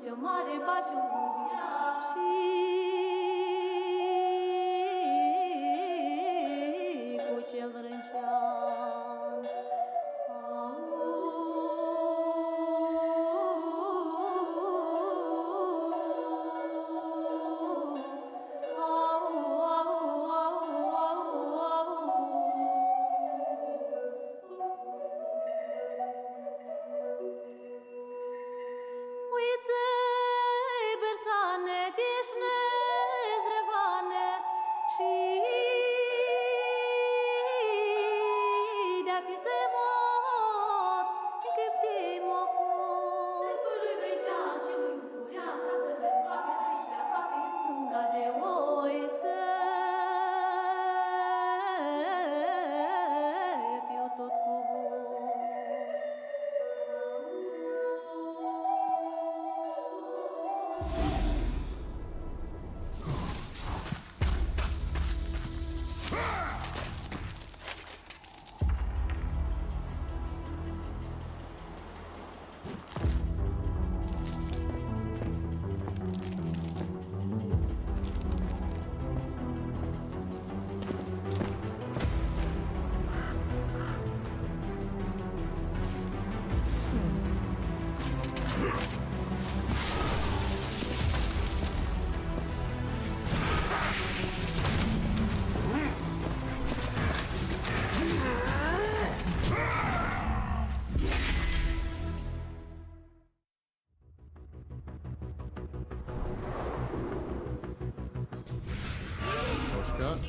este o mare baciu și cu cel vrâncean.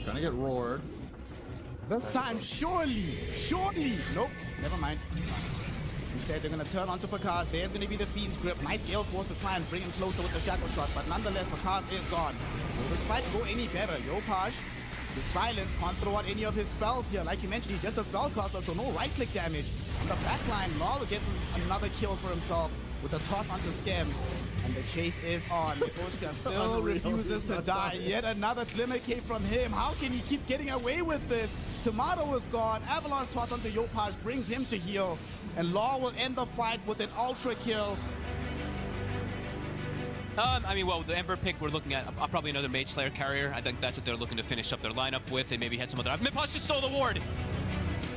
Gonna get roared. This time, surely. Nope, never mind. It's fine. Instead, they're gonna turn onto Picard. There's gonna be the Fiend's grip. Nice Gale Force to try and bring him closer with the Shadow Shot, but nonetheless, Picard is gone. Will this fight go any better? Yopaj, with silence, can't throw out any of his spells here. Like you mentioned, he's just a spellcaster, so no right-click damage. On the backline, Lawler gets another kill for himself with a toss onto Scam. And the chase is on. Mikoshka still refuses to die. Yet another Glimmer Cape from him. How can he keep getting away with this? Tomato is gone. Avalanche toss onto Yopaj brings him to heal. And Law will end the fight with an ultra kill. I mean, well, the Ember pick, we're looking at probably another Mage Slayer carrier. I think that's what they're looking to finish up their lineup with. They maybe had some other... Mipaj just stole the ward!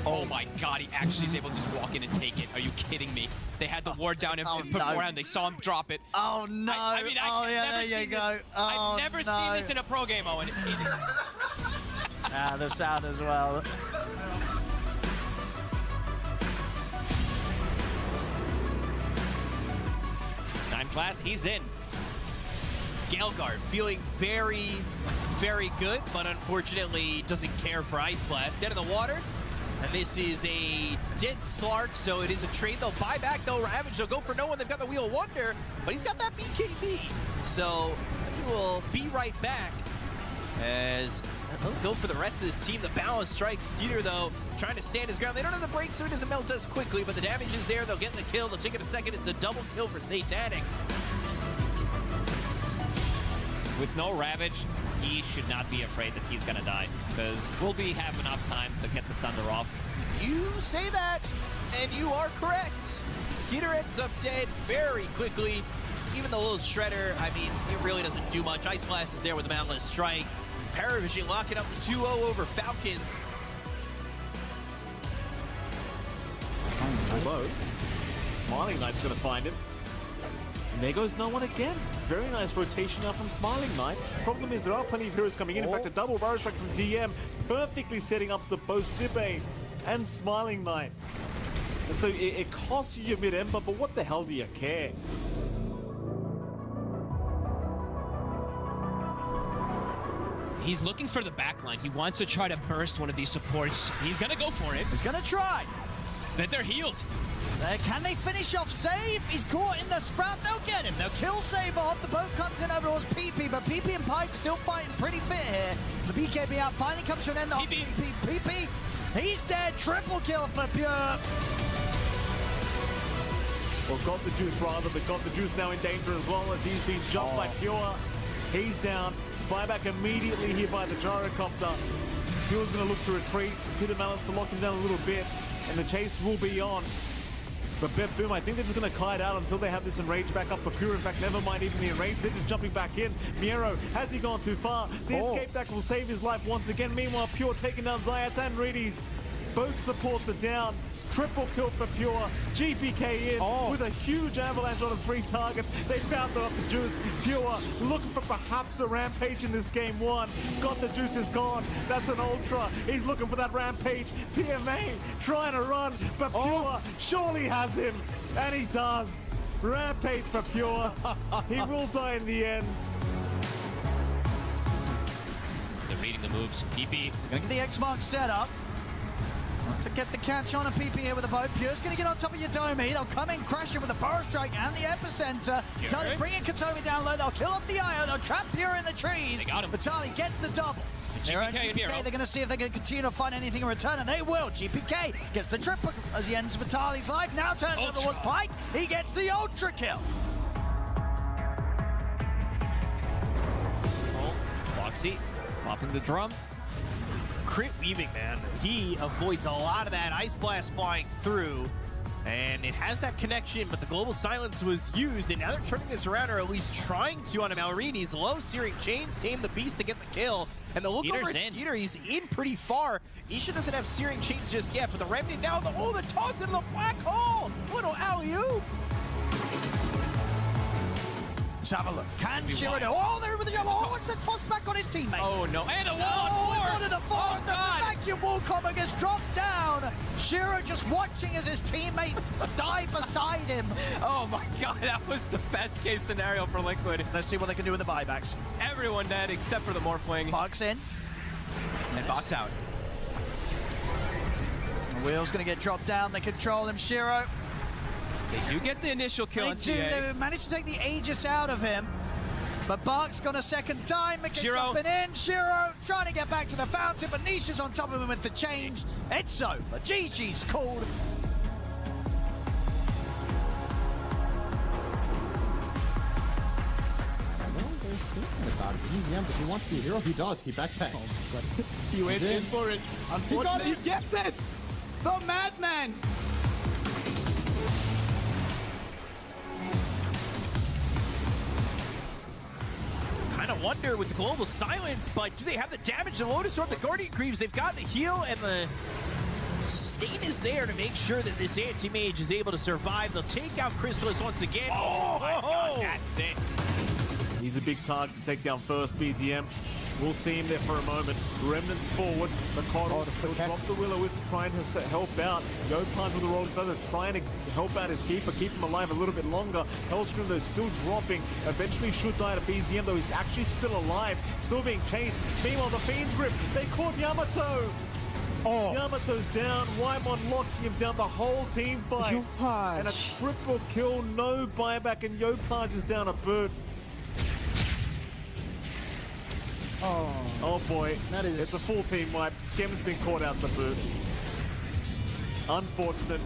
Oh my god, he actually is able to just walk in and take it. Are you kidding me? They had the ward down beforehand. They saw him drop it. Oh no! I mean, there you go. I've never seen this in a pro game, Owen. The sound as well. Time class, he's in. Galgard feeling very, very good, but unfortunately doesn't care for Ice Blast. Dead in the water. And this is a dead Slark, so it is a trade. They'll buy back, though. Ravage, they'll go for no one. They've got the Wheel of Wonder, but he's got that BKB. So he will be right back as they'll go for the rest of this team. The balance strikes. Skeeter, though, trying to stand his ground. They don't have the break, so he doesn't melt as quickly, but the damage is there. They'll get the kill. They'll take it a second. It's a double kill for Satanic. With no Ravage, he should not be afraid that he's gonna die, because we'll have enough time to get the Sunder off. You say that, and you are correct. Skeeter ends up dead very quickly. Even the little Shredder, I mean, it really doesn't do much. Ice Blast is there with the Mountless Strike. PARIVISION locking up the 2-0 over Falcons. Although, Smiling Knight's gonna find him. And there goes no one again. Very nice rotation now from Smiling Knight. Problem is there are plenty of heroes coming in. In fact, a double Barrow Strike from DM, perfectly setting up the both Zibe and Smiling Knight. And so it costs you your mid-ember, but what the hell do you care? He's looking for the backline. He wants to try to burst one of these supports. He's gonna go for it. He's gonna try. But they're healed. Can they finish off Save? He's caught in the Sprout. They'll get him. They'll kill Save off. The boat comes in over towards PP, but PP and Pike still fighting pretty fit here. The BKB out finally comes to an end. PP, he's dead. Triple kill for Pure. Well, got the juice rather, but got the juice now in danger as well as he's been jumped by Pure. He's down. Buyback immediately here by the Gyrocopter. Pure's going to look to retreat. Hit a Malice to lock him down a little bit, and the chase will be on. But BetBoom, I think they're just going to kite out until they have this enrage back up for Pure. In fact, never mind even the enrage. They're just jumping back in. Miero, has he gone too far? The escape deck will save his life once again. Meanwhile, Pure taking down Zayats and Reedies. Both supports are down. Triple kill for Pure. GPK in with a huge avalanche on the 3 targets. They found up the juice. Pure looking for perhaps a rampage in this game 1. Got the juice is gone. That's an ultra. He's looking for that rampage. PMA trying to run, but Pure surely has him. And he does. Rampage for Pure. He will die in the end. They're reading the moves. PP. Gonna get the X mark set up. To get the catch on a PP here with a boat. Pure's going to get on top of Yodomi. They'll come in crashing with the Burrow Strike and the Epicenter. Vitali bringing Katomi down low. They'll kill off the IO. They'll trap Pure in the trees. They got him. Vitali gets the double. GPK, they're going to see if they can continue to find anything in return, and they will. GPK gets the triple as he ends Vitali's life. Now turns over towards Pike. He gets the ultra kill. Foxy popping the drum. Crit weaving, man. He avoids a lot of that Ice Blast flying through, and it has that connection, but the Global Silence was used, and now they're turning this around, or at least trying to, on a Malrini's low Searing Chains, tame the Beast to get the kill. And the look over at Skeeter, he's in pretty far. Isha doesn't have Searing Chains just yet, but the Remnant now, the taunts into the black hole! Little alley-oop! Let's have a look. Can Shiro do? Oh, there with the jump. Oh, it's a toss back on his teammate. Oh no, and a wall! Oh, it's onto the floor. The vacuum wall combo gets dropped down. Shiro just watching as his teammate die beside him. Oh my god, that was the best case scenario for Liquid. Let's see what they can do with the buybacks. Everyone dead except for the Morphling. Box in. And box out. The wheel's going to get dropped down. They control him. Shiro. They do get the initial kill on TA. They managed to take the Aegis out of him. But Bark's gone a second time. Shiro jumping in. Shiro trying to get back to the fountain, but Nisha's on top of him with the chains. It's over. GG's called. About BZM, does he want to be a hero? He does. He backpacked. He went in for it. Unfortunately, he gets it. The madman. Kind of wonder with the Global Silence, but do they have the damage? The Lotus Orb, the Guardian Greaves, they've got the heal, and the sustain is there to make sure that this anti-mage is able to survive. They'll take out Chrysalis once again. Oh my god, that's it. He's a big target to take down first, BZM. We'll see him there for a moment. Remnants forward. The Coddle will drop the Will-O-Wisp to try and help out. Yopaj with the Rolling Thunder trying to help out his keeper, keep him alive a little bit longer. Hellscream, though, still dropping. Eventually should die to BZM, though he's actually still alive. Still being chased. Meanwhile, the Fiend's Grip. They caught Yamato. Yamato's down. Waimon locking him down the whole team fight. Yopaj. And a triple kill, no buyback, and Yopaj is down a boot. Oh boy, that is... It's a full team wipe. Skem's been caught out to boot. Unfortunate.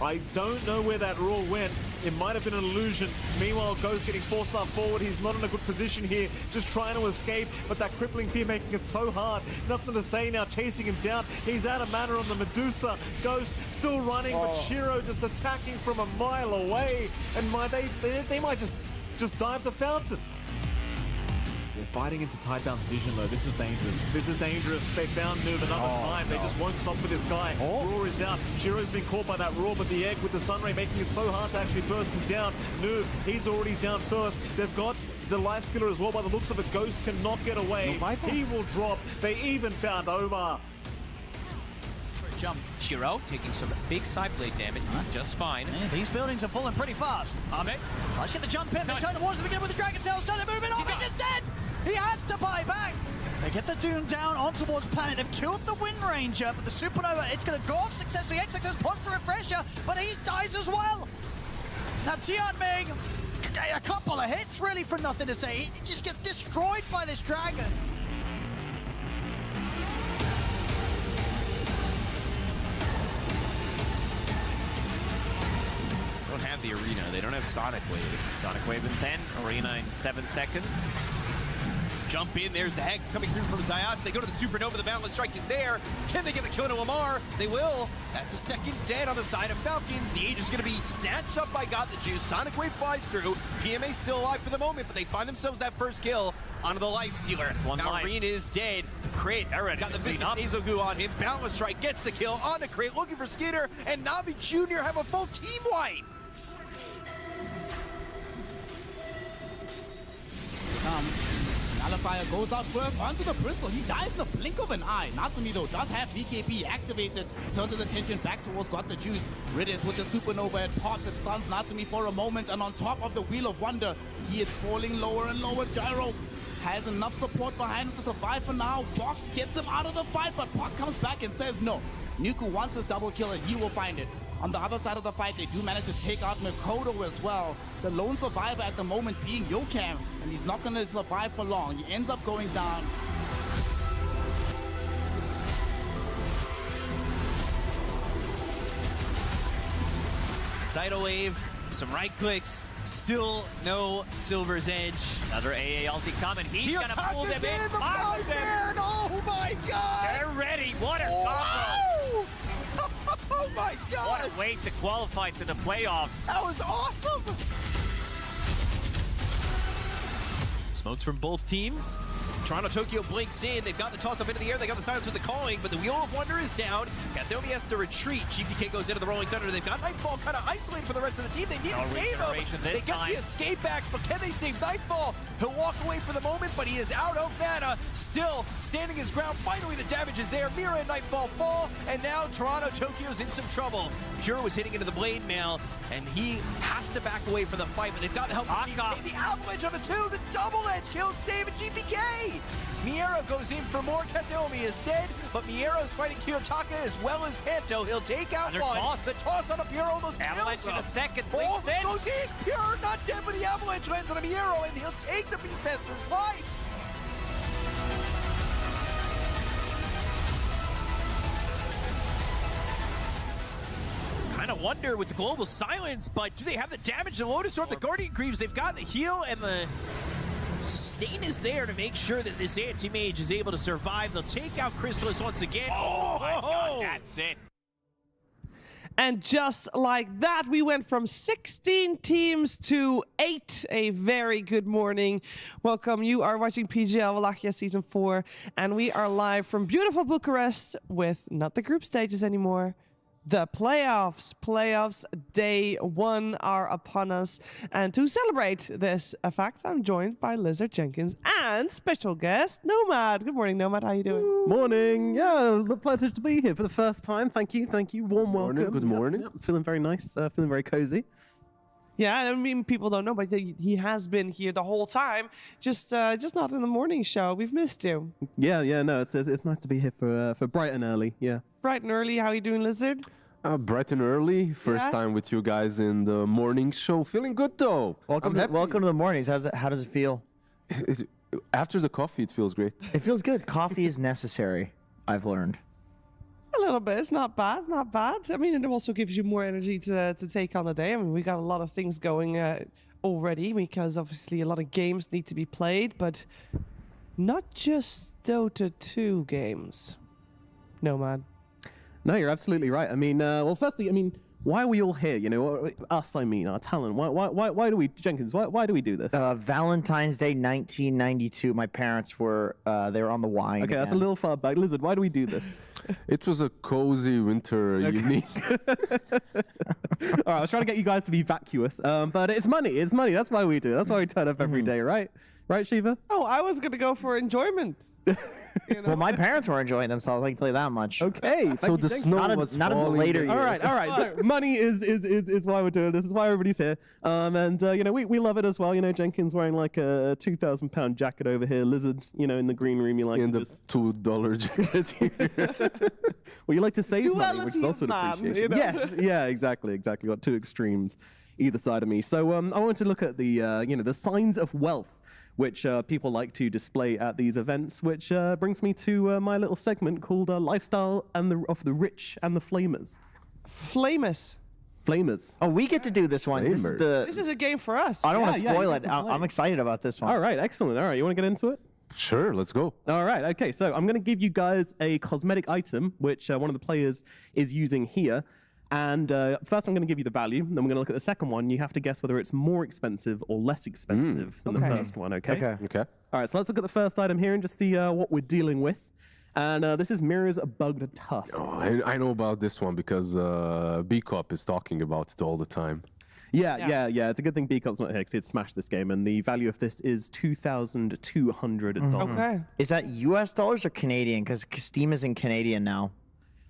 I don't know where that roll went. It might have been an illusion. Meanwhile, Ghost getting 4-star forward. He's not in a good position here. Just trying to escape, but that crippling fear making it so hard. Nothing to say now, chasing him down. He's out of mana on the Medusa. Ghost still running, but Shiro just attacking from a mile away. And they might just dive the fountain. They're fighting into Tidebound's vision, though. This is dangerous. This is dangerous. They found Noob another time. They just won't stop with this guy. Roar is out. Shiro's been caught by that Roar, but the egg with the Sunray making it so hard to actually burst him down. Noob, he's already down first. They've got the life stealer as well. By the looks of it, Ghost cannot get away. He will drop. They even found Omar. Jump. Shiro taking some big side blade damage, just fine. Yeah, these buildings are falling pretty fast. Ame tries to get the jump in. They turn towards the beginning with the Dragon Tail, so they're moving off. He's dead. He has to buy back. They get the Doom down on towards Planet. They've killed the Wind Ranger, but the Supernova, it's going to go off successfully. XX wants to refresh her, but he dies as well. Now Tianming, a couple of hits really for nothing to say. He just gets destroyed by this dragon. Don't have the arena. They don't have Sonic Wave. Sonic Wave in 10, Arena in 7 seconds. jump in. There's the Hex coming through from Zayats. They go to the Supernova. The Balance Strike is there. Can they get the kill into Lamar? They will. That's a second dead on the side of Falcons. The Age is going to be snatched up by Got the Juice. Sonic Wave flies through. PMA still alive for the moment, but they find themselves that first kill onto the Life Stealer. Now Reen is dead. Crit has got the Viscous Nasal Goo on him. Balance Strike gets the kill onto Crit, looking for Skinner, and Navi Junior have a full team wipe. Nullifier goes out first onto the Bristol. He dies in the blink of an eye. Natsumi, though, does have BKB activated. Turns his attention back towards Got the Juice. Riddis with the Supernova. It pops. It stuns Natsumi for a moment. And on top of the Wheel of Wonder, he is falling lower and lower. Gyro has enough support behind him to survive for now. Box gets him out of the fight, but Puck comes back and says no. Nuku wants his double kill, and he will find it. On the other side of the fight, they do manage to take out Mikoto as well. The lone survivor at the moment being Yokam, and he's not going to survive for long. He ends up going down. Tidal Wave, some right clicks, still no Silver's Edge. Another AA ulti coming. He's He'll gonna tuck pull this them in. the 5-man. Oh my god! They're ready. What a combo! Wow! Oh my gosh! What a way to qualify to the playoffs. That was awesome! Smokes from both teams. Toronto Tokyo blinks in. They've got the toss up into the air. They got the silence with the calling, but the Wheel of Wonder is down. Kathomi has to retreat. GPK goes into the Rolling Thunder. They've got Nightfall kind of isolated for the rest of the team. They need to save him. They get the escape back, but can they save Nightfall? He'll walk away for the moment, but he is out of mana. Still standing his ground. Finally, the damage is there. Mira and Nightfall fall, and now Toronto Tokyo's in some trouble. Pure was hitting into the blade mail, and he has to back away from the fight, but they've got help from GPK. The avalanche on the 2, the double edge kills saving GPK. Miero goes in for more. Kathomi is dead, but Miero's fighting Kiyotaka as well as Panto. He'll take out one. The toss on a Pure almost Avalanche kills in him. a second. Oh, goes in. Pure not dead, but the avalanche lands on a Miero, and he'll take the Beastmaster's life. Kind of wonder with the global silence, but do they have the damage? The Lotus Orb, the Guardian Greaves, they've got the heal, and the sustain is there to make sure that this anti-mage is able to survive. They'll take out Chrysalis once again. Oh my god, that's it. And just like that, we went from 16 teams to 8. A very good morning. Welcome. You are watching PGL Wallachia Season 4, and we are live from beautiful Bucharest with not the group stages anymore. The playoffs. Playoffs day 1 are upon us. And to celebrate this fact, I'm joined by Lizard Jenkins and special guest, Nomad. Good morning, Nomad. How you doing? Morning. Yeah, the pleasure to be here for the first time. Thank you. Thank you. Warm welcome. Good morning. Yeah, feeling very nice. Feeling very cozy. Yeah, I mean, people don't know, but he has been here the whole time, just not in the morning show. We've missed you. Yeah, no, it's nice to be here for bright and early, yeah. Bright and early, how you doing, Lizard? Bright and early. First time with you guys in the morning show. Feeling good, though. Welcome to the mornings. How does it feel? After the coffee, it feels great. It feels good. Coffee is necessary, I've learned. A little bit. It's not bad. Not bad. I mean, it also gives you more energy to take on the day. I mean, we got a lot of things going already because obviously a lot of games need to be played, but not just Dota 2 games. Nomad. No, you're absolutely right. I mean, well, firstly, I mean, why are we all here? You know, us, I mean, our talent. Why do we, Jenkins, why do we do this? Valentine's Day 1992, my parents were, they were on the wine. Okay, that's a little far back. Lizard, why do we do this? It was a cozy winter evening. All right, I was trying to get you guys to be vacuous, but it's money. It's money. That's why we do it. That's why we turn up every day, right? Right, Shiva? Oh, I was going to go for enjoyment. You know? Well, my parents were enjoying themselves, I can tell you that much. Okay. So the snow was not in the later years. All right. So money is why we're doing this. Is why everybody's here. And you know, we love it as well. You know, Jenkins wearing like a 2,000-pound jacket over here. Lizard, you know, in the green room, you like in to the just $2 jacket here. Well, you like to save money, which is also an man, appreciation. you know? Yes, yeah, exactly. Got two extremes either side of me. So I wanted to look at the you know, the signs of wealth which people like to display at these events, which brings me to my little segment called Lifestyle of the Rich and the Flamers. Flamers. Oh, we get to do this one. This is a game for us. I don't want to spoil it. I'm excited about this one. All right, excellent. All right, you want to get into it? Sure, let's go. All right, okay, so I'm going to give you guys a cosmetic item, which one of the players is using here. And first I'm going to give you the value, then we're going to look at the second one. You have to guess whether it's more expensive or less expensive than the first one, okay? Okay. All right, so let's look at the first item here and just see what we're dealing with. And this is Mirror's Bugged Tusk. Oh, I know about this one because B-Cop is talking about it all the time. Yeah. It's a good thing B-Cop's not here because he'd smash this game. And the value of this is $2,200. Okay. Is that US dollars or Canadian? Because Steam is in Canadian now.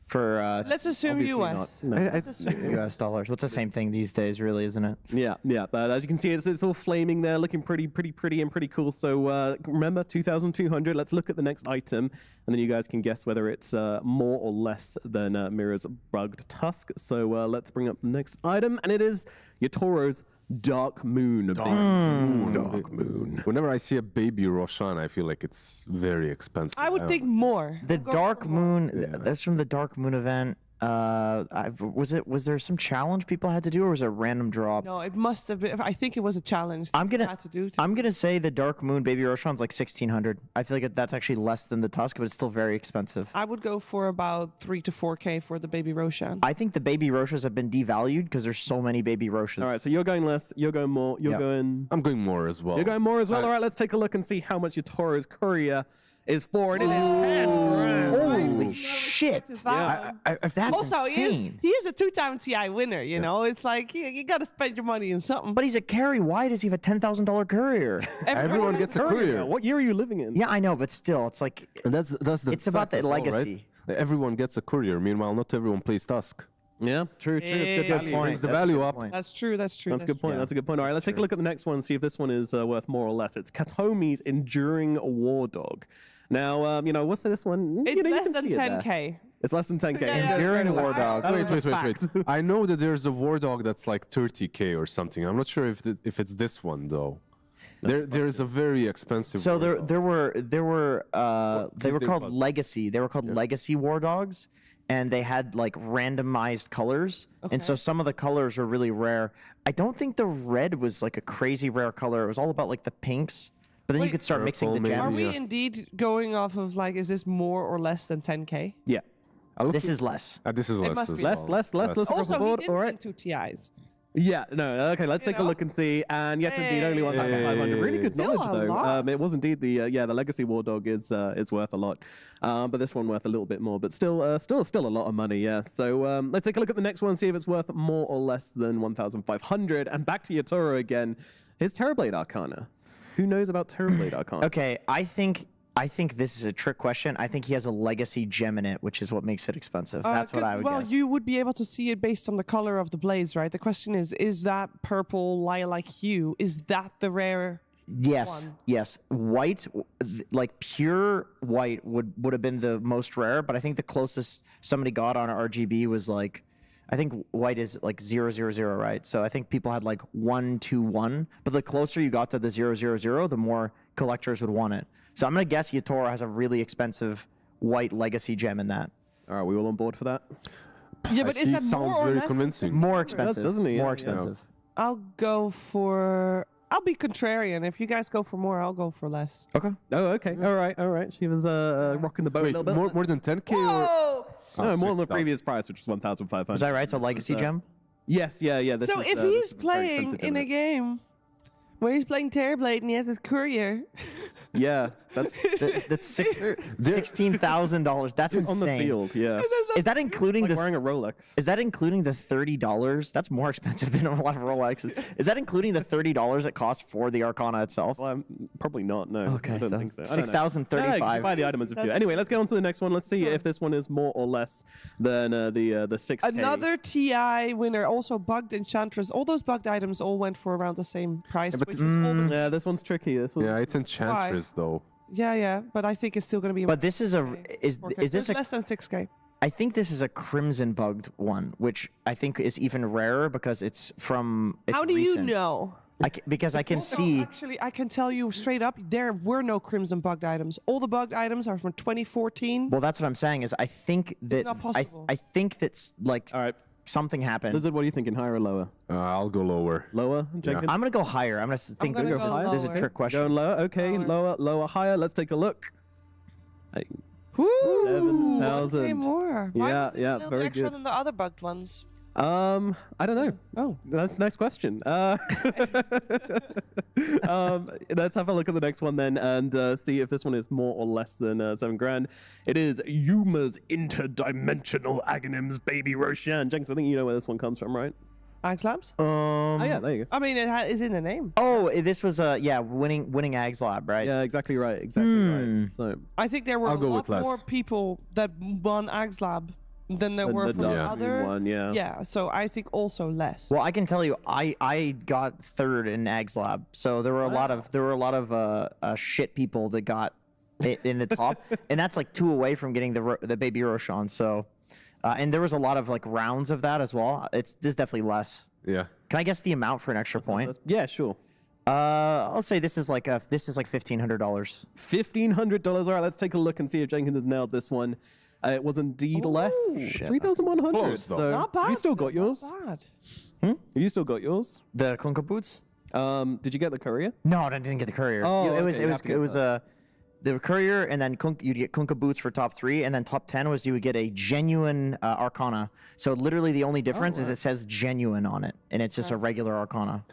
For Let's assume obviously US. not. No. Let's assume US dollars. What's the same thing these days, really, isn't it? Yeah. But as you can see, it's all flaming there, looking pretty and pretty cool. So remember, 2,200. Let's look at the next item, and then you guys can guess whether it's more or less than Mirror's Bugged Tusk. So let's bring up the next item, and it is Yatoro's Dark Moon. Dark Moon. Whenever I see a baby Roshan, I feel like it's very expensive. I would think more. The Dark Moon, that's from the Dark Moon event. Was there some challenge people had to do, or was it a random drop? No, it must have been. I think it was a challenge. I'm gonna to say the Dark Moon Baby Roshan's like 1,600. I feel like that's actually less than the Tusk, but it's still very expensive. I would go for about 3 to 4K for the baby Roshan. I think the Baby Roshas have been devalued because there's so many Baby Roshas. All right, so you're going less, you're going more, you're going... I'm going more as well. You're going more as well? All right, let's take a look and see how much Yatoro's courier is for. And it is 10 grand. Holy shit. That's also, insane. He is a 2-time TI winner, you know? It's like, you got to spend your money in something. But he's a carry. Why does he have a $10,000 courier? Everyone gets a courier. What year are you living in? Yeah, I know, but still, it's like... And that's the it's about the legacy. Right? Everyone gets a courier. Meanwhile, not everyone plays Tusk. Yeah, true. It's good value. Brings the value up. That's true. That's a good point. That's a good point. All right, let's take a look at the next one, see if this one is worth more or less. It's Katomi's Enduring War Dog. Now, what's this one? It's less than 10K. It's less than 10K. Enduring War Dog. Wait. I know that there's a War Dog that's like 30K or something. I'm not sure if it's this one though. There's a very expensive. So they were called Legacy. They were called Legacy War Dogs, and they had like randomized colors, and so some of the colors were really rare. I don't think the red was like a crazy rare color. It was all about like the pinks. But then you could start mixing the gems. Are we indeed going off of like, is this more or less than 10K? Yeah. This is less. This is It less. must be Less. Also, he did All right. win 2 TIs. Yeah, no, okay, let's take a look and see. And yes, indeed, only 1,500. Really good Still knowledge, a though. lot. It was indeed the Legacy War Dog is worth a lot, but this one worth a little bit more. But still a lot of money. Yeah. So let's take a look at the next one, see if it's worth more or less than 1,500. And back to Yatoro again. Here's Terrorblade Arcana. Who knows about Terrorblade Arcana? Okay, I think this is a trick question. I think he has a legacy gem in it, which is what makes it expensive. That's what I would guess. Well, you would be able to see it based on the color of the blades, right? The question is that purple lilac hue, is that the rare one? Yes. White, like pure white would have been the most rare, but I think the closest somebody got on RGB was like, I think white is like 000, right? So I think people had like 121, but the closer you got to the 000, the more collectors would want it. So I'm gonna guess Yatoro has a really expensive white legacy gem in that. Are we all on board for that? Yeah, but is that more sounds or very less convincing. More expensive, doesn't he? More Yeah. expensive. I'll be contrarian. If you guys go for more, I'll go for less. Okay. Oh, okay. All right. She was rocking the boat a Wait, little bit. more than 10K or? Oh! No, more than the 6,000. previous price, which was 1,500. Is that right? So legacy gem? Yes, yeah. This So is, if this he's is very playing expensive, in a isn't it? game where he's playing Terrorblade and he has his courier, Yeah, that's That's $16,000. That's insane. on the field. Yeah, Is that including like the? wearing a Rolex. Is that including the $30? That's more expensive than a lot of Rolexes. Is that including the $30 it costs for the Arcana itself? Well, probably not. No. Okay, I don't so think so. I don't know. 6,035. Yeah, you can buy the items if you. Anyway, let's get on to the next one. Let's see if this one is more or less than the 6K. another TI winner, also bugged Enchantress. All those bugged items all went for around the same price. but which is almost, Yeah, this one's tricky. This one. Yeah, it's Enchantress though. yeah, but I think it's still going to be. But this is is this a? less than 6K? I think this is a crimson bugged one, which I think is even rarer because it's from. It's How do recent. you know? Because I can see. Actually, I can tell you straight up, there were no crimson bugged items. All the bugged items are from 2014. Well, that's what I'm saying. Is I think that not possible. I think that's like. All right. something happened. Lizard, what are you thinking? Higher or lower? I'll go lower. Lower, Jenkins? I'm gonna go higher. I'm gonna think gonna go higher. there's a lower. trick question. Going lower? Okay, lower, higher. Let's take a look. Woo! 11,000. Okay, more. Why Yeah, was it yeah, a little very extra good. than the other bugged ones? I don't know. Oh. That's a nice question. Let's have a look at the next one then and see if this one is more or less than 7 grand. It is Yuma's Interdimensional Aghanims Baby Roshan. Jenks, I think you know where this one comes from, right? Ag Labs? Oh, yeah, there you go. I mean, it is in the name. Oh, this was winning Ags Lab, right? Yeah, exactly right. Exactly right. So I think there were I'll a go lot with less. more people that won Ags Lab than there were from the other. one, yeah. Yeah, so I think also less. Well, I can tell you, I got 3rd in Ags Lab, so there were a lot of shit people that got it in the top, and that's like 2 away from getting the baby Roshan. So, and there was a lot of like rounds of that as well. This is definitely less. Yeah. Can I guess the amount for an extra point? Yeah, sure. I'll say this is like $1,500. $1,500. All right, let's take a look and see if Jenkins has nailed this one. It was indeed less. 3,100. Close, though. So Not bad. you still got yours. Not bad. You still got yours. The Kunka boots? Did you get the courier? No, I didn't get the courier. Oh, it was okay, you have to get the courier, and then you'd get Kunka boots for top 3, and then top 10 was you would get a genuine Arcana. So literally the only difference is it says genuine on it, and it's just a regular Arcana.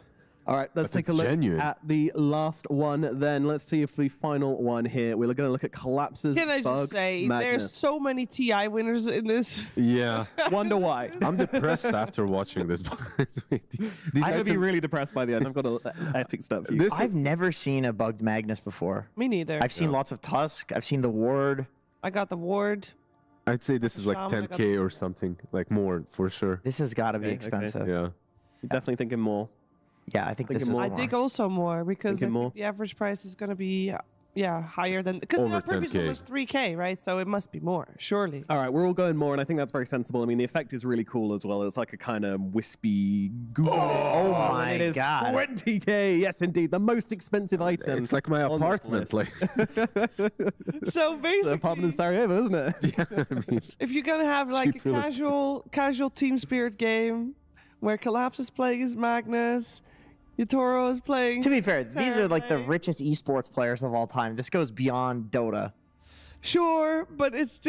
All right, let's But take a it's look genuine. at the last one then. Let's see if the final one here. We're going to look at Collapses. Can I Bug just say, Madness. there's so many TI winners in this. Yeah. Wonder why. I'm depressed after watching this. These I'm going to be items- really depressed by the end. I've got an epic stuff for you. This I've never seen a bugged Magnus before. Me neither. I've seen lots of Tusk. I've seen the Ward. I got the ward. I'd say this is like Shaman, I got 10k or something, like more for sure. This has got to be Okay, okay. expensive. Yeah. You're definitely thinking more. Yeah, I think this is Thinking more. more. I think also more because I Thinking more. think the average price is going to be higher than because Over the previous one 10K. was 3K, right? So it must be more, surely. All right, we're all going more, and I think that's very sensible. I mean, the effect is really cool as well. It's like a kind of wispy goo. Oh my and it is God. 20k. Yes, indeed, the most expensive item. It's like my on this apartment. list. Like, So The basically, apartment in Sarajevo, isn't it? I mean, if you're gonna have like a Cheap real estate. casual team spirit game where Collapse is playing as Magnus, Yatoro is playing. To be fair, these are like the Saturday. richest esports players of all time. This goes beyond Dota. Sure, but it's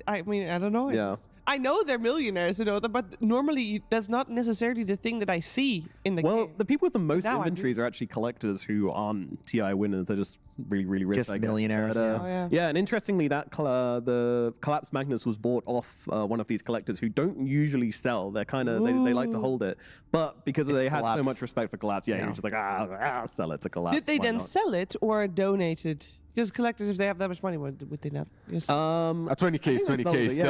I mean, I don't know. Yeah. I know they're millionaires, but normally that's not necessarily the thing that I see in the Well, game. the people with the most Now I do. inventories are actually collectors who aren't TI winners. They're just really, really rich. Just I guess. millionaires, But, yeah. Oh, yeah. Yeah, and interestingly, the Collapse Magnus was bought off one of these collectors who don't usually sell. They're kind of they like to hold it, but because they had so Collapse. much respect for Collapse, yeah, he was just like sell it to Collapse. Did they why then not? sell it or donate it? Because collectors, if they have that much money, would they not? Just... a 20k is I think they 20k sold it, still.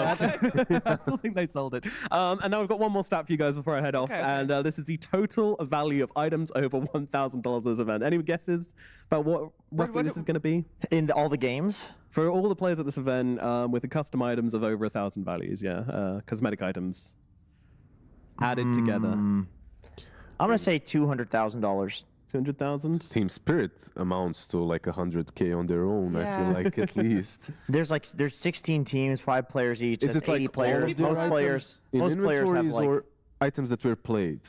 yeah. I still think they sold it. And now we've got one more stat for you guys before I head off. Okay. And this is the total value of items over $1,000 at this event. Any guesses about what roughly this is going to be? In all the games? For all the players at this event, with the custom items of over 1,000 values, yeah. Cosmetic items added together. I'm going to say $200,000. 200,000? Team Spirit amounts to like 100k on their own. I Yeah. feel like at least. There's 16 teams, 5 players each. Is That's it like 80 all players. of their Most items players in have inventories like or items that were played?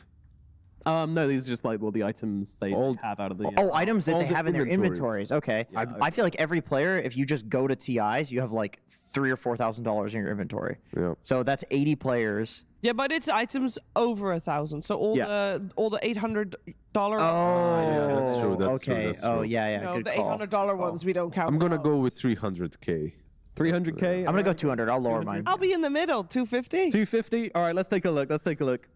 No, these are just like the items they All- have out of the. items that all they the have in their inventories. inventories. Okay. I feel like every player, if you just go to TIs, you have like $3,000 or $4,000 in your inventory. Yeah. So that's 80 players. Yeah, but it's items over 1,000. So all the $800. yeah, that's true. That's true. okay. That's Oh, true. yeah. No, Good the call. $800 ones we don't count. I'm gonna go those. with 300k. 300k? I'm going to go 200. I'll lower mine. I'll be in the middle, 250. 250? All right, let's take a look.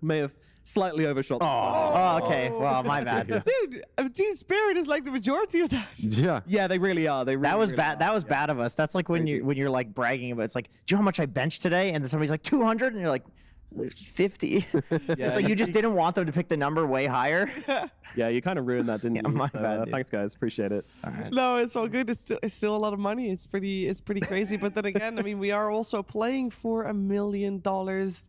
May have slightly overshot. this one. Oh, okay. Well, my bad. Dude, Team Spirit is like the majority of that. Yeah. Yeah, they really are. They really, That was really bad. are. That was bad of us. That's like when you're like bragging about. It's like, do you know how much I benched today? And then somebody's like 200, and you're like 50. It's like you just didn't want them to pick the number way higher. Yeah, you kind of ruined that, didn't you? my So, bad, dude. thanks, guys. Appreciate it. No, it's all good. It's still a lot of money. It's pretty crazy. But then again, I mean, we are also playing for $1 million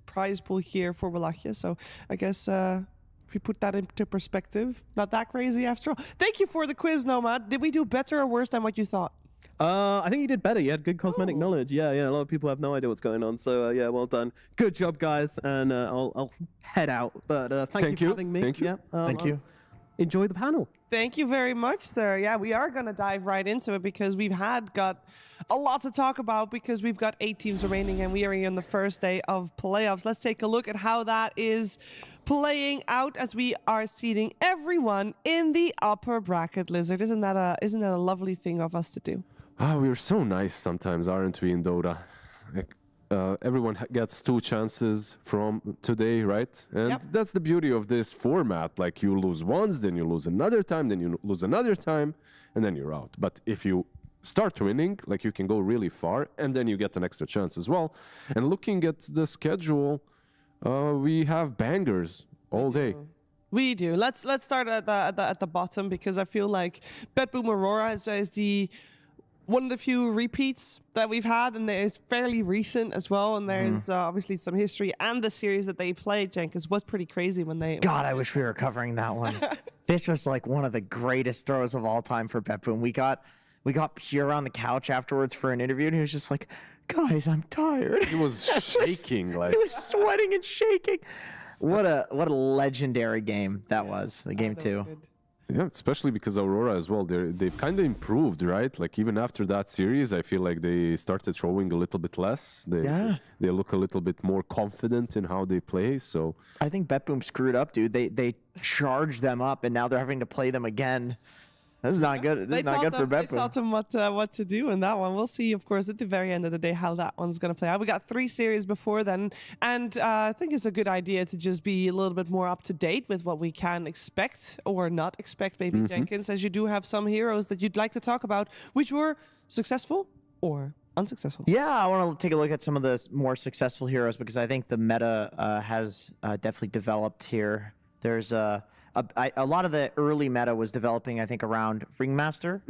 prize pool here for Wallachia. So I guess if we put that into perspective, not that crazy after all. Thank you for the quiz, Nomad. Did we do better or worse than what you thought? I think you did better. You had good cosmetic knowledge. Yeah, a lot of people have no idea what's going on. So yeah, well done. Good job, guys. And I'll head out. But thank you for having me. Thank you. Yeah, Thank you. Enjoy the panel. Thank you very much, sir. Yeah, we are going to dive right into it because we've got a lot to talk about because we've got 8 teams remaining and we are here on the first day of playoffs. Let's take a look at how that is playing out as we are seeding everyone in the upper bracket, Lizard. Isn't that a lovely thing of us to do? We're so nice sometimes, aren't we, in Dota? Everyone gets 2 chances from today, right? And that's the beauty of this format. Like, you lose once, then you lose another time, then you lose another time, and then you're out. But if you start winning, like, you can go really far, and then you get an extra chance as well. And looking at the schedule, we have bangers all day. We do. Let's start at the bottom because I feel like BetBoom Aurora is the one of the few repeats that we've had, and it's fairly recent as well. And there's obviously some history, and the series that they played, Jenkins, was pretty crazy when they. God, I wish we were covering that one. This was like one of the greatest throws of all time for BetBoom. We got Pure on the couch afterwards for an interview, and he was just like, "Guys, I'm tired." He was shaking, like he was sweating and shaking. What a legendary game that was. The game 2. Yeah, especially because Aurora as well, they've kind of improved, right? Like, even after that series, I feel like they started throwing a little bit less. They look a little bit more confident in how they play. So I think BetBoom screwed up, dude. They charged them up, and now they're having to play them again. This is not good. This is not good for BetBoom. They taught them what to do in that one. We'll see, of course, at the very end of the day how that one's going to play out. We got 3 series before then, and I think it's a good idea to just be a little bit more up to date with what we can expect or not expect, maybe, Jenkins, as you do have some heroes that you'd like to talk about, which were successful or unsuccessful. Yeah, I want to take a look at some of the more successful heroes because I think the meta has definitely developed here. There's a lot of the early meta was developing, I think, around Ringmaster.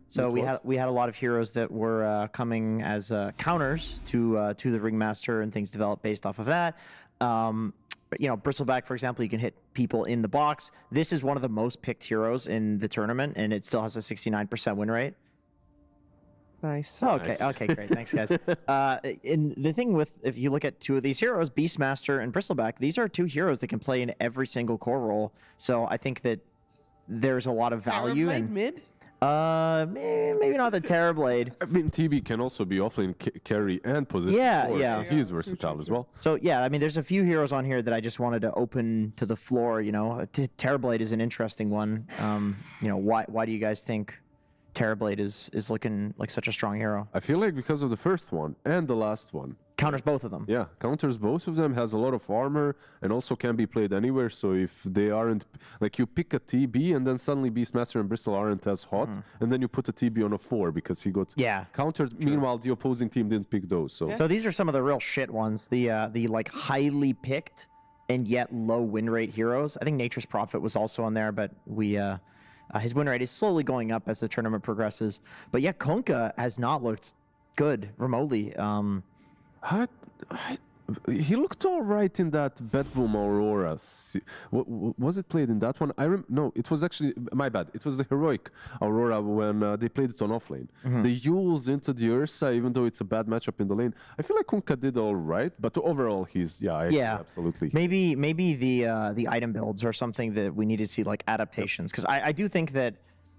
So we had a lot of heroes that were coming as counters to the Ringmaster, and things developed based off of that. Bristleback, for example, you can hit people in the box. This is one of the most picked heroes in the tournament, and it still has a 69% win rate. Nice. Okay, great. Thanks, guys. And the thing with, if you look at 2 of these heroes, Beastmaster and Bristleback, these are 2 heroes that can play in every single core role. So I think that there's a lot of value. Terrorblade mid? Maybe not the Terrorblade. I mean, TB can also be offlane carry and position. So he's versatile as well. So yeah, I mean, there's a few heroes on here that I just wanted to open to the floor. Terrorblade is an interesting one. Why do you guys think Terrorblade is looking like such a strong hero? I feel like because of the first one and the last one. Counters both of them. Yeah, counters both of them, has a lot of armor, and also can be played anywhere. So if they aren't, like, you pick a TB and then suddenly Beastmaster and Bristol aren't as hot, and then you put a TB on a 4 because he got countered. True. Meanwhile, the opposing team didn't pick those. So these are some of the real shit ones. The like highly picked and yet low win rate heroes. I think Nature's Prophet was also on there, but his win rate is slowly going up as the tournament progresses. But yeah, Konka has not looked good remotely. He looked all right in that BetBoom Aurora. Was it played in that one? No, it was actually, my bad. It was the Heroic Aurora when they played it on offlane. They used into the Ursa, even though it's a bad matchup in the lane. I feel like Konka did all right, but overall he's, absolutely. Maybe the item builds are something that we need to see, like adaptations. Because I do think that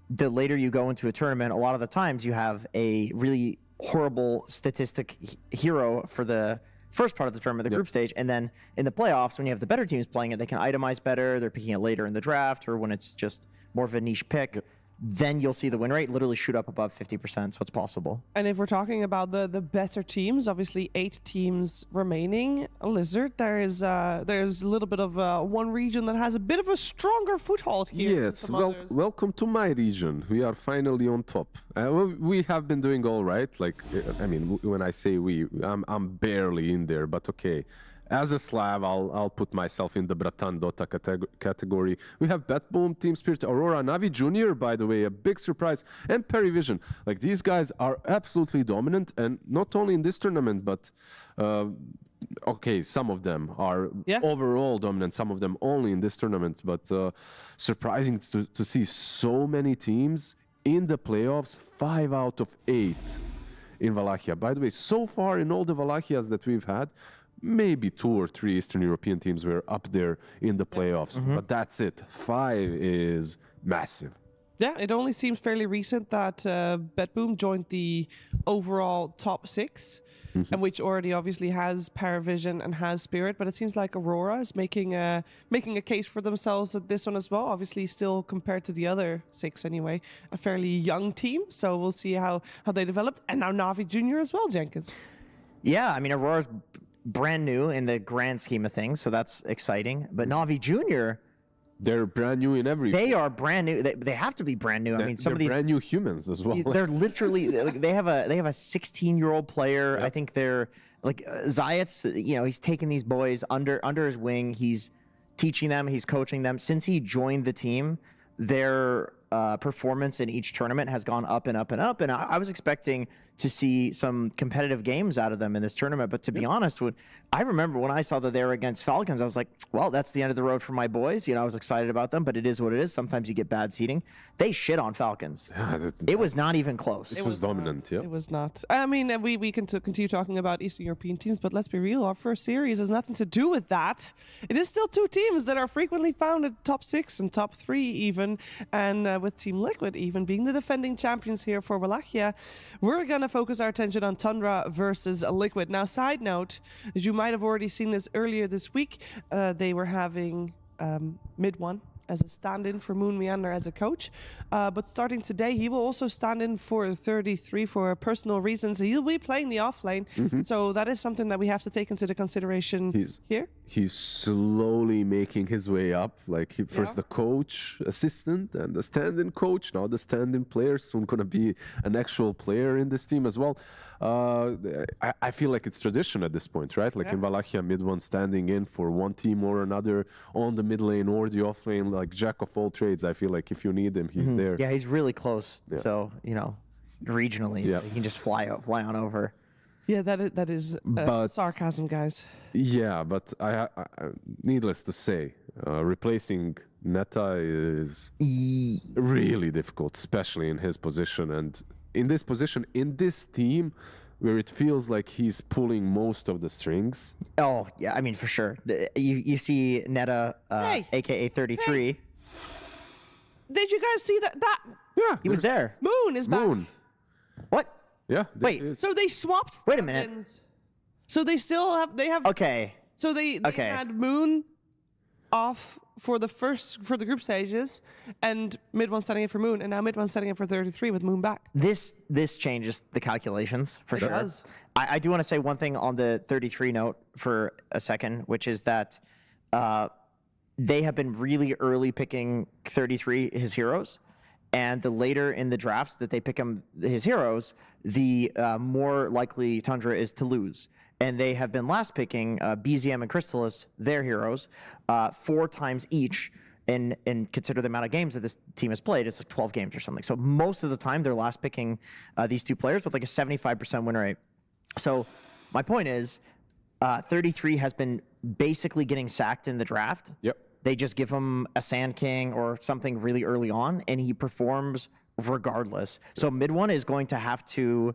the later you go into a tournament, a lot of the times you have a really horrible statistic hero for the first part of the tournament, the group stage, and then in the playoffs, when you have the better teams playing it, they can itemize better, they're picking it later in the draft, or when it's just more of a niche pick, then you'll see the win rate literally shoot up above 50%, so it's possible. And if we're talking about the better teams, obviously 8 teams remaining, Lizard, there's a little bit of one region that has a bit of a stronger foothold here. Yes, welcome to my region. We are finally on top. We have been doing all right. Like, I mean, when I say we, I'm barely in there, but okay. As a Slav, I'll put myself in the Bratan Dota category. We have BetBoom, Team Spirit, Aurora, NAVI Junior, by the way, a big surprise, and PARIVISION. Like, these guys are absolutely dominant, and not only in this tournament, but okay, some of them are overall dominant, some of them only in this tournament, but surprising to see so many teams in the playoffs, 5 out of 8 in Wallachia. By the way, so far in all the Wallachias that we've had, maybe 2 or 3 Eastern European teams were up there in the playoffs, but that's it. 5 is massive. Yeah, it only seems fairly recent that BetBoom joined the overall top 6, and which already obviously has PARIVISION and has Spirit, but it seems like Aurora is making a case for themselves at this one as well. Obviously, still compared to the other 6 anyway, a fairly young team. So we'll see how they developed, and now NAVI Junior as well, Jenkins. Yeah, I mean, Aurora's brand new in the grand scheme of things, so that's exciting. But NAVI Junior, they're brand new in every. They are brand new. They have to be brand new. I mean, some of these brand new humans as well. They're literally they have a 16-year-old player. I think they're like Zayat's. You know, he's taking these boys under his wing. He's teaching them. He's coaching them. Since he joined the team, their performance in each tournament has gone up and up and up. And I was expecting to see some competitive games out of them in this tournament. But to be honest, I remember when I saw that they were against Falcons, I was like, well, that's the end of the road for my boys. You know, I was excited about them, but it is what it is. Sometimes you get bad seeding. They shit on Falcons. It was not even close. It was dominant, It was not. I mean, we can continue talking about Eastern European teams, but let's be real. Our first series has nothing to do with that. It is still 2 teams that are frequently found at top 6 and top 3 even. And with Team Liquid even being the defending champions here for Wallachia, we're going to focus our attention on Tundra versus Liquid. Now, side note, as you might have already seen this earlier this week, they were having Mid1 as a stand-in for Moon Meander as a coach. But starting today, he will also stand in for 33 for personal reasons. He'll be playing the offlane. So that is something that we have to take into the consideration here. He's slowly making his way up. Like first the coach, assistant, and the stand-in coach. Now the stand-in player, soon going to be an actual player in this team as well. I feel like it's tradition at this point, right? Like in Wallachia, Mid1 standing in for one team or another on the mid lane or the off lane, like jack of all trades. I feel like if you need him, he's there. Yeah, he's really close. So, you know, regionally, so he can just fly on over. Yeah, that is sarcasm, guys. Yeah, but I needless to say, replacing Neta is really difficult, especially in his position. And in this position, in this team, where it feels like he's pulling most of the strings. Oh, yeah, I mean, for sure. You see Neta, a.k.a. 33. Hey. Did you guys see that? Yeah. He was there. Moon is back. What? Yeah. Wait. So they swapped Wait a minute. stand-ins. So they still have... They have. Okay. So they had Moon off for the group stages, and Mid1 standing in for Moon, and now Mid1 standing in for 33 with Moon back. This changes the calculations for sure. Does. I do want to say one thing on the 33 note for a second, which is that they have been really early picking 33 his heroes, and the later in the drafts that they pick him his heroes, the more likely Tundra is to lose. And they have been last picking BZM and Crystalis, their heroes, 4 times each. And consider the amount of games that this team has played, it's like 12 games or something. So most of the time, they're last picking these 2 players with like a 75% win rate. So my point is, 33 has been basically getting sacked in the draft. Yep. They just give him a Sand King or something really early on, and he performs regardless. So Mid1 is going to have to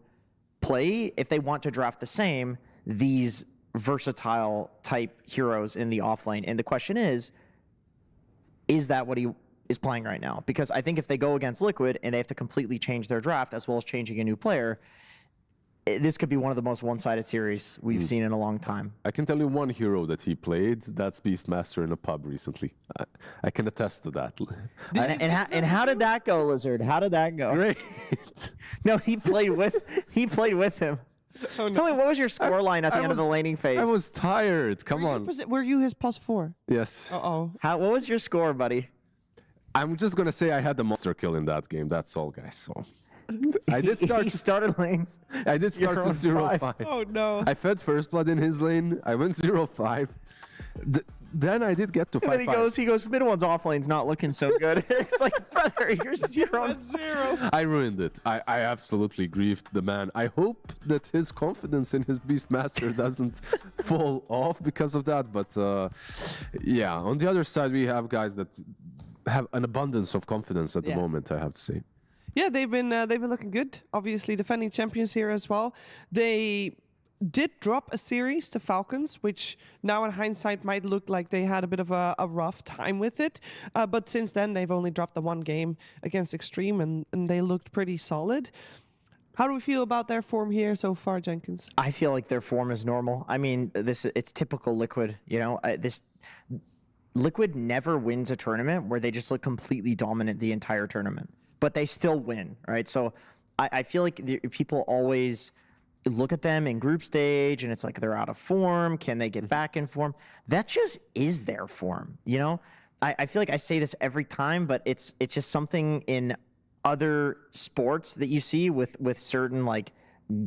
play, if they want to draft the same, these versatile type heroes in the offlane. And the question is that what he is playing right now? Because I think if they go against Liquid and they have to completely change their draft as well as changing a new player, this could be one of the most one-sided series we've seen in a long time. I can tell you one hero that he played. That's Beastmaster in a pub recently. I can attest to that. And how did that go, Lizard? How did that go? Great. No, he played with him. Oh, no. Tell me, what was your score line at the end of the laning phase? I was tired. Come on. Were you his +4? Yes. Uh-oh. What was your score, buddy? I'm just going to say I had the monster kill in that game. That's all, guys. So I did start. He started lanes. I did start to 0-5. Oh, no. I fed first blood in his lane. I went 0-5. Then I did get to 5-5. And then he goes, Mid1's off lane's not looking so good. It's like, brother, you're 0-0. I ruined it. I absolutely grieved the man. I hope that his confidence in his Beastmaster doesn't fall off because of that. But yeah, on the other side, we have guys that have an abundance of confidence at the moment, I have to say. Yeah, they've been looking good. Obviously, defending champions here as well. They did drop a series to Falcons, which now in hindsight might look like they had a bit of a rough time with it. But since then, they've only dropped the one game against Xtreme, and they looked pretty solid. How do we feel about their form here so far, Jenkins? I feel like their form is normal. I mean, it's typical Liquid. You know, Liquid never wins a tournament where they just look completely dominant the entire tournament, but they still win, right? So I feel like people always look at them in group stage and it's like they're out of form. Can they get back in form? That just is their form, you know? I feel like I say this every time, but it's just something in other sports that you see with certain like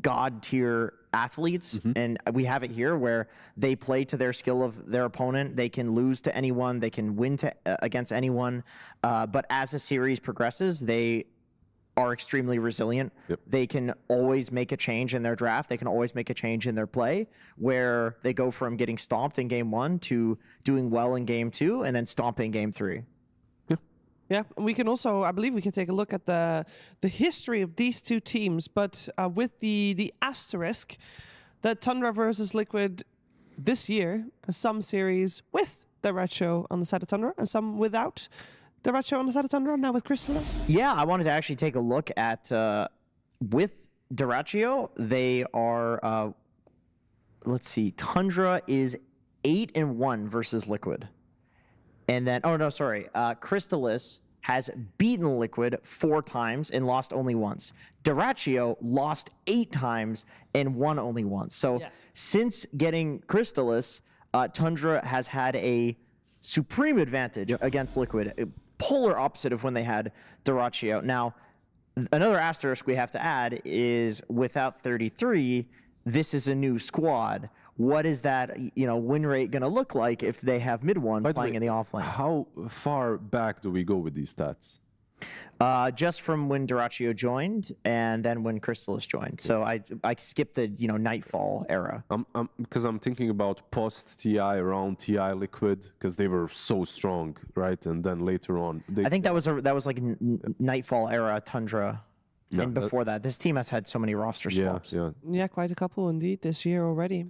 god tier athletes, and we have it here where they play to their skill of their opponent. They can lose to anyone, they can win against anyone, but as a series progresses, they are extremely resilient. They can always make a change in their draft. They can always make a change in their play, where they go from getting stomped in game 1 to doing well in game 2 and then stomping game 3. Yeah, we can also, I believe we can take a look at the history of these two teams, but with the asterisk that Tundra versus Liquid this year, some series with Deracho on the side of Tundra and some without Deracho on the side of Tundra, now with Crystallis. Yeah, I wanted to actually take a look at, with Deracho, they are, let's see, Tundra is 8-1 versus Liquid. And then, oh no, sorry, Crystallis has beaten Liquid 4 times and lost only once. Deracho lost 8 times and won only once. So since getting Crystallis, Tundra has had a supreme advantage against Liquid, polar opposite of when they had Deracho. Now, another asterisk we have to add is without 33, this is a new squad. What is that, win rate going to look like if they have mid one playing in the offlane? How far back do we go with these stats? Just from when Deracho joined and then when Crystallis joined. So I skipped the Nightfall era. Because I'm thinking about post TI, around TI Liquid, because they were so strong, right? And then later on, I think that was like Nightfall era Tundra. Yeah, and before that, this team has had so many roster swaps. Yeah, quite a couple indeed this year already.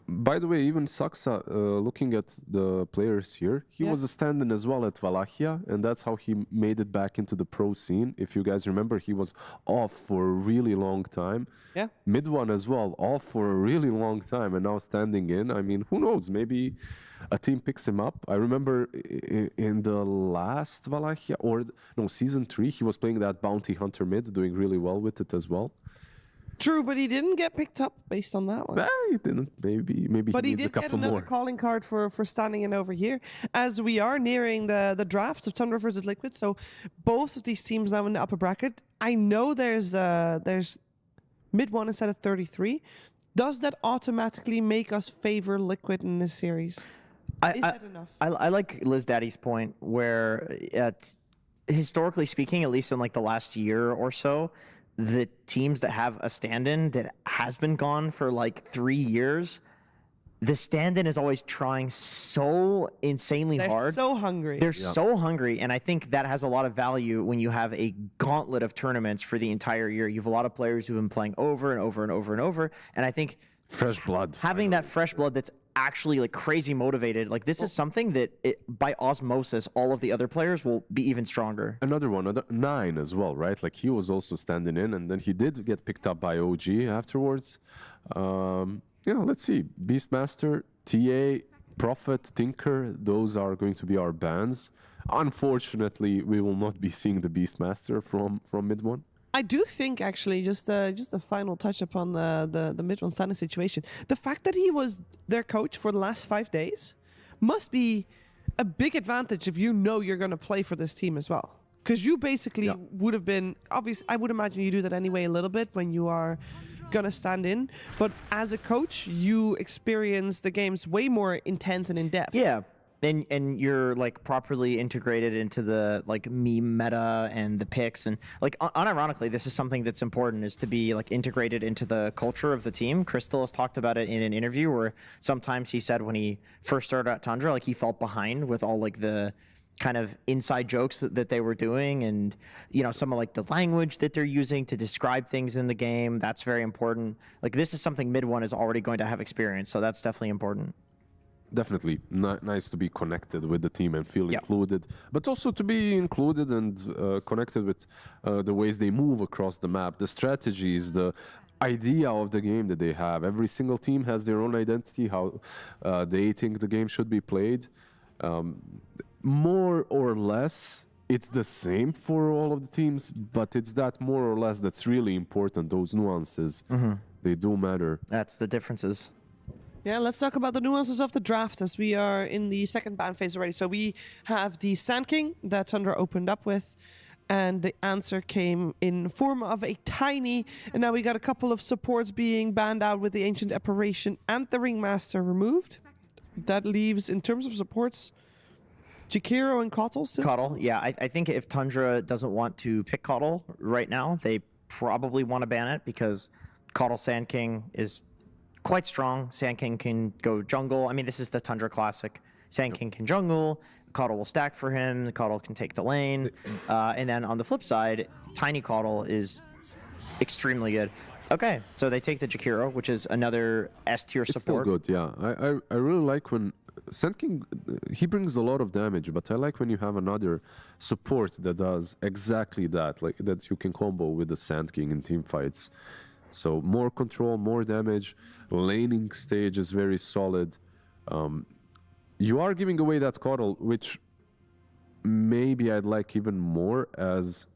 By the way, even Saxa, looking at the players here, he was a stand-in as well at Wallachia, and that's how he made it back into the pro scene. If you guys remember, he was off for a really long time. Yeah. Mid one as well, off for a really long time, and now standing in. I mean, who knows? Maybe a team picks him up. I remember in the last Wallachia, or no, season 3, he was playing that bounty hunter mid, doing really well with it as well. True, but he didn't get picked up based on that one. He didn't. Maybe but he he needs did a couple get another more. calling card for standing in over here, as we are nearing the draft of Tundra versus Liquid. So both of these teams now in the upper bracket. I know there's mid one instead of 33. Does that automatically make us favor Liquid in this series? Is that enough? I like Liz Daddy's point where, historically speaking, at least in like the last year or so, the teams that have a stand-in that has been gone for like 3 years, the stand-in is always trying so insanely hard. They're so hungry. They're so hungry, and I think that has a lot of value when you have a gauntlet of tournaments for the entire year. You have a lot of players who've been playing over and over and over and over, and I think fresh blood, having that fresh blood that's actually like crazy motivated, like this is something that by osmosis all of the other players will be even stronger. Another one, 9 as well, right? Like he was also standing in, and then he did get picked up by OG afterwards. Let's see, Beastmaster, TA, Prophet, Tinker, those are going to be our bans. Unfortunately, we will not be seeing the Beastmaster from mid one. I do think, actually, just a final touch upon the mid one standing situation. The fact that he was their coach for the last 5 days must be a big advantage if you know you're going to play for this team as well. Because you basically would have been, obviously, I would imagine you do that anyway a little bit when you are going to stand in. But as a coach, you experience the games way more intense and in-depth. Yeah. And you're like properly integrated into the like meme meta and the picks, and like unironically, this is something that's important, is to be like integrated into the culture of the team. Crystal has talked about it in an interview where sometimes he said when he first started at Tundra, like he felt behind with all like the kind of inside jokes that they were doing, and some of like the language that they're using to describe things in the game. That's very important. Like this is something Mid One is already going to have experience, so that's definitely important. Definitely nice to be connected with the team and feel included, but also to be included and connected with the ways they move across the map, the strategies, the idea of the game that they have. Every single team has their own identity, how they think the game should be played. More or less, it's the same for all of the teams, but it's that more or less that's really important. Those nuances, they do matter. That's the differences. Yeah, let's talk about the nuances of the draft as we are in the second ban phase already. So we have the Sand King that Tundra opened up with, and the answer came in form of a Tiny, and now we got a couple of supports being banned out with the Ancient Apparition and the Ringmaster removed. That leaves, in terms of supports, Jakiro and Kotl still? Kotl, yeah. I think if Tundra doesn't want to pick Kotl right now, they probably want to ban it because Kotl Sand King is quite strong. Sand King can go jungle. I mean, this is the Tundra classic. Sand King can jungle. Kotl will stack for him. The Kotl can take the lane. And then on the flip side, Tiny Kotl is extremely good. Okay, so they take the Jakiro, which is another S tier support. It's still good, yeah. I really like when Sand King, he brings a lot of damage, but I like when you have another support that does exactly that, like that you can combo with the Sand King in team fights. So more control, more damage. Laning stage is very solid. You are giving away that Kotl, which maybe I'd like even more as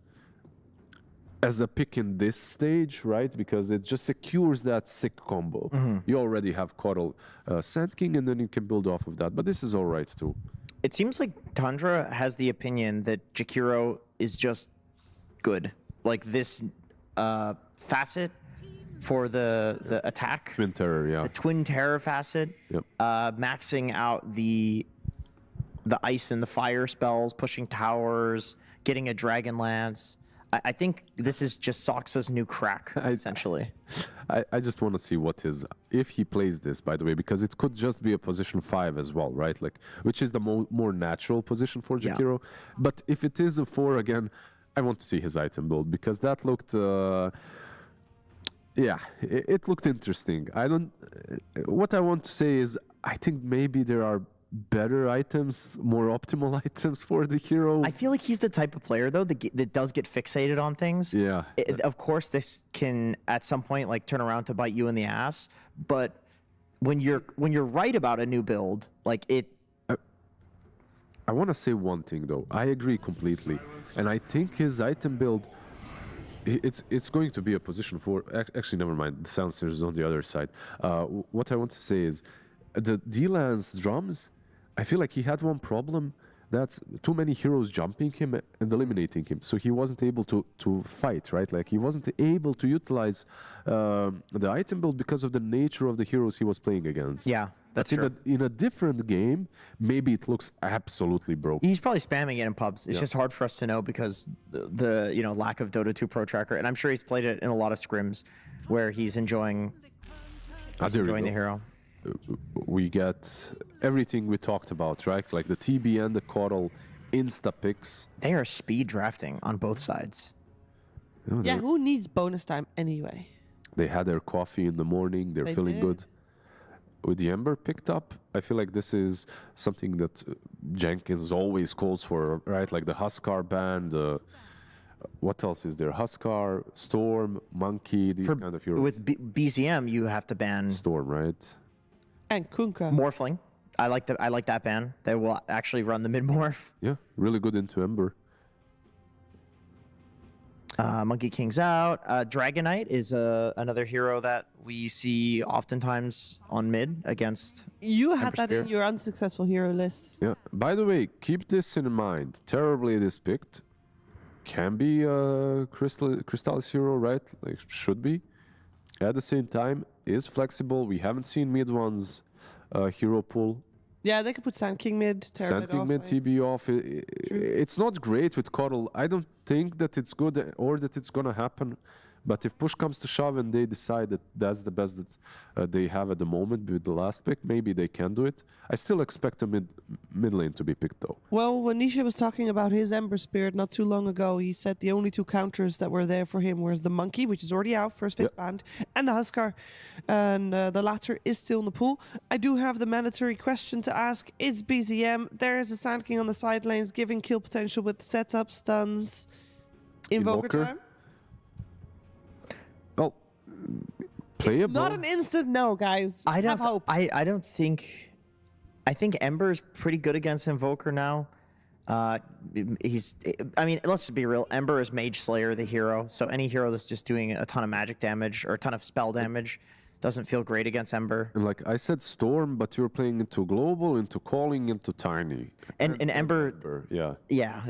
a pick in this stage, right? Because it just secures that sick combo. You already have Kotl, Sand King, and then you can build off of that. But this is all right too. It seems like Tundra has the opinion that Jakiro is just good. Like this facet for the attack. Twin Terror, yeah. The Twin Terror facet. Yep. Maxing out the ice and the fire spells, pushing towers, getting a Dragon Lance. I think this is just Soxa's new crack, essentially. I just want to see what is, if he plays this, by the way, because it could just be a position 5 as well, right? Like, which is the more natural position for Jakiro. Yeah. But if it is a 4 again, I want to see his item build, because that looked... yeah, it looked interesting. What I want to say is, I think maybe there are better items, more optimal items for the hero. I feel like he's the type of player, though, that does get fixated on things. Yeah. Of course, this can, at some point, like turn around to bite you in the ass. But when you're right about a new build, like it... I want to say one thing, though. I agree completely. And I think his item build... It's going to be a position 4. Actually, never mind. The silencer is on the other side. What I want to say is the D-Lance drums, I feel like he had one problem. That's too many heroes jumping him and eliminating him. So he wasn't able to fight, right? Like he wasn't able to utilize the item build because of the nature of the heroes he was playing against. Yeah, that's true. In a different game, maybe it looks absolutely broken. He's probably spamming it in pubs. It's just hard for us to know because the lack of Dota 2 Pro Tracker. And I'm sure he's played it in a lot of scrims where he's enjoying the hero. We get everything we talked about, right? Like the TB and the Kotl insta picks. They are speed drafting on both sides. Yeah, who needs bonus time anyway? They had their coffee in the morning. They're feeling good. With the Ember picked up, I feel like this is something that Jenkins always calls for, right? Like the Huskar band. What else is there? Huskar, Storm, Monkey, these kind of heroes. With BZM, you have to ban Storm, right? And Kunkka. Morphling. I like that ban. They will actually run the mid-morph. Yeah, really good into Ember. Monkey King's out. Dragonite is another hero that we see oftentimes on mid against. You had that in your unsuccessful hero list. Yeah. By the way, keep this in mind. Terribly this picked. Can be a Crystallis hero, right? Like should be. At the same time, is flexible. We haven't seen mid one's hero pool. Yeah, they could put Sand King mid, Sand King mid, TB off. It's not great with Kotl. I don't think that it's good or that it's going to happen. But if push comes to shove and they decide that that's the best that they have at the moment with the last pick, maybe they can do it. I still expect a mid lane to be picked though. Well, when Nisha was talking about his Ember Spirit not too long ago, he said the only two counters that were there for him was the Monkey, which is already out, first phase banned, and the Huskar. And the latter is still in the pool. I do have the mandatory question to ask. It's BZM. There is a Sand King on the side lanes, giving kill potential with setup, stuns, Invoker time. Well, playable. It's not an instant no, guys. Have hope. I don't think... I think Ember is pretty good against Invoker now. I mean, let's be real. Ember is Mage Slayer, the hero. So any hero that's just doing a ton of magic damage or a ton of spell damage doesn't feel great against Ember. And like I said, Storm, but you're playing into Global, into Calling, into Tiny. And Ember, yeah. Yeah,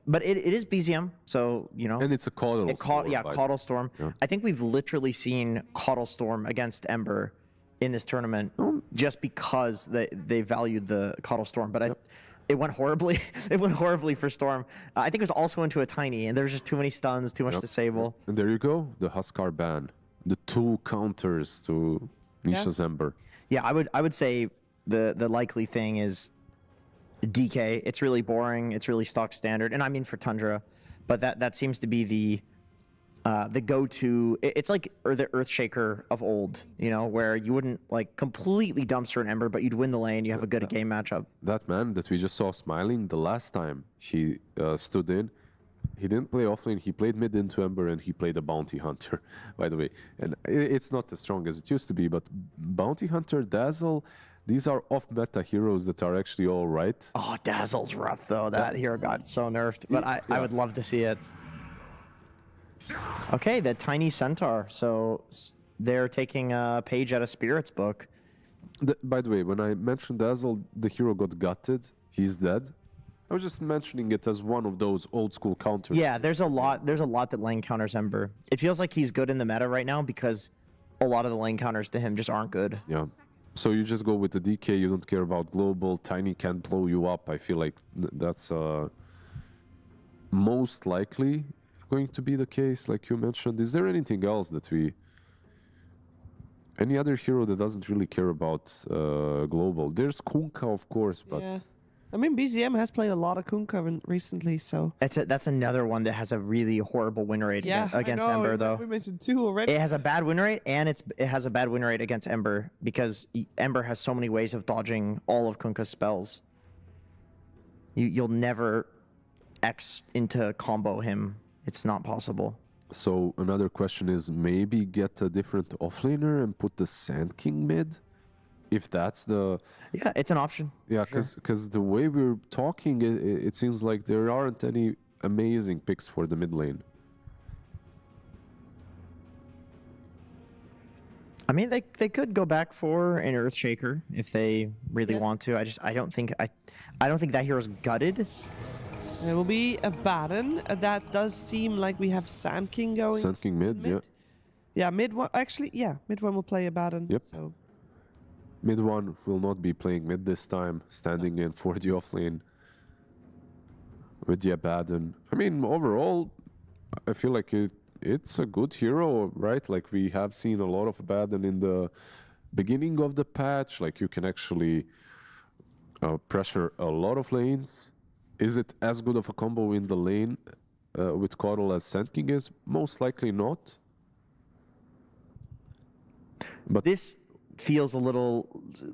but it is BZM, so, you know. And it's a Caudal Storm. Caudal Storm. Yeah. I think we've literally seen Caudal Storm against Ember in this tournament just because they valued the Caudal Storm, but it went horribly. It went horribly for Storm. I think it was also into a Tiny, and there was just too many stuns, too much disable. And there you go, the Huskar ban. The two counters to Nisha's Ember. Yeah, I would say the likely thing is DK. It's really boring. It's really stock standard, and I mean for Tundra, but that seems to be the go-to. It's like the Earthshaker of old, you know, where you wouldn't like completely dumpster an Ember, but you'd win the lane. You have a good game matchup. That man that we just saw smiling the last time he stood in, he didn't play offlane. He played mid into Ember, and he played a Bounty Hunter, by the way. And it's not as strong as it used to be, but Bounty Hunter, Dazzle, these are off-meta heroes that are actually all right. Oh, Dazzle's rough, though. That hero got so nerfed, but I would love to see it. Okay, the Tiny Centaur. So they're taking a page out of Spirit's book. By the way, when I mentioned Dazzle, the hero got gutted. He's dead. I was just mentioning it as one of those old school counters. Yeah, there's a lot that lane counters Ember. It feels like he's good in the meta right now because a lot of the lane counters to him just aren't good. Yeah. So you just go with the DK, you don't care about global, Tiny can't blow you up. I feel like that's most likely going to be the case, like you mentioned. Is there anything else that any other hero that doesn't really care about global? There's Kunkka, of course, but... Yeah. I mean, BZM has played a lot of Kunkka recently, so... That's another one that has a really horrible win rate against I know, Ember, though. We mentioned two already. It has a bad win rate, and it has a bad win rate against Ember, because Ember has so many ways of dodging all of Kunkka's spells. You'll never X into combo him. It's not possible. So another question is maybe get a different offlaner and put the Sand King mid? If that's the... Yeah, it's an option. Yeah, because the way we're talking, it seems like there aren't any amazing picks for the mid lane. I mean, they could go back for an Earthshaker if they really want to. I don't think that hero's gutted. There will be a Baron. That does seem like we have Sand King going. Sand King mid, yeah. Yeah, mid one. Actually, yeah, mid one will play a Baron. Yep. So. Mid one will not be playing mid this time, standing in for the offlane with the Abaddon. I mean, overall, I feel like it's a good hero, right? Like, we have seen a lot of Abaddon in the beginning of the patch. Like, you can actually pressure a lot of lanes. Is it as good of a combo in the lane with Caudal as Sand King is? Most likely not. But this feels a little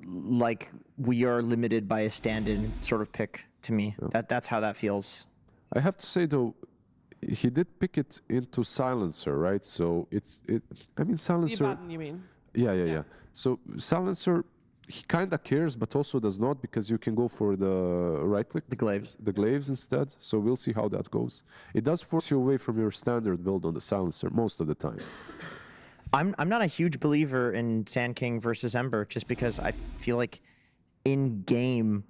like we are limited by a stand-in sort of pick to me. Yeah. That's how that feels. I have to say, though, he did pick it into Silencer, right? So I mean, Silencer... The Abaddon, you mean? Yeah. So Silencer, he kind of cares, but also does not, because you can go for the right-click. The glaives instead. So we'll see how that goes. It does force you away from your standard build on the Silencer most of the time. I'm not a huge believer in Sand King versus Ember, just because I feel like in-game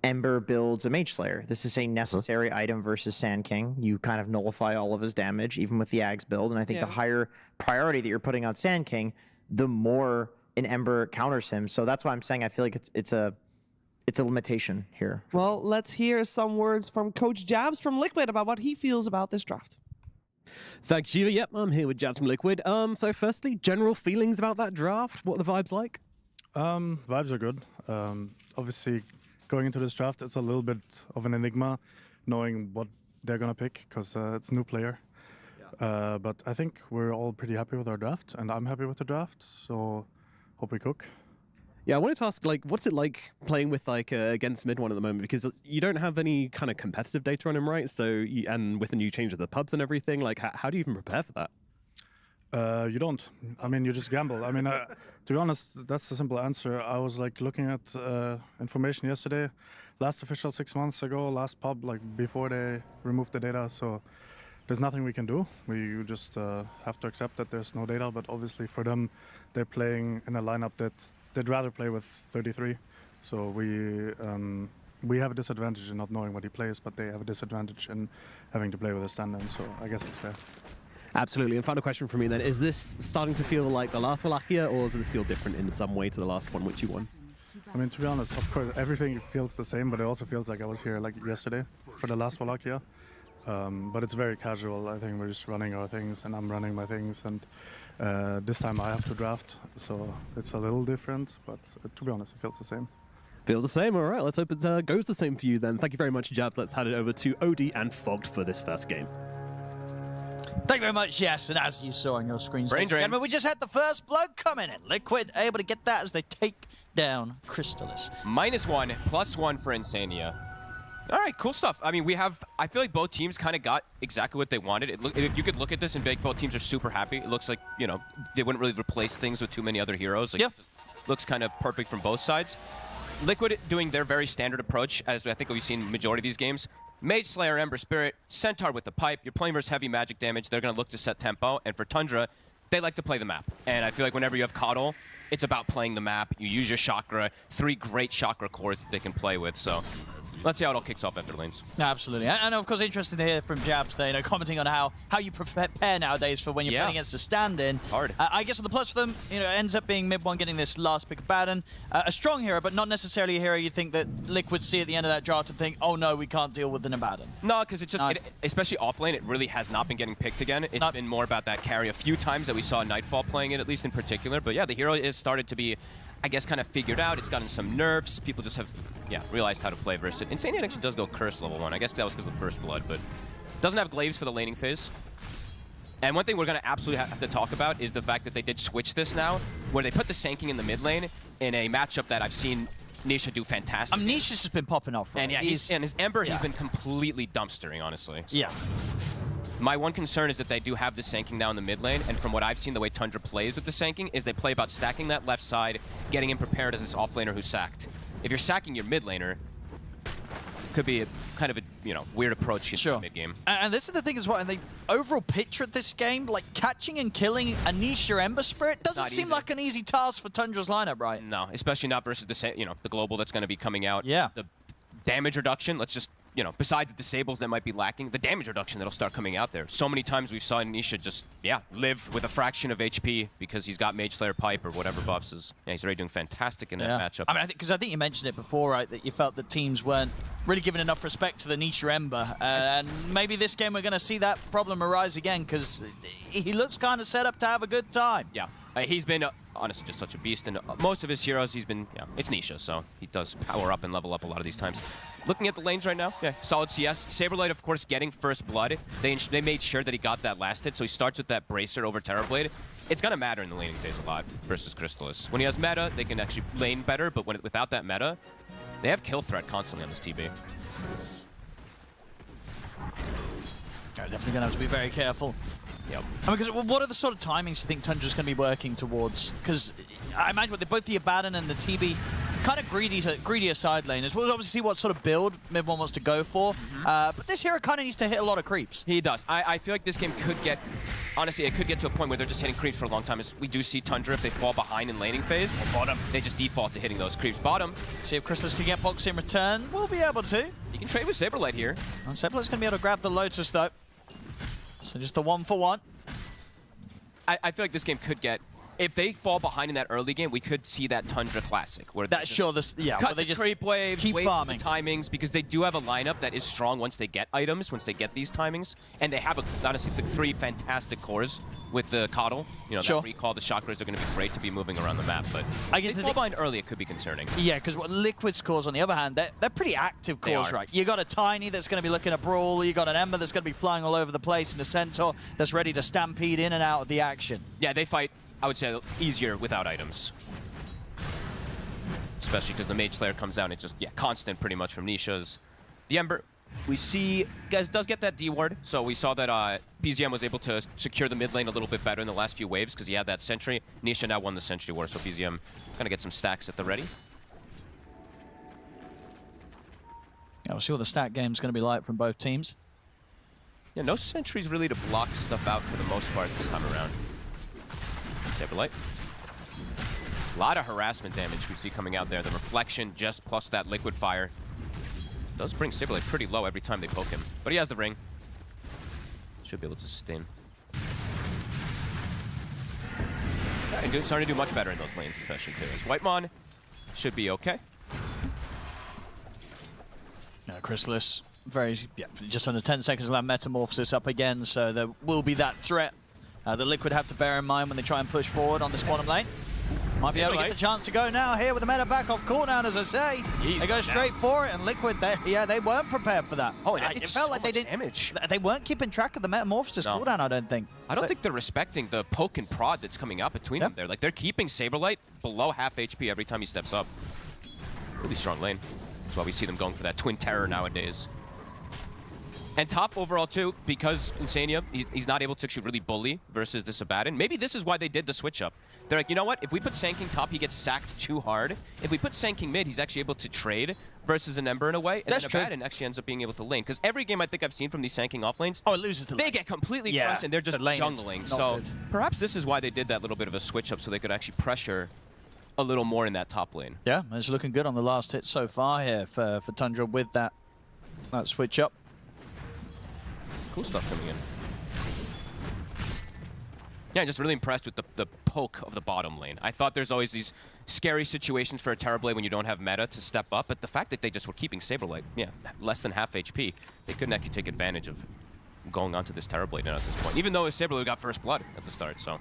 Ember builds a Mage Slayer. This is a necessary item versus Sand King. You kind of nullify all of his damage, even with the Ags build, and I think the higher priority that you're putting on Sand King, the more an Ember counters him. So that's why I'm saying I feel like it's a limitation here. Well, let's hear some words from Coach Jabs from Liquid about what he feels about this draft. Thanks, Shiva. Yep, I'm here with Jabs from Liquid. So firstly, general feelings about that draft? What are the vibes like? Vibes are good. Obviously, going into this draft, it's a little bit of an enigma, knowing what they're gonna pick, because it's a new player. But I think we're all pretty happy with our draft, and I'm happy with the draft, so hope we cook. Yeah, I wanted to ask, like, what's it like playing with against Mid One at the moment? Because you don't have any kind of competitive data on him, right? So, and with the new change of the pubs and everything, like, how do you even prepare for that? You don't. I mean, you just gamble. I mean, to be honest, that's the simple answer. I was like looking at information yesterday. Last official 6 months ago, last pub, like before they removed the data. So there's nothing we can do. We just have to accept that there's no data. But obviously for them, they're playing in a lineup that they'd rather play with 33. So we have a disadvantage in not knowing what he plays, but they have a disadvantage in having to play with a stand-in. So I guess it's fair. Absolutely. And final question for me then, is this starting to feel like the last Wallachia, or does this feel different in some way to the last one which you won? I mean, to be honest, of course, everything feels the same, but it also feels like I was here like yesterday for the last Wallachia. But it's very casual. I think we're just running our things, and I'm running my things, and this time I have to draft, so it's a little different, but to be honest, it feels the same. Feels the same. All right, let's hope it goes the same for you then. Thank you very much, Jabs. Let's hand it over to Odie and Fogged for this first game. Thank you very much, yes, and as you saw on your screens, ladies and gentlemen, we just had the first blood coming in. Liquid able to get that as they take down Crystallis. -1, +1 for Insania. All right, cool stuff. I mean, I feel like both teams kind of got exactly what they wanted. You could look at this and be like, both teams are super happy. It looks like, you know, they wouldn't really replace things with too many other heroes. Like, it just looks kind of perfect from both sides. Liquid doing their very standard approach, as I think we've seen majority of these games. Mage Slayer, Ember Spirit, Centaur with the pipe. You're playing versus heavy magic damage. They're going to look to set tempo. And for Tundra, they like to play the map. And I feel like whenever you have Coddle, it's about playing the map. You use your chakra, 3 great chakra cores that they can play with. So let's see how it all kicks off after lanes. Absolutely. And of course, interesting to hear from Jabs there, you know, commenting on how you prepare nowadays for when you're playing against a stand-in. Hard. I guess with the plus for them, you know, it ends up being Mid One getting this last pick of Baden. A strong hero, but not necessarily a hero you think that Liquid see at the end of that draft and think, oh no, we can't deal with an Abaddon. No, because it's just, especially off lane, it really has not been getting picked again. It's been more about that carry a few times that we saw Nightfall playing it, at least in particular. But yeah, the hero is started to be, I guess, kind of figured out. It's gotten some nerfs. People just have, realized how to play versus it. Insania actually does go Curse level 1. I guess that was because of the first blood, but doesn't have glaives for the laning phase. And one thing we're going to absolutely have to talk about is the fact that they did switch this now, where they put the Sanking in the mid lane in a matchup that I've seen Nisha do fantastic. Nisha's just been popping off, right? And yeah, his Ember, he's been completely dumpstering, honestly. So. Yeah. My one concern is that they do have the Sanking now in the mid lane, and from what I've seen, the way Tundra plays with the Sanking is they play about stacking that left side, getting him prepared as this offlaner who's sacked. If you're sacking your mid laner, could be kind of a weird approach in the mid game. And this is the thing as well, and the overall picture of this game, like catching and killing a niche or Ember Spirit doesn't seem like an easy task for Tundra's lineup, right? No, especially not versus the global that's going to be coming out. Yeah. The damage reduction, let's just besides the disables that might be lacking, the damage reduction that'll start coming out there. So many times we saw Nisha just, live with a fraction of HP because he's got Mage Slayer Pipe or whatever buffs is. Yeah, he's already doing fantastic in that matchup. I mean, because I think you mentioned it before, right, that you felt that teams weren't really giving enough respect to the Nisha Ember. And maybe this game we're going to see that problem arise again because he looks kind of set up to have a good time. Yeah. He's been, honestly, just such a beast. And most of his heroes, he's been, it's Nisha, so he does power up and level up a lot of these times. Looking at the lanes right now, solid CS. Saberlight, of course, getting first blood. They made sure that he got that last hit, so he starts with that Bracer over Terrorblade. It's going to matter in the laning phase a lot versus Crystallis. When he has meta, they can actually lane better, but without that meta, they have kill threat constantly on this TB. They're definitely going to have to be very careful. Yep. I mean, because what are the sort of timings you think Tundra's going to be working towards? Because I imagine both the Abaddon and the TB kind of greedier side laners. We'll obviously see what sort of build Mid One wants to go for. But this hero kind of needs to hit a lot of creeps. He does. I feel like this game could get, honestly, it could get to a point where they're just hitting creeps for a long time. As we do see Tundra, if they fall behind in laning phase, bottom, they just default to hitting those creeps. Bottom. See if Crystallis can get Boxy in return. We'll be able to. You can trade with Saberlight here. And Saberlight's going to be able to grab the Lotus, though. So just the 1-for-1. I feel like this game could get if they fall behind in that early game, we could see that Tundra Classic. Where That's sure this, yeah. Cut where they the just creep waves, keep wait for farming. the timings, because they do have a lineup that is strong once they get items, once they get these timings. And they have, honestly, like 3 fantastic cores with the Coddle. You know, that recall, the chakras are going to be great to be moving around the map. But I guess if they fall behind early, it could be concerning. Yeah, because what Liquid's cores, on the other hand, they're pretty active cores, right? You got a Tiny that's going to be looking at Brawl, you got an Ember that's going to be flying all over the place, and a Centaur that's ready to stampede in and out of the action. Yeah, they fight, I would say, easier without items. Especially because the Mage Slayer comes out and it's just, constant pretty much from Nisha's. The Ember, we see, does get that D ward. So we saw that BZM was able to secure the mid lane a little bit better in the last few waves because he had that Sentry. Nisha now won the Sentry war, so BZM gonna get some stacks at the ready. Yeah, we'll see what the stat game's going to be like from both teams. Yeah, no sentries really to block stuff out for the most part this time around. Saberlight. A lot of harassment damage we see coming out there. The reflection just plus that liquid fire does bring Saberlight pretty low every time they poke him. But he has the ring. Should be able to sustain. Yeah, and starting to do much better in those lanes, especially too. As Whitemon should be okay. Chrysalis, just under 10 seconds left, Metamorphosis up again, so there will be that threat that Liquid have to bear in mind when they try and push forward on this bottom lane. Might be able to get the chance to go now here with the meta back off cooldown, as I say. They go straight for it, and Liquid, they weren't prepared for that. Oh, and it felt like they didn't. Damage. They weren't keeping track of the Metamorphosis cooldown, I don't think. I don't think they're respecting the poke and prod that's coming out between them there. Like, they're keeping Saberlight below half HP every time he steps up. Really strong lane. That's why we see them going for that Twin Terror nowadays. And top overall too, because Insania, he's not able to actually really bully versus this Abaddon. Maybe this is why they did the switch up. They're like, you know what? If we put Sanking top, he gets sacked too hard. If we put Sanking mid, he's actually able to trade versus an Ember in a way. And then Abaddon actually ends up being able to lane. Because every game I think I've seen from these Sanking off lanes, it loses the lane. They get completely crushed and they're just jungling. So perhaps this is why they did that little bit of a switch up so they could actually pressure a little more in that top lane. Yeah, it's looking good on the last hit so far here for Tundra with that switch up. Cool stuff coming in. Yeah, just really impressed with the poke of the bottom lane. I thought there's always these scary situations for a Terrorblade when you don't have meta to step up, but the fact that they just were keeping Saberlight, less than half HP, they couldn't actually take advantage of going onto this Terrorblade at this point, even though Saberlight got first blood at the start, so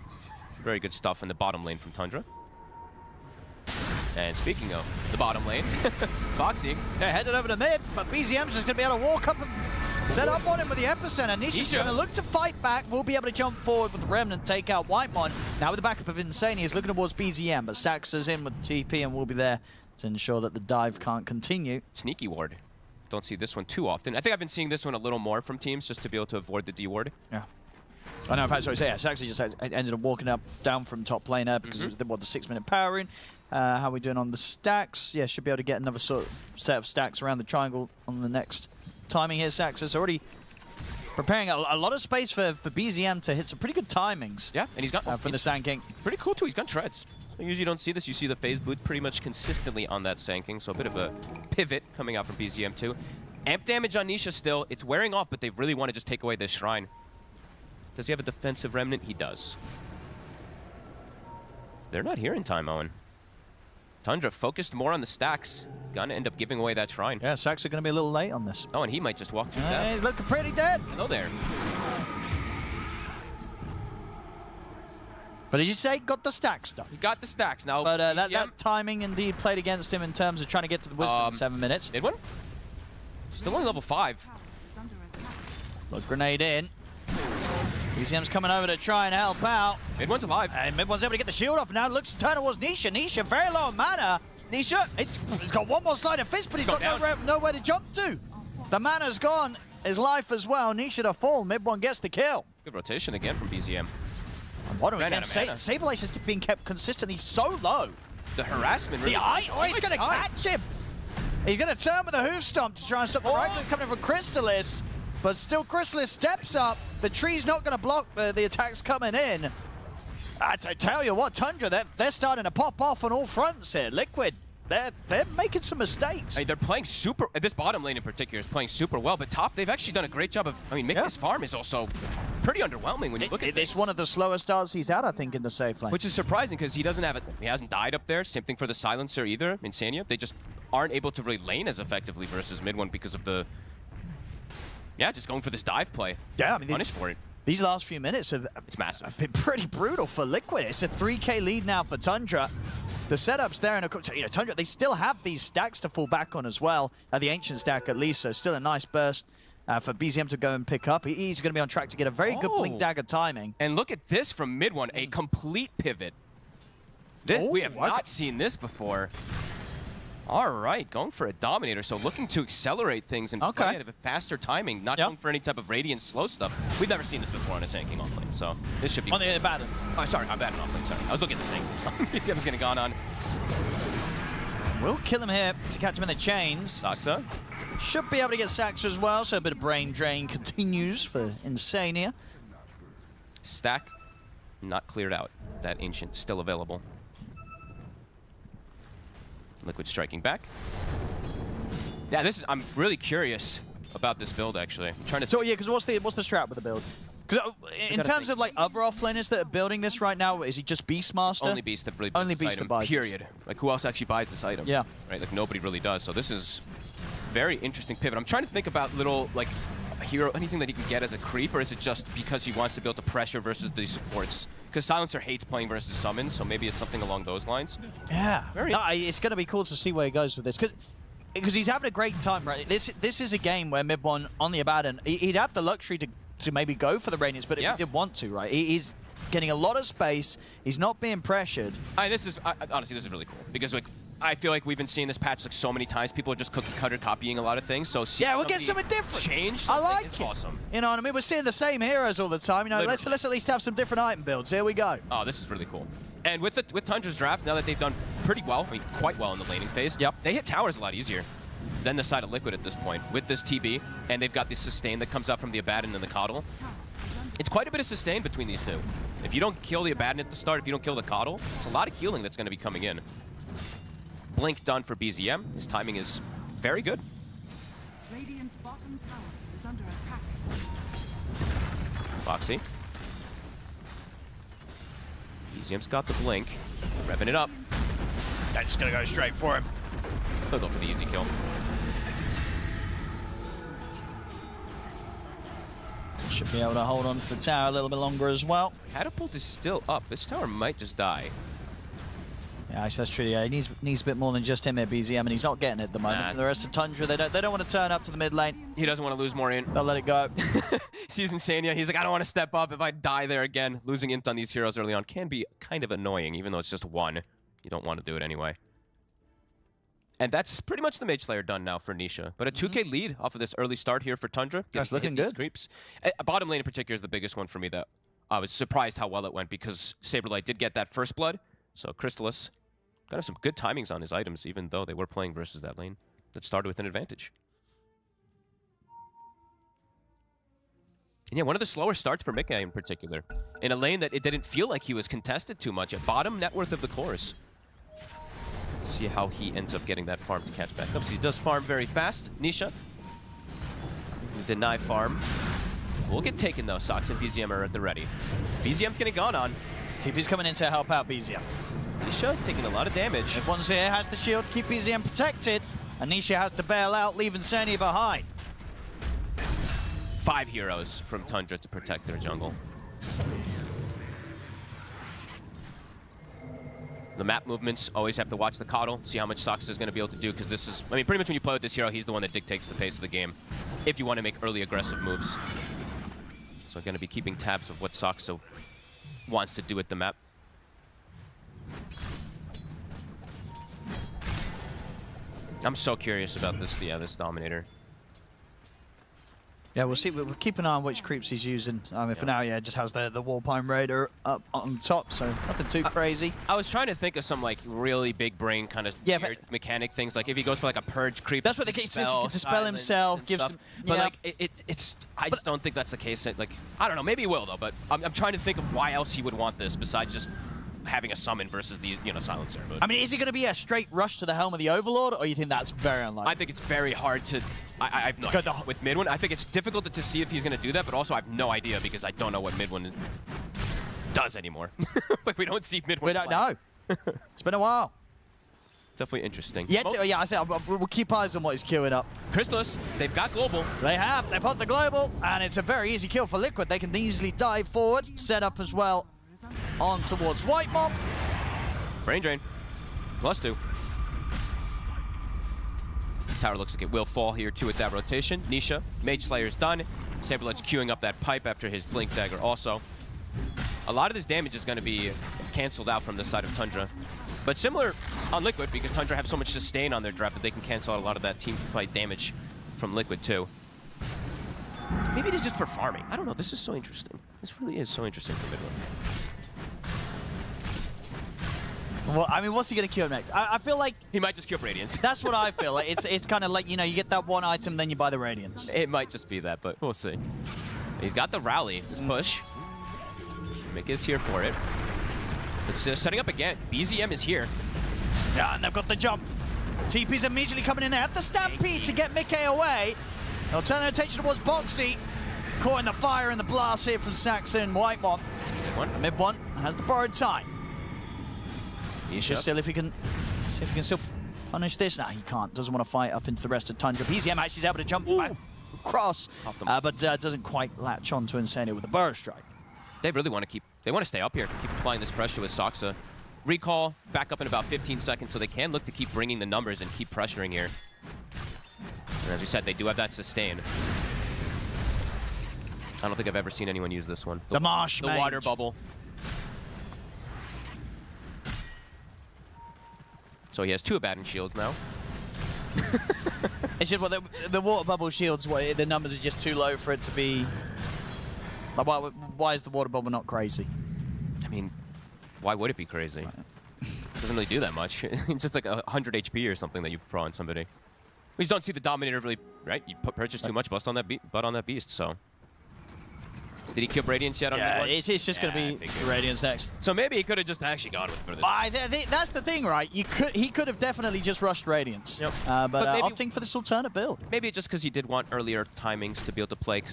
very good stuff in the bottom lane from Tundra. And speaking of the bottom lane, Boxing. They're headed over to mid, but BZM's just going to be able to walk up and set up on him with the Epicenter. Nisha's going to look to fight back. Will be able to jump forward with the Remnant, take out Whitemon. Now with the backup of Insania, he's looking towards BZM, but Sax is in with the TP and will be there to ensure that the dive can't continue. Sneaky ward. Don't see this one too often. I think I've been seeing this one a little more from teams just to be able to avoid the D ward. Yeah. I know, in fact, sorry, Sax just ended up walking up down from top laner because it was the 6-minute power rune. How are we doing on the stacks? Yeah, should be able to get another sort of set of stacks around the triangle on the next timing here. Sax is already preparing a lot of space for BZM to hit some pretty good timings. Yeah, and he's got for the Sand King. Pretty cool too. He's got treads. I usually don't see this. You see the phase boot pretty much consistently on that Sand King, so a bit of a pivot coming out from BZM too. Amp damage on Nisha still. It's wearing off, but they really want to just take away this shrine. Does he have a defensive remnant? He does. They're not here in time, Owen. Tundra focused more on the stacks. Gonna end up giving away that shrine. Yeah, Sax are gonna be a little late on this. Oh, and he might just walk through that. He's looking pretty dead. Hello there. But did you say got the stacks done? He got the stacks now. But that timing indeed played against him in terms of trying to get to the wisdom in 7 minutes. Did one? Still only level 5. Look, grenade in. BZM's coming over to try and help out. Mid-one's alive. And Mid-one's able to get the shield off now. Looks to turn towards Nisha. Nisha, very low on mana. Nisha! He's got one more side of fist, but he's got nowhere to jump to. The mana's gone. His life as well. Nisha to fall. Mid-one gets the kill. Good rotation again from BZM. What do we get? Saberlace has been kept consistently so low. The harassment really... he's going to catch him. He's going to turn with a hoof stomp to try and stop the right click coming from Chrysalis. But still, Chrysalis steps up. The tree's not going to block the attacks coming in. I tell you what, Tundra, they're starting to pop off on all fronts here. Liquid they're making some mistakes. I mean, they're playing super. This bottom lane in particular is playing super well, but top, they've actually done a great job of. I mean, making this farm is also pretty underwhelming when you look at this. It's one of the slower starts he's had, I think, in the safe lane. Which is surprising because he doesn't have it. He hasn't died up there. Same thing for the silencer either. Insania, they just aren't able to really lane as effectively versus mid one because of the. Yeah, just going for this dive play. Yeah, I mean, punished for it. These last few minutes have been pretty brutal for Liquid. It's a 3K lead now for Tundra. The setup's there, and of course, Tundra, they still have these stacks to fall back on as well. The Ancient stack at least, so still a nice burst for BZM to go and pick up. He's going to be on track to get a very good Blink Dagger timing. And look at this from mid one, a complete pivot. This we have not seen this before. All right, going for a Dominator, so looking to accelerate things and play at a faster timing, not going for any type of Radiant slow stuff. We've never seen this before on a Sand King offlane, so this should be... On the Abaddon. Oh, sorry, Abaddon offlane, sorry. I was looking at the Sand King, so BCM's getting gone on. We'll kill him here to catch him in the chains. Saxa. Should be able to get Saxa as well, so a bit of brain drain continues for Insania. Stack not cleared out. That Ancient still available. Liquid striking back. Yeah, this is. I'm really curious about this build actually. I'm trying to. So yeah, because what's the strat with the build? Because in terms of like other offlaners that are building this right now, is he just Beastmaster? Only Beast that really buys Only this Beast item, that buys period. this. Like who else actually buys this item? Yeah. Right. Like nobody really does. So this is very interesting pivot. I'm trying to think about little like a hero, anything that he can get as a creep, or is it just because he wants to build the pressure versus the supports? Because Silencer hates playing versus summons, so maybe it's something along those lines. Yeah. No, it's going to be cool to see where he goes with this. Because he's having a great time, right? This is a game where mid one on the Abaddon, he'd have the luxury to maybe go for the Radiance, but if he did want to, right? He's getting a lot of space. He's not being pressured. Honestly, this is really cool because like I feel like we've been seeing this patch like so many times. People are just cookie cutter copying a lot of things. So yeah, we'll get something different. Change. I like it. Awesome. You know what I mean? We're seeing the same heroes all the time. You know, let's at least have some different item builds. Here we go. Oh, this is really cool. And with Tundra's draft, now that they've done pretty well, I mean quite well in the laning phase. Yep. They hit towers a lot easier than the side of Liquid at this point with this TB, and they've got this sustain that comes out from the Abaddon and the Coddle. It's quite a bit of sustain between these two. If you don't kill the Abaddon at the start, if you don't kill the Coddle, it's a lot of healing that's going to be coming in. Blink done for BZM. His timing is very good. Radiant's bottom tower is under attack. Foxy. BZM's got the blink. Revving it up. They're just going to go straight for him. They'll go for the easy kill. Should be able to hold on to the tower a little bit longer as well. Catapult is still up. This tower might just die. Yeah, actually, that's true. Yeah, he needs a bit more than just him at BZM, and he's not getting it at the moment. Nah. The rest of Tundra, they don't want to turn up to the mid lane. He doesn't want to lose more int. They'll let it go. Sees Insania. He's like, I don't want to step up. If I die there again, losing int on these heroes early on can be kind of annoying, even though it's just one. You don't want to do it anyway. And that's pretty much the Mage Slayer done now for Nisha. But a 2K lead off of this early start here for Tundra. That's looking good. Creeps. Bottom lane in particular is the biggest one for me that I was surprised how well it went because Saberlight did get that first blood. So Crystallis got some good timings on his items, even though they were playing versus that lane that started with an advantage. And yeah, one of the slower starts for Mika in particular. In a lane that it didn't feel like he was contested too much. At bottom net worth of the course. See how he ends up getting that farm to catch back up. So he does farm very fast. Nisha. Deny farm. We'll get taken though. Sox and BZM are at the ready. BZM's getting gone on. TP's coming in to help out BZM. Nisha taking a lot of damage. Everyone's here, has the shield to keep BZM protected. And Nisha has to bail out, leaving Sani behind. 5 heroes from Tundra to protect their jungle. The map movements, always have to watch the Coddle, see how much Sox is going to be able to do, because this is, I mean, pretty much when you play with this hero, he's the one that dictates the pace of the game, if you want to make early aggressive moves. So going to be keeping tabs of what Soxo wants to do with the map. I'm so curious about this, this Dominator. Yeah, we'll see. We'll keep an eye on which creeps he's using. For now, yeah, it just has the Warpine Raider up on top, so nothing too crazy. I was trying to think of some like really big brain kind of mechanic things, like if he goes for like a purge creep. That's what the case is. He can dispel himself, give some. But like it's, I just don't think that's the case. Like I don't know, maybe he will though. But I'm trying to think of why else he would want this besides just having a summon versus the silencer. But I mean, is it going to be a straight rush to the helm of the Overlord, or you think that's very unlikely? I think it's very hard to. I have no idea. With Midwin, I think it's difficult to see if he's going to do that, but also I have no idea because I don't know what Midwin does anymore. Like we don't see Midwin. We don't know. It's been a while. Definitely interesting. Yeah, yeah. I said we'll keep eyes on what he's queuing up. Crystallis, they've got global. They have. They put the global, and it's a very easy kill for Liquid. They can easily dive forward, set up as well on towards White Mob. Brain drain. +2. Tower looks like it will fall here too with that rotation. Nisha, Mage Slayer's done. Saberlight's queuing up that pipe after his Blink Dagger also. A lot of this damage is going to be canceled out from the side of Tundra. But similar on Liquid, because Tundra have so much sustain on their draft that they can cancel out a lot of that team fight damage from Liquid too. Maybe it is just for farming. I don't know. This is so interesting. This really is so interesting for Midwin. Well, I mean, what's he going to queue up next? I feel like he might just queue up Radiance. That's what I feel. Like it's kind of like, you get that one item, then you buy the Radiance. It might just be that, but we'll see. He's got the rally, this push. Mick is here for it. It's setting up again. BZM is here. Yeah, and they've got the jump. TP's immediately coming in there. Have to stampede to get Mickey away. They'll turn their attention towards Boxy. Caught in the fire and the blast here from Saxon. White Mob. Mid one has the borrowed time. Just still if he can still punish this. Nah, he can't. Doesn't want to fight up into the rest of Tundra. BZM actually is able to jump back across, but doesn't quite latch on to Insania with a Burrow Strike. They really want to they want to stay up here, keep applying this pressure with Soxa. Recall back up in about 15 seconds, so they can look to keep bringing the numbers and keep pressuring here. And as we said, they do have that sustain. I don't think I've ever seen anyone use this one. The Marsh The Mage. water bubble. So he has 2 Abaddon shields now. It's just, well, the water bubble shields, the numbers are just too low for it to be... Like, why is the water bubble not crazy? I mean, why would it be crazy? It doesn't really do that much. It's just like 100 HP or something that you throw on somebody. We just don't see the Dominator really, right? You purchase too much bust on that beast, so. Did he kill Radiance yet on Yeah, Midward? It's just going to be Radiance next. So maybe he could have just actually gone with it. That's the thing, right? He could have definitely just rushed Radiance. Yep. But maybe, opting for this alternate build. Maybe just because he did want earlier timings to be able to play.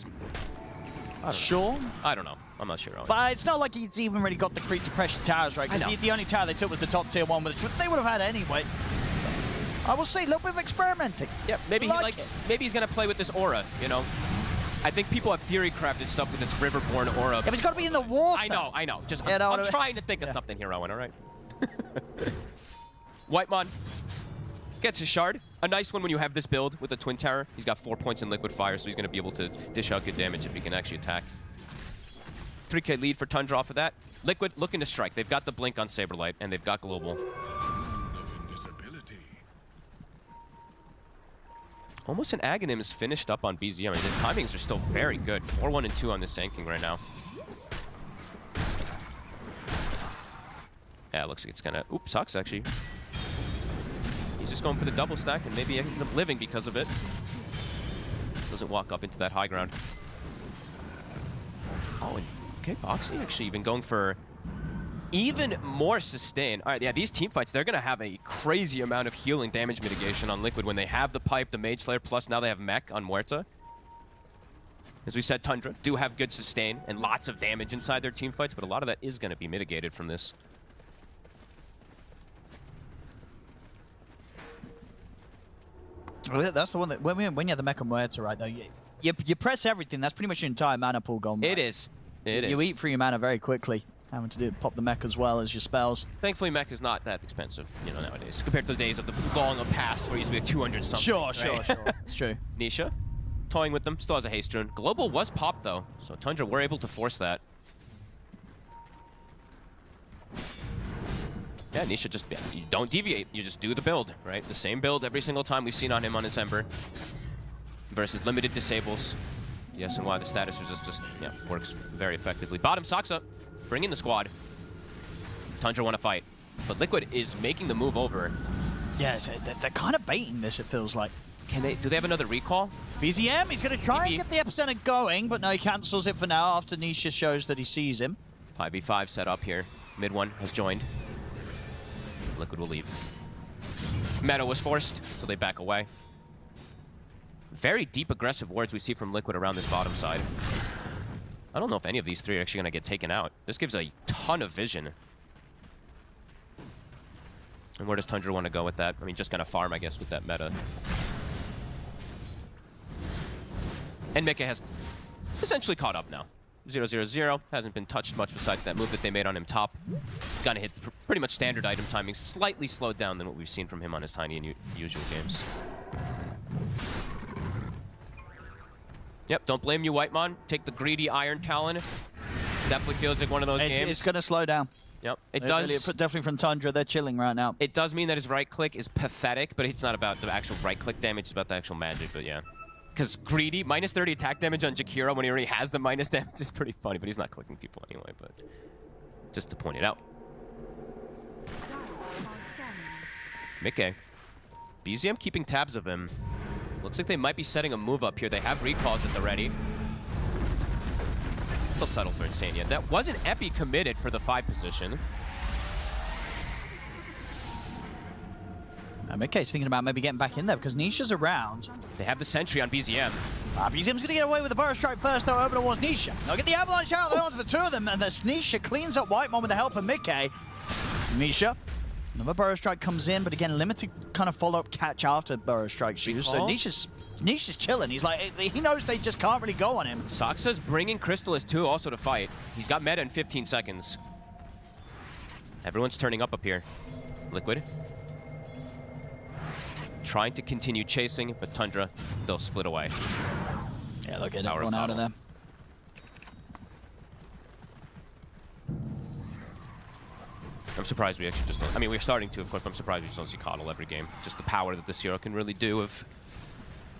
Sure. I don't know. I'm not sure. But it's not like he's even really got the creep to pressure towers, right? Because the only tower they took was the top tier one, which they would have had anyway. So, I will see. A little bit of experimenting. Yeah, maybe maybe he's going to play with this aura, I think people have theory crafted stuff with this Riverborn aura. Yeah, but it's got to be in the water. I know. Just I'm trying to think of something here, Owen, all right? Whitemon gets his shard. A nice one when you have this build with the Twin Tower. He's got 4 points in Liquid Fire, so he's going to be able to dish out good damage if he can actually attack. 3k lead for Tundra off of that. Liquid looking to strike. They've got the blink on Saberlight, and they've got global. Almost an Aghanim is finished up on BZM. I mean, his timings are still very good. 4-1 and 2 on this Sanking right now. Yeah, it looks like it's gonna... Oops, sucks actually. He's just going for the double stack, and maybe he ends up living because of it. Doesn't walk up into that high ground. Oh, and okay, Boxy actually even going for even more sustain. All right, yeah, these team fights, they're going to have a crazy amount of healing damage mitigation on Liquid when they have the pipe, the Mage Slayer, plus now they have Mech on Muerta. As we said, Tundra do have good sustain and lots of damage inside their team fights, but a lot of that is going to be mitigated from this. Well, that's the one that when you have the Mech on Muerta, right, though, you press everything. That's pretty much your entire mana pool gone. Right? It is. You eat through your mana very quickly. Having to pop the Mech as well as your spells. Thankfully, Mech is not that expensive, nowadays, compared to the days of the long past where it used to be like 200 something. Sure, right? sure. It's true. Nisha, toying with them, still has a haste rune. Global was popped though, so Tundra were able to force that. Yeah, Nisha just, you don't deviate, you just do the build, right? The same build every single time we've seen on him on his Ember. Versus limited disables. The SNY, the status just works very effectively. Bottom socks up, bringing the squad. Tundra want to fight, but Liquid is making the move over. Yeah, they're kind of baiting this, it feels like. Do they have another recall? BZM, he's going to try and get the epicenter going, but no, he cancels it for now after Nisha shows that he sees him. 5v5 set up here. Mid one has joined. Liquid will leave. Meta was forced, so they back away. Very deep aggressive wards we see from Liquid around this bottom side. I don't know if any of these three are actually going to get taken out. This gives a ton of vision. And where does Tundra want to go with that? I mean, just going to farm, I guess, with that meta. And Mika has essentially caught up now. 0-0-0. Hasn't been touched much besides that move that they made on him top. Gonna hit pretty much standard item timing. Slightly slowed down than what we've seen from him on his Tiny and usual games. Yep, don't blame you, Whitemon. Take the greedy Iron Talon. Definitely feels like one of those games. It's going to slow down. Yep, it does. Really, definitely from Tundra, they're chilling right now. It does mean that his right click is pathetic, but it's not about the actual right click damage, it's about the actual magic, but yeah. Because greedy, minus 30 attack damage on Jakiro when he already has the minus damage is pretty funny, but he's not clicking people anyway, but just to point it out. Mickey. BZM keeping tabs of him. Looks like they might be setting a move up here. They have recalls at the ready. They'll settle for Insania. That wasn't Epi committed for the 5 position. Mickey's thinking about maybe getting back in there because Nisha's around. They have the sentry on BZM. BZM's going to get away with the burst strike first, though, over towards Nisha. They'll get the avalanche out there onto the two of them, and this Nisha cleans up Whitemon with the help of Mickey. Nisha, another burst strike comes in, but again, limited kind of follow-up catch after burst strike shoots. So Nisha's chilling. He's like, he knows they just can't really go on him. Saksa's bringing Crystallis too also to fight. He's got meta in 15 seconds. Everyone's turning up here. Liquid. Trying to continue chasing, but Tundra, they'll split away. Yeah, they'll get everyone out of there. I'm surprised we actually just don't... I mean, we're starting to, of course, but I'm surprised we just don't see Coddle every game. Just the power that this hero can really do of...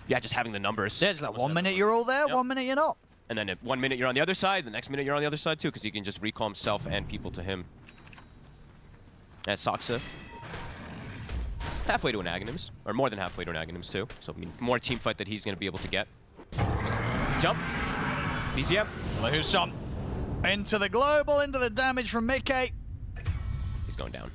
Yeah, just having the numbers. There's that 1 minute you're all there, yep. 1 minute you're not. And then 1 minute you're on the other side, the next minute you're on the other side too, because he can just recall himself and people to him. As Saksa. Halfway to an Aghanims, or more than halfway to an Aghanims too. So, I mean, more team fight that he's going to be able to get. Jump. BZM. Well, who's jump? Into the global, into the damage from Mickey. He's going down.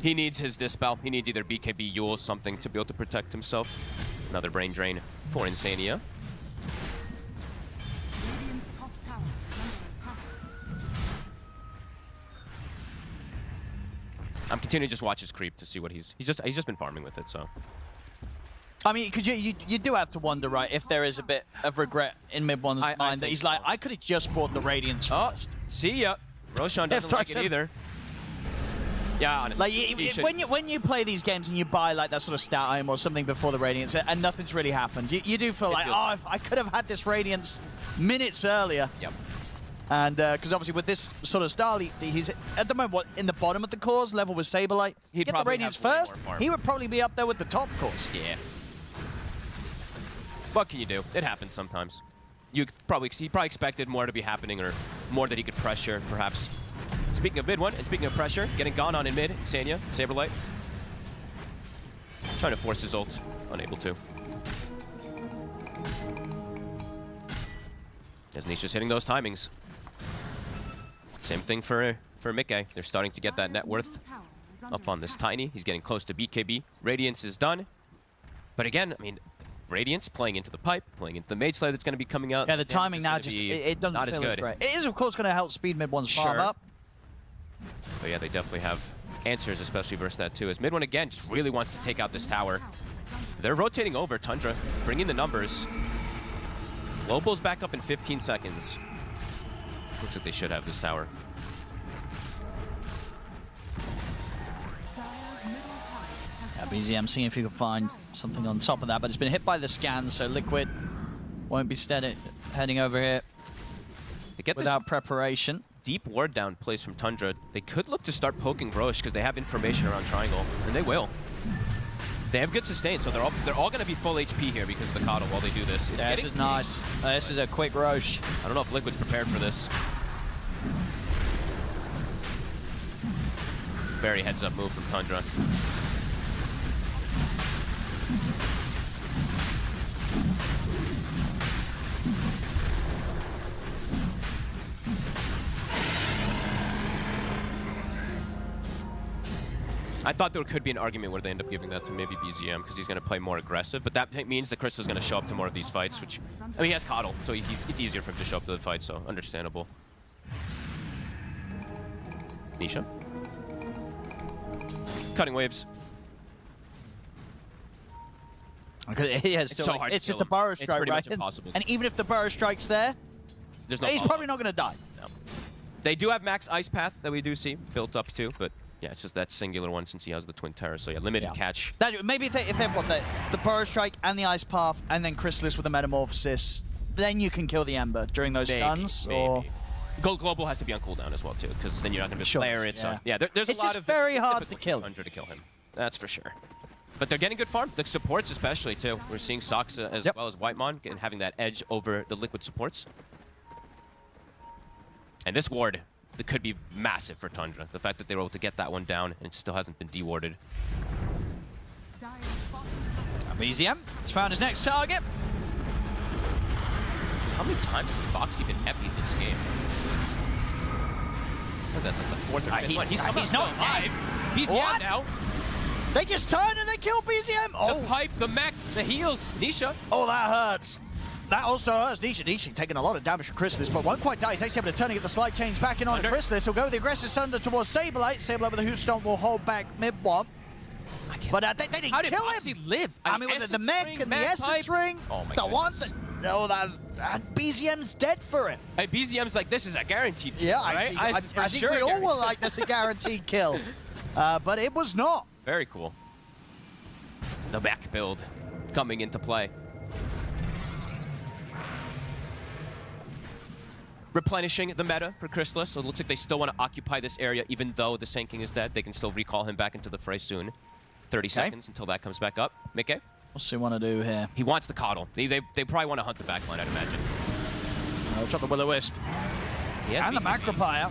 He needs his Dispel. He needs either BKB, Yule, something to be able to protect himself. Another brain drain for Insania. I'm continuing to just watch his creep to see what he's just been farming with it, so. I mean, because you do have to wonder, right, if there is a bit of regret in Mid-One's mind that he's like, I could have just bought the Radiance first. See ya. Roshan doesn't like it either. Yeah, honestly. Like, when you play these games and you buy like that sort of stat item or something before the Radiance and nothing's really happened, you do feel like, oh, I could have had this Radiance minutes earlier. Yep. And because obviously with this sort of style, he's at the moment in the bottom of the cores, level with Saberlight. He'd get the Radiance first, he would probably be up there with the top cores. Yeah. What can you do? It happens sometimes. He probably expected more to be happening or more that he could pressure, perhaps. Speaking of mid one, and speaking of pressure, getting gone on in mid, Insania, Saberlight. Trying to force his ult, unable to. As Nisha's hitting those timings. Same thing for Mickey. They're starting to get that net worth up on this Tiny. He's getting close to BKB. Radiance is done. But again, I mean, Radiance playing into the pipe, playing into the Mage Slayer that's going to be coming out. Yeah, the timing now just, it doesn't feel as great. It is, of course, going to help speed Mid-One's farm up. But yeah, they definitely have answers, especially versus that too. As Mid-One, again, just really wants to take out this tower. They're rotating over, Tundra, bringing the numbers. Global's back up in 15 seconds. Looks like they should have this tower. Yeah, BZM seeing if you can find something on top of that, but it's been hit by the scans, so Liquid won't be heading over here without preparation. Deep ward down plays from Tundra. They could look to start poking Roche because they have information around Triangle, and they will. They have good sustain, so they're all going to be full HP here because of the Coddle while they do this. Yeah, this is nice. This is a quick Roche. I don't know if Liquid's prepared for this. Very heads-up move from Tundra. I thought there could be an argument where they end up giving that to maybe BZM because he's going to play more aggressive, but that means that Crystal's going to show up to more of these fights, which, I mean, he has Coddle, so it's easier for him to show up to the fight, so understandable. Nisha. Cutting waves. Yeah, it's so hard to it's just kill a burrow him. strike, It's pretty right? much impossible. And even if the burrow strike's there, There's no he's follow-up. probably not going to die. No. They do have max ice path that we do see built up too, but yeah, it's just that singular one since he has the Twin Terror, so yeah, limited catch. Maybe if they've got the burrow strike and the ice path and then Chrysalis with the metamorphosis, then you can kill the Ember during those stuns. Or Gold Global has to be on cooldown as well too, because then you're not going to flare it. So yeah, there's it's a lot just of very hard to kill. To kill him. That's for sure. But they're getting good farm. The supports especially too. We're seeing Soxa as well as Whitemon having that edge over the Liquid supports. And this ward that could be massive for Tundra. The fact that they were able to get that one down and it still hasn't been dewarded. BZM has found his next target. How many times has Boxy been epi this game? Oh, that's like the fourth or fifth one. He's not alive. He's What? now. They just turn and they kill BZM. Oh, The pipe, the mech, the heals. Nisha. oh, that hurts. That also hurts. Nisha taking a lot of damage from Chrysalis, but won't quite die. He's actually able to turn and get the slide chains back in on Chrysalis. He'll go with the aggressive Sunder towards Saberlight. Saberlight with the Who Stomp will hold back mid one. But they didn't How did kill Boxy him. live? I mean, with the Essence mech ring, and the mech Essence pipe. ring. Oh my the one goodness. and BZM's dead for it. Hey, BZM's like, this is a guaranteed kill, Yeah, right? I think we all were like, this is a guaranteed kill. But it was not. Very cool. The back build coming into play. Replenishing the meta for Chrysalis, so it looks like they still want to occupy this area even though the Sand King is dead. They can still recall him back into the fray soon. 30 seconds until that comes back up. Mickey? What's he want to do here? He wants the Coddle. They probably want to hunt the backline, I'd imagine. I'll drop the Will-O-Wisp. And the Macropire.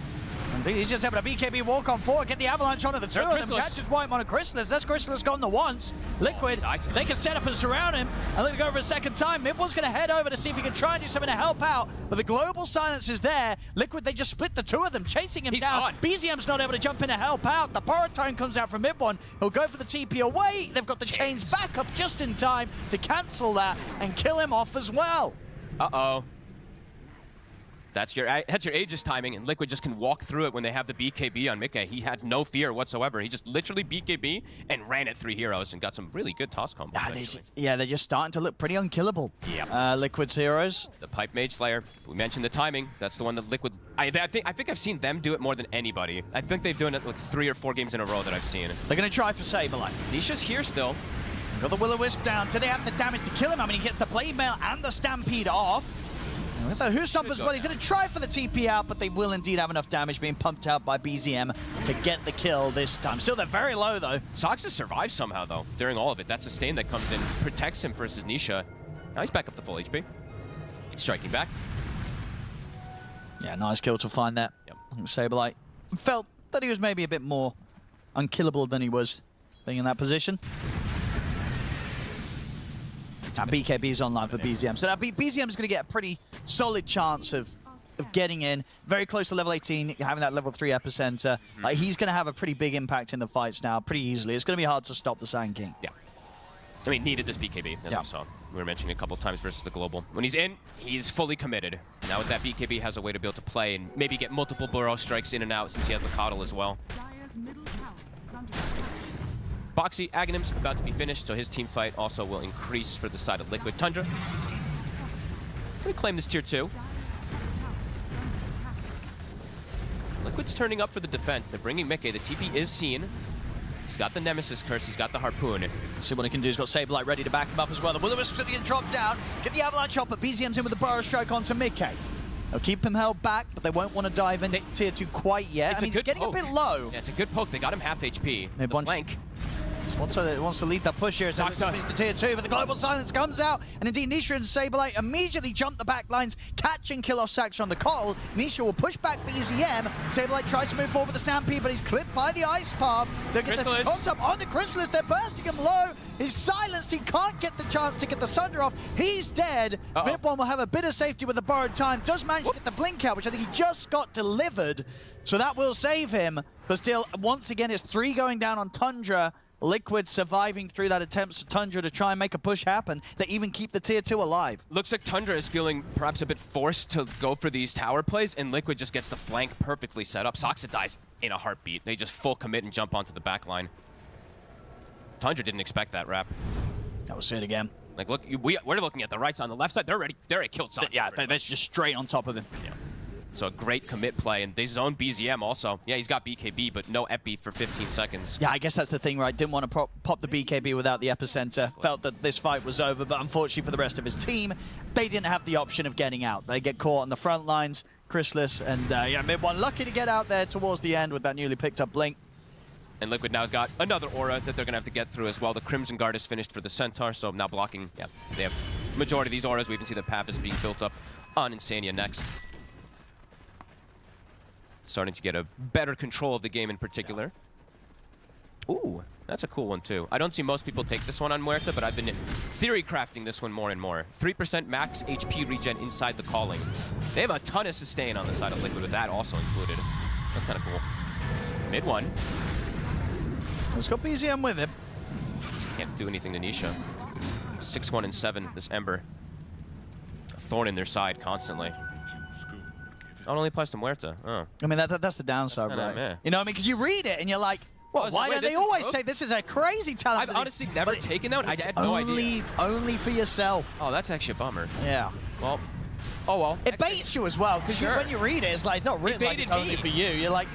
And he's just able to BKB walk on forward, get the avalanche onto the two of them, catches Whitemon and Chrysalis. That's Chrysalis gone the once. Liquid, they can set up and surround him. And let it go for a second time. Midwall's going to head over to see if he can try and do something to help out. But the global silence is there. Liquid, they just split the two of them, chasing him down. BZM's not able to jump in to help out. The Borotone comes out from Midwall. He'll go for the TP away. They've got the chains back up just in time to cancel that and kill him off as well. Uh-oh. That's your Aegis timing, and Liquid just can walk through it when they have the BKB on Mickey. He had no fear whatsoever. He just literally BKB and ran at 3 heroes and got some really good toss combos. Yeah, they're just starting to look pretty unkillable. Yeah. Liquid's heroes. The Pipe Mage Slayer, we mentioned the timing. That's the one that Liquid... I think I've seen them do it more than anybody. I think they've done it like 3 or 4 games in a row that I've seen. They're going to try for Saberlight. Nisha's here still. Got the Will-O-Wisp down. Do they have the damage to kill him? I mean, he gets the Blade Mail and the Stampede off. With the Who Stomp as well, he's going to try for the TP out, but they will indeed have enough damage being pumped out by BZM to get the kill this time. Still, they're very low, though. Soxa survives somehow, though, during all of it. That sustain that comes in protects him versus Nisha. Now he's back up to full HP. Striking back. Yeah, nice kill to find that. Yep. Saberlight felt that he was maybe a bit more unkillable than he was being in that position. And BKB is online for BZM. So BZM is going to get a pretty solid chance of getting in. Very close to level 18, having that level 3 epicenter. He's going to have a pretty big impact in the fights now, pretty easily. It's going to be hard to stop the Sand King. Yeah. I mean, needed this BKB, as we saw. We were mentioning a couple times versus the Global. When he's in, he's fully committed. Now with that BKB, has a way to be able to play and maybe get multiple burrow strikes in and out since he has the Coddle as well. Boxy, Aghanim's about to be finished, so his team fight also will increase for the side of Liquid. Tundra, we claim this tier 2. Liquid's turning up for the defense. They're bringing Mickey. The TP is seen. He's got the Nemesis Curse. He's got the Harpoon. See what he can do. He's got Saberlight ready to back him up as well. The Will-O-Wisp going to get dropped down. Get the Avalanche up, but BZM's in with the Burrow Strike onto Mickey. They'll keep him held back, but they won't want to dive into tier 2 quite yet. I mean, he's getting a bit low. Yeah, it's a good poke. They got him half HP. The flank. wants to lead the push here. So it's the tier 2, but the global silence comes out, and indeed Nisha and Saberlight immediately jump the back lines, catch and kill off Saxo on the Coil. Nisha will push back BZM. Saberlight tries to move forward with the Stampede, but he's clipped by the Ice Path. They get the concept on the Chrysalis. They're bursting him low. He's silenced. He can't get the chance to get the Sunder off. He's dead. Mid-1 will have a bit of safety with the borrowed time. Does manage to get the blink out, which I think he just got delivered. So that will save him. But still, once again, it's 3 going down on Tundra. Liquid surviving through that attempt to Tundra to try and make a push happen. They even keep the tier 2 alive. Looks like Tundra is feeling perhaps a bit forced to go for these tower plays, and Liquid just gets the flank perfectly set up. Soxa dies in a heartbeat. They just full commit and jump onto the back line. Tundra didn't expect that wrap. That was it again. Like, look, we're looking at the right side. On the left side, they're already killed Soxa. Yeah, that's just straight on top of him. Yeah. So a great commit play, and they zone BZM also. Yeah, he's got BKB, but no FB for 15 seconds. Yeah, I guess that's the thing, right? Didn't want to pop the BKB without the epicenter. Felt that this fight was over, but unfortunately for the rest of his team, they didn't have the option of getting out. They get caught on the front lines. Chrysalis and yeah, Mid-1 lucky to get out there towards the end with that newly picked up blink. And Liquid now got another aura that they're going to have to get through as well. The Crimson Guard is finished for the Centaur, so now blocking. Yeah, they have majority of these auras. We even see the path is being built up on Insania next. Starting to get a better control of the game in particular. Ooh, that's a cool one too. I don't see most people take this one on Muerta, but I've been theory crafting this one more and more. 3% max HP regen inside the calling. They have a ton of sustain on the side of Liquid with that also included. That's kind of cool. Mid-1. Let's go BZM with him. Just can't do anything to Nisha. 6-1 and 7, this Ember. A thorn in their side constantly. Not only applies to Muerta. Oh. I mean, that's the downside, right? Yeah. You know what I mean? Because you read it and you're like, well, why don't they always take this? Is a crazy talent. I've honestly never taken that one. I had no idea. Only for yourself. Oh, that's actually a bummer. Yeah. Well, oh well. It baits you as well, because when you read it, it's like, it's not written like it's only for you. You're like,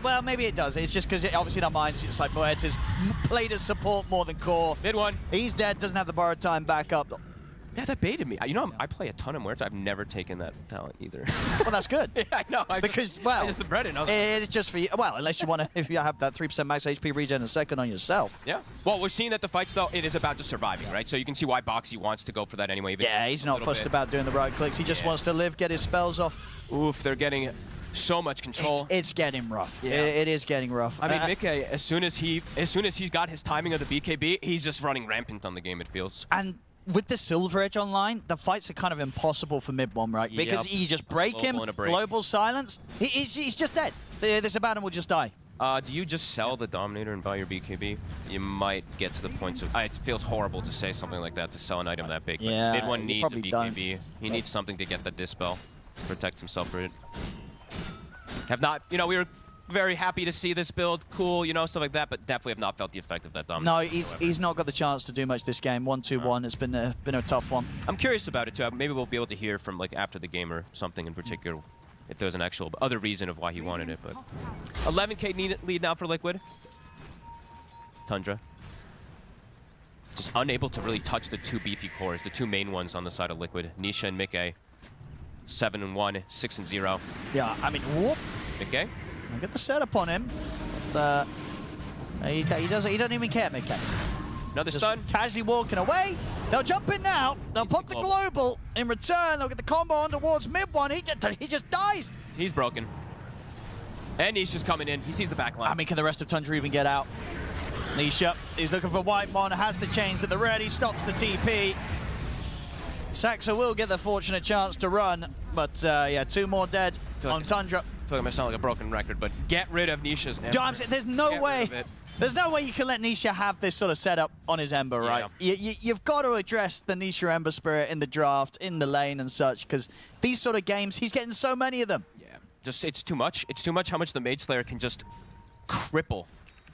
well, maybe it does. It's just because obviously in our minds, it's like Muerta's played as support more than core. Mid-1. He's dead, doesn't have the borrowed time back up. Yeah, that baited me. You know, I play a ton of Muerta. I've never taken that talent either. Well, that's good. Yeah, I know. Because, well, I just read it. It's just for you. Well, unless you want to, if you have that 3% max HP regen in a second on yourself. Yeah. Well, we're seeing that the fights, though, it is about just surviving, right? So you can see why Boxy wants to go for that anyway. Yeah, he's not fussed about doing the right clicks. He just wants to live, get his spells off. Oof, they're getting so much control. It's getting rough. Yeah. It is getting rough. I mean, Mickey, as soon as he's got his timing of the BKB, he's just running rampant on the game, it feels. And with the Silver Edge online, the fights are kind of impossible for Mid-1, right? Because you just break him, global silence, he's just dead. This Abaddon will just die. Do you just sell the Dominator and buy your BKB? You might get to the points of... it feels horrible to say something like that, to sell an item that big. But Yeah, Mid-1 needs a BKB. Don't. He needs something to get that Dispel, to protect himself for it. Have not... You know, we were very happy to see this build, cool, you know, stuff like that, but definitely have not felt the effect of that Dominator. No, he's not got the chance to do much this game. 1-2-1, it's been a tough one. I'm curious about it too. Maybe we'll be able to hear from like after the game or something in particular, if there's an actual other reason of why he wanted it. But 11k lead now for Liquid. Tundra just unable to really touch the two beefy cores, the two main ones on the side of Liquid. Nisha and Mickey, 7-1, 6-0. Yeah, I mean, whoop. Mickey. Get the setup on him. He doesn't even care, Mickey. Another just stun. Casually walking away. They'll jump in now. They'll pop the global. In return, they'll get the combo on towards Mid-1. He just dies. He's broken. And Nisha's coming in. He sees the back line. I mean, can the rest of Tundra even get out? Nisha, he's looking for Whitemon, has the chains at the ready, stops the TP. Saxo will get the fortunate chance to run, but yeah, 2 more dead on Tundra. I feel like I sound like a broken record, but get rid of Nisha's Ember. There's no way. There's no way you can let Nisha have this sort of setup on his Ember, right? You've got to address the Nisha Ember Spirit in the draft, in the lane and such, because these sort of games, he's getting so many of them. Yeah, just it's too much. It's too much how much the Mage Slayer can just cripple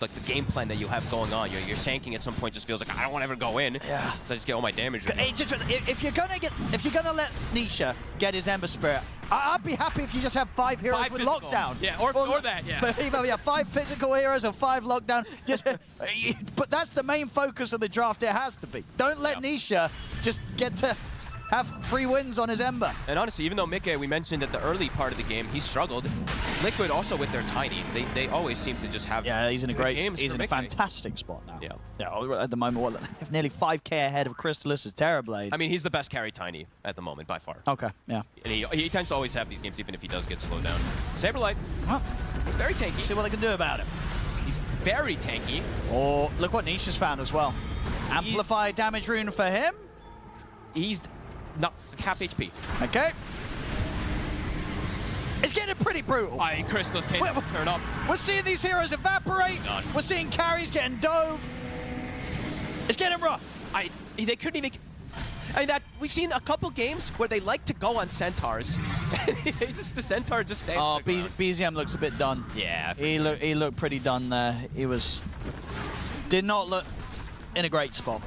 like the game plan that you have going on. Your sanking at some point just feels like I don't want to ever go in. Yeah. So I just get all my damage. If you're gonna let Nisha get his Ember Spirit, I'd be happy if you just have 5 heroes with physical. lockdown. Yeah, or that, yeah. But either 5 physical heroes or 5 lockdown. But that's the main focus of the draft. It has to be. Don't let Nisha just get to have 3 wins on his Ember. And honestly, even though Mikke, we mentioned at the early part of the game, he struggled. Liquid also with their Tiny, they always seem to just have he's in a great, games he's for in a Mikke. fantastic spot now. Yeah. At the moment, what, nearly 5k ahead of Crystallis is Terrorblade. I mean, he's the best carry Tiny at the moment, by far. Okay, yeah. And he tends to always have these games, even if he does get slowed down. Saberlight, he's very tanky. See what they can do about it. He's very tanky. Oh, look what Niche has found as well. Amplify damage rune for him. He's not half HP. Okay. It's getting pretty brutal. Crystals can't turn up. We're seeing these heroes evaporate. We're seeing carries getting dove. It's getting rough. They couldn't even... I mean, we've seen a couple games where they like to go on Centaurs. The Centaur just stays. Oh, BZM looks a bit done. Yeah. He looked pretty done there. He did not look in a great spot.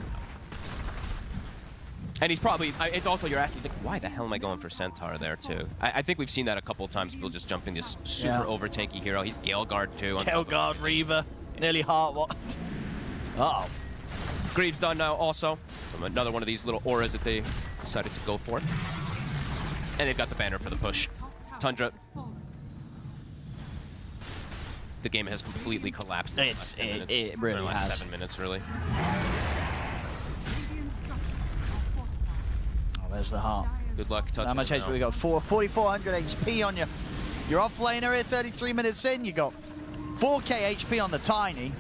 And he's probably, it's also, you're asking, he's like, why the hell am I going for Centaur there, too? I think we've seen that a couple of times, people just jumping this super over-tanky hero. He's Gale Guard, too. Gale Guard, Reaver, nearly heart-whacked. Uh-oh. Greaves done now, also, from another one of these little auras that they decided to go for. And they've got the banner for the push. Tundra. The game has completely collapsed. It really has. 7 minutes, really. There's the heart. Good luck. So how much HP we got? 4,400 HP on your off laner here. 33 minutes in, you got 4k HP on the Tiny.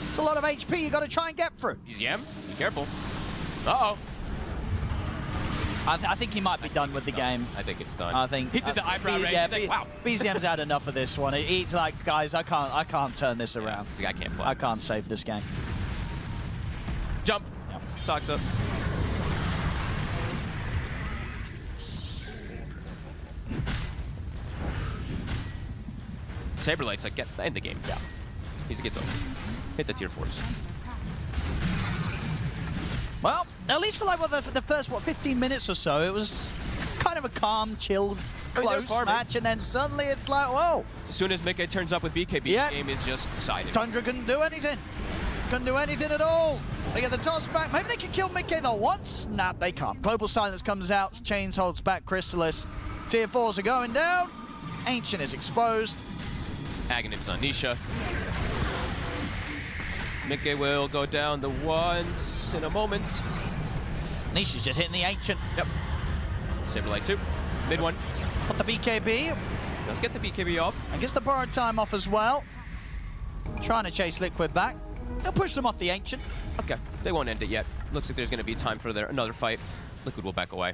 It's a lot of HP you got to try and get through. BZM, be careful. Uh-oh. I think he might be done with the game. I think it's done. I think he did the eyebrow raise. Yeah, Like, wow. BZM's had enough of this one. He's like, guys, I can't turn this around. I can't play. I can't save this game. Jump. Yep. Socks up. Saberlight's like, end the game. Yeah. He gets over. Hit the tier 4s. Well, at least for like the first 15 minutes or so, it was kind of a calm, chilled, close match, and then suddenly it's like, whoa. As soon as Mikke turns up with BKB, the game is just decided. Tundra couldn't do anything. Couldn't do anything at all. They get the toss back. Maybe they can kill Mikke though once. Nah, they can't. Global Silence comes out. Chains holds back Crystallis. Tier 4s are going down. Ancient is exposed. Aghanim's on Nisha. Mikke will go down the ones in a moment. Nisha's just hitting the Ancient. Yep. Saberlight 2. Mid one. Got the BKB. Let's get the BKB off. And gets the borrowed time off as well. Trying to chase Liquid back. They'll push them off the Ancient. Okay. They won't end it yet. Looks like there's going to be time for another fight. Liquid will back away.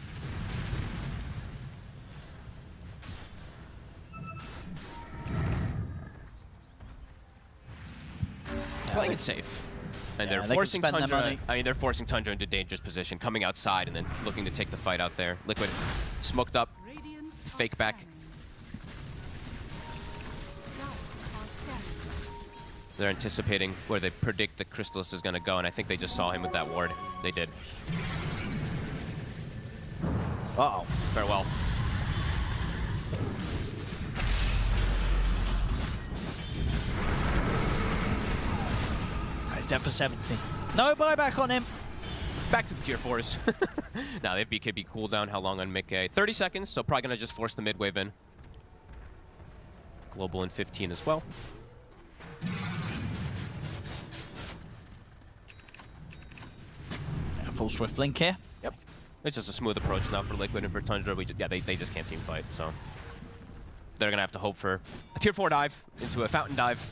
Playing it safe. And they're forcing Tundra. I mean, they're forcing Tundra into dangerous position, coming outside and then looking to take the fight out there. Liquid smoked up, fake back. They're anticipating where they predict that Crystallis is going to go, and I think they just saw him with that ward. They did. Uh-oh. Farewell. He's dead for 70. No buyback on him. Back to the tier 4s. Now they have BKB cooldown. How long on Mikke? 30 seconds, so probably going to just force the mid wave in. Global in 15 as well. Full Swift Link here. Yep. It's just a smooth approach now for Liquid and for Tundra. They just can't team fight, so they're going to have to hope for a tier 4 dive into a fountain dive.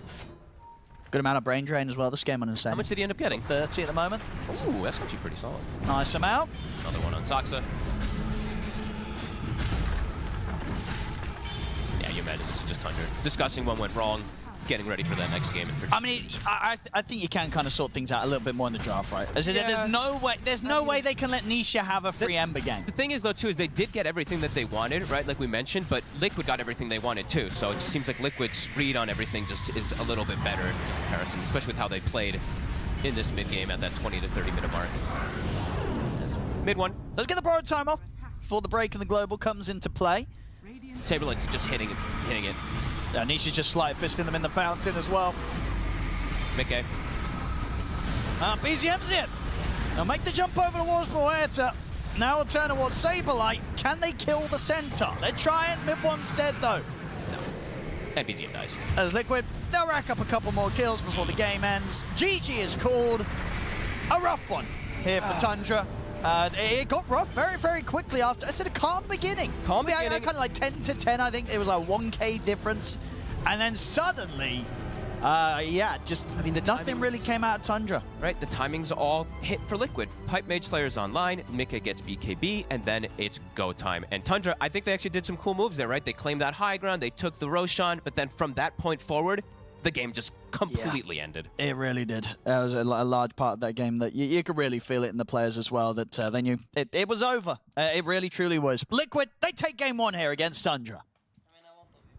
Good amount of brain drain as well. This game on Insane. How much did he end up getting? 30 at the moment. Ooh, that's actually pretty solid. Nice amount. Another one on Soxa. Yeah, you imagine this is just Tundra discussing what went wrong, getting ready for that next game. I mean, I think you can kind of sort things out a little bit more in the draft, right? There's no way they can let Nisha have a free Ember game. The thing is, though, too, is they did get everything that they wanted, right? Like we mentioned, but Liquid got everything they wanted, too. So it just seems like Liquid's read on everything just is a little bit better in comparison, especially with how they played in this mid-game at that 20 to 30-minute mark. Mid one. Let's get the borrowed time off before the break and the global comes into play. Saberlight's just hitting it. Yeah, Nisha's just slight fisting them in the fountain as well. Mikke. BZM's it. Now make the jump over the walls, Moeta. Now we'll turn towards Saberlight. Can they kill the center? They're trying. Mid one's dead though. NBZM dies. As Liquid, they'll rack up a couple more kills before the game ends. GG is called. A rough one here for Tundra. It got rough very, very quickly after. I said a calm beginning. Calm Yeah, beginning. kind of like 10 to 10, I think. It was like 1K difference. And then suddenly, nothing really came out of Tundra. Right, the timings all hit for Liquid. Pipe Mage Slayer's online, Mika gets BKB, and then it's go time. And Tundra, I think they actually did some cool moves there, right? They claimed that high ground, they took the Roshan, but then from that point forward, the game just completely ended. It really did. That was a large part of that game that you could really feel it in the players as well, that they knew it was over. It really, truly was. Liquid, they take game one here against Tundra.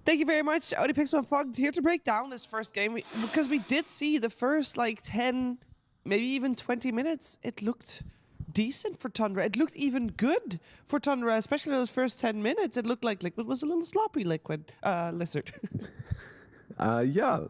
Thank you very much, Odie Pixel Fog, here to break down this first game, because we did see the first like 10, maybe even 20 minutes. It looked decent for Tundra. It looked even good for Tundra, especially those first 10 minutes. It looked like Liquid was a little sloppy, Lizard. Yeah,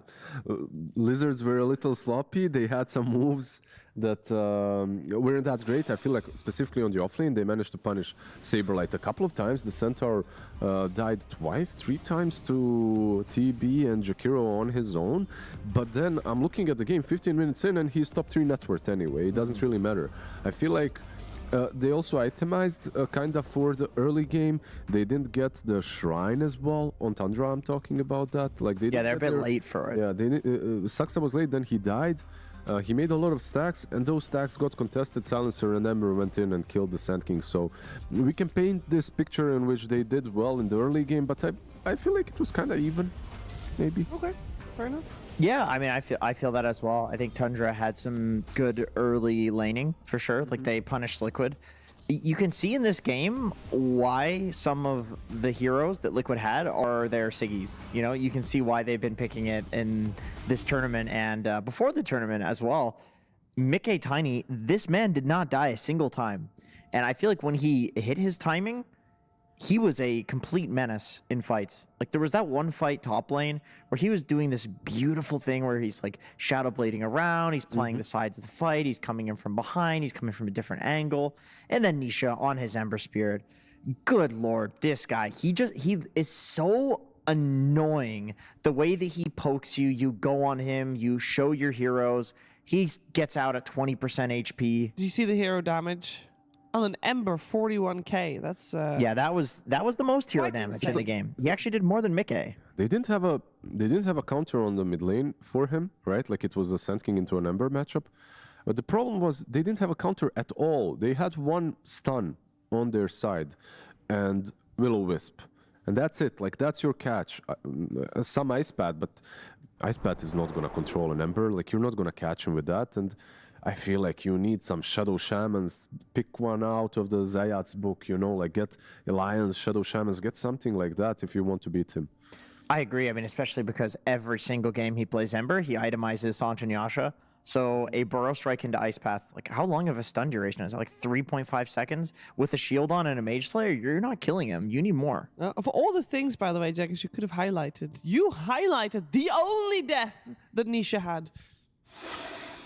Lizards were a little sloppy. They had some moves that weren't that great. I feel like specifically on the offlane, they managed to punish Saberlight a couple of times. The Centaur died twice, 3 times to TB and Jakiro on his own. But then I'm looking at the game 15 minutes in and he's top 3 net worth anyway. It doesn't really matter. I feel like they also itemized kind of for the early game. They didn't get the shrine as well on Tundra. I'm talking about that. Like they're a bit late for it. Yeah, Saxa was late. Then he died. He made a lot of stacks, and those stacks got contested. Silencer and Ember went in and killed the Sand King. So we can paint this picture in which they did well in the early game, but I feel like it was kind of even, maybe. Okay, fair enough. Yeah, I mean, I feel that as well. I think Tundra had some good early laning for sure. Like they punished Liquid. You can see in this game why some of the heroes that Liquid had are their Siggies. You know, you can see why they've been picking it in this tournament and before the tournament as well. Mickey Tiny, this man did not die a single time. And I feel like when he hit his timing, he was a complete menace in fights. Like there was that one fight top lane where he was doing this beautiful thing where he's like shadow blading around, he's playing the sides of the fight, he's coming in from behind, he's coming from a different angle. And then Nisha on his Ember Spirit. Good Lord, this guy, he is so annoying. The way that he pokes you, you go on him, you show your heroes, he gets out at 20% HP. Do you see the hero damage? On an Ember, 41k. That's yeah, that was the most hero damage in the game. He actually did more than Mickey. They didn't have a counter on the mid lane for him, right? Like it was a Sand King into an Ember matchup. But the problem was they didn't have a counter at all. They had one stun on their side and Will-O-Wisp. And that's it. Like that's your catch. Some Ice Pad, but Ice Pad is not gonna control an Ember. Like you're not gonna catch him with that. And I feel like you need some Shadow Shamans, pick one out of the Zayat's book, you know, like get Alliance, Shadow Shamans, get something like that if you want to beat him. I agree. I mean, especially because every single game he plays Ember, he itemizes Sanch and Yasha. So a Burrow Strike into Ice Path, like how long of a stun duration is that? Like 3.5 seconds? With a shield on and a Mage Slayer, you're not killing him. You need more. Of all the things, by the way, Jackers, you could have highlighted, you highlighted the only death that Nisha had.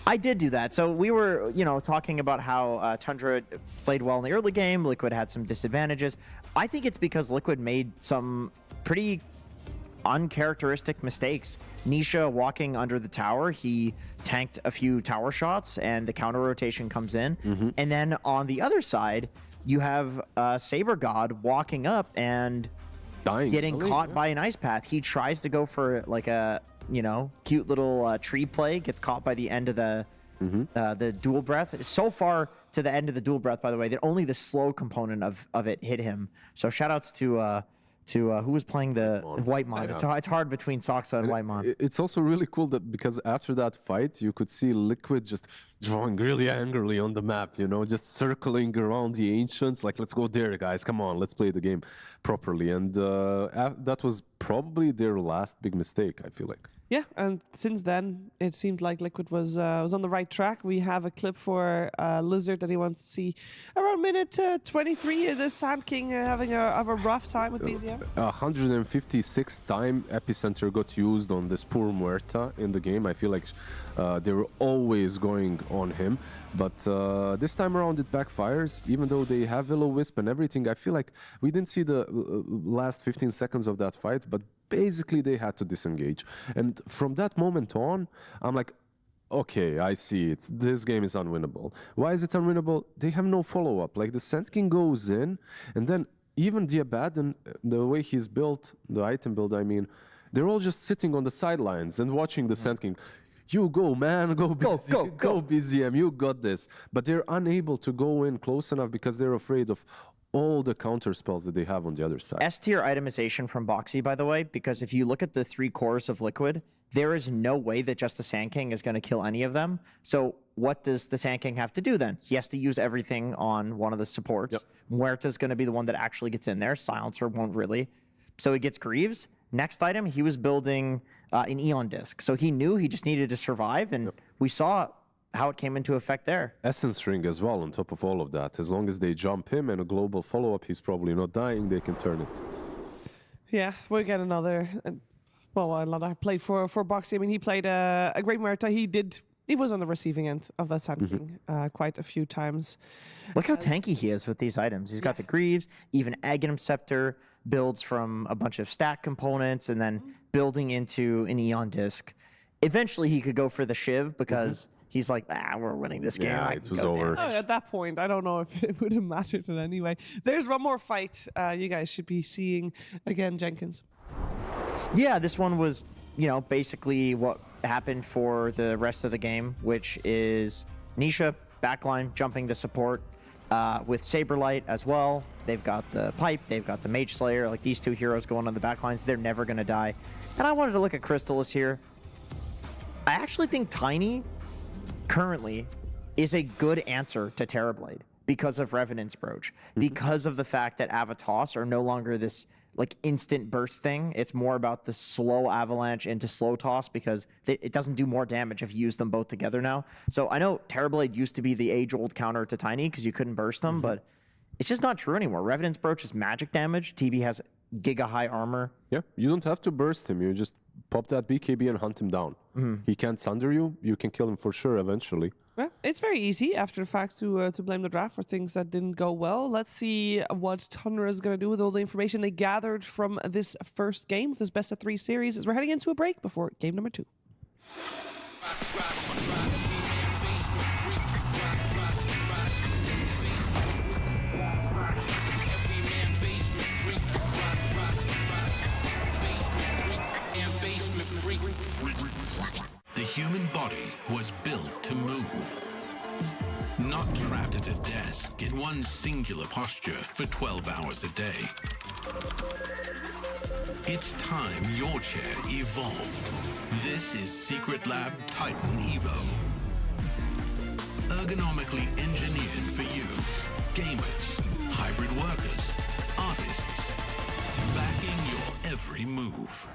I did do that. So we were, talking about how Tundra played well in the early game. Liquid had some disadvantages. I think it's because Liquid made some pretty uncharacteristic mistakes. Nisha walking under the tower, he tanked a few tower shots and the counter rotation comes in. And then on the other side, you have Saber God walking up and getting caught by an Ice Path. He tries to go for like a cute little tree play, gets caught by the end of the dual breath. So far to the end of the dual breath, by the way, that only the slow component of it hit him. So shout outs to who was playing the Whitemon. It's hard between Soxa and Whitemon. It's also really cool that because after that fight, you could see Liquid just drawing really angrily on the map, just circling around the Ancients, like, let's go there, guys, come on, let's play the game properly. And that was probably their last big mistake, I feel like. Yeah, and since then, it seemed like Liquid was on the right track. We have a clip for Lizard that he wants to see around minute 23. The Sand King having a rough time with BZM. 156 time Epicenter got used on this poor Muerta in the game. I feel like they were always going on him. But this time around it backfires. Even though they have Will-O-Wisp and everything, I feel like we didn't see the last 15 seconds of that fight, but basically they had to disengage. And from that moment on, I'm like, okay, I see it. This game is unwinnable. Why is it unwinnable? They have no follow-up. Like the Sand King goes in, and then even the Abaddon, the way he's built, the item build, I mean, they're all just sitting on the sidelines and watching the Sand King. You go, man, go BZM, you got this. But they're unable to go in close enough because they're afraid of all the counter spells that they have on the other side. S-tier itemization from Boxy, by the way, because if you look at the 3 cores of Liquid, there is no way that just the Sand King is going to kill any of them. So what does the Sand King have to do then? He has to use everything on one of the supports. Yep. Muerta's going to be the one that actually gets in there. Silencer won't really. So he gets Greaves. Next item, he was building an Eon Disc. So he knew he just needed to survive, and we saw how it came into effect there. Essence Ring as well on top of all of that. As long as they jump him and a global follow-up, he's probably not dying, they can turn it. Yeah, we'll get another... another play for Boxy. I mean, he played a great Muerta. He was on the receiving end of that Sand King quite a few times. Look how tanky he is with these items. He's got the Greaves, even Aghanim Scepter, builds from a bunch of stack components, and then building into an Eon Disc. Eventually, he could go for the Shiv because he's like, we're winning this game. Yeah, it was over. At that point, I don't know if it would have mattered in any way. There's one more fight you guys should be seeing again, Jenkins. Yeah, this one was, basically what happened for the rest of the game, which is Nisha backline jumping the support with Saberlight as well. They've got the Pipe, they've got the Mage Slayer. Like, these 2 heroes going on the backlines, they're never going to die. And I wanted to look at Crystallis here. I actually think Tiny currently is a good answer to Terrorblade because of Revenant's Brooch, because of the fact that Avatos are no longer this instant burst thing. It's more about the slow avalanche into slow toss because it doesn't do more damage if you use them both together now. So I know Terrorblade used to be the age-old counter to Tiny because you couldn't burst them, but it's just not true anymore. Revenant's Brooch is magic damage. TB has giga high armor. Yeah, you don't have to burst him. You just pop that BKB and hunt him down. He can't sunder you. You can kill him for sure eventually. Well, it's very easy after the fact to blame the draft for things that didn't go well. Let's see what Tundra is going to do with all the information they gathered from this first game, this best of 3 series, as we're heading into a break before game number 2. The human body was built to move, not trapped at a desk in one singular posture for 12 hours a day. It's time your chair evolved. This is Secret Lab Titan Evo. Ergonomically engineered for you, gamers, hybrid workers, artists, backing your every move.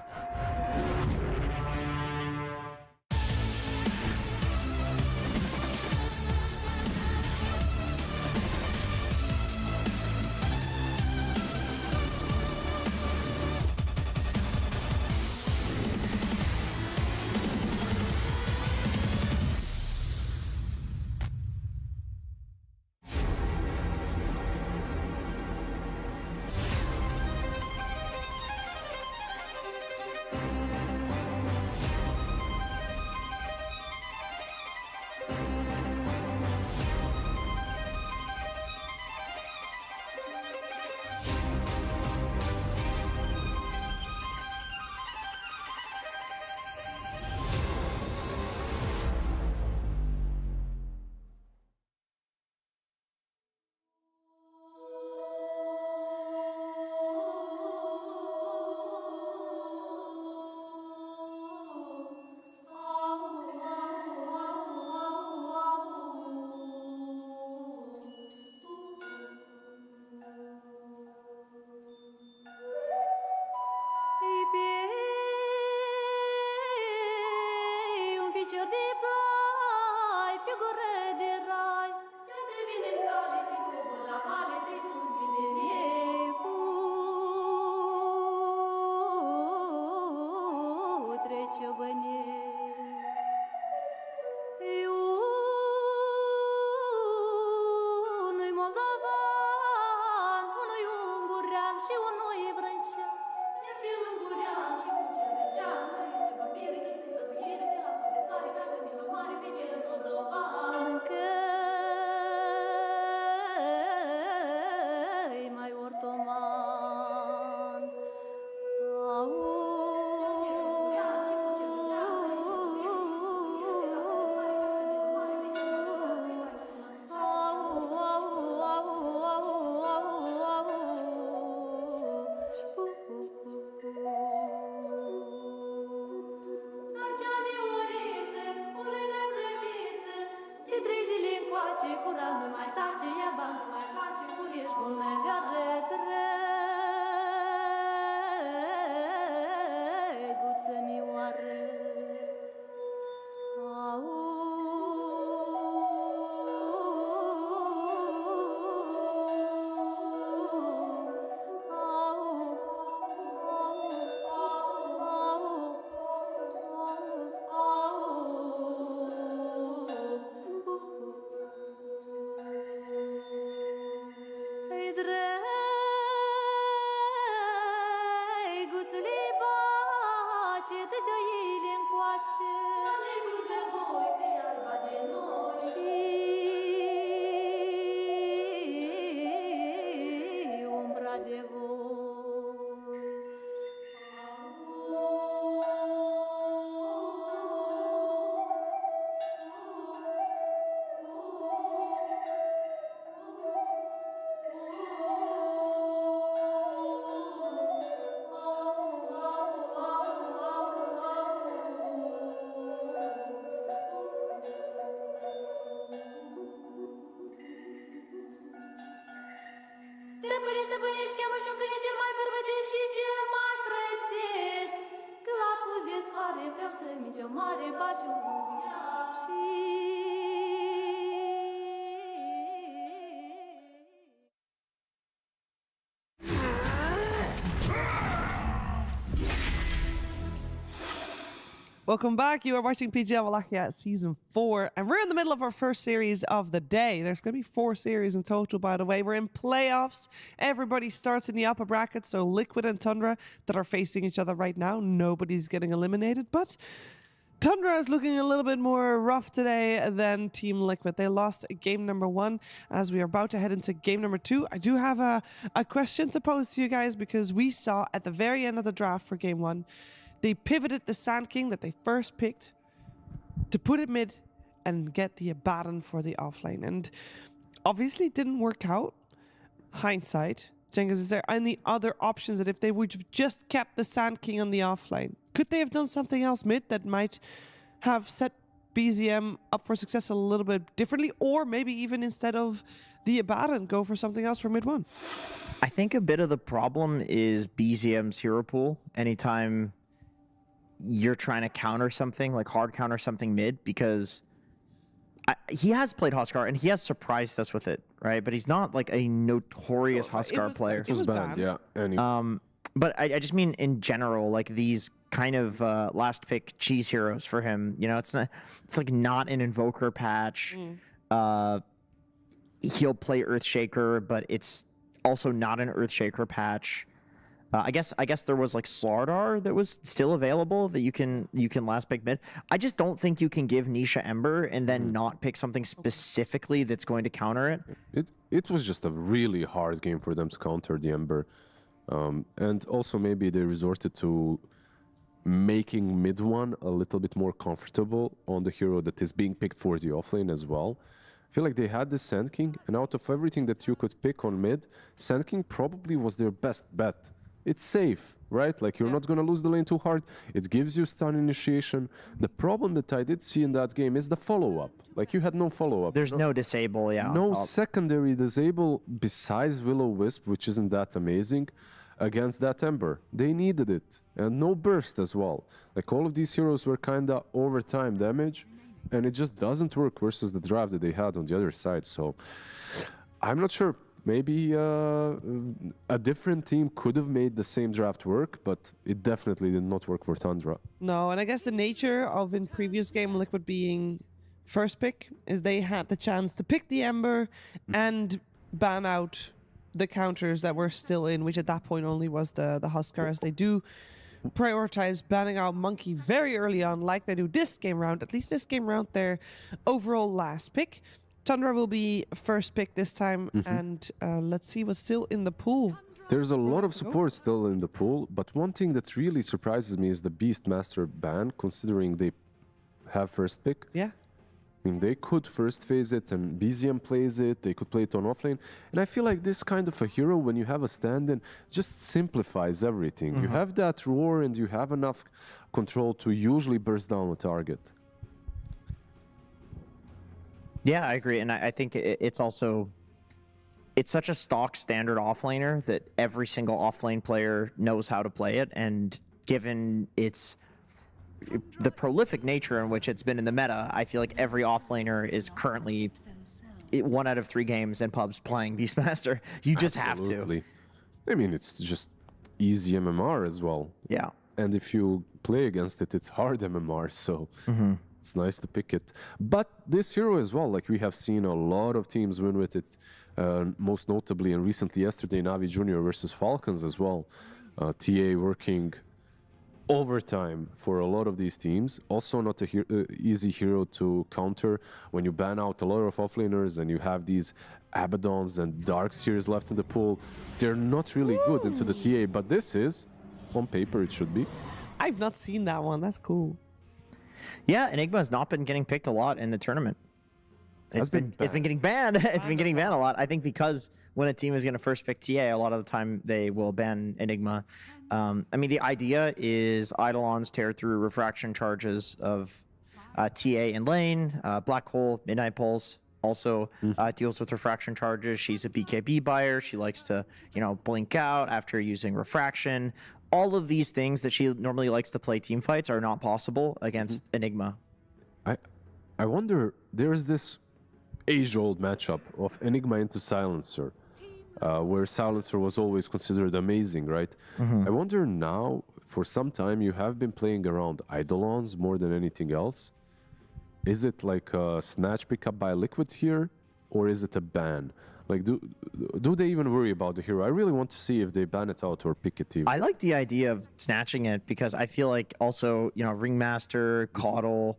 avea retreguță mioară. Stăpâniți, cheamă și-un câine cel mai bărbătesc și cel mai prețesc. Că la pus de soare vreau să-mi o mare baciu și... Welcome back. You are watching PGL Wallachia Season 4, and we're in the middle of our first series of the day. There's going to be 4 series in total, by the way. We're in playoffs. Everybody starts in the upper bracket, so Liquid and Tundra that are facing each other right now. Nobody's getting eliminated, but Tundra is looking a little bit more rough today than Team Liquid. They lost game number 1 as we are about to head into game number 2. I do have a question to pose to you guys, because we saw at the very end of the draft for game 1, they pivoted the Sand King that they first picked to put it mid and get the Abaddon for the offlane. And obviously it didn't work out. Hindsight. Cengiz, is there any other options that if they would have just kept the Sand King on the offlane, could they have done something else mid that might have set BZM up for success a little bit differently? Or maybe even instead of the Abaddon, go for something else for mid 1? I think a bit of the problem is BZM's hero pool. Anytime you're trying to counter something, like hard counter something mid, because he has played Huskar and he has surprised us with it, right? But he's not like a notorious Huskar player. It was bad, yeah. Anyway. But I just mean in general, like these kind of last pick cheese heroes for him. You know, it's like not an Invoker patch. He'll play Earthshaker, but it's also not an Earthshaker patch. I guess there was like Slardar that was still available that you can last pick mid. I just don't think you can give Nisha Ember and then not pick something specifically that's going to counter it. It was just a really hard game for them to counter the Ember. And also maybe they resorted to making mid 1 a little bit more comfortable on the hero that is being picked for the offlane as well. I feel like they had the Sand King, and out of everything that you could pick on mid, Sand King probably was their best bet. It's safe, right? Like, you're not going to lose the lane too hard. It gives you stun initiation. The problem that I did see in that game is the follow-up. Like, you had no follow-up. There's no disable, yeah. No secondary disable besides Will-O-Wisp, which isn't that amazing, against that Ember. They needed it. And no burst as well. Like, all of these heroes were kind of overtime damage, and it just doesn't work versus the draft that they had on the other side. So, I'm not sure. Maybe a different team could have made the same draft work, but it definitely did not work for Tundra. No, and I guess the nature of in previous game Liquid being first pick is they had the chance to pick the Ember and ban out the counters that were still in, which at that point only was the Huskar, as they do prioritize banning out Monkey very early on, like they do this game round. At least this game round, their overall last pick. Tundra will be first pick this time, and let's see what's still in the pool. There's a lot of support still in the pool, but one thing that really surprises me is the Beastmaster ban, considering they have first pick. Yeah. I mean, they could first phase it, and BZM plays it, they could play it on offlane, and I feel like this kind of a hero, when you have a stand-in, just simplifies everything. You have that roar, and you have enough control to usually burst down a target. Yeah, I agree, and I think it's also it's such a stock standard offlaner that every single offlane player knows how to play it, and given the prolific nature in which it's been in the meta, I feel like every offlaner is currently 1 out of 3 games in pubs playing Beastmaster. You just have to. I mean, it's just easy MMR as well. Yeah. And if you play against it, it's hard MMR, so it's nice to pick it. But this hero as well, like we have seen a lot of teams win with it, most notably and recently yesterday, NAVI Junior versus Falcons as well. TA working overtime for a lot of these teams. Also not a easy hero to counter when you ban out a lot of offlaners and you have these Abaddons and Darkseers left in the pool. They're not really good into the TA, but this is, on paper, it should be. I've not seen that one. That's cool. Yeah, Enigma has not been getting picked a lot in the tournament. It's been getting banned. It's been getting banned a lot. I think because when a team is going to first pick TA, a lot of the time they will ban Enigma. I mean, the idea is Eidolons tear through refraction charges of TA in lane. Black Hole, Midnight Pulse also deals with refraction charges. She's a BKB buyer. She likes to, blink out after using refraction. All of these things that she normally likes to play team fights are not possible against Enigma. I wonder, there's this age-old matchup of Enigma into Silencer, where Silencer was always considered amazing, right? I wonder now, for some time, you have been playing around Eidolons more than anything else. Is it like a snatch pickup by Liquid here, or is it a ban? Like, do they even worry about the hero? I really want to see if they ban it out or pick it even. I like the idea of snatching it because I feel like also, Ringmaster, Caudle,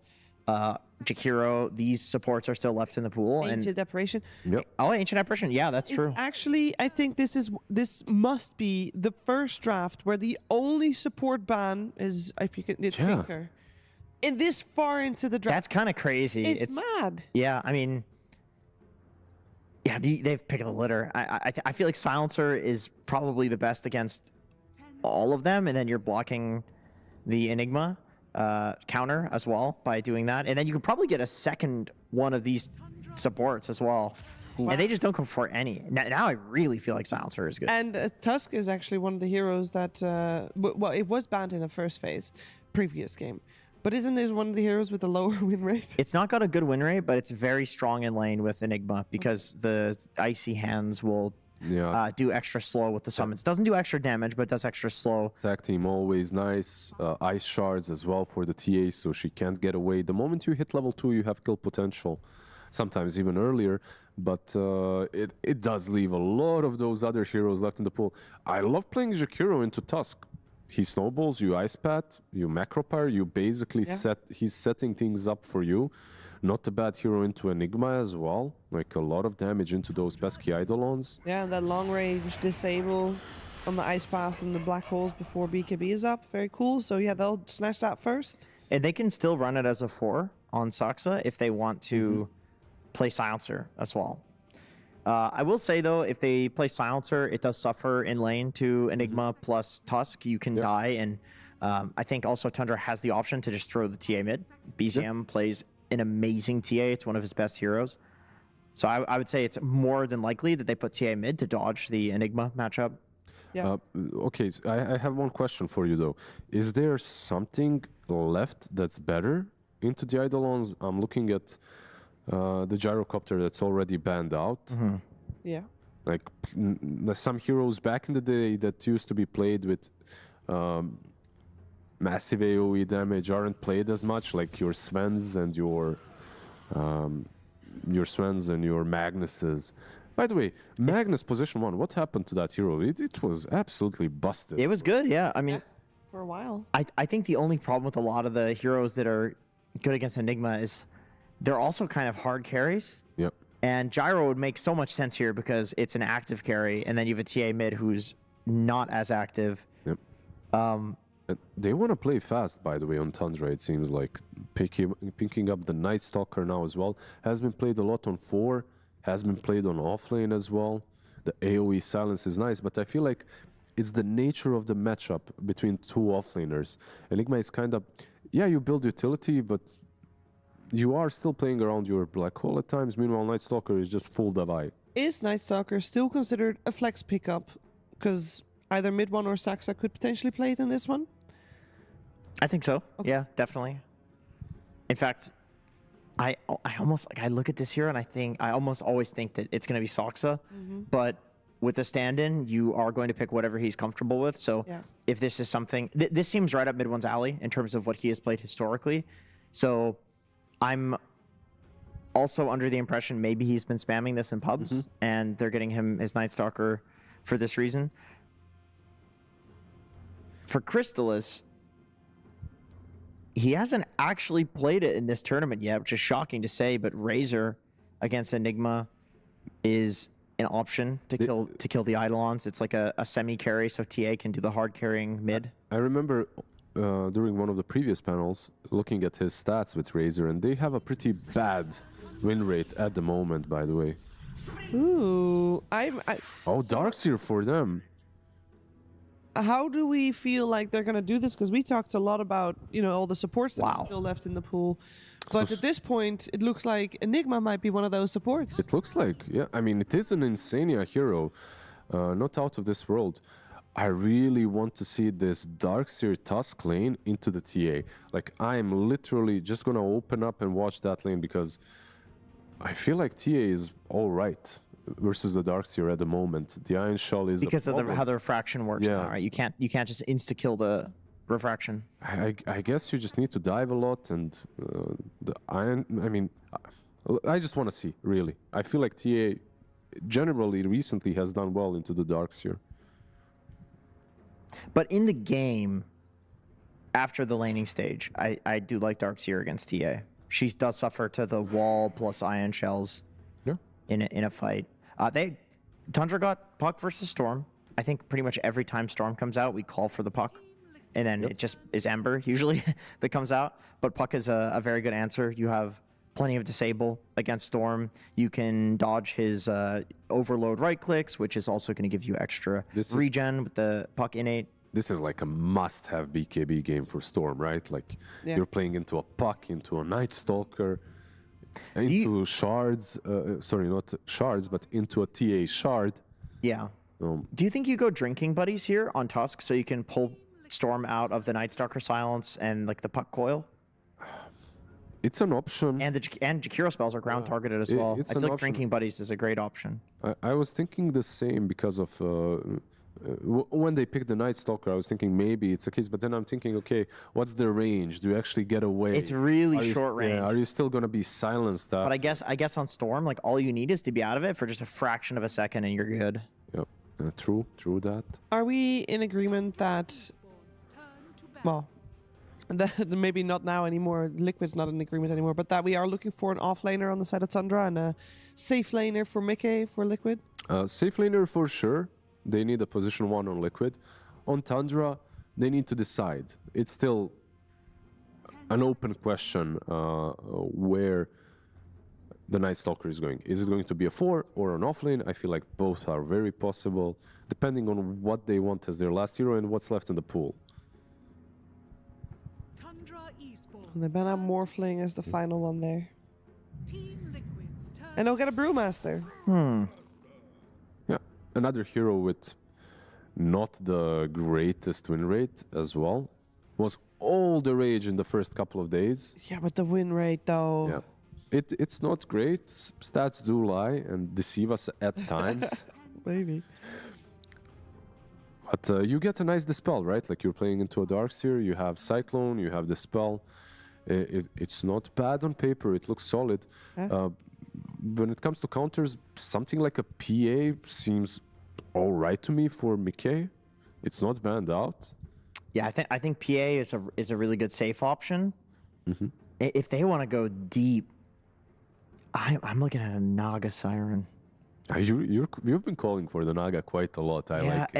Jakiro, these supports are still left in the pool. Ancient Apparition. Yep. Oh, Ancient Apparition. Yeah, that's true. Actually, I think this must be the first draft where the only support ban is, if you can, Tinker. And this far into the draft. That's kind of crazy. It's mad. Yeah, I mean, yeah, they've picked the litter. I feel like Silencer is probably the best against all of them, and then you're blocking the Enigma counter as well by doing that, and then you could probably get a second one of these supports as well. Wow. And they just don't come for any. Now I really feel like Silencer is good. And Tusk is actually one of the heroes that, well, it was banned in the first phase, previous game. But isn't this one of the heroes with a lower win rate? It's not got a good win rate, but it's very strong in lane with Enigma because the Icy Hands will do extra slow with the summons. Doesn't do extra damage, but does extra slow. Tag team always nice. Ice shards as well for the TA, so she can't get away. The moment you hit level 2, you have kill potential. Sometimes even earlier, but it does leave a lot of those other heroes left in the pool. I love playing Jakiro into Tusk. He snowballs, you ice pat, you macropyre, you basically he's setting things up for you. Not a bad hero into Enigma as well. Like a lot of damage into those pesky Eidolons. Yeah, and that long range disable on the ice path and the black holes before BKB is up. Very cool. So yeah, they'll snatch that first. And they can still run it as a 4 on Saksa if they want to play Silencer as well. I will say though, if they play Silencer, it does suffer in lane to Enigma plus Tusk. You can die, and I think also Tundra has the option to just throw the TA mid. BZM plays an amazing TA. It's one of his best heroes. So I would say it's more than likely that they put TA mid to dodge the Enigma matchup. Yeah. Okay, so I have one question for you though. Is there something left that's better into the Eidolons? I'm looking at the gyrocopter that's already banned out. Yeah. Like some heroes back in the day that used to be played with massive AoE damage aren't played as much, like your Svens and your Magnuses. By the way, Magnus position 1, what happened to that hero? It was absolutely busted. It was good, yeah. I mean, for a while. I think the only problem with a lot of the heroes that are good against Enigma is they're also kind of hard carries. Yep. And Gyro would make so much sense here because it's an active carry, and then you have a TA mid who's not as active. Yep. They want to play fast, by the way, on Tundra, it seems like. Picking up the Night Stalker now as well. Has been played a lot on 4, has been played on offlane as well. The AoE silence is nice, but I feel like it's the nature of the matchup between 2 offlaners. Enigma is kind of, yeah, you build utility, but you are still playing around your black hole at times. Meanwhile, Night Stalker is just full Davai. is Night Stalker still considered a flex pickup? Because either mid one or Saxa could potentially play it in this one. I think so. Okay. Yeah, definitely. In fact, I almost I look at this here and I almost always think that it's going to be Saxa, but with the stand-in, you are going to pick whatever he's comfortable with. So if this is something, this seems right up mid one's alley in terms of what he has played historically. So I'm also under the impression maybe he's been spamming this in pubs and they're getting him his Night Stalker for this reason. For Crystallis, he hasn't actually played it in this tournament yet, which is shocking to say, but Razor against Enigma is an option to kill the Eidolons. It's like a semi-carry, so TA can do the hard carrying mid. I remember during one of the previous panels looking at his stats with Razor, and they have a pretty bad win rate at the moment, by the way. Ooh, Oh, Darkseer for them. How do we feel like they're going to do this? Because we talked a lot about, all the supports that are still left in the pool. But at this point, it looks like Enigma might be one of those supports. It looks like, yeah. I mean, it is an Insania hero, not out of this world. I really want to see this Darkseer Tusk lane into the TA. Like, I'm literally just going to open up and watch that lane because I feel like TA is all right versus the Darkseer at the moment. The Iron Shell is because of how the refraction works now, right? You can't just insta kill the refraction. I guess you just need to dive a lot, and the Iron. I mean, I just want to see, really. I feel like TA generally recently has done well into the Darkseer. But in the game, after the laning stage, I do like Darkseer against TA. She does suffer to the wall plus Iron Shells in a fight. Tundra got Puck versus Storm. I think pretty much every time Storm comes out, we call for the Puck. And then it just is Ember usually that comes out. But Puck is a very good answer. You have plenty of disable against Storm. You can dodge his overload right clicks, which is also going to give you extra regen with the Puck innate. This is like a must-have BKB game for Storm, right? Like you're playing into a Puck, into a Night Stalker, into shards. Sorry, not shards, but into a TA shard. Yeah. Do you think you go drinking buddies here on Tusk so you can pull Storm out of the Night Stalker silence and like the Puck coil? It's an option. And Jakiro spells are ground targeted as well. I feel like drinking buddies is a great option. I was thinking the same because of when they picked the Night Stalker, I was thinking maybe it's a case, but then I'm thinking, okay, what's the range? Do you actually get away? It's really short range. Yeah, are you still going to be silenced? But I guess on Storm, like all you need is to be out of it for just a fraction of a second and you're good. Yep, true that. Are we in agreement that, well, maybe not now anymore, Liquid's not in agreement anymore, but that we are looking for an offlaner on the side of Tundra and a safe laner for Mickey for Liquid? Safe laner for sure. They need a position 1 on Liquid. On Tundra, they need to decide. It's still an open question where the Night Stalker is going. Is it going to be a 4 or an offlane? I feel like both are very possible, depending on what they want as their last hero and what's left in the pool. Tundra Esports. And they ban out Morphling as the final one there. And they'll get a Brewmaster. Yeah, another hero with not the greatest win rate as well. Was all the rage in the first couple of days. Yeah, but the win rate though. Yeah, it's not great. Stats do lie and deceive us at times. Maybe. But you get a nice Dispel, right? Like you're playing into a Darkseer, you have Cyclone, you have Dispel. It's not bad on paper, it looks solid. When it comes to counters, something like a PA seems all right to me for Mickey. It's not banned out. Yeah, I think PA is a really good safe option. If they want to go deep, I'm looking at a Naga Siren. You've been calling for the Naga quite a lot. I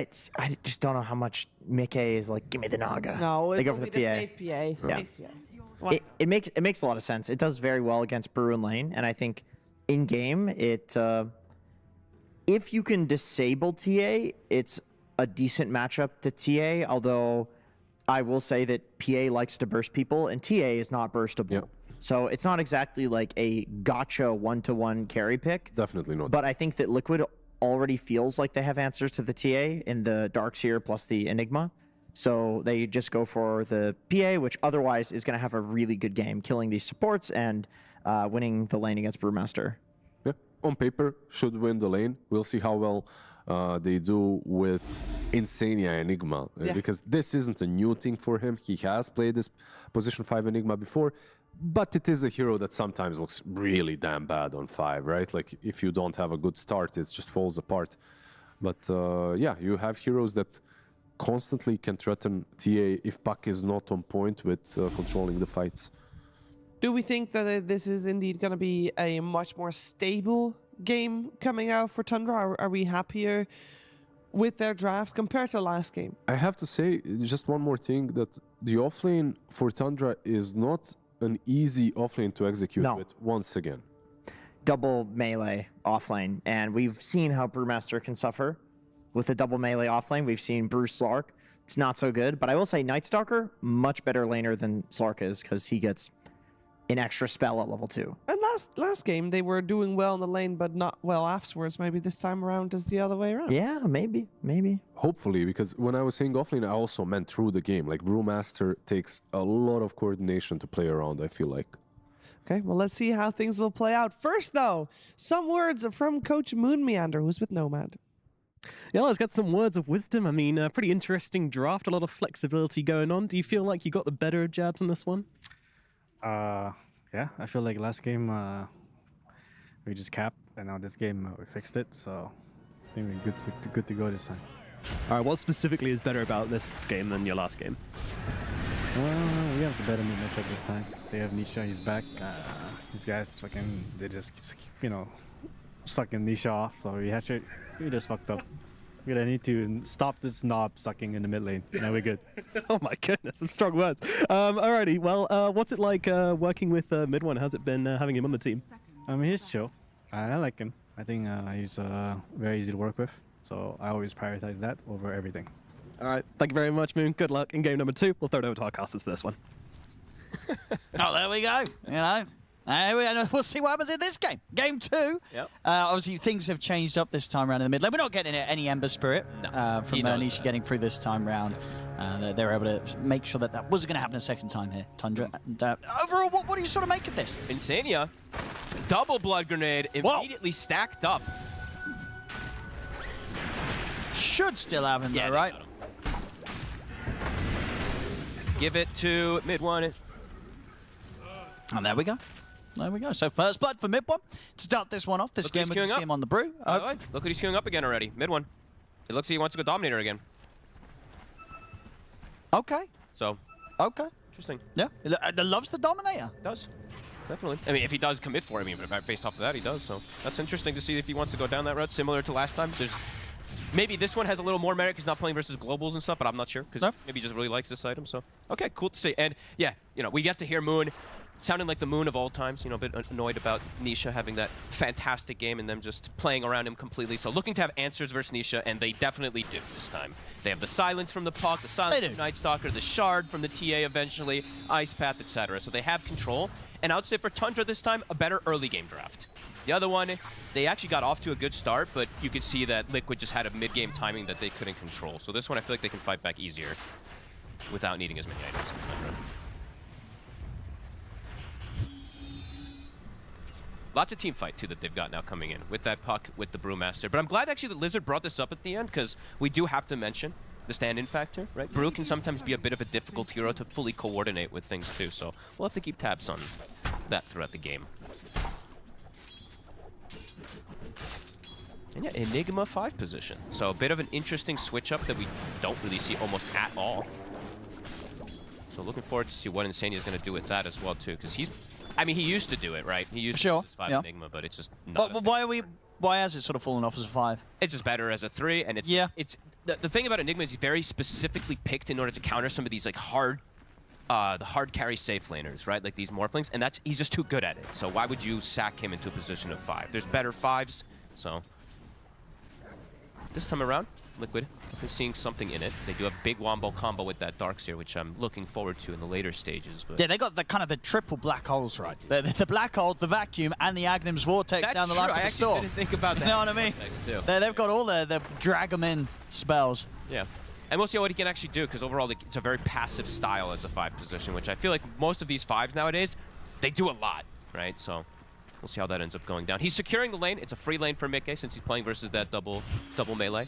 just don't know how much Mickey is like. Give me the Naga. No, they go for the PA. Safe PA. Yeah. Safe PA. It makes a lot of sense. It does very well against Brew and Lane, and I think in game if you can disable TA, it's a decent matchup to TA. Although I will say that PA likes to burst people, and TA is not burstable. So it's not exactly like a gotcha one-to-one carry pick. Definitely not. But I think that Liquid already feels like they have answers to the TA in the Darkseer plus the Enigma. So they just go for the PA, which otherwise is going to have a really good game, killing these supports and winning the lane against Brewmaster. Yeah, on paper, should win the lane. We'll see how well they do with Insania Enigma. Because this isn't a new thing for him. He has played this position 5 Enigma before. But it is a hero that sometimes looks really damn bad on 5, right? Like, if you don't have a good start, it just falls apart. But yeah, you have heroes that constantly can threaten TA if Puck is not on point with controlling the fights. Do we think that this is indeed going to be a much more stable game coming out for Tundra? Are we happier with their draft compared to last game? I have to say, just one more thing, that the offlane for Tundra is not an easy offlane to execute with once again. Double melee offlane, and we've seen how Brewmaster can suffer with a double melee offlane. We've seen Bruce Slark. It's not so good, but I will say Nightstalker, much better laner than Slark is, because he gets an extra spell at level 2. And last game, they were doing well in the lane, but not well afterwards. Maybe this time around is the other way around. Yeah, maybe. Hopefully, because when I was saying offlane, I also meant through the game. Like, Brewmaster takes a lot of coordination to play around, I feel like. Okay, well, let's see how things will play out. First, though, some words from Coach Moon Meander, who's with Nomad. Yeah, let's get some words of wisdom. I mean, a pretty interesting draft, a lot of flexibility going on. Do you feel like you got the better of jabs in this one? Yeah, I feel like last game we just capped, and now this game we fixed it. So I think we're good to go this time. All right, what specifically is better about this game than your last game? We have the better mid matchup this time. They have Nisha, he's back. These guys fucking, they just sucking Nisha off. So we just fucked up. We're gonna need to stop this knob sucking in the mid lane. Now we're good. Oh my goodness, some strong words. Alrighty, well, what's it like working with Mid One? How's it been having him on the team? I mean, he's chill. I like him. I think he's very easy to work with. So I always prioritize that over everything. All right, thank you very much, Moon. Good luck in game number 2. We'll throw it over to our casters for this one. Oh, there we go. You know. We'll see what happens in this game. Game 2. Yep. Obviously, things have changed up this time around in the mid lane. We're not getting any Ember Spirit from Nisha getting through this time round. They were able to make sure that wasn't going to happen a second time here, Tundra. And, overall, what do you sort of make of this? Insania, double blood grenade, immediately stacked up. Should still have him though, right? Give it to Mid One. And there we go. There we go. So first blood for Mid One to start this one off. This game we can see him on the brew. Look what he's queuing up again already. Mid One. It looks like he wants to go Dominator again. Okay. So. Okay. Interesting. Yeah. Loves the Dominator. Does. Definitely. I mean, if he does commit for him, even based off of that, he does. So that's interesting to see if he wants to go down that route, similar to last time. There's maybe this one has a little more merit because not playing versus globals and stuff, but I'm not sure because maybe he just really likes this item. So okay, cool to see. And yeah, we get to hear Moon. Sounding like the Moon of all times, a bit annoyed about Nisha having that fantastic game and them just playing around him completely. So looking to have answers versus Nisha, and they definitely do this time. They have the silence from the Puck, the silence from Nightstalker, the shard from the TA eventually, Ice Path, etc. So they have control. And I would say for Tundra this time, a better early game draft. The other one, they actually got off to a good start, but you could see that Liquid just had a mid-game timing that they couldn't control. So this one, I feel like they can fight back easier without needing as many items in Tundra. Lots of team fight, too, that they've got now coming in with that Puck, with the Brewmaster. But I'm glad, actually, that Lizard brought this up at the end, because we do have to mention the stand-in factor, right? Brew can sometimes be a bit of a difficult hero to fully coordinate with things, too. So we'll have to keep tabs on that throughout the game. And yeah, Enigma 5 position. So a bit of an interesting switch-up that we don't really see almost at all. So looking forward to see what Insania is going to do with that as well, too, because he used to do it, right? He used to do this 5 Enigma, but it's just not. But why has it sort of fallen off as a 5? It's just better as a 3, and it's the thing about Enigma is he's very specifically picked in order to counter some of these like the hard carry safe laners, right? Like these Morphlings, and he's just too good at it. So why would you sack him into a position of 5? There's better 5s, so. this time around, Liquid definitely seeing something in it. They do have big wombo combo with that Darkseer, which I'm looking forward to in the later stages. But yeah, they got the kind of the triple black holes, right? The black hole, the vacuum, and the Agnim's Vortex that's down the true. line for I the storm. didn't think about that. You know what I mean? They've got all the drag them in spells. Yeah. And we'll see what he can actually do, because overall it's a very passive style as a 5 position, which I feel like most of these 5s nowadays, they do a lot, right? So we'll see how that ends up going down. He's securing the lane. It's a free lane for Mikke since he's playing versus that double melee.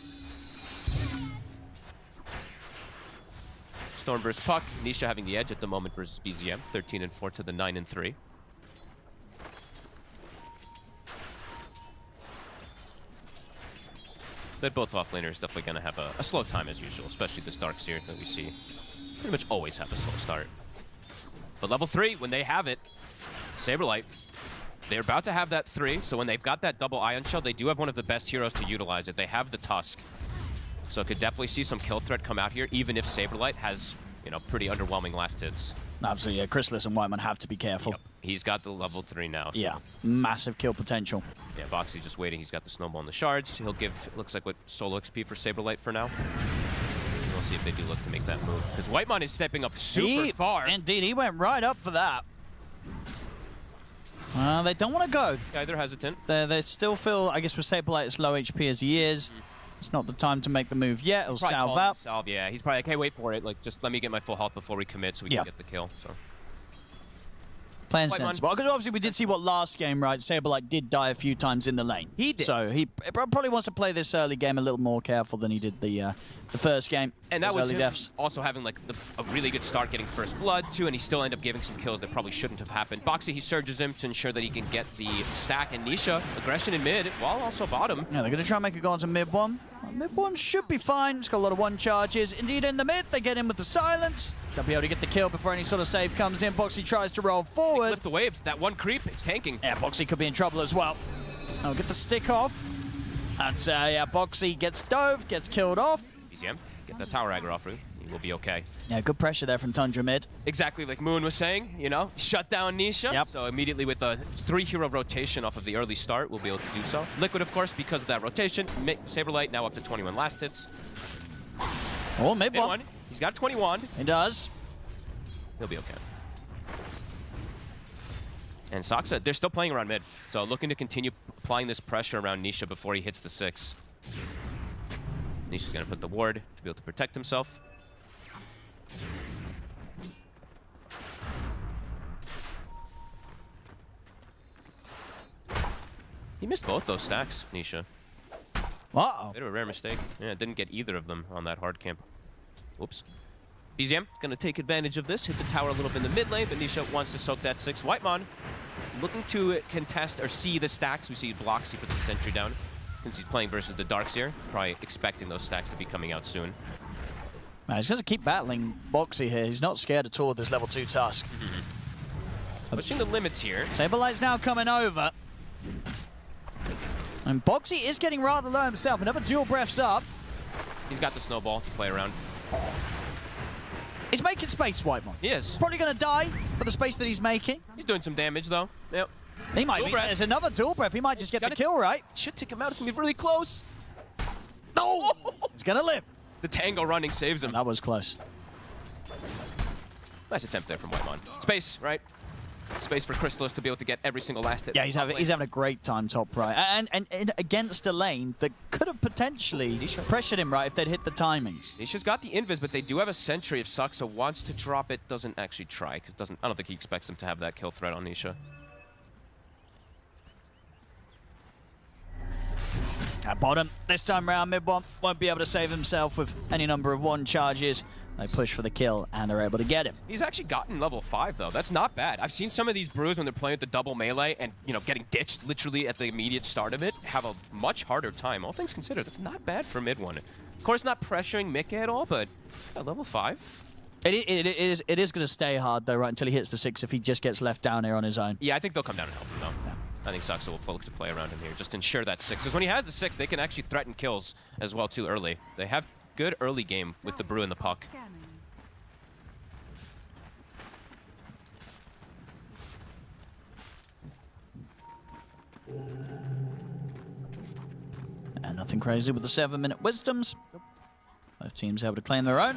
Storm versus Puck. Nisha having the edge at the moment versus BZM. 13-4 to the 9-3. But both offlaners definitely going to have a slow time as usual, especially this Darkseer that we see pretty much always have a slow start. But level 3, when they have it, Saberlight, they're about to have that 3, so when they've got that double Ion Shell, they do have one of the best heroes to utilize it. They have the Tusk. So could definitely see some kill threat come out here, even if Saberlight has, you know, pretty underwhelming last hits. Absolutely, yeah. Chrysalis and Whiteman have to be careful. Yep. He's got the level 3 now. So. Yeah, massive kill potential. Yeah, Boxy just waiting. He's got the snowball and the shards. He'll give, looks like, what, solo XP for Saberlight for now. We'll see if they do look to make that move. Because Whitemon is stepping up super far. Indeed, he went right up for that. They don't want to go. Yeah, they're hesitant. They still feel, I guess, with Saberlight as low HP as he is, it's not the time to make the move yet. He'll salve out. Salve, yeah. He's probably like, hey, wait for it. Like, just let me get my full health before we commit so we can get the kill. So. Playing sensible. Because obviously we did see what last game, right? Saberlight did die a few times in the lane. He did. So he probably wants to play this early game a little more careful than he did the first game. And that was early him deaths. also having like a really good start getting first blood too, and he still ended up giving some kills that probably shouldn't have happened. Boxy, he surges him to ensure that he can get the stack, and Nisha, aggression in mid, while also bottom. Yeah, they're going to try and make it go on to mid one. Mid one should be fine. It's got a lot of one charges. Indeed, in the mid, they get in with the silence. They'll be able to get the kill before any sort of save comes in. Boxy tries to roll forward. Lift the wave. That one creep, it's tanking. Yeah, Boxy could be in trouble as well. I'll get the stick off. And yeah, Boxy gets dove, gets killed off. BZM, get that tower aggro off route. He will be okay. Yeah, good pressure there from Tundra mid. Exactly like Moon was saying, you know, shut down Nisha. Yep. So immediately with a 3-hero rotation off of the early start, we'll be able to do so. Liquid, of course, because of that rotation. Saberlight now up to 21 last hits. Oh, mid one. He's got 21. He does. He'll be okay. And Saksa, they're still playing around mid. So looking to continue applying this pressure around Nisha before he hits the 6. Nisha's going to put the ward to be able to protect himself. He missed both those stacks, Nisha. Uh-oh. Bit of a rare mistake. Yeah, didn't get either of them on that hard camp. Whoops. BZM going to take advantage of this, hit the tower a little bit in the mid lane, but Nisha wants to soak that 6. Whitemon looking to contest or see the stacks. We see blocks, he puts the sentry down since he's playing versus the Darkseer. Probably expecting those stacks to be coming out soon. Man, he's going to keep battling Boxy here. He's not scared at all of this level 2 Tusk. Pushing the limits here. Saberlight's now coming over. And Boxy is getting rather low himself. Another dual breaths up. He's got the snowball to play around. He's making space, Whitemon. He is. Probably going to die for the space that he's making. He's doing some damage, though. Yep. He might be. There's another dual breath. He might just get the kill, right? Should take him out. It's going to be really close. No! He's going to live. The tango running saves him. That was close. Nice attempt there from Whitemon. Space, right? Space for Chrysalis to be able to get every single last hit. Yeah, he's having a great time top right. And against a lane that could have potentially pressured him right if they'd hit the timings. Nisha's got the invis, but they do have a sentry. If Saksa wants to drop it, doesn't actually try, because I don't think he expects them to have that kill threat on Nisha. At bottom, this time round, mid one won't be able to save himself with any number of one charges. They push for the kill, and they're able to get him. He's actually gotten level 5, though. That's not bad. I've seen some of these brews when they're playing with the double melee and, you know, getting ditched literally at the immediate start of it, have a much harder time. All things considered, that's not bad for mid one. Of course, not pressuring Mikke at all, but at level 5. It is going to stay hard, though, right, until he hits the 6 if he just gets left down here on his own. Yeah, I think they'll come down and help him, though. Yeah. I think Saksa will look to play around him here, just ensure that 6. Because when he has the 6, they can actually threaten kills as well, too, early. They have good early game with the brew and the puck. And Nothing crazy with the 7-minute wisdoms. Both teams able to claim their own.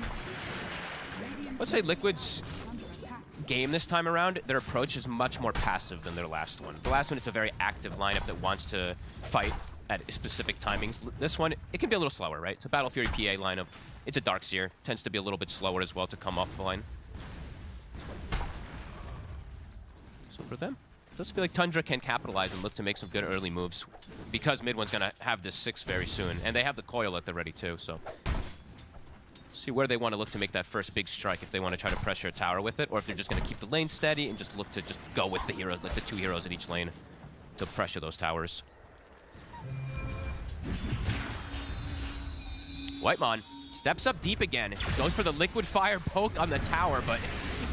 Let's say Liquid's game this time around, their approach is much more passive than their last one. The last one, it's a very active lineup that wants to fight at specific timings. This one, it can be a little slower, right? It's a Battle Fury PA lineup. It's a Darkseer. Tends to be a little bit slower as well to come off the line. So for them, it does feel like Tundra can capitalize and look to make some good early moves because mid one's going to have this 6 very soon. And they have the coil at the ready too, so see where they want to look to make that first big strike, if they want to try to pressure a tower with it, or if they're just going to keep the lane steady and just look to just go with the heroes, like the 2 heroes in each lane to pressure those towers. Whitemon steps up deep again, goes for the liquid fire poke on the tower, but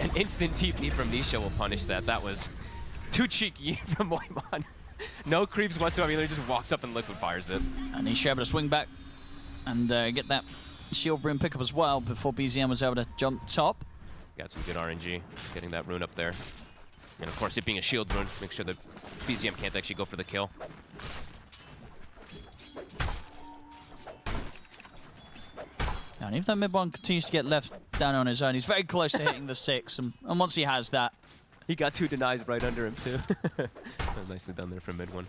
an instant TP from Nisha will punish that. That was too cheeky from Whitemon. No creeps whatsoever, he literally just walks up and liquid fires it. And Nisha able to swing back and get that shield rune pickup as well before BZM was able to jump top. Got some good RNG, getting that rune up there. And of course, it being a shield rune, make sure that BZM can't actually go for the kill. And even though mid-one continues to get left down on his own, he's very close to hitting the 6, and once he has that... He got 2 denies right under him, too. That was nicely done there from mid-one.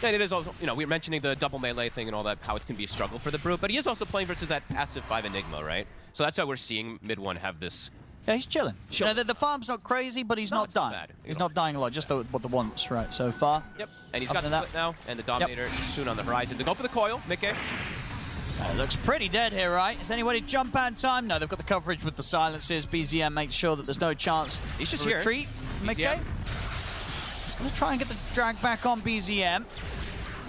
And it is also, you know, we were mentioning the double melee thing and all that, how it can be a struggle for the Brute, but he is also playing versus that passive 5 Enigma, right? So that's why we're seeing mid-one have this... Yeah, he's chilling. You know, the farm's not crazy, but he's not dying. Bad. He's not dying a lot, just the once, right, so far. Yep, and he's got split now, and the Dominator soon on the horizon. To go for the coil, Mickey. It looks pretty dead here, right? Is there anybody to jump out in time? No, they've got the coverage with the silences. BZM makes sure that there's no chance. He's just here. Retreat. Mickey. He's going to try and get the drag back on BZM.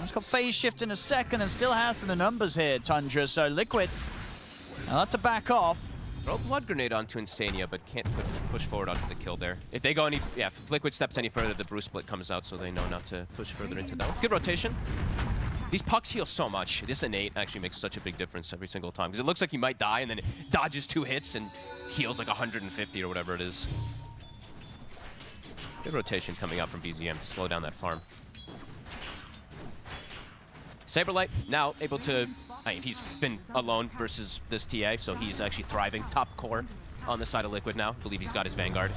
He's got phase shift in a second and still has the numbers here, Tundra. So Liquid, now that's a back off. Throw Blood Grenade onto Insania, but can't push forward onto the kill there. If they go any, yeah, if Liquid steps any further, the Bruce Split comes out, so they know not to push further into that. Good rotation. These pucks heal so much. This innate actually makes such a big difference every single time, because it looks like he might die, and then it dodges 2 hits and heals like 150 or whatever it is. Good rotation coming out from BZM to slow down that farm. Saberlight now able to, I mean, he's been alone versus this TA, so he's actually thriving. Top core on the side of Liquid now. I believe he's got his Vanguard.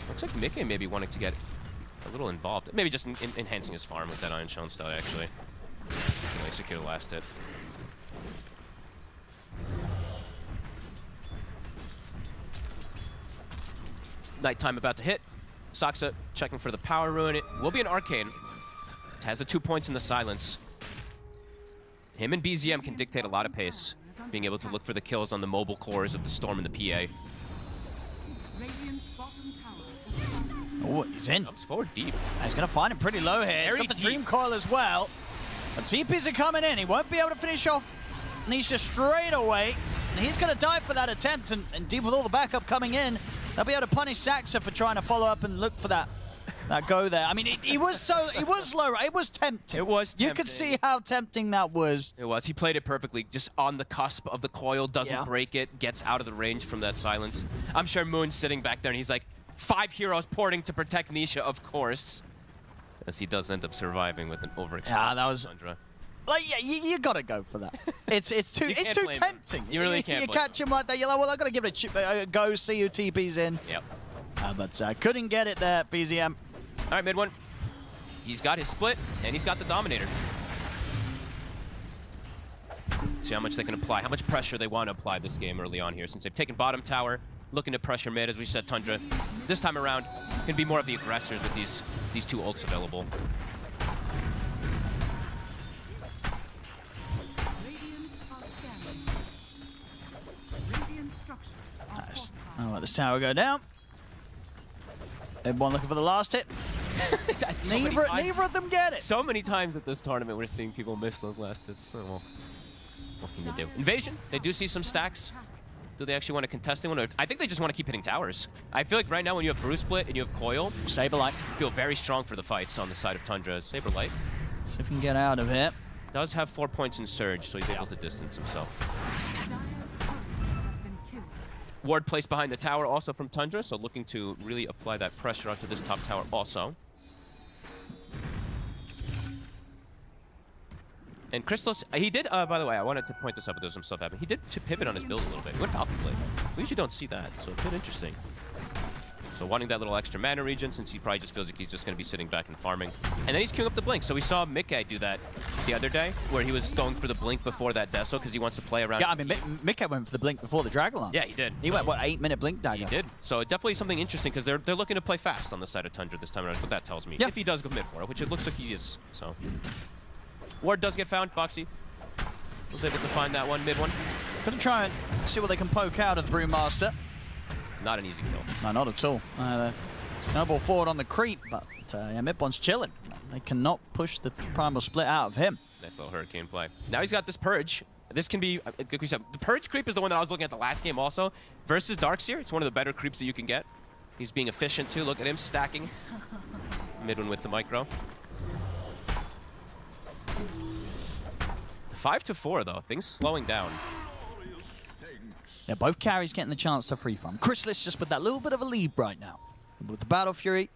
Looks like Mickey maybe wanting to get a little involved. Maybe just enhancing his farm with that Iron Shone style, actually. Really secure the last hit. Nighttime about to hit. Saksa checking for the power rune. It will be an Arcane. Has the 2 points in the silence. Him and BZM can dictate a lot of pace, being able to look for the kills on the mobile cores of the Storm and the PA. Oh, he's in. Comes forward deep. He's going to find him pretty low here. He's got the Dream Coil as well. The TPs are coming in. He won't be able to finish off Nisha straight away. And he's going to die for that attempt. And deep with all the backup coming in, they'll be able to punish Saxa for trying to follow up and look for that go there. I mean, it was low. It was tempting. It was tempting. You could see how tempting that was. It was. He played it perfectly, just on the cusp of the coil, doesn't break it, gets out of the range from that silence. I'm sure Moon's sitting back there and he's like, 5 heroes porting to protect Nisha, of course. As he does end up surviving with an overextend. Yeah, that was... Tundra. Like, yeah, you gotta go for that. It's too tempting. You really can't. You catch him like that, you're like, well, I gotta give it a go. See who TP's in. Yep. But couldn't get it there, BZM. All right, mid one. He's got his split and he's got the Dominator. See how much they can apply, how much pressure they want to apply this game early on here, since they've taken bottom tower, looking to pressure mid, as we said. Tundra this time around can be more of the aggressors with these 2 ults available. Nice. I'll let this tower go down. Everyone looking for the last hit. Neither of them get it. So many times at this tournament we're seeing people miss those last hits. So, well, what can you do? Invasion, they do see some stacks. Do they actually want to contest one? Or I think they just want to keep hitting towers. I feel like right now when you have Bruce Split and you have Coil, Saberlight feel very strong for the fights on the side of Tundra. Saberlight. See if we can get out of here. Does have 4 points in Surge, so he's able to distance himself. Ward placed behind the tower also from Tundra, so looking to really apply that pressure onto this top tower also. And Crystal's, he did, by the way, I wanted to point this out, but there's some stuff happening. He did pivot on his build a little bit. He went Falcon Blade. We usually don't see that, so it's been interesting. So wanting that little extra mana regen, since he probably just feels like he's just going to be sitting back and farming. And then he's queuing up the Blink. So we saw Mickey do that the other day, where he was going for the Blink before that Deso, because he wants to play around. Yeah, I mean, Mickey went for the Blink before the Dragon. Yeah, he did. He went, what, 8-minute Blink dagger? He did. So definitely something interesting, because they're looking to play fast on the side of Tundra this time around, what that tells me. Yeah. If he does go mid for it, which it looks like he is. So Ward does get found. Boxy was able to find that one, mid one. Gonna try and see what they can poke out of the Brewmaster. Not an easy kill. No, not at all. Snowball forward on the creep, but yeah, Midbon's chilling. They cannot push the Primal Split out of him. Nice little Hurricane play. Now he's got this Purge. This can be, like we said, the Purge creep is the one that I was looking at the last game also. Versus Darkseer, it's one of the better creeps that you can get. He's being efficient too. Look at him stacking. Mid one with the micro. 5-4 though, things slowing down. Yeah, both carries getting the chance to free farm. Chrysalis just with that little bit of a lead right now. With the Battle Fury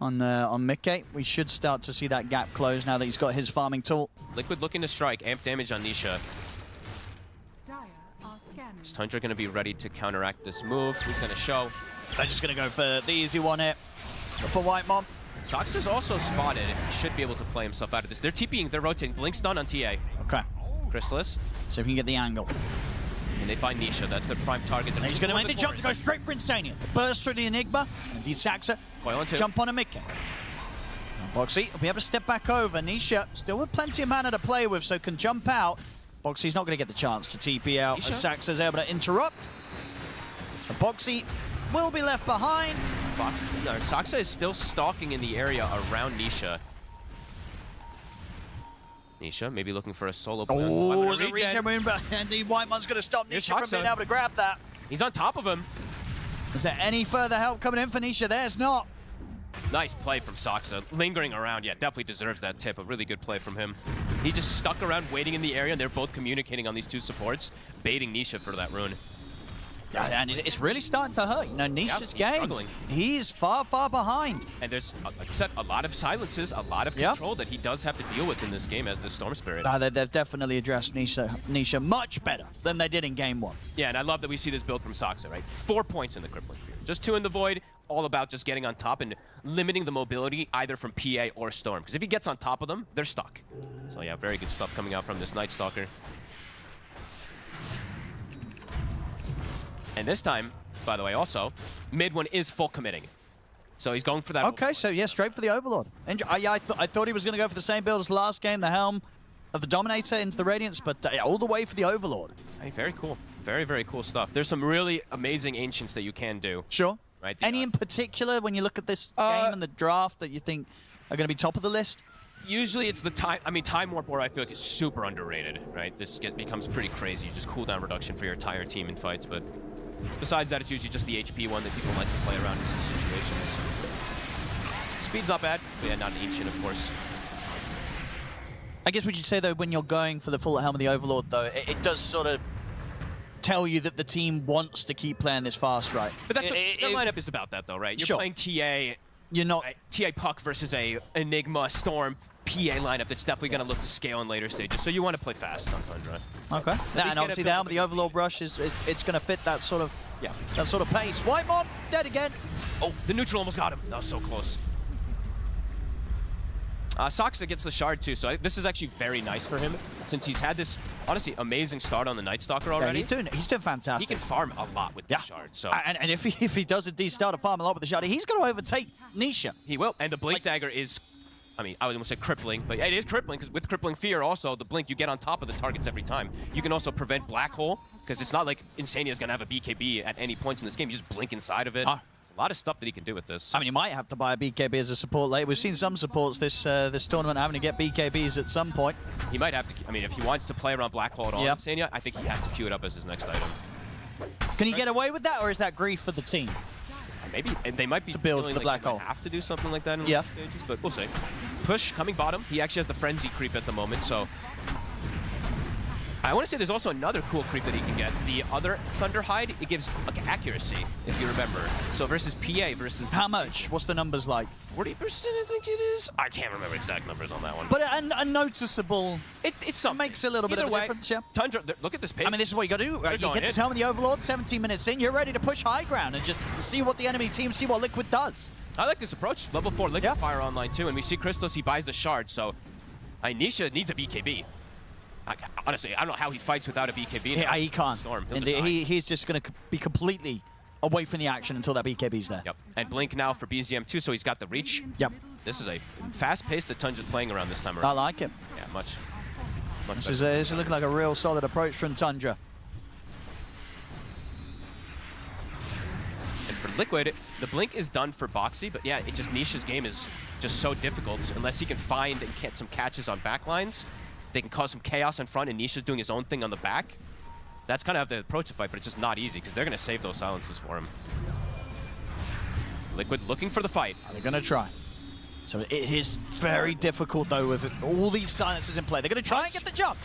on Mickey, we should start to see that gap close now that he's got his farming tool. Liquid looking to strike, amp damage on Nisha. Is Tundra going to be ready to counteract this move? Who's going to show? They're just going to go for the easy one here for White Mom. Sox is also spotted. He should be able to play himself out of this. They're TPing, they're rotating. Blink stun on TA. Okay. Chrysalis. So if we can get the angle. And they find Nisha. That's their prime target. And he's going to make the jump, go straight for Insania. Burst through the Enigma. Indeed, Saxa. Jump on a Mickey. Boxy will be able to step back over. Nisha still with plenty of mana to play with, so can jump out. Boxy's not going to get the chance to TP out, as Saxa's able to interrupt. So Boxy will be left behind. Saxa is still stalking in the area around Nisha. Nisha maybe looking for a solo. Oh, it's a regen wound, but the White Man's going to stop Nisha from being able to grab that. He's on top of him. Is there any further help coming in for Nisha? There's not. Nice play from Saxa. Lingering around, yeah, definitely deserves that tip. A really good play from him. He just stuck around waiting in the area, and they're both communicating on these two supports, baiting Nisha for that rune. Yeah, and it's really starting to hurt. You know, Nisha's game. Struggling. He's far, far behind. And there's, like I said, a lot of silences, a lot of control that he does have to deal with in this game as the Storm Spirit. They've definitely addressed Nisha much better than they did in game one. Yeah, and I love that we see this build from Saxa, right? 4 points in the Crippling Fear. Just 2 in the Void, all about just getting on top and limiting the mobility either from PA or Storm. Because if he gets on top of them, they're stuck. So yeah, very good stuff coming out from this Night Stalker. And this time, by the way, also, mid one is full committing. So he's going for that. Okay, so yeah, straight for the Overlord. And I thought he was going to go for the same build as last game, the Helm of the Dominator into the Radiance, but all the way for the Overlord. Hey, very cool. Very, very cool stuff. There's some really amazing Ancients that you can do. Sure. Right. Any in particular when you look at this game and the draft that you think are going to be top of the list? Usually it's the time, Time Warp War I feel like is super underrated, right? This becomes pretty crazy. You just cooldown reduction for your entire team in fights, but besides that, it's usually just the HP one that people like to play around in some situations. Speed's not bad, but yeah, not an Ancient, of course. I guess would you say, though, when you're going for the full Helm of the Overlord, though, it does sort of tell you that the team wants to keep playing this fast, right? But that's the lineup is about that, though, right? You're playing TA. You're not TA Puck versus a Enigma Storm PA lineup that's definitely going to look to scale in later stages. So you want to play fast on Tundra. Okay. And obviously the Helm of the Overlord brush it's going to fit that sort of pace. White Mom dead again. Oh, the neutral almost got him. That was so close. Saxa gets the shard too, so this is actually very nice for him since he's had this honestly amazing start on the Night Stalker already. Yeah, he's doing fantastic. He can farm a lot with the shard. So and if he does indeed start to farm a lot with the shard, he's going to overtake Nisha. He will, and the Blink Dagger is, I would almost say crippling, but it is crippling because with Crippling Fear also, the Blink, you get on top of the targets every time. You can also prevent Black Hole because it's not like Insania is going to have a BKB at any point in this game. You just blink inside of it. A lot of stuff that he can do with this. I mean, he might have to buy a BKB as a support late. We've seen some supports this tournament having to get BKBs at some point. He might have to. If he wants to play around Black Hole at all, Insania, I think he has to queue it up as his next item. Can he get away with that, or is that grief for the team? Maybe, and they might be to build for the Black Hole. Have to do something like that in later stages, but we'll see. Push coming bottom. He actually has the Frenzy creep at the moment, so I want to say there's also another cool creep that he can get. The other Thunder Hide, it gives like accuracy, if you remember. So versus PA versus... How much? What's the numbers like? 40%, I think it is. I can't remember exact numbers on that one. But a noticeable... It's something. Makes a little bit of a difference, yeah. Tundra, look at this pace. I mean, this is what you got to do. You get to home the Overlord, 17 minutes in, you're ready to push high ground and just see what the enemy team, see what Liquid does. I like this approach. Level 4 Liquid Fire online too, and we see Crystal, he buys the shard, so Nisha needs a BKB. Honestly, I don't know how he fights without a BKB. Yeah, he can't. Storm. He's just going to be completely away from the action until that BKB's there. Yep. And Blink now for BZM too, so he's got the reach. Yep. This is a fast pace that Tundra's playing around this time around. I like it. Yeah, much This is looking like a real solid approach from Tundra. And for Liquid, the Blink is done for Boxy, but yeah, Nisha's game is just so difficult. Unless he can find and get some catches on backlines, they can cause some chaos in front, and Nisha's doing his own thing on the back. That's kind of how they approach the fight, but it's just not easy because they're going to save those silences for him. Liquid looking for the fight. They're going to try. So it is very difficult, though, with all these silences in play. They're going to try and get the jump.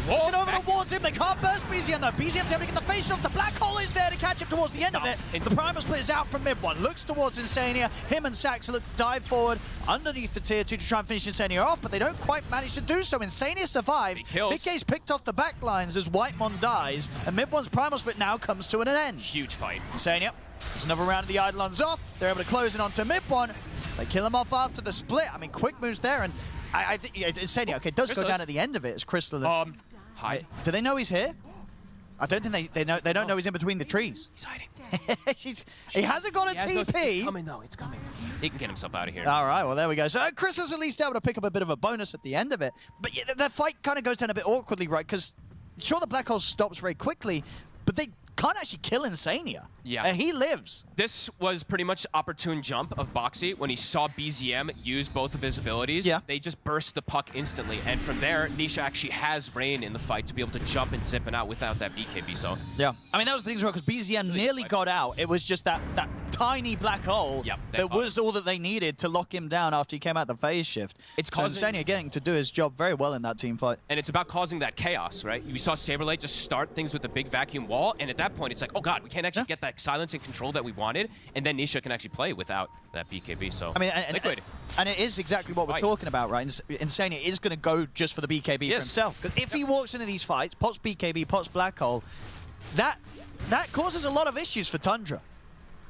Get over towards him. They can't burst BZM, though. BZM's able to get the face off. The black hole is there to catch him towards the end of it. The primal split is out from mid one. Looks towards Insania. Him and Saxa look to dive forward underneath the tier 2 to try and finish Insania off, but they don't quite manage to do so. Insania survives. Mickey's picked off the back lines as Whitemon dies, and mid one's primal split now comes to an end. Huge fight. Insania. There's another round of the Eidolons off. They're able to close in onto mid one. They kill him off after the split. I mean, quick moves there, and I think Insania, okay, does go down at the end of it as Crystal. Hi. Do they know he's here? I don't think they don't know he's in between the trees. He's hiding. He hasn't got a TP. It's coming though. It's coming. He can get himself out of here. All right. Well, there we go. So Chris is at least able to pick up a bit of a bonus at the end of it. But yeah, the fight kind of goes down a bit awkwardly, right? Because sure, the black hole stops very quickly, but they can't actually kill Insania. Yeah. He lives. This was pretty much opportune jump of Boxy when he saw BZM use both of his abilities. Yeah. They just burst the puck instantly. And from there, Nisha actually has Rain in the fight to be able to jump and zip it out without that BKB zone. Yeah. I mean, that was the thing as well, because BZM nearly got out. It was just that tiny black hole that was all that they needed to lock him down after he came out the phase shift. It's so Insania getting to do his job very well in that team fight. And it's about causing that chaos, right? We saw Saberlight just start things with a big vacuum wall, and at that point, it's like, oh god, we can't actually get that silence and control that we wanted, and then Nisha can actually play without that BKB. So, I mean, Liquid. And it is exactly what we're talking about, right? Insania is going to go just for the BKB for himself. Because if he walks into these fights, pops BKB, pops Black Hole, that causes a lot of issues for Tundra.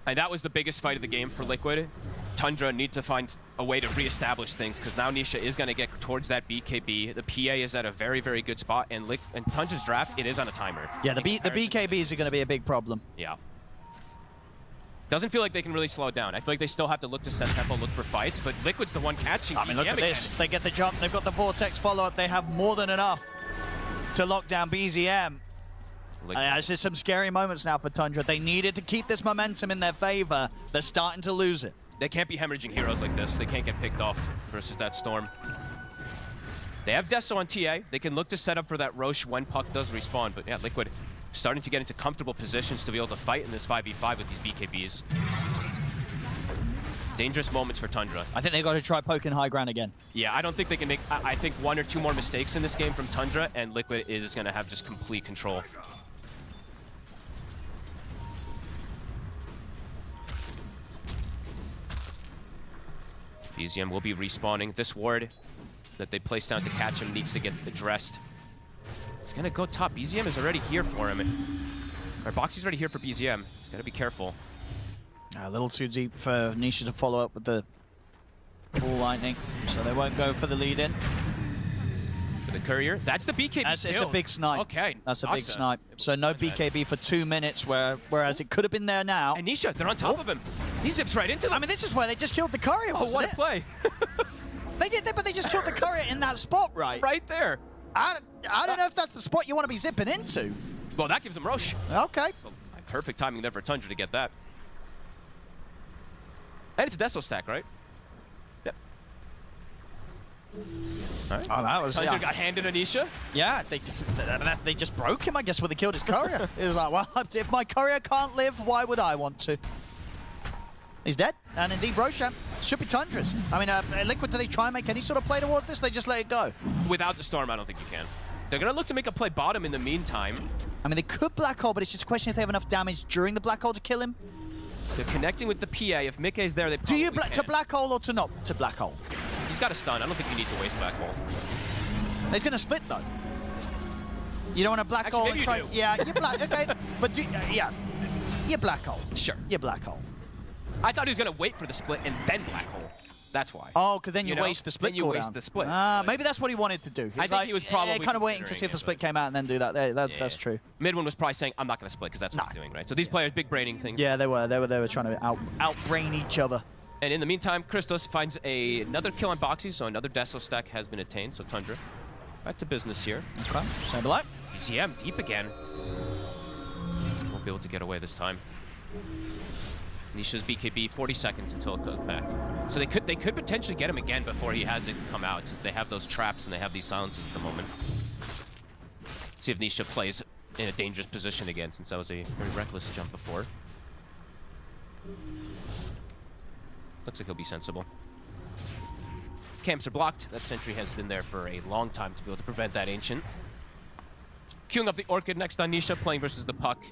And that was the biggest fight of the game for Liquid. Tundra need to find a way to reestablish things because now Nisha is going to get towards that BKB. The PA is at a very, very good spot, and Tundra's draft, it is on a timer. Yeah, the BKBs are going to be a big problem. Yeah. Doesn't feel like they can really slow it down. I feel like they still have to look to set tempo, look for fights, but Liquid's the one catching. I mean, look at this. They get the jump. They've got the Vortex follow-up. They have more than enough to lock down BZM. This is some scary moments now for Tundra. They needed to keep this momentum in their favor. They're starting to lose it. They can't be hemorrhaging heroes like this. They can't get picked off versus that Storm. They have Deso on TA. They can look to set up for that Roche when puck does respawn, but yeah, Liquid starting to get into comfortable positions to be able to fight in this 5v5 with these BKBs. Dangerous moments for Tundra. I think they've got to try poking high ground again. Yeah, I don't think they can make... I think one or two more mistakes in this game from Tundra, and Liquid is going to have just complete control. BZM will be respawning. This ward that they placed down to catch him needs to get addressed. It's going to go top. BZM is already here for him. Or Boxy's already here for BZM. He's got to be careful. A little too deep for Nisha to follow up with the full lightning, so they won't go for the lead in. For the courier, that's the BKB. It's a big snipe. Okay, that's a big snipe. So no BKB for 2 minutes, whereas it could have been there now. And Nisha, they're on top of him. He zips right into them. I mean, this is why they just killed the courier. Oh, what a play! They did, but they just killed the courier in that spot, right? Right there. I don't know if that's the spot you want to be zipping into. Well, that gives him Roche. Okay. So, perfect timing there for Tundra to get that. And it's a Deso stack, right? Yep. All right. Oh, that was... Tundra got handed Anisha. Yeah, they just broke him, I guess, when they killed his courier. It was like, well, if my courier can't live, why would I want to? He's dead. And indeed, Roshan should be Tundra's. I mean, Liquid, do they try and make any sort of play towards this? They just let it go. Without the Storm, I don't think you can. They're going to look to make a play bottom in the meantime. I mean, they could black hole, but it's just a question if they have enough damage during the black hole to kill him. They're connecting with the PA. If Mickey's there, they probably Do you can. to black hole or to not to black hole? He's got a stun. I don't think you need to waste black hole. He's going to split, though. You don't want to black Actually, hole maybe and try... you do. Yeah, you black... Okay, but yeah. You black hole. Sure. You black hole. I thought he was going to wait for the split and then black hole. That's why. Oh, because then you know? waste the split Then you cooldown. waste the split. Maybe that's what he wanted to do. I think he was probably kind of waiting to see if the split came out and then do that. That's true. Mid one was probably saying, I'm not going to split because that's what he's doing, right? So these players, big braining things. Yeah, they were trying to outbrain each other. And in the meantime, Christos finds another kill on Boxy, so another Deso stack has been attained. So Tundra, back to business here. Okay, Saberlight. BCM deep again. Won't be able to get away this time. Nisha's BKB, 40 seconds until it goes back. So they could potentially get him again before he has it come out, since they have those traps and they have these silences at the moment. See if Nisha plays in a dangerous position again, since that was a very reckless jump before. Looks like he'll be sensible. Camps are blocked. That sentry has been there for a long time to be able to prevent that Ancient. Queuing up the Orchid next on Nisha, playing versus the Puck.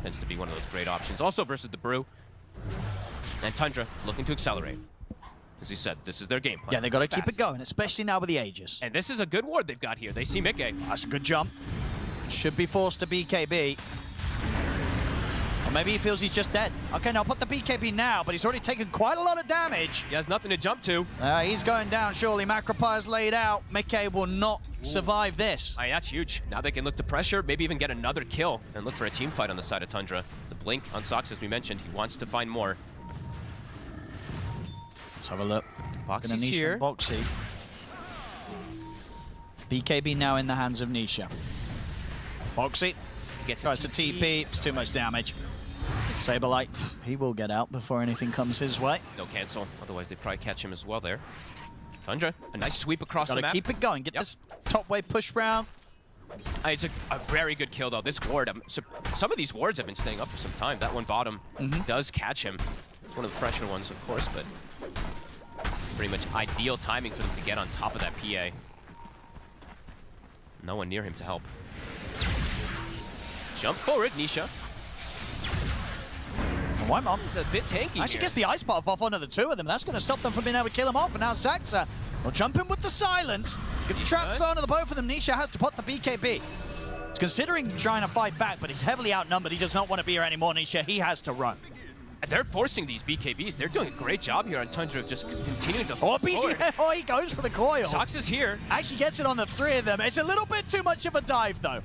Tends to be one of those great options. Also versus the Brew. And Tundra looking to accelerate. As we said, this is their game plan. Yeah, they got to keep it going, especially now with the Aegis. And this is a good ward they've got here. They see Mickey. That's a good jump. Should be forced to BKB. Or maybe he feels he's just dead. Okay, now put the BKB now, but he's already taken quite a lot of damage. He has nothing to jump to. He's going down, surely. Macropyre's laid out. Mickey will not survive this. Aye, that's huge. Now they can look to pressure, maybe even get another kill, and look for a team fight on the side of Tundra. The blink on Sox, as we mentioned, he wants to find more. Let's have a look. Boxy's here. Boxy. BKB now in the hands of Nisha. Boxy tries to TP. It's too much damage. Saberlight, he will get out before anything comes his way. No cancel, otherwise they'd probably catch him as well there. Tundra, a nice sweep across the map. Gotta keep it going. Get this top wave push round. It's a very good kill, though. This ward, some of these wards have been staying up for some time. That one bottom does catch him. It's one of the fresher ones, of course, but pretty much ideal timing for them to get on top of that PA. No one near him to help. Jump forward, Nisha. Why not? It's a bit tanky Actually gets the ice path off onto the two of them. That's going to stop them from being able to kill him off. And now Saxa will jump in with the silence. Get the traps onto the both of them. Nisha has to put the BKB. He's considering trying to fight back, but he's heavily outnumbered. He does not want to be here anymore, Nisha. He has to run. They're forcing these BKBs. They're doing a great job here on Tundra of just continuing to forward. Oh, he goes for the coil. Sox is here. Actually gets it on the three of them. It's a little bit too much of a dive, though.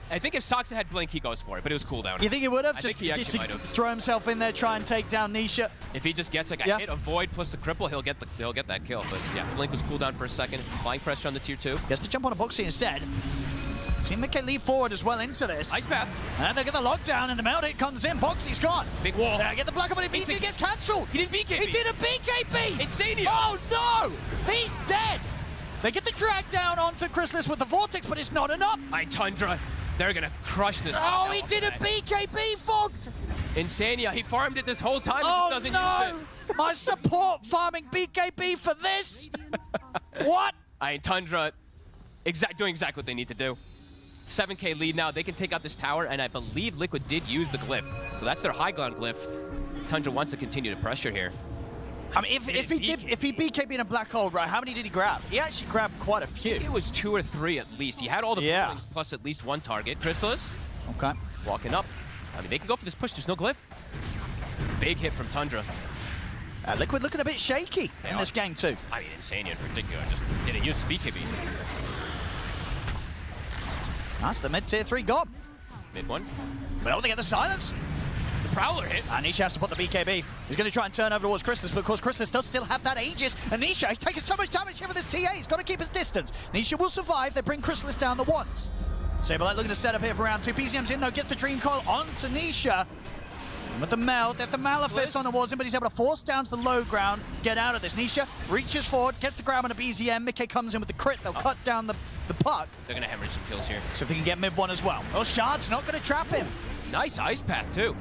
I think if Soxa had Blink, he goes for it, but it was cooldown. You think he would have? I think he actually might have. Throw himself in there, try and take down Nisha. If he just gets like a hit, a void plus the cripple, he'll get that kill. But yeah, Blink was cooldown for a second. Flying pressure on the tier 2. Gets to jump on a Boxy instead. See Mickey leap forward as well into this. Ice path. And they get the lockdown, and the melt hit comes in. Boxy's gone. Big wall. Get the block up, but it gets cancelled. He did BKB. He did a BKB. Insane. Oh no! He's dead. They get the drag down onto Chrysalis with the vortex, but it's not enough. Tundra. They're gonna crush this. Oh, he did a BKB fogged. Insania. He farmed it this whole time. Oh and just doesn't no! use it. My support farming BKB for this. What? Tundra, doing exactly what they need to do. 7k lead now. They can take out this tower, and I believe Liquid did use the glyph. So that's their high ground glyph. If Tundra wants to continue to pressure here. I mean, if he BKB in a black hole, right, how many did he grab? He actually grabbed quite a few. It was 2 or 3 at least. He had all the buildings plus at least one target. Crystalis. Okay. Walking up. I mean, they can go for this push. There's no glyph. Big hit from Tundra. Liquid looking a bit shaky in this game too. I mean, Insania in particular just didn't use his BKB. That's the mid-tier 3 gone. Mid 1. Well, they get the silence. The Prowler hit. And Nisha has to put the BKB. He's going to try and turn over towards Chrysalis, but of course Chrysalis does still have that Aegis. And Nisha, he's taking so much damage here with this TA. He's got to keep his distance. Nisha will survive. They bring Chrysalis down the ones. Saberlight looking to set up here for round 2. PCM's in though, gets the Dream Coil onto Nisha. And with the melt, they have the Malefice on towards him, but he's able to force down to the low ground, get out of this. Nisha reaches forward, gets the grab on a BZM. Mickey comes in with the crit. They'll cut down the puck. They're going to hemorrhage some kills here. So if they can get mid 1 as well. Oh, Shard's not going to trap him. Nice ice path too.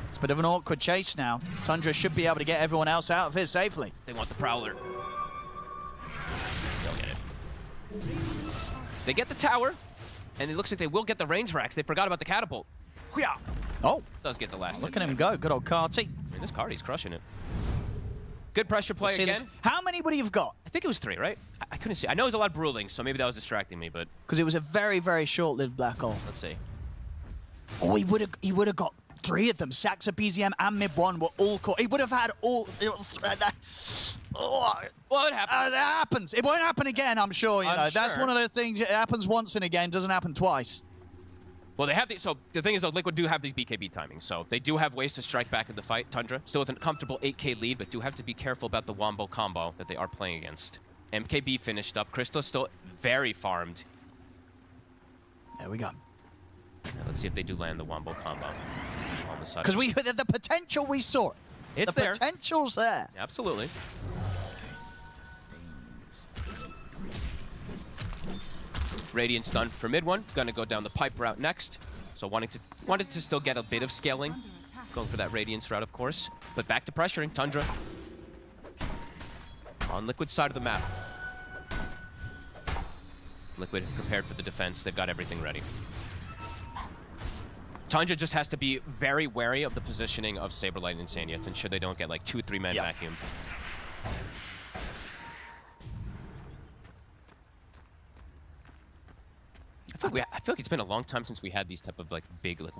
It's a bit of an awkward chase now. Tundra should be able to get everyone else out of here safely. They want the Prowler. They'll get it. They get the tower, and it looks like they will get the range racks. They forgot about the catapult. Yeah. Oh. Does get the last Look hit. at him go. Good old Carty. I mean, this Carty's crushing it. Good pressure play See again. this. How many would he have got? I think it was 3, right? I couldn't see. I know it was a lot of brawling, so maybe that was distracting me, but... Because it was a very, very short-lived black hole. Let's see. Oh, he would have got 3 of them. Saxa, BZM, and Mid 1 were all caught. He would have had all... Well, it happens. It happens. It won't happen again, I'm sure. You I'm know, that's sure. one of those things. It happens once in a game, doesn't happen twice. Well, they have the... So, the thing is, though, Liquid do have these BKB timings, so they do have ways to strike back in the fight. Tundra, still with a comfortable 8K lead, but do have to be careful about the Wombo combo that they are playing against. MKB finished up. Crystal still very farmed. There we go. Now, let's see if they do land the Wombo combo on the side. Because the potential we saw. It's the there. potential's there. Absolutely. Radiant stun for mid one. Gonna go down the pipe route next. So wanted to still get a bit of scaling. Going for that Radiance route, of course. But back to pressuring. Tundra. On Liquid's side of the map. Liquid prepared for the defense. They've got everything ready. Tundra just has to be very wary of the positioning of Saberlight and Insania to ensure they don't get like 2-3 men vacuumed. I feel like it's been a long time since we had these type of like big like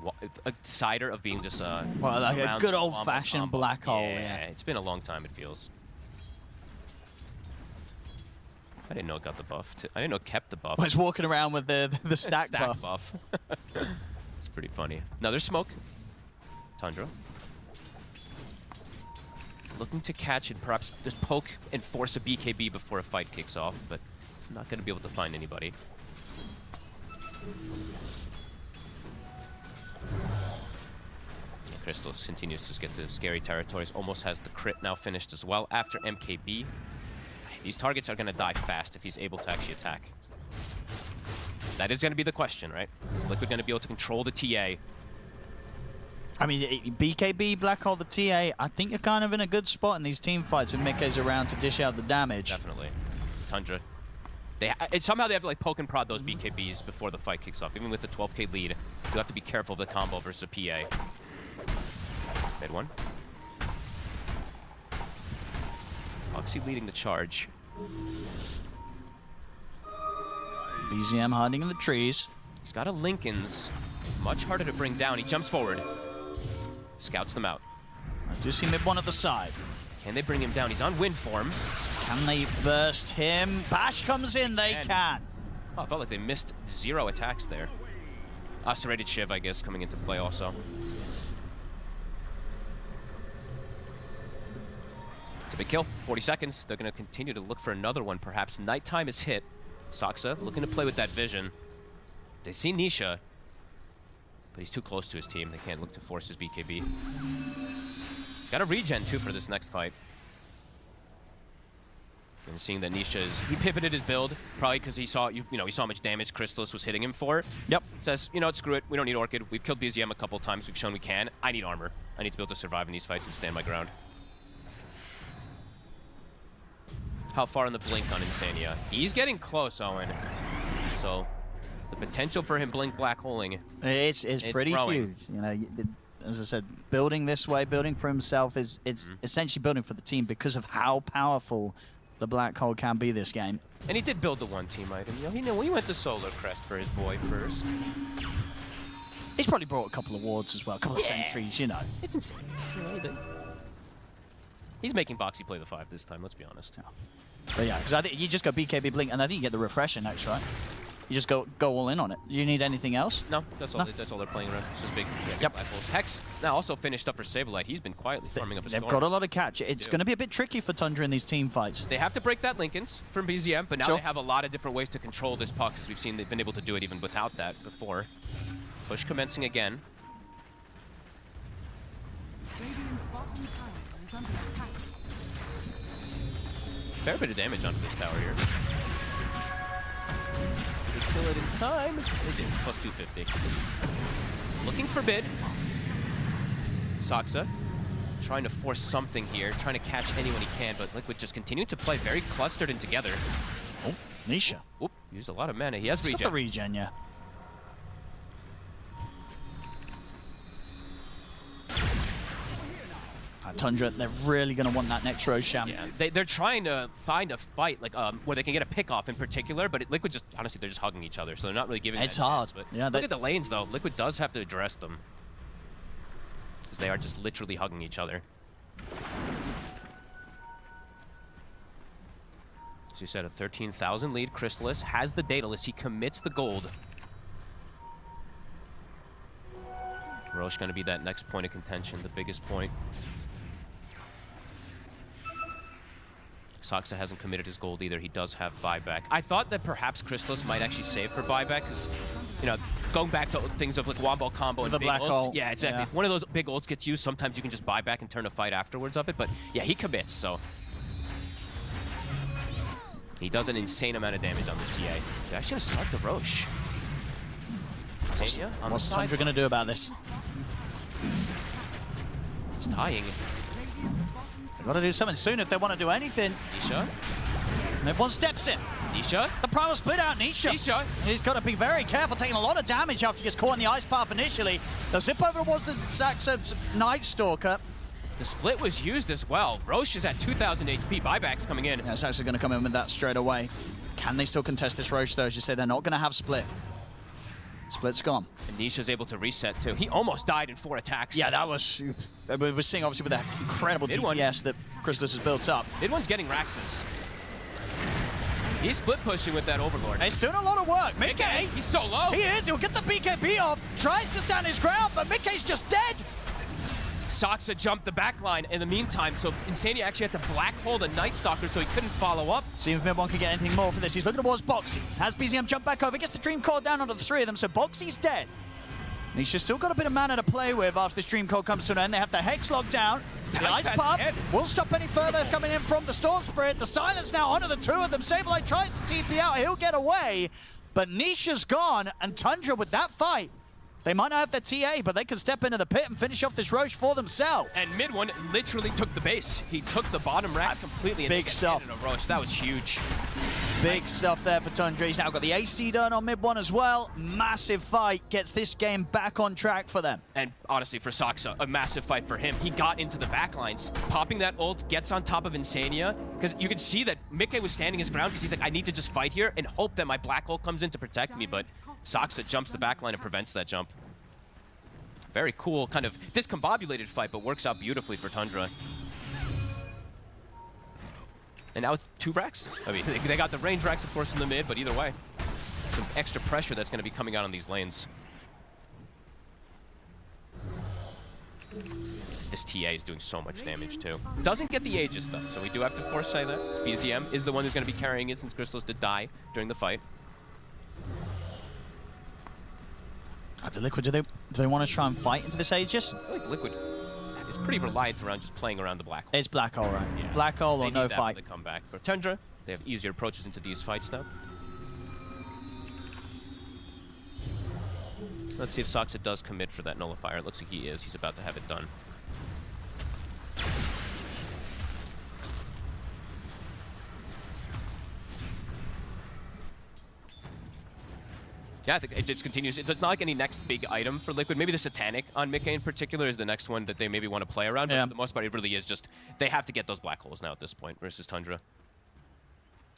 a cider of being just a like a good old-fashioned combo. black hole. Yeah, it's been a long time. It feels. I didn't know it got the buff. I didn't know it kept the buff. Well, it's walking around with the stack buff. It's pretty funny. Now there's smoke. Tundra. Looking to catch and perhaps just poke and force a BKB before a fight kicks off, but not going to be able to find anybody. Crystals continues to get to scary territories. Almost has the crit now finished as well after MKB. These targets are going to die fast if he's able to actually attack. That is going to be the question, right? Is Liquid going to be able to control the TA? I mean, BKB, Black Hole, the TA, I think you're kind of in a good spot in these team fights if Mikke's around to dish out the damage. Definitely. Tundra. Somehow they have to like poke and prod those BKBs before the fight kicks off. Even with the 12K lead, you have to be careful of the combo versus a PA. Mid one. Oxy leading the charge. BZM hiding in the trees. He's got a Lincoln's. Much harder to bring down. He jumps forward. Scouts them out. I do see mid one at the side. Can they bring him down? He's on wind form. Can they burst him? Bash comes in. They can. Oh, I felt like they missed 0 attacks there. Serrated Shiv, I guess, coming into play also. It's a big kill. 40 seconds. They're going to continue to look for another one, perhaps. Nighttime is hit. Saxa looking to play with that vision. They see Nisha, but he's too close to his team. They can't look to force his BKB. He's got a regen, too, for this next fight. And seeing that Nisha he pivoted his build, probably because he saw, he saw how much damage Crystallis was hitting him for. Yep. Says, you know what, screw it. We don't need Orchid. We've killed BZM a couple times. We've shown we can. I need armor. I need to be able to survive in these fights and stand my ground. How far on the blink on Insania? He's getting close, Owen. So the potential for him blink black holing. It's pretty growing. huge. You know, as I said, building this way, building for himself it's essentially building for the team because of how powerful the black hole can be this game. And he did build the one team item. He went the Solar Crest for his boy first. He's probably brought a couple of wards as well, a couple of sentries, you know. It's insane. He's making Boxy play the 5 this time, let's be honest. But yeah, because I think you just go BKB Blink, and I think you get the refresher next, right? You just go all in on it. You need anything else? No, that's all they're playing around. It's just big black holes. Hex now also finished up for Saberlight. He's been quietly farming up a storm. They've got a lot of catch. It's going to be a bit tricky for Tundra in these team fights. They have to break that Lincoln's from BZM, but now they have a lot of different ways to control this puck, as we've seen they've been able to do it even without that before. Push commencing again. Radiant's bottom tower is under attack. Fair bit of damage onto this tower here. They kill it in time. They did. Plus 250. Looking for bid. Saxa trying to force something here, trying to catch anyone he can, but Liquid just continuing to play very clustered and together. Oh, Nisha. Oop. Used a lot of mana. He has He's regen. got the regen, yeah. Tundra, they're really going to want that next Roshan. Yeah, they're trying to find a fight like where they can get a pick off in particular, but Liquid just, honestly, they're just hugging each other, so they're not really giving It's that hard. chance, but Yeah, look at the lanes, though. Liquid does have to address them. Because they are just literally hugging each other. As you said, a 13,000 lead. Crystallis has the Daedalus. He commits the gold. Roche going to be that next point of contention, the biggest point. Soxa hasn't committed his gold either. He does have buyback. I thought that perhaps Crystallis might actually save for buyback because, you know, going back to things of like Wombo combo and the big black ults. hole. Yeah, exactly. Yeah. If one of those big ults gets used, sometimes you can just buy back and turn a fight afterwards of it. But yeah, he commits, so. He does an insane amount of damage on this TA. They're actually going to start the Roche. Insania on What's the side. Tundra going to do about this? It's tying. They've got to do something soon if they want to do anything. Nisha. Everyone steps in. Nisha. The primal split out, Nisha. Nisha. He's got to be very careful, taking a lot of damage after he gets caught in the ice path initially. The zip over was the Saxon's Night Stalker. The split was used as well. Roche is at 2,000 HP. Buyback's coming in. Yeah, Saxon's going to come in with that straight away. Can they still contest this Roche, though? As you say, they're not going to have split. Split's gone. And Nisha's able to reset, too. He almost died in 4 attacks. Yeah, that was... We're seeing, obviously, with that incredible DPS that Crystallis has built up. Mid-one's getting Raxes. He's split pushing with that Overlord. He's doing a lot of work. Mickey! He's so low. He is. He'll get the BKB off. Tries to stand his ground, but Mickey's just dead. Soxa jumped the back line in the meantime, so Insania actually had to black hole the Night Stalker so he couldn't follow up. See if Mid-One can get anything more for this. He's looking towards Boxy. Has BZM jump back over, gets the Dream Coil down onto the 3 of them, so Boxy's dead. Nisha's still got a bit of mana to play with after this Dream Coil comes to an end. They have the Hex locked down. The Ice Path won't stop any further coming in from the Storm Spirit. The Silence now onto the 2 of them. Sableye tries to TP out. He'll get away, but Nisha's gone, and Tundra with that fight. They might not have their TA, but they can step into the pit and finish off this Roche for themselves. And Mid-One literally took the base. He took the bottom racks completely. Big stuff. A Roche. That was huge. Big stuff there for Tundra. He's now got the AC done on Mid-One as well. Massive fight gets this game back on track for them. And honestly, for Soxa, a massive fight for him. He got into the backlines. Popping that ult, gets on top of Insania. Because you can see that Mickey was standing his ground because he's like, I need to just fight here and hope that my black hole comes in to protect me. But Soxa jumps the backline and prevents that jump. Very cool, kind of discombobulated fight, but works out beautifully for Tundra. And now with 2 racks. I mean, they got the range racks, of course, in the mid, but either way, some extra pressure that's going to be coming out on these lanes. This TA is doing so much damage, too. Doesn't get the Aegis, though, so we do have to, of course, say that. BZM is the one who's going to be carrying it since Crystallis did die during the fight. Do Liquid, do they want to try and fight into this Aegis? I feel like Liquid is pretty reliant around just playing around the black hole. It's black hole, right? Yeah. Black hole or no fight. They come back. For Tundra, they have easier approaches into these fights now. Let's see if Soxa does commit for that nullifier. It looks like he is. He's about to have it done. Yeah, I think it just continues. It's not like any next big item for Liquid. Maybe the Satanic on Mickey in particular is the next one that they maybe want to play around. But for the most part, it really is just they have to get those black holes now at this point versus Tundra.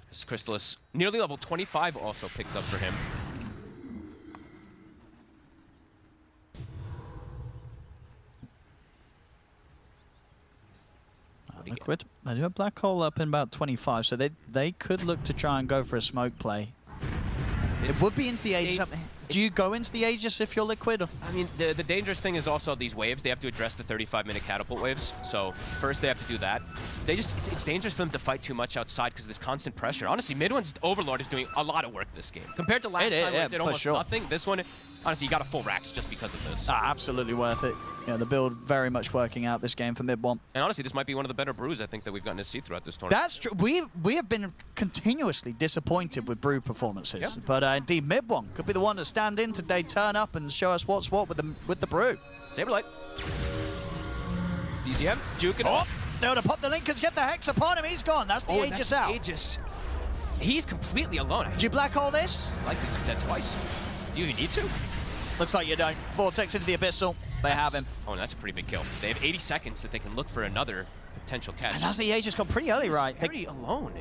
This Crystallis, nearly level 25, also picked up for him. Liquid, they do have black hole up in about 25, so they could look to try and go for a smoke play. It would be into the Aegis. Do you go into the Aegis if you're Liquid? I mean, the dangerous thing is also these waves. They have to address the 35-minute catapult waves. So first they have to do that. It's dangerous for them to fight too much outside because of this constant pressure. Honestly, Mid-One's Overlord is doing a lot of work this game. Compared to last time where it did almost nothing, this one, honestly, you got a full racks just because of this. Absolutely worth it. Yeah, the build very much working out this game for Mid-One. And honestly, this might be one of the better brews I think that we've gotten to see throughout this tournament. That's true. We have been continuously disappointed with brew performances, but indeed Mid-One could be the one to stand in today, turn up, and show us what's what with the brew. Saberlight. BZM, juke it up. They would have popped the link because get the Hex upon him. He's gone. That's the Aegis out. Aegis. He's completely alone. Do you black hole this? He's likely just dead twice. Do you even need to? Looks like you don't. Vortex into the Abyssal. They have him. Oh, that's a pretty big kill. They have 80 seconds that they can look for another potential catch. And that's the Aegis got pretty early, right? Very alone.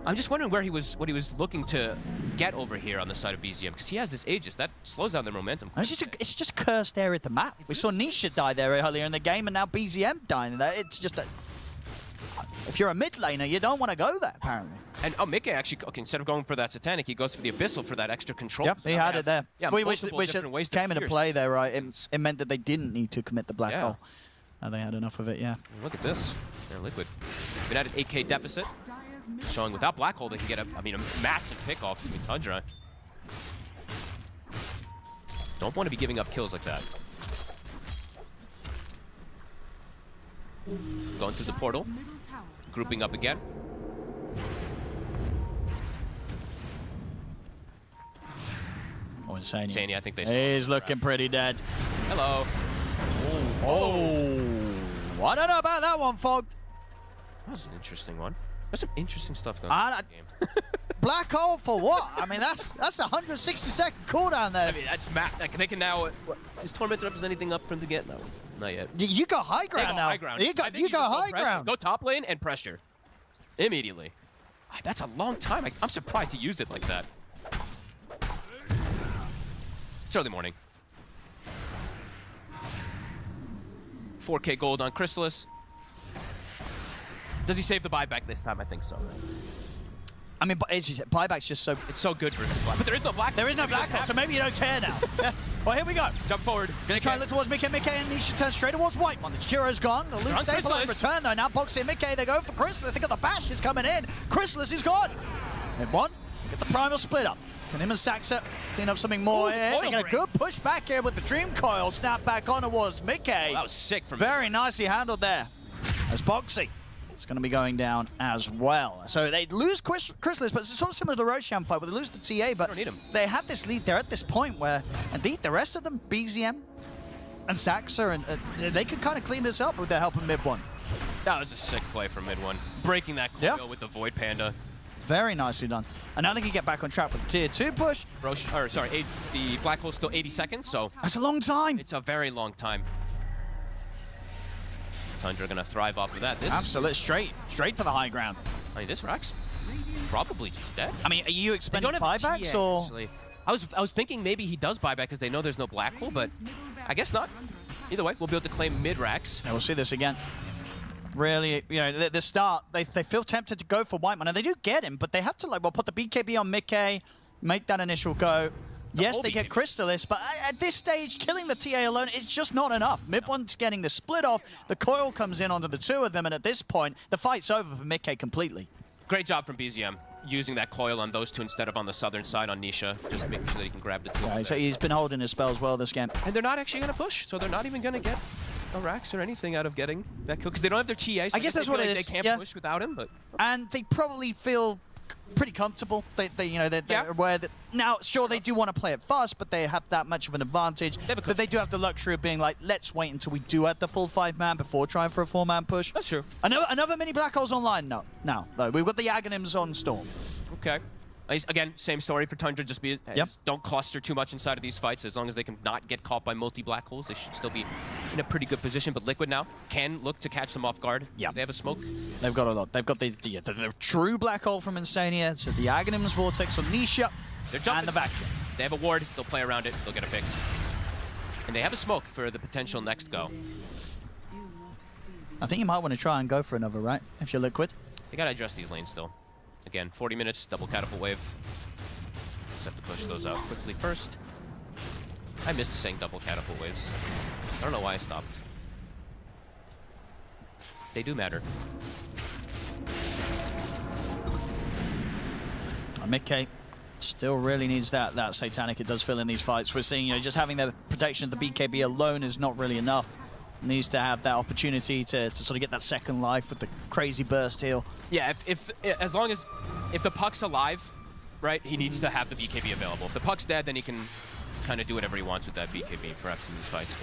I'm just wondering what he was looking to get over here on the side of BZM, because he has this Aegis that slows down their momentum. It's just a cursed area of the map. We saw Nisha die there earlier in the game, and now BZM dying there. It's just a... If you're a mid laner, you don't want to go there, apparently. And Mickey actually, okay, instead of going for that Satanic, he goes for the Abyssal for that extra control. Yep, So he now had they it there. Yeah, which different ways to came into pierce. play there, right? It meant that they didn't need to commit the black Yeah. hole. And they had enough of it, yeah. Look at this. They're Liquid. Been at an 8K deficit, showing without Black Hole they can get a massive pick off with Tundra. Don't want to be giving up kills like that. Going through the portal, grouping up again. Oh, insane. Insane, I think they. He's looking pretty dead. Hello. Oh. I don't know about that one, Fogged. That was an interesting one. There's some interesting stuff going on in this game. Black hole for what? I mean, that's 160-second cooldown there. I mean, that's like they can now. Is Tormentor up? Is anything up for them to get? No, not yet. You got high ground now. High ground. You got high ground. Go top lane and pressure immediately. That's a long time. I'm surprised he used it like that. It's early morning. 4K gold on Chrysalis. Does he save the buyback this time? I think so. I mean, buyback's just so... It's so good versus black. But there is no black. There is no black hole, so maybe you don't care now. Well, here we go. Jump forward. Gonna try and look towards Mickey, and he should turn straight towards White One. The Chikiro's gone. The Luke's able to return, though. Now Boxy and Mickey, they go for Chrysalis. They got the bash. It's coming in. Chrysalis is gone. Mid one. Get the primal split up. Can him and Saxa clean up something more here? They get a good push back here with the Dream Coil. Snap back on towards Mickey. Oh, that was sick from Very nicely handled there. As Boxy. It's going to be going down as well. So they lose Chrysalis, but it's sort of similar to the Roshan fight where they lose the TA, but they have this lead. They're at this point where, indeed, the rest of them, BZM and Saxa, and they could kind of clean this up with their help in mid one. That was a sick play from mid one. Breaking that coil with the Void Panda. Very nicely done. And now they can get back on track with the tier 2 push. The Black Hole's still 80 seconds, so... That's a long time. It's a very long time. Tundra gonna thrive off of that. Absolutely, straight to the high ground. I mean, this Rax probably just dead. I mean, are you expending buybacks or? Actually. I was thinking maybe he does buyback because they know there's no black hole, but I guess not. Either way, we'll be able to claim mid Rax. Yeah, we'll see this again. Really, you know, the start they feel tempted to go for Whiteman, and they do get him, but they have to put the BKB on Mickey, make that initial go. Yes, they get Chrysalis, but at this stage, killing the TA alone, it's just not enough. Mid one's getting the split off, the coil comes in onto the two of them, and at this point, the fight's over for Mickey completely. Great job from BZM, using that coil on those two instead of on the southern side on Nisha, just making sure that he can grab the two. Yeah, so he's been holding his spells well this game. And they're not actually going to push, so they're not even going to get a Rax or anything out of getting that kill, because they don't have their TA, so I guess that's what it is. They can't push without him, but... And they probably feel pretty comfortable. They're aware that now, sure, they do want to play it fast, but they have that much of an advantage. But they do have the luxury of being like, let's wait until we do have the full 5-man before trying for a 4-man push. That's true. Another mini black holes online. No, now though we've got the Aghanims on Storm. Okay. Again, same story for Tundra. Just don't cluster too much inside of these fights. As long as they can not get caught by multi-black holes, they should still be in a pretty good position. But Liquid now can look to catch them off guard. Yeah, they have a smoke. They've got a lot. They've got the true black hole from Insania. So the Aghanims Vortex on Nisha. They're jumping. And the vacuum. They have a ward. They'll play around it. They'll get a pick. And they have a smoke for the potential next go. I think you might want to try and go for another, right? If you're Liquid. They gotta address these lanes still. Again, 40 minutes, double catapult wave. Just have to push those out quickly first. I missed saying double catapult waves. I don't know why I stopped. They do matter. Mickey still really needs that Satanic. It does fill in these fights. We're seeing, just having the protection of the BKB alone is not really enough. Needs to have that opportunity to sort of get that second life with the crazy burst heal. Yeah, as long as if the puck's alive, right, he needs to have the BKB available. If the puck's dead, then he can kind of do whatever he wants with that BKB, perhaps in these fights.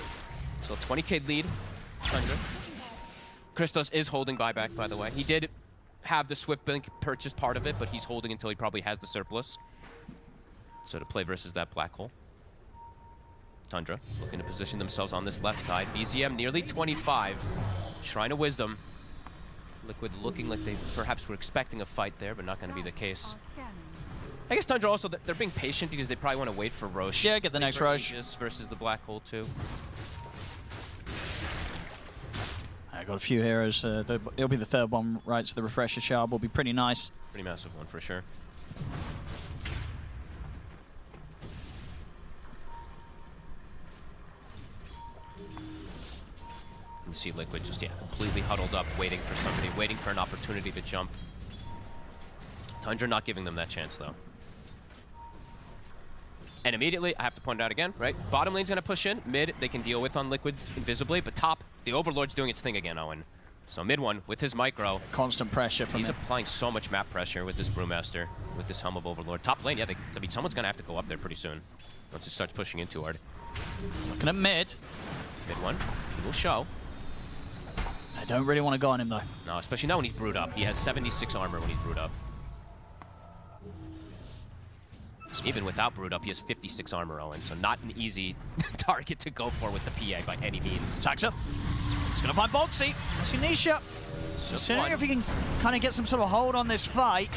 So 20k lead, Tundra. Christos is holding buyback, by the way. He did have the Swift Blink purchase part of it, but he's holding until he probably has the surplus. So to play versus that black hole. Tundra looking to position themselves on this left side. BZM nearly 25. Shrine of Wisdom. Liquid looking like they perhaps were expecting a fight there, but not going to be the case. I guess Tundra also, they're being patient because they probably want to wait for Rosh. Yeah, get the next Rosh. Versus the black hole too. I got a few heroes. It'll be the third one, right? So the Refresher Shard will be pretty nice. Pretty massive one for sure. You see Liquid just, completely huddled up, waiting for somebody, waiting for an opportunity to jump. Tundra not giving them that chance, though. And immediately, I have to point it out again, right? Bottom lane's going to push in. Mid, they can deal with on Liquid invisibly. But top, the Overlord's doing its thing again, Owen. So mid one, with his micro. Constant pressure from He's applying so much map pressure with this Brewmaster, with this Helm of Overlord. Top lane, I mean, someone's going to have to go up there pretty soon. Once it starts pushing in too hard. Looking at mid. Mid one, he will show. I don't really want to go on him, though. No, especially now when he's brewed up. He has 76 armor when he's brewed up. Even without brewed up, he has 56 armor, Owen. So not an easy target to go for with the PA by any means. Saxa. He's going to find Boxy. See Nisha. Seeing if he can kind of get some sort of hold on this fight.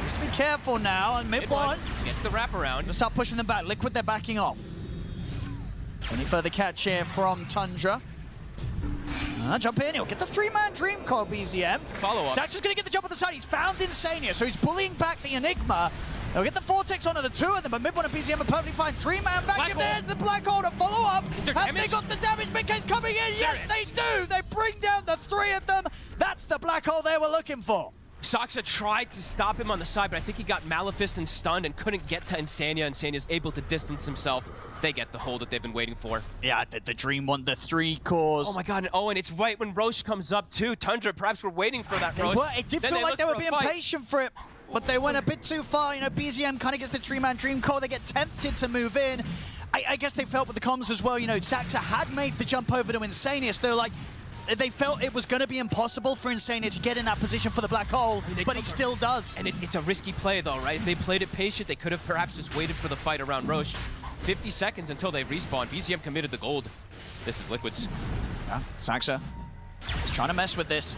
Needs to be careful now. And mid one. Gets the wraparound. Gonna start pushing them back. Liquid, they're backing off. Any further catch here from Tundra. Jump in, he'll get the three-man dream call, BZM. Follow up. Saxa's gonna get the jump on the side. He's found Insania, so he's bullying back the Enigma. They'll get the Vortex onto the two of them, but mid one and BZM are perfectly fine. Three-man back in. There's the Black Hole to follow up. Have they got the damage? Midcade's coming in. Yes, they do. They bring down the three of them. That's the Black Hole they were looking for. Saxa tried to stop him on the side, but I think he got Maleficed and stunned and couldn't get to Insania. Insania's able to distance himself. They get the hold that they've been waiting for. Yeah, the Dream one, the 3 cores. Oh my god, and Owen, it's right when Rosh comes up too. Tundra, perhaps we're waiting for that Rosh. It did feel like they were being patient for it, but they went a bit too far. You know, BZM kind of gets the three-man Dream core. They get tempted to move in. I guess they felt with the comms as well. You know, Saxa had made the jump over to Insania, so they were like, they felt it was going to be impossible for Insania to get in that position for the Black Hole, but he still does. And it's a risky play though, right? If they played it patient, they could have perhaps just waited for the fight around Rosh. 50 seconds until they respawn. BZM committed the gold. This is Liquid's. Yeah, Saxa. He's trying to mess with this.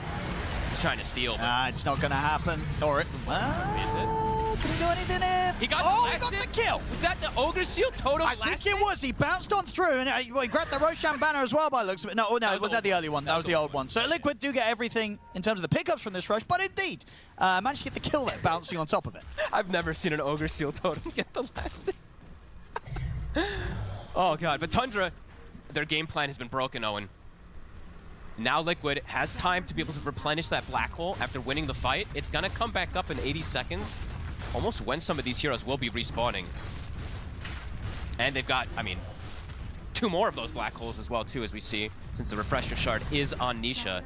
He's trying to steal. It's not going to happen. Or it. Can he do anything here? He got he got the kill. Was that the Ogre Seal totem? I think it was. He bounced on through, and he grabbed the Roshan banner as well by the looks of it. No, was that the early one? That was the old one. So Liquid do get everything in terms of the pickups from this rush, but indeed, managed to get the kill there, bouncing on top of it. I've never seen an Ogre Seal totem get the last hit. Oh god, but Tundra, their game plan has been broken, Owen. Now Liquid has time to be able to replenish that black hole after winning the fight. It's gonna come back up in 80 seconds, almost when some of these heroes will be respawning. And they've got, I mean, 2 more of those black holes as well too, as we see, since the Refresher Shard is on Nisha.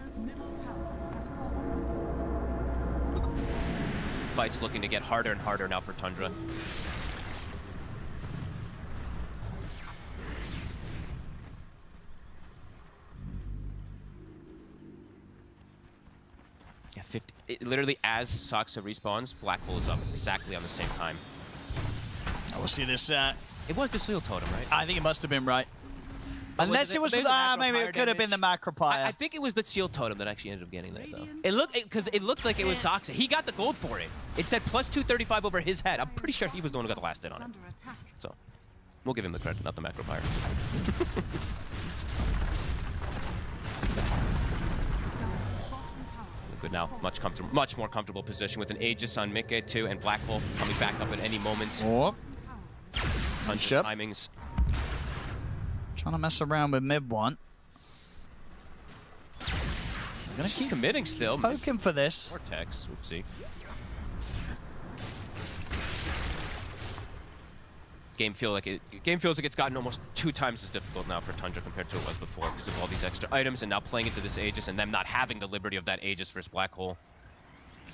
Fight's looking to get harder and harder now for Tundra. Yeah, 50. Literally, as Saxa respawns, Black Hole is up exactly on the same time. We'll see this. It was the Seal Totem, right? I think it must have been right. Unless it was, maybe it could have been the Macropire. I think it was the Seal Totem that actually ended up getting that, though. It looked, because it looked like it was Saxa. He got the gold for it. It said plus 235 over his head. I'm pretty sure he was the one who got the last hit on it. So, we'll give him the credit, not the Macropire. Good now, much more comfortable position with an Aegis on Mickey too, and Black Hole coming back up at any moment. Tundra timings. Trying to mess around with mid one. She's committing still. Poking for this. Vortex, oopsie. Game feels like it's gotten almost 2 times as difficult now for Tundra compared to it was before because of all these extra items and now playing into this Aegis and them not having the liberty of that Aegis versus Black Hole.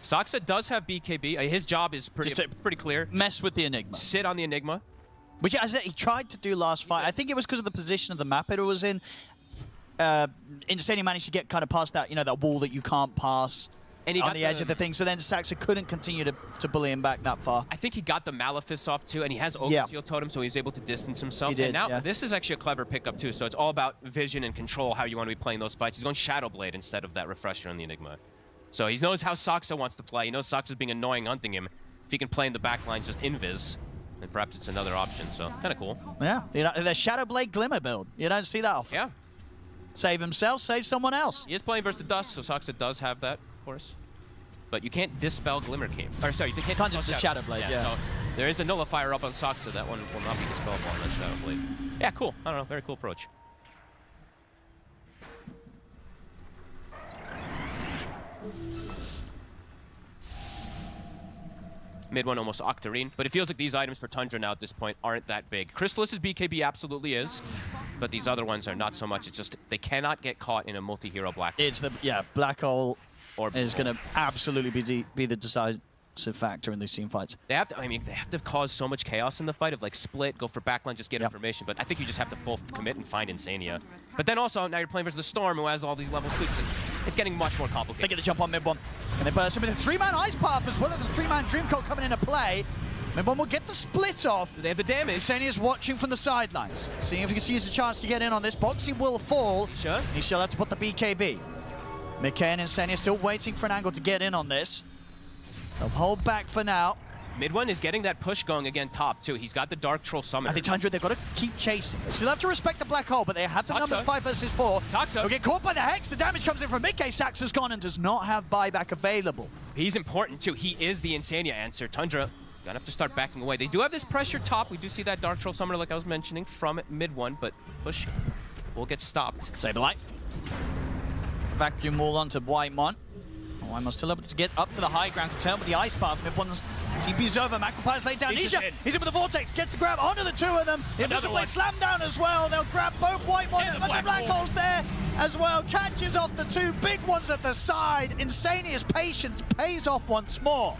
Saxa does have BKB. His job is pretty clear. Mess with the Enigma. Sit on the Enigma. Which he tried to do last fight. I think it was because of the position of the map it was in. Insania managed to get kind of past that, you know, that wall that you can't pass. And he on got the edge of the thing, so then Saxa couldn't continue to bully him back that far. I think he got the Malefice off too, and he has Ogre Seal Totem, so he's able to distance himself. He did, and now yeah. this is actually a clever pickup too, so it's all about vision and control, how you want to be playing those fights. He's going Shadow Blade instead of that Refresher on the Enigma. So he knows how Saxa wants to play. He knows Saxa's being annoying hunting him. If he can play in the back line, just invis, then perhaps it's another option, so kind of cool. Yeah, you know, the Shadow Blade Glimmer build. You don't see that often. Yeah. Save himself, save someone else. He is playing versus the Dust, so Saxa does have that, of course. But you can't dispel Glimmer Cape. Or sorry, you can't dispel the Shadow Blade, yeah. So there is a nullifier up on Saxa. That one will not be dispellable on that Shadow Blade. Yeah, cool. I don't know. Very cool approach. Mid one almost Octarine, but it feels like these items for Tundra now at this point aren't that big. Crystallis's BKB absolutely is, but these other ones are not so much. It's just they cannot get caught in a multi-hero black hole. It's the black hole is going to absolutely be the decisive factor in these team fights. They have to. I mean, they have to cause so much chaos in the fight of like split, go for backline, just get information. But I think you just have to full commit and find Insania. But then also now you're playing versus the Storm, who has all these levels too. It's getting much more complicated. They get the jump on mid one, and they burst him with a 3-man Ice Path as well as a 3-man Dream Coat coming into play. Mid one will get the split off. They have the damage. Insania's watching from the sidelines, seeing if he can seize a chance to get in on this. Boxy will fall. Sure. He shall have to put the BKB. Mickey and Insania still waiting for an angle to get in on this. They'll hold back for now. Mid one is getting that push going again top too. He's got the Dark Troll Summon. I think Tundra, they've got to keep chasing. They still have to respect the black hole, but they have the numbers 5 versus 4. Saxa. They'll get caught by the Hex. The damage comes in from Mickey. Saxa's gone and does not have buyback available. He's important too. He is the Insania answer. Tundra gonna have to start backing away. They do have this pressure top. We do see that Dark Troll Summoner like I was mentioning from mid one, but push will get stopped. Saberlight. Vacuum wall onto Whitemon. Whitemon's still able to get up to the high ground, concerned with the Ice Path. Mid one's TP's over. Magpie's laid down. Nisha, he's in with the Vortex. Gets the grab onto the two of them. Invisible Blade slam down as well. They'll grab both Whitemon and the black hole's there as well. Catches off the two big ones at the side. Insania's patience pays off once more.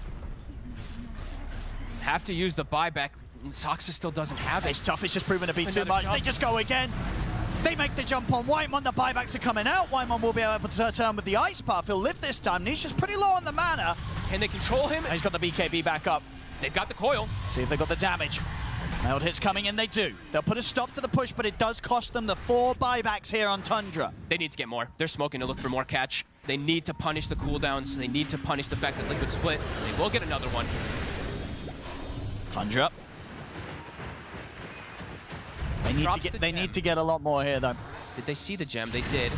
Have to use the buyback. Saxa still doesn't have it. It's tough. It's just proven to be too much. Jump. They just go again. They make the jump on Whitemon. The buybacks are coming out. Whitemon will be able to turn with the Ice Path. He'll live this time. Nisha's pretty low on the mana. Can they control him? And he's got the BKB back up. They've got the coil. See if they've got the damage. Nailed hits coming in. They do. They'll put a stop to the push, but it does cost them the 4 buybacks here on Tundra. They need to get more. They're smoking to look for more catch. They need to punish the cooldowns. They need to punish the fact that Liquid split. They will get another one. Tundra. They need to get a lot more here, though. Did they see the gem? They did.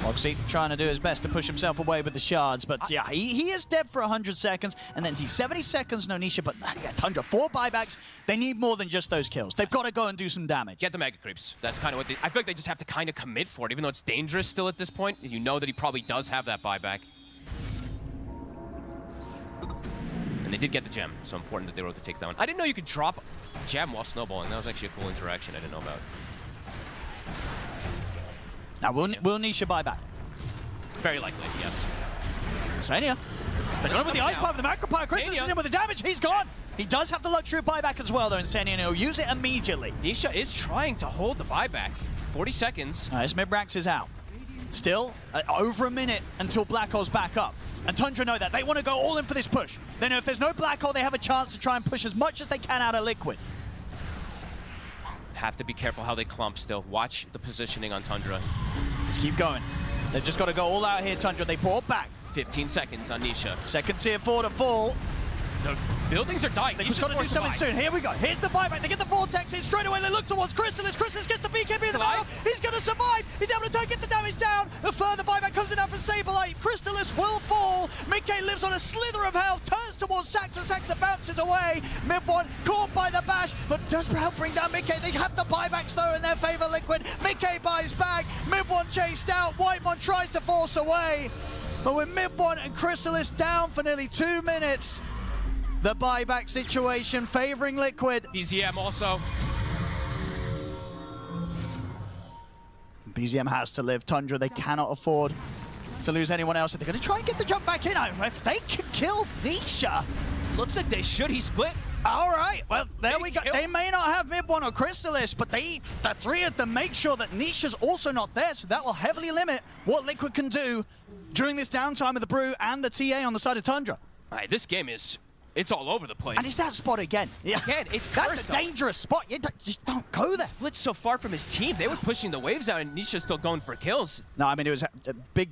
Moxie trying to do his best to push himself away with the shards, but yeah, he is dead for 100 seconds, and then 70 seconds, no Nisha, but yeah, Tundra, 4 buybacks. They need more than just those kills. They've got to go and do some damage. Get the Mega Creeps. That's kind of what I feel like they just have to kind of commit for it, even though it's dangerous still at this point. You know that he probably does have that buyback. And they did get the gem, so important that they were able to take that one. I didn't know you could drop gem while snowballing. That was actually a cool interaction I didn't know about. Now, will Nisha buy back? Very likely, yes. Insania. They're going with the Ice Path, the Macropire. Chris is in with the damage. He's gone. He does have the luxury of buyback as well, though, Insania, and he'll use it immediately. Nisha is trying to hold the buyback. 40 seconds. Nice, Mibrax is out. Still, over a minute until Black Hole's back up. And Tundra know that. They want to go all in for this push. They know if there's no Black Hole, they have a chance to try and push as much as they can out of Liquid. Have to be careful how they clump still. Watch the positioning on Tundra. Just keep going. They've just got to go all out here, Tundra. They pull back. 15 seconds on Nisha. Second tier 4 to fall. The buildings are dying. They've just got to do something soon. Here we go. Here's the buyback. They get the Vortex in. Straight away, they look towards Crystallis. Crystallis gets the BKB in the middle. He's going to survive. He's able to get the damage down. A further buyback comes in now from Saberlight. Crystallis will fall. Mickey lives on a slither of health. Turns towards Saxa. Saxa bounces away. Mid one caught by the bash, but does help bring down Mickey. They have the buybacks, though, in their favor, Liquid. Mickey buys back. Mid one chased out. Whitemon tries to force away. But with Mid one and Crystallis down for nearly 2 minutes, the buyback situation favoring Liquid. BZM also. BZM has to live. Tundra, they cannot afford to lose anyone else. They're going to try and get the jump back in. If they can kill Nisha. Looks like they should. He split. All right. Well, there we go. They may not have Mid one or Crystallis, but the 3 of them make sure that Nisha's also not there, so that will heavily limit what Liquid can do during this downtime of the Brew and the TA on the side of Tundra. All right, this game is, it's all over the place. And it's that spot again. Yeah. Again, it's That's cursed a dangerous spot. You just don't go there. Split's so far from his team. They were pushing the waves out, and Nisha's still going for kills. No, I mean, it was a big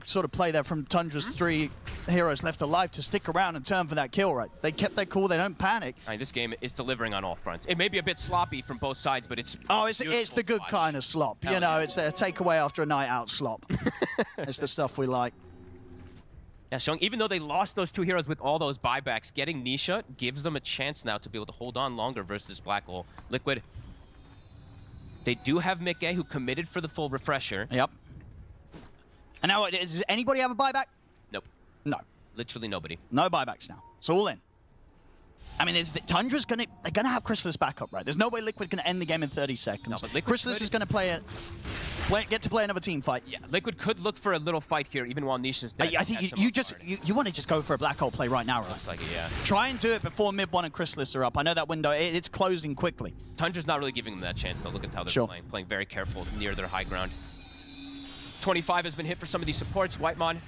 sort of play there from Tundra's 3 heroes left alive to stick around and turn for that kill, right? They kept their cool. They don't panic. All right, this game is delivering on all fronts. It may be a bit sloppy from both sides, but it's it's the good kind of slop. You know, it's a takeaway after a night out slop. It's the stuff we like. Yeah, showing even though they lost those 2 heroes with all those buybacks, getting Nisha gives them a chance now to be able to hold on longer versus this Black Hole. Liquid, they do have Mickey, who committed for the full refresher. Yep. And now, does anybody have a buyback? Nope. No. Literally nobody. No buybacks now. It's all in. I mean, Tundra's they're gonna have Chrysalis back up, right? There's no way Liquid can end the game in 30 seconds. No, but Liquid Chrysalis is gonna get to play another team fight. Yeah, Liquid could look for a little fight here, even while Nisha's dead. I think you want to just go for a Black Hole play right now, right? Looks like it, yeah. Try and do it before mid-1 and Chrysalis are up. I know that window, it's closing quickly. Tundra's not really giving them that chance, though. Look at how they're playing very careful near their high ground. 25 has been hit for some of these supports. Whitemon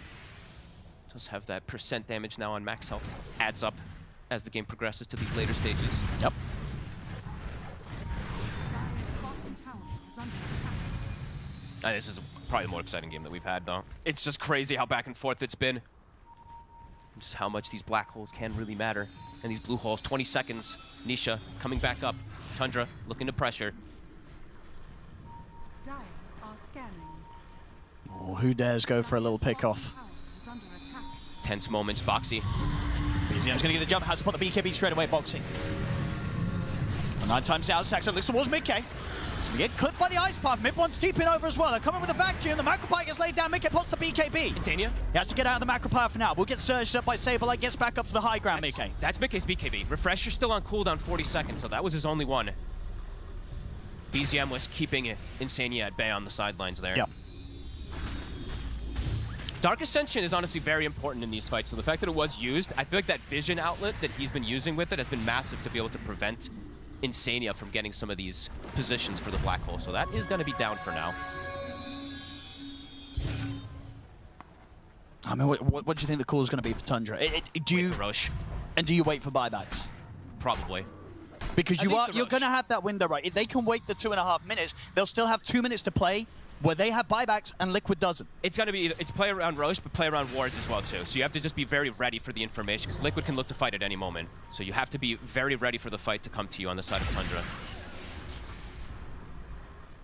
does have that percent damage now on max health. Adds up as the game progresses to these later stages. Yep. This is probably the more exciting game that we've had, though. It's just crazy how back and forth it's been. Just how much these black holes can really matter. And these blue holes, 20 seconds. Nisha coming back up. Tundra looking to pressure. Oh, who dares go for a little pick-off? Tense moments, Boxy. BZM's gonna get the jump, has to put the BKB straight away, Boxy. 9 times out, Saxon looks towards mid-K. He's gonna get clipped by the ice path. Mid-1's TPing over as well. They're coming with a vacuum. The macro pie gets laid down. Mid-K pots the BKB. Insania? He has to get out of the macro pie for now. We'll get surged up by Saberlight, gets back up to the high ground, Mid-K. That's Mid-K's BKB. Refresher's still on cooldown 40 seconds, so that was his only one. BZM was keeping Insania at bay on the sidelines there. Yep. Dark Ascension is honestly very important in these fights, so the fact that it was used, I feel like that vision outlet that he's been using with it has been massive to be able to prevent Insania from getting some of these positions for the black hole, so that is going to be down for now. I mean, what do you think the call is going to be for Tundra? Do you Rosh. And do you wait for buybacks? Probably. Because you're going to have that window, right? If they can wait the 2.5 minutes, they'll still have 2 minutes to play where they have buybacks and Liquid doesn't. It's going to be it's play around Roche, but play around wards as well too. So you have to just be very ready for the information, because Liquid can look to fight at any moment. So you have to be very ready for the fight to come to you on the side of Tundra.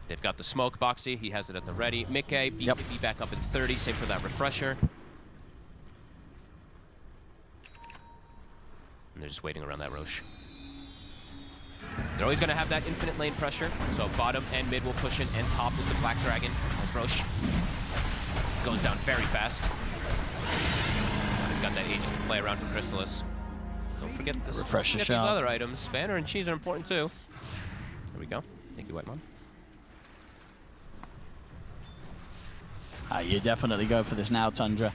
They've got the smoke, Boxy. He has it at the ready. Mickey, BKB back up in 30. Same for that refresher. And they're just waiting around that Roche. They're always going to have that infinite lane pressure, so bottom and mid will push in, and top with the Black Dragon as Roche goes down very fast. They've got that Aegis to play around for Chrysalis. Don't forget this. Refresher these shot. other items. Spanner and Cheese are important too. There we go. Thank you, Whitemon. You definitely go for this now, Tundra.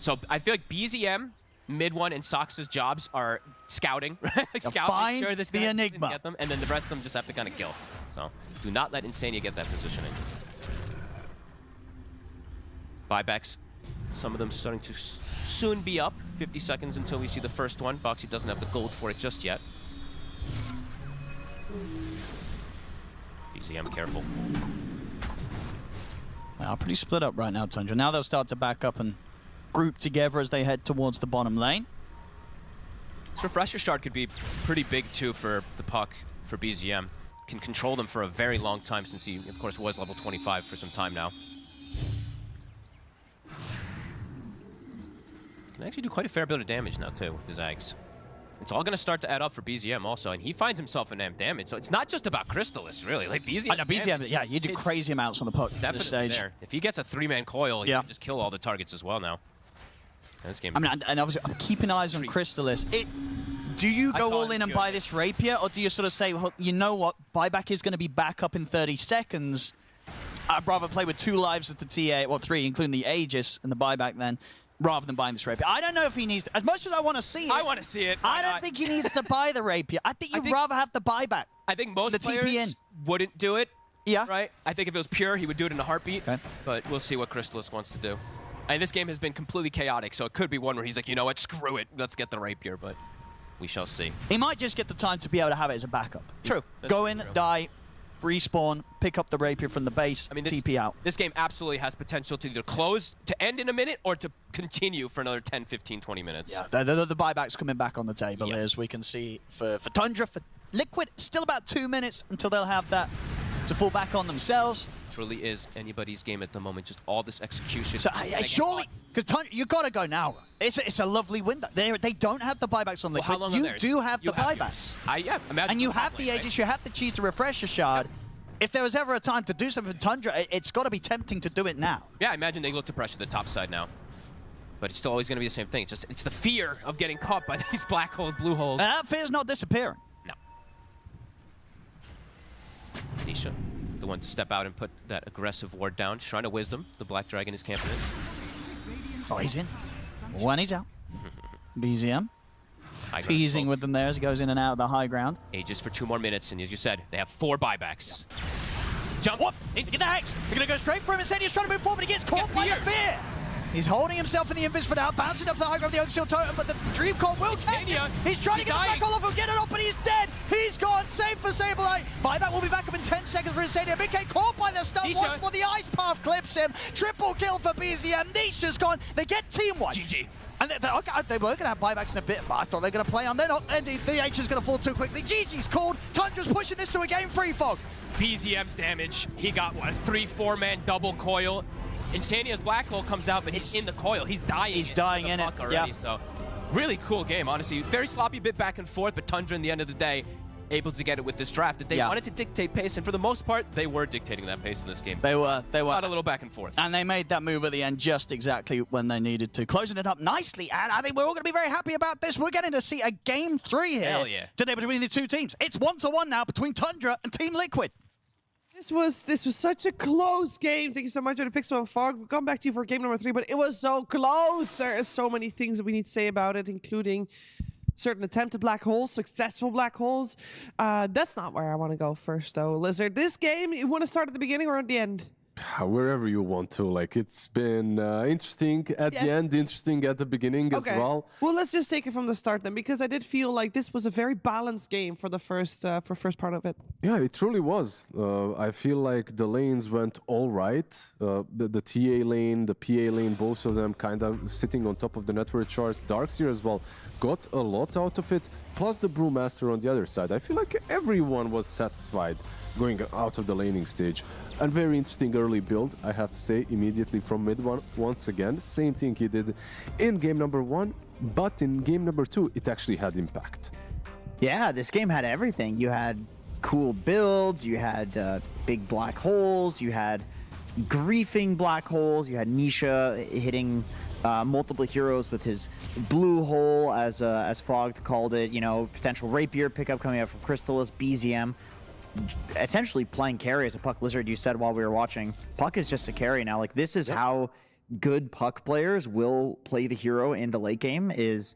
So I feel like BZM, Mid-1, and Sox's jobs are scouting, like find sure this the guy Enigma. Get them, and then the rest of them just have to kind of kill. So do not let Insania get that positioning. Buybacks, some of them starting to soon be up. 50 seconds until we see the first one. Boxy doesn't have the gold for it just yet. BZM careful. Pretty split up right now, Tundra. Now they'll start to back up and group together as they head towards the bottom lane. This refresher shard could be pretty big too for the puck for BZM. Can control them for a very long time, since he, of course, was level 25 for some time now. Can actually do quite a fair bit of damage now too with his Ags. It's all going to start to add up for BZM also, and he finds himself in amp damage. So it's not just about Chrysalis, really. Like BZM, BZM, yeah, you do crazy amounts on the puck at this stage. There. If he gets a 3-man coil, he can just kill all the targets as well now. This game. I mean, and obviously, I'm keeping eyes on Chrysalis. Do you go all in and buy this rapier, or do you sort of say, well, you know what, buyback is going to be back up in 30 seconds. I'd rather play with 2 lives at the TA, well, 3, including the Aegis and the buyback then, rather than buying this rapier. I don't know if he needs to, as much as I want to see it. I want to see it. I don't think he needs to buy the rapier. I think you'd rather have the buyback. I think most players wouldn't do it Yeah. Right? I think if it was pure, he would do it in a heartbeat. Okay. But we'll see what Crystallis wants to do. And this game has been completely chaotic, so it could be one where he's like, you know what, screw it, let's get the rapier, but we shall see. He might just get the time to be able to have it as a backup. True. Go in, die, respawn, pick up the rapier from the base, TP out. This game absolutely has potential to either close, to end in a minute, or to continue for another 10, 15, 20 minutes. Yeah, the buyback's coming back on the table, as we can see for Tundra. For Liquid, still about 2 minutes until they'll have that to fall back on themselves. Truly is anybody's game at the moment, just all this execution. So surely, because you got to go now. It's a lovely window. They don't have the buybacks on Liquid. Well, how long are you theirs? do have You the have buybacks. Imagine And you the have top the lane, Aegis, right? you have the cheese to refresh a shard. If there was ever a time to do something for Tundra, it's got to be tempting to do it now. Yeah, I imagine they look to pressure the top side now. But it's still always going to be the same thing. It's the fear of getting caught by these black holes, blue holes. And that fear's not disappearing. No. Nisha, the one to step out and put that aggressive ward down. Shrine of Wisdom, the Black Dragon is camping in. Oh, he's in. When he's out. BZM. High ground Teasing smoke. with them there as he goes in and out of the high ground. Aegis for 2 more minutes, and as you said, they have 4 buybacks. Jump! What? Get the Hex! They're going to go straight for him. Insania's trying to move forward, but he gets caught by the fear! He's holding himself in the invis for now, bouncing up the high ground of the Oak Seal Totem, but the Dream Core will take him. He's trying to get the back all off him, get it off, but he's dead! He's gone, save for Sableye. Buyback will be back up in 10 seconds for Insania. Big K caught by the stun once more, the Ice Path clips him. Triple kill for BZM. Nisha's gone. They get team wipe. GG. And they were going to have buybacks in a bit, but I thought they were going to play on. They're not. And the H is going to fall too quickly. GG's called. Tundra's pushing this to a game free fog. BZM's damage. He got, what, a 3-4-man double coil. Insania's black hole comes out, but he's in the coil. He's dying. He's dying in it already. So, really cool game, honestly. Very sloppy bit back and forth, but Tundra, in the end of the day, able to get it with this draft. That they wanted to dictate pace, and for the most part, they were dictating that pace in this game. They were. Not a little back and forth. And they made that move at the end just exactly when they needed to. Closing it up nicely, and I think we're all going to be very happy about this. We're getting to see a game 3 here. Hell yeah. Today between the two teams. It's 1-1 now between Tundra and Team Liquid. This was such a close game. Thank you so much, Pixel and Fog. We'll come back to you for game number 3, but it was so close. There are so many things that we need to say about it, including certain attempted black holes, successful black holes. That's not where I want to go first, though. Lizard, this game, you want to start at the beginning or at the end? Wherever you want to. Like, it's been interesting at the end, interesting at the beginning as well. Well, let's just take it from the start then, because I did feel like this was a very balanced game for the first part of it. Yeah, it truly was. I feel like the lanes went all right. The TA lane, the PA lane, both of them kind of sitting on top of the network charts. Darkseer as well got a lot out of it. Plus the Brewmaster on the other side. I feel like everyone was satisfied going out of the laning stage. And very interesting early build, I have to say, immediately from mid one. Once again, same thing he did in game number 1, but in game number 2, it actually had impact. Yeah, this game had everything. You had cool builds, you had big black holes, you had griefing black holes, you had Nisha hitting multiple heroes with his blue hole, as Fogg called it, you know, potential rapier pickup coming out from Crystallis, BZM. Essentially playing carry as a Puck Lizard, you said while we were watching. Puck is just a carry now. Like, this is how good Puck players will play the hero in the late game. Is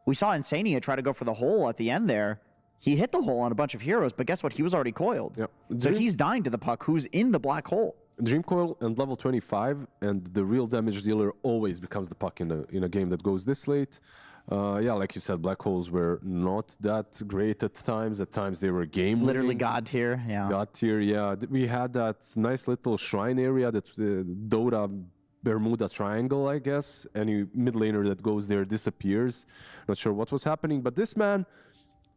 we saw Insania try to go for the hole at the end there. He hit the hole on a bunch of heroes, but guess what? He was already coiled. Yep. So he's dying to the Puck, who's in the black hole. Dream Coil and level 25, and the real damage dealer always becomes the Puck in a game that goes this late. Yeah, like you said, black holes were not that great at times. At times they were game literally god tier. Yeah, god tier. Yeah, we had that nice little shrine area, that Dota Bermuda Triangle, I guess. Any mid laner that goes there disappears. Not sure what was happening, but this man,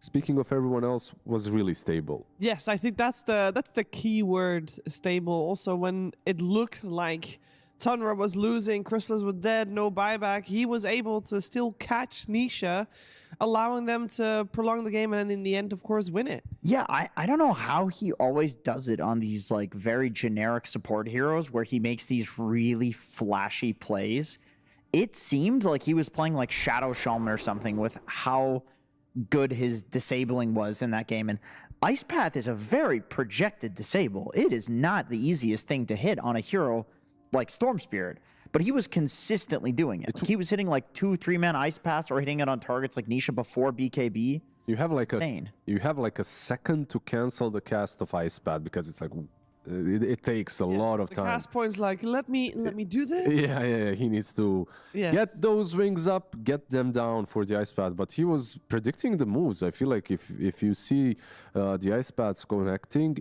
speaking of everyone else, was really stable. Yes, I think that's the key word, stable. Also, when it looked like Tundra was losing, Crystallis was dead, no buyback, he was able to still catch Nisha, allowing them to prolong the game and then in the end, of course, win it. Yeah, I don't know how he always does it on these like very generic support heroes where he makes these really flashy plays. It seemed like he was playing like Shadow Shaman or something with how good his disabling was in that game. And Ice Path is a very projected disable. It is not the easiest thing to hit on a hero like Storm Spirit, but he was consistently doing it. Like, he was hitting like 2-3 man Ice Paths or hitting it on targets like Nisha before BKB. You have like Insane. you have like a second to cancel the cast of Ice Path because it's like it takes a lot of The time. cast point's like, let me do this. Yeah. He needs to get those wings up, get them down for the ice pad. But he was predicting the moves. I feel like if you see the ice pads connecting,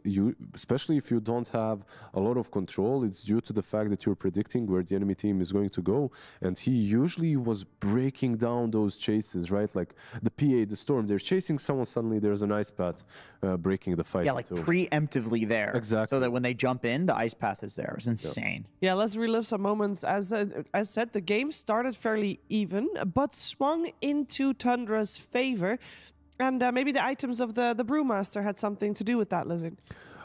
especially if you don't have a lot of control, it's due to the fact that you're predicting where the enemy team is going to go. And he usually was breaking down those chases, right? Like the PA, the Storm, they're chasing someone, suddenly there's an ice pad breaking the fight. Yeah, like preemptively there. Exactly. So that when they jump in, the ice path is there. It was insane. Yeah, let's relive some moments. As said, the game started fairly even, but swung into Tundra's favor. And maybe the items of the Brewmaster had something to do with that, Lizard.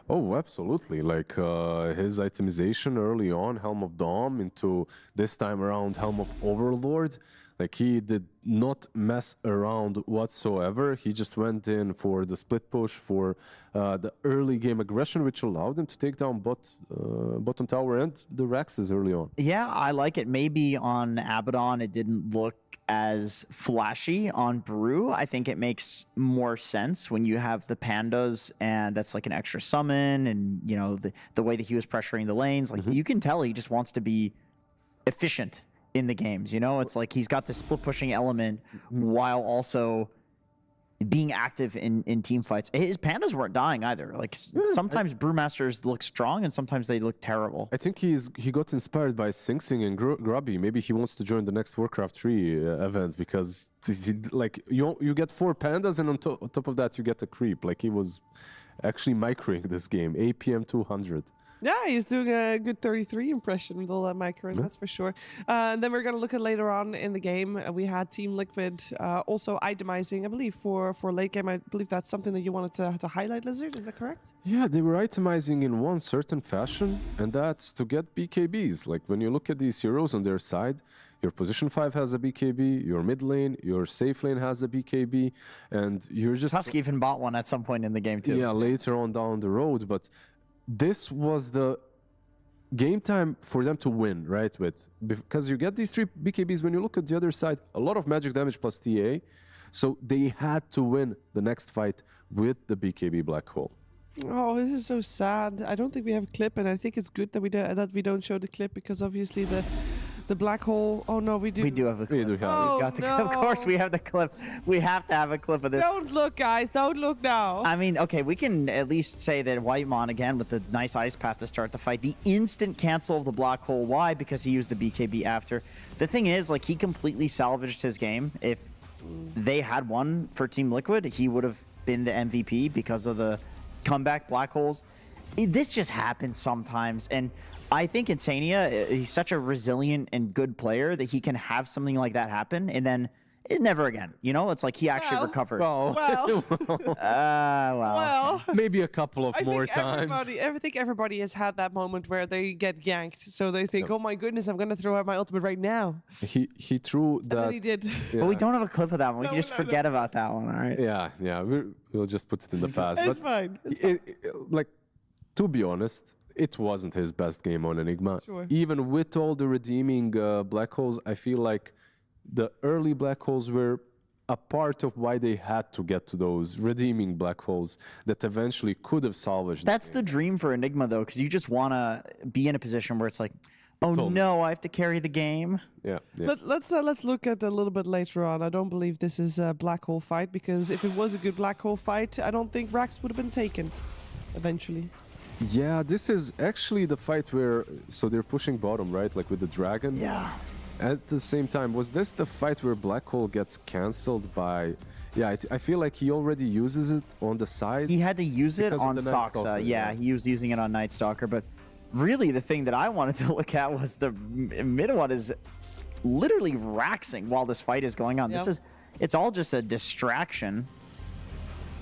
Oh, absolutely. Like his itemization early on, Helm of Dom, into this time around Helm of Overlord. Like he did not mess around whatsoever. He just went in for the split push, for the early game aggression, which allowed him to take down bottom tower and the Raxes early on. Yeah, I like it. Maybe on Abaddon it didn't look as flashy. On Brew, I think it makes more sense when you have the pandas and that's like an extra summon, and you know the way that he was pressuring the lanes. Like you can tell he just wants to be efficient in the games, you know? It's like he's got the split pushing element while also being active in team fights. His pandas weren't dying either. Like sometimes Brewmasters look strong and sometimes they look terrible. I think he got inspired by Sing Sing and Grubby. Maybe he wants to join the next Warcraft 3 event because like you get 4 pandas and on top of that you get a creep. Like he was actually microing this game. APM 200. Yeah, he's doing a good 33 impression with all that micro, that's for sure. And then we're going to look at later on in the game. We had Team Liquid also itemizing, I believe, for late game. I believe that's something that you wanted to highlight, Lizard. Is that correct? Yeah, they were itemizing in one certain fashion, and that's to get BKBs. Like when you look at these heroes on their side, your position 5 has a BKB, your mid lane, your safe lane has a BKB, and you're just... Tusk even bought one at some point in the game too. Yeah, later on down the road, but this was the game time for them to win, right? Because you get these 3 BKBs. When you look at the other side, a lot of magic damage plus TA, so they had to win the next fight with the BKB Black Hole. Oh, this is so sad. I don't think we have a clip, and I think it's good that we don't show the clip because obviously the black hole. Oh no, we do. We do have a clip. We do have We've got the clip. Of course, we have the clip. We have to have a clip of this. Don't look, guys. Don't look now. I mean, okay, we can at least say that Whitemon, again, with the nice ice path to start the fight, the instant cancel of the black hole. Why? Because he used the BKB after. The thing is, like, he completely salvaged his game. If they had won for Team Liquid, he would have been the MVP because of the comeback black holes. This just happens sometimes, and I think Insania, he's such a resilient and good player that he can have something like that happen, and then never again. You know, it's like he actually recovered. Well, maybe a couple of more times. I think everybody has had that moment where they get yanked, so they think, "Oh my goodness, I'm gonna throw out my ultimate right now." He threw that. And then he did. Yeah. But we don't have a clip of that one. We can just forget about that one. All right. Yeah. We'll just put it in the past. It's fine. It's fine. Like, to be honest, it wasn't his best game on Enigma. Sure. Even with all the redeeming black holes, I feel like the early black holes were a part of why they had to get to those redeeming black holes that eventually could have salvaged. That's the dream for Enigma, though, because you just want to be in a position where it's like, oh no, I have to carry the game. Yeah. Let's look at a little bit later on. I don't believe this is a black hole fight, because if it was a good black hole fight, I don't think Rax would have been taken eventually. Yeah, this is actually the fight where, so they're pushing bottom, right? Like with the dragon. Yeah. At the same time, was this the fight where Black Hole gets cancelled by... Yeah, I feel like he already uses it on the side. He had to use it on Soxa. Yeah, he was using it on Night Stalker. But really, the thing that I wanted to look at was the mid one is literally raxing while this fight is going on. Yep. It's all just a distraction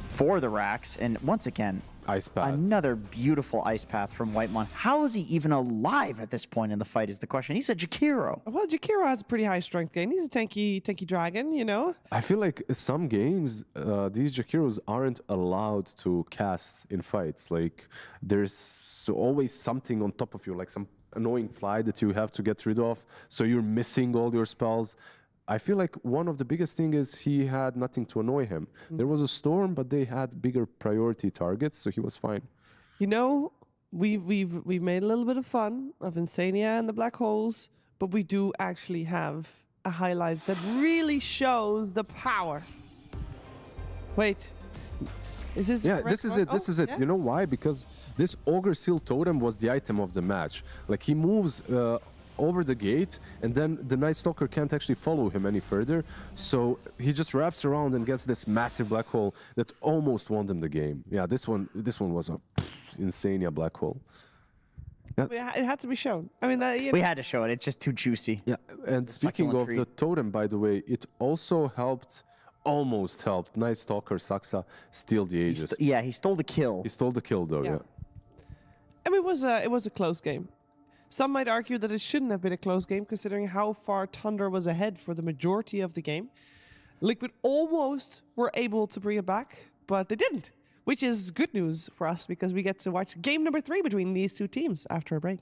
for the Rax. And once again, ice paths. Another beautiful ice path from Whitemon. How is he even alive at this point in the fight is the question. He's a Jakiro. Well, Jakiro has a pretty high strength game. He's a tanky dragon, you know? I feel like some games, these Jakiros aren't allowed to cast in fights. Like, there's always something on top of you, like some annoying fly that you have to get rid of, so you're missing all your spells. I feel like one of the biggest thing is he had nothing to annoy him. There was a storm, but they had bigger priority targets, so he was fine. You know we've made a little bit of fun of Insania and the black holes, but we do actually have a highlight that really shows the power. Wait, is this? Yeah, this is it. This is it. Yeah? You know why? Because this Ogre Seal Totem was the item of the match. Like, he moves over the gate, and then the Night Stalker can't actually follow him any further. So he just wraps around and gets this massive black hole that almost won them the game. Yeah, this one was a Insania black hole. Yeah. It had to be shown. I mean, we had to show it. It's just too juicy. Yeah, and speaking of the totem, by the way, it also almost helped Night Stalker Saksa steal the Aegis. He stole the kill. He stole the kill, though, yeah. I mean, it was a close game. Some might argue that it shouldn't have been a close game, considering how far Tundra was ahead for the majority of the game. Liquid almost were able to bring it back, but they didn't, which is good news for us because we get to watch game number 3 between these two teams after a break.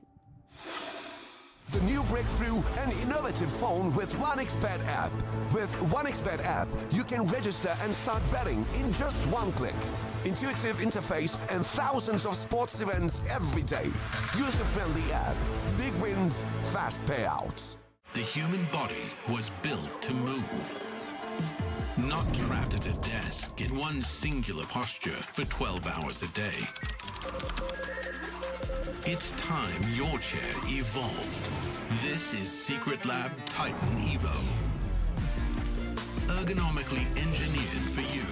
The new breakthrough and innovative phone with 1xBet app. With 1xBet app, you can register and start betting in just one click. Intuitive interface and thousands of sports events every day. User-friendly app. Big wins, fast payouts. The human body was built to move. Not trapped at a desk in one singular posture for 12 hours a day. It's time your chair evolved. This is Secret Lab Titan Evo. Ergonomically engineered for you.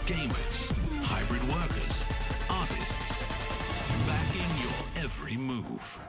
Gamers, hybrid workers, artists. Backing your every move.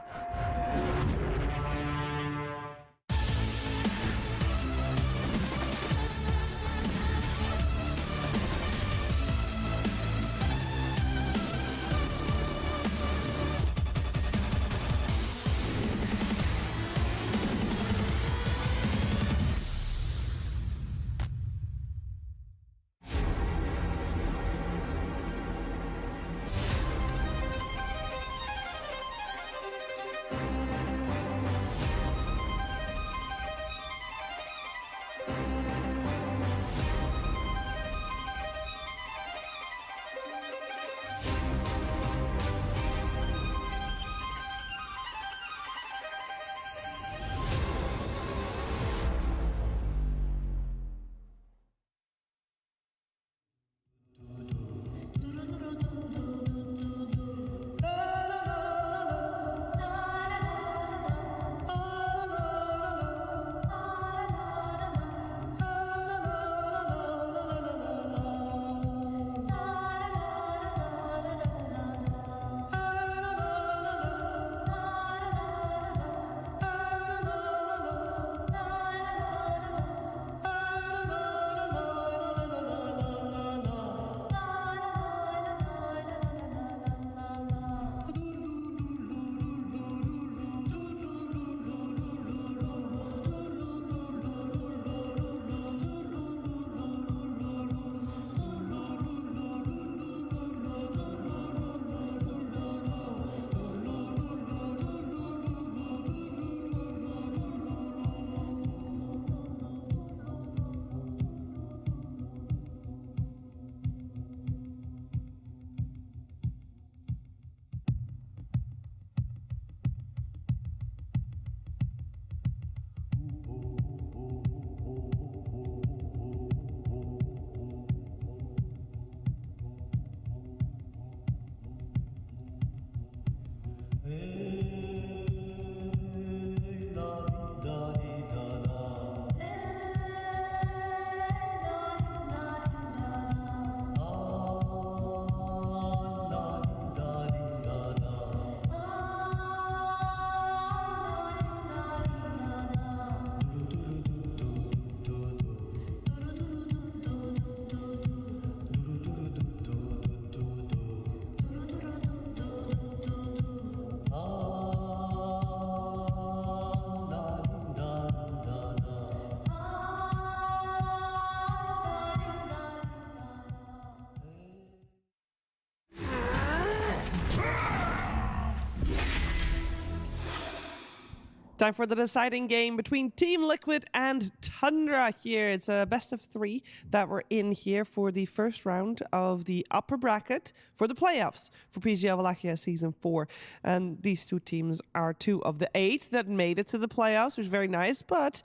Time for the deciding game between Team Liquid and Tundra here. It's a best of 3 that we're in here for the first round of the upper bracket for the playoffs for PGL Wallachia Season 4. And these two teams are 2 of the 8 that made it to the playoffs, which is very nice. But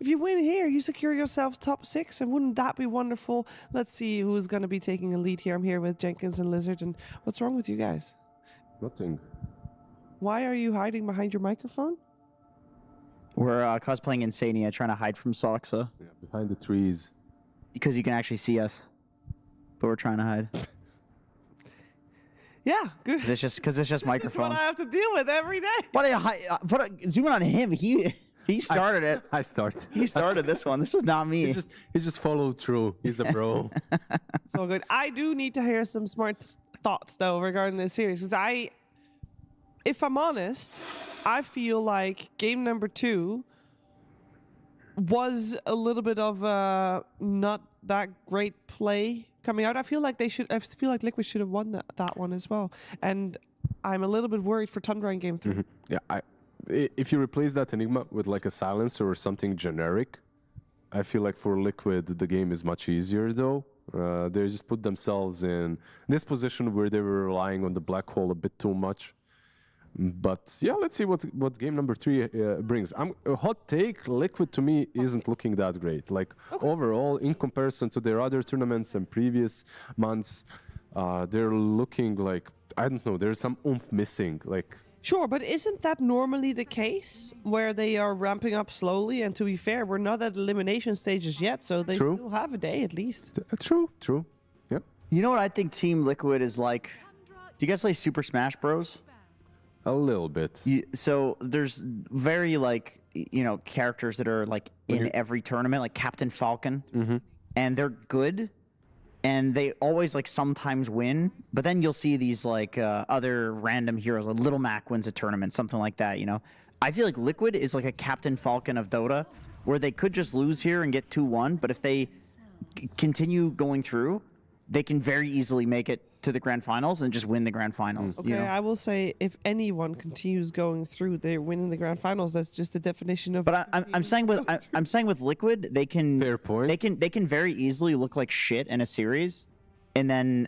if you win here, you secure yourself top 6, and wouldn't that be wonderful? Let's see who's going to be taking a lead here. I'm here with Jenkins and Lizard, and what's wrong with you guys? Nothing. Why are you hiding behind your microphone? We're cosplaying Insania, trying to hide from Soxa. Yeah, behind the trees. Because you can actually see us, but we're trying to hide. Yeah, good. Because it's just microphones. This is what I have to deal with every day. Zoom in on him. He started it. I started. He started this one. This was not me. He just followed through. He's a pro. It's all good. I do need to hear some smart thoughts though regarding this series, because if I'm honest, I feel like game number 2 was a little bit of not that great play coming out. I feel like Liquid should have won that one as well, and I'm a little bit worried for Tundra in game 3. Mm-hmm. Yeah, if you replace that Enigma with like a silencer or something generic, I feel like for Liquid the game is much easier though. They just put themselves in this position where they were relying on the black hole a bit too much. But yeah, let's see what game number 3 brings. A hot take, Liquid to me isn't looking that great. Like overall, in comparison to their other tournaments and previous months, they're looking like, I don't know, there's some oomph missing. Like. Sure, but isn't that normally the case where they are ramping up slowly? And to be fair, we're not at elimination stages yet, so they still have a day at least. True. Yep. You know what I think Team Liquid is like? Do you guys play Super Smash Bros? A little bit. So there's very characters that are like in every tournament, like Captain Falcon, and they're good, and they always like sometimes win. But then you'll see these like other random heroes, like Little Mac wins a tournament, something like that. I feel like Liquid is like a Captain Falcon of Dota, where they could just lose here and get 2-1, but if they continue going through, they can very easily make it to the grand finals and just win the grand finals. Okay, I will say if anyone continues going through, they're winning the grand finals. That's just the definition of. But I'm saying with Liquid, they can. Fair point. They can very easily look like shit in a series, and then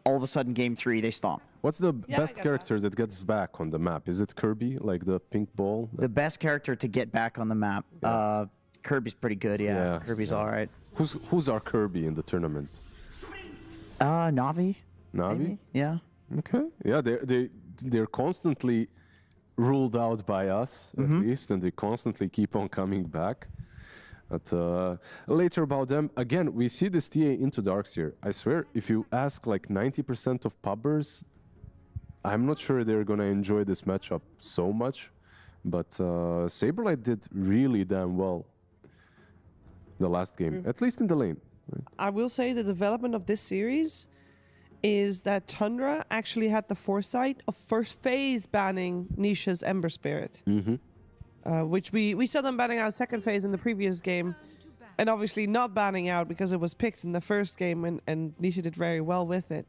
all of a sudden, game 3 they stomp. What's the best character that gets back on the map? Is it Kirby, like the pink ball? The best character to get back on the map. Yeah. Kirby's pretty good. Yeah, Kirby's all right. Who's our Kirby in the tournament? Navi. Navi? Maybe? Yeah. Okay. Yeah, they're constantly ruled out by us, at least, and they constantly keep on coming back. But later about them, again, we see this TA into Darkseer. I swear, if you ask like 90% of pubbers, I'm not sure they're going to enjoy this matchup so much. But Saberlight did really damn well the last game, at least in the lane. Right? I will say the development of this series is that Tundra actually had the foresight of first phase banning Nisha's Ember Spirit. Which we saw them banning out second phase in the previous game, and obviously not banning out because it was picked in the first game, and Nisha did very well with it.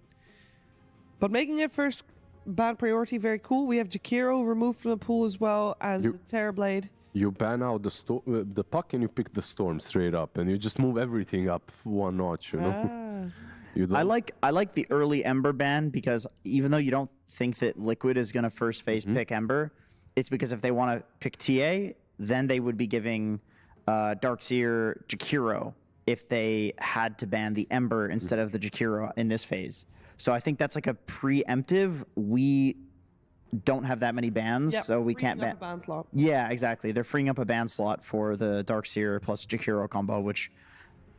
But making it first ban priority, very cool. We have Jakiro removed from the pool as well as the Terrorblade. You ban out the puck and you pick the storm straight up, and you just move everything up one notch, you know? I like the early Ember ban, because even though you don't think that Liquid is going to first phase pick Ember, it's because if they want to pick TA, then they would be giving Darkseer Jakiro if they had to ban the Ember instead of the Jakiro in this phase. So I think that's like a preemptive. We don't have that many bans, so we can't ban. A ban slot. Yeah, exactly. They're freeing up a ban slot for the Darkseer plus Jakiro combo, which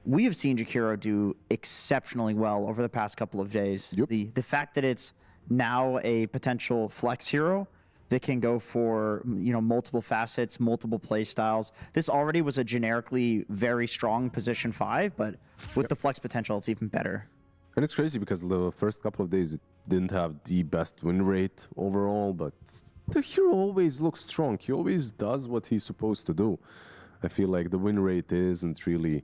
we have seen Jakiro do exceptionally well over the past couple of days. The fact that it's now a potential flex hero that can go for multiple facets, multiple play styles. This already was a generically very strong position 5, but with the flex potential, it's even better. And it's crazy because the first couple of days it didn't have the best win rate overall, but the hero always looks strong. He always does what he's supposed to do. I feel like the win rate isn't really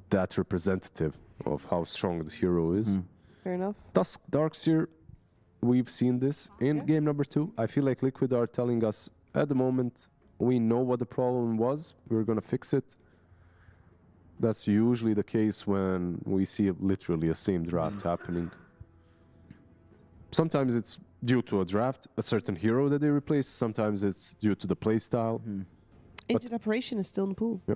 that representative of how strong the hero is. Fair enough. Darkseer, we've seen this in game number 2. I feel like Liquid are telling us at the moment we know what the problem was. We're gonna fix it. That's usually the case when we see literally a same draft happening. Sometimes it's due to a draft, a certain hero that they replace. Sometimes it's due to the playstyle. Agent Operation is still in the pool. Yeah.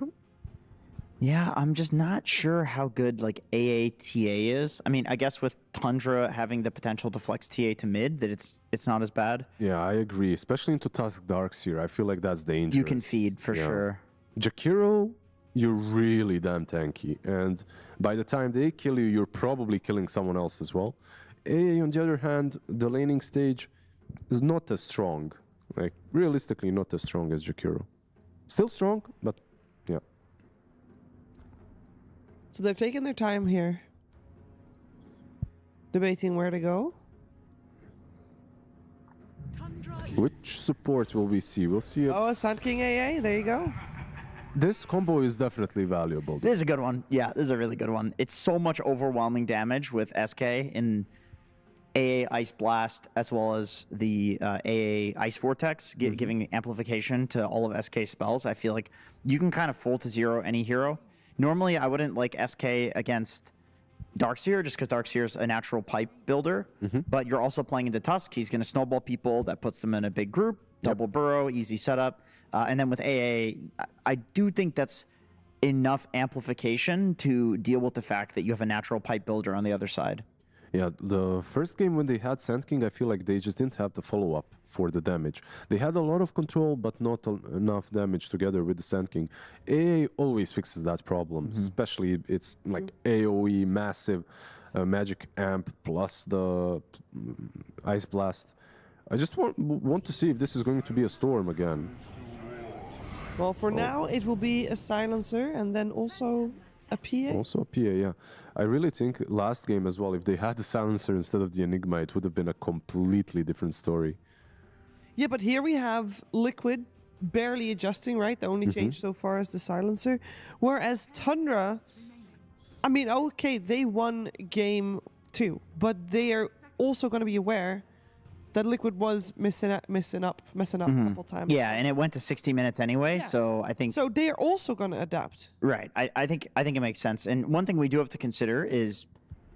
Yeah, I'm just not sure how good like AATA is. I mean, I guess with Tundra having the potential to flex TA to mid, that it's not as bad. Yeah, I agree. Especially into Tusk Darkseer, I feel like that's dangerous. You can feed for sure. Jakiro, you're really damn tanky, and by the time they kill you, you're probably killing someone else as well. AA, on the other hand, the laning stage is not as strong. Like, realistically, not as strong as Jakiro. Still strong, but yeah. So they're taking their time here, debating where to go. Which support will we see? We'll see. Oh, a Sand King AA. There you go. This combo is definitely valuable. This is a good one. Yeah, this is a really good one. It's so much overwhelming damage with SK in AA Ice Blast as well as the AA Ice Vortex, giving amplification to all of SK spells. I feel like you can kind of full to zero any hero. Normally, I wouldn't like SK against Darkseer just because Darkseer is a natural pipe builder, but you're also playing into Tusk. He's going to snowball people. That puts them in a big group, double burrow, easy setup. And then with AA, I do think that's enough amplification to deal with the fact that you have a natural pipe builder on the other side. Yeah, the first game when they had Sand King, I feel like they just didn't have the follow-up for the damage. They had a lot of control, but not enough damage together with the Sand King. AA always fixes that problem, especially it's like AoE, massive magic amp plus the Ice Blast. I just want to see if this is going to be a storm again. Well, for now, it will be a silencer and then also a PA. Also a PA, yeah. I really think last game as well, if they had the silencer instead of the Enigma, it would have been a completely different story. Yeah, but here we have Liquid barely adjusting, right? The only change so far is the silencer. Whereas Tundra, I mean, okay, they won game 2, but they are also going to be aware that Liquid was messing up a couple times. Yeah, and it went to 60 minutes anyway, so I think... So they are also going to adapt. Right. I think it makes sense. And one thing we do have to consider is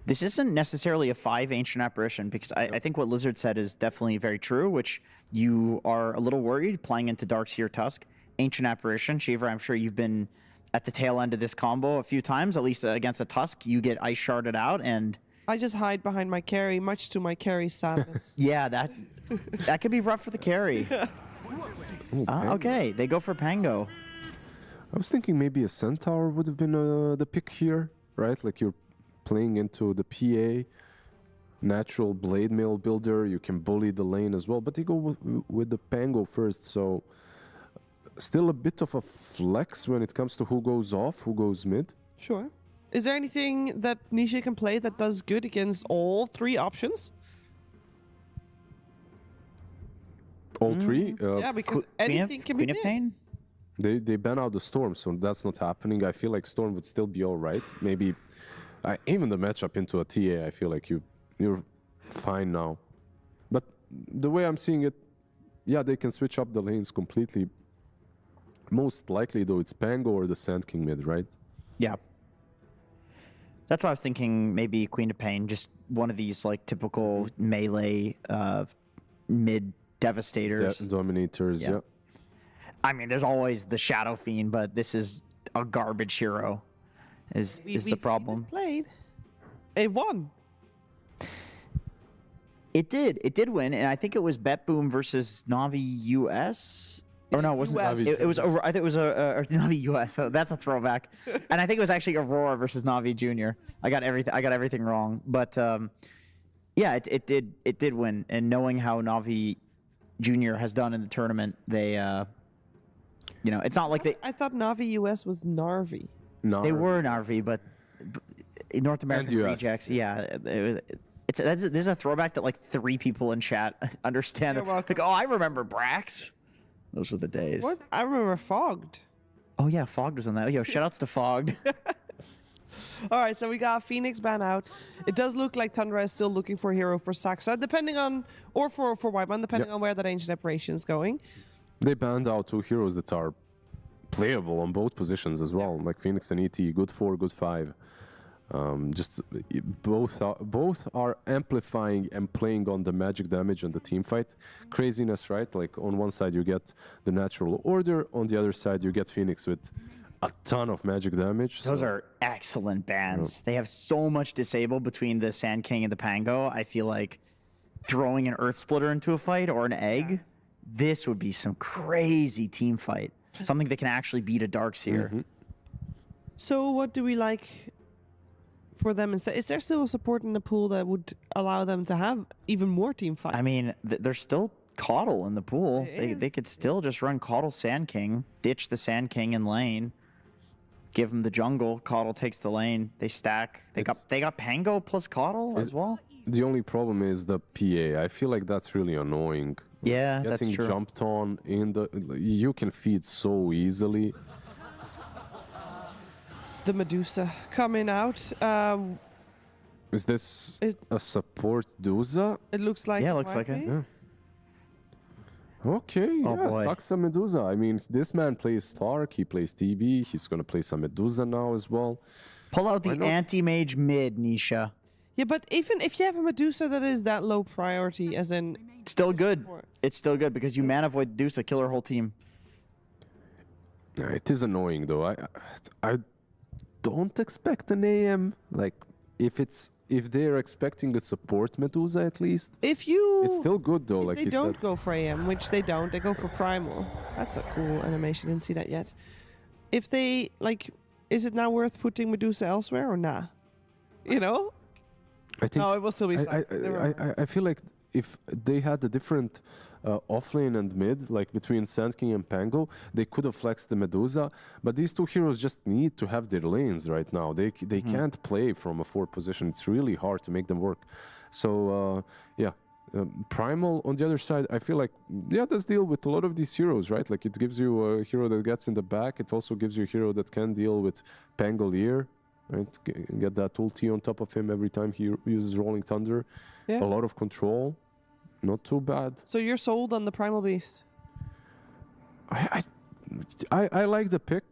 this isn't necessarily a 5 Ancient Apparition, because I think what Lizard said is definitely very true, which you are a little worried playing into Darkseer Tusk. Ancient Apparition, Shiva, I'm sure you've been at the tail end of this combo a few times, at least against a Tusk. You get Ice Sharded out and... I just hide behind my carry, much to my carry's sadness. Yeah, that could be rough for the carry. Okay, they go for Pango. I was thinking maybe a Centaur would have been the pick here, right? Like you're playing into the PA, natural blade mail builder, you can bully the lane as well, but they go with the Pango first, so still a bit of a flex when it comes to who goes off, who goes mid. Sure. Is there anything that Nisha can play that does good against all 3 options? All 3? Yeah, because anything can be Queen of Pain? They ban out the Storm, so that's not happening. I feel like Storm would still be all right. Maybe even the matchup into a TA, I feel like you're fine now. But the way I'm seeing it, yeah, they can switch up the lanes completely. Most likely, though, it's Pango or the Sand King mid, right? Yeah. That's why I was thinking maybe Queen of Pain, just one of these like typical melee mid devastators. Dominators, yeah. I mean, there's always the Shadow Fiend, but this is a garbage hero, is the problem. Played. It won. It did win, and I think it was BetBoom versus NAVI US. Or no, it wasn't. It was over. I think it was NAVI US. So that's a throwback. And I think it was actually Aurora versus NAVI Junior. I got everything wrong, but yeah, it did win. And knowing how NAVI Junior has done in the tournament, they, it's not like they. I thought NAVI US was Narvi. They were Narvi, but North American rejects. Yeah, this is a throwback that like 3 people in chat understand. Like, oh, I remember Brax. Those were the days. What? I remember Fogged. Oh yeah, Fogged was on that. Yo, shoutouts to Fogged. All right, so we got Phoenix ban out. It does look like Tundra is still looking for a hero for Saxa, depending on, or for Whiteman, depending on where that ancient operation is going. They banned out 2 heroes that are playable on both positions as well, like Phoenix and ET, good 4, good 5. Both are amplifying and playing on the magic damage and the team fight. Craziness, right? Like on one side you get the natural order, on the other side you get Phoenix with a ton of magic damage. Those are excellent bans. They have so much disable between the Sand King and the Pango. I feel like throwing an Earth Splitter into a fight or an egg, this would be some crazy team fight. Something that can actually beat a Darkseer. So what do we like for them instead? Is there still a support in the pool that would allow them to have even more team fight? I mean, there's still Caudle in the pool. They could still just run Caudle Sand King, ditch the Sand King in lane, give him the jungle. Caudle takes the lane. They stack. They got Pango plus Caudle as well. The only problem is the PA. I feel like that's really annoying. Yeah, Getting that's true. jumped on in the, you can feed so easily. The Medusa coming out. Is this a support Dusa? It looks like it looks like it. Yeah. Okay, Oh, yeah, boy. Saxa Medusa. I mean, this man plays Stark, he plays TB, he's gonna play some Medusa now as well. Pull out the anti-mage mid, Nisha. Yeah, but even if you have a Medusa that is that low priority, as in... Still good. It's still good because you mana void Medusa, kill her whole team. Yeah, it is annoying though. I don't expect an AM. Like, if they're expecting a support Medusa at least. It's still good though, like they you don't said. go for AM, which they don't, they go for Primal. That's a cool animation, didn't see that yet. If they, like, is it now worth putting Medusa elsewhere or nah? You know? I think No, it will still be Saxa. I feel like if they had a different offlane and mid, like between Sand King and Pango, they could have flexed the Medusa. But these two heroes just need to have their lanes right now. They can't play from a 4 position. It's really hard to make them work. So yeah, Primal on the other side, I feel like does deal with a lot of these heroes, right? Like it gives you a hero that gets in the back. It also gives you a hero that can deal with Pangolier. Right, get that ulti on top of him every time he uses Rolling Thunder. Yeah. A lot of control, not too bad. So you're sold on the Primal Beast? I like the pick.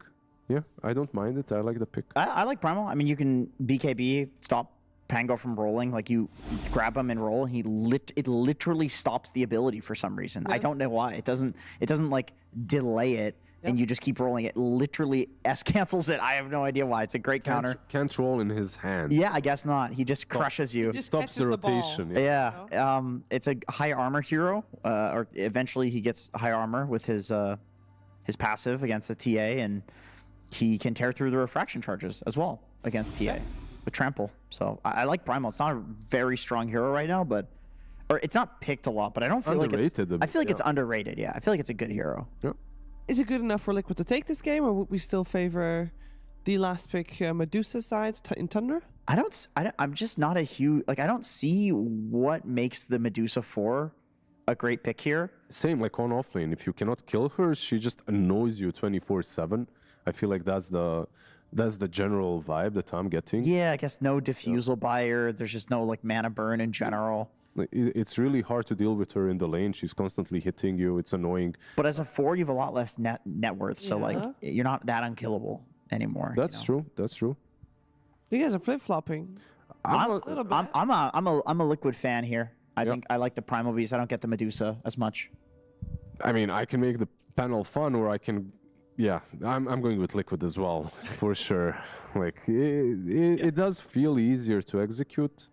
Yeah, I don't mind it. I like the pick. I like Primal. I mean, you can BKB, stop Pango from rolling. Like you grab him and roll. It literally stops the ability for some reason. I don't know why. It doesn't like delay it. And you just keep rolling. It literally S-cancels it. I have no idea why. It's a great counter. Can't roll in his hand. Yeah, I guess not. He just crushes you. Just stops the rotation. Yeah. It's a high armor hero. Or eventually he gets high armor with his passive against the TA, and he can tear through the refraction charges as well against TA with trample. So I like Primal. It's not a very strong hero right now, or it's not picked a lot. But I don't feel like it's. I feel like it's underrated. Yeah, I feel like it's a good hero. Yeah. Is it good enough for Liquid to take this game, or would we still favor the last pick Medusa side in Tundra? I'm just not a huge... Like, I don't see what makes the Medusa 4 a great pick here. Same, like on offlane. If you cannot kill her, she just annoys you 24/7. I feel like that's the general vibe that I'm getting. Yeah, I guess no diffusal buyer. There's just no, like, mana burn in general. It's really hard to deal with her in the lane. She's constantly hitting you. It's annoying. But as a 4, you have a lot less net worth, so like you're not that unkillable anymore. That's true. That's true. You guys are flip flopping. I'm a Liquid fan here. I think I like the Primal Beast. I don't get the Medusa as much. I mean, I can make the panel fun, or I can. Yeah, I'm going with Liquid as well, for sure. Like it does feel easier to execute.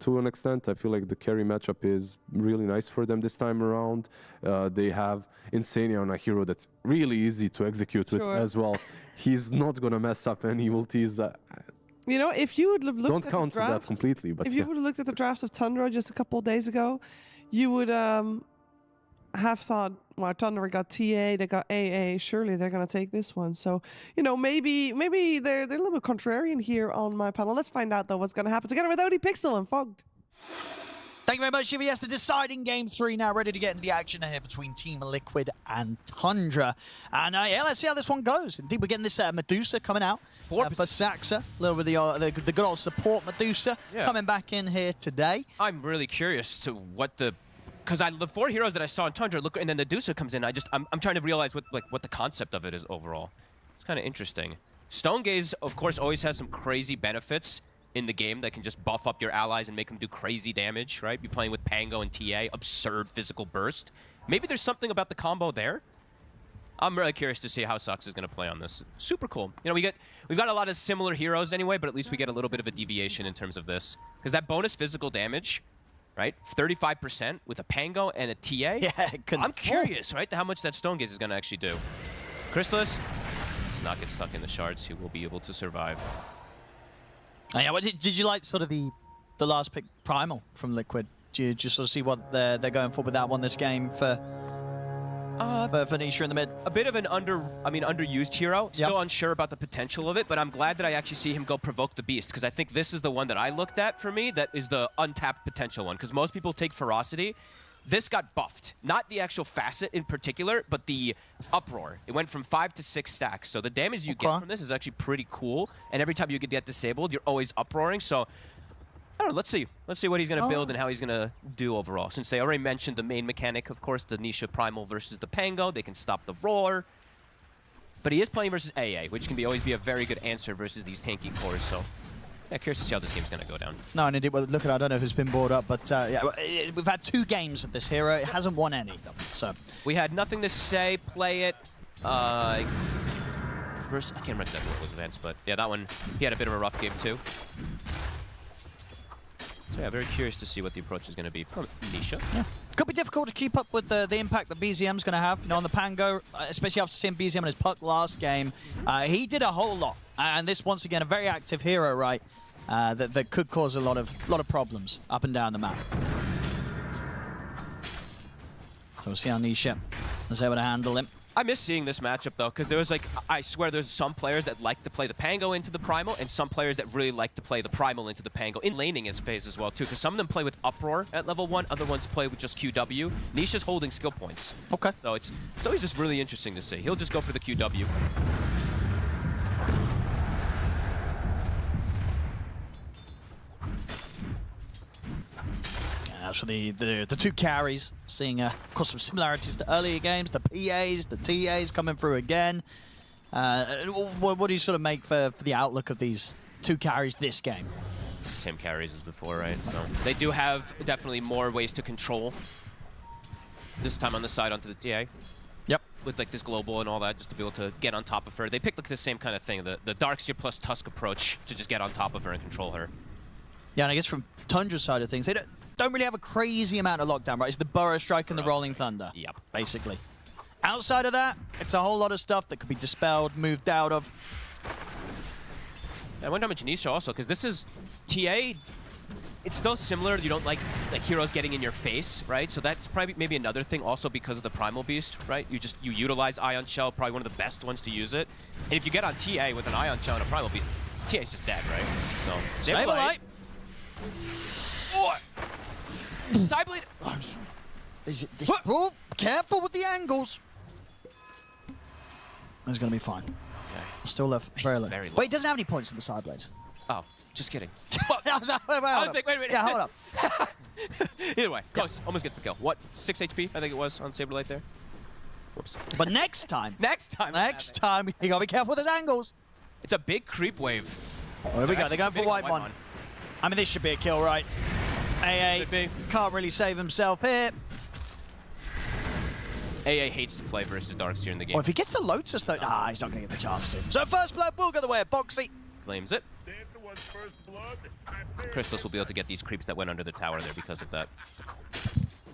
To an extent, I feel like the carry matchup is really nice for them this time around. They have Insania on a hero that's really easy to execute with as well. He's not going to mess up any ultis. You know, if you would have looked Don't at count the draft, that completely, but if you would have looked at the draft of Tundra just a couple of days ago, you would have thought, well, Tundra got TA, they got AA, surely they're going to take this one. So, you know, maybe they're a little bit contrarian here on my panel. Let's find out, though, what's going to happen together with OD Pixel and Fogged. Thank you very much, Shiva. Yes, the deciding game 3 now ready to get into the action here between Team Liquid and Tundra. And yeah, let's see how this one goes. Indeed, we're getting this Medusa coming out for Saxa. A little bit of the good old support Medusa coming back in here today. I'm really curious to what the... Because the 4 heroes that I saw in Tundra, look, and then the Medusa comes in, I'm trying to realize what the concept of it is overall. It's kind of interesting. Stone Gaze, of course, always has some crazy benefits in the game that can just buff up your allies and make them do crazy damage, right? You're playing with Pango and TA, absurd physical burst. Maybe there's something about the combo there. I'm really curious to see how Sux is going to play on this. Super cool. You know, we've got a lot of similar heroes anyway, but at least we get a little bit of a deviation in terms of this. Because that bonus physical damage, right? 35% with a Pango and a TA. Yeah, I'm curious, right, to how much that Stone Gaze is going to actually do. Chrysalis does not get stuck in the shards. He will be able to survive. Oh, yeah, what did you like sort of the last pick Primal from Liquid? Do you just sort of see what they're going for with that one this game for Nisha in the mid? A bit of an underused hero. Still unsure about the potential of it, but I'm glad that I actually see him go Provoke the Beast, because I think this is the one that I looked at for me that is the untapped potential one, because most people take Ferocity. This got buffed. Not the actual facet in particular, but the Uproar. It went from 5 to 6 stacks. So the damage you get from this is actually pretty cool. And every time you get disabled, you're always uproaring. So, I don't know, let's see. Let's see what he's going to build and how he's going to do overall. Since they already mentioned the main mechanic, of course, the Nisha Primal versus the Pango. They can stop the roar. But he is playing versus AA, which can always be a very good answer versus these tanky cores. So, yeah, curious to see how this game's going to go down. No, and indeed, well, look at it, I don't know if it's been brought up, but yeah, we've had 2 games of this hero. It hasn't won any of them, so. We had nothing to say, play it. I can't remember exactly what was advanced, but yeah, that one, he had a bit of a rough game too. So yeah, very curious to see what the approach is going to be from Nisha. Yeah. Could be difficult to keep up with the impact that BZM's going to have, you know, on the Pango, especially after seeing BZM on his puck last game. He did a whole lot, and this, once again, a very active hero, right? That could cause a lot of problems up and down the map. So we'll see how Nisha is able to handle him. I miss seeing this matchup though, because there was I swear there's some players that like to play the Pango into the Primal, and some players that really like to play the Primal into the Pango. In laning his phase as well too, because some of them play with Uproar at level 1, other ones play with just QW. Nisha's holding skill points. Okay. So it's always just really interesting to see. He'll just go for the QW. As for the 2 carries, seeing of course some similarities to earlier games, the PAs, the TAs coming through again. What do you sort of make for the outlook of these 2 carries this game? It's the same carries as before, right? So they do have definitely more ways to control. This time on the side onto the TA. Yep. With like this global and all that, just to be able to get on top of her. They picked like the same kind of thing, the Darkseer plus Tusk approach to just get on top of her and control her. Yeah, and I guess from Tundra's side of things, they don't really have a crazy amount of lockdown, right? It's the Burrow Strike and the Rolling Thunder. Yep. Basically. Outside of that, it's a whole lot of stuff that could be dispelled, moved out of. I wonder how much Nisha also, because this is TA. It's still similar. You don't like heroes getting in your face, right? So that's probably maybe another thing also because of the Primal Beast, right? You utilize Ion Shell, probably one of the best ones to use it. And if you get on TA with an Ion Shell and a Primal Beast, TA is just dead, right? So Saberlight. Sideblade. Oh, careful with the angles. It's going to be fine. Okay. Still left very low. Very low. Wait, he doesn't have any points in the side blades. Oh, just kidding. I was like, wait a minute. Yeah, hold up. Either way, close. Almost gets the kill. What? 6 HP, I think it was, on Saberlight there. Whoops. But next time. Next time, you got to be careful with his angles. It's a big creep wave. Oh, here we go. They're going for white one. I mean, this should be a kill, right? AA can't really save himself here. AA hates to play versus Darkseer in the game. Well, if he gets the Lotus, though, nah, he's not going to get the chance to. So first blood will go the way of Boxy. Claims it. Crystals will be able to get these creeps that went under the tower there because of that.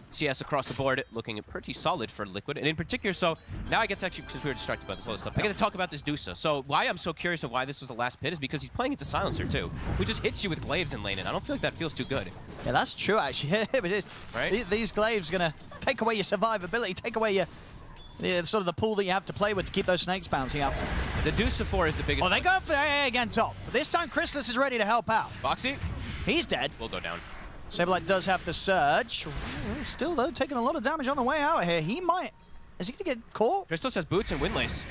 CS across the board looking pretty solid for Liquid. And in particular, so now I get to actually, since we were distracted by this other stuff, I get to talk about this Dusa. So why I'm so curious of why this was the last pit is because he's playing into Silencer too, who just hits you with glaives in lane, and I don't feel like that feels too good. Yeah, that's true, actually. But it's, right? These glaives are going to take away your survivability, take away your sort of the pool that you have to play with to keep those snakes bouncing up. The Dusa 4 is the biggest. Oh, they go for AA again top. But this time, Chrysalis is ready to help out. Boxy? He's dead. We'll go down. Saberlight does have the surge. Still, though, taking a lot of damage on the way out here. He might... Is he going to get caught? Crystal has boots and windlace.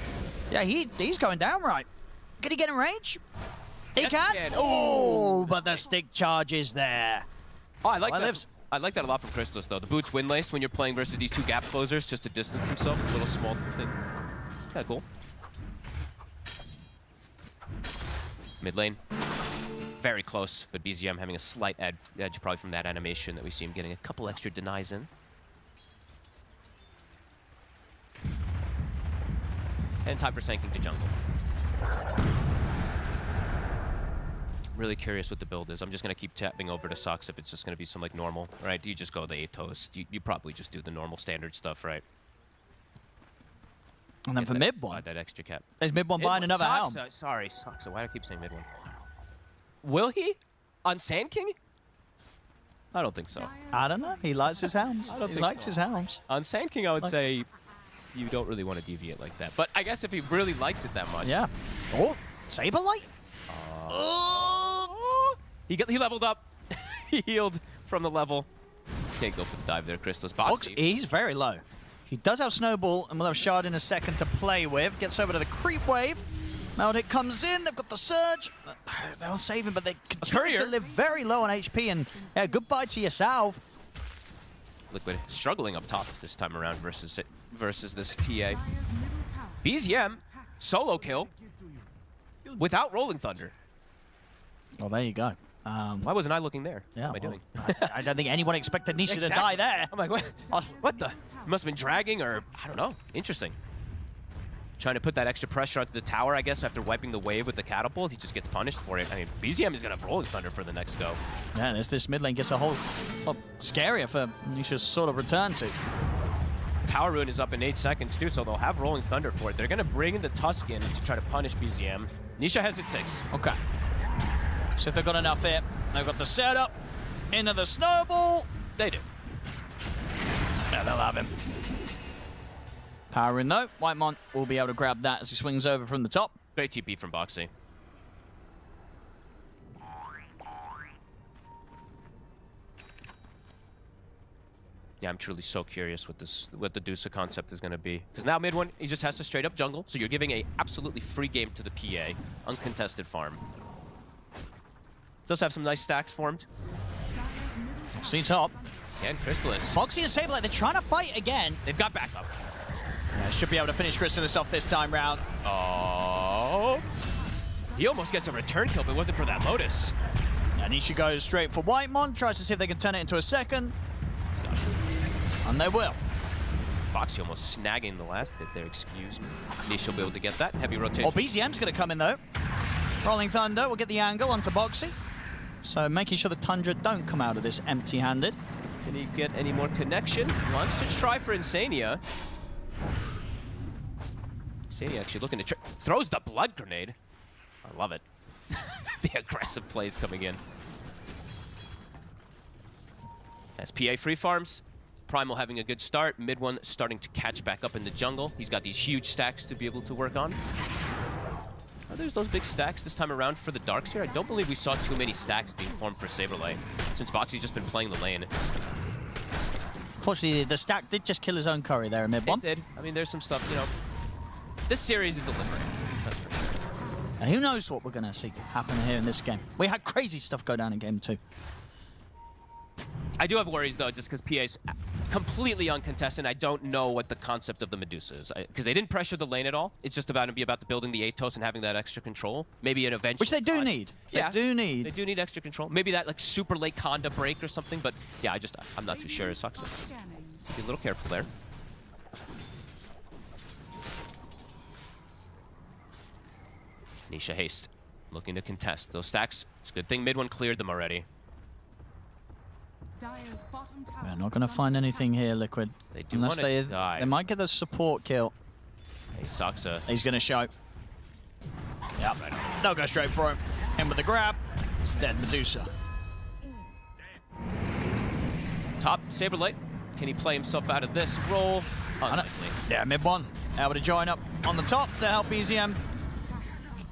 Yeah, he's going down right. Can he get in range? He Yes, can. he can. Oh, but the stick charge is there. Oh, I like Well, that. lives. I like that a lot from Crystalus, though. The boots windlace when you're playing versus these two gap closers just to distance themselves. A little small thing. Kind of cool. Mid lane. Very close, but BZM having a slight edge probably from that animation that we see him getting a couple extra denies in. And time for Sanking to jungle. Really curious what the build is. I'm just going to keep tapping over to Sox if it's just going to be some like normal, right? Do you just go the Atos? You probably just do the normal standard stuff, right? And then for mid one, that extra cap. is mid one buying another helm? Sorry, Soxa. Why do I keep saying mid one? Will he? On Sand King? I don't think so. I don't know. He likes his helms. I don't He think likes so. his helms. On Sand King, I would Like- say you don't really want to deviate like that. But I guess if he really likes it that much. Yeah. Oh, Saberlight. He leveled up. He healed from the level. Can't go for the dive there, Crystal's Box, boxy. he's very low. He does have Snowball, and we'll have Shard in a second to play with. Gets over to the creep wave. Meldic comes in. They've got the surge. They'll save him, but they continue to live very low on HP. And yeah, goodbye to yourself. Liquid struggling up top this time around versus this TA. BZM solo kill without Rolling Thunder. Well, there you go. Why wasn't I looking there? Yeah, what am I doing? I don't think anyone expected Nisha to die there. I'm like, what the? He must have been dragging, or I don't know. Interesting. Trying to put that extra pressure onto the tower, I guess, after wiping the wave with the catapult. He just gets punished for it. I mean, BZM is going to have Rolling Thunder for the next go. Yeah, this mid lane gets a whole lot scarier for Nisha's sort of return to. Power Rune is up in 8 seconds, too, so they'll have Rolling Thunder for it. They're going to bring in the Tusk in to try to punish BZM. Nisha has it 6. Okay. So if they've got enough here, they've got the setup into the snowball. They do. Yeah, they'll have him. Power in though. Whitemont will be able to grab that as he swings over from the top. Great TP from Boxy. Yeah, I'm truly so curious what the Dusa concept is going to be. Because now mid one, he just has to straight up jungle, so you're giving a absolutely free game to the PA, uncontested farm. Does have some nice stacks formed. See top. And Crystalus. Boxy and Saberlight, they're trying to fight again. They've got backup. Yeah, should be able to finish Crystalus off this time round. Oh. He almost gets a return kill if it wasn't for that Lotus. And Nisha goes straight for Whitemon, tries to see if they can turn it into a second. And they will. Boxy almost snagging the last hit there, excuse me. Nisha will be able to get that. Heavy rotation. Oh, BZM's going to come in though. Rolling Thunder will get the angle onto Boxy. So making sure the Tundra don't come out of this empty-handed. Can he get any more connection? Wants to try for Insania. Insania actually looking to throws the blood grenade. I love it. The aggressive plays coming in. As PA free farms, Primal having a good start. Mid one starting to catch back up in the jungle. He's got these huge stacks to be able to work on. Oh, there's those big stacks this time around for the Darks here. I don't believe we saw too many stacks being formed for Saberlight since Boxy's just been playing the lane. Unfortunately, the stack did just kill his own curry there in mid one. It did. I mean, there's some stuff, you know. This series is deliberate. That's for sure. And who knows what we're going to see happen here in this game. We had crazy stuff go down in game 2. I do have worries, though, just because PA's completely uncontested. I don't know what the concept of the Medusa is. Because they didn't pressure the lane at all. It's just about the building the Atos and having that extra control. Maybe an eventual... Which they do need. Yeah, they do need. They do need extra control. Maybe that, like, super late Conda break or something. But, yeah, I'm not too sure. It sucks. Be a little careful there. Nisha Haste looking to contest those stacks. It's a good thing mid one cleared them already. We're not going to find anything here, Liquid. They do unless want to die. They might get the support kill. Hey, Soxa. He's going to show. Yep. They'll go straight for him. In with the grab. It's dead Medusa. Top Saberlight. Can he play himself out of this roll? Unlikely. Yeah, mid one. Able to join up on the top to help BZM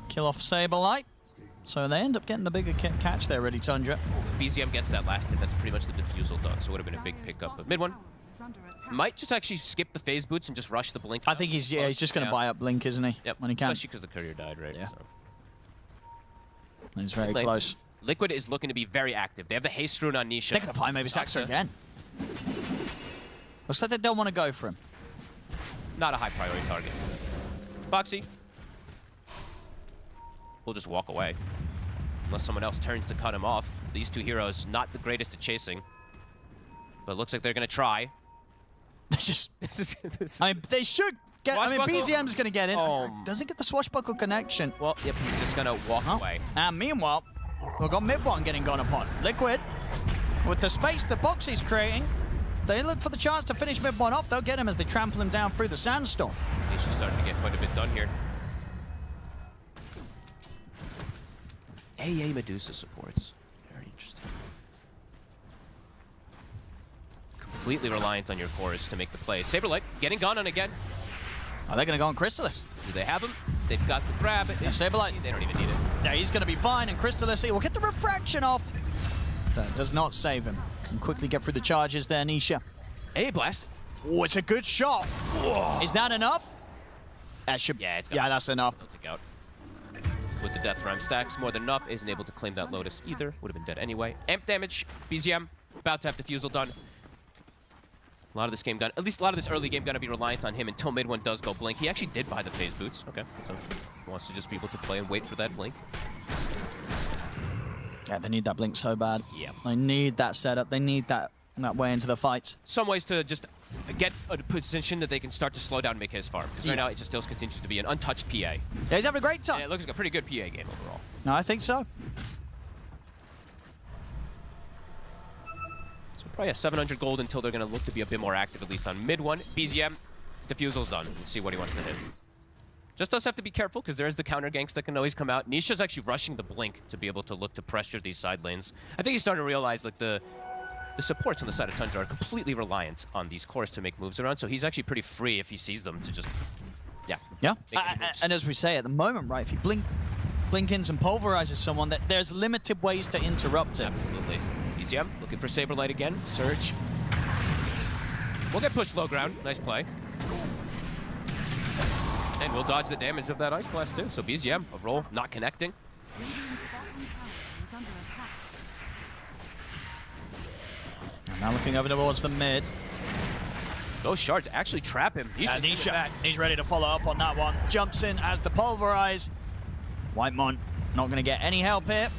kill off Saberlight. So they end up getting the bigger catch there, really, Tundra. If BZM gets that last hit, that's pretty much the defusal done, so it would have been a big pickup. But mid one might just actually skip the phase boots and just rush the blink. I think he's just going to buy up blink, isn't he? Yep, when he can. especially because the courier died, right? Yeah. So. He's very close. Liquid is looking to be very active. They have the haste rune on Nisha. They're going to find maybe Saxa again. Looks like they don't want to go for him. Not a high priority target. Boxy. We'll just walk away. Unless someone else turns to cut him off. These two heroes, not the greatest at chasing. But it looks like they're going to try. this I mean, they should get... I mean, BZM's going to get in. Doesn't get the swashbuckle connection. Well, yep, he's just going to walk away. And meanwhile, we've got mid one getting gone upon. Liquid, with the space that Boxy's creating, they look for the chance to finish mid one off. They'll get him as they trample him down through the sandstorm. He's just starting to get quite a bit done here. AA Medusa supports. Very interesting. Completely reliant on your chorus to make the play. Saberlight getting gone on again. Are they going to go on Crystallis? Do they have him? They've got the grab. Yeah, Saberlight. They don't even need it. Yeah, he's going to be fine, and Crystallis will get the refraction off. That does not save him. Can quickly get through the charges there, Nisha. Hey, blast. Oh, it's a good shot. Whoa. Is that enough? That should. Yeah, that's enough. They'll take out. With the Death Rhyme stacks, more than enough. Isn't able to claim that Lotus either. Would have been dead anyway. Amp damage. BZM about to have defusal done. A lot of this game gun, at least a lot of this early game, gonna be reliant on him until mid one does go blink. He actually did buy the phase boots. Okay, so he wants to just be able to play and wait for that blink. Yeah, they need that blink so bad. Yeah. They need that setup. They need that way into the fights. Some ways to just get a position that they can start to slow down Mikay's farm. Because right now it just still continues to be an untouched PA. Yeah, he's having a great time. And it looks like a pretty good PA game overall. No, I think so. So probably a 700 gold until they're going to look to be a bit more active, at least on mid one. BZM, defusal's done. Let's see what he wants to hit. Just does have to be careful because there's the counter ganks that can always come out. Nisha's actually rushing the blink to be able to look to pressure these side lanes. I think he's starting to realize like the supports on the side of Tundra are completely reliant on these cores to make moves around, so he's actually pretty free if he sees them to just, Yeah, and as we say at the moment, right, if you blink-ins and pulverizes someone, that there's limited ways to interrupt it. Absolutely. BZM looking for Saberlight again. Surge. We'll get pushed low ground. Nice play. And we'll dodge the damage of that Ice Blast too. So BZM, a roll, not connecting. Now looking over towards the mid. Those shards actually trap him. Nisha, he's ready to follow up on that one. Jumps in as the pulverize. Whitemon not going to get any help here.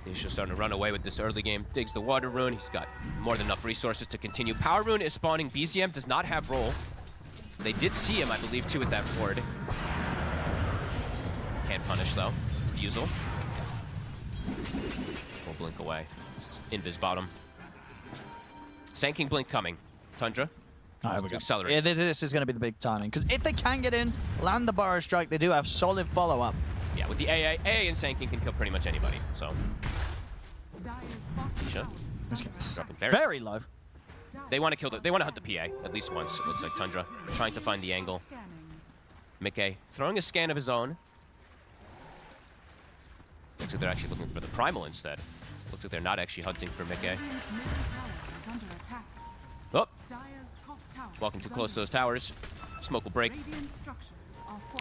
Nisha's starting to run away with this early game. Digs the water rune. He's got more than enough resources to continue. Power rune is spawning. BZM does not have roll. They did see him, I believe, too, with that ward. Can't punish, though. Fusel. We'll blink away. Invis bottom. Sand King blink coming. Tundra. To accelerate. Yeah, this is going to be the big timing. Because if they can get in, land the Burrow Strike, they do have solid follow-up. Yeah, with the AA and Sand King can kill pretty much anybody, so. Nisha. Dropping very low. They want to kill they want to hunt the PA at least once. It looks like Tundra trying to find the angle. Mikay throwing a scan of his own. Looks like they're actually looking for the primal instead. Looks like they're not actually hunting for Mikay. Oh! Walking too close to those towers. Smoke will break.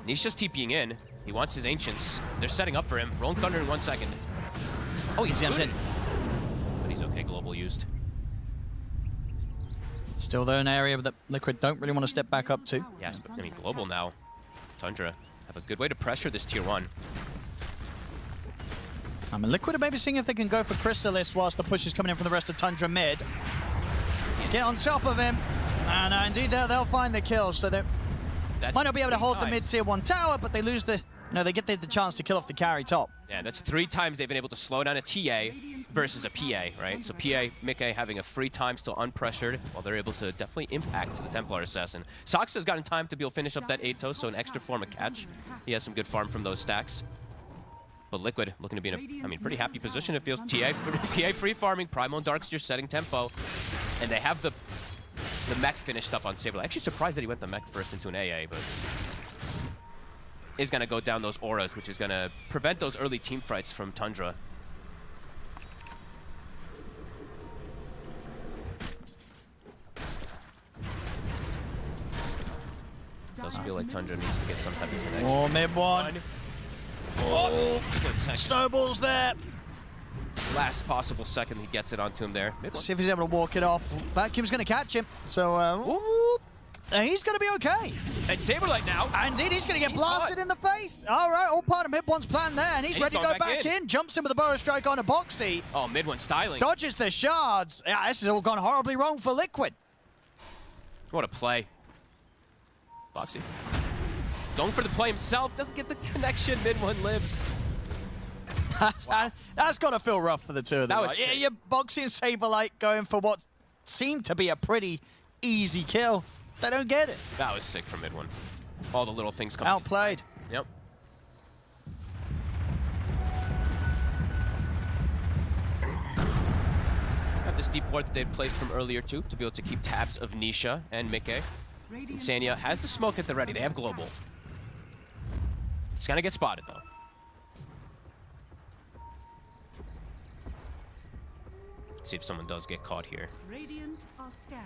Nisha's TPing in. He wants his Ancients. They're setting up for him. Rolling Thunder in 1 second. Oh, he jumps in. But he's okay. Global used. Still though an area that Liquid don't really want to step back up to. Yes, but I mean Global now. Tundra have a good way to pressure this tier 1. I mean, Liquid are maybe seeing if they can go for Crystallis whilst the push is coming in from the rest of Tundra mid. Get on top of him, and indeed they'll find the kill. So they might not be able to hold the mid tier 1 tower, but they lose the, they get the chance to kill off the carry top. Yeah, that's 3 times they've been able to slow down a TA versus a PA, right? So PA, Mikay having a free time, still unpressured, while they're able to definitely impact the Templar Assassin. Sox has gotten time to be able to finish up that 8-toe, so an extra form of catch. He has some good farm from those stacks. But Liquid looking to be in a, pretty happy position. It feels PA free farming, Primal and Darksteer setting tempo, and they have the mech finished up on Saberlight. Actually surprised that he went the mech first into an AA, but is going to go down those auras, which is going to prevent those early team fights from Tundra. Does feel like Tundra needs to get some type of connection. Oh, mid one. Oh, snowballs there. Last possible second he gets it onto him there. Let's see if he's able to walk it off. Vacuum's going to catch him. So, he's going to be okay. And Saberlight now. Indeed, he's going to get blasted in the face. All right, all part of mid one's plan there, and he's ready to go back in. Jumps in with a burrow strike on a Boxy. Oh, mid one styling. Dodges the shards. Yeah, this has all gone horribly wrong for Liquid. What a play. Boxy. Going for the play himself. Doesn't get the connection. Mid one lives. That's got to feel rough for the two of them. That was yeah, you're Boxy and Saberlight going for what seemed to be a pretty easy kill. They don't get it. That was sick from mid one. All the little things coming. Outplayed. Yep. Have this deep ward that they'd placed from earlier too, to be able to keep tabs of Nisha and Mickey. Insania has the smoke at the ready. They have global. It's gonna get spotted though. See if someone does get caught here. Radiant are scanning.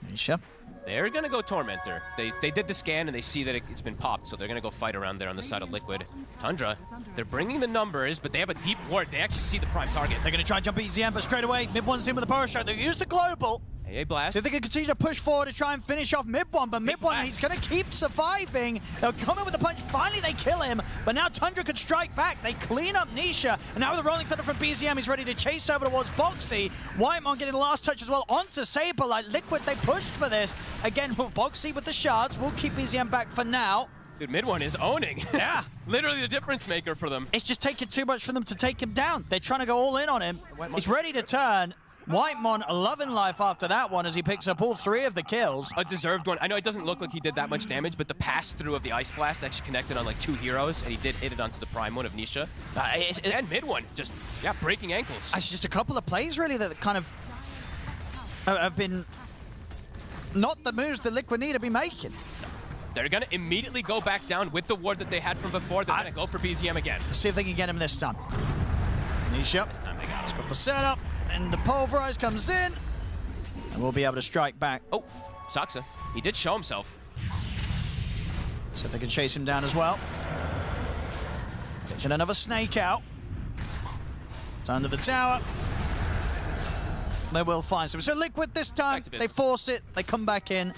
Nisha. They're gonna go Tormentor. They did the scan and they see that it's been popped, so they're gonna go fight around there on the side of Liquid. Tundra, they're bringing the numbers, but they have a deep ward. They actually see the prime target. They're gonna try and jump EZM, but straight away, mid one's in with a burrow strike. They use the global. Hey, blast. So they can continue to push forward to try and finish off mid one, but mid one, he's going to keep surviving. They'll come in with a punch. Finally, they kill him, but now Tundra could strike back. They clean up Nisha, and now with the rolling thunder from BZM, he's ready to chase over towards Boxy. Whitemon getting the last touch as well onto Saberlight. Liquid, they pushed for this. Again, Boxy with the shards. We'll keep BZM back for now. Dude, mid one is owning. Yeah. Literally the difference maker for them. It's just taking too much for them to take him down. They're trying to go all in on him. He's ready to turn. Whitemon loving life after that one as he picks up all 3 of the kills. A deserved one. I know it doesn't look like he did that much damage, but the pass-through of the Ice Blast actually connected on like 2 heroes, and he did hit it onto the prime one of Nisha. And mid one, just, yeah, breaking ankles. It's just a couple of plays, really, that kind of have been not the moves that Liquid need to be making. They're going to immediately go back down with the ward that they had from before. They're going to go for BZM again. Let's see if they can get him this time. Nisha. This time they got him. He's got the setup. And the pulverize comes in, and we'll be able to strike back. Oh, Saksa. He did show himself. So if they can chase him down as well. Get another snake out. It's under the tower. They will find some. So Liquid this time, they force it, they come back in,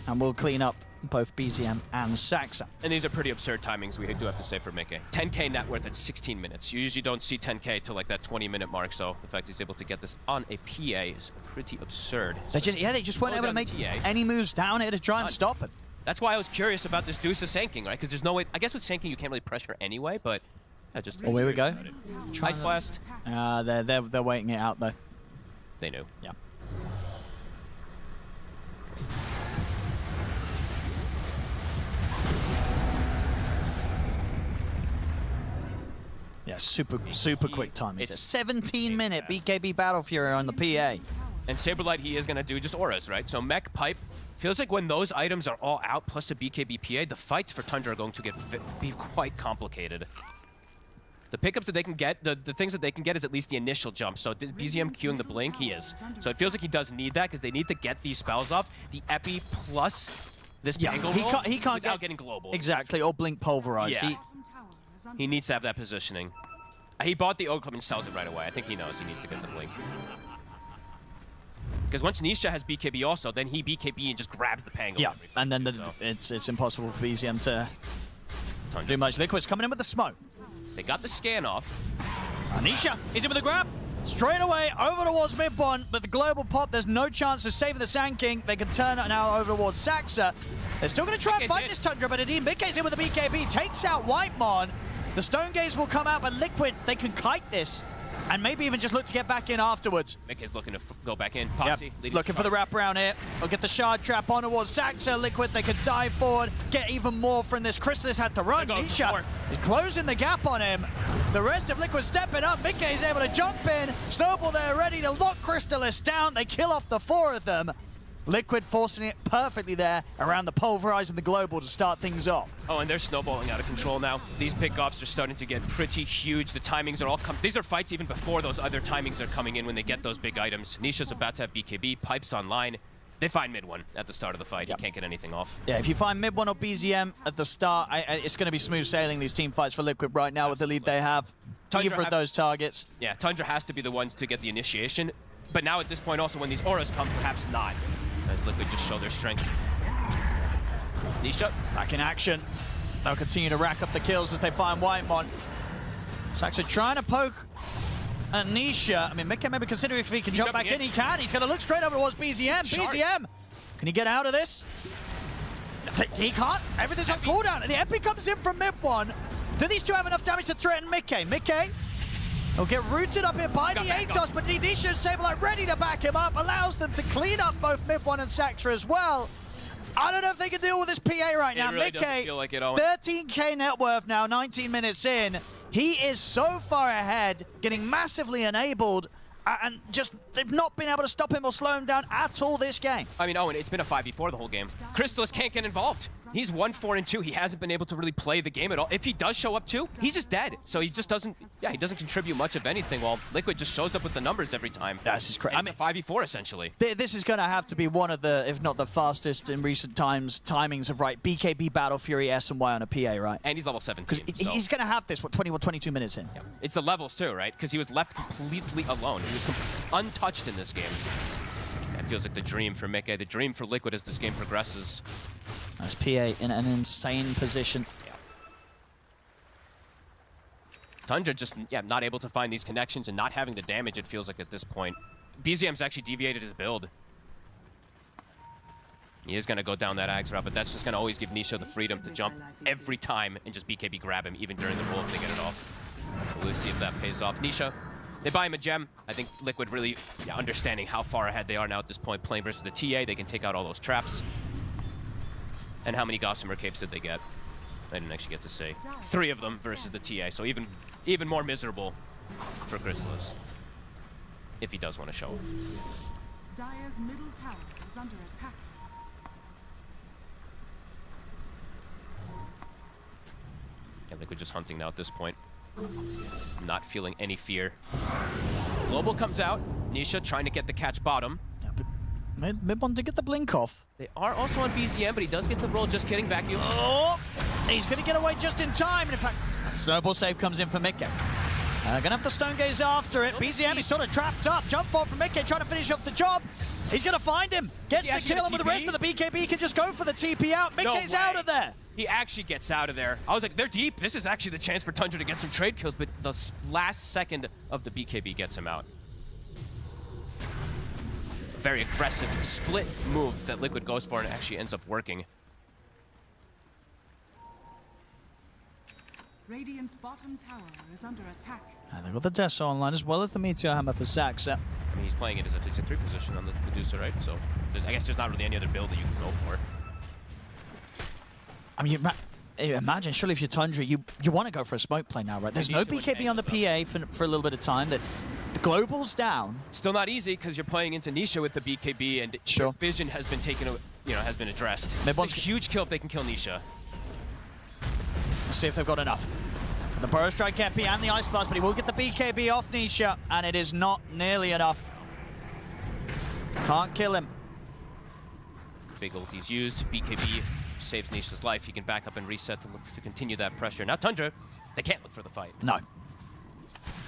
and we'll clean up both BZM and Saxa. And these are pretty absurd timings, we do have to say, for Mickey. 10K net worth at 16 minutes. You usually don't see 10K till like that 20-minute mark, so the fact he's able to get this on a PA is pretty absurd. They just weren't able to make any moves down here to try and stop it. That's why I was curious about this Deuce Sanking, right? Because there's no way, I guess with Sanking you can't really pressure anyway, but just... Oh, here we go. Ice Blast. They're waiting it out though. They knew. Yeah. Yeah, super quick time. It's a 17-minute BKB Battle Fury on the PA. And Saberlight, he is going to do just auras, right? So Mech Pipe, feels like when those items are all out, plus a BKB PA, the fights for Tundra are going to be quite complicated. The pickups that they can get, the things that they can get is at least the initial jump. So BZM queuing the Blink, he is. So it feels like he does need that because they need to get these spells off. The Epi plus this Bangle roll he can't without getting global. Exactly, or Blink Pulverize. Yeah. He needs to have that positioning. He bought the Ogre Club and sells it right away. I think he knows he needs to get the Blink. Because once Nisha has BKB also, then he BKB and just grabs the Pango. Yeah, and then it's impossible for BZM to do much. Liquid's coming in with the smoke. They got the scan off. Nisha is in with the grab. Straight away over towards mid one, but the global pop, there's no chance of saving the Sand King. They can turn it now over towards Saxa. They're still going to try and fight this Tundra, but indeed, Mickey's in with the BKB, takes out Whitemon. The Stone Gaze will come out, but Liquid, they can kite this, and maybe even just look to get back in afterwards. Mickey's looking to go back in. Posse, looking for the wraparound here. They'll get the Shard Trap on towards Saxa. Liquid, they could dive forward, get even more from this. Crystallis had to run. Nisha is closing the gap on him. The rest of Liquid stepping up. Mickey's able to jump in. Snowball there ready to lock Crystallis down. They kill off the 4 of them. Liquid forcing it perfectly there around the Pulverize and the Global to start things off. Oh, and they're snowballing out of control now. These pickoffs are starting to get pretty huge. The timings are all these are fights even before those other timings are coming in when they get those big items. Nisha's about to have BKB, Pipes online. They find mid one at the start of the fight. He can't get anything off. Yeah, if you find mid one or BZM at the start, it's going to be smooth sailing these team fights for Liquid right now with the lead they have. Either of those targets. Yeah, Tundra has to be the ones to get the initiation. But now at this point also when these auras come, perhaps not. As Liquid just show their strength. Nisha. Back in action. They'll continue to rack up the kills as they find Whitemon. Saxo trying to poke at Nisha. I mean, Mikke maybe considering if he can jump back in. He can. He's going to look straight over towards BZM. BZM! Can he get out of this? He can't. Everything's on cooldown. And the Epi comes in from mid one. Do these two have enough damage to threaten Mikke? Mikke will get rooted up here by the Atos, but Nisha and Saberlight ready to back him up. Allows them to clean up both mid one and Saxtra as well. I don't know if they can deal with this PA right now. Really Mikke, feel like it, Owen. 13k net worth now, 19 minutes in. He is so far ahead, getting massively enabled, and just they've not been able to stop him or slow him down at all this game. I mean, Owen, it's been a 5v4 the whole game. Crystallis can't get involved. He's 1-4-2. He hasn't been able to really play the game at all. If he does show up too, he's just dead. So he just doesn't, he doesn't contribute much of anything, while Liquid just shows up with the numbers every time. This is crazy. I mean, 5v4 essentially. This is going to have to be one of the, if not the fastest in recent times, timings of, right, BKB, Battle Fury, S and Y on a PA, right? And he's level 17. Because he's going to have this, what, 21, 22 minutes in. Yeah. It's the levels too, right? Because he was left completely alone. He was untouched in this game. It feels like the dream for Mikke, the dream for Liquid as this game progresses. That's PA in an insane position. Yeah. Tundra just, not able to find these connections and not having the damage, it feels like, at this point. BZM's actually deviated his build. He is going to go down that Axe route, but that's just going to always give Nisha the freedom to jump every time and just BKB grab him, even during the roll if they get it off. So we'll see if that pays off. Nisha, they buy him a gem. I think Liquid really understanding how far ahead they are now at this point, playing versus the TA. They can take out all those traps. And how many Gossamer capes did they get? I didn't actually get to say. 3 of them versus the TA, so even more miserable for Crystallis. If he does want to show up. Dire's middle tower is under attack. I think we're just hunting now at this point. Not feeling any fear. Global comes out. Nisha trying to get the catch bottom. Mid one to get the blink off. They are also on BZM, but he does get the roll, just kidding, vacuum. Oh, he's going to get away just in time. And in fact, snowball save comes in for Mikke. Going to have the Stone Gaze after it. BZM is sort of trapped up. Jump fall from Mikke, trying to finish off the job. He's going to find him. Gets the kill, and with the rest of the BKB, he can just go for the TP out. Mikke's out of there. He actually gets out of there. I was like, they're deep. This is actually the chance for Tundra to get some trade kills, but the last second of the BKB gets him out. Very aggressive split move that Liquid goes for and actually ends up working. Radiant's bottom tower is under attack. And they've got the Deso online as well as the Meteor Hammer for Saxa. I mean, he's playing it as if it's a 3 position on the Medusa, right? So I guess there's not really any other build that you can go for. I mean, imagine, surely if you're Tundra, you want to go for a smoke play now, right? There's no BKB on the PA for a little bit of time. The Global's down. Still not easy because you're playing into Nisha with the BKB, and vision has been taken, has been addressed. It's a huge kill if they can kill Nisha. Let's see if they've got enough. The Burrow Strike Epi and the Ice Blast, but he will get the BKB off Nisha, and it is not nearly enough. Can't kill him. Big ulti's used. BKB saves Nisha's life. He can back up and reset to look to continue that pressure. Now Tundra, they can't look for the fight. No,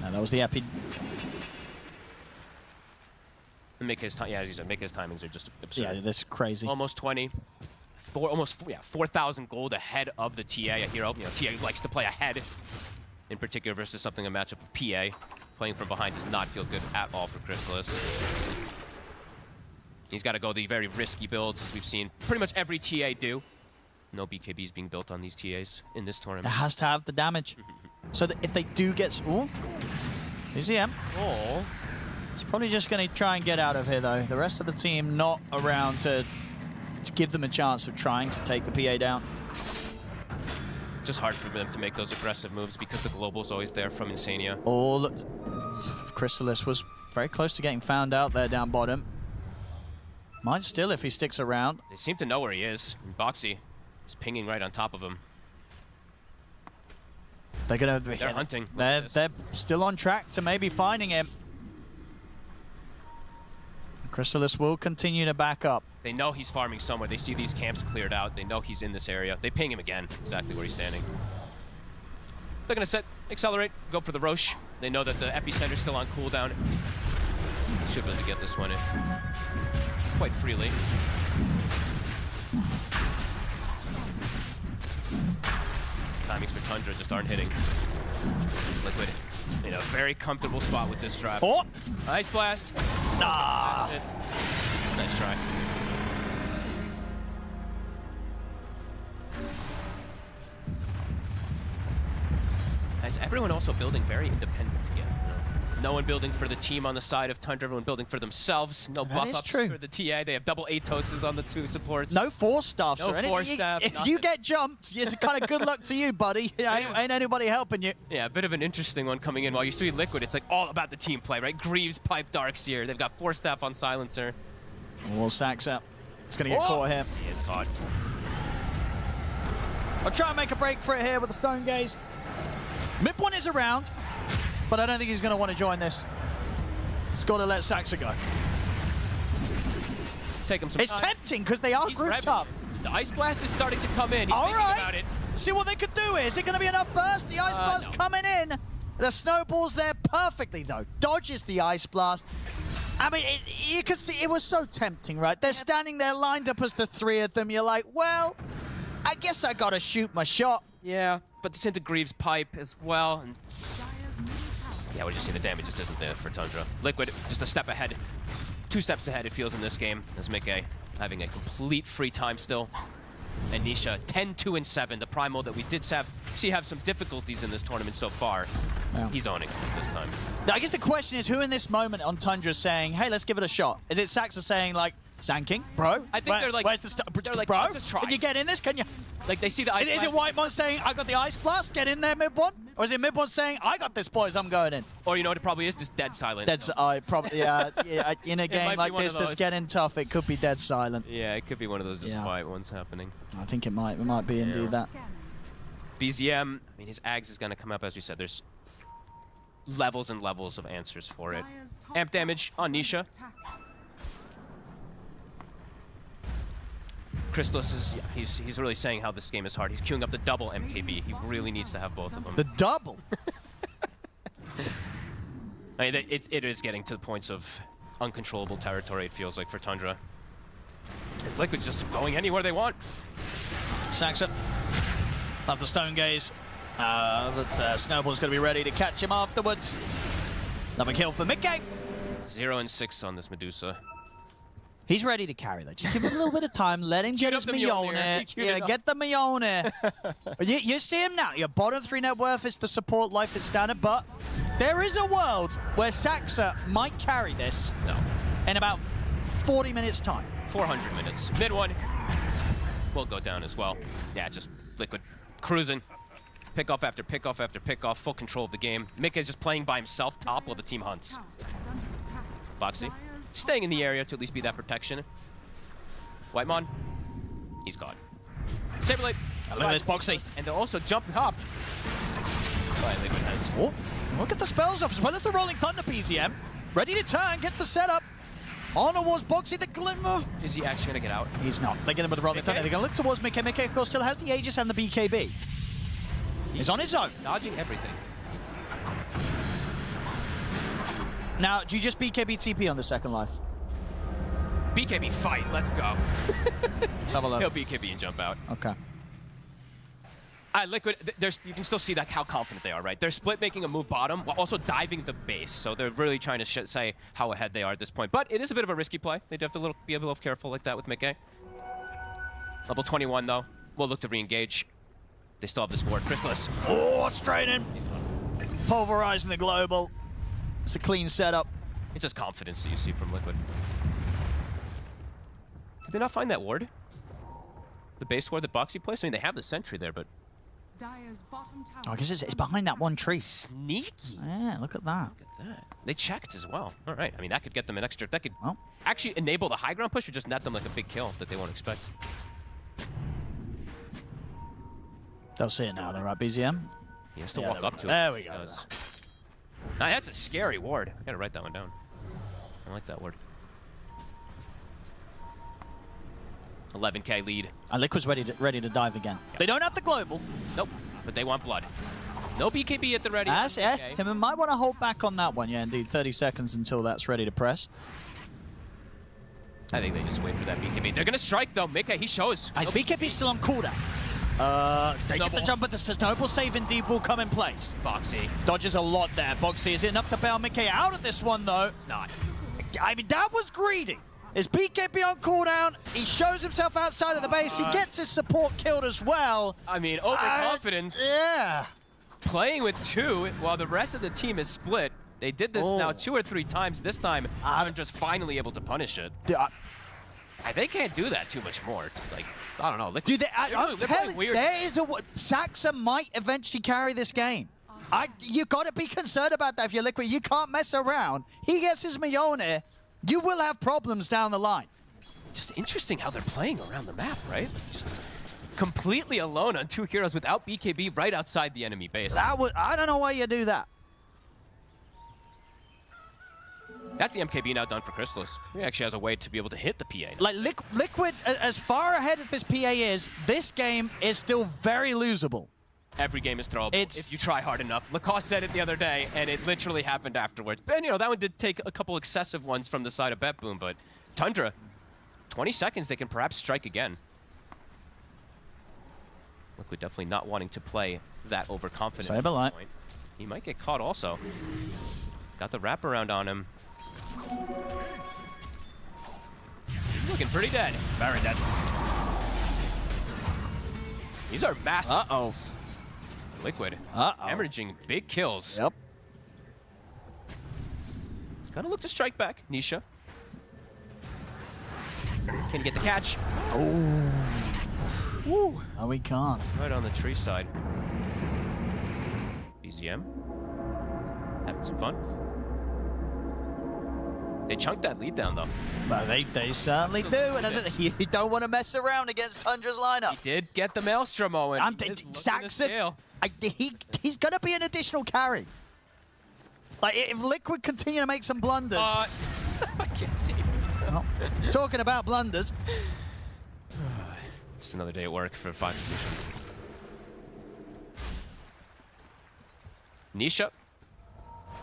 that was the Epi. Mikke's as you said, Mikke's timings are just absurd. Yeah, that's crazy. Almost 20. 4,000 gold ahead of the TA, a hero. TA likes to play ahead, in particular versus something a matchup of PA. Playing from behind does not feel good at all for Crystallis. He's got to go the very risky builds, as we've seen pretty much every TA do. No BKBs being built on these TAs in this tournament. It has to have the damage. So that if they do get... Ooh. Here's the M. Oh. He's probably just going to try and get out of here, though. The rest of the team not around to give them a chance of trying to take the PA down. Just hard for them to make those aggressive moves because the Global's always there from Insania. Oh, look. Crystallis was very close to getting found out there down bottom. Might still if he sticks around. They seem to know where he is. And Boxy is pinging right on top of him. They're gonna. They're hunting. They're still on track to maybe finding him. Chrysalis will continue to back up. They know he's farming somewhere. They see these camps cleared out. They know he's in this area. They ping him again, exactly where he's standing. They're gonna accelerate, go for the Roche. They know that the epicenter's still on cooldown. Should be able to get this one in quite freely. Timings for Tundra just aren't hitting. Liquid in a very comfortable spot with this drive. Oh! Ice blast. Nah. Nice try. As everyone also building very independent again. No one building for the team on the side of Tundra, everyone building for themselves. No buff-ups for the TA. They have double Atoses on the 2 supports. No force staffs no or anything. Force staff, if you get jumped, it's kind of good luck to you, buddy. Ain't anybody helping you. Yeah, a bit of an interesting one coming in. While you see Liquid, it's like all about the team play, right? Greaves, Pipe, Darkseer. They've got 4 staff on Silencer. Well, Sacks up. It's going to get caught here. He is caught. I'll try and make a break for it here with the Stone Gaze. Mid one is around, but I don't think he's going to want to join this. He's got to let Saxa go. Take him some It's time. tempting because they are grouped up. The Ice Blast is starting to come in. He's thinking about it. See what they could do here. Is it going to be enough burst? The Ice Blast coming in. The snowball's there perfectly, though. Dodges the Ice Blast. I mean, you can see it was so tempting, right? They're standing there lined up as the 3 of them. You're like, well, I guess I got to shoot my shot. Yeah, but it's into Greaves' Pipe as well. And yeah, we just see the damage just isn't there for Tundra. Liquid, just a step ahead. 2 steps ahead, it feels, in this game. As Mickey having a complete free time still. And Nisha, 10-2-7, the primal that we did see have some difficulties in this tournament so far. Yeah. He's owning it this time. I guess the question is, who in this moment on Tundra is saying, hey, let's give it a shot? Is it Saxa saying, like, Sanking, bro? I think they're like, where's the bro? let's just try. Can you get in this? Can you? Like, they see the Ice Is it Whitemon saying, I got the Ice Blast, get in there, mid-one? Or is it mid-one saying, I got this, boys, I'm going in? Or you know what it probably is? Just dead silent. Probably, yeah, in a game like this that's getting tough, it could be dead silent. Yeah, it could be one of those just quiet ones happening. I think it might be indeed that. BZM, I mean, his Ags is going to come up, as we said. There's levels and levels of answers for it. Amp damage on Nisha. Chrysalis is, he's really saying how this game is hard. He's queuing up the double MKB. He really needs to have both of them. The double? I mean, it is getting to the points of uncontrollable territory, it feels like, for Tundra. His Liquid's just going anywhere they want. Saxa. Love the Stone Gaze. But Snowball's going to be ready to catch him afterwards. Another kill for Mickey. 0-6 on this Medusa. He's ready to carry that. Just give him a little bit of time. Let him get his Mjolnir. Yeah, get the Mjolnir. you see him now. Your bottom 3 net worth is the support life is standard, but there is a world where Saxa might carry this in about 40 minutes time. 400 minutes. Mid one will go down as well. Yeah, just Liquid cruising. Pick off after pick off after pick off. Full control of the game. Mika is just playing by himself top while the team hunts. Boxy staying in the area to at least be that protection. Whitemon, he's gone. Saberblade. Look at this Boxy. And they're also jumping up. Liquid has. Oh, look at the spells off as well as the Rolling Thunder PZM. Ready to turn, get the setup. On towards Boxy, the glimmer. Is he actually going to get out? He's not. They get him with the Rolling Thunder. They're going to look towards Mickey. Mickey, of course, still has the Aegis and the BKB. He's on his own. Dodging everything. Now, do you just BKB TP on the second life? BKB fight, let's go. Let's have a look. He'll BKB and jump out. Okay. Liquid, you can still see that how confident they are, right? They're split making a move bottom while also diving the base. So they're really trying to say how ahead they are at this point. But it is a bit of a risky play. They do have to be a little careful like that with Mickey. Level 21, though. We'll look to re-engage. They still have this ward. Chrysalis. Oh, straight in. Pulverizing the global. It's a clean setup. It's just confidence that you see from Liquid. Did they not find that ward? The base ward that Boxy placed? I mean, they have the sentry there, but Dire's bottom tower. Oh, I guess it's behind that one tree. Sneaky. Yeah, look at that. They checked as well. All right. I mean, that could get them an extra. That could actually enable the high ground push or just net them like a big kill that they won't expect. They'll see it now, though, right, BZM? He has to walk up to it. There we go. Now, that's a scary ward. I gotta write that one down. I like that word. 11k lead. And Liquid's ready to dive again. They don't have the global. Nope, but they want blood. No BKB at the ready. Him might want to hold back on that one. Yeah, indeed. 30 seconds until that's ready to press. I think they just wait for that BKB. They're gonna strike though. Mika, he shows. Is BKB still on cooldown? They get the jump, but the Snowball save indeed will come in place. Boxy. Dodges a lot there. Boxy, is it enough to bail Mickey out of this one, though? It's not. I mean, that was greedy. Is BKB on cooldown? He shows himself outside of the base. He gets his support killed as well. I mean, overconfidence. Yeah. Playing with 2 while the rest of the team is split. They did this now 2 or 3 times. This time, I'm just finally able to punish it. They can't do that too much more. Like, I don't know. Dude, I'm telling you, there is Saxa might eventually carry this game. You got to be concerned about that if you're Liquid. You can't mess around. He gets his Mjolnir. You will have problems down the line. Just interesting how they're playing around the map, right? Just completely alone on 2 heroes without BKB right outside the enemy base. I don't know why you do that. That's the MKB now done for Crystallis. He actually has a way to be able to hit the PA. Like, Liquid, as far ahead as this PA is, this game is still very losable. Every game is throwable if you try hard enough. Lacoste said it the other day, and it literally happened afterwards. And, you know, that one did take a couple excessive ones from the side of BetBoom, but Tundra, 20 seconds, they can perhaps strike again. Liquid definitely not wanting to play that overconfident at this point. He might get caught also. Got the wraparound on him. He's looking pretty dead. Very dead. These are massive. Liquid. Hemorrhaging big kills. Yep. Gotta look to strike back. Nisha. Can he get the catch? Oh. Woo. Oh, we can't. Right on the tree side. BZM. Having some fun. They chunked that lead down, though. No, they certainly do. And you don't want to mess around against Tundra's lineup. He did get the Maelstrom, Owen. Saxon, he's going to be an additional carry. Like, if Liquid continue to make some blunders. I can't see. Well, talking about blunders. Just another day at work for 5 position. Nisha.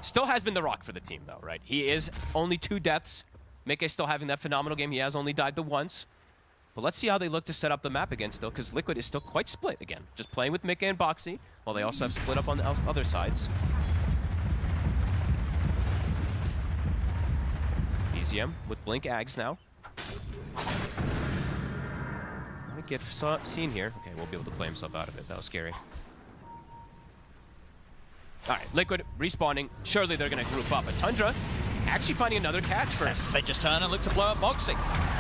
Still has been the rock for the team, though, right? He is only 2 deaths. Mickey still having that phenomenal game. He has only died the once. But let's see how they look to set up the map again still, because Liquid is still quite split again. Just playing with Mickey and Boxy, while they also have split up on the other sides. BZM with Blink Ags now. Let me get seen here. Okay, we'll be able to play himself out of it. That was scary. All right, Liquid respawning. Surely they're going to group up. But Tundra actually finding another catch first. They just turn and look to blow up Boxy.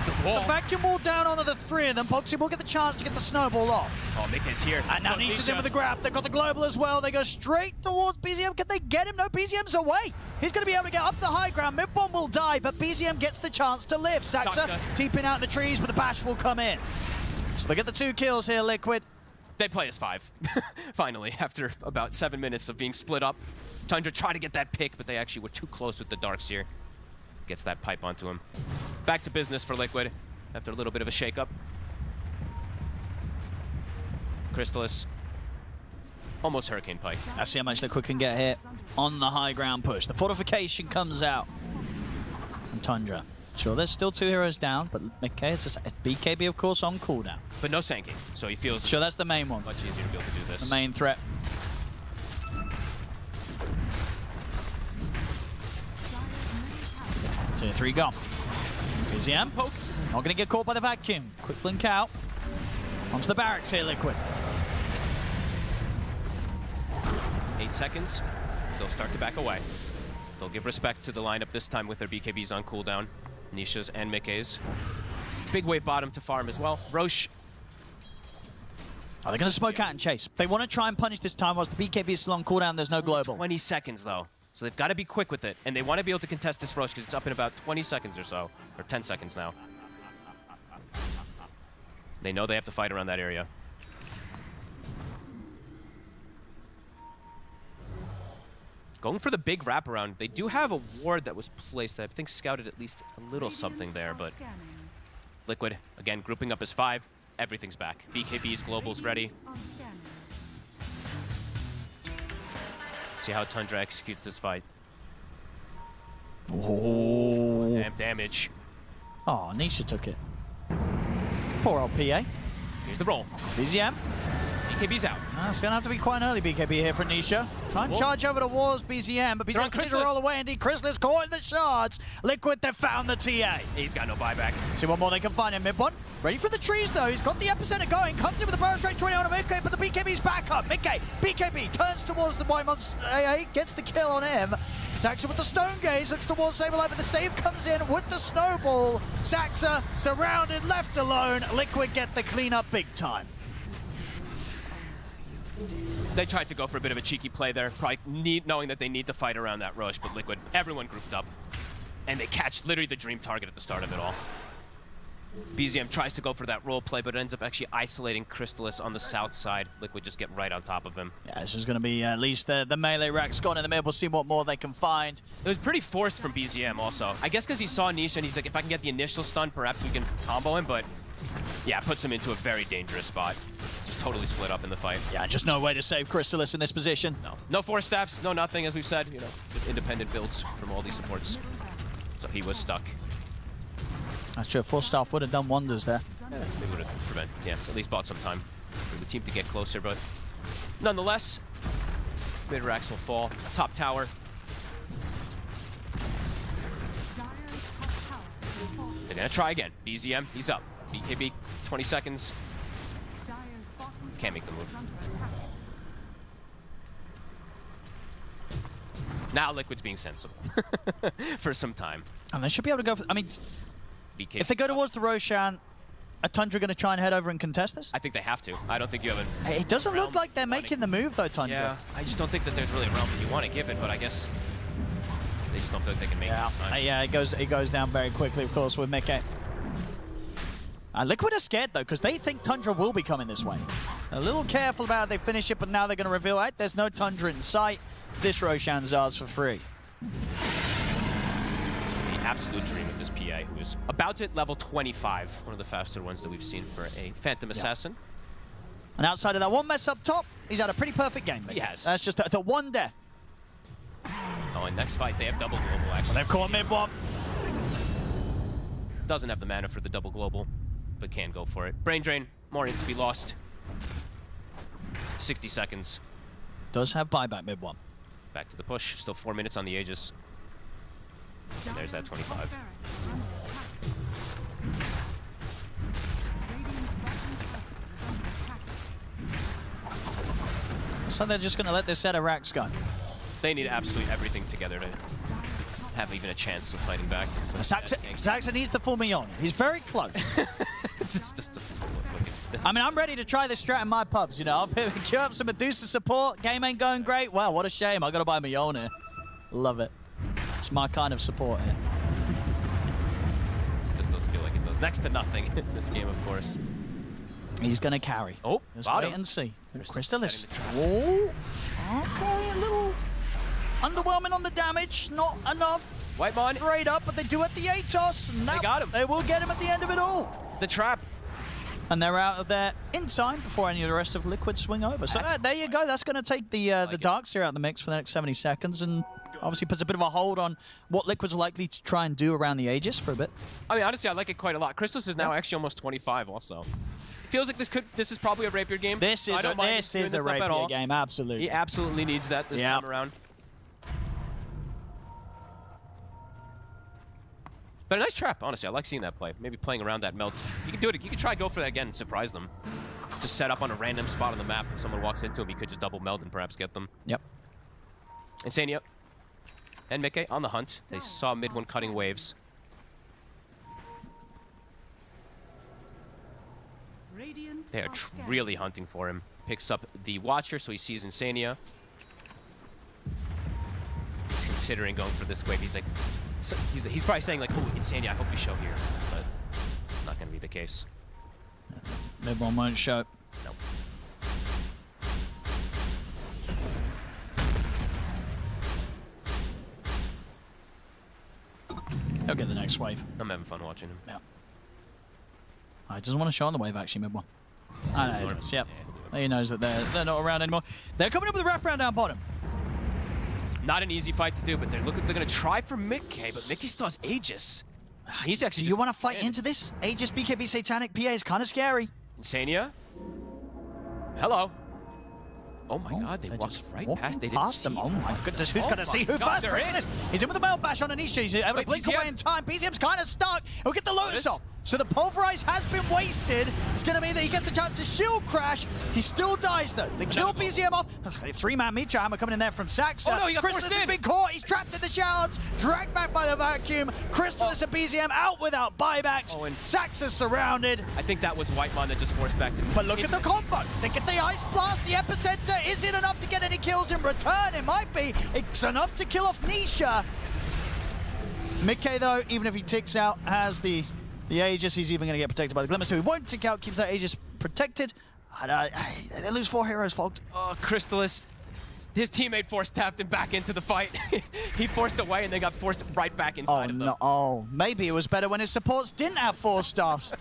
The vacuum wall down onto the 3 of them. Boxy will get the chance to get the snowball off. Oh, Mickey's here. And now Nisha's in with the grab. They've got the global as well. They go straight towards BZM. Can they get him? No, BZM's away. He's going to be able to get up the high ground. Mid-bomb will die, but BZM gets the chance to live. Saxa teeping out in the trees, but the bash will come in. So they get the 2 kills here, Liquid. They play as 5, finally, after about 7 minutes of being split up. Tundra tried to get that pick, but they actually were too close with the Darkseer. Gets that pipe onto him. Back to business for Liquid after a little bit of a shakeup. Crystallis, almost Hurricane Pike. Let's see how much Liquid can get here on the high ground push. The fortification comes out from Tundra. Sure, there's still 2 heroes down, but Mickey is just BKB, of course, on cooldown. But no Sanking, so he feels sure that's the main one. Much easier to be able to do this. The main threat. Two, 3 gone. BZM poke. Not going to get caught by the vacuum. Quick blink out. Onto the barracks here, Liquid. 8 seconds. They'll start to back away. They'll give respect to the lineup this time with their BKBs on cooldown. Nisha's and Mickey's. Big wave bottom to farm as well. Roche Are they going to smoke out and chase? They want to try and punish this time whilst the BKB is still on cooldown. There's no global. 20 seconds, though. So they've got to be quick with it. And they want to be able to contest this rush because it's up in about 20 seconds or so. Or 10 seconds now. They know they have to fight around that area. Going for the big wraparound. They do have a ward that was placed that I think scouted at least a little something there, but Liquid, again, grouping up as 5. Everything's back. BKB's global's ready. See how Tundra executes this fight. Oh. Damn damage. Oh, Nisha took it. Poor old PA. Here's the roll. BZM. BKB's out. It's going to have to be quite an early BKB here for Nisha. Try and charge over towards BZM, but BZM continues to roll away. Indeed, Chrysalis caught in the shards. Liquid, they found the TA. He's got no buyback. See what more they can find in mid one. Ready for the trees, though. He's got the epicenter going. Comes in with the burst rate 20 on Midgate, but the BKB's back up. Midgate, BKB turns towards the Wymon's AA, gets the kill on him. Saxa with the Stone Gaze, looks towards Saberlight, but the save comes in with the snowball. Saxa surrounded, left alone. Liquid get the cleanup big time. They tried to go for a bit of a cheeky play there, probably knowing that they need to fight around that rush, but Liquid, everyone grouped up. And they catch literally the dream target at the start of it all. BZM tries to go for that role play, but ends up actually isolating Chrysalis on the south side. Liquid just get right on top of him. Yeah, this is going to be at least the melee rack's gone in the mid. We'll see what more they can find. It was pretty forced from BZM also. I guess because he saw Nisha and he's like, if I can get the initial stun, perhaps we can combo him, but yeah, puts him into a very dangerous spot. Just totally split up in the fight. Yeah, just no way to save Chrysalis in this position. No. No force staffs, no nothing, as we've said. You know, independent builds from all these supports. So he was stuck. That's true. Force staff would have done wonders there. Yeah, they would have prevented. Yeah, at least bought some time for the team to get closer, but nonetheless, mid racks will fall. Top tower. They're gonna try again. BZM, he's up. BKB, 20 seconds. Can't make the move. Now Liquid's being sensible for some time. And they should be able to go for, I mean, BKB. If they go towards the Roshan, are Tundra going to try and head over and contest this? I think they have to. I don't think you have a... It doesn't look like they're making the move, though, Tundra. Yeah, I just don't think that there's really a realm that you want to give it, but I guess they just don't feel like they can make it. Yeah, it goes down very quickly, of course, with Mickey. Liquid are scared, though, because they think Tundra will be coming this way. A little careful about how they finish it, but now they're going to reveal, hey, there's no Tundra in sight. This Roshan's ours for free. Absolute dream of this PA, who is about to hit level 25, one of the faster ones that we've seen for a Phantom Assassin. And outside of that one mess up top, he's had a pretty perfect game. Yes. That's just the one death. Oh, and next fight, they have double global, actually. They've caught mid one. Doesn't have the mana for the double global, but can go for it. Brain Drain, more to be lost. 60 seconds. Does have buyback mid one. Back to the push, still 4 minutes on the Aegis. And there's that 25. So they're just going to let this set of racks go. They need absolutely everything together to have even a chance of fighting back. So Saxon needs the full Mignon. He's very close. It's just a I mean, I'm ready to try this strat in my pubs, you know. I'll queue up some Medusa support. Game ain't going great. Well, what a shame. I got to buy Mignon here. Love it. It's my kind of support here. Just does feel like it does next to nothing in this game, of course. He's going to carry. Oh, just wait and see. Chrysalis. Whoa. Okay, a little underwhelming on the damage. Not enough. White Mon. Straight up, but they do at the ATOS. And they got him. They will get him at the end of it all. The trap. And they're out of there in time before any of the rest of Liquid swing over. So there you go. That's going to take the Darks here out of the mix for the next 70 seconds. And obviously puts a bit of a hold on what Liquid's likely to try and do around the Aegis for a bit. I mean, honestly, I like it quite a lot. Chrysalis is now actually almost 25 also. Feels like this is probably a rapier game. This is a rapier game, absolutely. He absolutely needs that this time around. But a nice trap, honestly. I like seeing that play. Maybe playing around that melt. You can do it. You can try to go for that again and surprise them. Just set up on a random spot on the map. If someone walks into him, he could just double meld and perhaps get them. Yep. Insania and Mickey on the hunt. They saw mid one cutting waves. They are really hunting for him. Picks up the Watcher, so he sees Insania. He's considering going for this wave. He's like, he's probably saying like, "Oh, Insania, I hope you show here," but not gonna be the case. Mid one won't show. Nope. He'll get the next wave. I'm having fun watching him. Yeah. He doesn't want to show on the wave, actually, mid one. I know he does, yep. He knows that they're not around anymore. They're coming up with a wraparound down bottom. Not an easy fight to do, but they're going to try for Mickey, but Mickey still has Aegis. He's actually. Do you want to fight into this? Aegis, BKB, Satanic, PA is kind of scary. Insania? Hello. Oh my god, they walked right past. They didn't see them. Oh my goodness, who's going to see who first? He's in with the mail bash on Anisha. He's able to blink away in time. BZM's kind of stuck. He'll get the Lotus off. So the Pulverize has been wasted. It's going to mean that he gets the chance to shield crash. He still dies, though. They kill BZM off. Three-man Meteor Hammer coming in there from Saxa. Oh, no, he got Crystallis has been caught. He's trapped in the shallows. Dragged back by the vacuum. Crystallis and BZM out without buybacks. Saxa's surrounded. I think that was Whitemon that just forced back to me. But look at the combo. They get the Ice Blast, the Epicenter. Is it enough to get any kills in return? It might be. It's enough to kill off Nisha. Mickey, though, even if he ticks out, has the Aegis. He's even going to get protected by the Glimmer, so he won't tick out, keeps that Aegis protected. They lose 4 heroes, Fogged. Oh, Crystallis. His teammate forced tapped him back into the fight. He forced away, and they got forced right back inside of them. No. Oh, maybe it was better when his supports didn't have 4 staffs.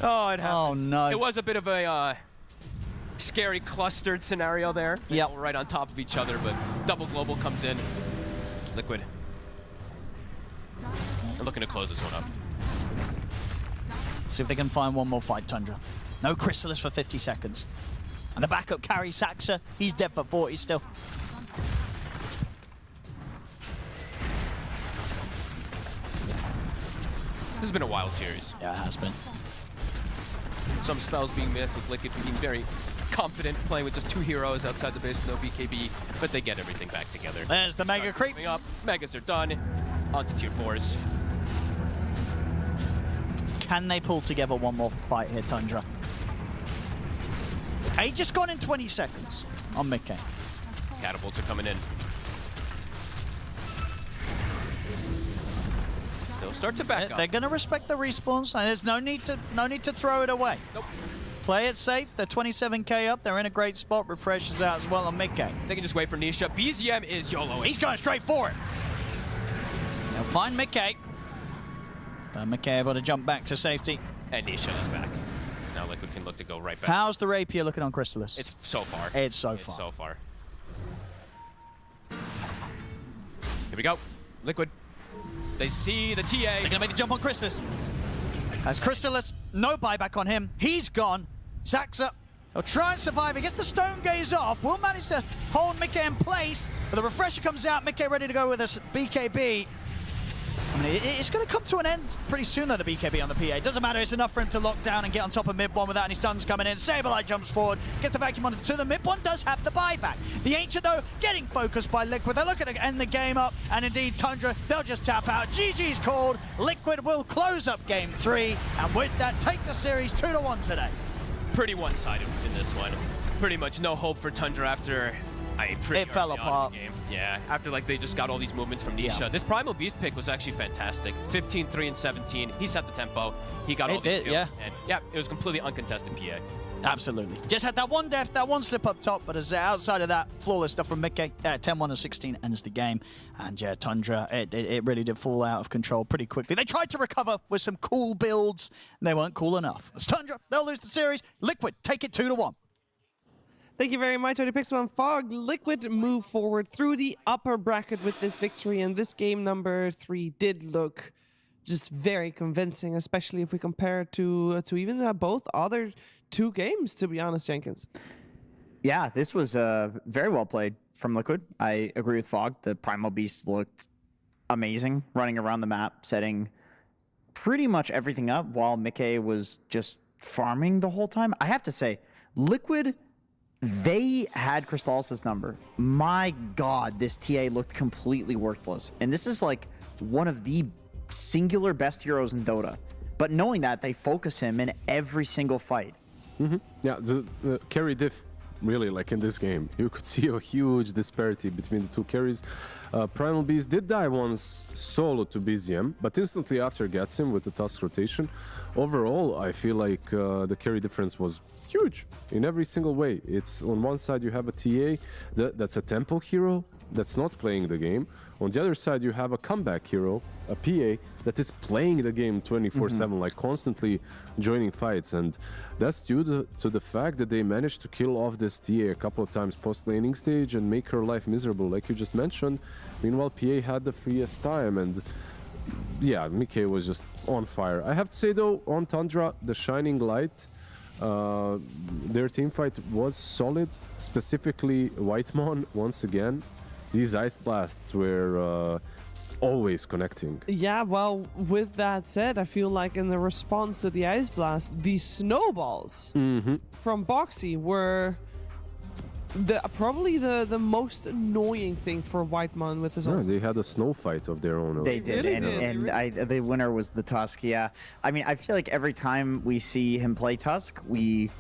Oh, it happens. Oh, no. It was a bit of a scary clustered scenario there. Yeah, right on top of each other, but double global comes in. Liquid. They're looking to close this one up. See if they can find one more fight, Tundra. No Crystallis for 50 seconds. And the backup carry, Saxa, he's dead for 40 still. This has been a wild series. Yeah, it has been. Some spells being missed, with Liquid being very confident, playing with just 2 heroes outside the base with no BKB, but they get everything back together. There's the Mega Creeps. Up. Megas are done. On to tier 4s. Can they pull together one more fight here, Tundra? Just gone in 20 seconds on Mickey. Catapults are coming in. They'll start to back up. They're going to respect the respawns. There's no need to throw it away. Nope. Play it safe. They're 27k up. They're in a great spot. Refreshes out as well on Mickey. They can just wait for Nisha. BZM is YOLOing. He's going straight for it. Now find Mickey. But Mickey able to jump back to safety. And Nisha is back. Now Liquid can look to go right back. How's the Rapier looking on Crystallis? It's so far. It's so far. So far. Here we go. Liquid. They see the TA. They're going to make the jump on Crystallis. As Crystallis, no buyback on him. He's gone. Saxa, he'll try and survive. He gets the Stone Gaze off. Will manage to hold Mickey in place. But the Refresher comes out. Mickey ready to go with his BKB. I mean, it's going to come to an end pretty soon, though, the BKB on the PA. It doesn't matter. It's enough for him to lock down and get on top of mid one without any stuns coming in. Saberlight jumps forward, gets the vacuum onto 2. The mid one does have the buyback. The Ancient, though, getting focused by Liquid. They're looking to end the game up, and indeed, Tundra, they'll just tap out. GG's called. Liquid will close up game 3, and with that, take the series 2-1 today. Pretty one-sided in this one. Pretty much no hope for Tundra after it fell apart. Game. Yeah, after like they just got all these movements from Nisha. Yeah. This Primal Beast pick was actually fantastic. 15, 3, and 17. He set the tempo. He got all these kills. And yeah, it was completely uncontested PA. Absolutely. Just had that one death, that one slip up top, but as outside of that, flawless stuff from Mickey. 10-1 and 16 ends the game. And yeah, Tundra, it really did fall out of control pretty quickly. They tried to recover with some cool builds, and they weren't cool enough. It's Tundra, they'll lose the series. Liquid, take it 2-1. Thank you very much, ODPixel and Fog. Liquid move forward through the upper bracket with this victory, and this game number 3 did look just very convincing, especially if we compare it to even both other 2 games, to be honest, Jenkins. Yeah, this was very well played from Liquid. I agree with Fog. The Primal Beast looked amazing, running around the map, setting pretty much everything up while Mickey was just farming the whole time. I have to say, Liquid, they had Crystallis' number. My God, this TA looked completely worthless. And this is like one of the singular best heroes in Dota. But knowing that, they focus him in every single fight. Yeah, the carry diff, really, like in this game, you could see a huge disparity between the two carries. Primal Beast did die once solo to BZM, but instantly after gets him with the Tusk rotation. Overall, I feel like the carry difference was huge in every single way. It's on one side you have a TA that's a tempo hero that's not playing the game. On the other side you have a comeback hero, a PA, that is playing the game 24/7, like constantly joining fights, and that's due to the fact that they managed to kill off this TA a couple of times post laning stage and make her life miserable, like you just mentioned. Meanwhile, PA had the freest time, and yeah, Mickey was just on fire. I have to say though, on Tundra, the Shining Light, their team fight was solid, specifically Whitemon once again. These Ice Blasts were always connecting. Yeah, well, with that said, I feel like in the response to the Ice Blast, the snowballs from Boxy were probably the most annoying thing for Whitemon with his Yeah, they had a snow fight of their own. They did, the winner was the Tusk, yeah. I mean, I feel like every time we see him play Tusk, we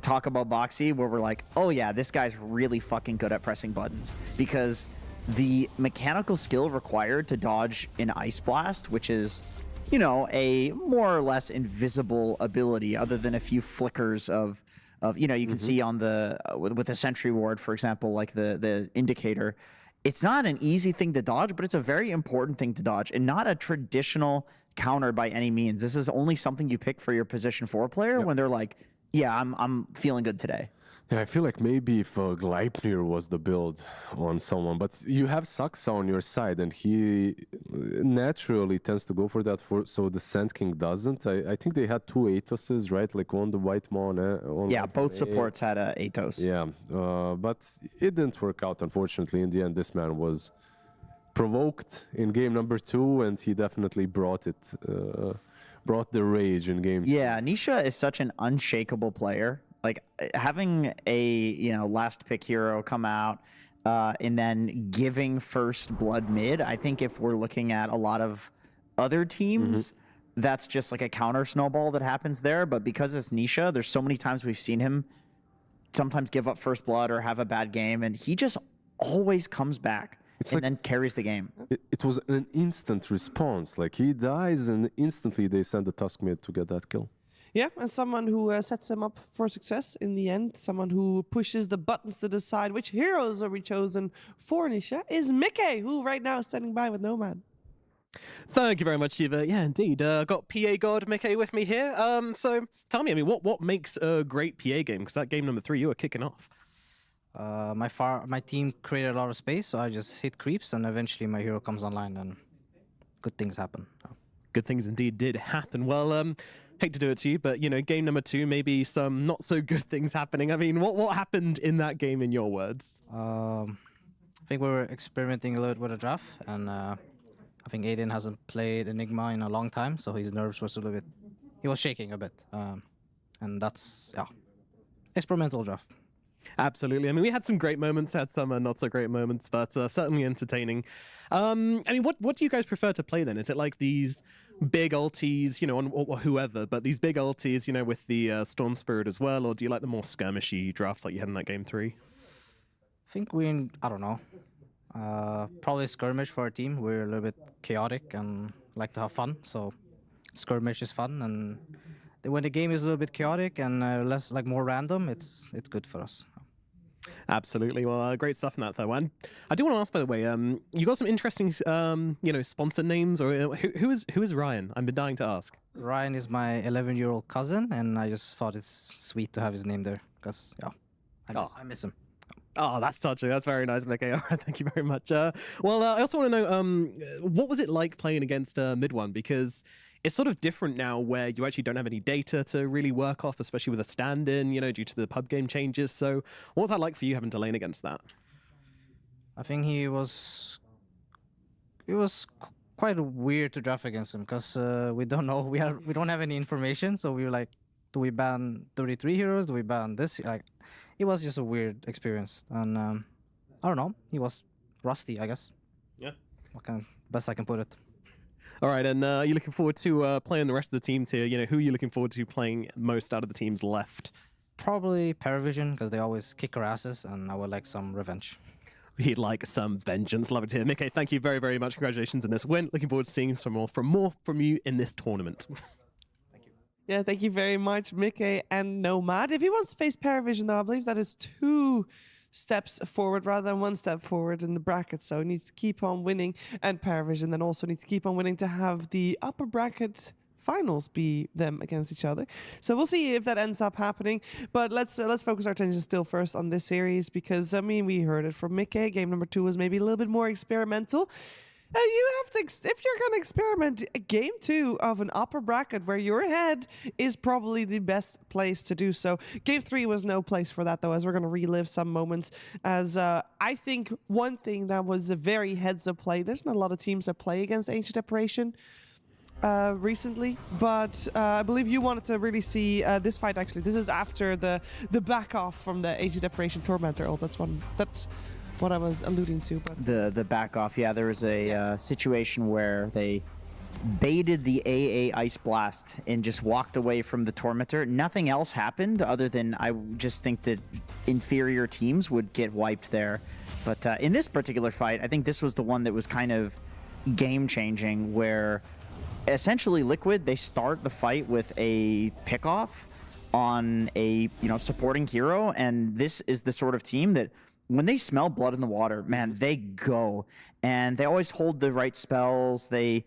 talk about Boxy where we're like, oh yeah, this guy's really fucking good at pressing buttons, because the mechanical skill required to dodge an Ice Blast, which is, you know, a more or less invisible ability other than a few flickers of you know, you can see on the with the Sentry Ward, for example, like the indicator. It's not an easy thing to dodge, but it's a very important thing to dodge, and not a traditional counter by any means. This is only something you pick for your position 4 player when they're like, yeah, I'm feeling good today. Yeah, I feel like maybe if Gleipnir was the build on someone, but you have Saxa on your side, and he naturally tends to go for that. So the Sand King doesn't. I think they had 2 Athoses, right? Like on the Whitemon. Yeah, both supports had a Athos. Yeah, but it didn't work out, unfortunately. In the end, this man was provoked in game number 2, and he definitely brought it. Brought the rage in game 2. Yeah, Nisha is such an unshakable player. Like having a last pick hero come out and then giving first blood mid. I think if we're looking at a lot of other teams, that's just like a counter snowball that happens there. But because it's Nisha, there's so many times we've seen him sometimes give up first blood or have a bad game, and he just always comes back and then carries the game. It was an instant response. Like he dies and instantly they send the Tusk mid to get that kill. Yeah, and someone who sets him up for success in the end, someone who pushes the buttons to decide which heroes are we chosen for Nisha, is Mickey, who right now is standing by with Nomad. Thank you very much, Shiva. Yeah, indeed. Got PA God Mickey with me here. So tell me, I mean, what makes a great PA game? Because that game number 3, you were kicking off. My team created a lot of space, so I just hit creeps, and eventually my hero comes online, and good things happen. Good things indeed did happen. Well, hate to do it to you, but, you know, game number 2, maybe some not so good things happening. I mean, what happened in that game in your words? I think we were experimenting a little bit with a draft, and I think Aiden hasn't played Enigma in a long time, so his nerves was a little bit... He was shaking a bit. And that's, yeah, experimental draft. Absolutely. I mean, we had some great moments, had some not so great moments, but certainly entertaining. I mean, what do you guys prefer to play then? Is it like these big ultis, you know, or whoever, but these big ultis, you know, with the Storm Spirit as well, or do you like the more skirmishy drafts like you had in that game 3? I think I don't know, probably skirmish for our team. We're a little bit chaotic and like to have fun, so skirmish is fun, and when the game is a little bit chaotic and less, like, more random, it's good for us. Absolutely. Well, great stuff in that, though. And I do want to ask, by the way, you got some interesting, you know, sponsor names, or who is Ryan? I've been dying to ask. Ryan is my 11-year-old cousin, and I just thought it's sweet to have his name there because, yeah, I miss him. Oh, that's touching. That's very nice, Mickey. All right, thank you very much. Well, I also want to know, what was it like playing against Mid One? Because it's sort of different now where you actually don't have any data to really work off, especially with a stand-in, you know, due to the pub game changes. So what was that like for you having to lane against that? I think it was quite weird to draft against him because we don't know. We don't have any information. So we were like, do we ban 33 heroes? Do we ban this? Like, it was just a weird experience. And I don't know. He was rusty, I guess. Yeah. Best I can put it. All right, and are you looking forward to playing the rest of the teams here? You know, who are you looking forward to playing most out of the teams left? Probably PARIVISION, because they always kick our asses, and I would like some revenge. He'd like some vengeance. Love it to hear. Mickey, thank you very, very much. Congratulations on this win. Looking forward to seeing some more from you in this tournament. Yeah, thank you very much, Mickey and Nomad. If he wants to face PARIVISION, though, I believe that is 2 steps forward rather than 1 step forward in the bracket. So he needs to keep on winning, and PARIVISION then also needs to keep on winning to have the upper bracket finals be them against each other. So we'll see if that ends up happening. But let's focus our attention still first on this series, because I mean, we heard it from Mickey. Game number 2 was maybe a little bit more experimental. You have to, if you're going to experiment, game 2 of an upper bracket where you're ahead is probably the best place to do so. Game 3 was no place for that, though, as we're going to relive some moments. As I think one thing that was a very heads-up play, there's not a lot of teams that play against Ancient Operation recently, but I believe you wanted to really see this fight. Actually, this is after the back off from the Ancient Operation Tormentor ult. That's what I was alluding to. But the back off, yeah, there was a situation where they baited the AA Ice Blast and just walked away from the Tormentor. Nothing else happened other than I just think that inferior teams would get wiped there. But in this particular fight, I think this was the one that was kind of game-changing, where essentially Liquid, they start the fight with a pick-off on a supporting hero, and this is the sort of team that when they smell blood in the water, man, they go. And they always hold the right spells. They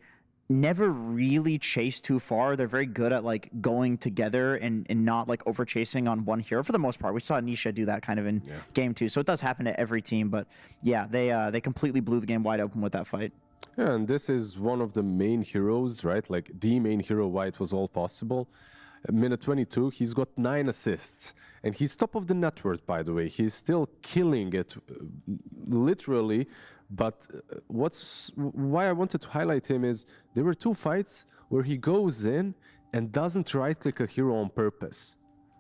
never really chase too far. They're very good at like going together and not like over chasing on one hero for the most part. We saw Nisha do that kind of in game 2. So it does happen to every team, but yeah, they completely blew the game wide open with that fight. Yeah, and this is one of the main heroes, right? Like the main hero why it was all possible. Minute 22, he's got 9 assists. And he's top of the net worth, by the way. He's still killing it, literally. But why I wanted to highlight him is there were 2 fights where he goes in and doesn't right-click a hero on purpose.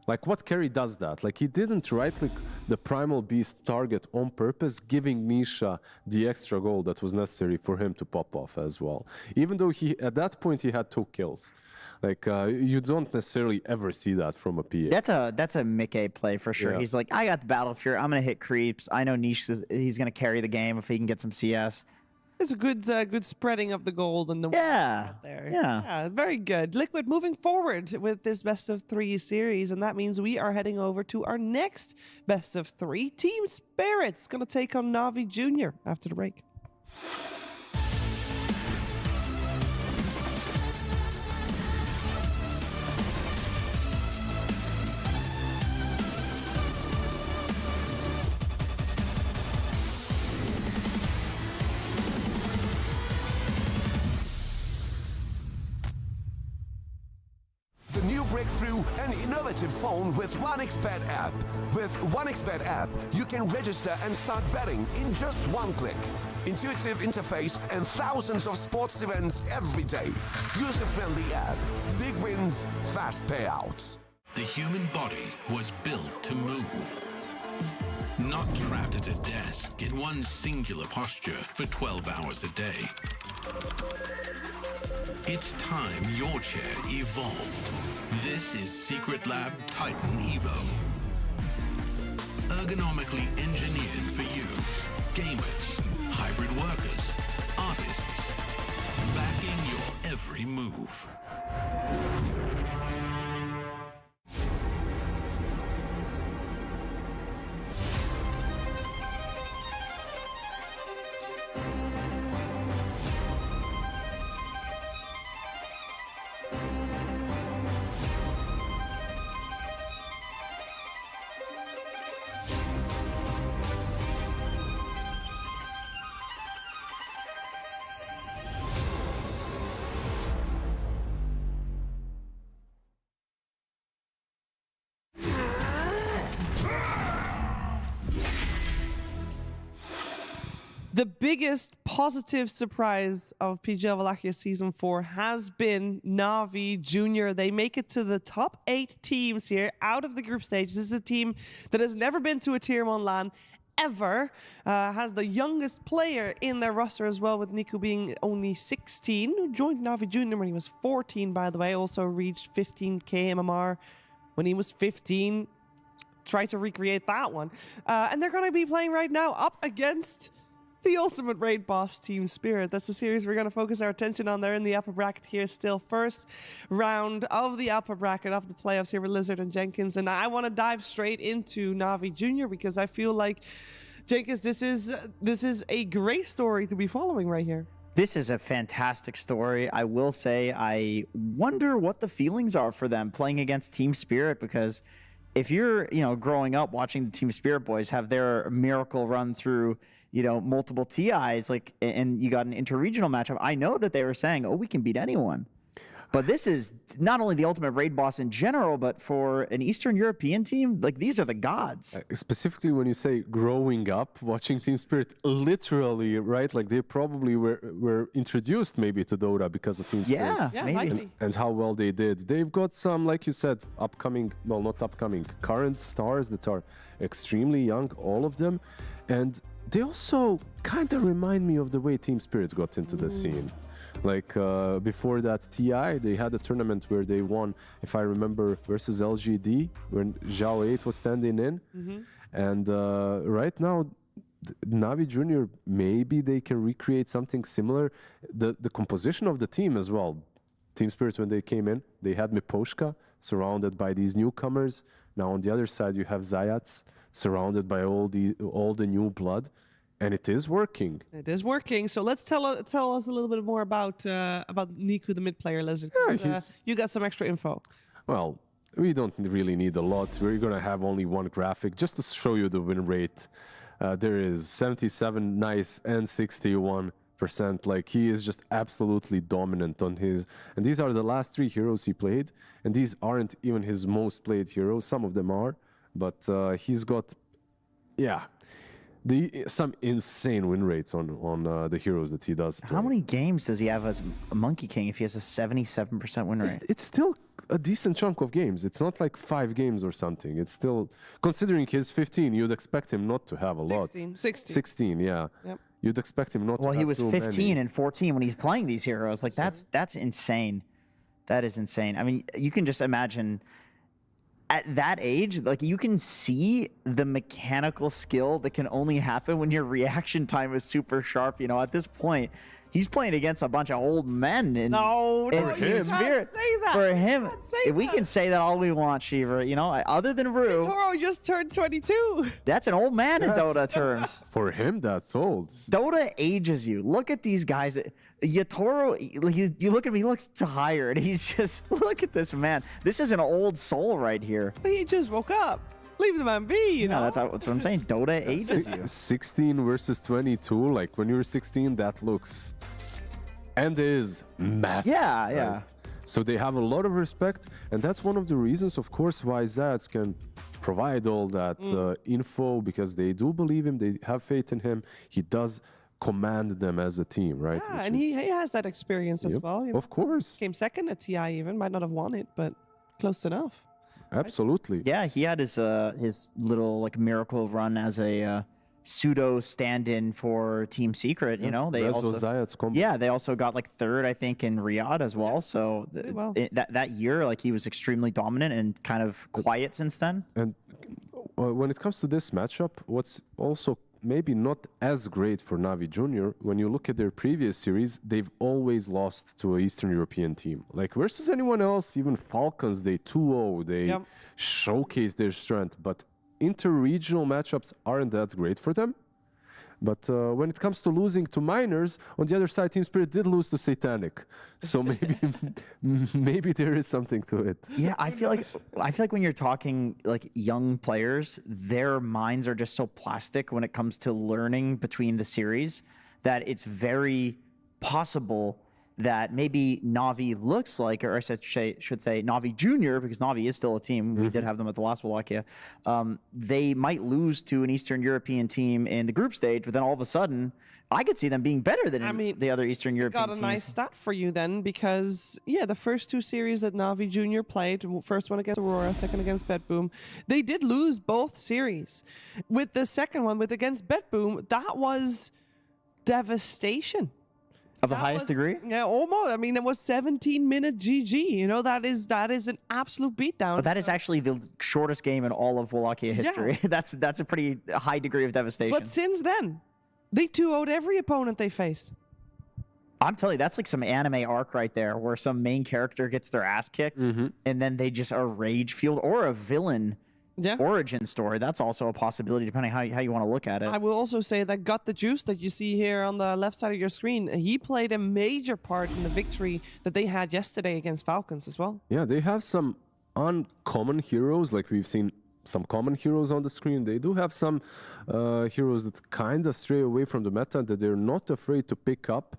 Like, what carry does that? Like, he didn't right-click the Primal Beast target on purpose, giving Nisha the extra goal that was necessary for him to pop off as well. Even though at that point he had 2 kills. Like, you don't necessarily ever see that from a PA. That's a Mickey play for sure. Yeah. He's like, I got the Battle Fury. I'm going to hit creeps. I know Nisha, he's going to carry the game if he can get some CS. It's a good spreading of the gold and the there. Yeah, very good. Liquid moving forward with this best of 3 series, and that means we are heading over to our next best of 3. Team Spirit's going to take on NAVI Junior after the break. The new breakthrough and innovative phone with 1xBet app. With 1xBet app, you can register and start betting in just 1 click. Intuitive interface and thousands of sports events every day. User-friendly app. Big wins, fast payouts. The human body was built to move. Not trapped at a desk in one singular posture for 12 hours a day. It's time your chair evolved. This is Secret Lab Titan Evo. Ergonomically engineered for you. Gamers, hybrid workers, artists. Backing your every move. The biggest positive surprise of PGL Wallachia Season 4 has been NAVI Junior. They make it to the top 8 teams here out of the group stage. This is a team that has never been to a Tier 1 LAN ever. Has the youngest player in their roster as well, with Niku being only 16, who joined NAVI Junior when he was 14, by the way. Also reached 15k MMR when he was 15. Try to recreate that one. And they're going to be playing right now up against the ultimate raid boss, Team Spirit. That's the series we're going to focus our attention on. They're in the upper bracket here still. First round of the upper bracket of the playoffs here with Lizard and Jenkins. And I want to dive straight into NAVI Junior because I feel like, Jenkins, this is a great story to be following right here. This is a fantastic story. I will say I wonder what the feelings are for them playing against Team Spirit, because if you're, growing up watching the Team Spirit boys have their miracle run through, multiple TIs, and you got an interregional matchup, I know that they were saying, oh, we can beat anyone. But this is not only the ultimate raid boss in general, but for an Eastern European team, these are the gods. Specifically when you say growing up, watching Team Spirit, literally, right? Like they probably were introduced maybe to Dota because of Team Spirit. Yeah, maybe. And how well they did. They've got some, like you said, current stars that are extremely young, all of them. And they also kind of remind me of the way Team Spirit got into the scene. Like before that TI, they had a tournament where they won, if I remember, versus LGD when Zhao 8 was standing in. And right now, NAVI Junior, maybe they can recreate something similar. The composition of the team as well. Team Spirit, when they came in, they had Miposhka surrounded by these newcomers. Now on the other side, you have Zayats surrounded by all the new blood. And it is working. It is working. So let's tell us a little bit more about Niku, the mid player, Lizard. You got some extra info. Well, we don't really need a lot. We're going to have only one graphic just to show you the win rate. There is 77 nice and 61%. Like he is just absolutely dominant on his. And these are the last 3 heroes he played. And these aren't even his most played heroes. Some of them are. But he's got, some insane win rates on the heroes that he does play. How many games does he have as a Monkey King if he has a 77% win rate? It's still a decent chunk of games. It's not like 5 games or something. It's still, considering he's 15, you'd expect him not to have a lot. 16, yeah. Yep. You'd expect him not to have Well, he was 15 many. and 14 when he's playing these heroes. Like, that's insane. That is insane. I mean, you can just imagine at that age, like you can see the mechanical skill that can only happen when your reaction time is super sharp. At this point, he's playing against a bunch of old men in Team Spirit. Say that. For him, we can say that all we want, Shiva. Other than Rue, Toro just turned 22. That's an old man in Dota terms. For him, that's old. Dota ages you. Look at these guys. Yatoro, you look at him, he looks tired. He's just, look at this man. This is an old soul right here. He just woke up. Leave the man be, No, that's what I'm saying. Dota ages you. 16 versus 22, like when you're 16, that looks and is massive. Yeah. Right? So they have a lot of respect, and that's one of the reasons, of course, why Zayats can provide all that info, because they do believe him, they have faith in him. He does command them as a team, right? Yeah, and he has that experience as well. Of course. Came second at TI even, might not have won it, but close enough. Absolutely. Yeah, he had his little miracle run as a pseudo stand-in for Team Secret. They they also got third, I think, in Riyadh as well. So that year, he was extremely dominant and kind of quiet since then. And when it comes to this matchup, what's also maybe not as great for NAVI Junior, when you look at their previous series, they've always lost to an Eastern European team. Like versus anyone else, even Falcons, they 2-0, they showcase their strength, but inter-regional matchups aren't that great for them. But when it comes to losing to minors, on the other side, Team Spirit did lose to Satanic. So maybe there is something to it. Yeah, I feel like when you're talking young players, their minds are just so plastic when it comes to learning between the series that it's very possible that maybe Navi looks like, or I should say NAVI Junior, because Navi is still a team. We did have them at the last Wallachia. They might lose to an Eastern European team in the group stage, but then all of a sudden, I could see them being better than the other Eastern European Got a teams. nice stat for you then, because the first 2 series that Navi Junior played, first one against Aurora, second against BetBoom, they did lose both series. With the second one, against BetBoom, that was devastation. Of the highest degree? Yeah, almost. I mean, it was 17-minute GG. You know, that is an absolute beatdown. But that is actually the shortest game in all of Wallachia history. That's a pretty high degree of devastation. But since then, they 2-0'd every opponent they faced. I'm telling you, that's like some anime arc right there, where some main character gets their ass kicked, and then they just are rage-fueled, or a villain origin story. That's also a possibility, depending how you want to look at it. I will also say that Got the Juice that you see here on the left side of your screen, he played a major part in the victory that they had yesterday against Falcons as well. Yeah, they have some uncommon heroes, like we've seen some common heroes on the screen. They do have some heroes that kind of stray away from the meta, that they're not afraid to pick up,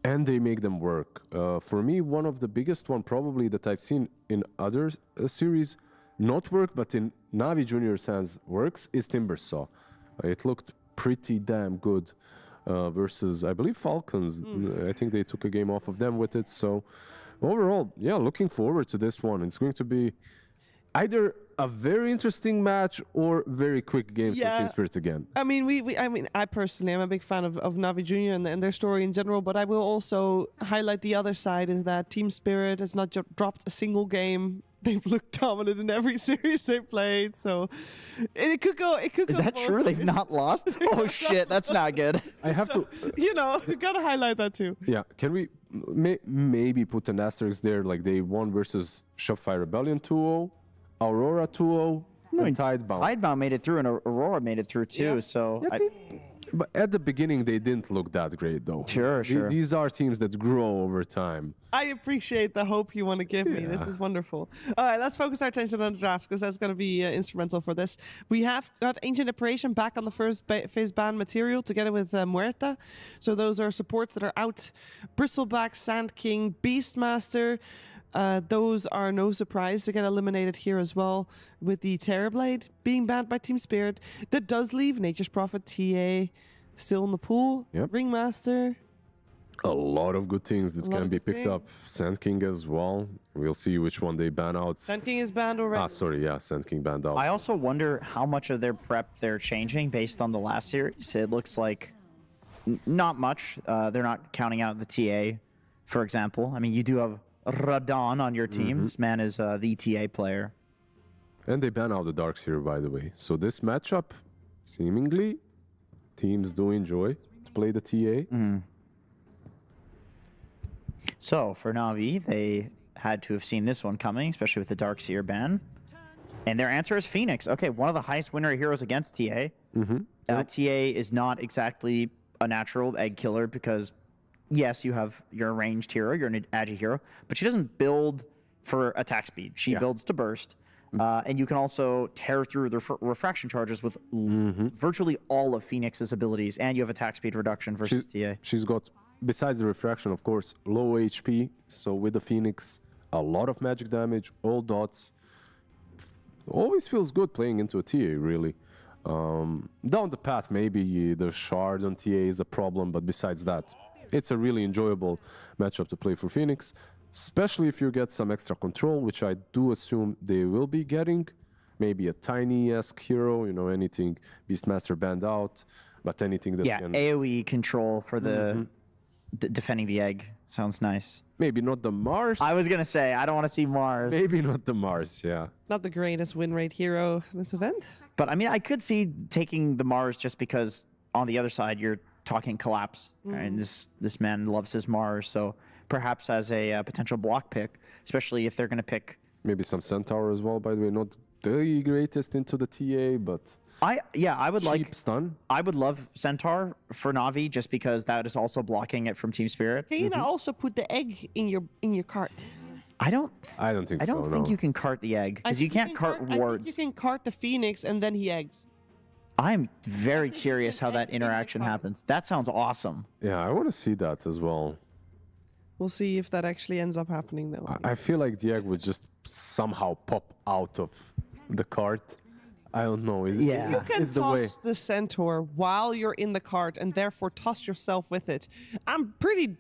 and they make them work. For me, one of the biggest one probably that I've seen in other series not work, but in NAVI Junior's hands works, is Timbersaw. It looked pretty damn good versus, I believe, Falcons. I think they took a game off of them with it. So overall, yeah, looking forward to this one. It's going to be either a very interesting match or very quick games for Team Spirit again. I mean, I personally am a big fan of NAVI Junior and their story in general, but I will also highlight the other side, is that Team Spirit has not dropped a single game. They've looked dominant in every series they played, so it could go. Is that true? ways. They've not lost? Oh shit, that's not good. I have to. You gotta highlight that too. Yeah, can we maybe put an asterisk there? Like they won versus Shopify Rebellion 2-0, Aurora 2-0, and Tidebound. Tidebound made it through, and Aurora made it through too. So. But at the beginning, they didn't look that great, though. Sure. These are teams that grow over time. I appreciate the hope you want to give me. This is wonderful. All right, let's focus our attention on the draft, because that's going to be instrumental for this. We have got Ancient Apparition back on the first phase ban material together with Muerta. So those are supports that are out. Bristleback, Sand King, Beastmaster. Those are no surprise to get eliminated here as well, with the Terrorblade being banned by Team Spirit. That does leave Nature's Prophet, TA still in the pool. Ringmaster. A lot of good things that can be picked up. Sand King as well. We'll see which one they ban out. Sand King is banned already. Sand King banned out. I also wonder how much of their prep they're changing based on the last series. It looks like not much. They're not counting out the TA, for example. I mean, you do have Radon on your team. This man is the TA player. And they ban out the Darks here, by the way. So this matchup, seemingly, teams do enjoy to play the TA. So for Navi, they had to have seen this one coming, especially with the Darkseer ban. And their answer is Phoenix. Okay, one of the highest winner heroes against TA. TA is not exactly a natural egg killer, because yes, you have your ranged hero, you're an agi hero, but she doesn't build for attack speed. She builds to burst. And you can also tear through the refraction charges with virtually all of Phoenix's abilities, and you have attack speed reduction versus TA. She's got, besides the refraction, of course, low HP. So with the Phoenix, a lot of magic damage, all dots. Always feels good playing into a TA, really. Down the path, maybe the shard on TA is a problem, but besides that, it's a really enjoyable matchup to play for Phoenix, especially if you get some extra control, which I do assume they will be getting. Maybe a tiny-esque hero, anything Beastmaster banned out, but anything that can... AoE control for the defending the egg. Sounds nice. Maybe not the Mars. I was going to say, I don't want to see Mars. Maybe not the Mars, yeah. Not the greatest win rate hero in this event. But, I mean, I could see taking the Mars just because on the other side, you're talking collapse. And this man loves his Mars, so perhaps as a potential block pick, especially if they're going to pick... Maybe some Centaur as well, by the way. Not the greatest into the TA, but... I would like stun. I would love Centaur for Navi, just because that is also blocking it from Team Spirit. Can you not also put the egg in your cart? I don't think so. I don't think you can cart the egg, because you can't cart wards. I think you can cart the Phoenix and then he eggs. I'm very curious how that interaction happens. That sounds awesome. Yeah, I want to see that as well. We'll see if that actually ends up happening, though. I feel like Diag would just somehow pop out of the cart. I don't know. You can toss the centaur while you're in the cart and therefore toss yourself with it. I'm pretty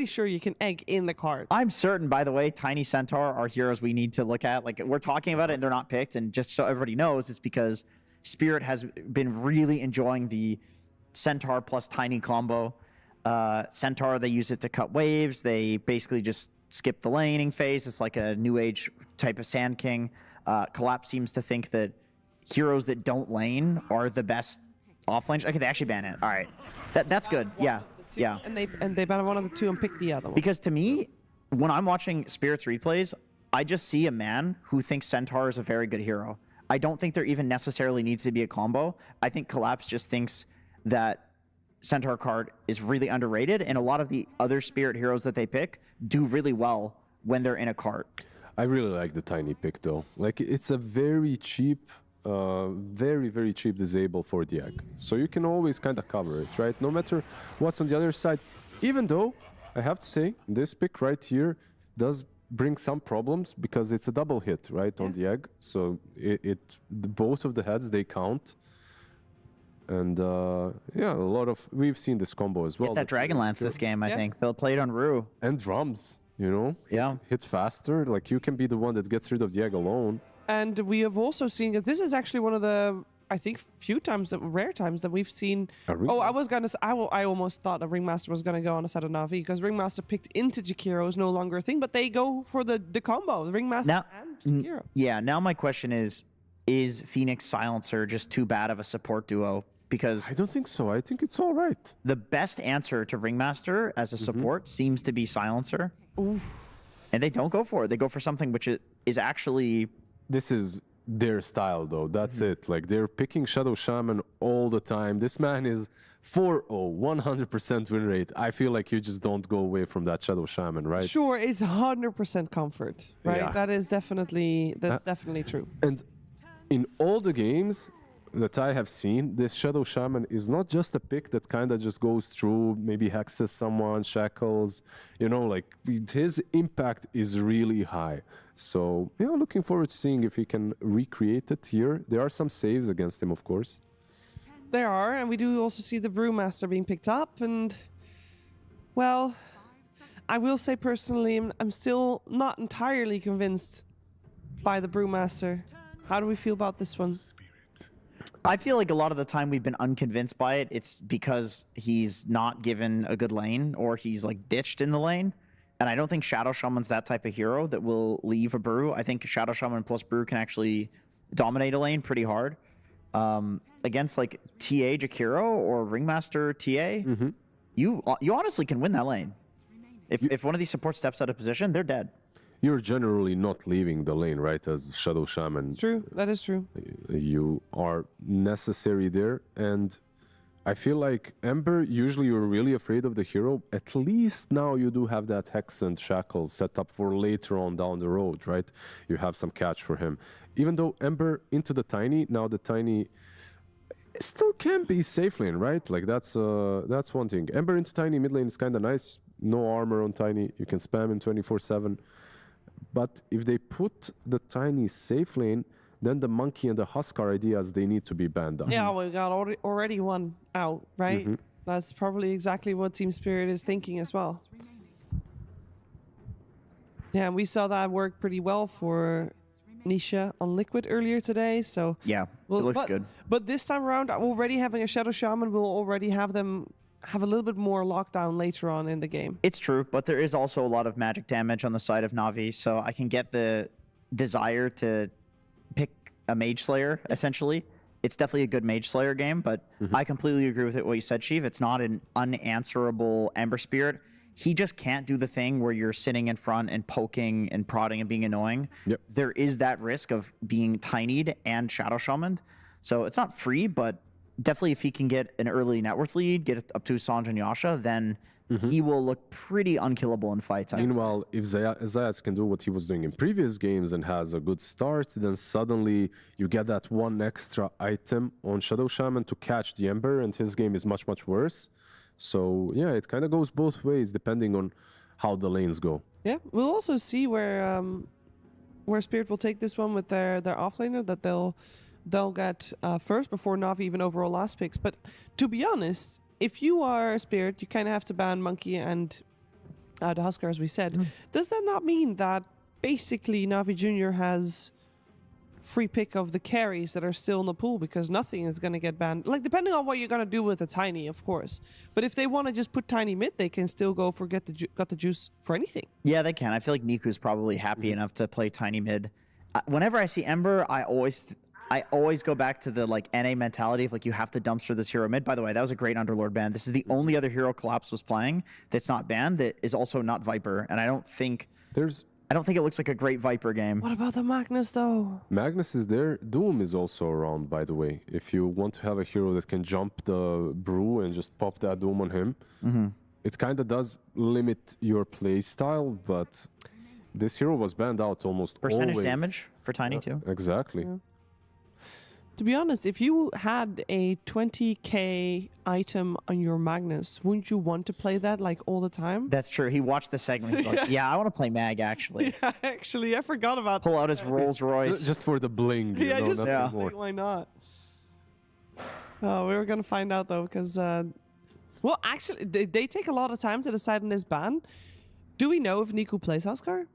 sure you can egg in the cart. I'm certain, by the way, Tiny Centaur are heroes we need to look at. Like, we're talking about it and they're not picked. And just so everybody knows, it's because Spirit has been really enjoying the Centaur plus Tiny combo. Centaur, they use it to cut waves. They basically just skip the laning phase. It's like a new age type of Sand King. Collapse seems to think that heroes that don't lane are the best offlane. Okay, they actually ban it. All right, that's good. Yeah. Yeah. And they ban one of the two and pick the other one. Because to me, when I'm watching Spirit's replays, I just see a man who thinks Centaur is a very good hero. I don't think there even necessarily needs to be a combo. I think Collapse just thinks that Centaur card is really underrated, and a lot of the other Spirit heroes that they pick do really well when they're in a cart. I really like the Tiny pick, though. Like, it's a very cheap, very cheap disable for Diag. So you can always kind of cover it, right? No matter what's on the other side. Even though, I have to say, this pick right here does bring some problems because it's a double hit, right, on Diag. So both of the heads, they count. And yeah, a lot of we've seen this combo as well. Get that Dragonlance this game, I think. They'll play it on Rue. And drums, you know? Yeah. Hit faster. Like, you can be the one that gets rid of Diag alone. And we have also seen, because this is actually one of the, I think, rare times that we've seen. Oh, I was gonna say, I almost thought a Ringmaster was gonna go on a set of Navi because Ringmaster picked into Jakiro is no longer a thing, but they go for the combo, the Ringmaster and Jakiro. Yeah. Now my question is Phoenix Silencer just too bad of a support duo? Because I don't think so. I think it's all right. The best answer to Ringmaster as a support seems to be Silencer. Ooh. And they don't go for it. They go for something which is actually... This is their style, though. That's it. Like, they're picking Shadow Shaman all the time. This man is 4-0, 100% win rate. I feel like you just don't go away from that Shadow Shaman, right? Sure, it's 100% comfort, right? Yeah. That's definitely true. And in all the games that I have seen, this Shadow Shaman is not just a pick that kind of just goes through, maybe hexes someone, shackles, you know, like his impact is really high. So, you know, looking forward to seeing if he can recreate it here. There are some saves against him, of course. There are, and we do also see the Brewmaster being picked up, and, well, I will say personally, I'm still not entirely convinced by the Brewmaster. How do we feel about this one? I feel like a lot of the time we've been unconvinced by it. It's because he's not given a good lane or he's like ditched in the lane. And I don't think Shadow Shaman's that type of hero that will leave a Brew. I think Shadow Shaman plus Brew can actually dominate a lane pretty hard. Against like TA Jakiro or Ringmaster TA, you honestly can win that lane. If one of these supports steps out of position, they're dead. You're generally not leaving the lane, right, as Shadow Shaman. True, that is true. You are necessary there, and I feel like Ember, usually you're really afraid of the hero. At least now you do have that Hex and Shackle set up for later on down the road, right? You have some catch for him. Even though Ember into the Tiny, now the Tiny still can be safe lane, right? Like that's one thing. Ember into Tiny mid lane is kind of nice. No armor on Tiny. You can spam him 24/7. But if they put the Tiny safe lane, then the Monkey and the Huskar ideas, they need to be banned out. Yeah, we got already one out, right? That's probably exactly what Team Spirit is thinking as well. Yeah, we saw that work pretty well for Nisha on Liquid earlier today, so... Yeah, it looks good. But this time around, already having a Shadow Shaman will already have them have a little bit more lockdown later on in the game. It's true, but there is also a lot of magic damage on the side of Navi, so I can get the desire to pick a Mage Slayer, essentially. It's definitely a good Mage Slayer game, but I completely agree with what you said, Sheev. It's not an unanswerable Ember Spirit. He just can't do the thing where you're sitting in front and poking and prodding and being annoying. There is that risk of being tinied and Shadow Shamaned. So it's not free, but definitely if he can get an early net worth lead, get it up to Sanj and Yasha, then he will look pretty unkillable in fights. Meanwhile, if Zayats can do what he was doing in previous games and has a good start, then suddenly you get that one extra item on Shadow Shaman to catch the Ember, and his game is much, much worse. So yeah, it kind of goes both ways depending on how the lanes go. Yeah, we'll also see where Spirit will take this one with their offlaner, that they'll get first before Navi even overall last picks. But to be honest, if you are Spirit, you kind of have to ban Monkey and the Huskar, as we said. Does that not mean that basically NAVI Junior has free pick of the carries that are still in the pool, because nothing is going to get banned? Like, depending on what you're going to do with the Tiny, of course. But if they want to just put Tiny mid, they can still go for got the juice for anything. Yeah, they can. I feel like Niku's probably happy enough to play Tiny mid. Whenever I see Ember, I always go back to the like NA mentality of like, you have to dumpster this hero mid. By the way, that was a great Underlord ban. This is the only other hero Collapse was playing that's not banned, that is also not Viper, and I don't think it looks like a great Viper game. What about the Magnus, though? Magnus is there. Doom is also around, by the way. If you want to have a hero that can jump the brew and just pop that Doom on him, it kind of does limit your play style, but this hero was banned out almost Percentage always. damage for Tiny too. Exactly. Yeah. To be honest, if you had a 20k item on your Magnus, wouldn't you want to play that like all the time? That's true. He watched the segment. He's like, yeah, I want to play Mag actually. Yeah, actually, I forgot about Pull out his Rolls Royce. Just for the bling, you know, nothing more. Why not? Oh, we were going to find out though, because, well, actually, they take a lot of time to decide on this ban. Do we know if Niku plays Huskar?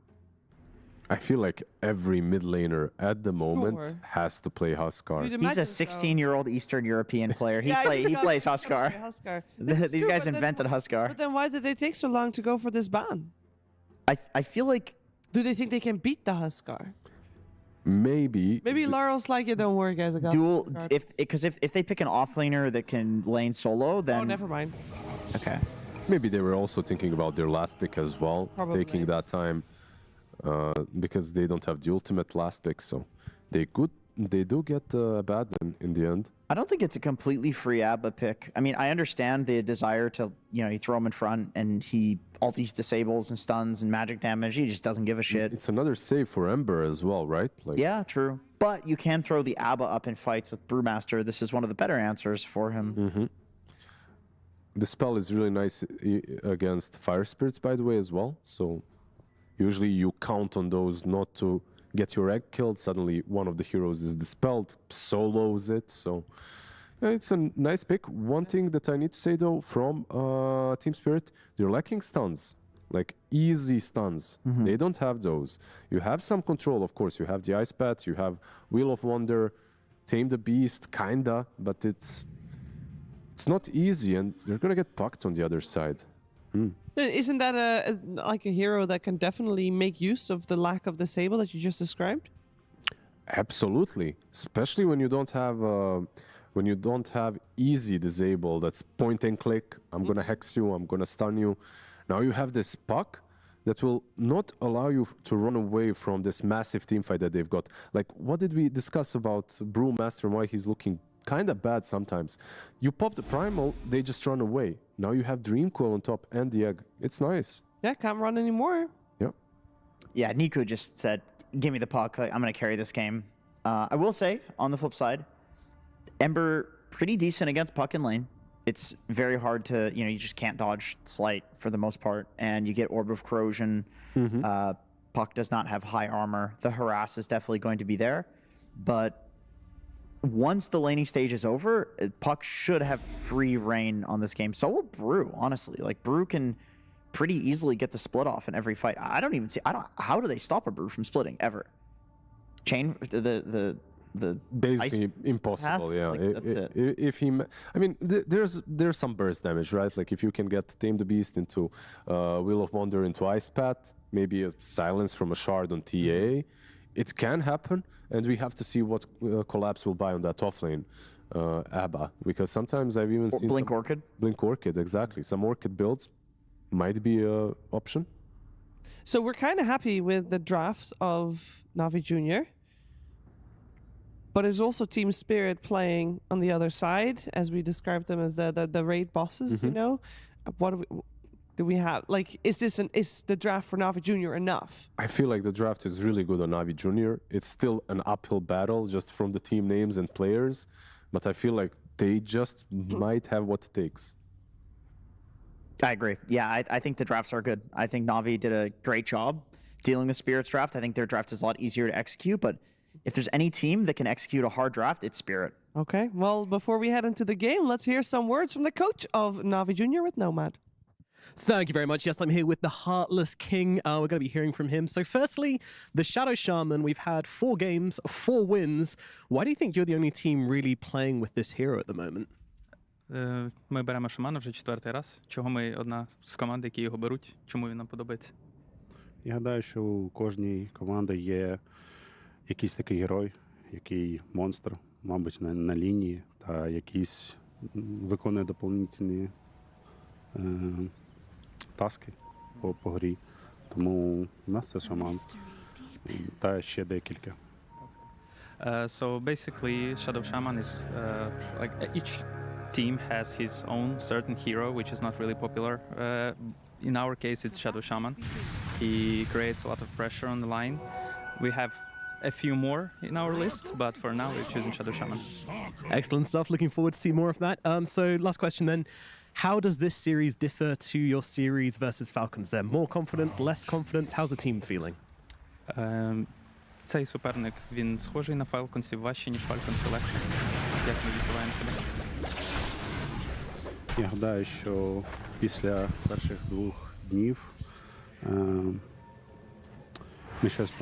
I feel like every mid laner at the moment has to play Huskar. He's a 16-year-old Eastern European player. He plays Huskar. These guys invented Huskar. But then why did they take so long to go for this ban? I feel like... Do they think they can beat the Huskar? Maybe. Maybe Laurel's like, don't worry, guys. I got dual. Because if they pick an offlaner that can lane solo, then... Oh, never mind. Okay. Maybe they were also thinking about their last pick as well, taking that time. Because they don't have the ultimate last pick, so they do get a bad in the end. I don't think it's a completely free ABBA pick. I mean, I understand the desire to, you throw him in front and all these disables and stuns and magic damage, he just doesn't give a shit. It's another save for Ember as well, right? Like, yeah, true. But you can throw the ABBA up in fights with Brewmaster. This is one of the better answers for him. The spell is really nice against Fire Spirits, by the way, as well. So usually you count on those not to get your egg killed. Suddenly one of the heroes is dispelled, solos it. So yeah, it's a nice pick. One thing that I need to say though from Team Spirit, they're lacking stuns, like easy stuns. They don't have those. You have some control, of course. You have the Ice Path, you have Wheel of Wonder, Tame the Beast, kinda, but it's not easy, and they're gonna get pucked on the other side. Isn't that like a hero that can definitely make use of the lack of disable that you just described? Absolutely, especially when you don't have easy disable. That's point and click. I'm gonna hex you. I'm gonna stun you. Now you have this puck that will not allow you to run away from this massive team fight that they've got. Like, what did we discuss about Brewmaster and why he's looking kind of bad sometimes? You pop the primal, they just run away. Now you have Dream Coil on top and the egg. It's nice. Yeah, can't run anymore. Yeah. Yeah, Niku just said, give me the puck. I'm going to carry this game. I will say, on the flip side, Ember, pretty decent against puck and lane. It's very hard to, you just can't dodge Slight for the most part. And you get Orb of Corrosion. Puck does not have high armor. The harass is definitely going to be there. But once the laning stage is over, Puck should have free reign on this game. So will Brew, honestly. Like, Brew can pretty easily get the split off in every fight. How do they stop a Brew from splitting ever? Chain the basically impossible. Path? Yeah, Like, that's it. If he, I mean, there's some burst damage, right? Like if you can get Tame the Beast into Wheel of Wonder into Ice Path, maybe a silence from a shard on TA. It can happen, and we have to see what Collapse will buy on that offlane ABBA, because sometimes I've even seen Blink Orchid. Blink Orchid, exactly. Some Orchid builds might be an option. So we're kind of happy with the draft of NAVI Junior, but there's also Team Spirit playing on the other side, as we described them as the raid bosses. What do we have? Like, is the draft for NAVI Junior enough? I feel like the draft is really good on NAVI Junior. It's still an uphill battle just from the team names and players, but I feel like they just might have what it takes. I agree. Yeah, I think the drafts are good. I think Navi did a great job dealing with Spirit's draft. I think their draft is a lot easier to execute, but if there's any team that can execute a hard draft, it's Spirit. Okay, well, before we head into the game, let's hear some words from the coach of NAVI Junior with Nomad. Thank you very much. Yes, I'm here with the Heartless King. We're going to be hearing from him. So firstly, the Shadow Shaman, we've had 4 games, 4 wins. Why do you think you're the only team really playing with this hero at the moment? Ми беремо шамана вже 4-й раз. Чого ми одна з команд, які його беруть? Чому він нам подобається? Я гадаю, що у кожній команди є якийсь такий герой, який монстр, мабуть, на лінії, та якийсь виконує доповнительні таски по грі. Тому у нас це шаман. Та ще декілька. So basically, Shadow Shaman is like each team has his own certain hero, which is not really popular. In our case, it's Shadow Shaman. He creates a lot of pressure on the line. We have a few more in our list, but for now we're choosing Shadow Shaman. Excellent stuff. Looking forward to see more of that. So last question then. How does this series differ to your series versus Falcons? There more confidence, less confidence? How's the team feeling? Цей суперник, він схожий на Falcons, важче, ніж Falcons, легше. Як ми відчуваємо себе? Я гадаю, що після перших 2 днів ми щось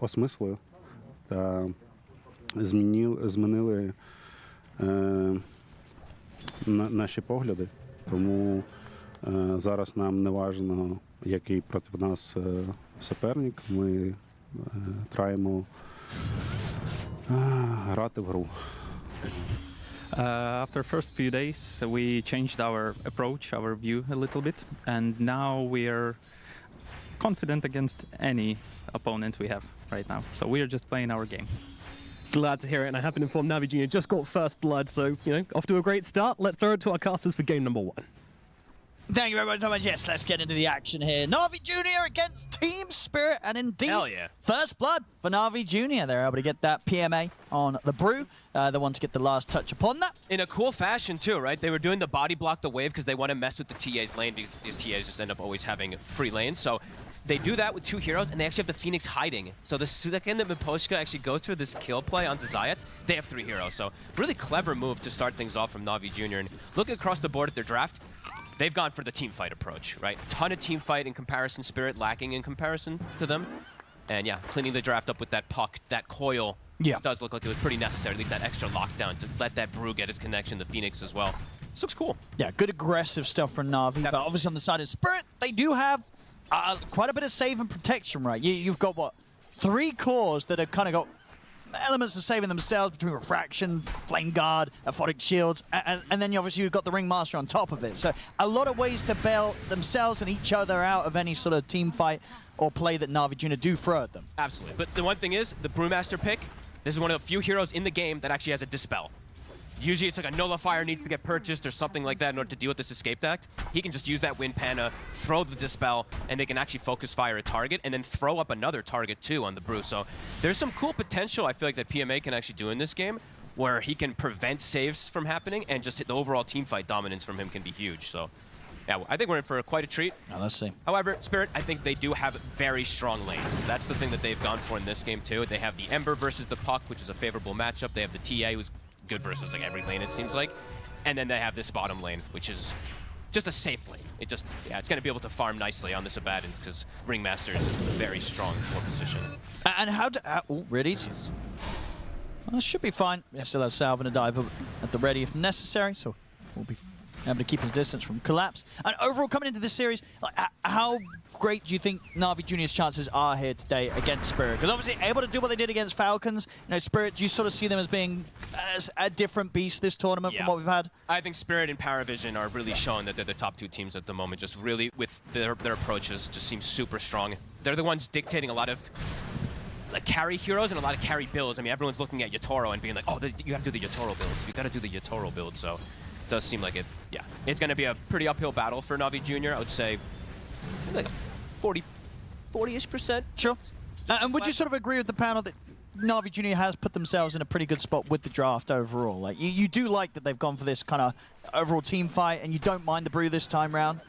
осмислили та змінили наші погляди. Тому зараз нам не важливо, який проти нас суперник. Ми траємо грати в гру. After first few days, we changed our approach, our view a little bit, and now we are confident against any opponent we have right now. So we are just playing our game. Glad to hear it, and I have been informed NAVI Junior just got first blood, so, off to a great start. Let's throw it to our casters for game number 1. Thank you very much. Yes, let's get into the action here. NAVI Junior against Team Spirit, and indeed, hell yeah. First blood for NAVI Junior. They're able to get that PMA on the Brew. The one to get the last touch upon that. In a cool fashion, too, right? They were doing the body block the wave because they want to mess with the TA's lane because these TAs just end up always having free lanes. So they do that with 2 heroes, and they actually have the Phoenix hiding. So the second that Miposhka actually goes through this kill play on Decisive, they have 3 heroes. So really clever move to start things off from NAVI Junior. And looking across the board at their draft, they've gone for the team fight approach, right? Ton of team fight in comparison, Spirit lacking in comparison to them. And yeah, cleaning the draft up with that puck, that coil. Yeah. It does look like it was pretty necessary, at least that extra lockdown to let that Brew get his connection to Phoenix as well. This looks cool. Yeah, good aggressive stuff from Navi, but obviously on the side of Spirit, they do have quite a bit of save and protection, right? You've got, what, 3 cores that have kind of got elements of saving themselves between Refraction, Flame Guard, Aphotic Shields, and then obviously you've got the Ringmaster on top of it. So a lot of ways to bail themselves and each other out of any sort of team fight or play that NAVI Junior do throw at them. Absolutely. But the one thing is, the Brewmaster pick, this is one of the few heroes in the game that actually has a Dispel. Usually it's like a Nullifier needs to get purchased or something like that in order to deal with this Escape Act. He can just use that Wind Pana, throw the Dispel, and they can actually focus fire a target and then throw up another target too on the Brew. So there's some cool potential I feel like that PMA can actually do in this game where he can prevent saves from happening and just the overall team fight dominance from him can be huge. So yeah, I think we're in for quite a treat. Now, let's see. However, Spirit, I think they do have very strong lanes. That's the thing that they've gone for in this game too. They have the Ember versus the Puck, which is a favorable matchup. They have the TA, who's good versus like every lane it seems like. And then they have this bottom lane, which is just a safe lane. It's going to be able to farm nicely on this Abaddon because Ringmaster is just very strong for position. And how do... oh, ready? Well, should be fine. We still have Salve and a diver at the ready if necessary, so we'll be able to keep his distance from collapse. And overall, coming into this series, like, how great do you think NAVI Junior's chances are here today against Spirit? Because obviously able to do what they did against Falcons. Spirit, do you sort of see them as being a different beast this tournament from what we've had? I think Spirit and PARIVISION are really showing that they're the top 2 teams at the moment. Just really, with their approaches, just seem super strong. They're the ones dictating a lot of like carry heroes and a lot of carry builds. I mean, everyone's looking at Yatoro and being like, oh, you have to do the Yatoro build. You got to do the Yatoro build. So it does seem like it. Yeah, it's going to be a pretty uphill battle for NAVI Junior. I would say like a 40-ish%. Sure. And would you sort of agree with the panel that NAVI Junior has put themselves in a pretty good spot with the draft overall. Like you do like that they've gone for this kind of overall team fight, and you don't mind the brew this time round.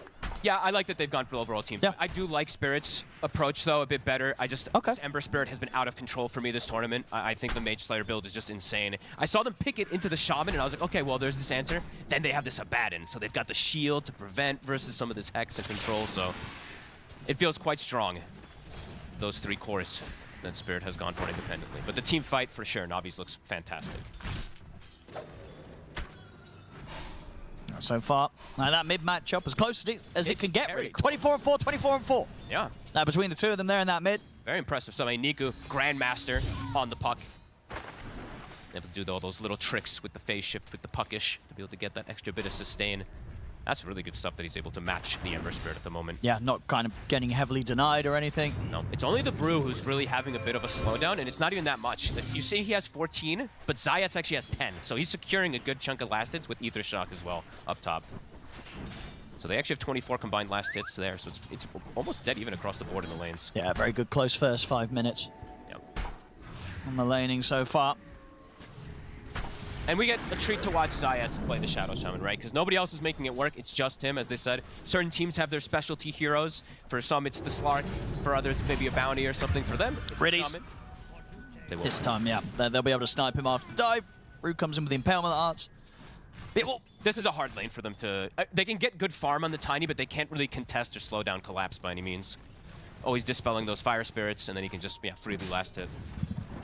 Yeah, I like that they've gone for the overall team. Yeah. I do like Spirit's approach, though, a bit better. This Ember Spirit has been out of control for me this tournament. I think the Mage Slayer build is just insane. I saw them pick it into the Shaman, and I was like, okay, well, there's this answer. Then they have this Abaddon, so they've got the shield to prevent versus some of this Hex and control, so it feels quite strong, those 3 cores that Spirit has gone for independently. But the team fight, for sure, Navi's looks fantastic. So far, that mid matchup as close as it can get, really. 24-4, 24-4. Yeah. Now between the two of them there in that mid. Very impressive. So, Niku, Grandmaster on the puck. Able to do all those little tricks with the phase shift, with the puckish, to be able to get that extra bit of sustain. That's really good stuff that he's able to match the Ember Spirit at the moment. Yeah, not kind of getting heavily denied or anything. No, it's only the Brew who's really having a bit of a slowdown, and it's not even that much. You see he has 14, but Zayat's actually has 10, so he's securing a good chunk of last hits with Ether Shock as well up top. So they actually have 24 combined last hits there, so it's almost dead even across the board in the lanes. Yeah, very good close first 5 minutes. Yep. On the laning so far. And we get a treat to watch Zayats play the Shadow Shaman, right? Because nobody else is making it work. It's just him, as they said. Certain teams have their specialty heroes. For some, it's the Slark. For others, maybe a bounty or something. For them, it's the Shaman. This time, yeah. They'll be able to snipe him after the dive. Rue comes in with the Impalement Arts. This is a hard lane for them to... they can get good farm on the Tiny, but they can't really contest or slow down Collapse by any means. Always dispelling those Fire Spirits, and then he can just freely last hit.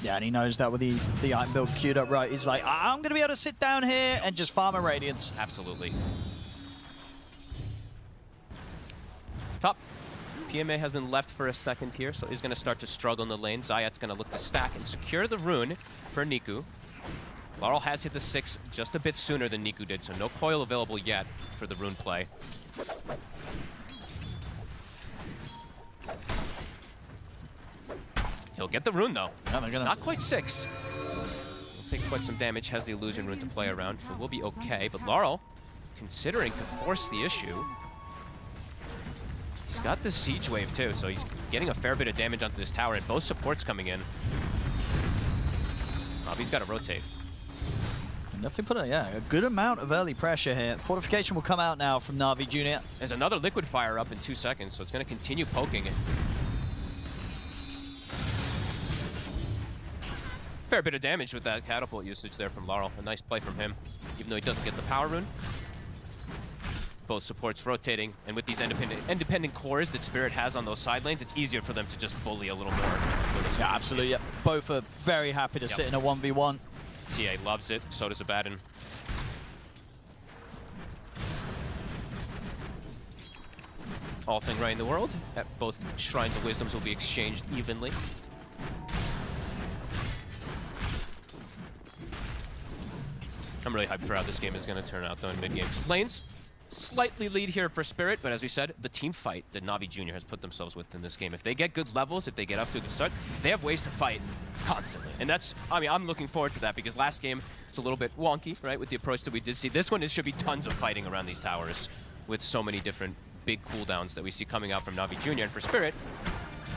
Yeah, and he knows that with the item build queued up right. He's like, I'm going to be able to sit down here and just farm a Radiance. Absolutely. Top. PMA has been left for a second here, so he's going to start to struggle in the lane. Zayat's going to look to stack and secure the rune for Niku. Laurel has hit the 6 just a bit sooner than Niku did, so no coil available yet for the rune play. He'll get the rune, though. Yeah, they're gonna... Not quite 6. Will take quite some damage, has the illusion rune to play around, so we'll be okay. But Laurel, considering to force the issue, he's got the siege wave, too, so he's getting a fair bit of damage onto this tower, and both supports coming in. He's got to rotate. Definitely put a good amount of early pressure here. Fortification will come out now from NAVI Junior. There's another liquid fire up in 2 seconds, so it's going to continue poking. Fair bit of damage with that catapult usage there from Laurel. A nice play from him, even though he doesn't get the power rune. Both supports rotating, and with these independent cores that Spirit has on those side lanes, it's easier for them to just bully a little more. Yeah, absolutely. Yeah. Both are very happy to sit in a 1v1. TA loves it, so does Abaddon. All thing right in the world. Both Shrines of Wisdoms will be exchanged evenly. I'm really hyped for how this game is going to turn out, though, in mid-game. Lanes, slightly lead here for Spirit, but as we said, the team fight that NAVI Junior has put themselves with in this game. If they get good levels, if they get up to a good start, they have ways to fight constantly. And that's, I mean, I'm looking forward to that because last game, it's a little bit wonky, right, with the approach that we did see. This one, it should be tons of fighting around these towers with so many different big cooldowns that we see coming out from NAVI Junior. And for Spirit,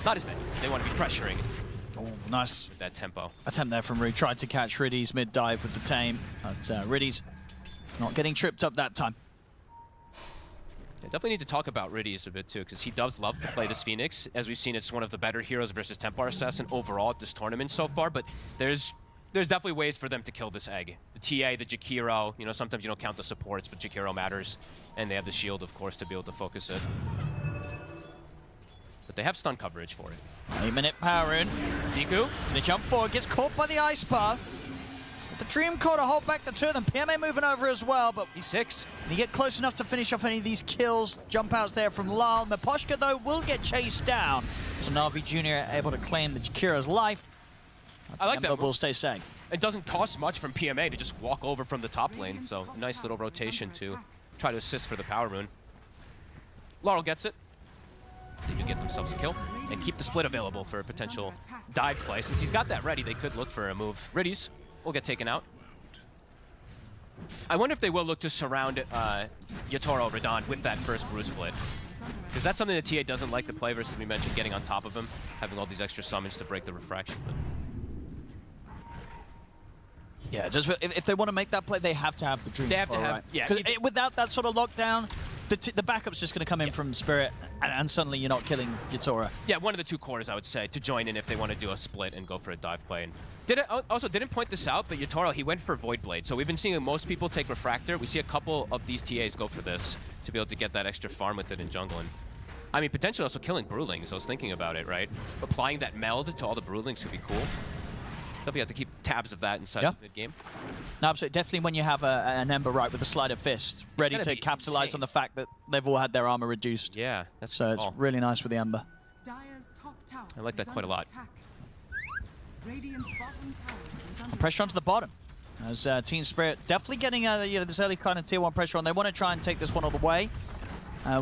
not as many. They want to be pressuring. Oh, nice. With that tempo. Attempt there from Rue. Tried to catch Riddy's mid-dive with the tame, but Riddy's not getting tripped up that time. Yeah, definitely need to talk about Riddy's a bit too, because he does love to play this Phoenix. As we've seen, it's one of the better heroes versus Templar Assassin overall at this tournament so far, but there's definitely ways for them to kill this egg. The TA, the Jakiro, you know, sometimes you don't count the supports, but Jakiro matters. And they have the shield, of course, to be able to focus it. But they have stun coverage for it. 8-minute power rune. Niku. He's gonna jump forward, gets caught by the ice path. The Dream Core to hold back the two of them. PMA moving over as well, but he's 6. Can he get close enough to finish off any of these kills? Jump outs there from Lal. Miposhka, though, will get chased down. So NAVI Junior able to claim the Jakira's life. I like that. Will stay safe. It doesn't cost much from PMA to just walk over from the top lane, so nice little rotation to try to assist for the power rune. Laurel gets it. They do get themselves a kill and keep the split available for a potential dive play. Since he's got that ready, they could look for a move. Riddies will get taken out. I wonder if they will look to surround Yatoro Radon with that first brew split. Because that's something that TA doesn't like to play versus, we mentioned, getting on top of him, having all these extra summons to break the refraction. But Yeah, just if they want to make that play, they have to have the Dream. They have to have, right? yeah. 'Cause without that sort of lockdown, the backup's just going to come in from Spirit, and suddenly you're not killing Yatora. Yeah, one of the two cores, I would say, to join in if they want to do a split and go for a dive play. And didn't point this out, but Yatoro, he went for Void Blade. So we've been seeing most people take Refractor. We see a couple of these TAs go for this to be able to get that extra farm with it in jungle. And I mean, potentially also killing Brewlings. I was thinking about it, right? Applying that meld to all the Brewlings could be cool. Definitely have to keep tabs of that inside the mid-game. Absolutely. Definitely when you have an Ember right with a Sleight of Fist, ready to capitalize on the fact that they've all had their armor reduced. Yeah, that's so it's really nice with the Ember. I like that quite a lot. Pressure onto the bottom. As Team Spirit definitely getting this early kind of tier 1 pressure on. They want to try and take this one all the way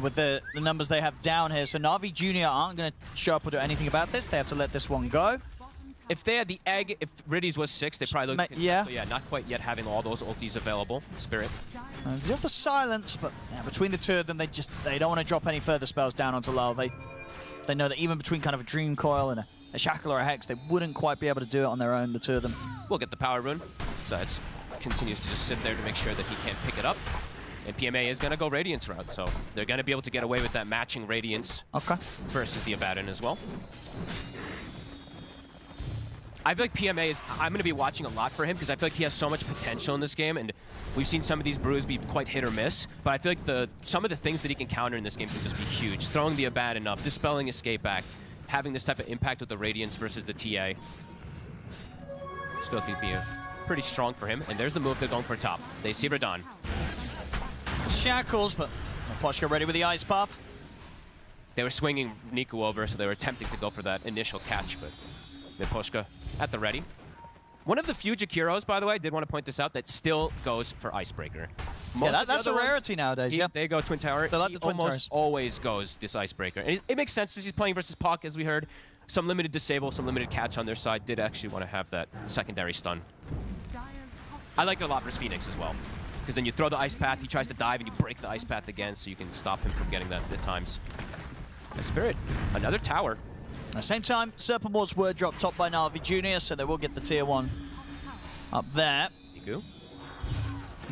with the numbers they have down here. So NAVI Junior aren't going to show up or do anything about this. They have to let this one go. If they had the egg, if Riddy's was 6, they probably looked at yeah. But yeah, not quite yet having all those ultis available. Spirit. They have the silence, but between the two of them, they don't want to drop any further spells down onto Lull. They know that even between kind of a Dream Coil and a Shackle or a Hex, they wouldn't quite be able to do it on their own, the two of them. We'll get the Power Rune. Zayats continues to just sit there to make sure that he can't pick it up. And PMA is going to go Radiance route, so they're going to be able to get away with that matching Radiance versus the Abaddon as well. I feel like PMA is, I'm going to be watching a lot for him because I feel like he has so much potential in this game, and we've seen some of these brews be quite hit or miss, but I feel like some of the things that he can counter in this game can just be huge. Throwing the Abaddon up, dispelling Escape Act, having this type of impact with the Radiance versus the TA. I just feel like he'd be pretty strong for him, and there's the move they're going for top. They see Radon. Shackles, but Poshka ready with the Ice Path. They were swinging Niku over, so they were attempting to go for that initial catch, but Miposhka at the ready. One of the few Jakiros, by the way, I did want to point this out, that still goes for Icebreaker. Yeah, that's a rarity nowadays, yeah. They go Twin Tower. They like the Twin Towers. Always goes this Icebreaker. And it makes sense as he's playing versus Puck, as we heard. Some limited disable, some limited catch on their side. Did actually want to have that secondary stun. I like it a lot versus Phoenix as well. Because then you throw the Ice Path, he tries to dive, and you break the Ice Path again, so you can stop him from getting that at times. Spirit, another tower. At the same time, Serpent Wards were dropped top by NAVI Junior, so they will get the tier 1 up there. Niku.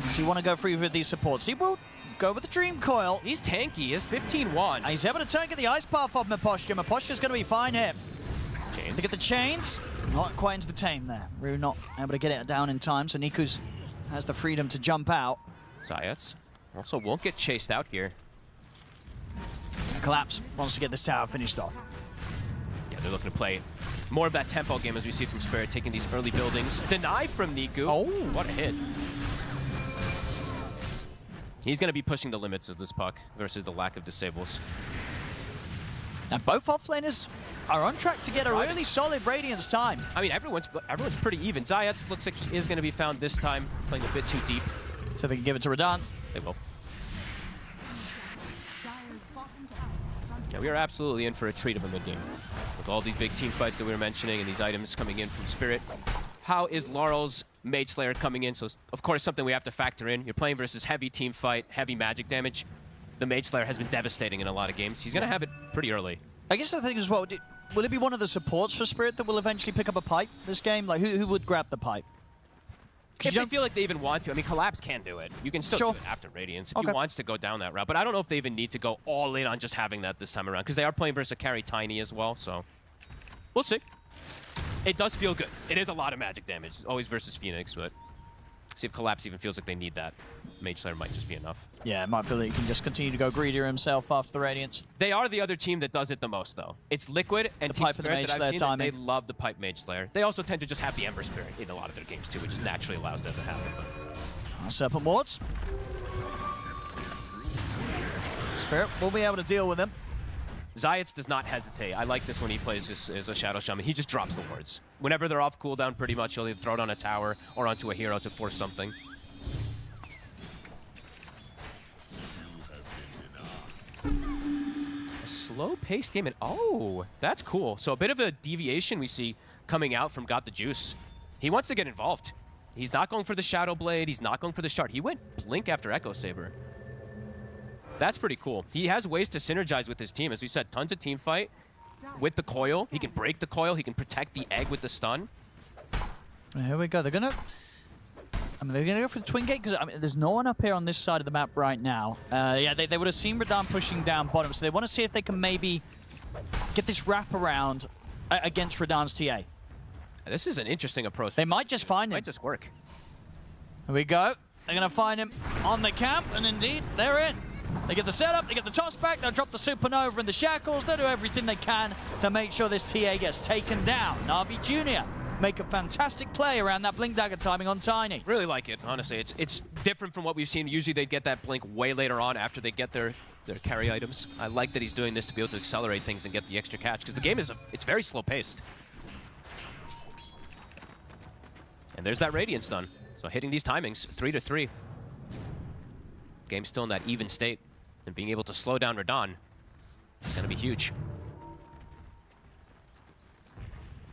So you want to go for either of these supports. He will go with the Dream Coil. He's tanky. He has 15-1. He's able to turn get the Ice Path off Miposhka. Miposhka's going to be fine here. Chains. To get the chains. Not quite into the tame there. Rue not able to get it down in time, so Niku's has the freedom to jump out. Zayats also won't get chased out here. Collapse wants to get this tower finished off. Yeah, they're looking to play more of that tempo game as we see from Spirit, taking these early buildings. Deny from Niku. Oh, what a hit. He's going to be pushing the limits of this puck versus the lack of disables. And both offlaners are on track to get a really solid Radiance time. I mean, everyone's pretty even. Zayats looks like he is going to be found this time, playing a bit too deep. So they can give it to Radon. They will. Yeah, we are absolutely in for a treat of a mid-game. With all these big team fights that we were mentioning and these items coming in from Spirit. How is Laurel's Mage Slayer coming in? So, of course, something we have to factor in. You're playing versus heavy team fight, heavy magic damage. The Mage Slayer has been devastating in a lot of games. He's going to have it pretty early. I guess the thing as well, will it be one of the supports for Spirit that will eventually pick up a pipe this game? Like, who would grab the pipe? If they feel like they even want to. I mean, Collapse can do it. You can still do it after Radiance if he wants to go down that route. But I don't know if they even need to go all in on just having that this time around, because they are playing versus a carry Tiny as well, so we'll see. It does feel good. It is a lot of magic damage, always versus Phoenix, but see if Collapse even feels like they need that. Mage Slayer might just be enough. Yeah, it might feel that he can just continue to go greedier himself after the Radiance. They are the other team that does it the most, though. It's Liquid and Team Spirit that I've seen, and they love the Pipe Mage Slayer. They also tend to just have the Ember Spirit in a lot of their games, too, which just naturally allows that to happen. Serpent Wards. Spirit will be able to deal with him. Zayats does not hesitate. I like this when he plays as a Shadow Shaman. He just drops the wards. Whenever they're off cooldown, pretty much, he'll either throw it on a tower or onto a hero to force something. A slow-paced game, and oh, that's cool. So a bit of a deviation we see coming out from Got the Juice. He wants to get involved. He's not going for the Shadow Blade. He's not going for the Shard. He went Blink after Echo Saber. That's pretty cool. He has ways to synergize with his team. As we said, tons of team fight with the coil. He can break the coil. He can protect the egg with the stun. Here we go. They're going to I mean, they're going to go for the twin gate because I mean, there's no one up here on this side of the map right now. Yeah, they would have seen Radahn pushing down bottom, so they want to see if they can maybe get this wrap around against Radahn's TA. This is an interesting approach. They might just find him. Might just work. Here we go. They're going to find him on the camp, and indeed, they're in. They get the setup, they get the toss back, they'll drop the supernova and the shackles, they'll do everything they can to make sure this TA gets taken down. NAVI Junior make a fantastic play around that blink dagger timing on Tiny. Really like it, honestly. It's different from what we've seen. Usually they get that blink way later on after they get their carry items. I like that he's doing this to be able to accelerate things and get the extra catch, because the game it's very slow paced. And there's that Radiance done. So hitting these timings, 3-3. Game's still in that even state, and being able to slow down Radahn is going to be huge.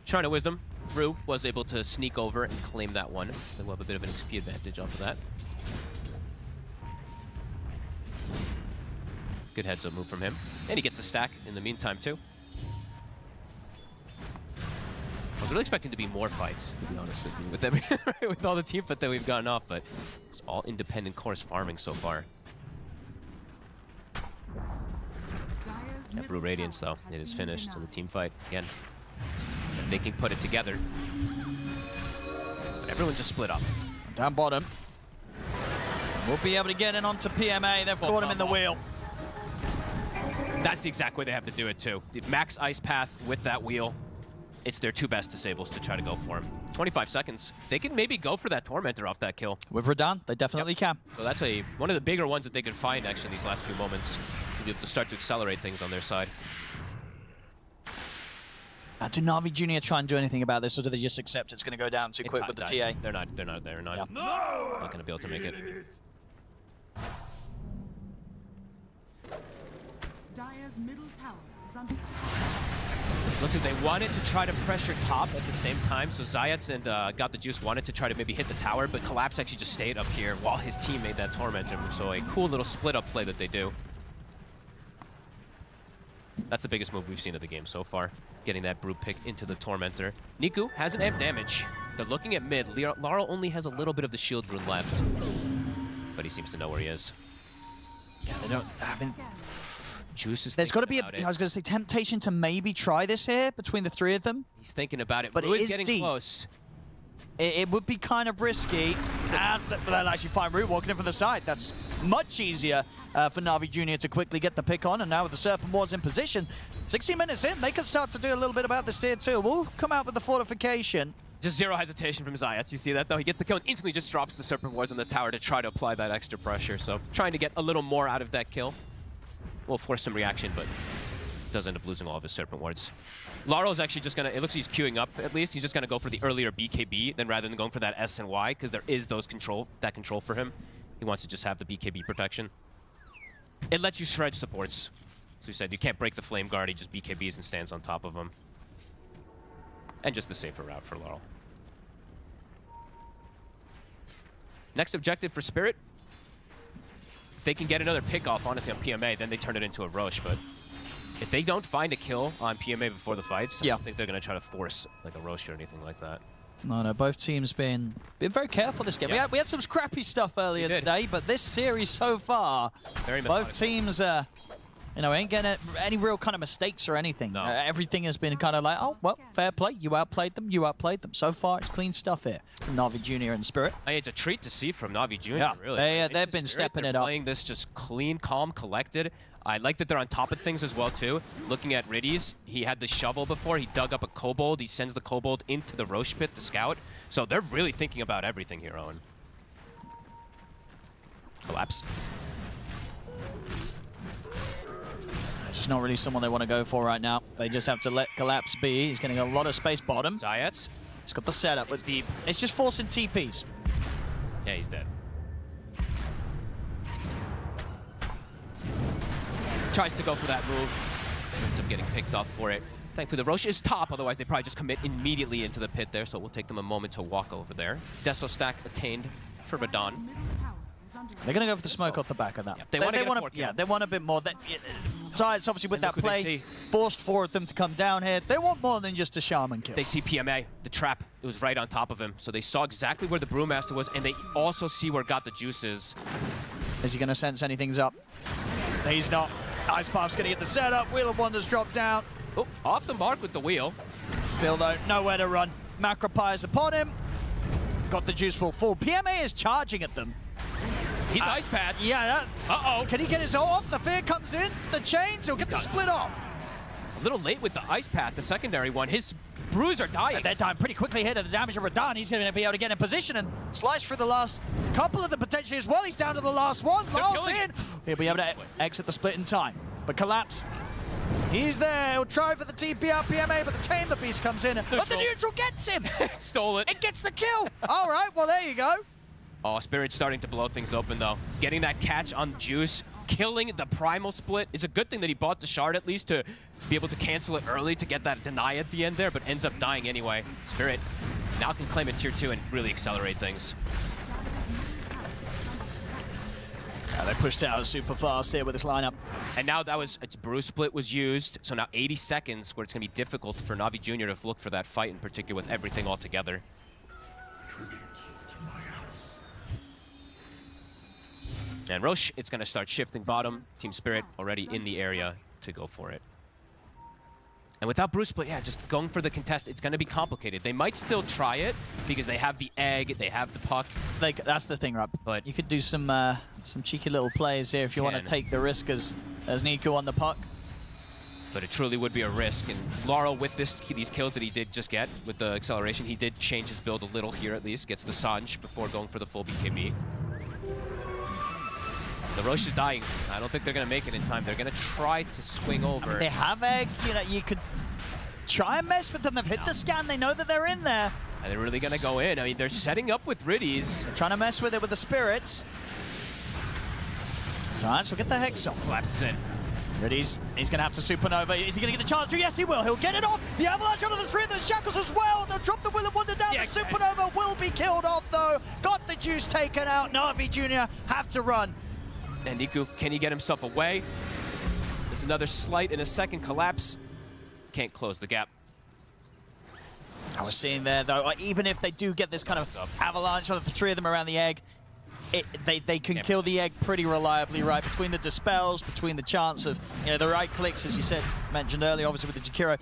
Shrine of Wisdom, Rue was able to sneak over and claim that one. They will have a bit of an XP advantage off of that. Good heads-up move from him. And he gets the stack in the meantime, too. I was really expecting to be more fights, to be honest with you, with all the team fit that we've gotten off, but it's all independent course farming so far. Yeah, Blue Radiance, though, it is finished in the team fight. Again, if they can put it together. But everyone just split up. Down bottom. We'll be able to get in onto PMA. They've caught him in the wheel. That's the exact way they have to do it, too. The max ice path with that wheel. It's their two best disables to try to go for him. 25 seconds. They can maybe go for that Tormentor off that kill. With Radahn, they definitely can. So that's one of the bigger ones that they could find, actually, these last few moments to be able to start to accelerate things on their side. Do NAVI Junior try and do anything about this, or do they just accept it's going to go down too quick with the TA? They're not going to be able to make it. Dire's middle tower is under Looks like they wanted to try to pressure top at the same time, so Zayats and Got the Juice wanted to try to maybe hit the tower, but Collapse actually just stayed up here while his team made that Tormentor move, so a cool little split-up play that they do. That's the biggest move we've seen of the game so far, getting that Brute pick into the Tormentor. Niku has an amp damage. They're looking at mid. Laurel only has a little bit of the shield rune left, but he seems to know where he is. Yeah, they don't... I mean, Juice is there's got to be I was going to say, temptation to maybe try this here between the three of them. He's thinking about it, but Rue it is is getting deep. close. It would be kind of risky, and they'll actually find Rue walking in from the side. That's much easier for NAVI Junior to quickly get the pick on, and now with the Serpent Wards in position, 16 minutes in, they can start to do a little bit about this tier 2. We'll come out with the fortification. Just zero hesitation from Zayats. You see that, though? He gets the kill and instantly just drops the Serpent Wards on the tower to try to apply that extra pressure. So trying to get a little more out of that kill. Will force some reaction, but does end up losing all of his Serpent Wards. Laurel's actually just gonna, it looks like he's queuing up at least. He's just gonna go for the earlier BKB then rather than going for that S and Y, because there is that control for him. He wants to just have the BKB protection. It lets you shred supports. So he said you can't break the Flame Guard, he just BKBs and stands on top of him. And just the safer route for Laurel. Next objective for Spirit. If they can get another pick off, honestly, on PMA, then they turn it into a Roche, but if they don't find a kill on PMA before the fights, I don't think they're going to try to force like a Roche or anything like that. No, both teams been very careful this game. Yeah. We had some scrappy stuff earlier today, but this series so far, both teams, ain't getting any real kind of mistakes or anything. No. Everything has been kind of like, oh, well, fair play. You outplayed them. So far, it's clean stuff here from NAVI Junior and Spirit. It's a treat to see from NAVI Junior, really. They've been stepping it up. Playing this just clean, calm, collected. I like that they're on top of things as well, too. Looking at Riddies, he had the shovel before. He dug up a Kobold. He sends the Kobold into the Roche pit to scout. So they're really thinking about everything here, Owen. Collapse. It's just not really someone they want to go for right now. They just have to let Collapse be. He's getting a lot of space bottom. Zayats. He's got the setup. It's deep. It's just forcing TPs. Yeah, he's dead. Tries to go for that move. Ends up getting picked off for it. Thankfully, the Roche is top. Otherwise, they probably just commit immediately into the pit there. So it will take them a moment to walk over there. Deso stack attained for Radahn. They're going to go for the smoke off the back of that. They want they want a bit more. Giants, obviously, with that play, forced four of them to come down here. They want more than just a Shaman kill. They see PMA, the trap. It was right on top of him. So they saw exactly where the Brewmaster was, and they also see where Got the Juice is. Is he going to sense anything's up? He's not. Ice Path's going to get the setup. Wheel of Wonders drop down. Oh, off the mark with the wheel. Still, though, nowhere to run. Macropie is upon him. Got the Juice will fall. PMA is charging at them. He's Ice Pad. Yeah. Uh-oh. Can he get his ult off? The Fear comes in. The chains. He'll get the split off. A little late with the Ice Pad, the secondary one. His brews are dying. They're dying pretty quickly here to the damage of Radahn. He's going to be able to get in position and slice through the last couple of them potentially as well. He's down to the last one. Lyle's in. He'll be able to exit the split in time. But Collapse, he's there. He'll try for the TPR PMA, but the Tame the Beast comes in. But the neutral gets him. Stole it. It gets the kill. All right, well, there you go. Oh, Spirit's starting to blow things open, though. Getting that catch on Juice, killing the Primal split. It's a good thing that he bought the Shard at least to be able to cancel it early to get that deny at the end there, but ends up dying anyway. Spirit now can claim a tier 2 and really accelerate things. They pushed out super fast here with this lineup. And now its Brew split was used, so now 80 seconds where it's going to be difficult for NAVI Junior to look for that fight in particular with everything all together. And Roche, it's going to start shifting bottom. Team Spirit already in the area to go for it. And without Brew split, yeah, just going for the contest, it's going to be complicated. They might still try it because they have the egg, they have the puck. That's the thing, right? But you could do some cheeky little plays here if you want to take the risk as Nico on the puck. But it truly would be a risk. And Laurel, with these kills that he did just get with the acceleration, he did change his build a little here at least. Gets the Sanj before going for the full BKB. The Roche is dying. I don't think they're going to make it in time. They're going to try to swing over. I mean, they have egg. You know, you could try and mess with them. They've hit the scan. They know that they're in there. Are they really going to go in? I mean, they're setting up with Riddies. They're trying to mess with it with the Spirits. Science will get the Hex off. Collapses in. Riddies, he's going to have to supernova. Is he going to get the chance to? Yes, he will. He'll get it off. The Avalanche onto the three of the Shackles as well. They'll drop the Will of Wonder down. The supernova will be killed off, though. Got the Juice taken out. NAVI Junior have to run. And Niku, can he get himself away? There's another slight and a second collapse. Can't close the gap. I was seeing there, though, even if they do get this kind of avalanche on the three of them around the egg, they can kill the egg pretty reliably, right? Between the dispels, between the chance of, you know, the right clicks, as you said, mentioned earlier, obviously with the Jakiro.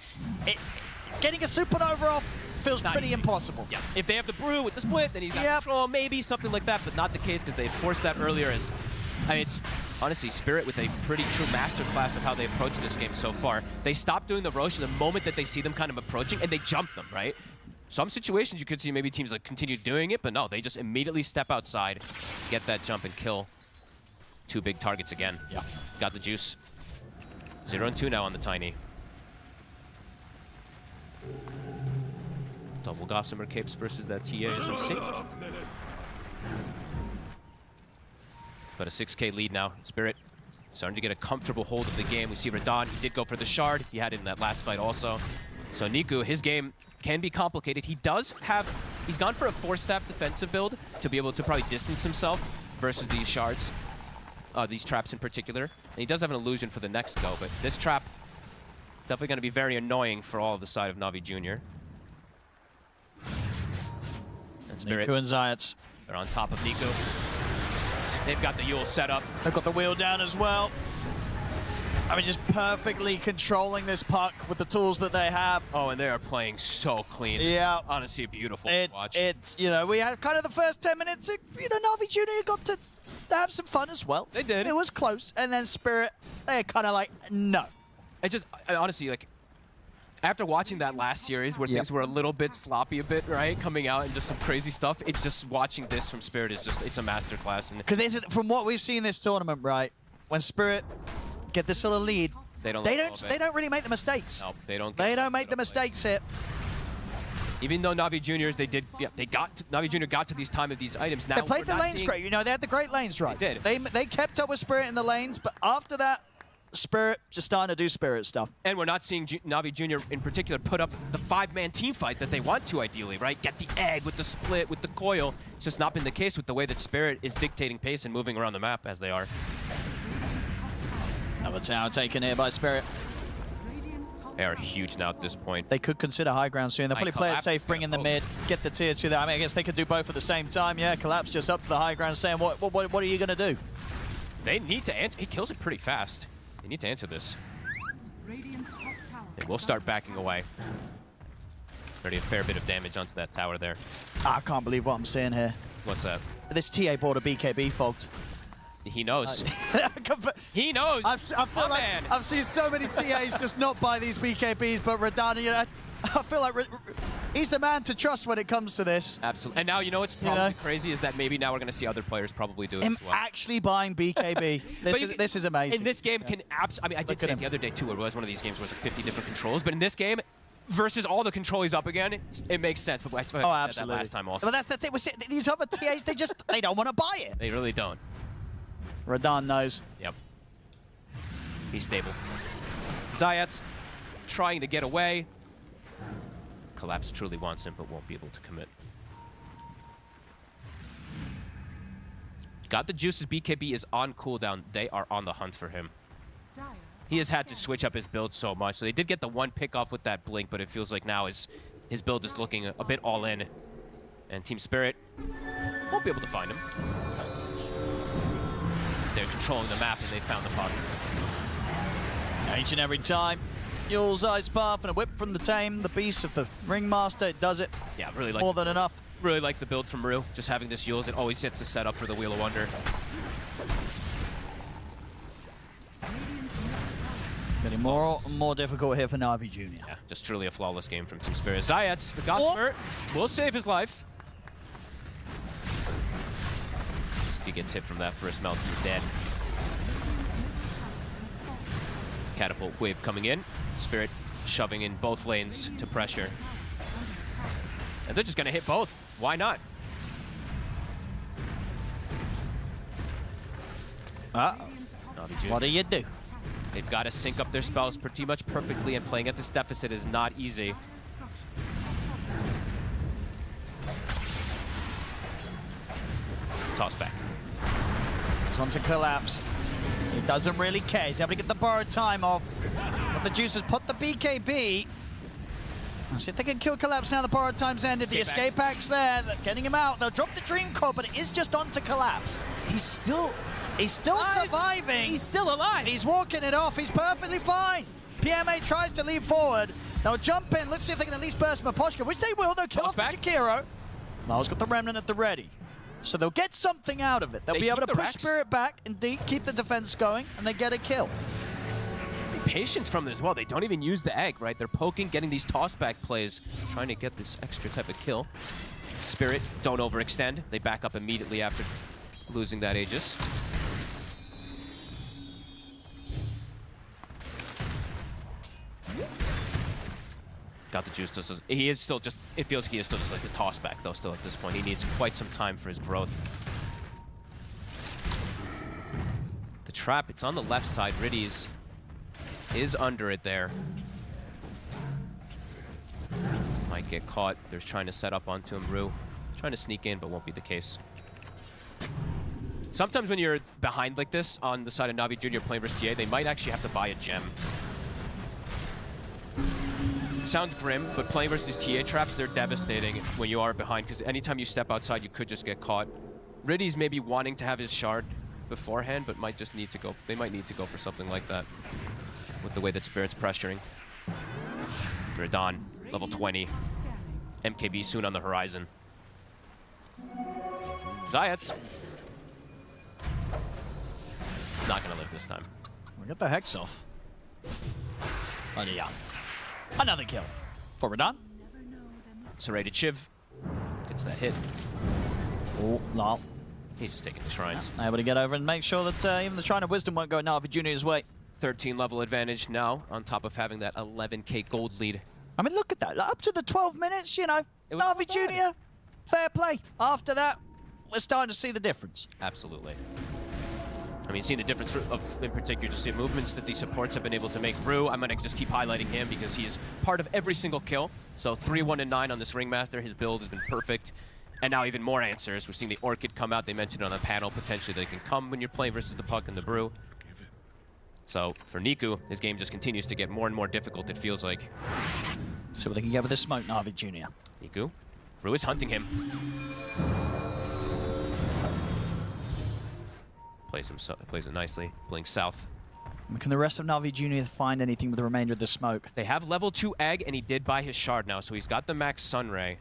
Getting a supernova off feels pretty impossible. Yeah. If they have the Brew with the split, then he's got control, maybe something like that, but not the case because they forced that earlier as... I mean, it's honestly Spirit with a pretty true masterclass of how they approach this game so far. They stop doing the Roche the moment that they see them kind of approaching, and they jump them, right? Some situations you could see maybe teams like continue doing it, but no, they just immediately step outside, get that jump, and kill two big targets again. Yeah. Got the Juice. 0-2 now on the Tiny. Double Gossamer Capes versus that TA as we see. But a 6K lead now. Spirit starting to get a comfortable hold of the game. We see Radahn, he did go for the Shard. He had it in that last fight also. So Niku, his game can be complicated. He's gone for a 4-staff defensive build to be able to probably distance himself versus these Shards, these traps in particular. And he does have an illusion for the next go, but this trap definitely going to be very annoying for all of the side of NAVI Junior. And Spirit, Niku and Zayats. They're on top of Niku. They've got the Yule set up. They've got the wheel down as well. I mean, just perfectly controlling this puck with the tools that they have. Oh, and they are playing so clean. Yeah. It's honestly beautiful to watch. It's, you know, we had kind of the first 10 minutes, you know, NAVI Junior got to have some fun as well. They did. It was close. And then Spirit, they're kind of like, no. I honestly, like, after watching that last series where things were a little bit sloppy right, coming out and just some crazy stuff, it's just watching this from Spirit is just, it's a masterclass. Because from what we've seen this tournament, right, when Spirit get this sort of lead, they don't really make the mistakes. No, they don't. They don't make the mistakes here. Even though NAVI Juniors, NAVI Junior got to these time of these items. Now they played the lanes great. You know, they had the great lanes right. They did. They kept up with Spirit in the lanes, but after that, Spirit just starting to do Spirit stuff. And we're not seeing NAVI Junior in particular put up the 5-man team fight that they want to ideally, right? Get the egg with the split, with the coil. It's just not been the case with the way that Spirit is dictating pace and moving around the map as they are. Another tower taken here by Spirit. They are huge now at this point. They could consider high ground soon. They'll probably play it safe, bring in the mid, get the tier 2 there. I mean, I guess they could do both at the same time. Yeah, Collapse just up to the high ground saying, what are you going to do? They need to answer. He kills it pretty fast. They need to answer this. They will start backing away. Already a fair bit of damage onto that tower there. I can't believe what I'm seeing here. What's that? This TA border BKB fogged. He knows. He knows. I feel like I've seen so many TAs just not buy these BKBs, but Radana, you know, I feel like he's the man to trust when it comes to this. Absolutely. And now, you know what's probably crazy is that maybe now we're going to see other players probably do it as well. Actually buying BKB. This is amazing. In this game, I mean, I did say it the other day too, where it was one of these games where it was like 50 different controls, but in this game, versus all the control he's up again, it makes sense. But I said that last time also. But that's the thing. These other TAs, they don't want to buy it. They really don't. Radan knows. Yep. He's stable. Zayat's trying to get away. Collapse truly wants him, but won't be able to commit. Got the juices. BKB is on cooldown. They are on the hunt for him. He has had to switch up his build so much. So they did get the one pick off with that blink, but it feels like now his build is looking a bit all in. And Team Spirit won't be able to find him. They're controlling the map and they found the puck. Each and every time. Yule's Ice Path and a whip from the Tame, the Beast of the Ringmaster. It does it. Yeah, really like more than enough. Really like the build from Rue. Just having this Yule's, it always gets the setup for the Wheel of Wonder. Getting more and more difficult here for NAVI Junior. Yeah, just truly a flawless game from Team Spirit. Zayats, the Gossamer, will save his life. If he gets hit from that first melt, he's dead. Catapult wave coming in. Spirit shoving in both lanes to pressure. And they're just going to hit both. Why not? What do you do? They've got to sync up their spells pretty much perfectly, and playing at this deficit is not easy. Toss back. It's on to Collapse. He doesn't really care. He's able to get the borrowed time off. But the Juicers put the BKB. Let's see if they can kill Collapse now. The borrowed time's ended. The escape axe there. They're getting him out. They'll drop the Dream Core, but it is just on to Collapse. He's still surviving. He's still alive. He's walking it off. He's perfectly fine. PMA tries to leap forward. They'll jump in. Let's see if they can at least burst Maposhka, which they will. They'll kill off the Jakiro. Lyle's got the Remnant at the ready. So they'll get something out of it. They'll be able to push Spirit back, indeed, keep the defense going, and they get a kill. Patience from them as well. They don't even use the egg, right? They're poking, getting these toss-back plays, trying to get this extra type of kill. Spirit don't overextend. They back up immediately after losing that Aegis. Got the juice. He is still just, it feels he is still just like the toss back though, still at this point. He needs quite some time for his growth. The trap, it's on the left side. Riddies is under it there. Might get caught. They're trying to set up onto him. Rue trying to sneak in, but won't be the case. Sometimes when you're behind like this on the side of NAVI Junior playing versus TA, they might actually have to buy a gem. Sounds grim, but playing versus these TA traps, they're devastating when you are behind, because anytime you step outside, you could just get caught. Riddies maybe wanting to have his shard beforehand, but might just need to go. They might need to go for something like that with the way that Spirit's pressuring. Radan, level 20. MKB soon on the horizon. Zayats. Not gonna live this time. We got the Hex off. Oh, yeah. Another kill for Radan. Serrated Shiv gets that hit. Oh, Lyle. He's just taking the shrines. Able to get over and make sure that even the Shrine of Wisdom won't go NAVI Junior's way. 13 level advantage now, on top of having that 11k gold lead. I mean, look at that. Up to the 12 minutes, you know, NAVI Junior, fair play. After that, we're starting to see the difference. Absolutely. I mean, seeing the difference in particular, just the movements that these supports have been able to make. Brew, I'm going to just keep highlighting him because he's part of every single kill. So 3-1-9 on this Ringmaster. His build has been perfect. And now even more answers. We're seeing the Orchid come out. They mentioned on the panel potentially they can come when you're playing versus the Puck and the Brew. So for Niku, his game just continues to get more and more difficult, it feels like. See what they can get with this smoke, NAVI Junior. Niku. Brew is hunting him. Plays it nicely, playing south. Can the rest of NAVI Junior find anything with the remainder of the smoke? They have level 2 egg, and he did buy his shard now, so he's got the max Sunray.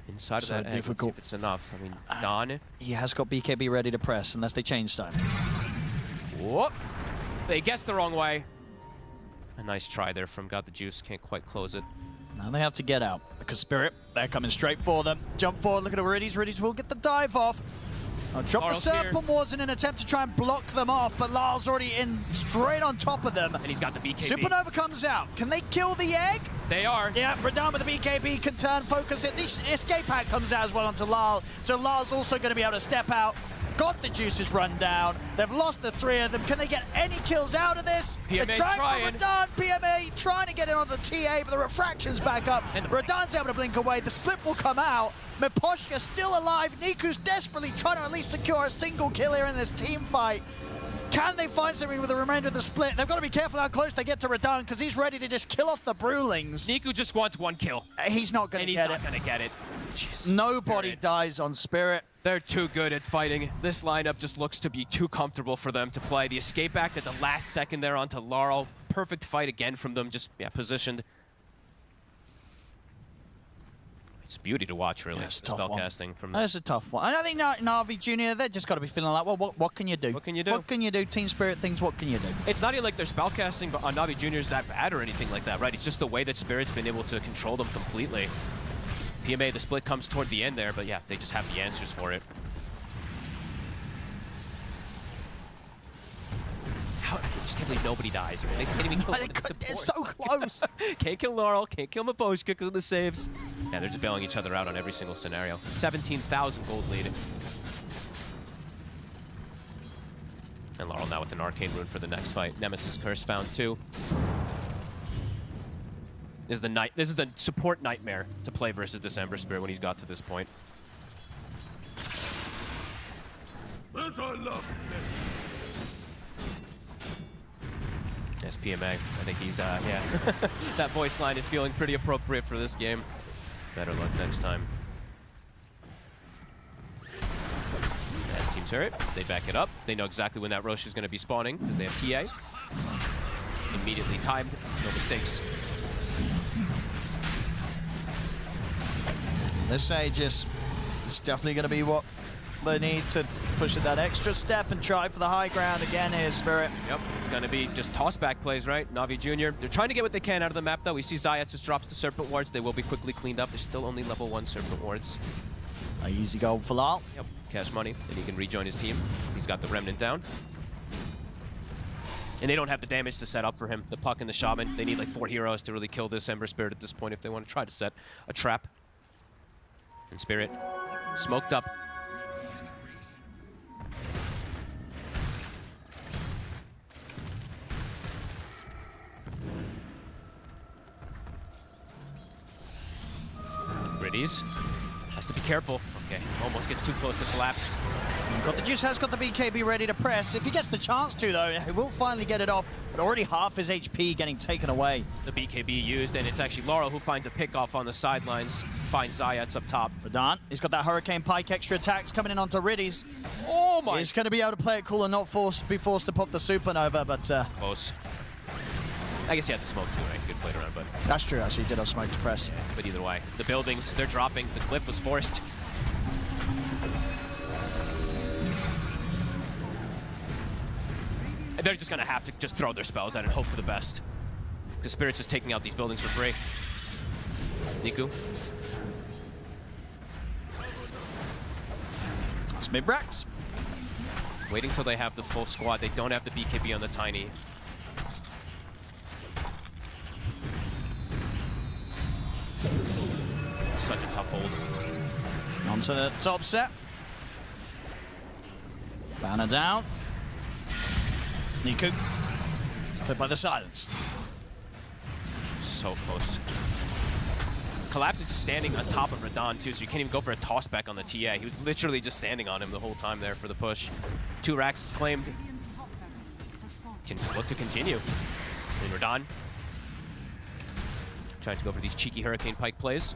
Inside of that egg, let's see if it's enough. I mean, Don. He has got BKB ready to press, unless they change stone. Whoop! They guessed the wrong way. A nice try there from Got the Juice, can't quite close it. Now they have to get out, because Spirit, they're coming straight for them. Jump forward, look at Riddies. Riddies will get the dive off. I'll drop Larl's the Serpent Wards in an attempt to try and block them off, but Larl's already in straight on top of them. And he's got the BKB. Supernova comes out. Can they kill the egg? They are. Yeah, Radan with the BKB can turn, focus it. This escape pack comes out as well onto Larl, so Larl's also going to be able to step out. Got the Juices run down. They've lost the 3 of them. Can they get any kills out of this? PMA's They're trying. trying. Radan, PMA trying to get it on the TA, but the refraction's back up. And Radan's able to blink away. The split will come out. Miposhka still alive. Niku's desperately trying to at least secure a single kill here in this team fight. Can they find something with the remainder of the split? They've got to be careful how close they get to Radan because he's ready to just kill off the Brewlings. Niku just wants 1 kill. He's not going to get it. And he's not going to get it. Jesus, Nobody Spirit. dies on Spirit. They're too good at fighting. This lineup just looks to be too comfortable for them to play. The escape act at the last second there onto Larl. Perfect fight again from them, just positioned. It's a beauty to watch, really. That's the spellcasting from That's a tough one. And I think NAVI Junior, they've just got to be feeling like, well, what can you do? What can you do? What can you do? Team Spirit things, what can you do? It's not even like their spellcasting on NAVI Junior is that bad or anything like that, right? It's just the way that Spirit's been able to control them completely. PMA, the split comes toward the end there, but yeah, they just have the answers for it. I just can't believe nobody dies. Right? They can't even kill one of the supports. It's so close. Can't kill Laurel, can't kill Miposhka because of the saves. Yeah, they're just bailing each other out on every single scenario. 17,000 gold lead. And Laurel now with an Arcane Rune for the next fight. Nemesis Curse found too. This is the support nightmare to play versus this Ember Spirit when he's got to this point. Yes, PMA. I think he's, yeah. That voice line is feeling pretty appropriate for this game. Better luck next time. As Team Turret, they back it up. They know exactly when that Rosh is going to be spawning because they have TA. Immediately timed, no mistakes. This Aegis is definitely going to be what they need to push it that extra step and try for the high ground again here, Spirit. Yep, it's going to be just toss-back plays, right? NAVI Junior. They're trying to get what they can out of the map, though. We see Zayats just drops the Serpent Wards. They will be quickly cleaned up. They're still only level 1 Serpent Wards. A easy goal for Lal. Yep, cash money, and he can rejoin his team. He's got the Remnant down. And they don't have the damage to set up for him. The Puck and the Shaman, they need like 4 heroes to really kill this Ember Spirit at this point if they want to try to set a trap. And Spirit, smoked up. Riddies has to be careful. Okay, almost gets too close to collapse. Got the Juice, has got the BKB ready to press. If he gets the chance to, though, he will finally get it off. But already half his HP getting taken away. The BKB used, and it's actually Laurel who finds a pick-off on the sidelines, finds Zayats up top. Radan, he's got that Hurricane Pike extra attacks coming in onto Riddies. Oh my! He's going to be able to play it cool and not be forced to pop the Supernova, but... Close. I guess he had the smoke too, right? Good played around, but... That's true, actually. He did have smoke to press. Yeah, but either way, the buildings, they're dropping. The cliff was forced. They're just going to have to just throw their spells at it and hope for the best. Because Spirit's just taking out these buildings for free. Niku. It's mid-Brax. Waiting till they have the full squad. They don't have the BKB on the Tiny. Such a tough hold. Onto the top set. Banner down. Niku. Played by the silence. So close. Collapse is just standing on top of Radon too, so you can't even go for a toss back on the TA. He was literally just standing on him the whole time there for the push. 2 racks is claimed. Can just look to continue. And Radon trying to go for these cheeky Hurricane Pike plays.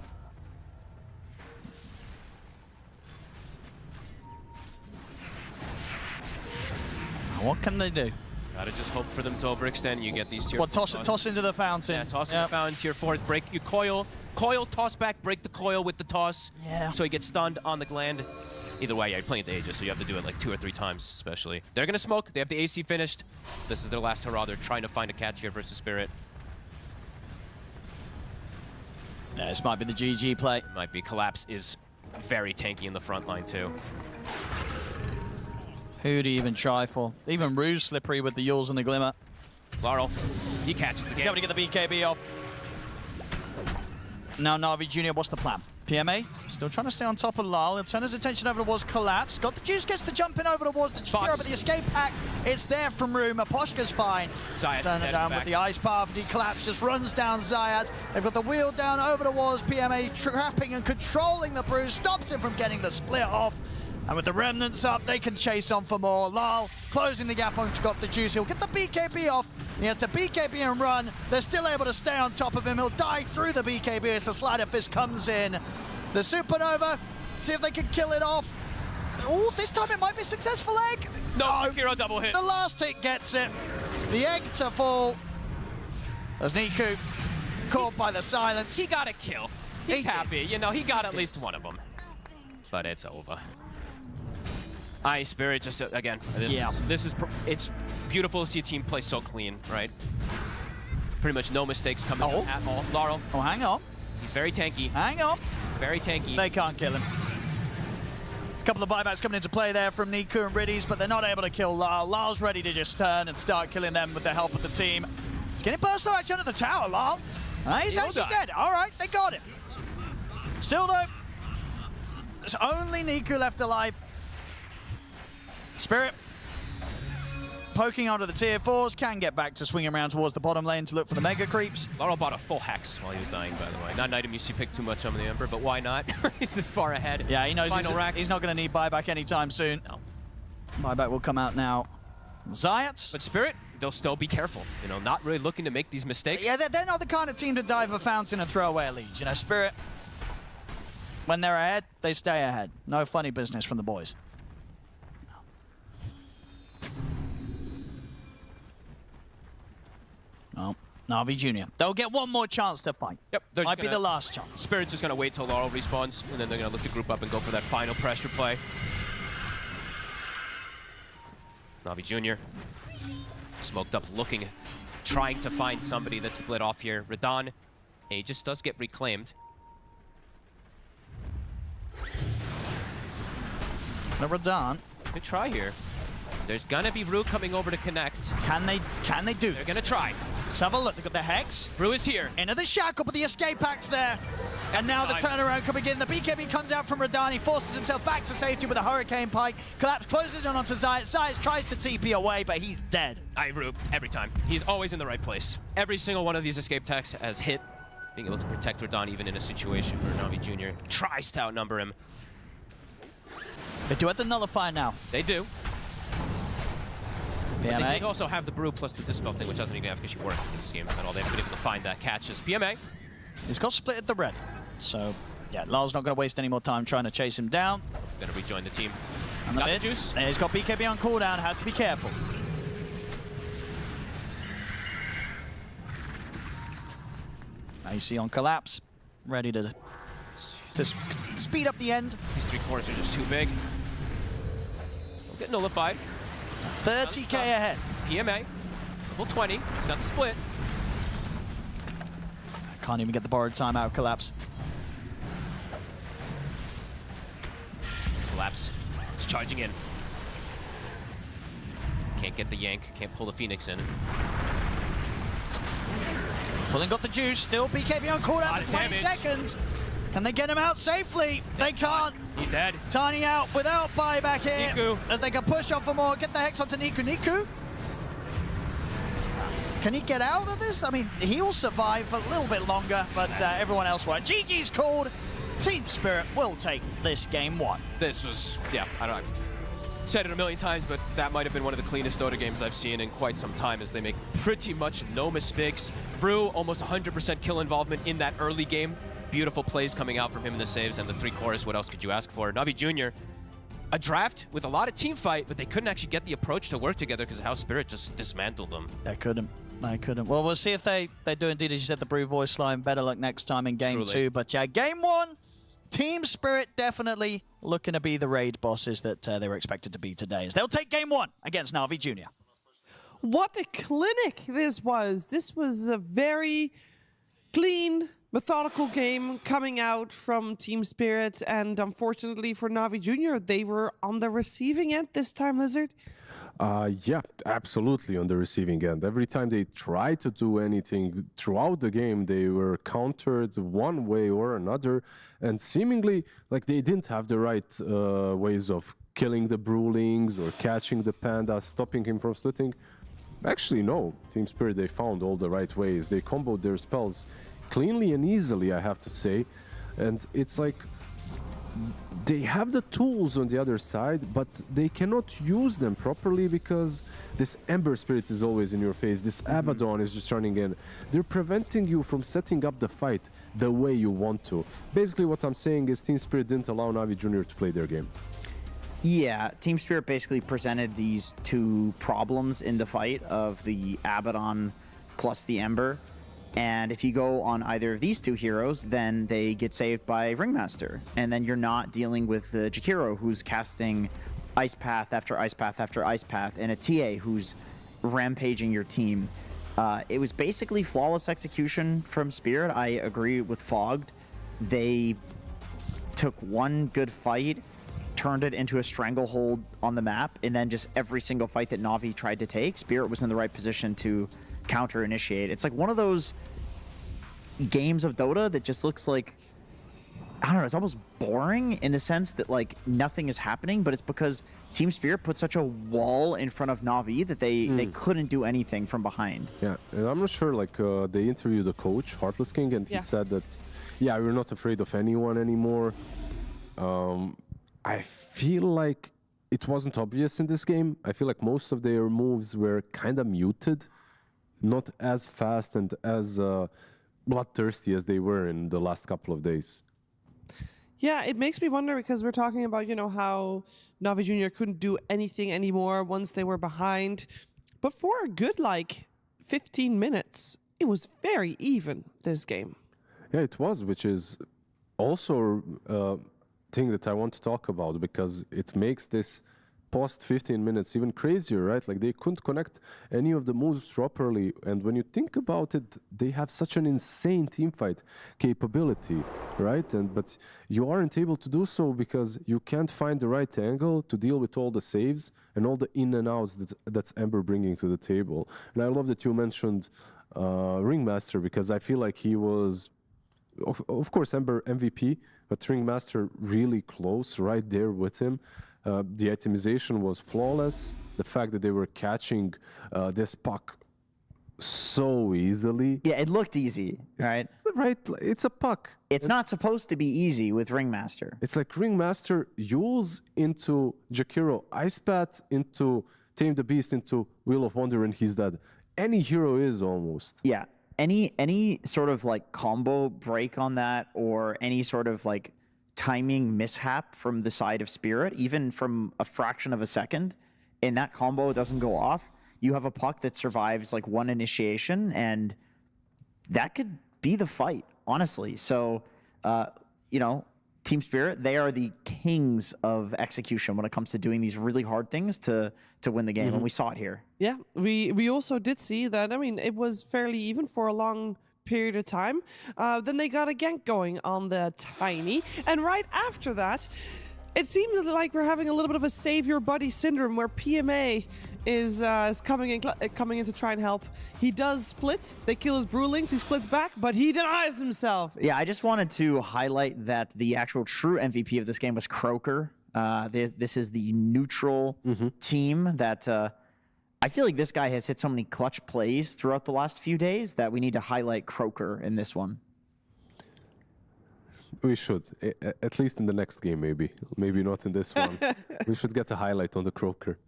What can they do? Gotta just hope for them to overextend. You get these tier 4 toss into the fountain. Yeah, toss into the fountain. Tier 4s break. You coil, toss back, break the coil with the toss. Yeah. So he gets stunned on the gland. Either way, yeah, you're playing the Aegis, so you have to do it like 2 or 3 times, especially. They're gonna smoke. They have the AC finished. This is their last hurrah. They're trying to find a catch here versus Spirit. Yeah, this might be the GG play. Might be. Collapse is very tanky in the front line too. Who do you even try for? Even Rue's slippery with the Yules and the Glimmer. Laurel, he catches the game. He's able to get the BKB off. Now NAVI Junior, what's the plan? PMA, still trying to stay on top of Lal. He'll turn his attention over towards Collapse. Got the juice, gets the jump in over towards the Chikira, but the escape pack, it's there from Rue. Maposhka's fine. Zayas turn it down with the ice path. The Collapse just runs down Zayas. They've got the wheel down over towards PMA, trapping and controlling the Bruise, stops him from getting the split off. And with the remnants up, they can chase on for more. Lal closing the gap on got the juice. He'll get the BKB off. He has the BKB and run. They're still able to stay on top of him. He'll die through the BKB as the Slider Fist comes in. The Supernova, see if they can kill it off. Oh, this time it might be a successful egg. No, hero double hit. The last hit gets it. The egg to fall. As Niku caught by the silence. He got a kill. He's happy. You know, he got at least one of them. But it's over. Spirit just, again, it's beautiful to see a team play so clean, right? Pretty much no mistakes coming out at all. Laurel. Oh, hang on. He's very tanky. Hang on. He's very tanky. They can't kill him. A couple of buybacks coming into play there from Niku and Riddies, but they're not able to kill Lal. Lal's ready to just turn and start killing them with the help of the team. He's getting personal action at the tower, Lal. He's actually dead. All right, they got him. Still, though, there's only Niku left alive. Spirit poking onto the tier 4s, can get back to swinging around towards the bottom lane to look for the mega creeps. Laurel bought a full hex while he was dying, by the way. Not an item you see pick too much on the Emperor, but why not? He's this far ahead. Yeah, he knows Final he's not going to need buyback anytime soon. No. Buyback will come out now. Zayats. But Spirit, they'll still be careful. You know, not really looking to make these mistakes. Yeah, they're not the kind of team to dive a fountain and throw away a lead. You know, Spirit, when they're ahead, they stay ahead. No funny business from the boys. Oh, NAVI Junior. They'll get one more chance to fight. Yep. Might be the last chance. Spirit's just going to wait till Laurel respawns, and then they're going to look to group up and go for that final pressure play. NAVI Junior. Smoked up, looking, trying to find somebody that's split off here. Radon, Aegis does get reclaimed. No Radon. Good try here. There's gonna be Rue coming over to connect. Can they do? They're gonna try. Let's have a look. They've got the Hex. Rue is here. Into the shackle, but the escape pack's there. And now the turnaround coming in. The BKB comes out from Radon. He forces himself back to safety with a Hurricane Pike. Collapse closes in onto Zayas. Zayas tries to TP away, but he's dead. Rue, every time. He's always in the right place. Every single one of these escape attacks has hit, being able to protect Radon even in a situation where NAVI Junior tries to outnumber him. They do have the Nullifier now. They do. PMA. They also have the Brew plus the Dispel thing, which doesn't even have because you work in this game at all. They haven't been able to find that catch as PMA. He's got split at the red. So, yeah, Lal's not going to waste any more time trying to chase him down. Gonna rejoin the team. And the mid. Juice. And he's got BKB on cooldown, has to be careful. AC on Collapse, ready to speed up the end. These 3 corners are just too big. They'll get nullified. 30k ahead. PMA, level 20. He's got the split. Can't even get the borrowed time out. Collapse. Collapse. It's charging in. Can't get the yank. Can't pull the Phoenix in. Pulling got the juice. Still BKB on cooldown for 20 damage. seconds. Can they get him out safely? They can't. He's dead. Tiny out without buyback here. Niku. As they can push on for more. Get the Hex onto Niku. Niku? Can he get out of this? I mean, he'll survive a little bit longer, but everyone else won't. GG's called. Team Spirit will take this game 1. This was, yeah, I don't know. Said it a million times, but that might have been one of the cleanest Dota games I've seen in quite some time, as they make pretty much no mistakes. Vru, almost 100% kill involvement in that early game. Beautiful plays coming out from him in the saves and the 3 cores. What else could you ask for? NAVI Junior, a draft with a lot of team fight, but they couldn't actually get the approach to work together because of how Spirit just dismantled them. They couldn't. They couldn't. Well, we'll see if they do indeed, as you said, the Brew Voice line. Better luck next time in game 2. But yeah, game 1, Team Spirit definitely looking to be the raid bosses that they were expected to be today, as they'll take game 1 against NAVI Junior. What a clinic this was. This was a very clean, methodical game coming out from Team Spirit, and unfortunately for NAVI Junior, they were on the receiving end this time, Lizard. Yeah, absolutely on the receiving end. Every time they tried to do anything throughout the game, they were countered one way or another, and seemingly like they didn't have the right ways of killing the Brewlings or catching the Panda, stopping him from splitting. Actually, no. Team Spirit, they found all the right ways. They comboed their spells cleanly and easily, I have to say. And it's like they have the tools on the other side, but they cannot use them properly because this Ember Spirit is always in your face. This Abaddon is just running in. They're preventing you from setting up the fight the way you want to. Basically, what I'm saying is Team Spirit didn't allow NAVI Junior to play their game. Yeah, Team Spirit basically presented these 2 problems in the fight of the Abaddon plus the Ember. And if you go on either of these 2 heroes, then they get saved by Ringmaster. And then you're not dealing with the Jakiro, who's casting Ice Path after Ice Path after Ice Path, and a TA who's rampaging your team. It was basically flawless execution from Spirit. I agree with Fogged. They took one good fight, turned it into a stranglehold on the map, and then just every single fight that Na'Vi tried to take, Spirit was in the right position to counter-initiate. It's like one of those games of Dota that just looks like, I don't know, it's almost boring in the sense that like nothing is happening, but it's because Team Spirit put such a wall in front of Na'Vi that they couldn't do anything from behind. Yeah, and I'm not sure, like they interviewed the coach, Heartless King, and he said that, yeah, we're not afraid of anyone anymore. I feel like it wasn't obvious in this game. I feel like most of their moves were kind of muted, not as fast and as bloodthirsty as they were in the last couple of days. Yeah, it makes me wonder because we're talking about, you know, how NAVI Junior couldn't do anything anymore once they were behind. But for a good, like, 15 minutes, it was very even, this game. Yeah, it was, which is also a thing that I want to talk about because it makes this post 15 minutes even crazier, right? Like they couldn't connect any of the moves properly, and when you think about it, they have such an insane teamfight capability, right? But you aren't able to do so because you can't find the right angle to deal with all the saves and all the in and outs that's Ember bringing to the table. And I love that you mentioned Ringmaster because I feel like he was, of course, Ember MVP, but Ringmaster really close right there with him. The itemization was flawless. The fact that they were catching this puck so easily. Yeah, it looked easy, right? Right, it's a puck. It's not supposed to be easy with Ringmaster. It's like Ringmaster Yules into Jakiro, Ice Path into Tame the Beast into Wheel of Wonder, and he's dead. Any hero is almost. Yeah, any sort of like combo break on that, or any sort of like timing mishap from the side of Spirit, even from a fraction of a second, and that combo doesn't go off, you have a puck that survives like one initiation, and that could be the fight, honestly. So, you know, Team Spirit, they are the kings of execution when it comes to doing these really hard things to win the game, and we saw it here. Yeah, we also did see that. I mean, it was fairly even for a long period of time. Then they got a gank going on the Tiny, and right after that, It seems like we're having a little bit of a save your buddy syndrome where PMA is coming in to try and help. He does split. They kill his Brewlings. He splits back, but he denies himself. Yeah, I just wanted to highlight that the actual true MVP of this game was Croaker. This is the neutral team that I feel like this guy has hit so many clutch plays throughout the last few days that we need to highlight Croaker in this one. We should, at least in the next game, maybe not in this one. We should get a highlight on the Croaker.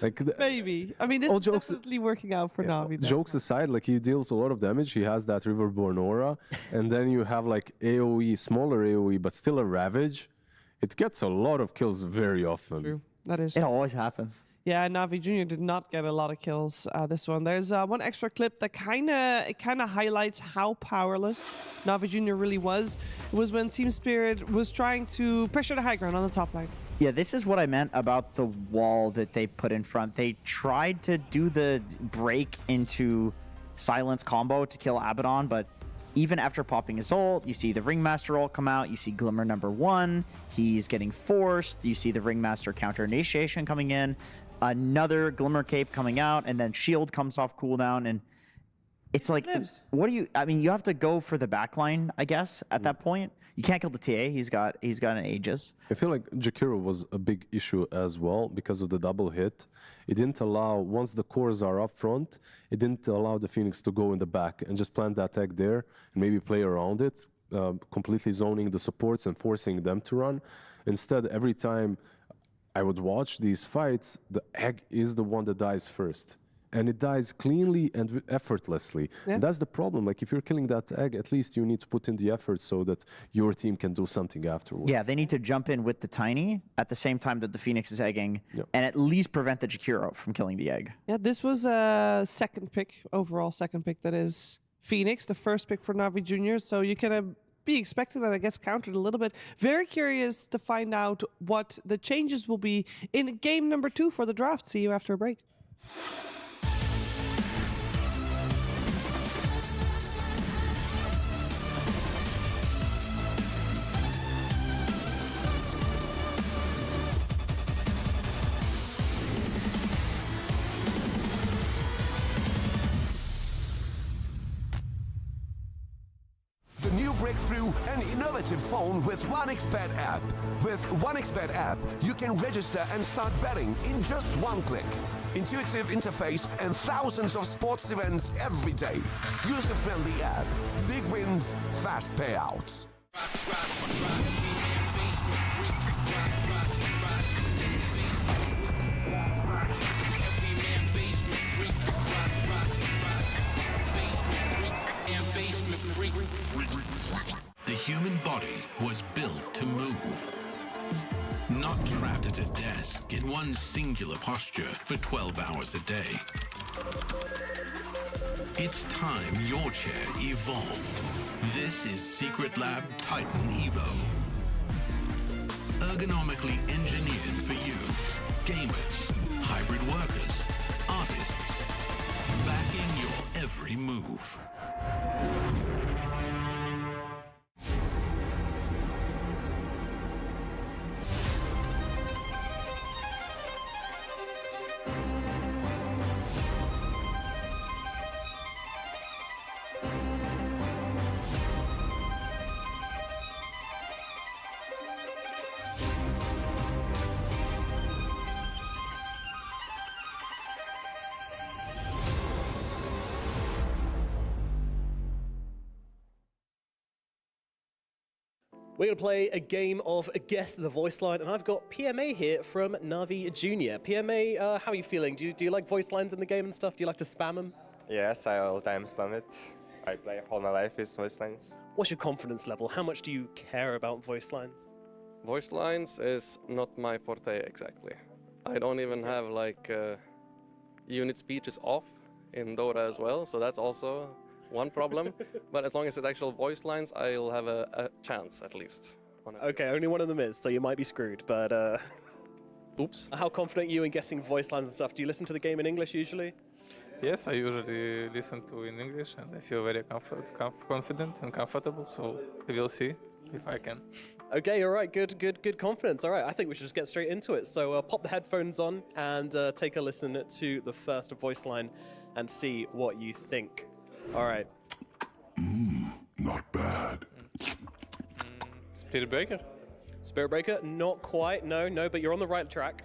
Like maybe. I mean, this is definitely working out for Navi. Jokes aside, like he deals a lot of damage. He has that Riverborn aura, and then you have like AOE, smaller AOE, but still a Ravage. It gets a lot of kills very often. True, that is. It always happens. Yeah, NAVI Junior did not get a lot of kills this one. There's one extra clip that kind of highlights how powerless NAVI Junior really was. It was when Team Spirit was trying to pressure the high ground on the top line. Yeah, this is what I meant about the wall that they put in front. They tried to do the break into silence combo to kill Abaddon, but even after popping his ult, you see the Ringmaster ult come out, you see Glimmer #1, he's getting forced, you see the Ringmaster counter initiation coming in, another Glimmer Cape coming out, and then Shield comes off cooldown, and it's like, what do you, I mean, you have to go for the backline, I guess, at that point. You can't kill the TA, he's got an Aegis. I feel like Jakiro was a big issue as well because of the double hit. It didn't allow, once the cores are up front, it didn't allow the Phoenix to go in the back and just plant that egg there and maybe play around it, completely zoning the supports and forcing them to run. Instead, every time I would watch these fights, the egg is the one that dies first. And it dies cleanly and effortlessly. Yeah. And that's the problem. Like, if you're killing that egg, at least you need to put in the effort so that your team can do something afterwards. Yeah, they need to jump in with the Tiny at the same time that the Phoenix is egging, and at least prevent the Jakiro from killing the egg. Yeah, this was a second pick, overall second pick, that is Phoenix, the first pick for NAVI Junior. So you can be expecting that it gets countered a little bit. Very curious to find out what the changes will be in game number 2 for the draft. See you after a break. The new breakthrough and innovative phone with 1xBet app. With 1xBet app, you can register and start betting in just one click. Intuitive interface and thousands of sports events every day. User-friendly app. Big wins, fast payouts. The human body was built to move. Not trapped at a desk in one singular posture for 12 hours a day. It's time your chair evolved. This is Secret Lab Titan Evo. Ergonomically engineered for you, gamers, hybrid workers, artists, backing your every move. We're going to play a game of Guess the Voice Line, and I've got PMA here from NAVI Junior. PMA, how are you feeling? Do you like voice lines in the game and stuff? Do you like to spam them? Yes, I all time spam it. I play all my life with voice lines. What's your confidence level? How much do you care about voice lines? Voice lines is not my forte exactly. I don't even have like unit speech is off in Dota as well, so that's also one problem. But as long as it's actual voice lines, I'll have a chance at least. Okay, only one of them is, so you might be screwed, but oops. How confident are you in guessing voice lines and stuff? Do you listen to the game in English usually? Yes, I usually listen to in English, and I feel very confident and comfortable, so we'll see. if I can. Okay, all right, good confidence. All right, I think we should just get straight into it. So pop the headphones on and take a listen to the first voice line and see what you think. All right. Not bad. Spirit Breaker? Spirit Breaker, not quite, no, but you're on the right track.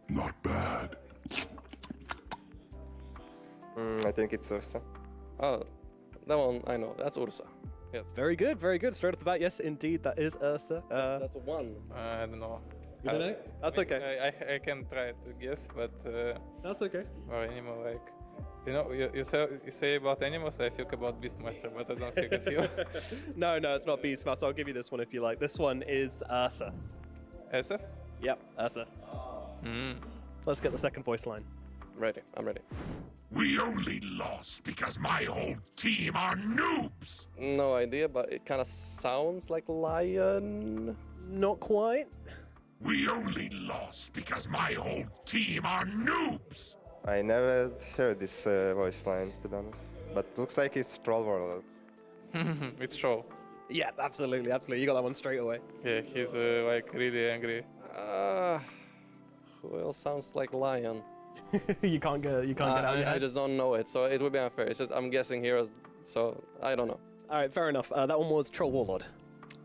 Not bad. I think it's Ursa. Oh, that one I know. That's Ursa. Yeah. Very good. Straight off the bat, yes, indeed, that is Ursa. That's a 1. I don't know. You don't know? That's okay. I can try to guess, but... That's okay. Or animal, like... You know, you say about animals, I think about Beastmaster, but I don't think it's you. No, it's not Beastmaster. I'll give you this one if you like. This one is Ursa. SF? Yep, Ursa. Let's get the second voice line. Ready, I'm ready. We only lost because my whole team are noobs. No idea, but it kind of sounds like lion. Not quite. We only lost because my whole team are noobs. I never heard this voice line, to be honest. But looks like it's Troll Warlord. It's Troll. Yeah, absolutely. You got that one straight away. Yeah, he's like really angry. Who else sounds like lion? you can't get out of your I head. just don't know it, so it would be unfair. It's just I'm guessing heroes, so I don't know. All right, fair enough. That one was Troll Warlord.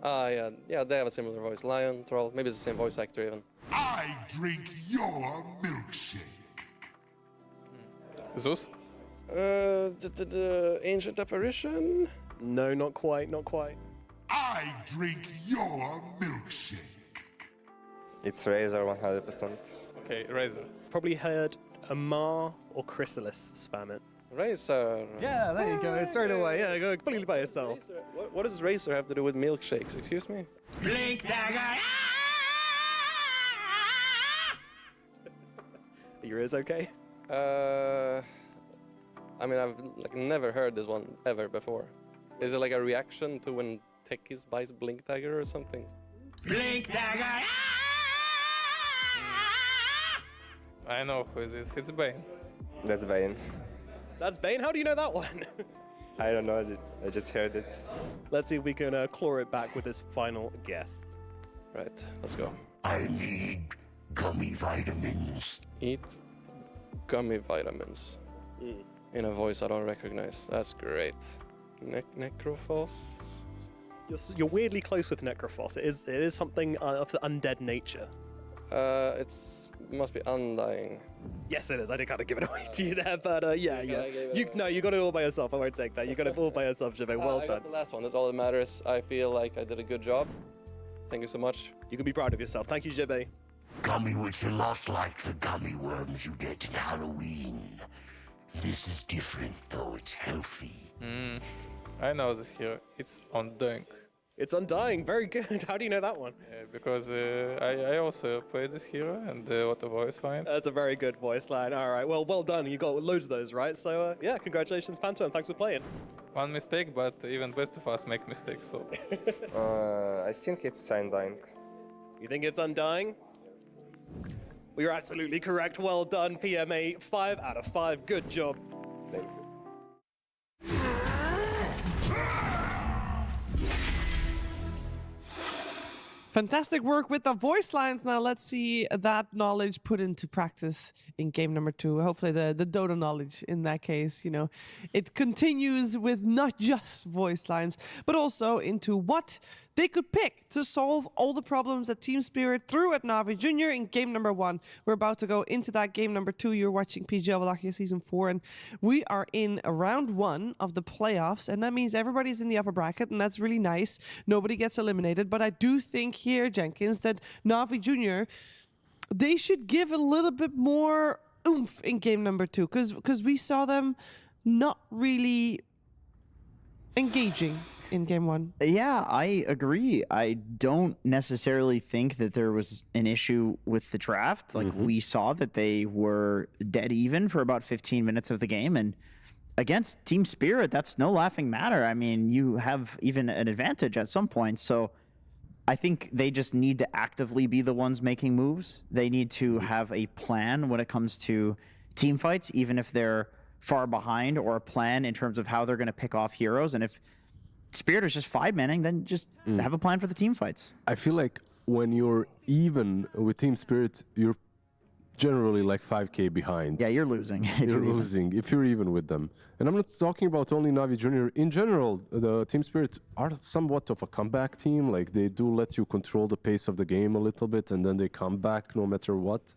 Yeah, they have a similar voice. Lion, Troll, maybe it's the same voice actor even. I drink your milkshake. Zeus? Ancient Apparition? No, not quite. I drink your milkshake. It's Razor 100%. Okay, Razor. Probably heard Amar or Chrysalis spam it. Razor. Yeah, there you go. Straight away. Yeah, go completely by yourself. What does Razor have to do with milkshakes? Excuse me? Blink dagger. Are your ears okay? I mean, I've like never heard this one ever before. Is it like a reaction to when Techies buys Blink Dagger or something? Blink dagger. I know who is this. It's Bane. That's Bane. That's Bane? How do you know that one? I don't know, I just heard it. Let's see if we can claw it back with this final guess. Right, let's go. I need gummy vitamins. Eat gummy vitamins. In a voice I don't recognize. That's great. Necrophos? You're weirdly close with Necrophos. It is something of the undead nature. Must be Undying. Yes, it is. I did kind of give it away to you there, but yeah. You got it all by yourself. I won't take that. You got it all by yourself, Jebe. Well I done. got the last one. That's all that matters. I feel like I did a good job. Thank you so much. You can be proud of yourself. Thank you, Jebe. Gummy looks a lot like the gummy worms you get in Halloween. This is different, though. It's healthy. I know this hero. It's Undying. It's Undying. Very good. How do you know that one? Because I also played this hero and what a voice line. That's a very good voice line. All right. Well done. You got loads of those, right? So yeah, congratulations, Panto, and thanks for playing. One mistake, but even best of us make mistakes. So. I think it's Undying. You think it's Undying? Well, you're absolutely correct. Well done, PMA. 5 out of 5. Good job. Thank you. Fantastic work with the voice lines. Now let's see that knowledge put into practice in game number 2. Hopefully the Dota knowledge in that case, it continues with not just voice lines, but also into what they could pick to solve all the problems that Team Spirit threw at NAVI Junior in game number 1. We're about to go into that game number 2. You're watching PGL Wallachia Season 4, and we are in round 1 of the playoffs, and that means everybody's in the upper bracket, and that's really nice. Nobody gets eliminated, but I do think here, Jenkins, that NAVI Junior, they should give a little bit more oomph in game number 2, because we saw them not really engaging in game 1. Yeah, I agree. I don't necessarily think that there was an issue with the draft. Like, we saw that they were dead even for about 15 minutes of the game, and against Team Spirit, that's no laughing matter. I mean, you have even an advantage at some point, so I think they just need to actively be the ones making moves. They need to have a plan when it comes to team fights, even if they're far behind, or a plan in terms of how they're going to pick off heroes. And if Spirit is just 5-manning, then just have a plan for the team fights. I feel like when you're even with Team Spirit, you're generally like 5k behind. Yeah, you're losing. You're losing if you're even with them. And I'm not talking about only NAVI Junior. In general, the Team Spirit are somewhat of a comeback team. Like they do let you control the pace of the game a little bit, and then they come back no matter what.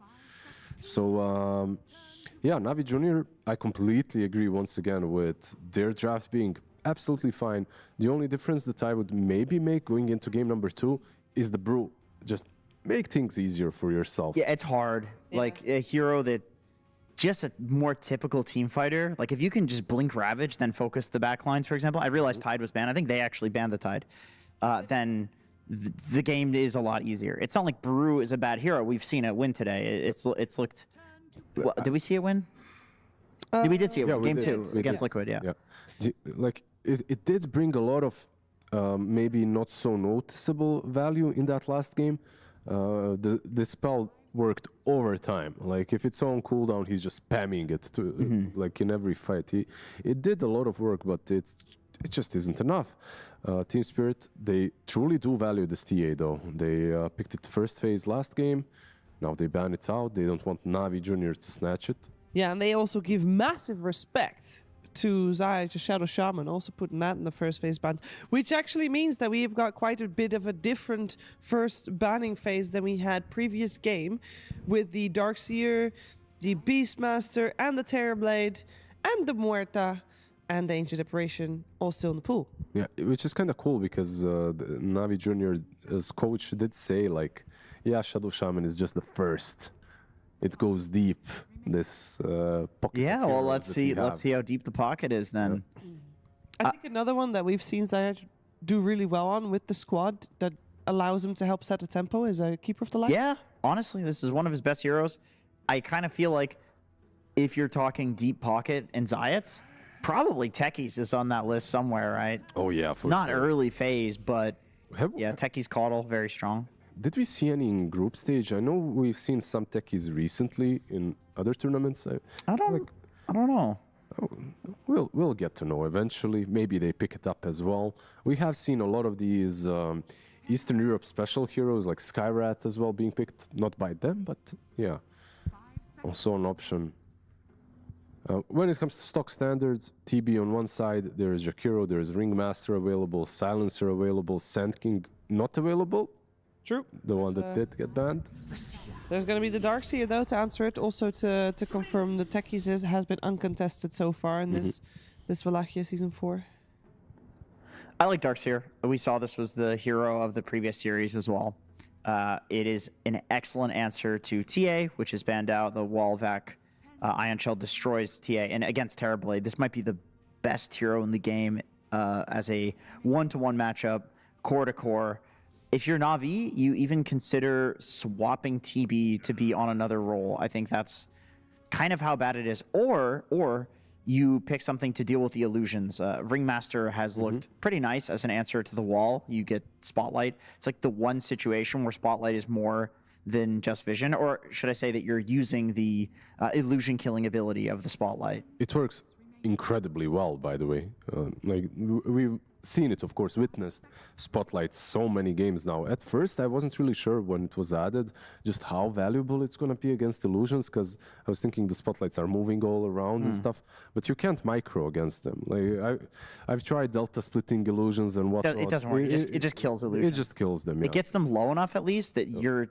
So yeah, NAVI Junior, I completely agree once again with their draft being absolutely fine. The only difference that I would maybe make going into game number 2 is the brew. Just make things easier for yourself. Yeah, it's hard. Like a hero that just a more typical team fighter. Like if you can just blink Ravage, then focus the back lines, for example. I realized Tide was banned. I think they actually banned the Tide. Then the game is a lot easier. It's not like Brew is a bad hero. We've seen it win today. It's looked. Well, did we see it win? We did see it win. Game 2 against Liquid. Yeah. Like it did bring a lot of maybe not so noticeable value in that last game. The spell worked overtime. Like if it's on cooldown, he's just spamming it to like in every fight. It did a lot of work, but it just isn't enough. Team Spirit, they truly do value this TA though. They picked it first phase last game. Now they ban it out. They don't want NAVI Junior to snatch it. Yeah, and they also give massive respect to Zai, to Shadow Shaman, also putting that in the first phase ban, which actually means that we've got quite a bit of a different first banning phase than we had previous game, with the Darkseer, the Beastmaster, and the Terrorblade, and the Muerta, and the Ancient Apparition all still in the pool. Yeah, which is kind of cool because the NAVI Junior, as coach did say, like, yeah, Shadow Shaman is just the first. It goes deep. This pocket. Yeah, well, let's see how deep the pocket is then. I think another one that we've seen Zayaj do really well on with the squad that allows him to help set a tempo is a Keeper of the Light. Yeah, honestly, this is one of his best heroes. I kind of feel like if you're talking deep pocket and Zayats, probably Techies is on that list somewhere, right? Oh yeah, for not sure. early phase, but yeah, Techies Caudal, very strong. Did we see any in group stage? I know we've seen some techies recently in other tournaments. I don't know. We'll get to know eventually. Maybe they pick it up as well. We have seen a lot of these Eastern Europe special heroes like Skyrat as well being picked, not by them, but yeah, also an option. When it comes to stock standards, TB on one side, there is Jakiro, there is Ringmaster available, Silencer available, Sand King not available. True. The one that did get banned. There's going to be the Darkseer, though, to answer it. Also to confirm the Techies has been uncontested so far in this Wallachia Season 4. I like Darkseer. We saw this was the hero of the previous series as well. It is an excellent answer to TA, which is banned out. The Wallvac Ion Shell destroys TA. And against Terrorblade, this might be the best hero in the game as a one-to-one matchup, core-to-core. If you're Na'Vi, you even consider swapping TB to be on another role. I think that's kind of how bad it is. Or you pick something to deal with the illusions. Ringmaster has looked pretty nice as an answer to the wall. You get Spotlight. It's like the one situation where Spotlight is more than just vision. Or should I say that you're using the illusion killing ability of the Spotlight? It works incredibly well, by the way. Like we've seen it, of course, witnessed Spotlight so many games now. At first, I wasn't really sure when it was added just how valuable it's going to be against illusions, because I was thinking the Spotlights are moving all around and stuff, but you can't micro against them. Like I've tried Delta splitting illusions and whatnot. It doesn't work. It just kills illusions. It just kills them, yeah. It gets them low enough, at least, that your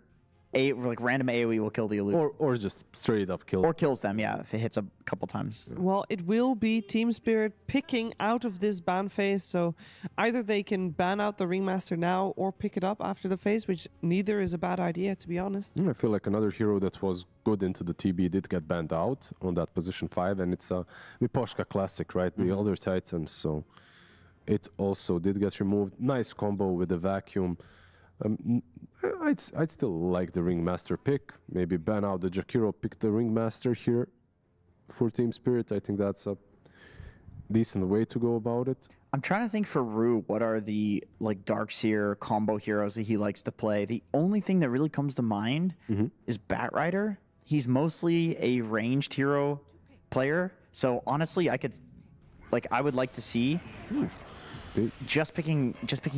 like random AoE will kill the illusion. Or just straight up kill. Or kills them, yeah, if it hits a couple times. Well, it will be Team Spirit picking out of this ban phase, so either they can ban out the Ringmaster now or pick it up after the phase, which neither is a bad idea, to be honest. I feel like another hero that was good into the TB did get banned out on that position 5, and it's a Miposhka Classic, right? The Elder Titan, so it also did get removed. Nice combo with the Vacuum. I'd still like the Ringmaster pick. Maybe ban out the Jakiro, pick the Ringmaster here for Team Spirit. I think that's a decent way to go about it. I'm trying to think for Rue, what are the like Darkseer combo heroes that he likes to play? The only thing that really comes to mind is Batrider. He's mostly a ranged hero player. So honestly, I would like to see just picking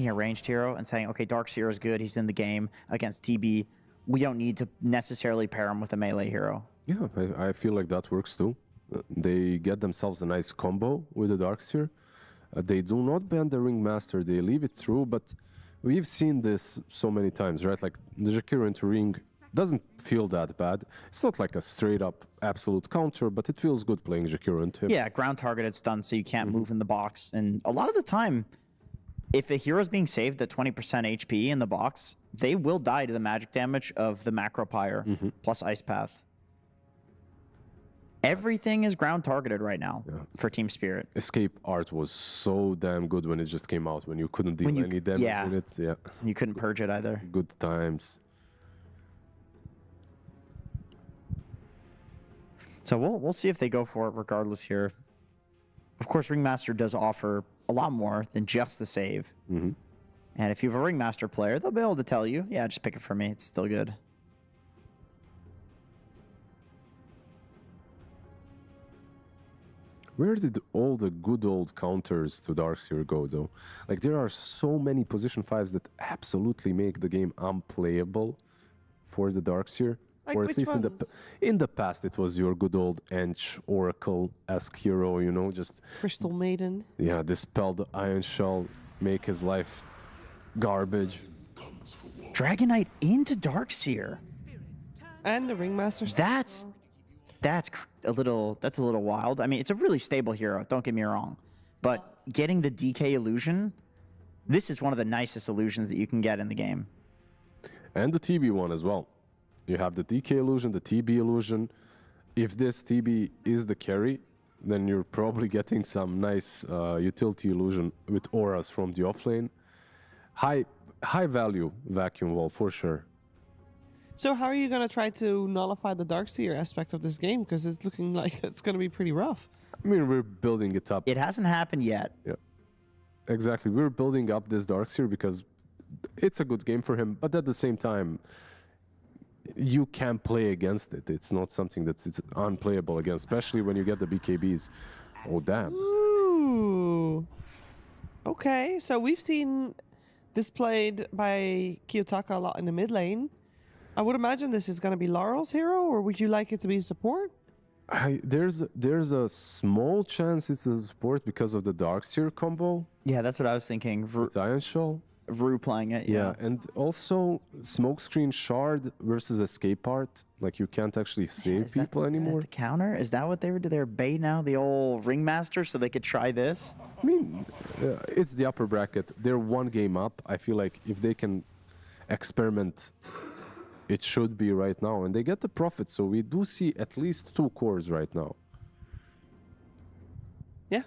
a ranged hero and saying, okay, Darkseer is good, he's in the game against TB. We don't need to necessarily pair him with a melee hero. Yeah, I feel like that works too. They get themselves a nice combo with the Darkseer. They do not ban the Ringmaster, they leave it through, but we've seen this so many times, right? Like the Jakiro into Ring doesn't feel that bad. It's not like a straight up absolute counter, but it feels good playing Jakiro into him. Yeah, ground targeted stun so you can't move in the box. And a lot of the time, if a hero's being saved at 20% HP in the box, they will die to the magic damage of the Macro Pyre plus Ice Path. Everything is ground targeted right now for Team Spirit. Escape art was so damn good when it just came out, when you couldn't deal any damage in it. Yeah. You couldn't purge it either. Good times. So we'll see if they go for it regardless here. Of course, Ringmaster does offer a lot more than just the save. And if you have a Ringmaster player, they'll be able to tell you, yeah, just pick it for me. It's still good. Where did all the good old counters to Darkseer go, though? Like, there are so many position 5s that absolutely make the game unplayable for the Darkseer. Like, or at which least ones? in the past, it was your good old Ench Oracle-esque hero, you know, just... Crystal Maiden. Yeah, dispel the Iron Shell, make his life garbage. Dragonite into Darkseer. And the Ringmaster. That's a little wild. I mean, it's a really stable hero, don't get me wrong. But getting the DK illusion, this is one of the nicest illusions that you can get in the game. And the TB one as well. You have the DK illusion, the TB illusion. If this TB is the carry, then you're probably getting some nice utility illusion with auras from the offlane. High value vacuum wall for sure. So how are you going to try to nullify the Darkseer aspect of this game? Because it's looking like it's going to be pretty rough. I mean, we're building it up. It hasn't happened yet. Yeah, exactly. We're building up this Darkseer because it's a good game for him, but at the same time, you can play against it. It's not something that's unplayable against, especially when you get the BKBs. Oh, damn. Ooh. Okay, so we've seen this played by Kiyotaka a lot in the mid lane. I would imagine this is going to be Laurel's hero, or would you like it to be support? There's a small chance it's a support because of the Darkseer combo. Yeah, that's what I was thinking. With Iron Shell. Rue playing it, yeah. And also Smokescreen Shard versus Escape Art. Like, you can't actually save people anymore. Is that the counter? Is that what they were doing? They were baiting out the old Ringmaster so they could try this? I mean, it's the upper bracket. They're one game up. I feel like if they can experiment, it should be right now. And they get the profit, so we do see at least 2 cores right now. Yeah.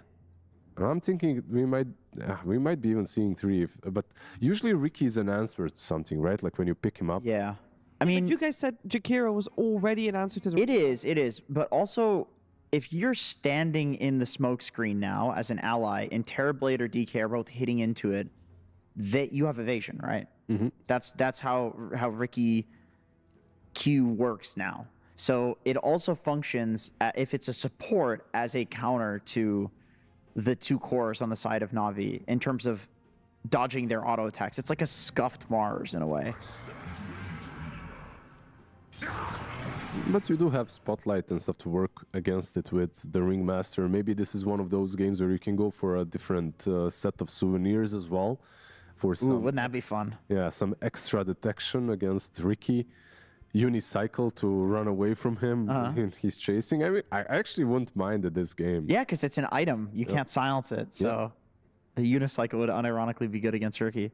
And I'm thinking we might be even seeing 3. But usually Ricky is an answer to something, right? Like when you pick him up. Yeah. I mean, but you guys said Jakiro was already an answer to the... It is. But also, if you're standing in the smoke screen now as an ally and Terrorblade or DK are both hitting into it, that you have evasion, right? That's how Ricky Q works now. So it also functions, if it's a support, as a counter to the 2 cores on the side of Navi in terms of dodging their auto attacks. It's like a scuffed Mars in a way. But you do have Spotlight and stuff to work against it with the Ringmaster. Maybe this is one of those games where you can go for a different set of souvenirs as well. For some, wouldn't that be fun? Yeah, some extra detection against Ricky. Unicycle to run away from him and he's chasing. I mean, I actually wouldn't mind at this game. Yeah, because it's an item. You can't silence it. So the unicycle would unironically be good against Ricky.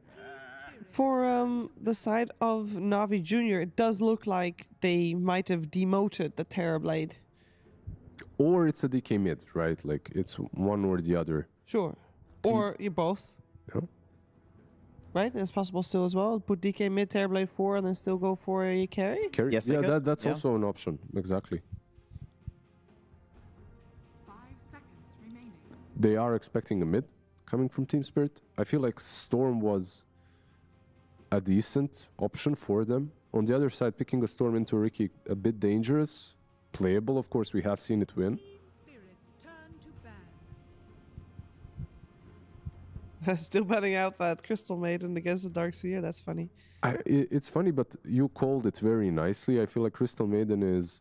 For the side of NAVI Junior, it does look like they might have demoted the Terrorblade. Or it's a DK mid, right? Like, it's one or the other. Sure. Or you both. Yeah. Right? It's possible still as well. Put DK mid, Terrorblade 4, and then still go for a carry? Yes, yeah, that's also an option. Exactly. 5 seconds remaining. They are expecting a mid coming from Team Spirit. I feel like Storm was a decent option for them. On the other side, picking a Storm into Ricky, a bit dangerous. Playable, of course, we have seen it win. Still betting out that Crystal Maiden against the Darkseer. That's funny. It's funny, but you called it very nicely. I feel like Crystal Maiden is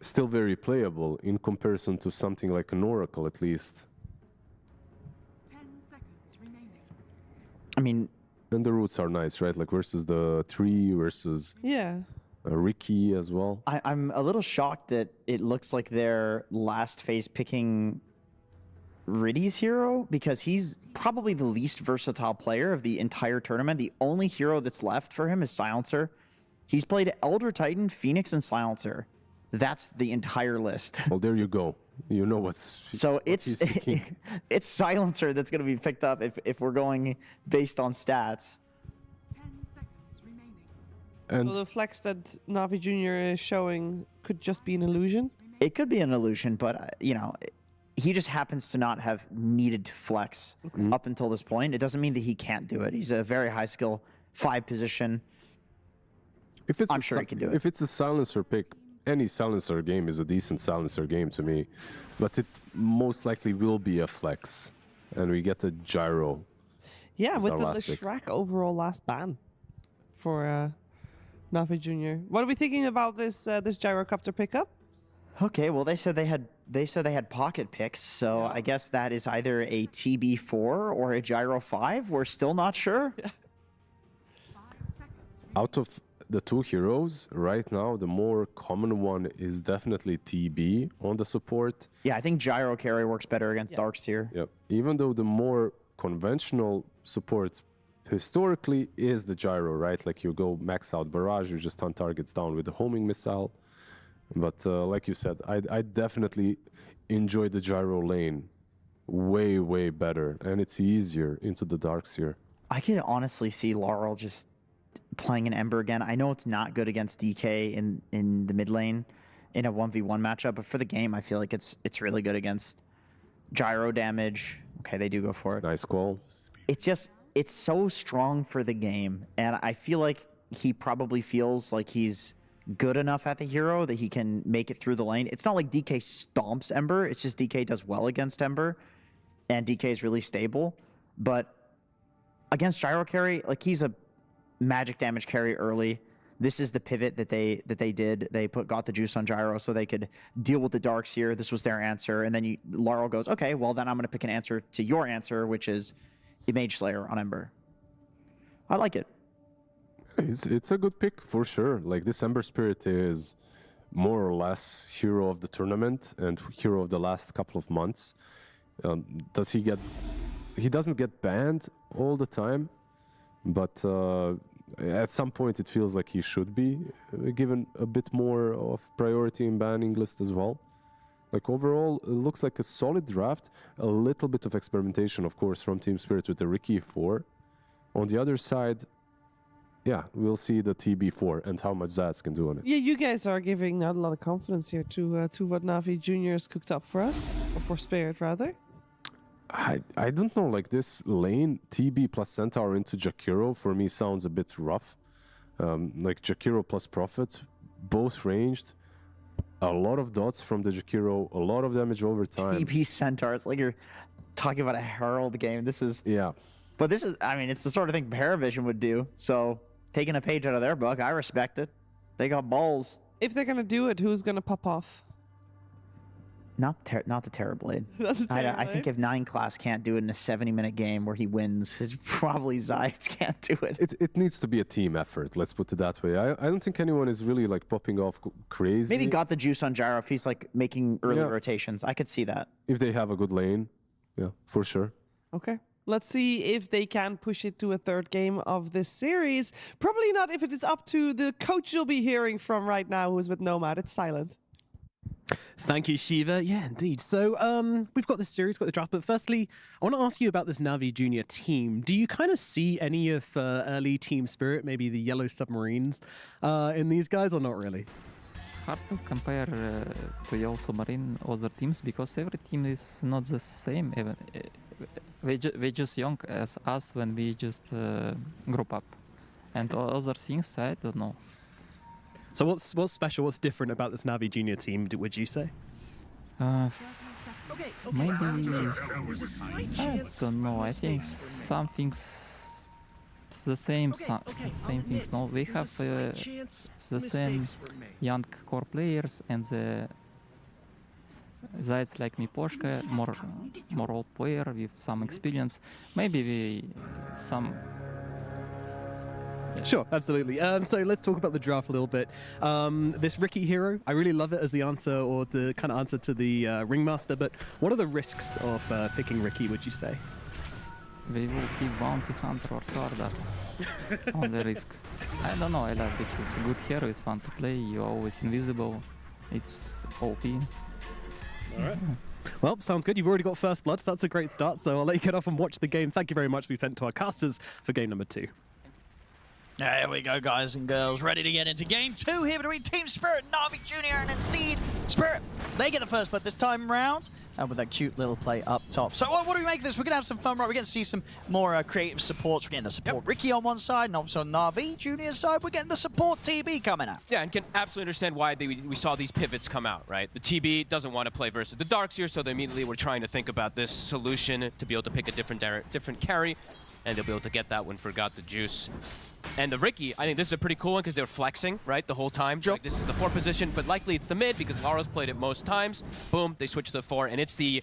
still very playable in comparison to something like an Oracle, at least. 10 seconds remaining. I mean, and the roots are nice, right? Like versus the Tree versus Ricky as well. I'm a little shocked that it looks like they're last phase picking Riddy's hero, because he's probably the least versatile player of the entire tournament. The only hero that's left for him is Silencer. He's played Elder Titan, Phoenix, and Silencer. That's the entire list. Well, there you go. You know what's so it's it's Silencer that's going to be picked up if we're going based on stats. 10 seconds remaining. And so the flex that Navi Junior is showing could just be an illusion? It could be an illusion, but you know, he just happens to not have needed to flex up until this point. It doesn't mean that he can't do it. He's a very high skill 5 position. I'm sure he can do it. If it's a Silencer pick, any Silencer game is a decent Silencer game to me, but it most likely will be a flex, and we get a Gyro. Yeah, with the Shrek overall last ban for Navi Junior. What are we thinking about this this Gyrocopter pickup? Okay, well they said they had pocket picks, so I guess that is either a TB4 or a Gyro 5. We're still not sure. Out of the 2 heroes right now, the more common one is definitely TB on the support. Yeah, I think Gyro carry works better against Darkseer. Yep. Even though the more conventional support historically is the Gyro, right? Like you go max out barrage, you just hunt targets down with the homing missile. But like you said, I definitely enjoy the Gyro lane way, way better. And it's easier into the Darkseer. I can honestly see Laurel just playing an Ember again. I know it's not good against DK in the mid lane in a 1v1 matchup, but for the game, I feel like it's really good against Gyro damage. Okay, they do go for it. Nice call. It's so strong for the game, and I feel like he probably feels like he's good enough at the hero that he can make it through the lane. It's not like DK stomps Ember, it's just DK does well against Ember, and DK is really stable. But against Gyro carry, like he's a magic damage carry early. This is the pivot that they did. They got the juice on Gyro so they could deal with the Darkseer. This was their answer, and then Laurel goes, okay, well then I'm going to pick an answer to your answer, which is a Mage Slayer on Ember. I like it. It's a good pick for sure. Like this Ember Spirit is more or less hero of the tournament and hero of the last couple of months. Does he get? He doesn't get banned all the time, but at some point it feels like he should be given a bit more of priority in banning list as well. Like overall, it looks like a solid draft. A little bit of experimentation, of course, from Team Spirit with the Ricky 4. On the other side, yeah, we'll see the TB4 and how much Zats can do on it. Yeah, you guys are giving not a lot of confidence here to what Navi Junior has cooked up for us, or for Spirit rather. I don't know, like this lane, TB plus Centaur into Jakiro, for me sounds a bit rough. Like Jakiro plus Prophet, both ranged. A lot of dots from the Jakiro, a lot of damage over time. TB Centaur, it's like you're talking about a Herald game. This is... Yeah. But this is, I mean, it's the sort of thing PARIVISION would do. So taking a page out of their book, I respect it. They got balls. If they're going to do it, who's going to pop off? Not the Terrorblade. I think if 9 class can't do it in a 70-minute game where he wins, it's probably Zayats can't do it. It needs to be a team effort, let's put it that way. I don't think anyone is really like popping off crazy. Maybe got the juice on Gyro if he's like making early rotations. I could see that. If they have a good lane, yeah, for sure. Okay. Let's see if they can push it to a third game of this series. Probably not if it is up to the coach you'll be hearing from right now, who's with Nomad. It's silent. Thank you, Shiva. Yeah, indeed. So we've got this series, got the draft, but firstly, I want to ask you about this Navi Junior team. Do you kind of see any of early Team Spirit, maybe the Yellow Submarines, in these guys, or not really? It's hard to compare to Yellow Submarine other teams because every team is not the same. Even we're just young as us when we just grew up, and other things I don't know. So what's special, what's different about this Navi Junior team, would you say? Maybe I don't know. I think some things the same. Same things. No, we have the same young core players and the Zayts like Miposhka, more old player with some experience. Maybe we some. Sure, absolutely. So let's talk about the draft a little bit. This Ricky hero, I really love it as the answer or the kind of answer to the Ringmaster, but what are the risks of picking Ricky, would you say? We will keep Bounty Hunter or Swordar on the risk. I don't know, I love it. It's a good hero, it's fun to play, you're always invisible. It's OP. Alright. Well, sounds good. You've already got first blood, so that's a great start. So I'll let you get off and watch the game. Thank you very much. We sent to our casters for game number 2. There we go, guys and girls, ready to get into game 2 here between Team Spirit, NAVI Junior, and indeed Spirit. They get the first blood this time round, with that cute little play up top. So what do we make of this? We're going to have some fun, right? We're going to see some more creative supports. We're getting the support Ricky on one side, and obviously on NAVI Junior's side, we're getting the support TB coming out. Yeah, and can absolutely understand why we saw these pivots come out, right? The TB doesn't want to play versus the Darks here, so they immediately were trying to think about this solution to be able to pick a different carry, and they'll be able to get that one, forgot the juice. And the Ricky, I think this is a pretty cool one because they were flexing, right, the whole time. Sure. Like, this is the 4 position, but likely it's the mid because Laro's played it most times. Boom, they switch to the 4, and it's the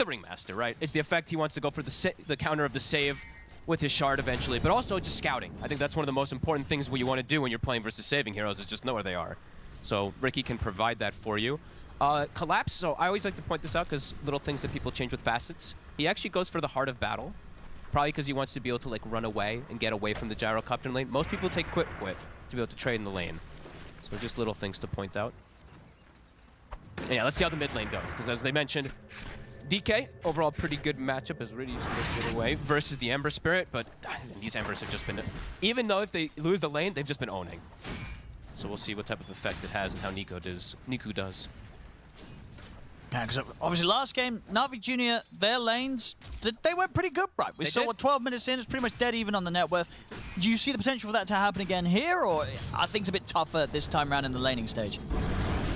Ringmaster, right? It's the effect he wants to go for the counter of the save with his shard eventually, but also just scouting. I think that's one of the most important things what you want to do when you're playing versus saving heroes is just know where they are. So Ricky can provide that for you. Collapse, so I always like to point this out because little things that people change with facets. He actually goes for the heart of battle. Probably because he wants to be able to like run away and get away from the gyrocopter lane. Most people take quit to be able to trade in the lane. So just little things to point out. And yeah, let's see how the mid lane goes. Because as they mentioned, DK, overall pretty good matchup as Riddy used to get away versus the Ember Spirit. But these Embers have just been, even though if they lose the lane, they've just been owning. So we'll see what type of effect it has and how Niku does. Yeah, because obviously last game, NAVI Junior, their lanes, they went pretty good, right? We saw what 12 minutes in, it's pretty much dead even on the net worth. Do you see the potential for that to happen again here, or are things a bit tougher this time around in the laning stage?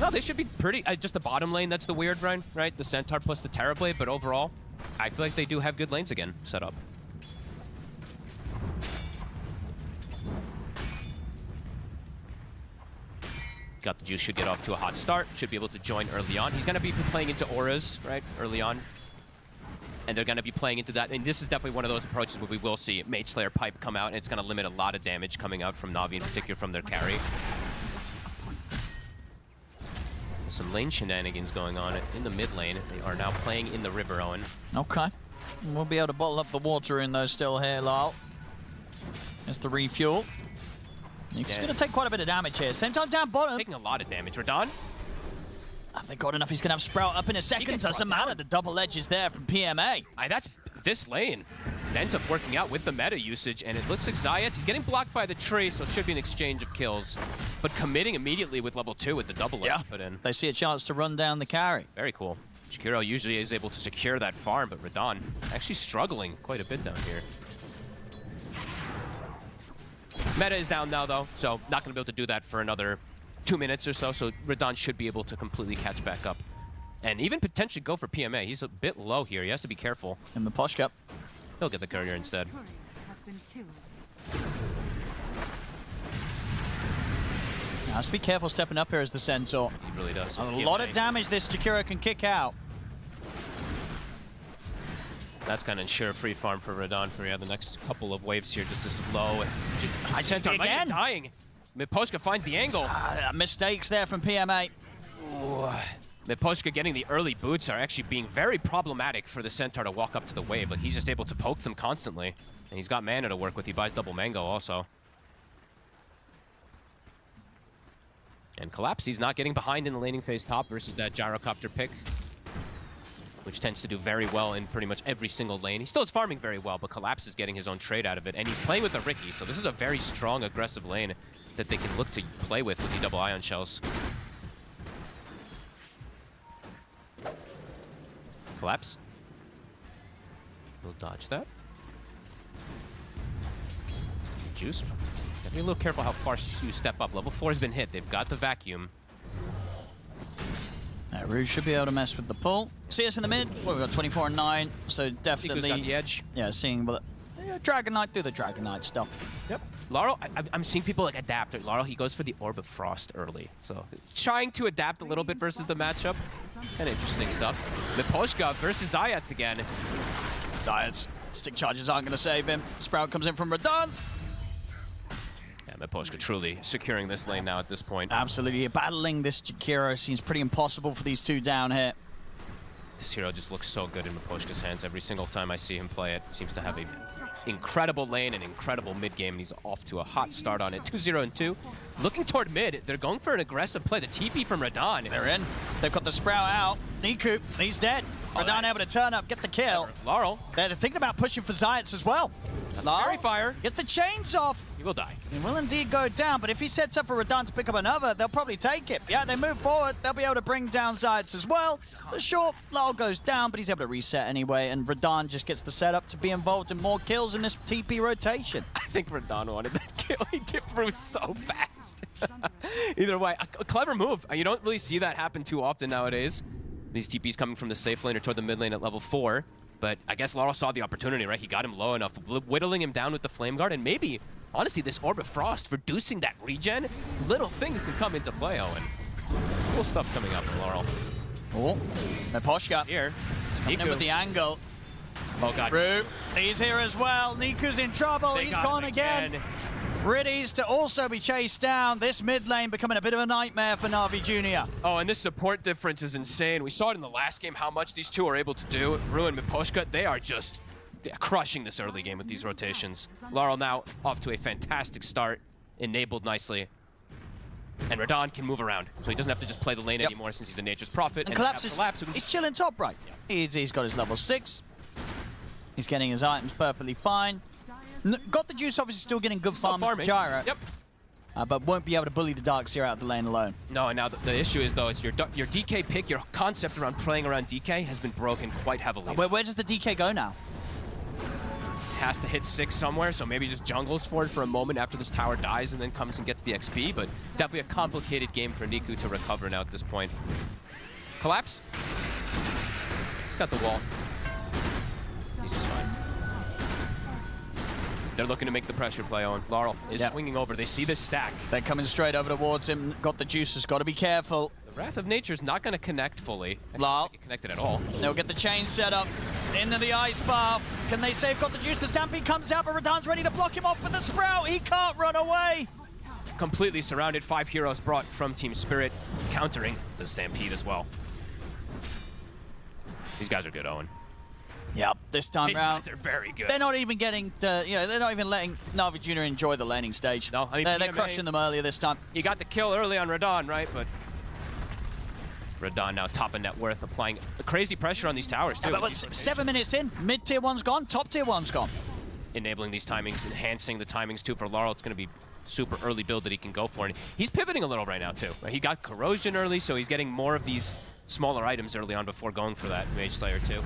No, they should be pretty, just the bottom lane, that's the weird run, right? The Centaur plus the Terrorblade, but overall, I feel like they do have good lanes again set up. Got the juice, should get off to a hot start, should be able to join early on. He's going to be playing into auras, right, early on. And they're going to be playing into that. And this is definitely one of those approaches where we will see Mage Slayer Pipe come out, and it's going to limit a lot of damage coming out from Navi, in particular from their carry. Some lane shenanigans going on in the mid lane. They are now playing in the river, Owen. Okay. We'll be able to bottle up the water in those still here, Lyle. There's the refuel. He's going to take quite a bit of damage here. Same time down bottom. Taking a lot of damage. Radon? I think got enough. He's going to have Sprout up in a second. Doesn't matter. The double edges there from PMA. That's this lane. It ends up working out with the meta usage, and it looks like Zayat, he's getting blocked by the tree, so it should be an exchange of kills. But committing immediately with level 2 with the double edge put in. They see a chance to run down the carry. Very cool. Chikiro usually is able to secure that farm, but Radon actually struggling quite a bit down here. Meta is down now, though, so not going to be able to do that for another 2 minutes or so, so Radon should be able to completely catch back up. And even potentially go for PMA. He's a bit low here. He has to be careful. And the Poshka. He'll get the courier instead. Has to be careful stepping up here as the Centaur. He really does. A lot of damage this Chikiro can kick out. That's going to ensure a free farm for Radon for the next couple of waves here, just to slow. Centaur might be dying. Miposhka finds the angle. Mistakes there from PMA. Miposhka getting the early boots are actually being very problematic for the Centaur to walk up to the wave. Like, he's just able to poke them constantly. And he's got mana to work with. He buys double mango also. And Collapse, he's not getting behind in the laning phase top versus that gyrocopter pick, which tends to do very well in pretty much every single lane. He still is farming very well, but Collapse is getting his own trade out of it. And he's playing with the Ricky, so this is a very strong, aggressive lane that they can look to play with the double ion shells. Collapse. We'll dodge that. Juice. Gotta be a little careful how far you step up. Level 4 has been hit. They've got the vacuum. Rouge should be able to mess with the pull. See us in the mid. Well, we've got 24 and 9, so definitely. Got the edge. Yeah, seeing the Dragon Knight do the Dragon Knight stuff. Yep. Laurel, I'm seeing people like adapt. Laurel, he goes for the Orb of Frost early, so trying to adapt a little bit versus the matchup. And interesting stuff. Miposhka versus Zayats again. Zayats stick charges aren't going to save him. Sprout comes in from Radon. Yeah, Miposhka truly securing this lane now at this point. Absolutely. Battling this Jakiro seems pretty impossible for these two down here. This hero just looks so good in Miposhka's hands every single time I see him play it. Seems to have an incredible lane and incredible mid game. He's off to a hot start on it. 2-0 and 2. Looking toward mid. They're going for an aggressive play. The TP from Radon. They're in. They've got the Sprout out. Niku, he's dead. Radon able to turn up, get the kill. Laurel. They're thinking about pushing for Zayats as well. Fairy Fire. Gets the chains off. He will die. He will indeed go down, but if he sets up for Radon to pick up another, they'll probably take it. Yeah, they move forward. They'll be able to bring down Zayats as well. But sure, Laurel goes down, but he's able to reset anyway, and Radon just gets the setup to be involved in more kills in this TP rotation. I think Radon wanted that kill. He dipped through so fast. Either way, a clever move. You don't really see that happen too often nowadays. These TPs coming from the safe lane or toward the mid lane at level 4. But I guess Laurel saw the opportunity, right? He got him low enough, whittling him down with the Flame Guard, and maybe, honestly, this Orb of Frost, reducing that regen, little things can come into play, Owen. Cool stuff coming out from Laurel. Oh, Miposhka. Here. He's coming in with the angle. Oh, God. Root, he's here as well. Niku's in trouble. He's gone again. Riddies to also be chased down. This mid lane becoming a bit of a nightmare for NAVI Junior. Oh, and this support difference is insane. We saw it in the last game, how much these two are able to do. Rue and Miposhka, they are just crushing this early game with these rotations. Laurel now off to a fantastic start, enabled nicely. And Radon can move around, so he doesn't have to just play the lane anymore since he's a Nature's Prophet. And Collapse he's chilling top right. He's got his level 6. He's getting his items perfectly fine. Got the juice, obviously still getting good farms to Gyro. Yep. But won't be able to bully the Darkseer out of the lane alone. No, and now the issue is, though, is your DK pick, your concept around playing around DK has been broken quite heavily. Where does the DK go now? Has to hit 6 somewhere, so maybe just jungles for it for a moment after this tower dies and then comes and gets the XP, but definitely a complicated game for Niku to recover now at this point. Collapse. He's got the wall. He's just fine. They're looking to make the pressure play on. Laurel is swinging over. They see this stack. They're coming straight over towards him. Got the juices. Got to be careful. The Wrath of Nature's not going to connect fully. Laurel. Not get connected at all. They'll get the chain set up. Into the ice path. Can they save? Got the juice. The Stampede comes out, but Radon's ready to block him off with the Sprout. He can't run away. Completely surrounded. 5 heroes brought from Team Spirit, countering the Stampede as well. These guys are good, Owen. Yep, this time round. They're very good. They're not even getting to, they're not even letting NAVI Junior enjoy the laning stage. No, I mean, they're crushing them earlier this time. He got the kill early on Radon, right? But Radon now top of net worth, applying crazy pressure on these towers, too. But 7 minutes in, mid-tier one's gone, top-tier one's gone. Enabling these timings, enhancing the timings, too, for Laurel. It's going to be super early build that he can go for. And he's pivoting a little right now, too. He got Corrosion early, so he's getting more of these smaller items early on before going for that Mage Slayer, too.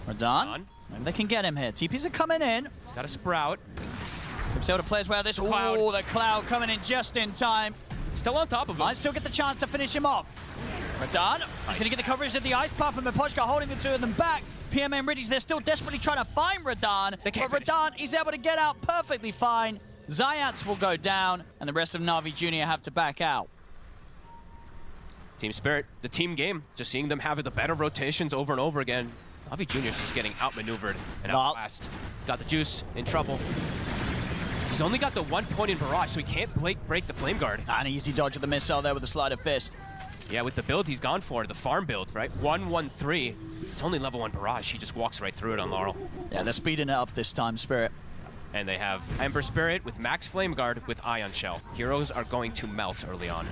Radon. Maybe they can get him here. TPs are coming in. He's got a Sprout. So see how the players wear this. Oh, the Cloud coming in just in time. Still on top of him. Might still get the chance to finish him off. Radon. He's going to get the coverage of the Ice Path from Miposhka, holding the two of them back. PMA and Riddies, they're still desperately trying to find Radon. But Radon, he's able to get out perfectly fine. Zayats will go down, and the rest of NAVI Junior have to back out. Team Spirit, the team game. Just seeing them have the better rotations over and over again. NAVI Junior's just getting outmaneuvered and outclassed. Got the juice, in trouble. He's only got the 1 point in Barrage, so he can't break the Flame Guard. An easy dodge with the missile there with the Sleight of Fist. Yeah, with the build he's gone for, the farm build, right? 1-1-3. It's only level 1 Barrage. He just walks right through it on Laurel. Yeah, they're speeding it up this time, Spirit. And they have Ember Spirit with Max Flame Guard with Ion Shell. Heroes are going to melt early on.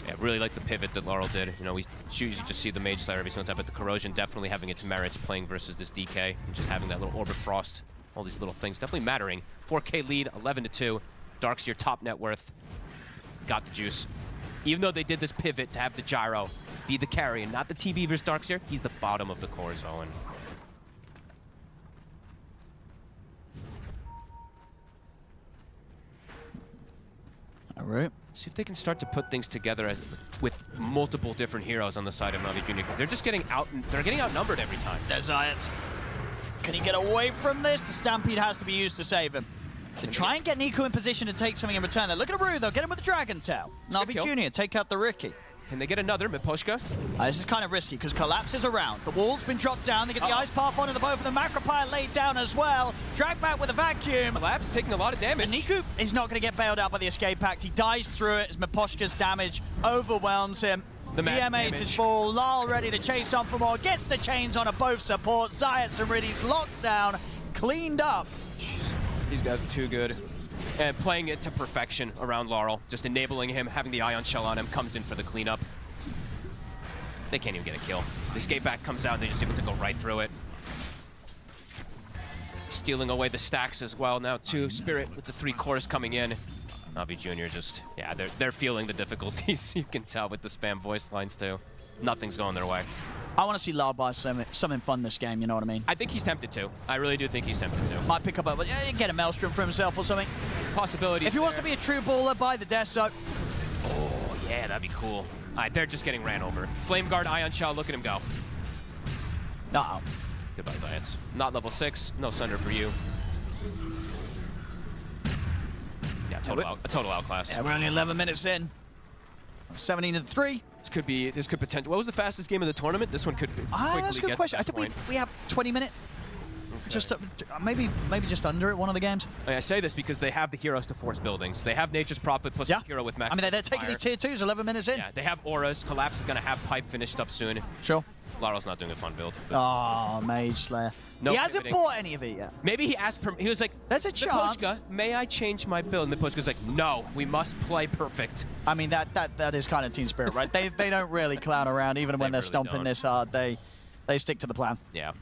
Yeah, really like the pivot that Laurel did. You know, we usually just see the Mage Slayer every single time, but the Corrosion definitely having its merits playing versus this DK and just having that little Orb of Frost. All these little things definitely mattering. 4K lead, 11-2. Darkseer top net worth. Got the juice. Even though they did this pivot to have the Gyro be the carry and not the TB versus Darkseer, he's the bottom of the core zone. right. See if they can start to put things together with multiple different heroes on the side of NAVI Junior, because they're just getting outnumbered every time. There's Zayat. Can he get away from this? The Stampede has to be used to save him. They try and get Nico in position to take something in return. They're looking at Rue, though. Get him with the Dragon Tail. NAVI Junior take out the Riki. Can they get another Miposhka? This is kind of risky because Collapse is around. The wall's been dropped down. They get the Ice Path onto the both of them. Macropire laid down as well. Drag back with a vacuum. Collapse taking a lot of damage. And Niku is not going to get bailed out by the Escape Pact. He dies through it as Miposhka's damage overwhelms him. The EM8 is full. Lal ready to chase on for more. Gets the chains on both supports. Zayats and Riddy's locked down. Cleaned up. Jeez. These guys are too good. And playing it to perfection around Laurel. Just enabling him, having the Ion Shell on him, comes in for the cleanup. They can't even get a kill. The escape back comes out and they're just able to go right through it. Stealing away the stacks as well now too. Spirit with the 3 cores coming in. NAVI Junior just, yeah, they're feeling the difficulties. You can tell with the spam voice lines too. Nothing's going their way. I want to see Lal buy something fun this game, you know what I mean? I think he's tempted to. I really do think he's tempted to. Might pick up get a Maelstrom for himself or something. Possibility. If he wants to be a true baller, buy the Death Soap. Oh, yeah, that'd be cool. All right, they're just getting ran over. Flame Guard, Ion Shell, look at him go. Uh-oh. Goodbye, Zayats. Not level 6, no Sunder for you. Yeah, a total outclass. Yeah, we're only 11 minutes in. 17-3. This could potentially. What was the fastest game of the tournament? This one could be. That's a good question. I think we have 20 minutes. Okay. Just maybe just under it, one of the games. I say this because they have the heroes to force buildings. They have Nature's Prophet plus the hero with max. I mean, they're taking these tier 2s 11 minutes in. Yeah, they have auras. Collapse is going to have pipe finished up soon. Sure. Laurel's not doing a fun build. Oh, Mage Slayer. No he hasn't bought any of it yet. Maybe he asked he was like, "There's a chance. May I change my build?" And Miposhka's like, "No, we must play perfect." I mean, that is kind of team spirit, right? they don't really clown around, even when they're really stomping this hard. They stick to the plan. Yeah.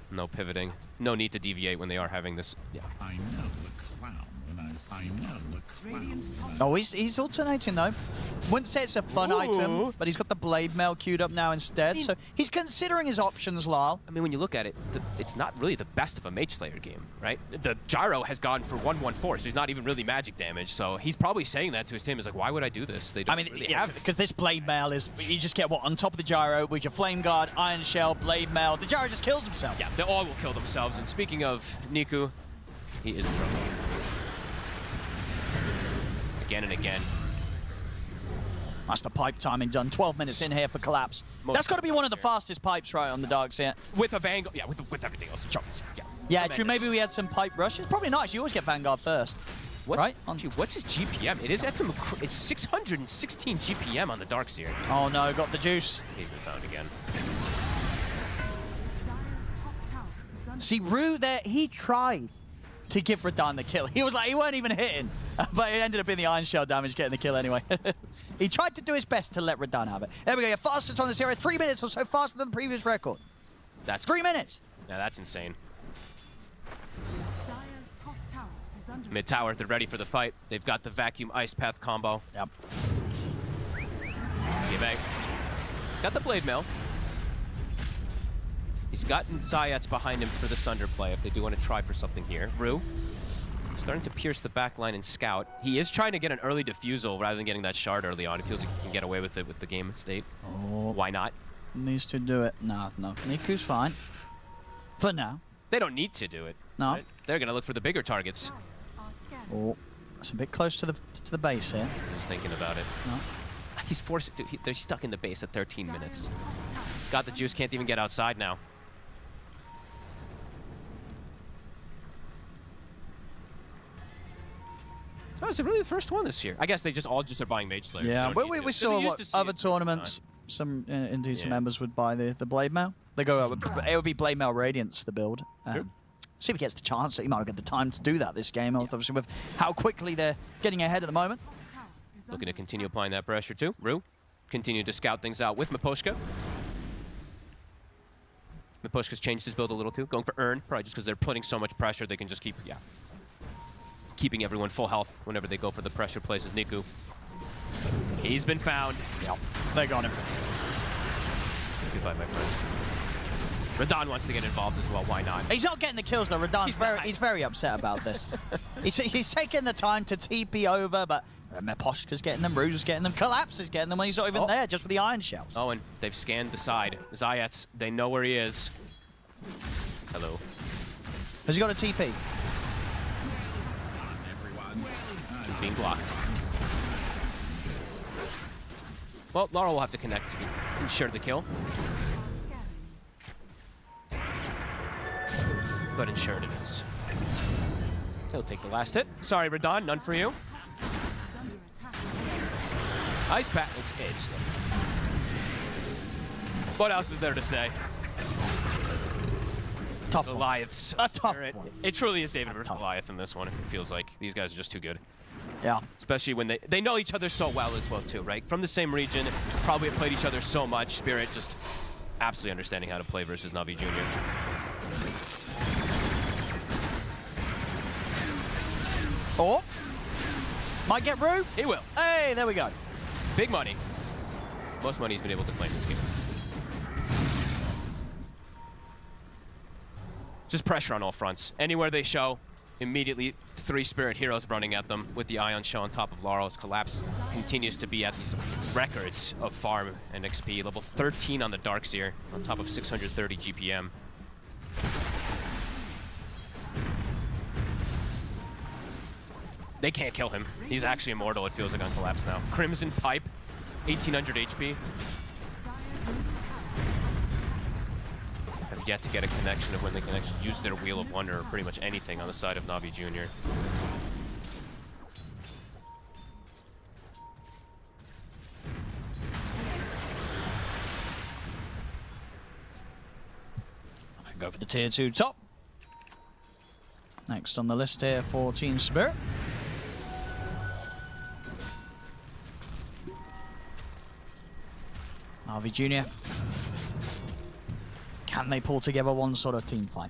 No pivoting. No need to deviate when they are having this. Yeah. I know the clown when I know the clown. Oh, he's alternating though. Wouldn't say it's a fun item, but he's got the Blade Mail queued up now instead. So he's considering his options, Lyle. I mean, when you look at it, it's not really the best of a Mage Slayer game, right? The Gyro has gone for 114, so he's not even really magic damage. So he's probably saying that to his team. He's like, why would I do this? They don't really have. Because this Blade Mail is, you just get what on top of the Gyro with your Flame Guard, Iron Shell, Blade Mail. The Gyro just kills himself. Yeah, they all will kill themselves. And speaking of Niku, he is in trouble. Again and again. That's the pipe timing done. 12 minutes in here for Collapse. That's got to be one of the fastest pipes, right, on the Dark Seer. With a Vanguard, yeah, with everything else. Yeah, yeah, true. Maybe we had some pipe rushes. Probably nice. You always get Vanguard first. Right? What's his GPM? It is at it's 616 GPM on the Dark Seer. Oh no, got the juice. He's been found again. See, Rue there, he tried to give Radahn the kill. He was like, he weren't even hitting, but it ended up being the Iron Shell damage getting the kill anyway. He tried to do his best to let Radahn have it. There we go, fastest on this area, 3 minutes or so faster than the previous record. That's 3 minutes. Yeah, that's insane. Mid tower, they're ready for the fight. They've got the vacuum ice path combo. Yep. He's got the blade mail. He's gotten Zayats behind him for the Sunder play if they do want to try for something here. Rue starting to pierce the back line and scout. He is trying to get an early defusal rather than getting that shard early on. He feels like he can get away with it with the game state. Oh. Why not? Needs to do it. No. Niku's fine. For now. They don't need to do it. No. Right? They're going to look for the bigger targets. Oh, that's a bit close to the base here. He's thinking about it. No. He's forced. They're stuck in the base at 13 minutes. Got the juice. Can't even get outside now. Oh, is it really the first one this year? I guess they all are buying Mage Slayer. Yeah, we saw what other tournaments. Some members would buy the Blade Mail. They go. It would be Blade Mail Radiance the build. See if he gets the chance. He might not get the time to do that this game. Obviously, with how quickly they're getting ahead at the moment. Looking to continue applying that pressure too. Rue, continue to scout things out with Miposhka. Miposhka's changed his build a little too, going for Earn, probably just because they're putting so much pressure they can just keeping everyone full health whenever they go for the pressure plays as Niku. He's been found. Yep, they got him. Goodbye, my friend. Radahn wants to get involved as well. Why not? He's not getting the kills though. Radahn's he's very upset about this. he's taking the time to TP over, but Meposhka's getting them, Rude's getting them, Collapse is getting them when he's not even there, just with the iron shells. Oh, and they've scanned the side. Zayats, they know where he is. Hello. Has he got a TP? He's being blocked. Well, Laurel will have to connect to ensure the kill. But ensured it is. He'll take the last hit. Sorry, Radon, none for you. Ice Pat, it's what else is there to say? Tough Goliaths. A tough one. It truly is David versus Goliath in this one. It feels like these guys are just too good. Yeah. Especially when they know each other so well as well too, right? From the same region, probably have played each other so much. Spirit just absolutely understanding how to play versus NAVI Junior. Oh, might get Rue. He will. Hey, there we go. Big money. Most money he's been able to claim this game. Just pressure on all fronts. Anywhere they show, immediately 3 Spirit heroes running at them with the Ion Shell on top of Laurel's. Collapse continues to be at these records of farm and XP. Level 13 on the Darkseer on top of 630 GPM. They can't kill him. He's actually immortal, it feels like, on Collapse now. Crimson Pipe, 1800 HP. Have yet to get a connection of when they can actually use their Wheel of Wonder or pretty much anything on the side of NAVI Junior. Go for the tier 2 top. Next on the list here for Team Spirit. NAVI Junior. Can they pull together one sort of team fight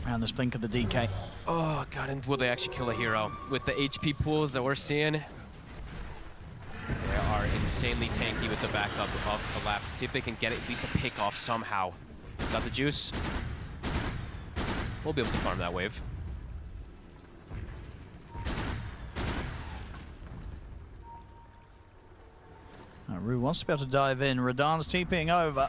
around this blink of the DK? Oh god, and will they actually kill a hero? With the HP pools that we're seeing, they are insanely tanky with the backup of Collapse. See if they can get at least a pick off somehow. Got the juice. We'll be able to farm that wave. Rue wants to be able to dive in. Radan's TPing over.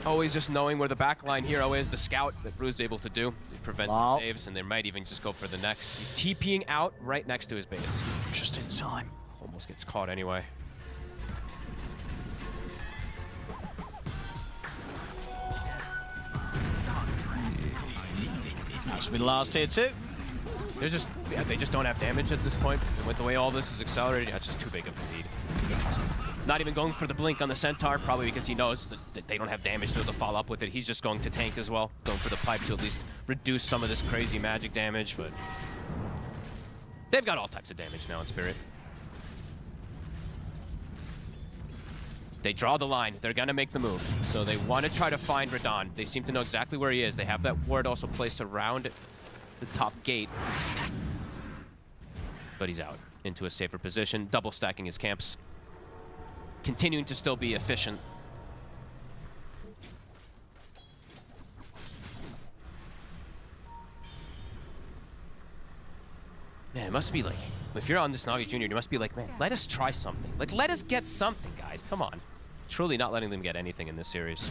Always just knowing where the backline hero is, the scout that Rue's able to do. They prevent the saves, and they might even just go for the next. He's TPing out right next to his base. Just in time. Almost gets caught anyway. That's be the last tier 2. They're just, yeah, they just don't have damage at this point. And with the way all this is accelerating, it's just too big of a lead. Not even going for the blink on the Centaur, probably because he knows that they don't have damage to be able to follow up with it. He's just going to tank as well, going for the pipe to at least reduce some of this crazy magic damage, but they've got all types of damage now in Spirit. They draw the line. They're going to make the move. So they want to try to find Radon. They seem to know exactly where he is. They have that ward also placed around the top gate. But he's out into a safer position, double stacking his camps. Continuing to still be efficient. Man, it must be like, if you're on this NAVI Junior, you must be like, man, let us try something. Like, let us get something, guys. Come on. Truly not letting them get anything in this series.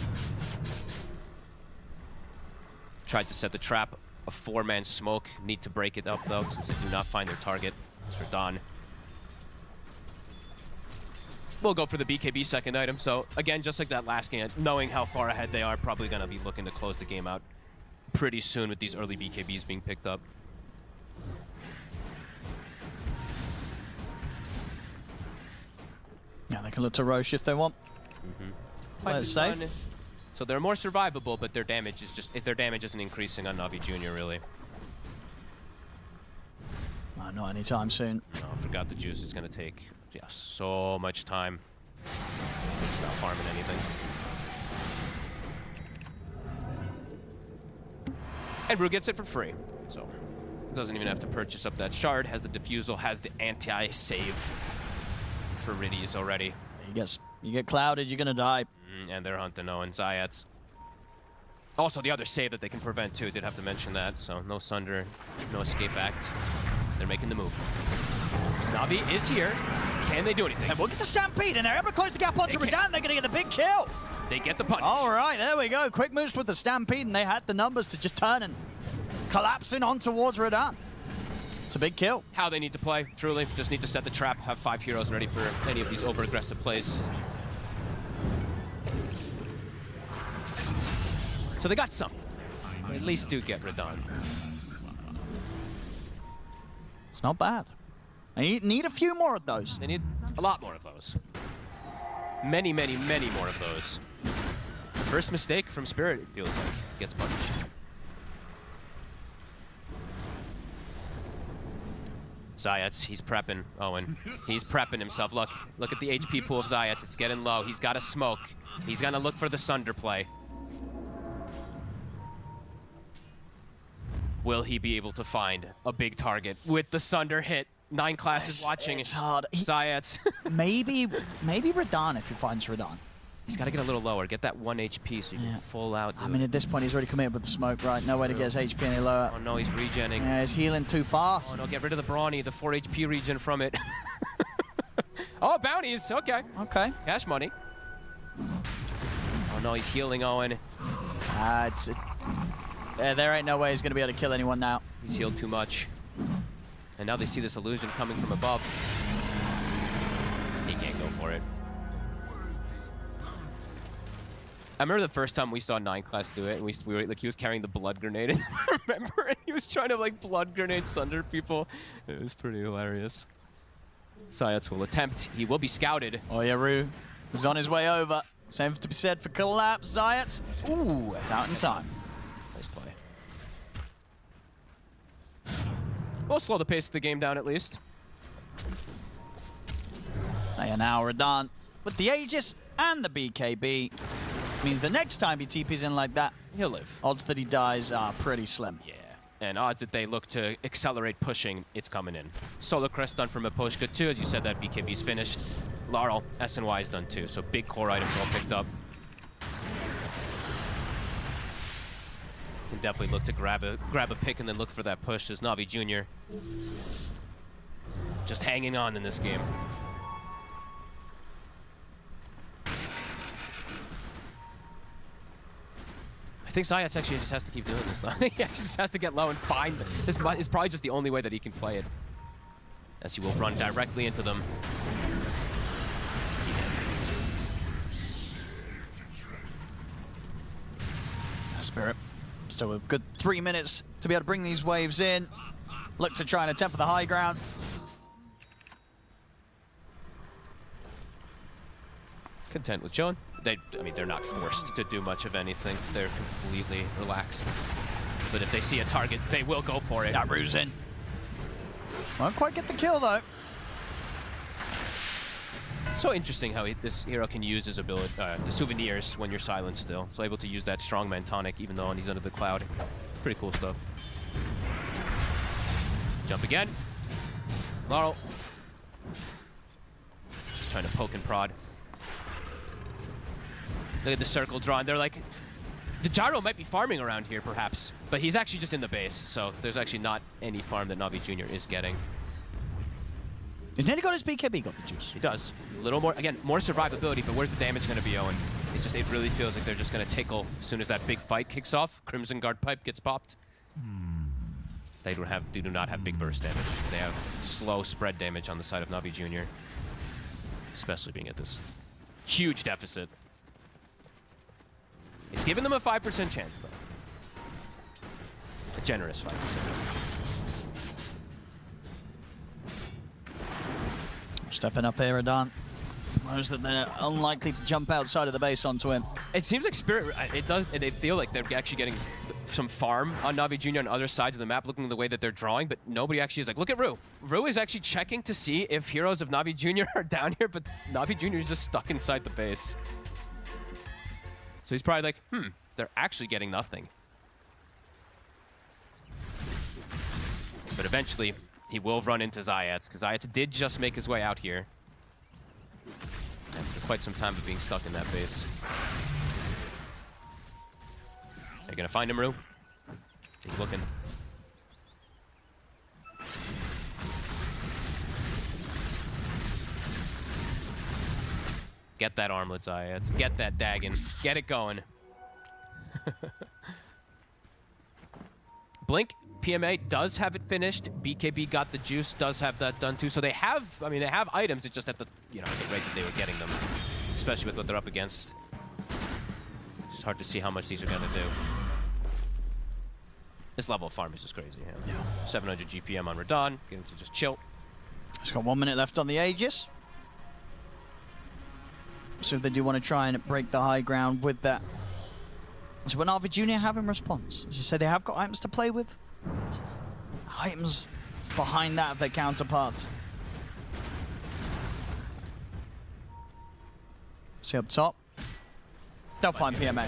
Tried to set the trap. A 4-man smoke. Need to break it up, though, since they do not find their target. It's Radon. We'll go for the BKB second item. So, again, just like that last game, knowing how far ahead they are, probably going to be looking to close the game out pretty soon with these early BKBs being picked up. Yeah, they can look to Roche if they want. Let's say. So they're more survivable, but their damage is just, if their damage isn't increasing on NAVI Junior, really. Not anytime soon. No, I forgot the juice. It's going to take so much time. It's not farming anything. And Rue gets it for free, so doesn't even have to purchase up that shard. Has the defusal, has the anti-save for Riddies already. You get clouded, you're gonna die. And they're hunting Owen. Zayats. Also, the other save that they can prevent too. Did have to mention that. So no Sunder, no escape act. They're making the move. Navi is here. Can they do anything? And look at the Stampede, and they're able to close the gap onto Redan. They're going to get the big kill. They get the punch. All right, there we go. Quick moves with the Stampede, and they had the numbers to just turn and collapsing on towards Redan. It's a big kill. How they need to play, truly. Just need to set the trap, have 5 heroes ready for any of these over-aggressive plays. So they got something. They at least do get Redan. It's not bad. They need a few more of those. They need a lot more of those. Many, many, many more of those. The first mistake from Spirit, it feels like, gets punished. Zayats, he's prepping, Owen. He's prepping himself. Look at the HP pool of Zayats. It's getting low. He's got a smoke. He's gonna look for the Sunder play. Will he be able to find a big target with the Sunder hit? 9 classes watching. It's hard. Zayats. maybe Redan if he finds Redan. He's got to get a little lower. Get that 1 HP so you can full out. I mean, at this point, he's already committed with the smoke, right? No way to get his HP any lower. Oh no, he's regenning. Yeah, he's healing too fast. Oh no, get rid of the Brawny, the 4 HP regen from it. Oh, bounties, okay. Okay. Cash money. Oh no, he's healing Owen. There ain't no way he's going to be able to kill anyone now. He's healed too much. And now they see this illusion coming from above. He can't go for it. I remember the first time we saw 9 class do it, and we were like, he was carrying the blood grenade. Remember? And he was trying to like blood grenade Sunder people. It was pretty hilarious. Zayats will attempt. He will be scouted. Oh yeah, Rue is on his way over. Same to be said for Collapse. Zayats. Ooh, it's out in time. Nice play. We'll slow the pace of the game down at least. And now we're done. With the Aegis and the BKB, means the next time he TP's in like that, he'll live. Odds that he dies are pretty slim. Yeah. And odds that they look to accelerate pushing, it's coming in. Solar Crest done from Aposhka too. As you said, that BKB's finished. Laurel, SNY is done too. So big core items all picked up. Can definitely look to grab a pick and then look for that push as NAVI Junior. Just hanging on in this game. I think Zayats actually just has to keep doing this. He actually just has to get low and find this. This is probably just the only way that he can play it. As he will run directly into them. Spirit. Still a good 3 minutes to be able to bring these waves in. Look to try and attempt for the high ground. Content with chilling. I mean, they're not forced to do much of anything. They're completely relaxed. But if they see a target, they will go for it. That Rue's in. Won't quite get the kill though. So interesting how this hero can use his ability, the souvenirs when you're silent still. So able to use that strongman tonic even though he's under the cloud. Pretty cool stuff. Jump again. Laurel. Just trying to poke and prod. Look at the circle drawn. They're like, the Gyro might be farming around here perhaps, but he's actually just in the base. So there's actually not any farm that NAVI Junior is getting. He's nearly got his BKB, got the juice. He does. A little more, again, more survivability, but where's the damage going to be, Owen? It really feels like they're just going to tickle as soon as that big fight kicks off. Crimson Guard Pipe gets popped. They do not have big burst damage. They have slow spread damage on the side of NAVI Junior. Especially being at this huge deficit. It's giving them a 5% chance, though. A generous 5%. Stepping up here, Adan. Knows that they're unlikely to jump outside of the base onto him. It seems like Spirit, they feel like they're actually getting some farm on NAVI Junior on other sides of the map, looking at the way that they're drawing, but nobody actually is like, look at Rue. Rue is actually checking to see if heroes of NAVI Junior are down here, but NAVI Junior is just stuck inside the base. So he's probably like, they're actually getting nothing. But eventually, he will run into Zayats, because Zayats did just make his way out here. After quite some time of being stuck in that base. They're gonna find him, Rue. He's looking. Get that armlet, Zayats. Get that Dagon. Get it going. Blink, PMA does have it finished. BKB got the juice, does have that done too. So they have, I mean, they have items. It's just at the, you know, the rate that they were getting them, especially with what they're up against. It's hard to see how much these are gonna do. This level of farm is just crazy. Yeah. 700 GPM on Radon, getting to just chill. He's got 1 minute left on the Aegis. So if they do want to try and break the high ground with that. So when NAVI Junior have in response, as you say, they have got items to play with. Items behind that of their counterparts. See up top. They'll find PMA.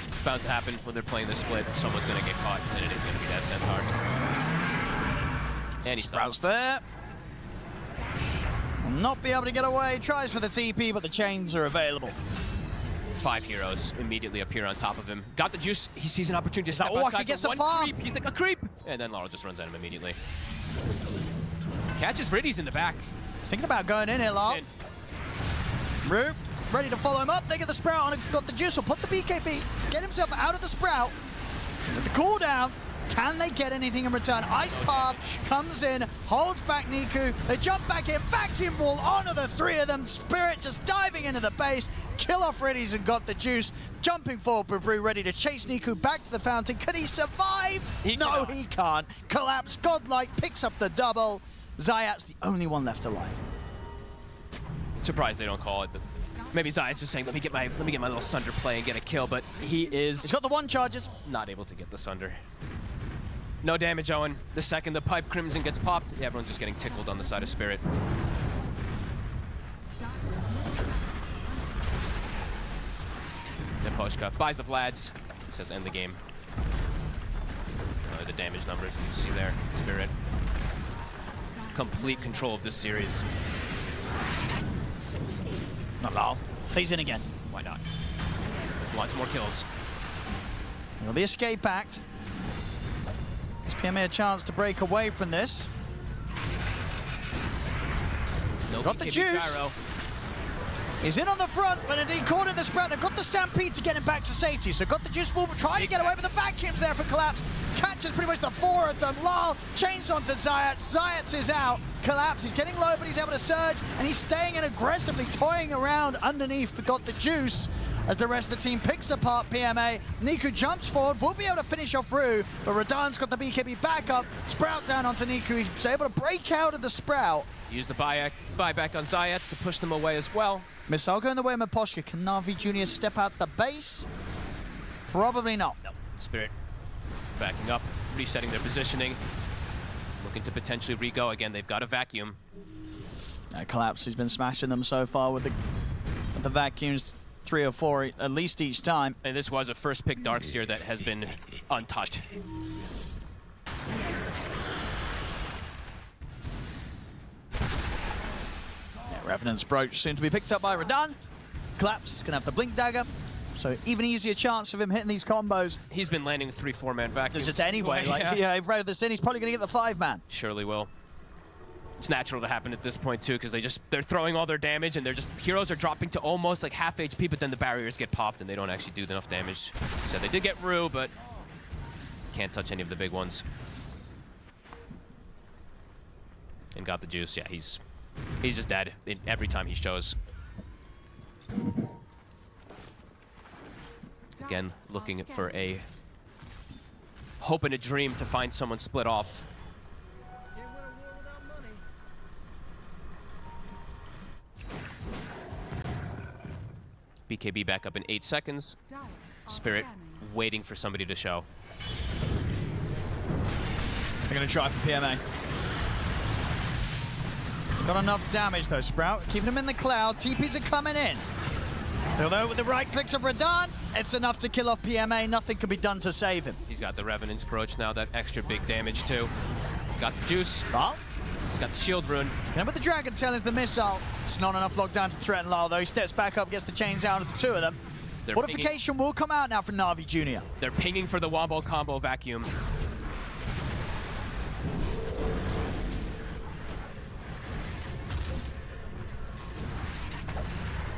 It's bound to happen when they're playing this split. Someone's going to get caught, and it is going to be that Centaur. And he Sprouts there. Will not be able to get away. Tries for the TP, but the chains are available. 5 heroes immediately appear on top of him. Got the juice. He sees an opportunity to step outside. He gets one the farm. creep. He's like, a creep! And then Laurel just runs at him immediately. Catches Riddy's in the back. He's thinking about going in here, Laurel. Rube, ready to follow him up. They get the Sprout on. Got the juice. Will put the BKB. Get himself out of the Sprout. With the cooldown. Can they get anything in return? Ice Path comes in, holds back Niku. They jump back in, vacuum wall onto the 3 of them. Spirit just diving into the base. Kill off Riddies and got the juice. Jumping forward, Bravru ready to chase Niku back to the fountain. Can he survive? No, he can't. Collapse, godlike, picks up the double. Zayat's the only one left alive. Surprised they don't call it, but maybe Zayat's just saying, let me get my little Sunder play and get a kill, but he's got the 1 charges. Not able to get the Sunder. No damage, Owen. The second the Pipe Crimson gets popped, everyone's just getting tickled on the side of Spirit. Neposhka buys the Vlads, says end the game. The damage numbers you see there, Spirit. Complete control of this series. Hello. He's in again. Why not? Wants more kills. Well, the escape act. Gives PMA a chance to break away from this. No got the juice. Gyro. He's in on the front, but indeed caught in the Sprout. They've got the Stampede to get him back to safety. So got the juice ball, but trying to get away with the vacuums there for Collapse. Catches pretty much the 4 of them. Lal chains onto Zayats. Zayats is out. Collapse, he's getting low, but he's able to surge, and he's staying in aggressively, toying around underneath. Got the juice. As the rest of the team picks apart PMA. Niku jumps forward, will be able to finish off Rue, but Radan's got the BKB back up. Sprout down onto Niku. He's able to break out of the Sprout. Use the buyback on Zayats to push them away as well. Missile going the way of Maposhka. Can NAVI Junior step out the base? Probably not. No. Spirit backing up, resetting their positioning. Looking to potentially re-go again. They've got a vacuum. Collapse, he's been smashing them so far with the vacuums. 3 or 4 at least each time. And this was a first pick Darkseer that has been untouched. Revenant's Brooch soon to be picked up by Radan. Collapse is going to have the Blink Dagger. So even easier chance of him hitting these combos. He's been landing 3-4-man vacuums. Just anyway, like, yeah, if Red this in, he's probably going to get the 5-man. Surely will. It's natural to happen at this point too, because they're throwing all their damage and heroes are dropping to almost like half HP, but then the barriers get popped and they don't actually do enough damage. So they did get Rue, but can't touch any of the big ones. And got the juice. Yeah, he's just dead every time he shows. Again, looking for a hope and a dream to find someone split off. BKB back up in 8 seconds. Spirit waiting for somebody to show. They're going to try for PMA. Got enough damage though, Sprout. Keeping him in the cloud. TPs are coming in. Still though, with the right clicks of Radan, it's enough to kill off PMA. Nothing can be done to save him. He's got the Revenant's Brooch now, that extra big damage too. Got the juice. Lal. He's got the shield rune. Can with the Dragon Tail into the missile. It's not enough lockdown to threaten Lal though. He steps back up, gets the chains out of the 2 of them. Fortification will come out now for NAVI Junior. They're pinging for the Wombo combo vacuum.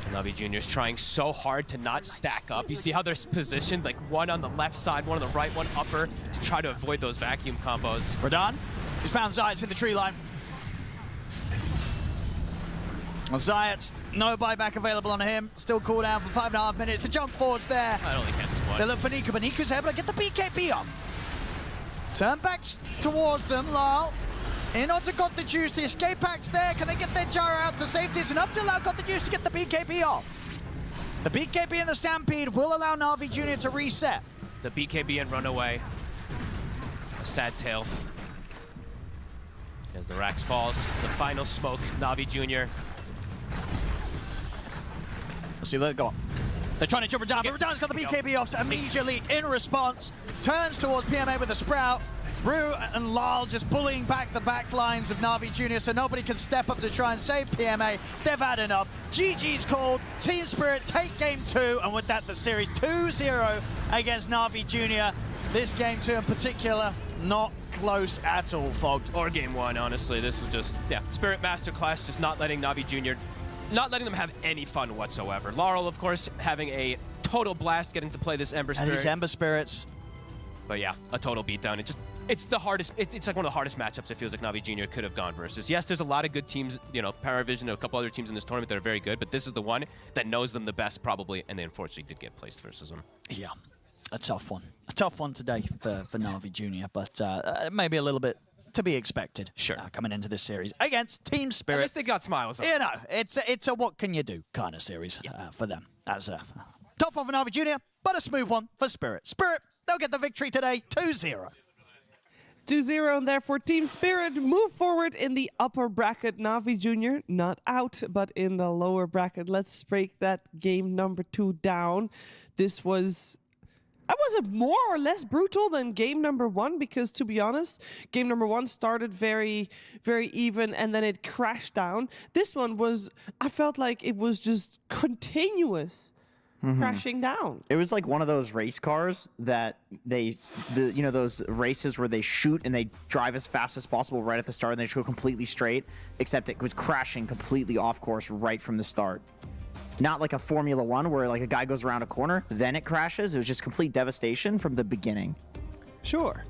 And NAVI Junior's trying so hard to not stack up. You see how they're positioned, like one on the left side, one on the right, one upper, to try to avoid those vacuum combos. Roshan, he's found Zayats in the tree line. Well, Zayats, no buyback available on him. Still cooldown for 5.5 minutes. The jump forward's there. That only catches one. They look for Niku, but Niku's able to get the BKB off. Turn back towards them, Lyle. In onto Got the Juice, the escape axe there. Can they get their gyro out to safety? It's enough to allow Got the Juice to get the BKB off. The BKB and the Stampede will allow NAVI Junior to reset. The BKB and runaway. A sad tale. As the Rax falls, the final smoke, NAVI Junior. Let's see what they've got. They're trying to jump Roshan, but Roshan's got the BKB off immediately in response. Turns towards PMA with a Sprout. Rue and Lal just bullying back the back lines of NAVI Junior so nobody can step up to try and save PMA. They've had enough. GG's called. Team Spirit take game 2, and with that the series 2-0 against NAVI Junior. This game 2 in particular, not close at all, Fogged. Or game 1, honestly. This was just, yeah, Spirit Masterclass, just not letting NAVI Junior, not letting them have any fun whatsoever. Laurel, of course, having a total blast getting to play this Ember Spirit. And these Ember Spirits. But yeah, a total beatdown. It's the hardest, it's like one of the hardest matchups it feels like NAVI Junior could have gone versus. Yes, there's a lot of good teams, you know, PARIVISION and a couple other teams in this tournament that are very good, but this is the one that knows them the best probably, and they unfortunately did get placed versus them. Yeah, a tough one. A tough one today for NAVI Junior, but maybe a little bit to be expected. Sure. Coming into this series against Team Spirit. At least they got smiles on. You know, it's a what can you do kind of series for them. As a tough one for NAVI Junior, but a smooth one for Spirit. Spirit, they'll get the victory today, 2-0. 2-0, and therefore Team Spirit move forward in the upper bracket. NAVI Junior not out, but in the lower bracket. Let's break that game number 2 down. This was... Was it more or less brutal than game number 1? Because to be honest, game number 1 started very, very even, and then it crashed down. This one was, I felt like it was just continuous. Crashing down. It was like one of those race cars that you know, those races where they shoot and they drive as fast as possible right at the start and they just go completely straight, except it was crashing completely off course right from the start. Not like a Formula 1 where like a guy goes around a corner, then it crashes. It was just complete devastation from the beginning. Sure.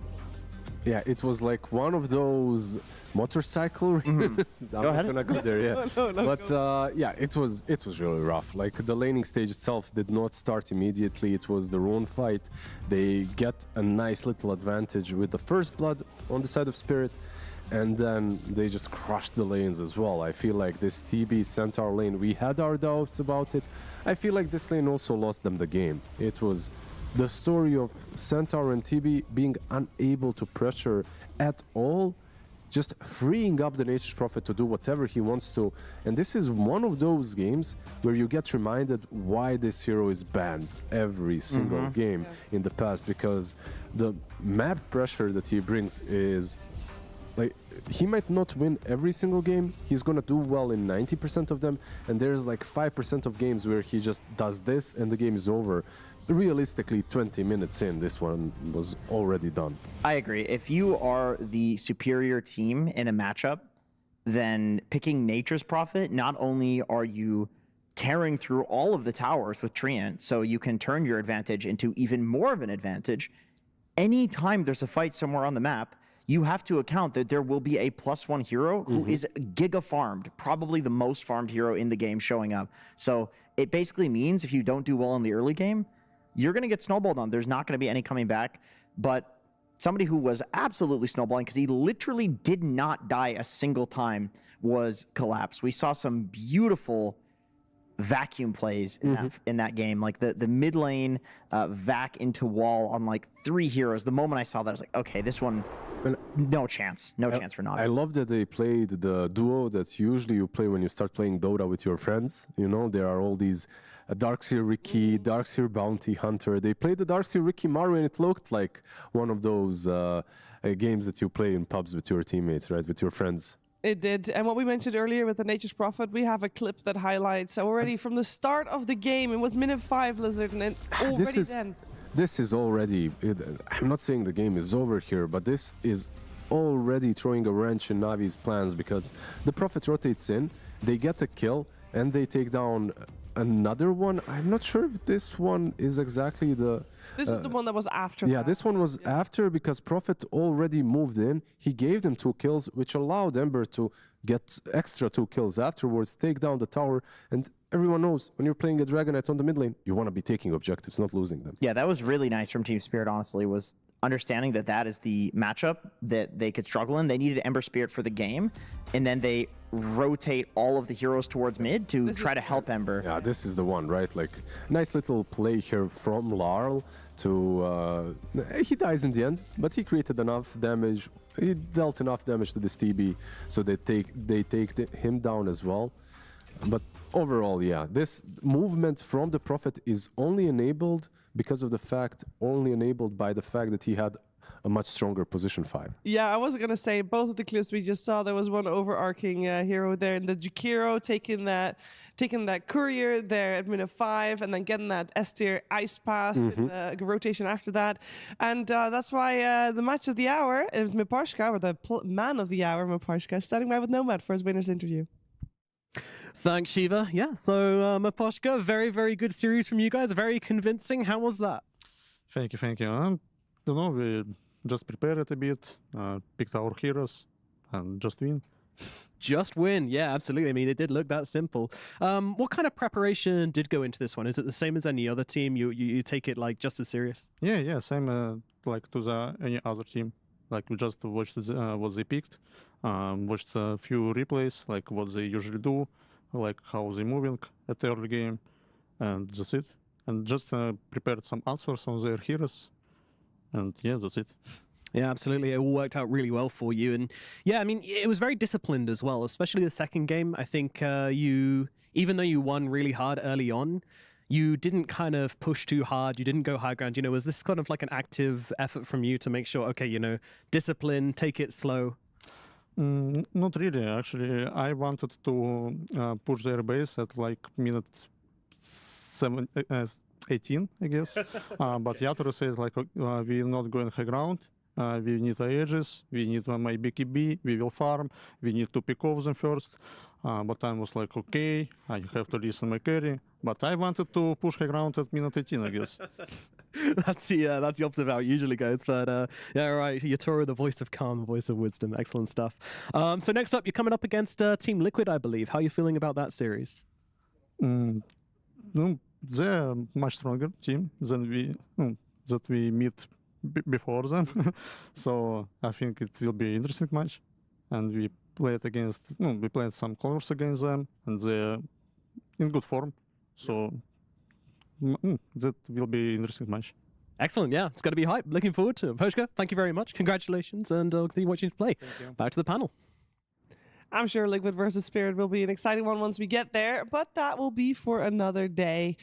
Yeah, it was like one of those motorcycle. I'm not gonna go there, yeah. But yeah, it was really rough. Like the laning stage itself did not start immediately. It was the Rune fight. They get a nice little advantage with the first blood on the side of Spirit, and then they just crushed the lanes as well. I feel like this TB Centaur lane, we had our doubts about it. I feel like this lane also lost them the game. It was the story of Centaur and TB being unable to pressure at all, just freeing up the Nature's Prophet to do whatever he wants to. And this is one of those games where you get reminded why this hero is banned every single game in the past, because the map pressure that he brings is like, he might not win every single game, he's gonna do well in 90% of them, and there's like 5% of games where he just does this and the game is over. Realistically, 20 minutes in, this one was already done. I agree. If you are the superior team in a matchup, then picking Nature's Prophet, not only are you tearing through all of the towers with Treant, so you can turn your advantage into even more of an advantage, anytime there's a fight somewhere on the map, you have to account that there will be a +1 hero who is giga farmed, probably the most farmed hero in the game showing up. So it basically means if you don't do well in the early game, you're going to get snowballed on. There's not going to be any coming back. But somebody who was absolutely snowballing, because he literally did not die a single time, was Collapse. We saw some beautiful vacuum plays in that game. Like the mid lane vac into wall on like 3 heroes. The moment I saw that, I was like, okay, this one, no chance. No chance for Navi. I love that they played the duo that usually you play when you start playing Dota with your friends. You know, there are all these Darkseer Riki, Darkseer Bounty Hunter. They played the Darkseer Riki Maru, and it looked like one of those games that you play in pubs with your teammates, right? With your friends. It did. And what we mentioned earlier with the Nature's Prophet, we have a clip that highlights already from the start of the game. It was minute 5, Lizard, and then already This is already... I'm not saying the game is over here, but this is already throwing a wrench in Navi's plans, because the Prophet rotates in, they get a kill, and they take down another one. I'm not sure if this one is exactly the... This is the one that was after. Yeah, this one was after because Prophet already moved in. He gave them 2 kills, which allowed Ember to get extra 2 kills afterwards, take down the tower. And everyone knows when you're playing a Dragon Knight on the mid lane, you want to be taking objectives, not losing them. Yeah, that was really nice from Team Spirit, honestly, was understanding that that is the matchup that they could struggle in. They needed Ember Spirit for the game, and then they rotate all of the heroes towards mid to try to help Ember. Yeah, this is the one, right? Like, nice little play here from Larl to... he dies in the end, but he created enough damage. He dealt enough damage to this TB, so they take him down as well. But overall, yeah, this movement from the Prophet is only enabled by the fact that he had a much stronger position 5. Yeah, I was gonna say both of the clips we just saw. There was one overarching hero there in the Jakiro taking that courier there at minute 5, and then getting that S tier ice path in the rotation after that. And that's why the match of the hour is Miparshka, or the man of the hour, Miparshka, standing by with Nomad for his winner's interview. Thanks, Shiva. Yeah, so Miparshka, very, very good series from you guys. Very convincing. How was that? Thank you, thank you. I don't know, we just prepared it a bit, picked our heroes, and just win. Just win, yeah, absolutely. I mean, it did look that simple. What kind of preparation did go into this one? Is it the same as any other team? You take it like just as serious? Yeah, same like to any other team. Like we just watched what they picked, watched a few replays, like what they usually do, like how they moving at the early game, and that's it. And just prepared some answers on their heroes, and yeah, that's it. Yeah, absolutely. It all worked out really well for you. And yeah, I mean, it was very disciplined as well, especially the second game. I think even though you won really hard early on, you didn't kind of push too hard. You didn't go high ground. Was this kind of like an active effort from you to make sure, okay, discipline, take it slow? Not really. Actually, I wanted to push their base at like minute 18, I guess. But Yatoro says like, we're not going high ground. We need edges, we need my BKB, we will farm, we need to pick off them first. But I was like, okay, I have to listen my carry. But I wanted to push high ground at minute 18, I guess. That's the opposite of how it usually goes. But yeah, right, Yatoro, the voice of calm, the voice of wisdom. Excellent stuff. So next up, you're coming up against Team Liquid, I believe. How are you feeling about that series? They're a much stronger team than we meet before them. So I think it will be an interesting match. And we played some corners against them, and they're in good form. So that will be an interesting match. Excellent, yeah. It's going to be hype. Looking forward to it. Poshka, thank you very much. Congratulations, and I'll continue watching you play. Back to the panel. I'm sure Liquid versus Spirit will be an exciting one once we get there, but that will be for another day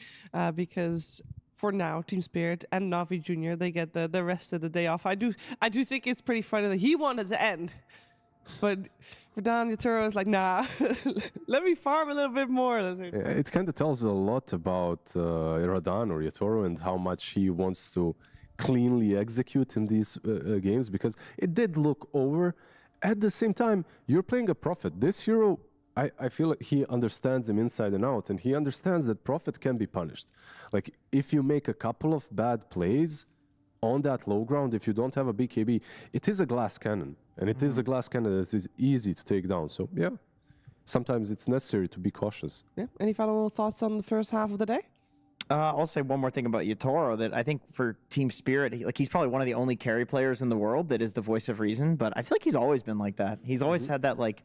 because for now, Team Spirit and NAVI Junior, they get the rest of the day off. I do think it's pretty funny that he wanted to end, but Radan Yatoro is like, nah, let me farm a little bit more. It kind of tells a lot about Radan or Yatoro and how much he wants to cleanly execute in these games, because it did look over. At the same time, you're playing a Prophet. This hero, I feel like he understands him inside and out, and he understands that Prophet can be punished. Like, if you make a couple of bad plays on that low ground, if you don't have a BKB, it is a glass cannon, and it is a glass cannon that is easy to take down. So, yeah, sometimes it's necessary to be cautious. Yeah. Any final thoughts on the first half of the day? I'll say one more thing about Yatoro, that I think for Team Spirit, he's probably one of the only carry players in the world that is the voice of reason, but I feel like he's always been like that. He's always had that, like,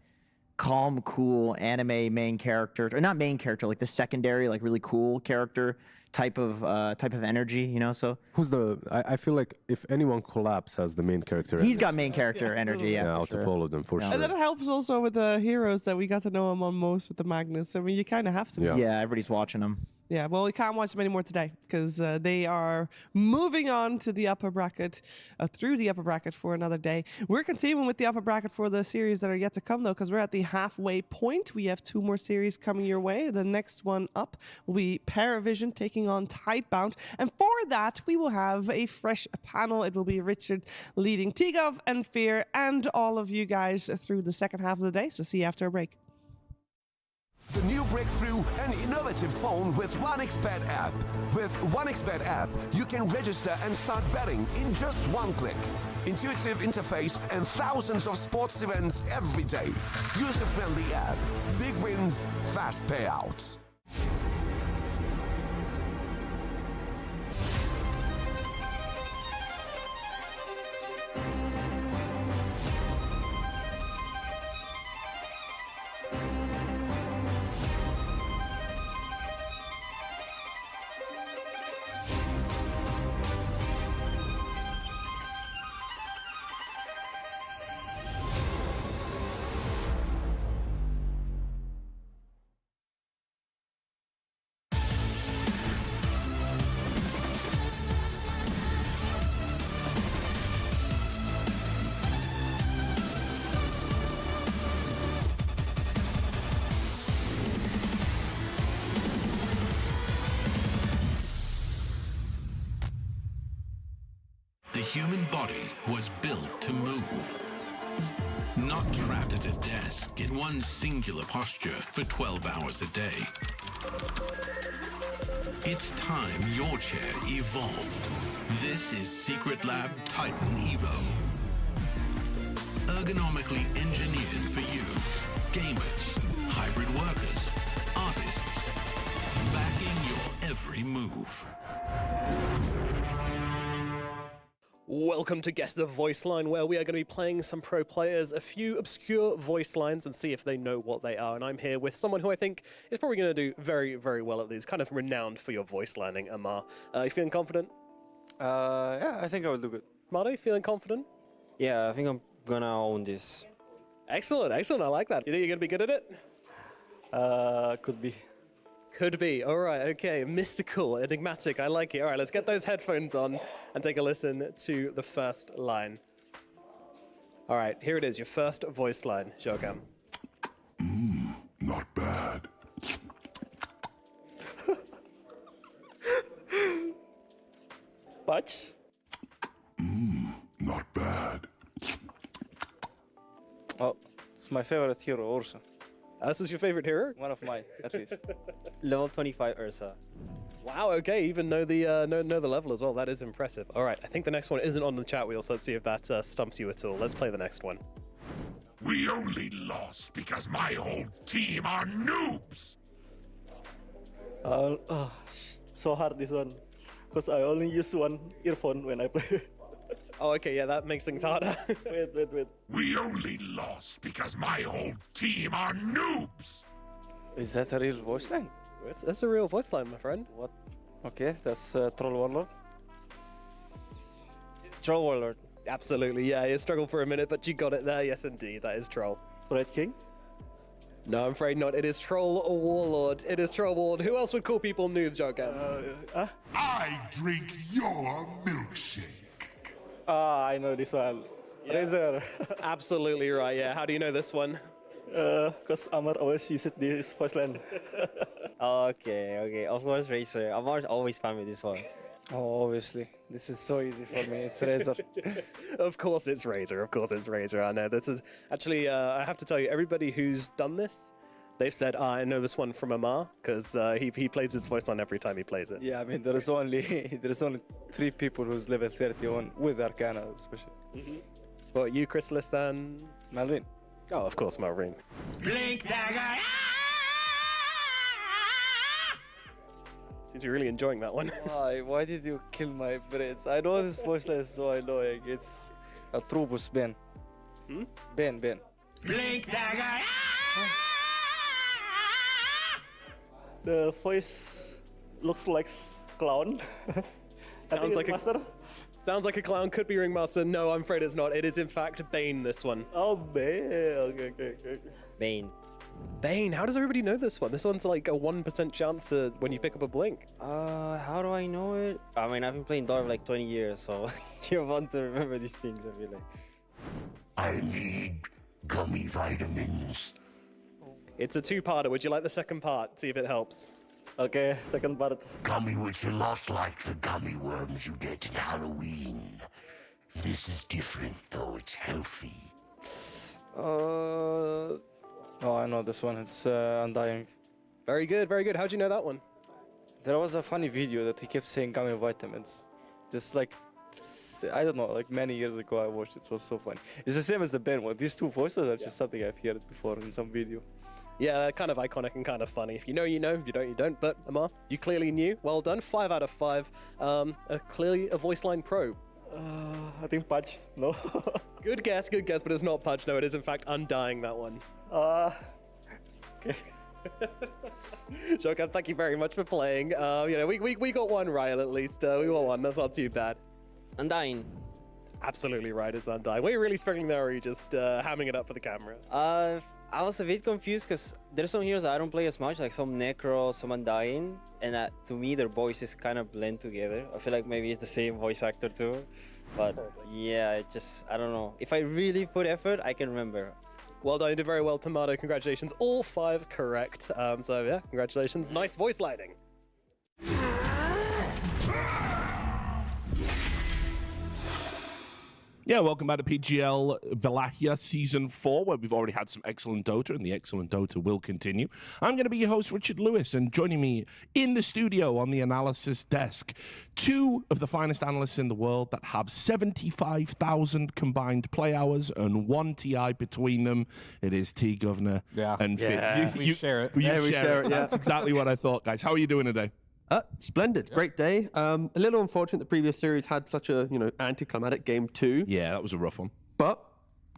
calm, cool anime main character, or not main character, like the secondary, like really cool character type of energy, So who's I feel like if anyone collapse has the main character. He's got main character energy, yeah. To follow them for sure. And then it helps also with the heroes that we got to know him on most with the Magnus. I mean, you kind of have to. Yeah, everybody's watching him. Yeah, well, we can't watch them anymore today because they are moving on to the upper bracket, through the upper bracket for another day. We're continuing with the upper bracket for the series that are yet to come, though, because we're at the halfway point. We have 2 more series coming your way. The next one up will be PARIVISION taking on Tidebound. And for that, we will have a fresh panel. It will be Richard leading Tigov and Fear and all of you guys through the second half of the day. So see you after a break. The new breakthrough and innovative phone with 1xBet app. With 1xBet app, you can register and start betting in just one click. Intuitive interface and thousands of sports events every day. User-friendly app. Big wins, fast payouts. The human body was built to move. Not trapped at a desk in one singular posture for 12 hours a day. It's time your chair evolved. This is Secret Lab Titan Evo. Ergonomically engineered for you. Gamers, hybrid workers, artists. Backing your every move. Welcome to Guess the Voice Line, where we are going to be playing some pro players, a few obscure voice lines, and see if they know what they are. And I'm here with someone who I think is probably going to do very, very well at these, kind of renowned for your voice lining, Amar. You feeling confident? Yeah, I think I will do good. Marty, feeling confident? Yeah, I think I'm gonna own this. Excellent, excellent. I like that. You think you're going to be good at it? Could be. Could be. All right, okay. Mystical, enigmatic. I like it. All right, let's get those headphones on and take a listen to the first line. All right, here it is, your first voice line, Shogam. Not bad. Patch? Not bad. Oh, it's my favorite hero, Ursa. This is your favorite hero? One of mine, at least. Level 25 Ursa. Wow, okay, even know the know the level as well. That is impressive. All right, I think the next one isn't on the chat wheel, so let's see if that stumps you at all. Let's play the next one. We only lost because my whole team are noobs. So hard this one, because I only use one earphone when I play. Oh, okay, yeah, that makes things harder. Wait. We only lost because my whole team are noobs. Is that a real voice line? That's a real voice line, my friend. What? Okay, that's Troll Warlord. Troll Warlord. Absolutely, yeah, you struggled for a minute, but you got it there. Yes, indeed, that is Troll. Red King? No, I'm afraid not. It is Troll Warlord. It is Troll Warlord. Who else would call people noobs, Jogam? I drink your milkshake. I know this one. Yeah. Razor. Absolutely right, yeah. How do you know this one? Because Amar always uses this voice line. Okay. Of course, Razor. Amar's always fun with this one. Oh, obviously. This is so easy for me. It's Razor. Of course it's Razor. Of course it's Razor. I know. This is actually, I have to tell you, everybody who's done this, they've said, I know this one from Amar, because he plays his voice on every time he plays it. Yeah, I mean, there is only 3 people who's level 31 with Arcana, especially. What, you, Chrysalis, and Malvin? Oh, of course, Malvin. Blink dagger. Seems you're really enjoying that one. Why? Why did you kill my brains? I know this voice line is so annoying. It's Atrubus Ben. Ben. Blink dagger. The voice looks like clown. Sounds like a clown. Could be Ringmaster. No, I'm afraid it's not. It is in fact Bane. This one. Oh, Bane. Okay. Bane. How does everybody know this one? This one's like a 1% chance to when you pick up a blink. How do I know it? I mean, I've been playing Dota for like 20 years, so you want to remember these things, I feel like. I need gummy vitamins. It's a 2-parter. Would you like the second part? See if it helps. Okay, second part. Gummy, which a lot like the gummy worms you get in Halloween. This is different, though. It's healthy. Oh, I know this one. It's Undying. Very good, very good. How'd you know that one? There was a funny video that he kept saying gummy vitamins. Just like, I don't know, like many years ago I watched it. It was so funny. It's the same as the Ben one. These two voices are just something I've heard before in some video. Yeah, they're kind of iconic and kind of funny. If you know, you know. If you don't, you don't. But Amar, you clearly knew. Well done. 5 out of 5. Clearly a voice line pro. I think Pudge. No. Good guess, but it's not Pudge. No, it is in fact Undying, that one. Okay. Shokan, thank you very much for playing. We got one right at least. We got one. That's not too bad. Undying. Absolutely right, it's Undying. Were you really struggling there, or are you just hamming it up for the camera? I was a bit confused because there's some heroes I don't play as much, like some Necro, some Undying, and to me their voices kind of blend together. I feel like maybe it's the same voice actor too, but yeah, I don't know. If I really put effort, I can remember. Well done, you did very well, Tomato. Congratulations, all 5 correct. So yeah, congratulations. Nice voice lighting. Yeah, welcome back to PGL Wallachia Season 4, where we've already had some excellent Dota, and the excellent Dota will continue. I'm going to be your host, Richard Lewis, and joining me in the studio on the analysis desk, 2 of the finest analysts in the world that have 75,000 combined play hours and 1 TI between them. It is T-Governor and Finn. We share it. We share it. That's exactly what I thought, guys. How are you doing today? Splendid, great day. A little unfortunate the previous series had such a anticlimactic game 2. Yeah, that was a rough one. But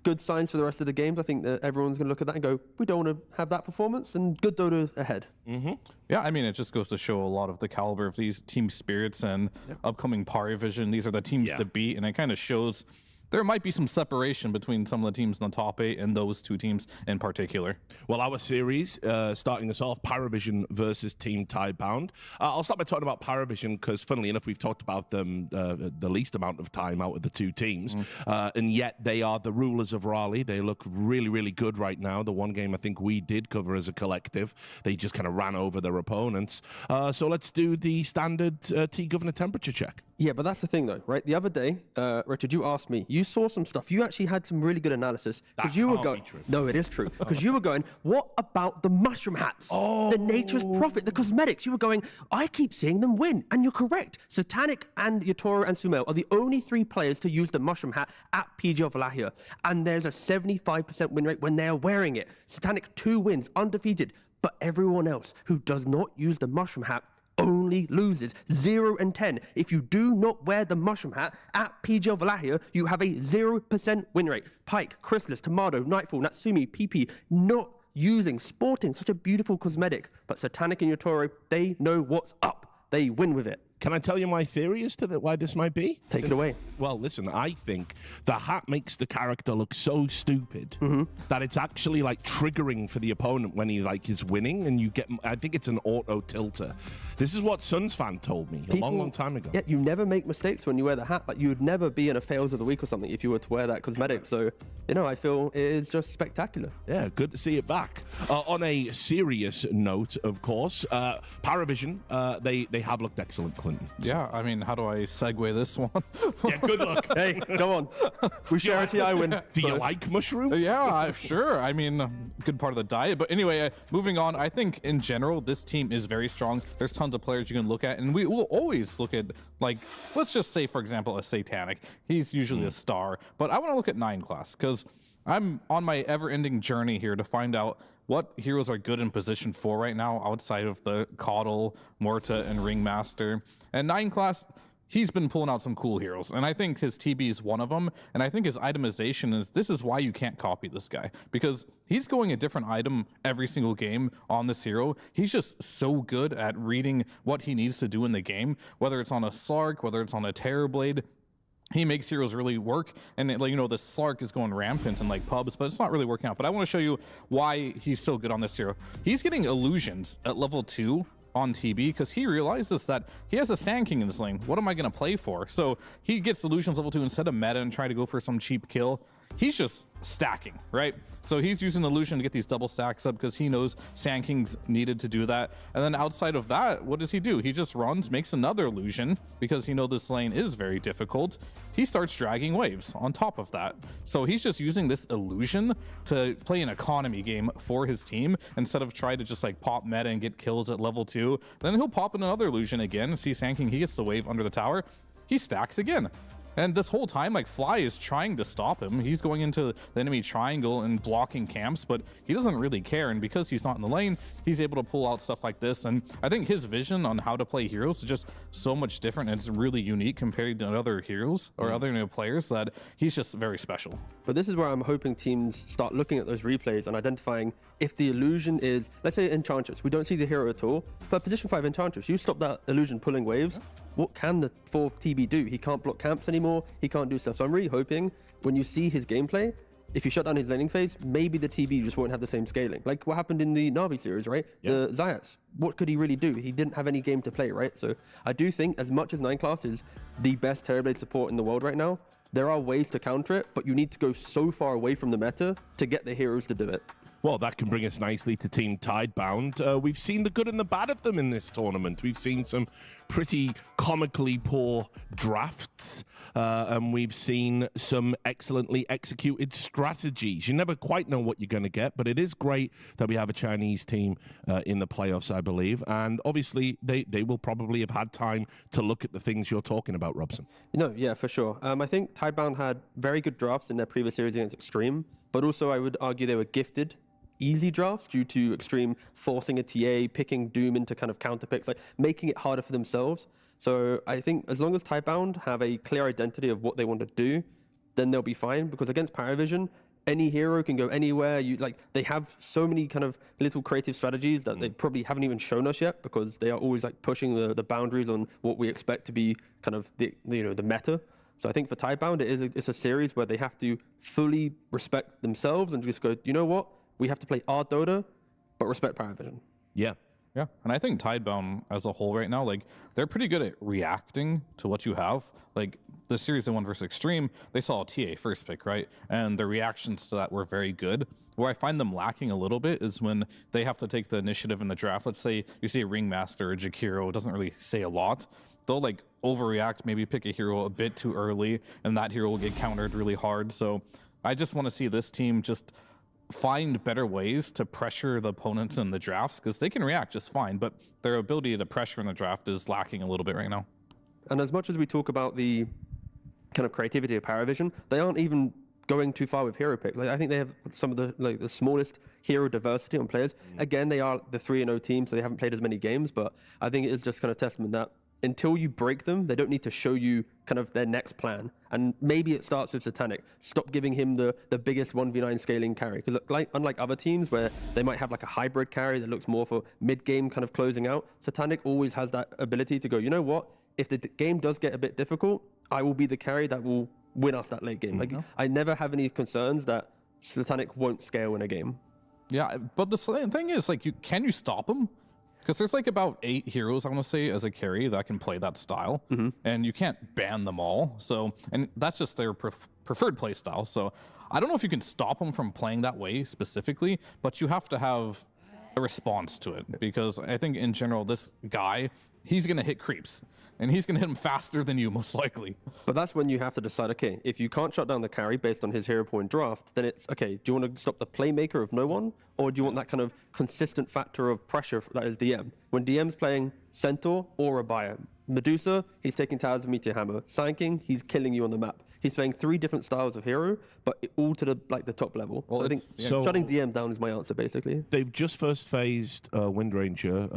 good signs for the rest of the games. I think that everyone's going to look at that and go, we don't want to have that performance, and good Dota ahead. Yeah, I mean, it just goes to show a lot of the caliber of these team spirits and upcoming PARIVISION. These are the teams to beat, and it kind of shows there might be some separation between some of the teams in the top 8 and those 2 teams in particular. Well, our series, starting us off, PARIVISION versus Team Tidebound. I'll start by talking about PARIVISION because, funnily enough, we've talked about them the least amount of time out of the 2 teams, and yet they are the rulers of Raleigh. They look really, really good right now. The one game I think we did cover as a collective, they just kind of ran over their opponents. So let's do the standard T-Governor temperature check. Yeah, but that's the thing, though, right? The other day, Richard, you asked me. You saw some stuff. You actually had some really good analysis. That you were can't going. be true. No, it is true. Because you were going, what about the mushroom hats? The Nature's Prophet, the cosmetics. You were going, I keep seeing them win. And you're correct. Satanic and Yatoro and Sumail are the only 3 players to use the mushroom hat at PGL Wallachia. And there's a 75% win rate when they're wearing it. Satanic 2 wins, undefeated. But everyone else who does not use the mushroom hat only loses 0 and 10. If you do not wear the mushroom hat at PGL Wallachia, you have a 0% win rate. Pike, Chrysalis, Tomato, Nightfall, Natsumi, PP, not sporting such a beautiful cosmetic. But Satanic and Yatoro, they know what's up. They win with it. Can I tell you my theory as to why this might be? Take it away. Well, listen, I think the hat makes the character look so stupid that it's actually like triggering for the opponent when he is winning, and you get. I think it's an auto tilter. This is what Suns fan told me a long time ago. Yeah, you never make mistakes when you wear the hat. Like, you would never be in a fails of the week or something if you were to wear that cosmetic. So, I feel it is just spectacular. Yeah, good to see it back. On a serious note, of course, PARIVISION, they have looked excellent, Clinton. Yeah, I mean, how do I segue this one? Yeah, good luck. Hey, come on. We share a TI win. Do you like mushrooms? Yeah, sure. I mean, good part of the diet. But anyway, moving on, I think in general, this team is very strong. There's tons of players you can look at, and we will always look at, like, let's just say, for example, a Satanic. He's usually a star. But I want to look at 9 class, because I'm on my ever-ending journey here to find out what heroes are good in position 4 right now outside of the Coddle, Morta, and Ringmaster. And 9 class, he's been pulling out some cool heroes, and I think his TB is one of them, and I think his itemization this is why you can't copy this guy, because he's going a different item every single game on this hero. He's just so good at reading what he needs to do in the game, whether it's on a Slark, whether it's on a Terrorblade. He makes heroes really work, and the Slark is going rampant in like pubs, but it's not really working out. But I want to show you why he's so good on this hero. He's getting illusions at level 2 on TB because he realizes that he has a Sand King in his lane. What am I going to play for? So he gets illusions level 2 instead of meta and try to go for some cheap kill. he's just stacking, right? So he's using Illusion to get these double stacks up because he knows Sand King's needed to do that. And then outside of that, what does he do? He just runs, makes another Illusion because he knows this lane is very difficult. He starts dragging waves on top of that. So he's just using this Illusion to play an economy game for his team instead of try to just like pop meta and get kills at level 2. Then he'll pop in another Illusion again, see Sand King, he gets the wave under the tower, he stacks again. And this whole time, like, Fly is trying to stop him. He's going into the enemy triangle and blocking camps, but he doesn't really care. And because he's not in the lane, he's able to pull out stuff like this. And I think his vision on how to play heroes is just so much different. And it's really unique compared to other heroes or other new players that he's just very special. But this is where I'm hoping teams start looking at those replays and identifying if the illusion is, let's say Enchantress, we don't see the hero at all, but position 5 Enchantress, you stop that illusion pulling waves, what can the 4 TB do? He can't block camps anymore, he can't do stuff. So I'm really hoping when you see his gameplay, if you shut down his laning phase, maybe the TB just won't have the same scaling. Like what happened in the Navi series, right? The Zayats, what could he really do? He didn't have any game to play, right? So I do think as much as 9class is the best Terrorblade support in the world right now, there are ways to counter it, but you need to go so far away from the meta to get the heroes to do it. Well, that can bring us nicely to Team Tidebound. We've seen the good and the bad of them in this tournament. We've seen some pretty comically poor drafts, and we've seen some excellently executed strategies. You never quite know what you're going to get, but it is great that we have a Chinese team in the playoffs, I believe. And obviously, they will probably have had time to look at the things you're talking about, Robson. No, yeah, for sure. I think Tidebound had very good drafts in their previous series against Xtreme, but also I would argue they were gifted easy drafts due to Xtreme forcing a TA, picking Doom into kind of counter picks, like making it harder for themselves. So I think as long as Tidebound have a clear identity of what they want to do, then they'll be fine, because against PARIVISION, any hero can go anywhere. They have so many kind of little creative strategies that they probably haven't even shown us yet, because they are always like pushing the boundaries on what we expect to be kind of the meta. So I think for Tidebound, it's a series where they have to fully respect themselves and just go, you know what? We have to play our Dota, but respect PARIVISION. Yeah. Yeah, and I think Tidebound as a whole right now, like, they're pretty good at reacting to what you have. Like, the series they won versus Xtreme, they saw a TA first pick, right? And the reactions to that were very good. Where I find them lacking a little bit is when they have to take the initiative in the draft. Let's say you see a Ringmaster or Jakiro, it doesn't really say a lot. They'll like overreact, maybe pick a hero a bit too early, and that hero will get countered really hard. So I just want to see this team just find better ways to pressure the opponents in the drafts, because they can react just fine, but their ability to pressure in the draft is lacking a little bit right now. And as much as we talk about the kind of creativity of PARIVISION, they aren't even going too far with hero picks. Like, I think they have some of the smallest hero diversity on players. Again, they are the 3-0 team, so they haven't played as many games, but I think it is just kind of testament that until you break them, they don't need to show you kind of their next plan. And maybe it starts with Satanic. Stop giving him the biggest 1v9 scaling carry. Because unlike other teams where they might have like a hybrid carry that looks more for mid-game kind of closing out, Satanic always has that ability to go, you know what? If the game does get a bit difficult, I will be the carry that will win us that late game. Like, I never have any concerns that Satanic won't scale in a game. Yeah, but the thing is, like, can you stop him? Because there's like about 8 heroes, I want to say, as a carry that can play that style, and you can't ban them all. So, and that's just their preferred play style. So I don't know if you can stop them from playing that way specifically, but you have to have a response to it, because I think in general, this guy, he's going to hit creeps, and he's going to hit them faster than you, most likely. But that's when you have to decide, okay, if you can't shut down the carry based on his hero point draft, then it's, okay, do you want to stop the playmaker of no one, or do you want that kind of consistent factor of pressure that is DM? When DM's playing Centaur or a Buyer, Medusa, he's taking towers with Meteor Hammer. Sand King, he's killing you on the map. He's playing 3 different styles of hero, but all to the top level. Well, so I think shutting DM down is my answer, basically. They've just first phased Wind Ranger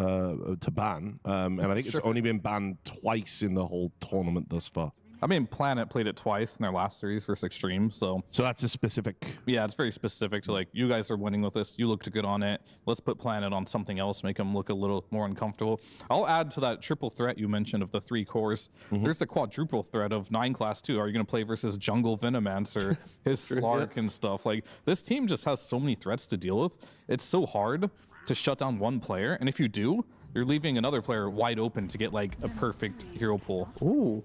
to ban, and I think it's only been banned twice in the whole tournament thus far. I mean, Planet played it twice in their last series versus Xtreme, so that's a specific. Yeah, it's very specific to, like, you guys are winning with this. You looked good on it. Let's put Planet on something else, make them look a little more uncomfortable. I'll add to that triple threat you mentioned of the 3 cores. There's the quadruple threat of 9class too. Are you going to play versus Jungle Venomancer, his Slark and stuff? Like, this team just has so many threats to deal with. It's so hard to shut down one player, and if you do, you're leaving another player wide open to get like a perfect hero pool. Ooh.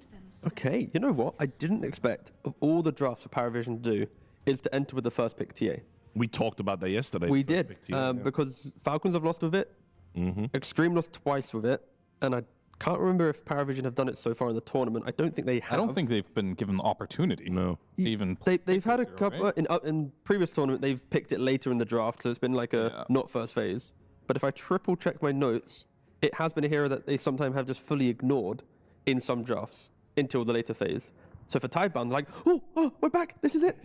Okay, you know what? I didn't expect, of all the drafts for PARIVISION to do, is to enter with the first pick TA. We talked about that yesterday. We first did, pick TA, yeah. because Falcons have lost with it. Xtreme lost twice with it, and I can't remember if PARIVISION have done it so far in the tournament. I don't think they have. I don't think they've been given the opportunity. No. To even they've had a couple right? in previous tournament. They've picked it later in the draft, so it's been like a not first phase. But if I triple check my notes, it has been a hero that they sometimes have just fully ignored in some drafts until the later phase. So for Tidebound, like, oh, we're back. This is it.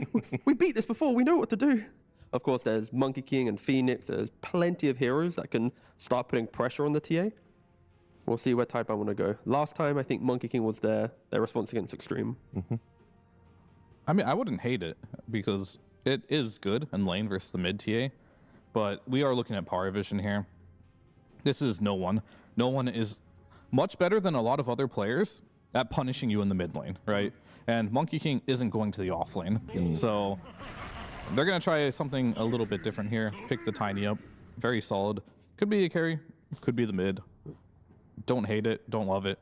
We beat this before. We know what to do. Of course, there's Monkey King and Phoenix. There's plenty of heroes that can start putting pressure on the TA. We'll see where Tidebound want to go. Last time, I think Monkey King was their response against Xtreme. I mean, I wouldn't hate it because it is good in lane versus the mid TA, but we are looking at PARIVISION here. This is no one. No one is much better than a lot of other players at punishing you in the mid lane, right? And Monkey King isn't going to the off lane, so they're going to try something a little bit different here. Pick the Tiny up. Very solid. Could be a carry. Could be the mid. Don't hate it. Don't love it.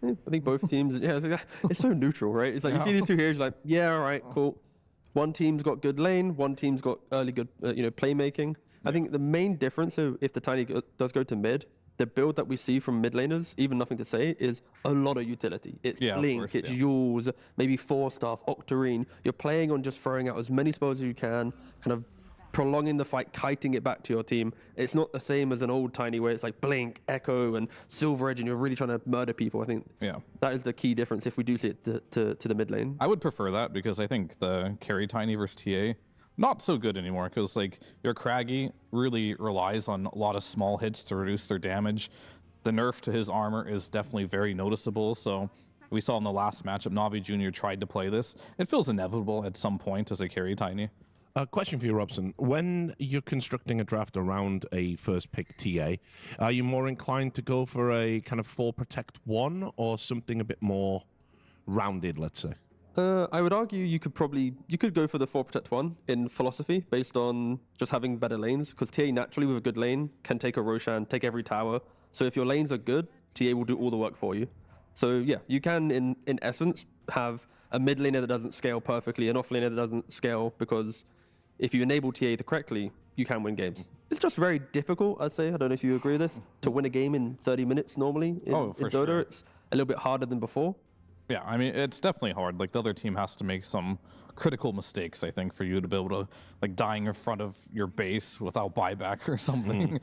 I think both teams, it's so neutral, right? It's like you see these two heroes, you're like, yeah, all right, cool. One team's got good lane. One team's got early good, playmaking. I think the main difference, so if the Tiny does go to mid, the build that we see from mid laners, even nothing to say, is a lot of utility. It's Blink, it's Jules, maybe 4-staff, Octarine. You're playing on just throwing out as many spells as you can, kind of prolonging the fight, kiting it back to your team. It's not the same as an old Tiny where it's like Blink, Echo, and Silver Edge, and you're really trying to murder people. I think that is the key difference if we do see it to the mid lane. I would prefer that because I think the carry Tiny versus TA, not so good anymore because like your Craggy really relies on a lot of small hits to reduce their damage. The nerf to his armor is definitely very noticeable. So we saw in the last matchup, NAVI Junior tried to play this. It feels inevitable at some point as a carry Tiny. A question for you, Robson. When you're constructing a draft around a first pick TA, are you more inclined to go for a kind of 4 protect 1 or something a bit more rounded, let's say? I would argue you could go for the 4 protect 1 in philosophy based on just having better lanes, because TA naturally with a good lane can take a Roshan, take every tower. So if your lanes are good, TA will do all the work for you. So yeah, you can in essence have a mid laner that doesn't scale perfectly, an off laner that doesn't scale, because if you enable TA correctly, you can win games. It's just very difficult, I'd say. I don't know if you agree with this, to win a game in 30 minutes normally in Dota. Sure. It's a little bit harder than before. Yeah, I mean, it's definitely hard. Like, the other team has to make some critical mistakes, I think, for you to be able to, like, dying in front of your base without buyback or something.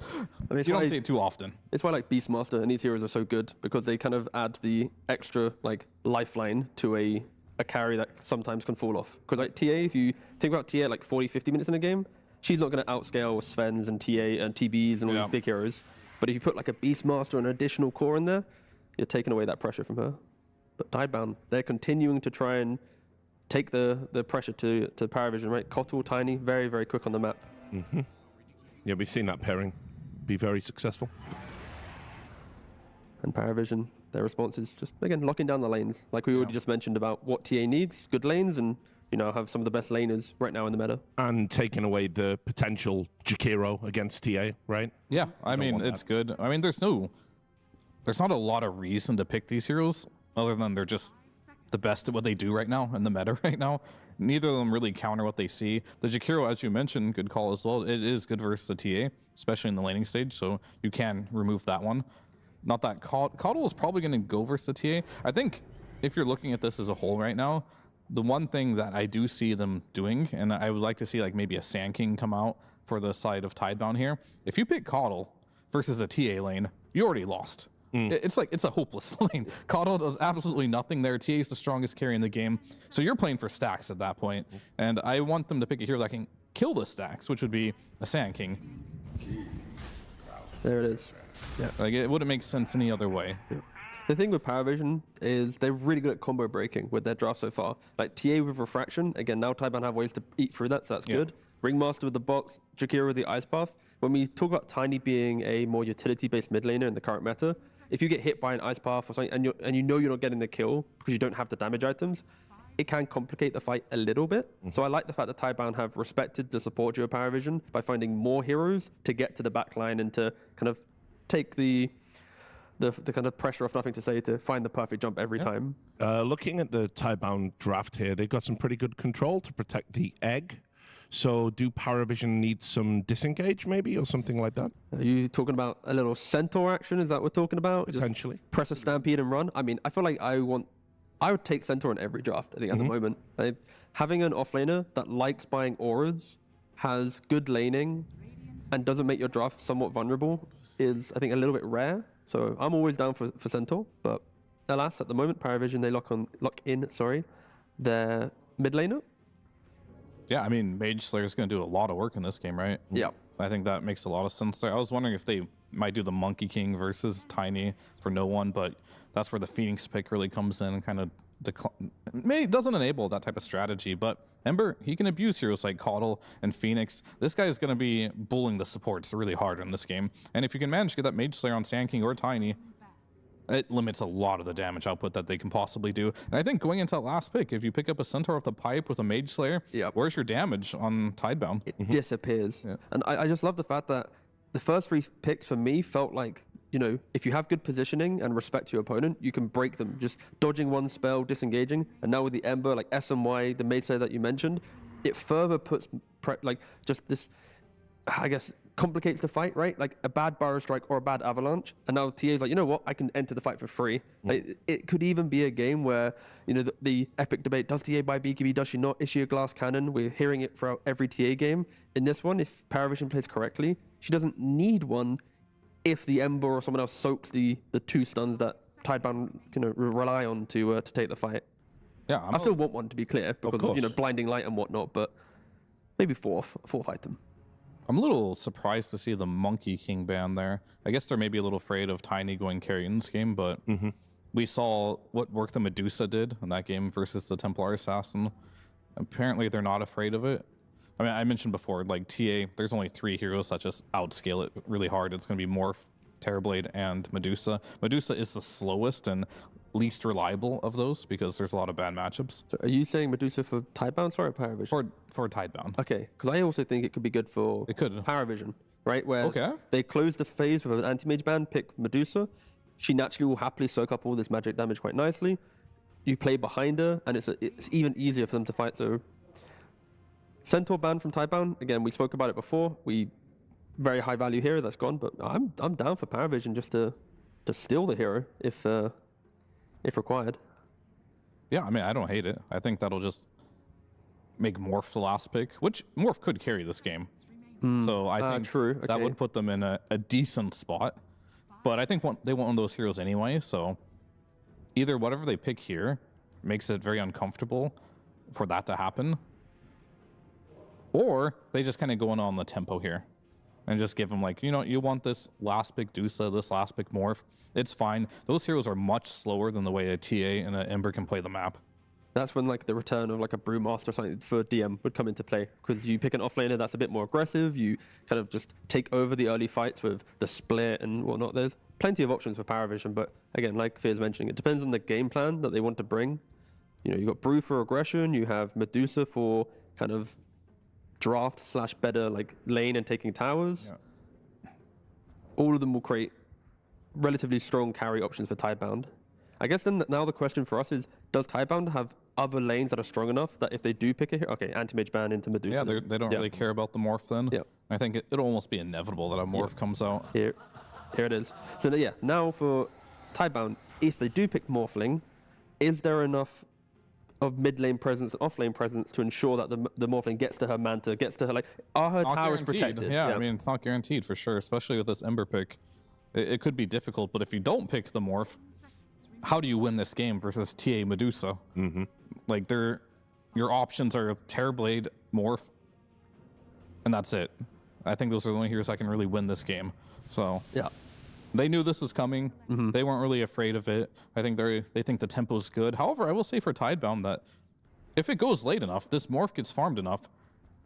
I mean, you don't see it too often. It's why, like, Beastmaster and these heroes are so good, because they kind of add the extra, like, lifeline to a carry that sometimes can fall off. Because, like, TA, if you think about TA, like, 40, 50 minutes in a game, she's not going to outscale Svens and TA and TBs and all these big heroes. But if you put, like, a Beastmaster and an additional core in there, you're taking away that pressure from her. But Tidebound, they're continuing to try and take the pressure to PARIVISION, right? Kotl, Tiny, very, very quick on the map. Yeah, we've seen that pairing be very successful. And PARIVISION, their response is just, again, locking down the lanes. Like we already just mentioned about what TA needs, good lanes, and have some of the best laners right now in the meta. And taking away the potential Jakiro against TA, right? Yeah, I mean, it's good. I mean, there's not a lot of reason to pick these heroes, other than they're just the best at what they do right now in the meta right now. Neither of them really counter what they see. The Jakiro, as you mentioned, good call as well. It is good versus the TA, especially in the laning stage, so you can remove that one. Not that Kotl is probably going to go versus the TA. I think if you're looking at this as a whole right now, the one thing that I do see them doing, and I would like to see like maybe a Sand King come out for the side of Tidebound here. If you pick Kotl versus a TA lane, you already lost. It's a hopeless lane. Kotl does absolutely nothing there. TA is the strongest carry in the game. So you're playing for stacks at that point. And I want them to pick a hero that can kill the stacks, which would be a Sand King. There it is. Yeah. Like, it wouldn't make sense any other way. The thing with PARIVISION is they're really good at combo breaking with their draft so far. Like TA with Refraction, again, now Tidebound have ways to eat through that, so that's good. Ringmaster with the box, Jakiro with the Ice Path. When we talk about Tiny being a more utility-based mid laner in the current meta, if you get hit by an Ice Path or something, and you know you're not getting the kill because you don't have the damage items, it can complicate the fight a little bit. So I like the fact that Tidebound have respected the support duo PARIVISION by finding more heroes to get to the back line and to kind of take the the kind of pressure of nothing to say to find the perfect jump every time. Looking at the Tidebound draft here, they've got some pretty good control to protect the egg. So do PARIVISION need some disengage maybe or something like that? Are you talking about a little centaur action? Is that what we're talking about? Potentially. Just press a stampede and run? I mean, I feel like I would take centaur in every draft, I think, at the moment. Having an offlaner that likes buying auras, has good laning, and doesn't make your draft somewhat vulnerable is, I think, a little bit rare. So I'm always down for centaur, but alas, at the moment, PARIVISION, they lock in their mid laner. Yeah, I mean, Mage Slayer is going to do a lot of work in this game, right? Yeah. I think that makes a lot of sense there. I was wondering if they might do the Monkey King versus Tiny for no one, but that's where the Phoenix pick really comes in and kind of doesn't enable that type of strategy. But Ember, he can abuse heroes like Coddle and Phoenix. This guy is going to be bullying the supports really hard in this game. And if you can manage to get that Mage Slayer on Sand King or Tiny, it limits a lot of the damage output that they can possibly do. And I think going into that last pick, if you pick up a Centaur off the pipe with a Mage Slayer, where's your damage on Tidebound? It disappears. And I just love the fact that the first 3 picks for me felt like, you know, if you have good positioning and respect your opponent, you can break them. Just dodging one spell, disengaging. And now with the Ember, like SMY, the Mage Slayer that you mentioned, it further puts, just this, I guess, complicates the fight, right? Like a bad Burrow Strike or a bad Avalanche, and now TA's like, you know what, I can enter the fight for free. Like, it could even be a game where, you know, the epic debate, does TA buy BKB, does she not? Is she a glass cannon? We're hearing it throughout every TA game. In this one, if PARIVISION plays correctly, she doesn't need one if the Ember or someone else soaks the 2 stuns that Tidebound can rely on to take the fight. Yeah, I still want one, to be clear, because of, you know, blinding light and whatnot, but maybe fourth item. I'm a little surprised to see the Monkey King ban there. I guess they're maybe a little afraid of Tiny going carry in this game, but we saw what work the Medusa did in that game versus the Templar Assassin. Apparently, they're not afraid of it. I mean, I mentioned before, like TA, there's only 3 heroes that just outscale it really hard. It's going to be Morph, Terrorblade, and Medusa. Medusa is the slowest and least reliable of those because there's a lot of bad matchups. So are you saying Medusa for Tidebound or PARIVISION? For Tidebound. Okay, because I also think it could be good for PARIVISION, right? Where they close the phase with an anti-mage ban, pick Medusa. She naturally will happily soak up all this magic damage quite nicely. You play behind her, and it's even easier for them to fight. So Centaur ban from Tidebound. Again, we spoke about it before. Very high value hero that's gone, but I'm down for PARIVISION just to steal the hero if required. Yeah, I mean, I don't hate it. I think that'll just make Morph the last pick, which Morph could carry this game. So I think that would put them in a decent spot. But I think they want one of those heroes anyway, so either whatever they pick here makes it very uncomfortable for that to happen, or they just kind of go in on the tempo here and just give them, like, you know, you want this last pick Dusa, this last pick Morph. It's fine. Those heroes are much slower than the way a TA and an Ember can play the map. That's when, like, the return of, like, a Brewmaster or something for DM would come into play, because you pick an offlaner that's a bit more aggressive. You kind of just take over the early fights with the split and whatnot. There's plenty of options for PARIVISION, but again, like Fear's mentioning, it depends on the game plan that they want to bring. You know, you've got Brew for aggression, you have Medusa for kind of draft / better, like, lane and taking towers. Yeah. All of them will create relatively strong carry options for Tidebound. I guess then now the question for us is, does Tidebound have other lanes that are strong enough that if they do pick it here, okay, anti-mage ban into Medusa. Yeah, they don't really care about the Morph then. Yeah. I think it'll almost be inevitable that a Morph comes out. Here it is. So yeah, now for Tidebound, if they do pick Morphling, is there enough of mid lane presence and off lane presence to ensure that the Morphling gets to her Manta, gets to her, like, are her towers protected? Yeah, I mean, it's not guaranteed for sure, especially with this Ember pick. It could be difficult, but if you don't pick the Morph, how do you win this game versus TA Medusa? Like, your options are Terrorblade, Morph, and that's it. I think those are the only heroes that can really win this game. So yeah, they knew this was coming. They weren't really afraid of it. I think they think the tempo's good. However, I will say for Tidebound that if it goes late enough, this Morph gets farmed enough,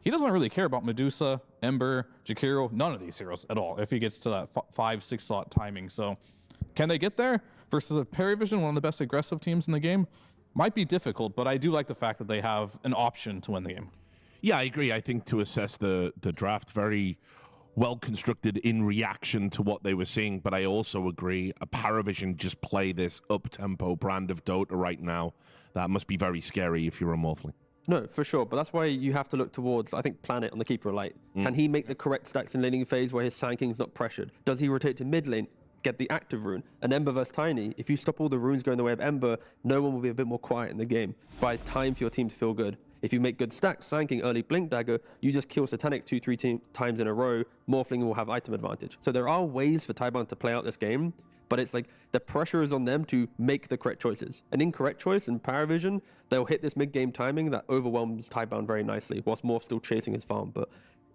he doesn't really care about Medusa, Ember, Jakiro, none of these heroes at all if he gets to that 5-6 slot timing. So can they get there? Versus a PARIVISION, one of the best aggressive teams in the game, might be difficult, but I do like the fact that they have an option to win the game. Yeah, I agree. I think to assess the draft, very well constructed in reaction to what they were seeing. But I also agree, a PARIVISION just play this up-tempo brand of Dota right now. That must be very scary if you're a Morphling. No, for sure. But that's why you have to look towards, I think, Planet on the Keeper of Light. Can he make the correct stacks in laning phase where his Sanking's not pressured? Does he rotate to mid lane, get the active rune? And Ember versus Tiny, if you stop all the runes going the way of Ember, no one will be a bit more quiet in the game. Buys time for your team to feel good. If you make good stacks, Sanking early Blink Dagger, you just kill Satanic 2-3 times in a row, Morphling will have item advantage. So there are ways for Tidebound to play out this game, but it's like the pressure is on them to make the correct choices. An incorrect choice in PARIVISION, they'll hit this mid-game timing that overwhelms Tidebound very nicely, whilst Morph's still chasing his farm. But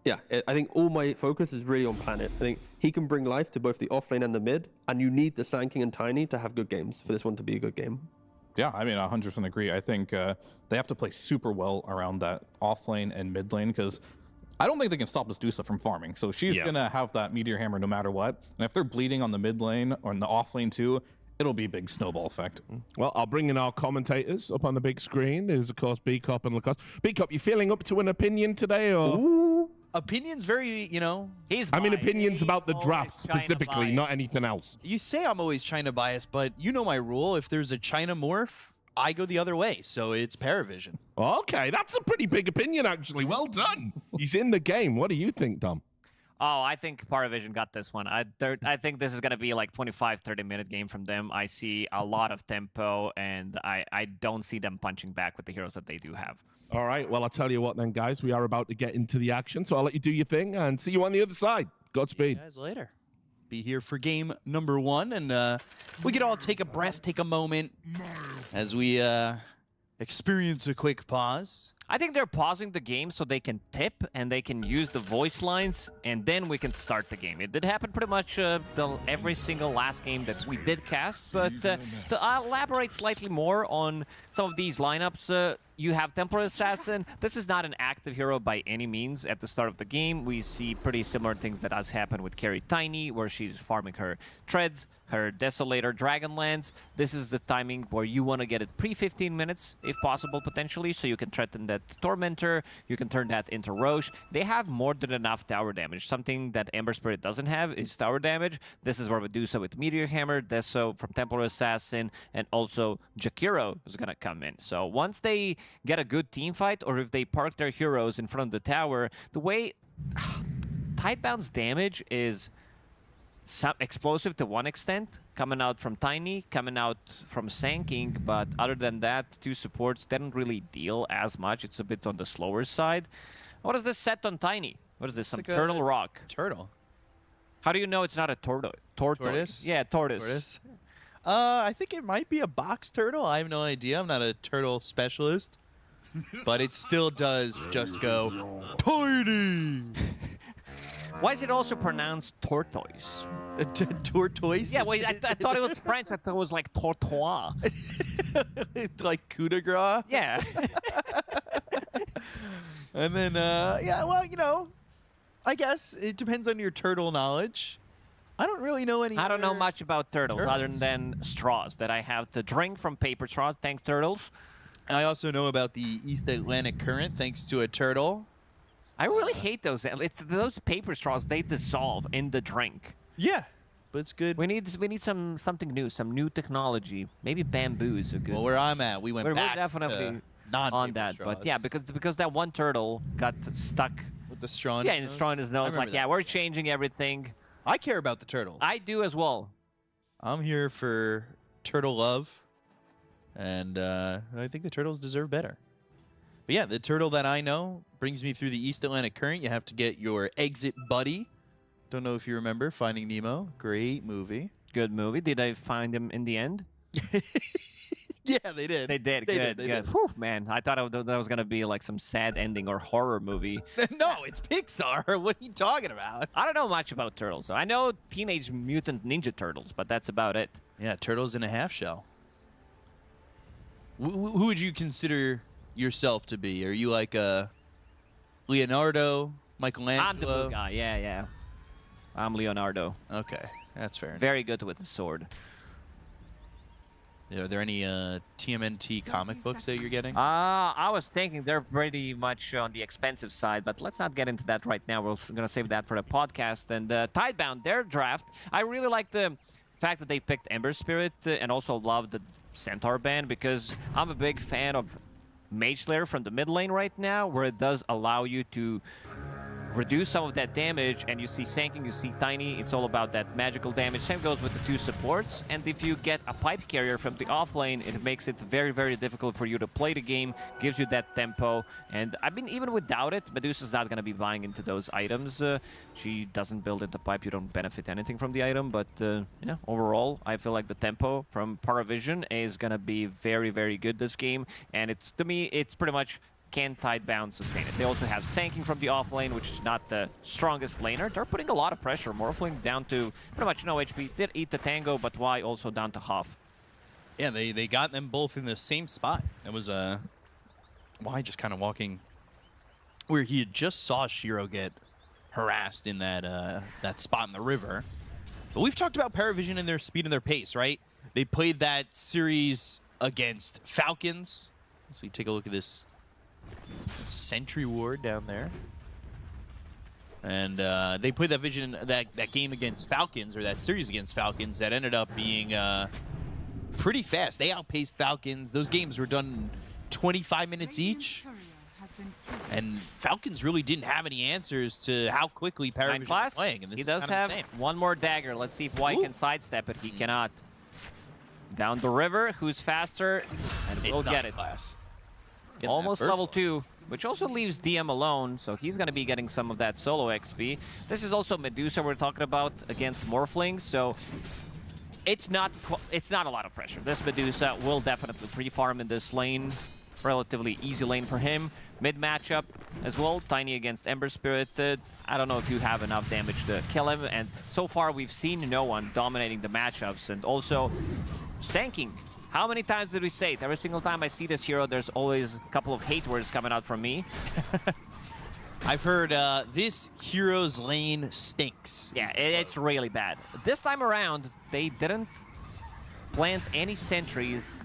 yeah, I think all my focus is really on Planet. I think he can bring life to both the offlane and the mid, and you need the Sanking and Tiny to have good games for this one to be a good game. Yeah, I mean, 100% agree. I think they have to play super well around that off lane and mid lane, because I don't think they can stop Medusa from farming. So she's going to have that Meteor Hammer no matter what. And if they're bleeding on the mid lane or in the off lane too, it'll be a big snowball effect. Well, I'll bring in our commentators up on the big screen. There's, of course, B-Cop and Lacoste. B-Cop, you feeling up to an opinion today? Or? Ooh. Opinion's very, I mean, opinions about the draft specifically, not anything else. You say I'm always China biased, but you know my rule. If there's a China morph, I go the other way. So it's PARIVISION. Okay, that's a pretty big opinion, actually. Well done. He's in the game. What do you think, Dom? Oh, I think PARIVISION got this one. I think this is going to be like 25, 30-minute game from them. I see a lot of tempo, and I don't see them punching back with the heroes that they do have. All right, well, I'll tell you what then, guys. We are about to get into the action, so I'll let you do your thing and see you on the other side. Godspeed. See you guys later. Be here for game number 1, and we could all take a breath, take a moment as we experience a quick pause. I think they're pausing the game so they can tip and they can use the voice lines, and then we can start the game. It did happen pretty much every single last game that we did cast, but to elaborate slightly more on some of these lineups, you have Templar Assassin. This is not an active hero by any means. At the start of the game, we see pretty similar things that has happened with Carry Tiny, where she's farming her Treads, her Desolator, Dragonlance. This is the timing where you want to get it pre-15 minutes, if possible, potentially, so you can threaten that Tormentor, you can turn that into Roche. They have more than enough tower damage. Something that Ember Spirit doesn't have is tower damage. This is where Medusa with Meteor Hammer, Deso from Templar Assassin, and also Jakiro is going to come in. So once they get a good team fight, or if they park their heroes in front of the tower, the way Tidebound's damage is explosive to one extent, coming out from Tiny, coming out from Sanking, but other than that, two supports didn't really deal as much. It's a bit on the slower side. What is this set on Tiny? What is this, some like turtle rock? Turtle. How do you know it's not a tortoise? Yeah, tortoise. I think it might be a box turtle. I have no idea. I'm not a turtle specialist. But it still does just go, Tiny! Why is it also pronounced tortoise? Tortoise? Yeah, wait, I thought it was French. I thought it was like tortoise. Like coup de grace? Yeah. And then, yeah, well, I guess it depends on your turtle knowledge. I don't really know any. I don't know much about turtles other than straws that I have to drink from paper straws. Thanks, turtles. I also know about the East Atlantic Current thanks to a turtle. I really hate those. It's those paper straws. They dissolve in the drink. Yeah, but it's good. We need something new, some new technology. Maybe bamboo is a good. Well, where I'm at, we went back definitely to on that. straws. But yeah, because that one turtle got stuck with the straw. Yeah, in the straw in his nose. Like, yeah, we're changing everything. I care about the turtle. I do as well. I'm here for turtle love, and I think the turtles deserve better. But yeah, the turtle that I know brings me through the East Atlantic Current. You have to get your exit buddy. Don't know if you remember Finding Nemo. Great movie. Good movie. Did I find him in the end? Yeah, they did. They did. Good. Whew, man, I thought that was going to be like some sad ending or horror movie. No, it's Pixar. What are you talking about? I don't know much about turtles. I know Teenage Mutant Ninja Turtles, but that's about it. Yeah, turtles in a half shell. Who would you consider yourself to be? Are you like a Leonardo, Michelangelo? I'm the blue guy. Yeah. I'm Leonardo. Okay, that's fair enough. Very good with the sword. Are there any TMNT comic books that you're getting? I was thinking they're pretty much on the expensive side, but let's not get into that right now. We're going to save that for the podcast. And Tidebound, their draft, I really like the fact that they picked Ember Spirit and also love the Centaur band because I'm a big fan of Mage Slayer from the mid lane right now, where it does allow you to reduce some of that damage, and you see Sanking, you see Tiny, it's all about that magical damage. Same goes with the 2 supports, and if you get a pipe carrier from the off lane, it makes it very, very difficult for you to play the game, gives you that tempo, and I mean, even without it, Medusa's not going to be buying into those items. She doesn't build into pipe, you don't benefit anything from the item, but yeah, overall, I feel like the tempo from PARIVISION is going to be very, very good this game, and it's, to me, it's pretty much can Tidebound sustain it. They also have Sanking from the off lane, which is not the strongest laner. They're putting a lot of pressure. Morphling down to pretty much no HP. Did eat the Tango, but Y also down to half. Yeah, they got them both in the same spot. It was Y just kind of walking where he had just saw Shiro get harassed in that that spot in the river. But we've talked about PARIVISION and their speed and their pace, right? They played that series against Falcons. So you take a look at this Sentry Ward down there. And they played that game against Falcons, or that series against Falcons, that ended up being pretty fast. They outpaced Falcons. Those games were done 25 minutes each. And Falcons really didn't have any answers to how quickly PARIVISION was playing. And this he does have one more dagger. Let's see if Y can sidestep it. He cannot. Down the river, who's faster? And we'll get it. Almost level 2, which also leaves DM alone, so he's going to be getting some of that solo XP. This is also Medusa we're talking about against Morphling, so it's not a lot of pressure. This Medusa will definitely free farm in this lane. Relatively easy lane for him. Mid matchup as well, Tiny against Ember Spirit. I don't know if you have enough damage to kill him, and so far we've seen no one dominating the matchups, and also Sanking. How many times did we say it? Every single time I see this hero, there's always a couple of hate words coming out from me. I've heard this hero's lane stinks. Yeah, it's really bad. This time around, they didn't plant any sentries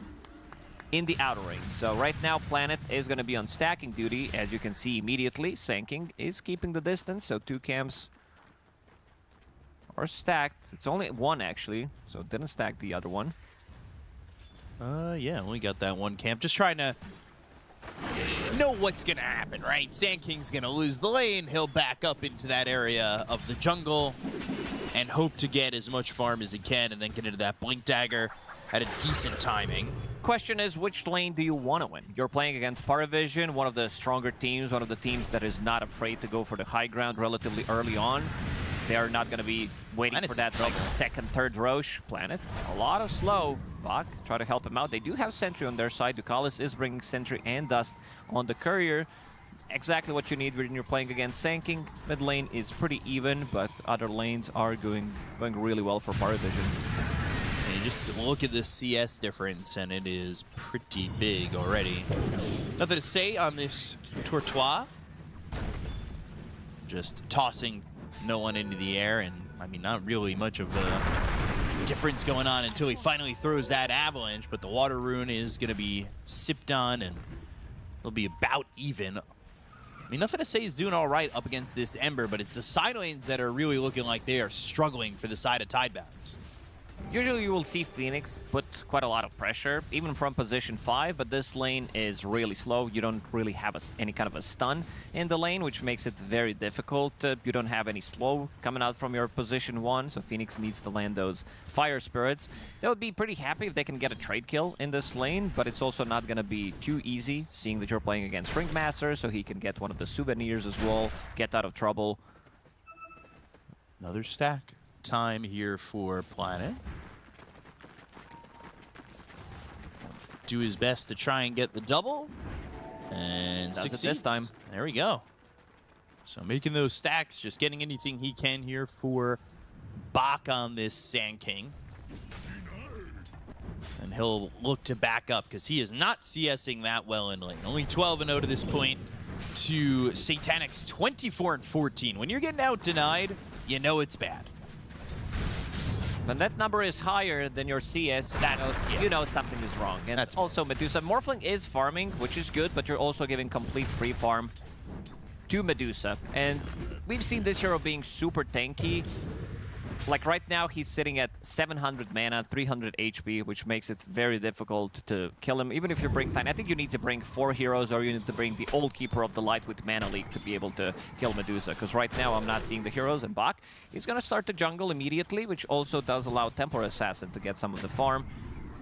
in the outer ring. So right now, Planet is going to be on stacking duty. As you can see immediately, Sanking is keeping the distance, so 2 camps are stacked. It's only 1, actually, so it didn't stack the other one. Yeah, only got that 1 camp. Just trying to know what's going to happen, right? Sanking's going to lose the lane. He'll back up into that area of the jungle and hope to get as much farm as he can and then get into that Blink Dagger at a decent timing. Question is, which lane do you want to win? You're playing against PARIVISION, one of the stronger teams, one of the teams that is not afraid to go for the high ground relatively early on. They are not going to be waiting for that like second, third Roche. Planet, a lot of slow. Bach, try to help him out. They do have Sentry on their side. Ducalis is bringing Sentry and Dust on the Courier. Exactly what you need when you're playing against Sanking. Mid lane is pretty even, but other lanes are going really well for PARIVISION. And just look at the CS difference, and it is pretty big already. Nothing to say on this Tourtois. Just tossing no one into the air, and I mean, not really much of the difference going on until he finally throws that avalanche, but the water rune is going to be sipped on, and it'll be about even. I mean, nothing to say he's doing all right up against this Ember, but it's the side lanes that are really looking like they are struggling for the side of Tidebound. Usually you will see Phoenix put quite a lot of pressure, even from position 5, but this lane is really slow. You don't really have any kind of a stun in the lane, which makes it very difficult. You don't have any slow coming out from your position 1, so Phoenix needs to land those Fire Spirits. They would be pretty happy if they can get a trade kill in this lane, but it's also not going to be too easy, seeing that you're playing against Ringmaster, so he can get one of the souvenirs as well, get out of trouble. Another stack time here for Planet. Do his best to try and get the double, and does succeeds. It this time. There we go. So making those stacks, just getting anything he can here for Bach on this Sand King. And he'll look to back up because he is not CSing that well in lane. Only 12-0 to this point to Satanic's 24-14. When you're getting out denied, you know it's bad. When that number is higher than your CS, you know something is wrong. And that's also Medusa. Morphling is farming, which is good, but you're also giving complete free farm to Medusa. And we've seen this hero being super tanky. Like right now, he's sitting at 700 mana, 300 HP, which makes it very difficult to kill him. Even if you bring Tiny, I think you need to bring 4 heroes, or you need to bring the old Keeper of the Light with Mana Leak to be able to kill Medusa. Because right now, I'm not seeing the heroes. And Bach, he's going to start the jungle immediately, which also does allow Temporary Assassin to get some of the farm.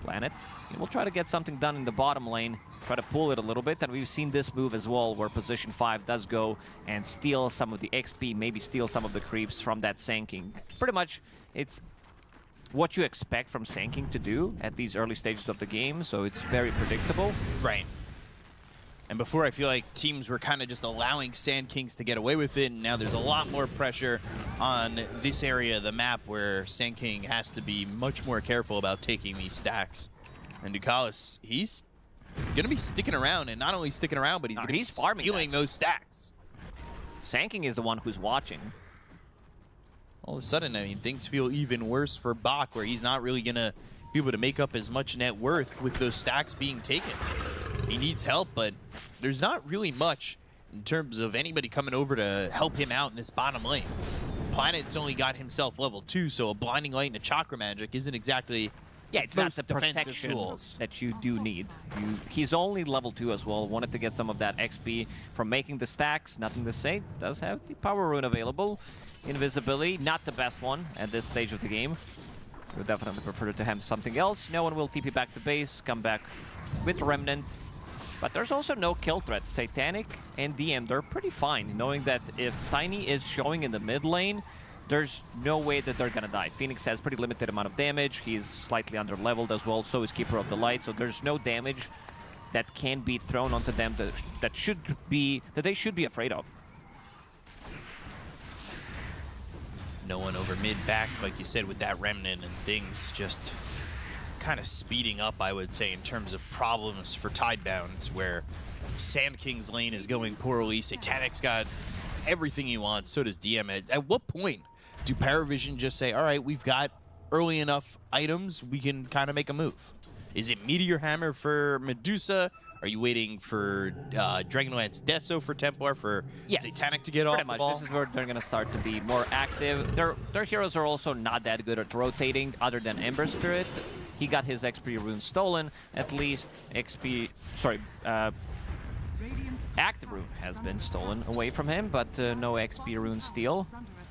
Planet. And we'll try to get something done in the bottom lane, try to pull it a little bit, and we've seen this move as well, where position 5 does go and steal some of the XP, maybe steal some of the creeps from that Sanking. Pretty much, it's what you expect from Sanking to do at these early stages of the game, so it's very predictable. Right. And before, I feel like teams were kind of just allowing Sand Kings to get away with it, and now there's a lot more pressure on this area of the map where Sand King has to be much more careful about taking these stacks. And Ducalis, he's going to be sticking around, and not only sticking around, but he's going to be stealing those stacks. Sand King is the one who's watching. All of a sudden, I mean, things feel even worse for Bach, where he's not really going to be able to make up as much net worth with those stacks being taken. He needs help, but there's not really much in terms of anybody coming over to help him out in this bottom lane. Planet's only got himself level 2, so a Blinding Light and a Chakra Magic isn't exactly it's not the protection tools that you do need. He's only level 2 as well. Wanted to get some of that XP from making the stacks. Nothing to say. Does have the Power Rune available. Invisibility, not the best one at this stage of the game. Would definitely prefer to have something else. No one will TP back to base, come back with Remnant. But there's also no kill threat. Satanic and DM, they're pretty fine, knowing that if Tiny is showing in the mid lane, there's no way that they're gonna die. Phoenix has pretty limited amount of damage. He's slightly under-leveled as well, so is Keeper of the Light, so there's no damage that can be thrown onto them that they should be afraid of. No one over mid-back, like you said, with that Remnant, and things just kind of speeding up, I would say, in terms of problems for Tidebound, where Sand King's lane is going poorly. Satanic's got everything he wants, so does DM. At what point do PARIVISION just say, all right, we've got early enough items, we can kind of make a move? Is it Meteor Hammer for Medusa? Are you waiting for Dragonlance Deso for Templar, for Satanic to get off the ball? This is where they're going to start to be more active. Their heroes are also not that good at rotating, other than Ember Spirit. He got his XP rune stolen. At least Active Rune has been stolen away from him, but no XP rune steal.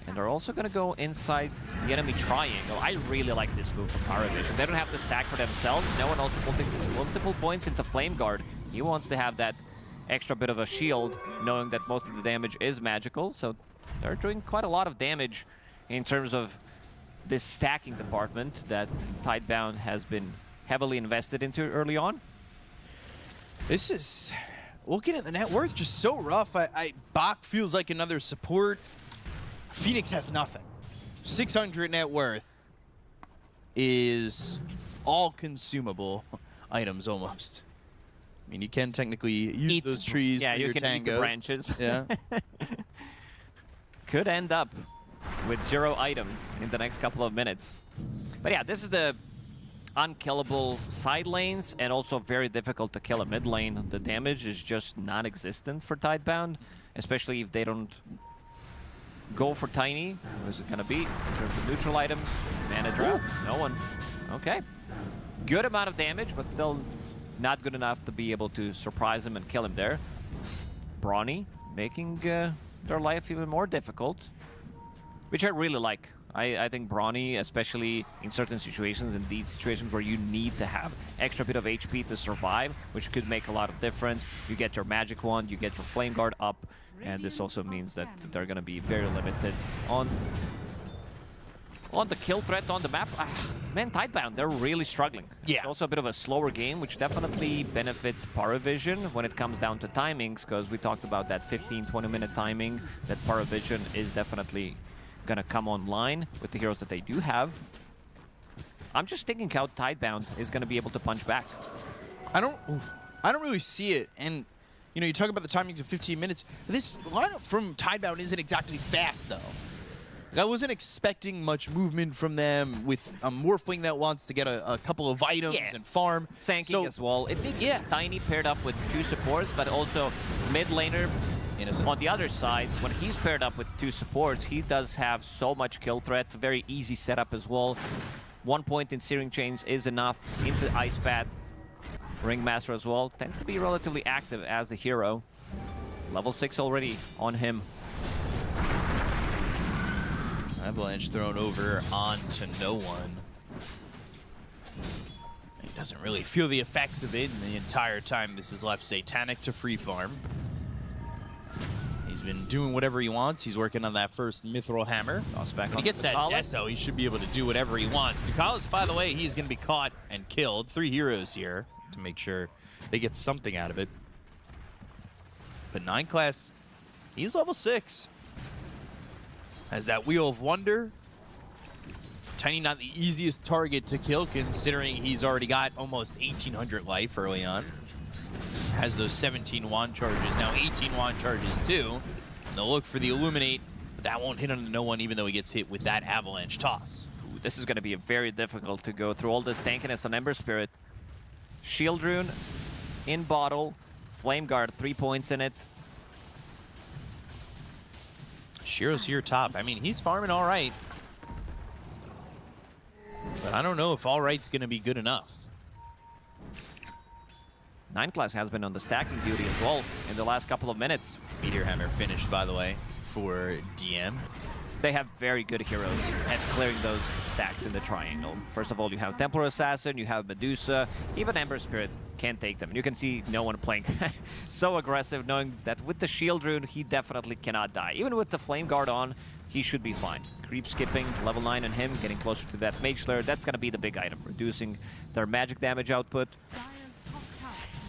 And they're also going to go inside the enemy triangle. I really like this move from PARIVISION. They don't have to stack for themselves. No one also putting multiple points into Flame Guard. He wants to have that extra bit of a shield, knowing that most of the damage is magical. So they're doing quite a lot of damage in terms of this stacking department that Tidebound has been heavily invested into early on. This is, looking at the net worth, just so rough. Bach feels like another support. Phoenix has nothing. 600 net worth is all consumable items almost. I mean, you can technically use those trees for your tangos. Yeah, you can eat the branches. Yeah. Could end up with 0 items in the next couple of minutes. But yeah, this is the unkillable side lanes, and also very difficult to kill a mid lane. The damage is just non-existent for Tidebound, especially if they don't go for Tiny. What is it going to be in terms of neutral items? Mana drop? No one. Okay. Good amount of damage, but still not good enough to be able to surprise him and kill him there. Brawny making their life even more difficult, which I really like. I think Brawny, especially in certain situations, in these situations where you need to have extra bit of HP to survive, which could make a lot of difference. You get your Magic Wand, you get your Flame Guard up, and this also means that they're going to be very limited on the kill threat on the map. Man, Tidebound, they're really struggling. Yeah. It's also a bit of a slower game, which definitely benefits PARIVISION when it comes down to timings, because we talked about that 15-20 minute timing that PARIVISION is definitely going to come online with the heroes that they do have. I'm just thinking how Tidebound is going to be able to punch back. I don't really see it. And you know, you talk about the timings of 15 minutes. This lineup from Tidebound isn't exactly fast, though. I wasn't expecting much movement from them with a Morphling that wants to get a couple of items and farm. Sanking as well. It needs to be Tiny paired up with 2 supports, but also mid laner. Innocent. On the other side, when he's paired up with 2 supports, he does have so much kill threat. Very easy setup as well. 1 point in Searing Chains is enough. Into Ice Path. Ringmaster as well. Tends to be relatively active as a hero. Level 6 already on him. Avalanche thrown over onto no one. He doesn't really feel the effects of it, and the entire time this has left Satanic to free farm. He's been doing whatever he wants. He's working on that first Mithril Hammer. When he gets that Deso, he should be able to do whatever he wants. Ducalis, by the way, he's going to be caught and killed. 3 heroes here to make sure they get something out of it. But 9 class, he's level 6. Has that Wheel of Wonder. Tiny not the easiest target to kill, considering he's already got almost 1,800 life early on. Has those 17 wand charges, now 18 wand charges too. And they'll look for the Illuminate, but that won't hit on no one, even though he gets hit with that Avalanche toss. Ooh, this is going to be very difficult to go through all this tankiness on Ember Spirit. Shield Rune in bottle, Flame Guard, 3 points in it. Shiro's here top. I mean, he's farming all right. But I don't know if all right's going to be good enough. 9 class has been on the stacking duty as well in the last couple of minutes. Meteor Hammer finished, by the way, for DM. They have very good heroes at clearing those stacks in the triangle. First of all, you have Templar Assassin, you have Medusa, even Ember Spirit can't take them. You can see no one playing so aggressive, knowing that with the Shield Rune, he definitely cannot die. Even with the Flame Guard on, he should be fine. Creep skipping, level 9 on him, getting closer to that Mage Slayer. That's going to be the big item, reducing their magic damage output.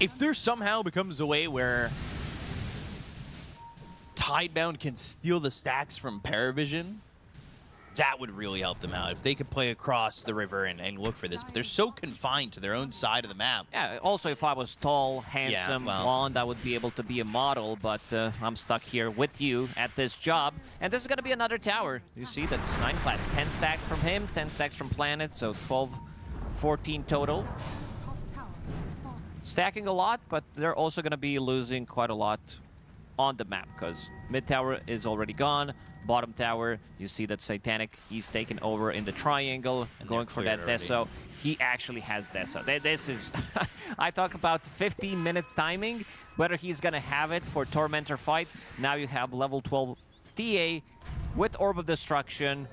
If there somehow becomes a way where Tidebound can steal the stacks from PARIVISION, that would really help them out. If they could play across the river and look for this, but they're so confined to their own side of the map. Yeah, also if I was tall, handsome, blonde, I would be able to be a model, but I'm stuck here with you at this job. And this is going to be another tower. You see that's 9 class, 10 stacks from him, 10 stacks from Planet, so 12, 14 total. Stacking a lot, but they're also going to be losing quite a lot on the map because mid tower is already gone. Bottom tower, you see that Satanic, he's taken over in the triangle, going for that Deso. He actually has Deso. This is, I talk about 15-minute timing, whether he's going to have it for Tormentor fight. Now you have level 12 TA with Orb of Destruction,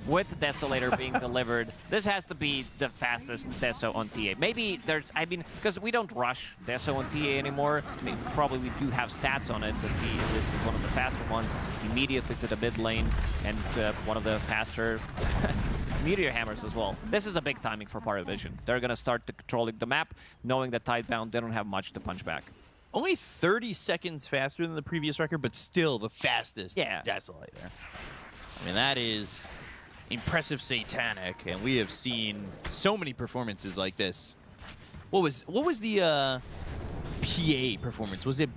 with Desolator being delivered. This has to be the fastest Deso on TA. Maybe there's, I mean, because we don't rush Deso on TA anymore. I mean, probably we do have stats on it to see if this is one of the faster ones. Immediately to the mid lane and one of the faster Meteor Hammers as well. This is a big timing for PARIVISION. They're going to start controlling the map, knowing that Tidebound, they don't have much to punch back. Only 30 seconds faster than the previous record, but still the fastest Desolator. I mean, that is impressive Satanic, and we have seen so many performances like this. What was the PA performance? Was it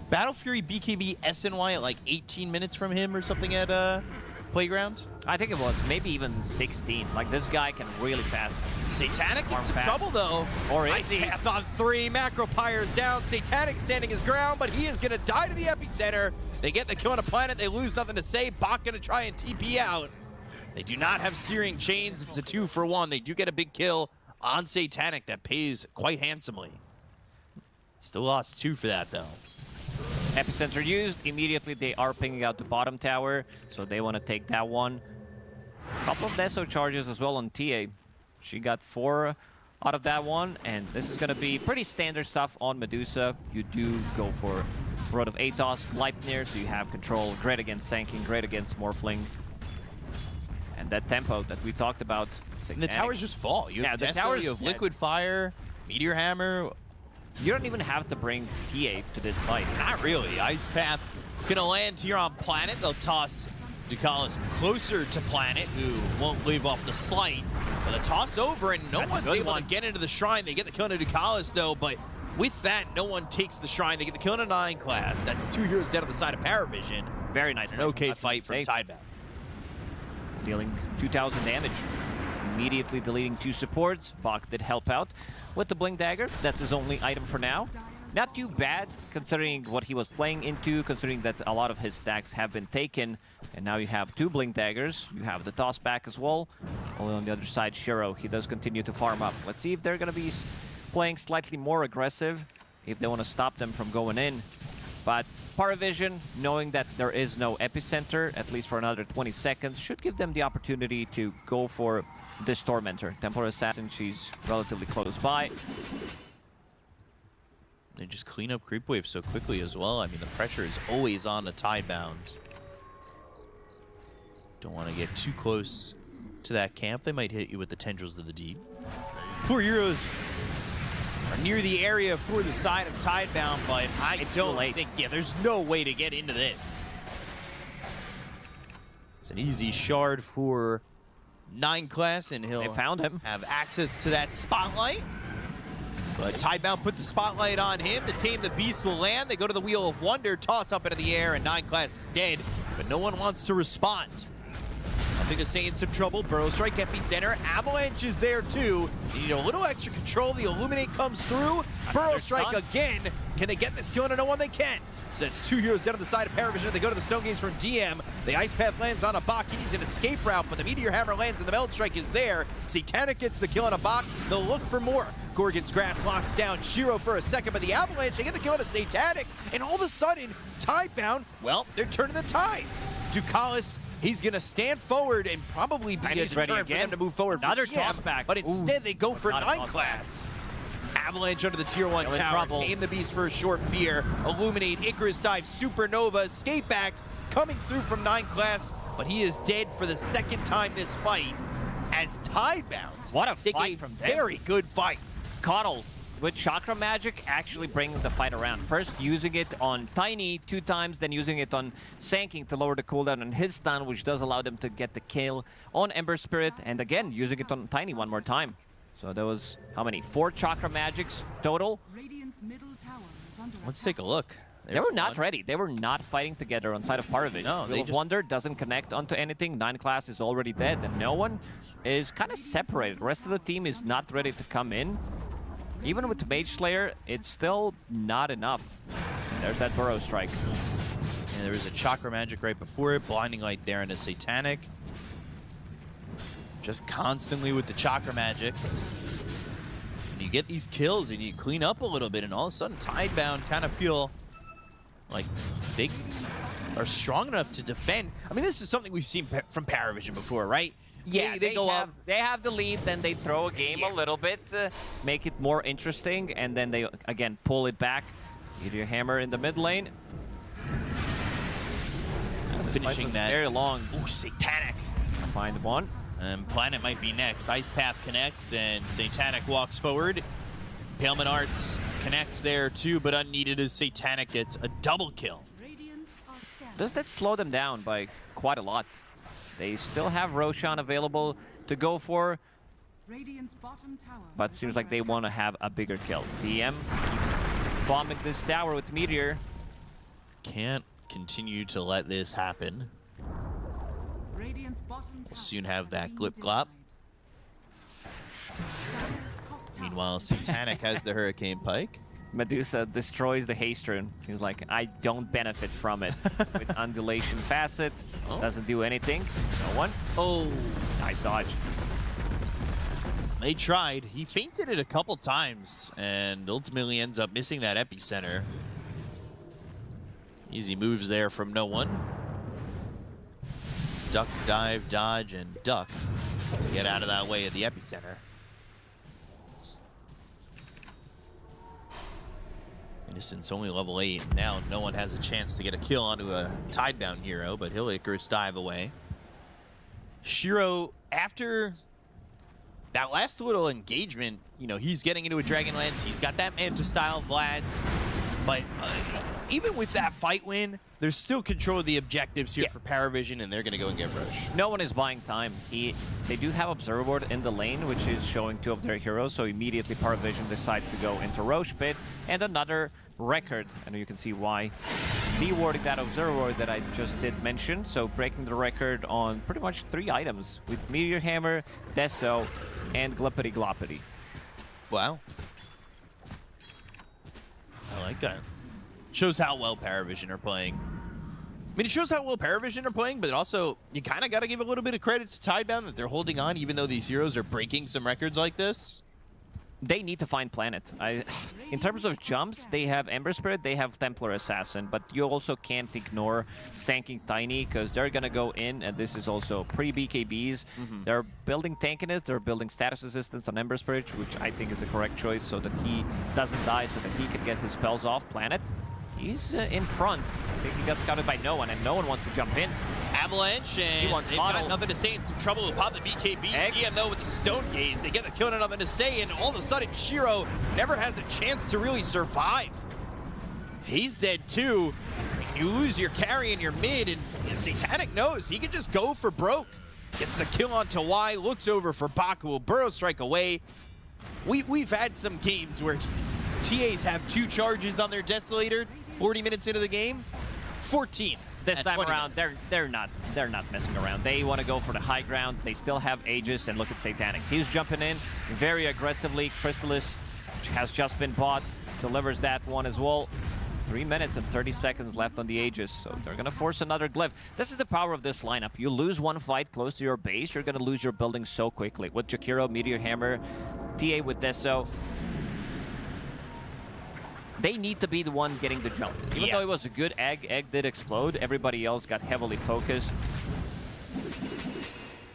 Battle Fury BKB SNY at like 18 minutes from him or something at Playground? I think it was maybe even 16. Like, this guy can really fast. Satanic in some trouble though. Or is he? Path on 3, Macro Pyre's down. Satanic standing his ground, but he is gonna die to the epicenter. They get the kill on a Planet, they lose nothing to say. Bach gonna try and TP out. They do not have Searing Chains. It's a 2-for-1. They do get a big kill on Satanic that pays quite handsomely. Still lost 2 for that, though. Epicenter used. Immediately, they are pinging out the bottom tower, so they want to take that one. A couple of Deso charges as well on TA. She got 4 out of that one, and this is going to be pretty standard stuff on Medusa. You do go for Road of Atos, Gleipnir, so you have control. Great against Sanking, great against Morphling. And that tempo that we talked about. And the towers just fall. You have Deso, you have Liquid Fire, Meteor Hammer. You don't even have to bring TA to this fight. Not really. Ice Path gonna land here on Planet. They'll toss Ducalis closer to Planet, who won't leave off the slight. But the toss over, and no one's able to get into the Shrine. They get the kill into Ducalis, though, but with that, no one takes the Shrine. They get the kill into 9 class. That's 2 heroes dead on the side of PARIVISION. Very nice. An okay fight from Tidebound. dealing 2,000 damage. Immediately deleting 2 supports. Bach did help out with the Blink Dagger. That's his only item for now. Not too bad, considering what he was playing into, considering that a lot of his stacks have been taken. And now you have 2 Blink Daggers. You have the toss back as well. Only on the other side, Shiro, he does continue to farm up. Let's see if they're going to be playing slightly more aggressive, if they want to stop them from going in. But PARIVISION, knowing that there is no epicenter, at least for another 20 seconds, should give them the opportunity to go for this Tormentor. Templar Assassin, she's relatively close by. They just clean up creep wave so quickly as well. I mean, the pressure is always on a Tidebound. Don't want to get too close to that camp. They might hit you with the Tendrils of the Deep. 4 heroes are near the area for the side of Tidebound, but I don't think, there's no way to get into this. It's an easy shard for 9 class, and he'll have access to that spotlight. But Tidebound put the spotlight on him. The Tame the Beast will land. They go to the Wheel of Wonder, toss up into the air, and 9 class is dead. But no one wants to respond. I think it's in some trouble. Burrow Strike, epicenter. Avalanche is there too. You need a little extra control. The Illuminate comes through. Burrow Strike again. Can they get this kill into no one? They can. So it's 2 heroes down on the side of PARIVISION. They go to the Stone Gaze from DM. The Ice Path lands on a Bach. He needs an escape route, but the Meteor Hammer lands and the Meld Strike is there. Satanic gets the kill on a Bach. They'll look for more. Gorgon's Grass locks down Shiro for a second, but the Avalanche, they get the kill on a Satanic, and all of a sudden, Tidebound, well, they're turning the tides. Ducalis, he's gonna stand forward and probably be a deterrent for them to move forward. Another for DM, toss back. But instead, they go for Not 9 class. Avalanche under the tier 1 Still in tower. trouble. Tame the Beast for a short fear. Illuminate, Icarus Dive, Supernova, Escape Act coming through from 9 class, but he is dead for the 2nd time this fight as Tidebound. What a fight from them. Very good fight. Coddle with Chakra Magic actually bringing the fight around. First using it on Tiny 2 times, then using it on Sanking to lower the cooldown on his stun, which does allow them to get the kill on Ember Spirit, and again using it on Tiny 1 more time. So there was, how many? 4 Chakra Magics total. Let's take a look. They were not ready. They were not fighting together on side of PARIVISION. No, Wheel of Wonder doesn't connect onto anything. 9 class is already dead, and no one is kind of separated. The rest of the team is not ready to come in. Even with Mage Slayer, it's still not enough. And there's that Burrow Strike. And there was a Chakra Magic right before it. Blinding Light there and a Satanic. Just constantly with the Chakra Magics. And you get these kills and you clean up a little bit, and all of a sudden Tidebound kind of feel like they are strong enough to defend. I mean, this is something we've seen from PARIVISION before, right? Yeah, they go up. They have the lead, then they throw a game a little bit, make it more interesting, and then they, again, pull it back. Meteor Hammer in the mid lane. Finishing that. Very long. Ooh, Satanic. Find one. And Planet might be next. Ice Path connects, and Satanic walks forward. Paleman Arts connects there too, but unneeded as Satanic gets a double kill. Does that slow them down by quite a lot? They still have Roshan available to go for, but it seems like they want to have a bigger kill. DM keeps bombing this tower with Meteor. Can't continue to let this happen. We'll soon have that Glip Glop. Meanwhile, Satanic has the Hurricane Pike. Medusa destroys the haste rune. He's like, I don't benefit from it. With Undulation Facet, doesn't do anything. No one. Oh, nice dodge. They tried. He feinted it a couple times and ultimately ends up missing that epicenter. Easy moves there from no one. Duck, dive, dodge, and duck to get out of that way at the epicenter. Innocent's only level 8. Now no one has a chance to get a kill onto a Tidebound hero, but he'll Icarus dive away. Shiro, after that last little engagement, you know, he's getting into a Dragonlance. He's got that Manta style Vlad's, but even with that fight win, there's still control of the objectives here for PARIVISION, and they're going to go and get Rosh. No one is buying time. They do have Observer Ward in the lane, which is showing 2 of their heroes, so immediately PARIVISION decides to go into Rosh pit, and another record. And you can see why. Dewarding that Observer Ward that I just did mention, so breaking the record on pretty much 3 items, with Meteor Hammer, Deso, and Glippity Gloppity. Wow. I like that. Shows how well PARIVISION are playing. I mean, it shows how well PARIVISION are playing, but also you kind of got to give a little bit of credit to Tidebound that they're holding on, even though these heroes are breaking some records like this. They need to find Planet. In terms of jumps, they have Ember Spirit, they have Templar Assassin, but you also can't ignore Sanking Tiny, because they're going to go in, and this is also pre-BKBs. They're building tankiness, they're building status resistance on Ember Spirit, which I think is the correct choice, so that he doesn't die, so that he can get his spells off. Planet, he's in front. I think he got scouted by no one, and no one wants to jump in. Avalanche, and they've got nothing to say, and some trouble with pop the BKB. DM, though, with the Stone Gaze, they get the kill and nothing to say, and all of a sudden, Shiro never has a chance to really survive. He's dead, too. You lose your carry in your mid, and Satanic knows he can just go for broke. Gets the kill onto Y, looks over for Baku, will Burrow Strike away. We've had some games where TAs have 2 charges on their Desolator, 40 minutes into the game, 14. This time around, they're not messing around. They want to go for the high ground. They still have Aegis, and look at Satanic. He's jumping in very aggressively. Crystallis has just been bought, delivers that one as well. 3 minutes and 30 seconds left on the Aegis, so they're going to force another glyph. This is the power of this lineup. You lose one fight close to your base, you're going to lose your building so quickly. With Jakiro, Meteor Hammer, TA with Deso, they need to be the one getting the jump. Even though it was a good egg did explode. Everybody else got heavily focused.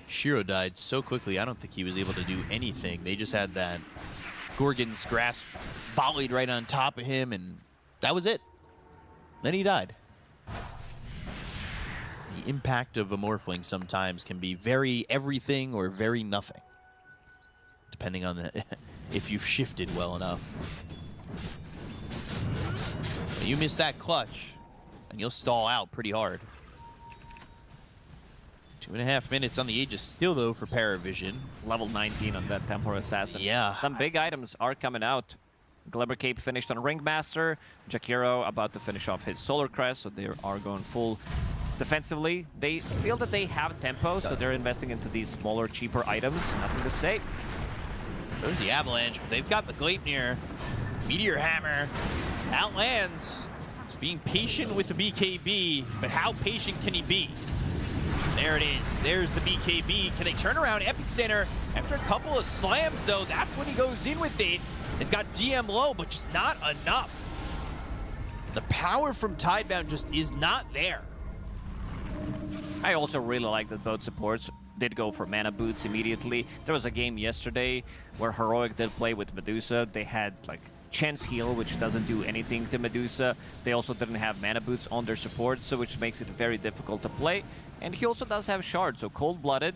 Shiro died so quickly, I don't think he was able to do anything. They just had that Gorgon's grasp volleyed right on top of him, and that was it. Then he died. The impact of a Morphling sometimes can be very everything or very nothing, depending on if you've shifted well enough. You miss that clutch, and you'll stall out pretty hard. 2.5 minutes on the Aegis still, though, for PARIVISION. Level 19 on that Templar Assassin. Yeah. Some big items are coming out. Glimmer Cape finished on Ringmaster. Jakiro about to finish off his Solar Crest, so they are going full defensively. They feel that they have tempo, so they're investing into these smaller, cheaper items. Nothing to say. There's the Avalanche, but they've got the Gleipnir. Meteor Hammer outlands. He's being patient with the BKB, but how patient can he be? There it is. There's the BKB. Can they turn around Epicenter? After a couple of slams, though, that's when he goes in with it. They've got DM low, but just not enough. The power from Tidebound just is not there. I also really like that both supports did go for mana boots immediately. There was a game yesterday where Heroic did play with Medusa. They had like Chance Heal, which doesn't do anything to Medusa. They also didn't have mana boots on their support, so which makes it very difficult to play. And he also does have Shard, so Cold-Blooded.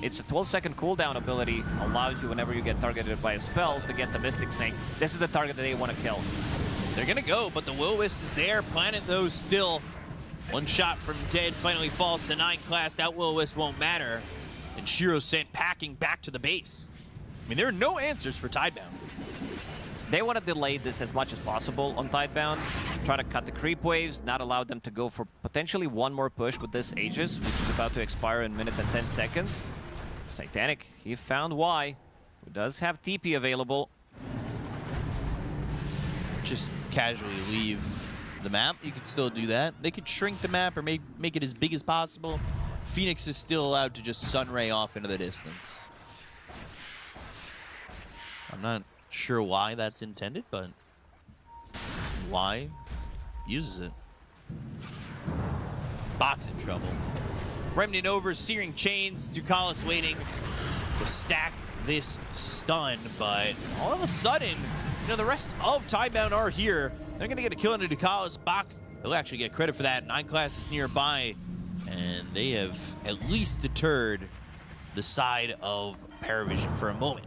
It's a 12-second cooldown ability, allows you whenever you get targeted by a spell to get the Mystic Snake. This is the target that they want to kill. They're gonna go, but the Will-O-Wisp is there. Planet, though, still. One shot from dead finally falls to 9 class. That Will-O-Wisp won't matter. And Shiro sent packing back to the base. I mean, there are no answers for Tidebound. They want to delay this as much as possible on Tidebound, try to cut the creep waves, not allow them to go for potentially one more push with this Aegis, which is about to expire in a minute and 10 seconds. Satanic, he found Y, who does have TP available. Just casually leave the map. You could still do that. They could shrink the map or make it as big as possible. Phoenix is still allowed to just Sunray off into the distance. I'm not sure why that's intended, but Y uses it. Box in trouble. Remnant over, Searing Chains, Ducalis waiting to stack this stun, but all of a sudden, you know, the rest of Tidebound are here. They're gonna get a kill into Ducalis. Bach, they'll actually get credit for that. 9 class is nearby, and they have at least deterred the side of PARIVISION for a moment.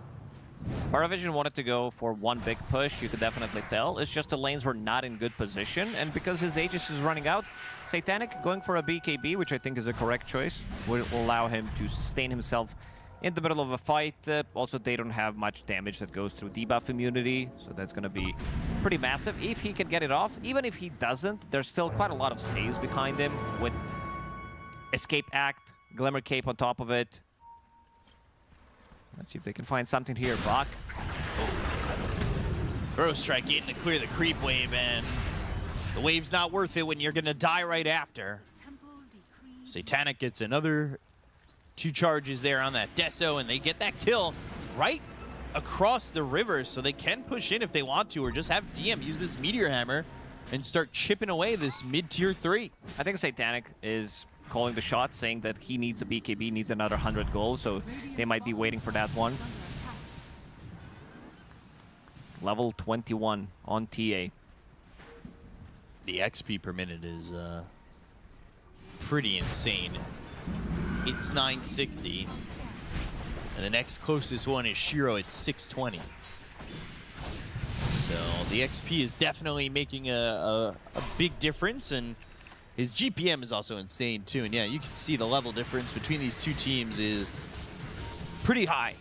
PARIVISION wanted to go for one big push, you could definitely tell. It's just the lanes were not in good position, and because his Aegis is running out, Satanic going for a BKB, which I think is a correct choice, will allow him to sustain himself in the middle of a fight. Also, they don't have much damage that goes through debuff immunity, so that's going to be pretty massive. If he can get it off, even if he doesn't, there's still quite a lot of saves behind him with Escape Act, Glimmer Cape on top of it. Let's see if they can find something here. Bach. Throw strike in to clear the creep wave, and the wave's not worth it when you're going to die right after. Satanic gets another 2 charges there on that Deso, and they get that kill right across the river, so they can push in if they want to, or just have DM use this Meteor Hammer and start chipping away this mid-tier 3. I think Satanic is calling the shot, saying that he needs a BKB, needs another 100 gold, so they might be waiting for that one. Level 21 on TA. The XP per minute is pretty insane. It's 960. And the next closest one is Shiro at 620. So the XP is definitely making a big difference, and his GPM is also insane too. And yeah, you can see the level difference between these two teams is pretty high.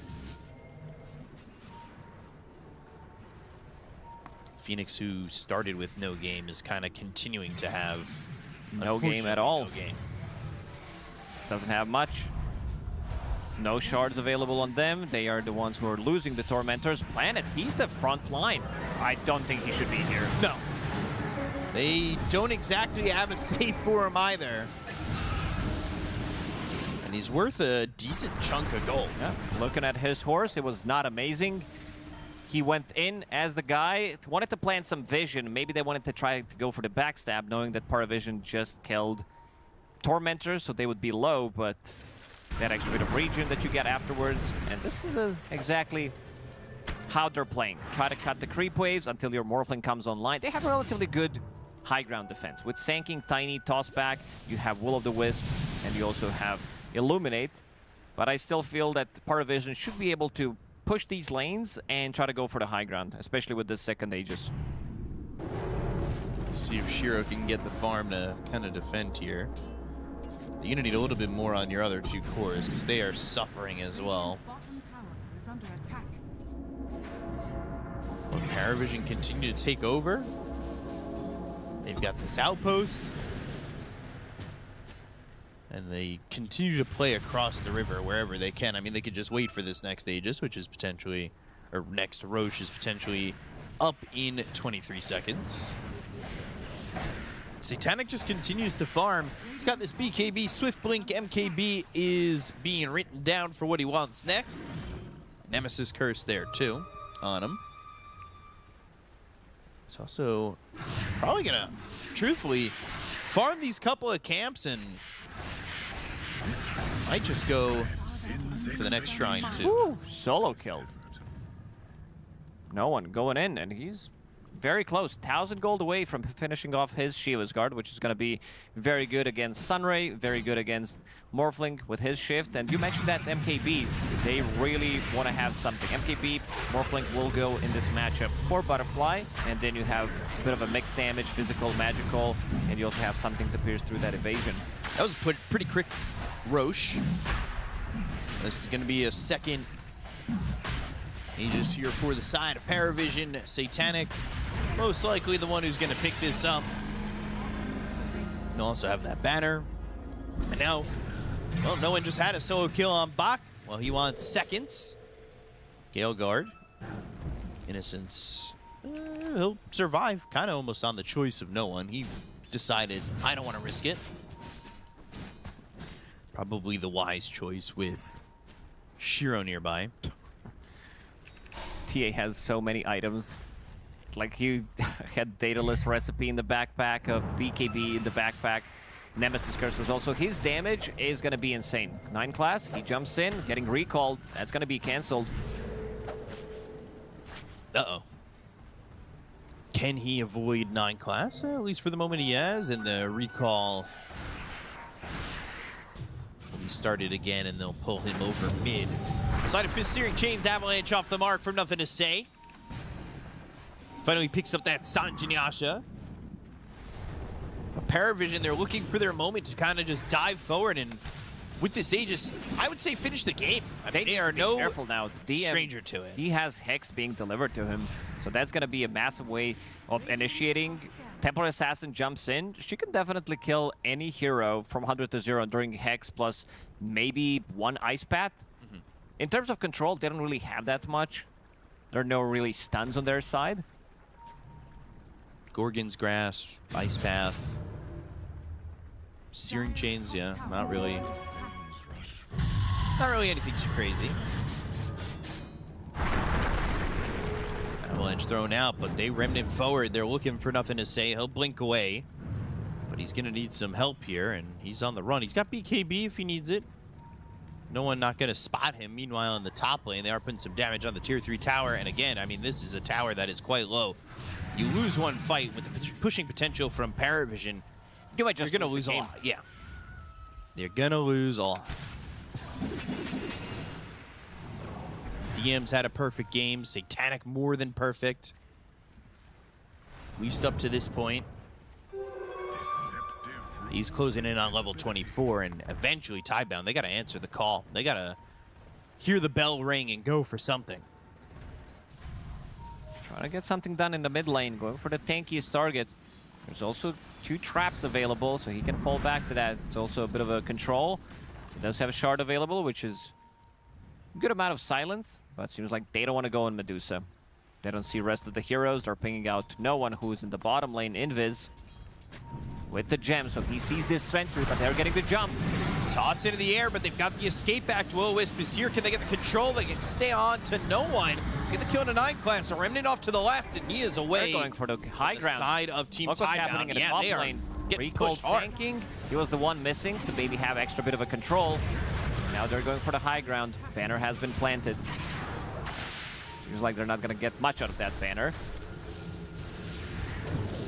Phoenix, who started with no game, is kind of continuing to have no game at all. No game. Doesn't have much. No shards available on them. They are the ones who are losing the Tormentors. Planet, he's the front line. I don't think he should be here. No. They don't exactly have a save for him either. And he's worth a decent chunk of gold. Yeah. Looking at his horse, it was not amazing. He went in as the guy, wanted to plant some vision. Maybe they wanted to try to go for the backstab, knowing that PARIVISION just killed Tormentors, so they would be low, but that extra bit of region that you get afterwards. And this is exactly how they're playing. Try to cut the creep waves until your Morphling comes online. They have relatively good high ground defense. With Sanking, Tiny, Tossback, you have Will-O-the-Wisp, and you also have Illuminate. But I still feel that PARIVISION should be able to push these lanes and try to go for the high ground, especially with this second Aegis. See if Shiro can get the farm to kind of defend here. You're going to need a little bit more on your other 2 cores, because they are suffering as well. Will PARIVISION continue to take over? They've got this outpost. And they continue to play across the river wherever they can. I mean, they could just wait for this next Aegis, which is potentially, or next Roche is potentially up in 23 seconds. Satanic just continues to farm. He's got this BKB, Swift Blink. MKB is being written down for what he wants next. Nemesis Curse there too on him. He's also probably gonna, truthfully, farm these couple of camps and might just go for the next shrine too. Ooh, solo killed. No one going in, and he's very close. 1,000 gold away from finishing off his Shiva's Guard, which is going to be very good against Sunray, very good against Morphling with his shift. And you mentioned that MKB, they really want to have something. MKB, Morphling will go in this matchup for Butterfly, and then you have a bit of a mixed damage, physical, magical, and you also have something to pierce through that evasion. That was a pretty quick Roche. This is going to be a second Aegis here for the side of PARIVISION. Satanic, most likely the one who's going to pick this up. They'll also have that banner. And now, well, no one just had a solo kill on Bach. Well, he wants seconds. Gale Guard. Innocence. He'll survive, kind of almost on the choice of no one. He decided, I don't want to risk it. Probably the wise choice with Shiro nearby. TA has so many items. Like, he had Daedalus Recipe in the backpack, a BKB in the backpack, Nemesis Curses also. His damage is going to be insane. 9 class, he jumps in, getting recalled. That's going to be cancelled. Uh-oh. Can he avoid 9 class? At least for the moment he has, and the recall will he started again, and they'll pull him over mid. Side of fist searing chains, avalanche off the mark from nothing to say. Finally picks up that Sanjinyasha. PARIVISION, they're looking for their moment to kind of just dive forward, and with this Aegis, I would say finish the game. I mean, they are no careful now. DM, stranger to it. He has Hex being delivered to him, so that's going to be a massive way of initiating. Templar Assassin jumps in. She can definitely kill any hero from 100 to 0 during Hex plus maybe one Ice Path. In terms of control, they don't really have that much. There are no really stuns on their side. Gorgon's Grasp, Ice Path, Searing Chains, yeah, not really anything too crazy. Avalanche thrown out, but they remnant forward. They're looking for nothing to say. He'll blink away, but he's gonna need some help here, and he's on the run. He's got BKB if he needs it. No one not gonna spot him. Meanwhile, in the top lane, they are putting some damage on the tier 3 tower, and again, I mean, this is a tower that is quite low. You lose one fight with the pushing potential from PARIVISION, you're gonna lose a lot. Yeah, you're gonna lose a lot. DM's had a perfect game. Satanic more than perfect. At least up to this point. He's closing in on level 24, and eventually Tidebound, they gotta answer the call. They gotta hear the bell ring and go for something. Trying to get something done in the mid lane, going for the tankiest target. There's also 2 traps available, so he can fall back to that. It's also a bit of a control. He does have a shard available, which is a good amount of silence, but it seems like they don't want to go in Medusa. They don't see the rest of the heroes. They're pinging out no one who's in the bottom lane, Invis, with the gem, so he sees this sentry, but they're getting the jump. Toss into the air, but they've got the escape back. Will-O-Wisp is here. Can they get the control? They can stay on to no one. Get the kill in a 9 class. A Remnant off to the left, and he is away. They're going for the high ground. Side of Team Look what's happening in the top lane. Recall Sanking. He was the one missing to maybe have extra bit of a control. Now they're going for the high ground. Banner has been planted. Seems like they're not going to get much out of that banner.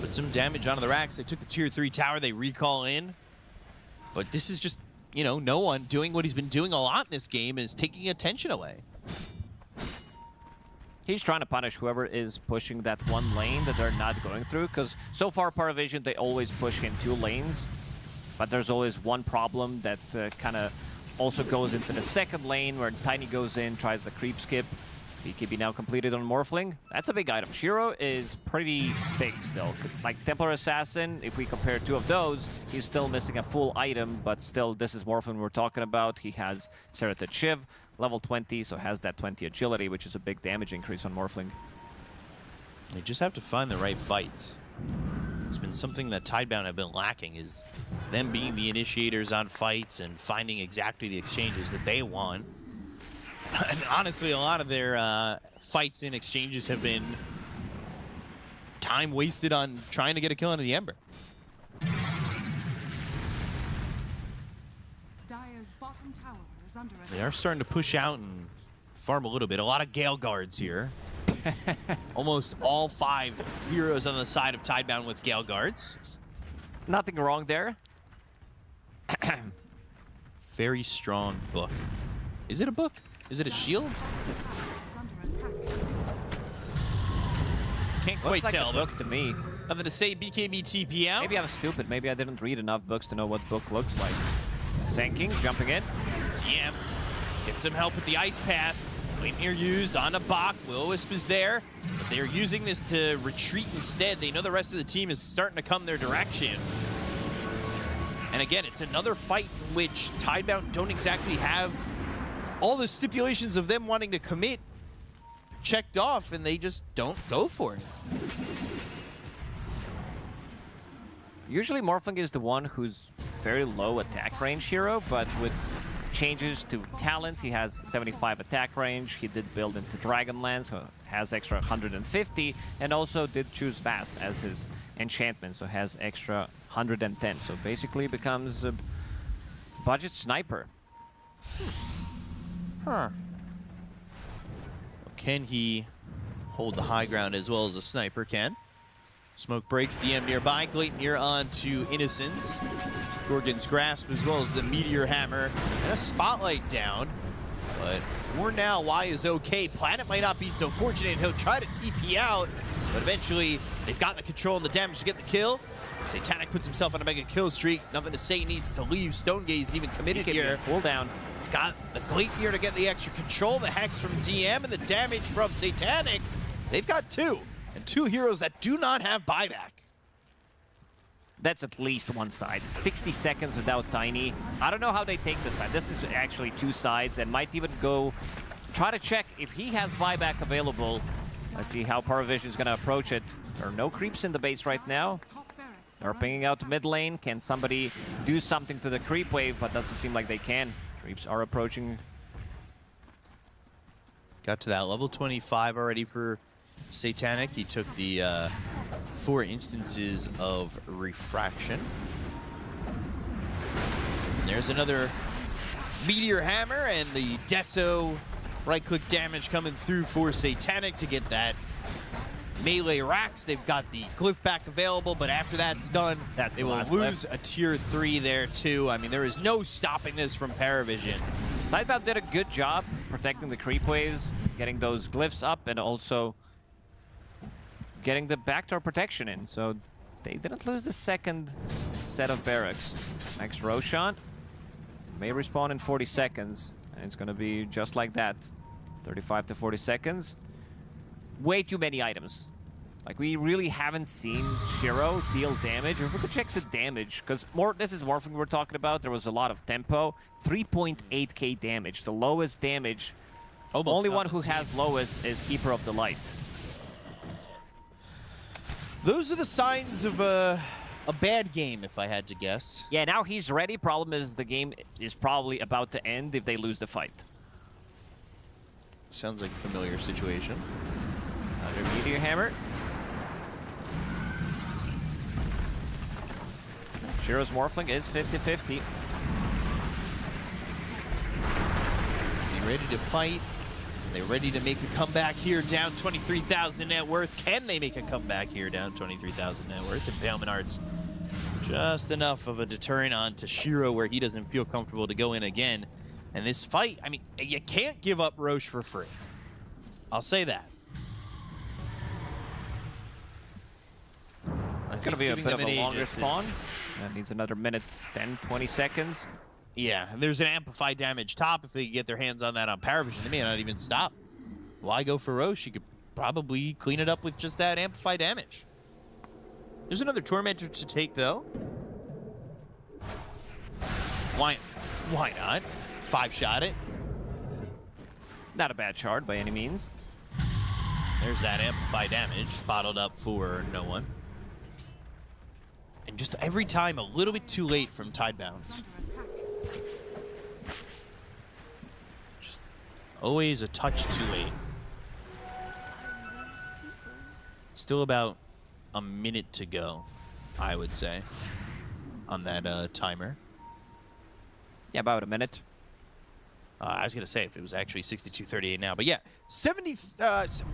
Put some damage onto the racks. They took the tier 3 tower. They recall in. But this is just, you know, no one doing what he's been doing a lot in this game, is taking attention away. He's trying to punish whoever is pushing that one lane that they're not going through, because so far PARIVISION, they always push in 2 lanes, but there's always one problem that kind of also goes into the second lane where Tiny goes in, tries the creep skip. BKB now completed on Morphling. That's a big item. Shiro is pretty big still. Like Templar Assassin, if we compare 2 of those, he's still missing a full item, but still this is Morphling we're talking about. He has Serrated Shiv, level 20, so has that 20 agility, which is a big damage increase on Morphling. They just have to find the right fights. It's been something that Tidebound have been lacking, is them being the initiators on fights and finding exactly the exchanges that they want. And honestly, a lot of their fights and exchanges have been time wasted on trying to get a kill into the Ember. Dire's bottom tower is under attack. They are starting to push out and farm a little bit. A lot of Gale Guards here. Almost all 5 heroes on the side of Tidebound with Gale Guards. Nothing wrong there. Very strong book. Is it a book? Is it a shield? Can't quite Looks like tell. a book to me. Nothing to say. BKB TP out. Maybe I'm stupid. Maybe I didn't read enough books to know what book looks like. Sanking, jumping in. DM get some help with the ice path. Flamir used on a Bach. Will-O-Wisp is there, but they're using this to retreat instead. They know the rest of the team is starting to come their direction. And again, it's another fight in which Tidebound don't exactly have all the stipulations of them wanting to commit checked off, and they just don't go for it. Usually Morphling is the one who's very low attack range hero, but with changes to talents, he has 75 attack range. He did build into Dragonlance, so has extra 150, and also did choose Vast as his enchantment, so has extra 110. So basically becomes a budget sniper. Huh. Can he hold the high ground as well as a sniper can? Smoke breaks, DM nearby. Gleitnir on to Innocence. Gorgon's Grasp as well as the Meteor Hammer. And a Spotlight down. But for now, Y is okay. Planet might not be so fortunate. He'll try to TP out, but eventually they've got the control and the damage to get the kill. Satanic puts himself on a mega kill streak. Nothing to say, needs to leave. Stonegaze even committed here. Cool down. Got the Gleitnir to get the extra control. The Hex from DM and the damage from Satanic. They've got two, and two heroes that do not have buyback. That's at least one side. 60 seconds without Tiny. I don't know how they take this fight. This is actually two sides that might even go try to check if he has buyback available. Let's see how PARIVISION is going to approach it. There are no creeps in the base right now. They're pinging out the mid lane. Can somebody do something to the creep wave? But doesn't seem like they can. Creeps are approaching. Got to that level 25 already for Satanic. He took the 4 instances of refraction. And there's another Meteor Hammer and the Deso right-click damage coming through for Satanic to get that melee racks. They've got the glyph back available, but after that's done, they will lose a tier 3 there too. I mean, there is no stopping this from PARIVISION. Tidebound did a good job protecting the creep waves, getting those glyphs up, and also getting the backdoor protection in. So they didn't lose the second set of barracks. Next, Roshan may respawn in 40 seconds, and it's going to be just like that. 35 to 40 seconds. Way too many items. Like, we really haven't seen Shiro deal damage. Or we could check the damage, because this is Morphling we're talking about. There was a lot of tempo. 3.8k damage, the lowest damage. Only one who has lowest is Keeper of the Light. Those are the signs of a bad game, if I had to guess. Yeah, now he's ready. Problem is the game is probably about to end if they lose the fight. Sounds like a familiar situation. Another Meteor Hammer. Shiro's Morphling is 50-50. Is he ready to fight? Are they ready to make a comeback here, down 23,000 net worth? Can they make a comeback here, down 23,000 net worth? Impalement Arts, just enough of a deterrent on to Shiro where he doesn't feel comfortable to go in again. And this fight, I mean, you can't give up Roche for free. I'll say that. It's going to be a bit of a longer spawn. That needs another minute, 10, 20 seconds. Yeah, and there's an amplified damage top. If they get their hands on that on PARIVISION, they may not even stop. Why go for Roche? You could probably clean it up with just that amplified damage. There's another Tormentor to take, though. Why not? 5-shot it. Not a bad shard by any means. There's that amplified damage, bottled up for no one. And just every time a little bit too late from Tidebound. Just always a touch too late. Still about a minute to go, I would say, on that timer. Yeah, about a minute. I was going to say if it was actually 62:38 now, but yeah,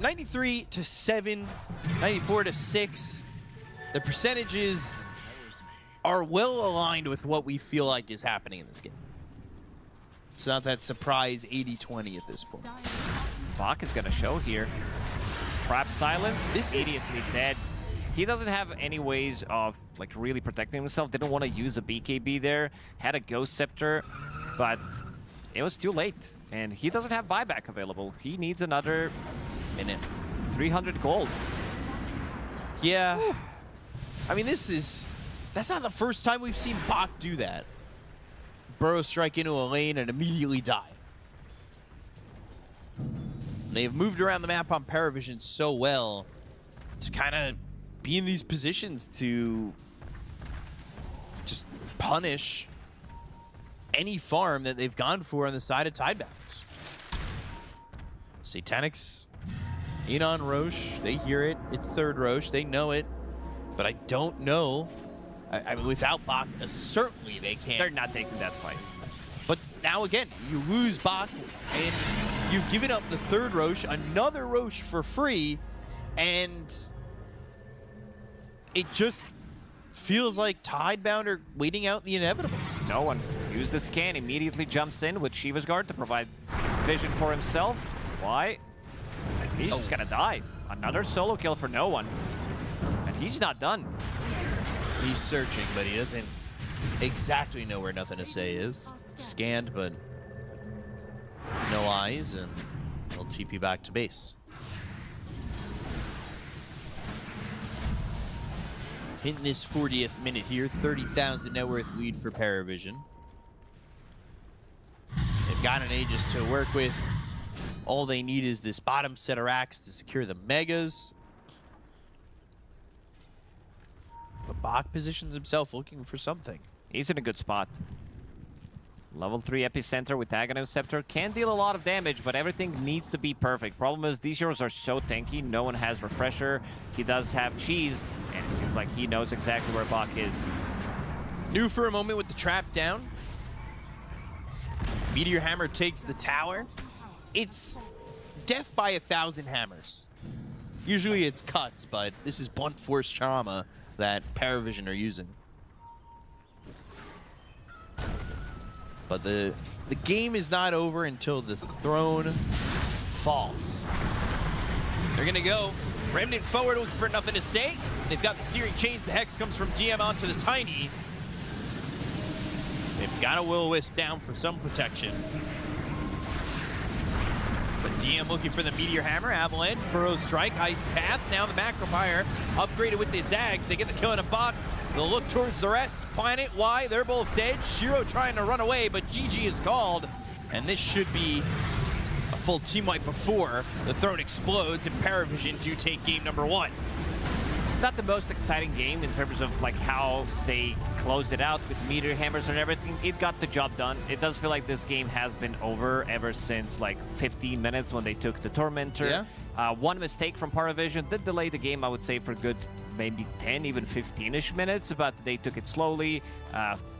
93 to 7, 94 to 6. The percentages are well aligned with what we feel like is happening in this game. It's not that surprise 80-20 at this point. Bach is going to show here. Trap silence. This immediately dead. He doesn't have any ways of like really protecting himself. Didn't want to use a BKB there. Had a Ghost Scepter, but it was too late. And he doesn't have buyback available. He needs another minute. 300 gold. Yeah. Whew. I mean, that's not the first time we've seen Bach do that. Burrow strike into a lane and immediately die. They've moved around the map on PARIVISION so well to kind of be in these positions to just punish any farm that they've gone for on the side of Tidebound. Satanic's in on Roche. They hear it. It's third Roche. They know it. But I don't know. I mean, without Bach, certainly they can't. They're not taking that fight. But now again, you lose Bach, and you've given up the third Roche, another Roche for free, and it just feels like Tidebound are waiting out the inevitable. No one used the scan, immediately jumps in with Shiva's Guard to provide vision for himself. Why? He's just gonna die. Another solo kill for no one. And he's not done. He's searching, but he doesn't exactly know where Nothing to Say is. Scanned, but no eyes, and he'll TP back to base. Hitting this 40th minute here, 30,000 net worth lead for PARIVISION. They've got an Aegis to work with. All they need is this bottom set of racks to secure the Megas. But Bach positions himself looking for something. He's in a good spot. Level 3 Epicenter with Aghanim Scepter can deal a lot of damage, but everything needs to be perfect. Problem is, these heroes are so tanky, no one has Refresher. He does have Cheese, and it seems like he knows exactly where Bach is. Knew for a moment with the trap down. Meteor Hammer takes the tower. It's death by 1,000 hammers. Usually it's cuts, but this is blunt force trauma that PARIVISION are using. But the game is not over until the throne falls. They're gonna go Remnant forward looking for Nothing to Say. They've got the Searing Chains. The Hex comes from DM onto the Tiny. They've got a Will-O-Wisp down for some protection. But DM looking for the Meteor Hammer, Avalanche, Burrow Strike, Ice Path. Now the Macropire upgraded with the Zags. They get the kill in a bot. They'll look towards the rest. Planet Y, they're both dead. Shiro trying to run away, but GG is called. And this should be a full team wipe before the throne explodes and PARIVISION do take game number 1. Not the most exciting game in terms of like how they closed it out with Meteor Hammers and everything. It got the job done. It does feel like this game has been over ever since like 15 minutes when they took the Tormentor. Yeah. One mistake from PARIVISION did delay the game, I would say, for good maybe 10, even 15-ish minutes, but they took it slowly.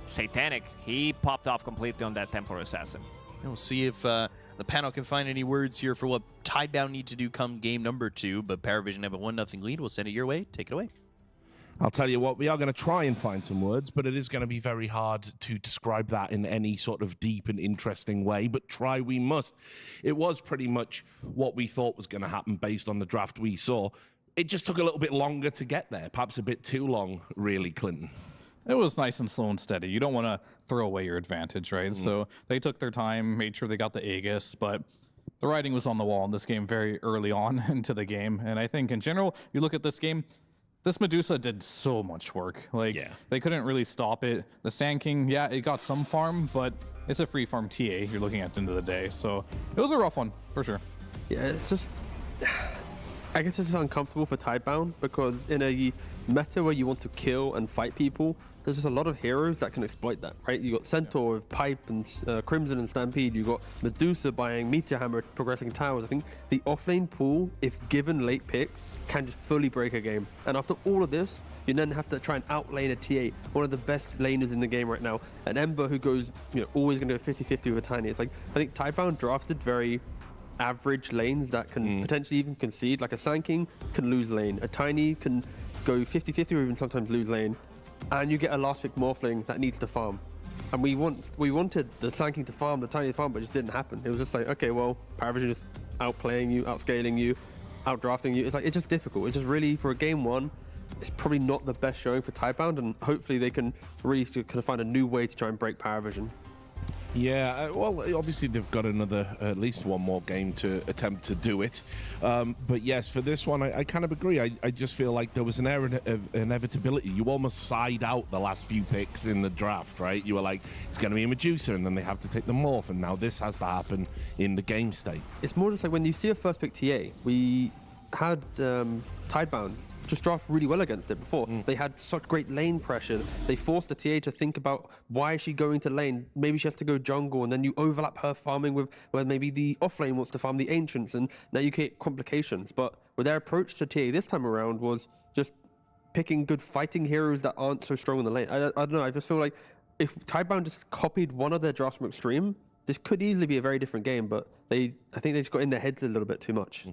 Satanic, he popped off completely on that Templar Assassin. We'll see if the panel can find any words here for what Tidebound need to do come game number 2, but PARIVISION have a 1-0 lead. We'll send it your way. Take it away. I'll tell you what, we are going to try and find some words, but it is going to be very hard to describe that in any sort of deep and interesting way, but try we must. It was pretty much what we thought was going to happen based on the draft we saw. It just took a little bit longer to get there, perhaps a bit too long, really, Clinton. It was nice and slow and steady. You don't want to throw away your advantage, right? So they took their time, made sure they got the Aegis, but the writing was on the wall in this game very early on into the game. And I think in general, you look at this game, this Medusa did so much work. Like, they couldn't really stop it. The Sand King, yeah, it got some farm, but it's a free farm TA you're looking at the end of the day. So it was a rough one, for sure. Yeah, it's just... I guess it's uncomfortable for Tidebound because in a meta where you want to kill and fight people, there's just a lot of heroes that can exploit that, right? You got Centaur with Pipe and Crimson and Stampede. You got Medusa buying Meteor Hammer, progressing towers. I think the offlane pool, if given late pick, can just fully break a game. And after all of this, you then have to try and outlane a TA, one of the best laners in the game right now. An Ember who goes, always going to go 50-50 with a Tiny. It's like, I think Tidebound drafted very average lanes that can potentially even concede. Like a Sand King can lose lane, a Tiny can go 50-50 or even sometimes lose lane, and you get a last pick Morphling that needs to farm. And we wanted the Sand King to farm, the Tiny to farm, but it just didn't happen. It was just like, okay, well, PARIVISION is outplaying you, outscaling you, outdrafting you. It's like, it's just difficult. It's just really, for a game 1, it's probably not the best showing for Tidebound, and hopefully they can really kind of find a new way to try and break PARIVISION. Yeah, well, obviously they've got at least one more game to attempt to do it. But yes, for this one, I kind of agree. I just feel like there was an air of inevitability. You almost side out the last few picks in the draft, right? You were like, it's going to be a Medusa, and then they have to take the Morph, and now this has to happen in the game state. It's more just like when you see a first pick TA, we had Tidebound just draft really well against it before. They had such great lane pressure. They forced the TA to think about, why is she going to lane? Maybe she has to go jungle, and then you overlap her farming with where maybe the off lane wants to farm the Ancients, and now you get complications. But with their approach to TA this time around was just picking good fighting heroes that aren't so strong in the lane. I don't know, I just feel like if Tidebound just copied one of their drafts from Xtreme, this could easily be a very different game, but I think they just got in their heads a little bit too much.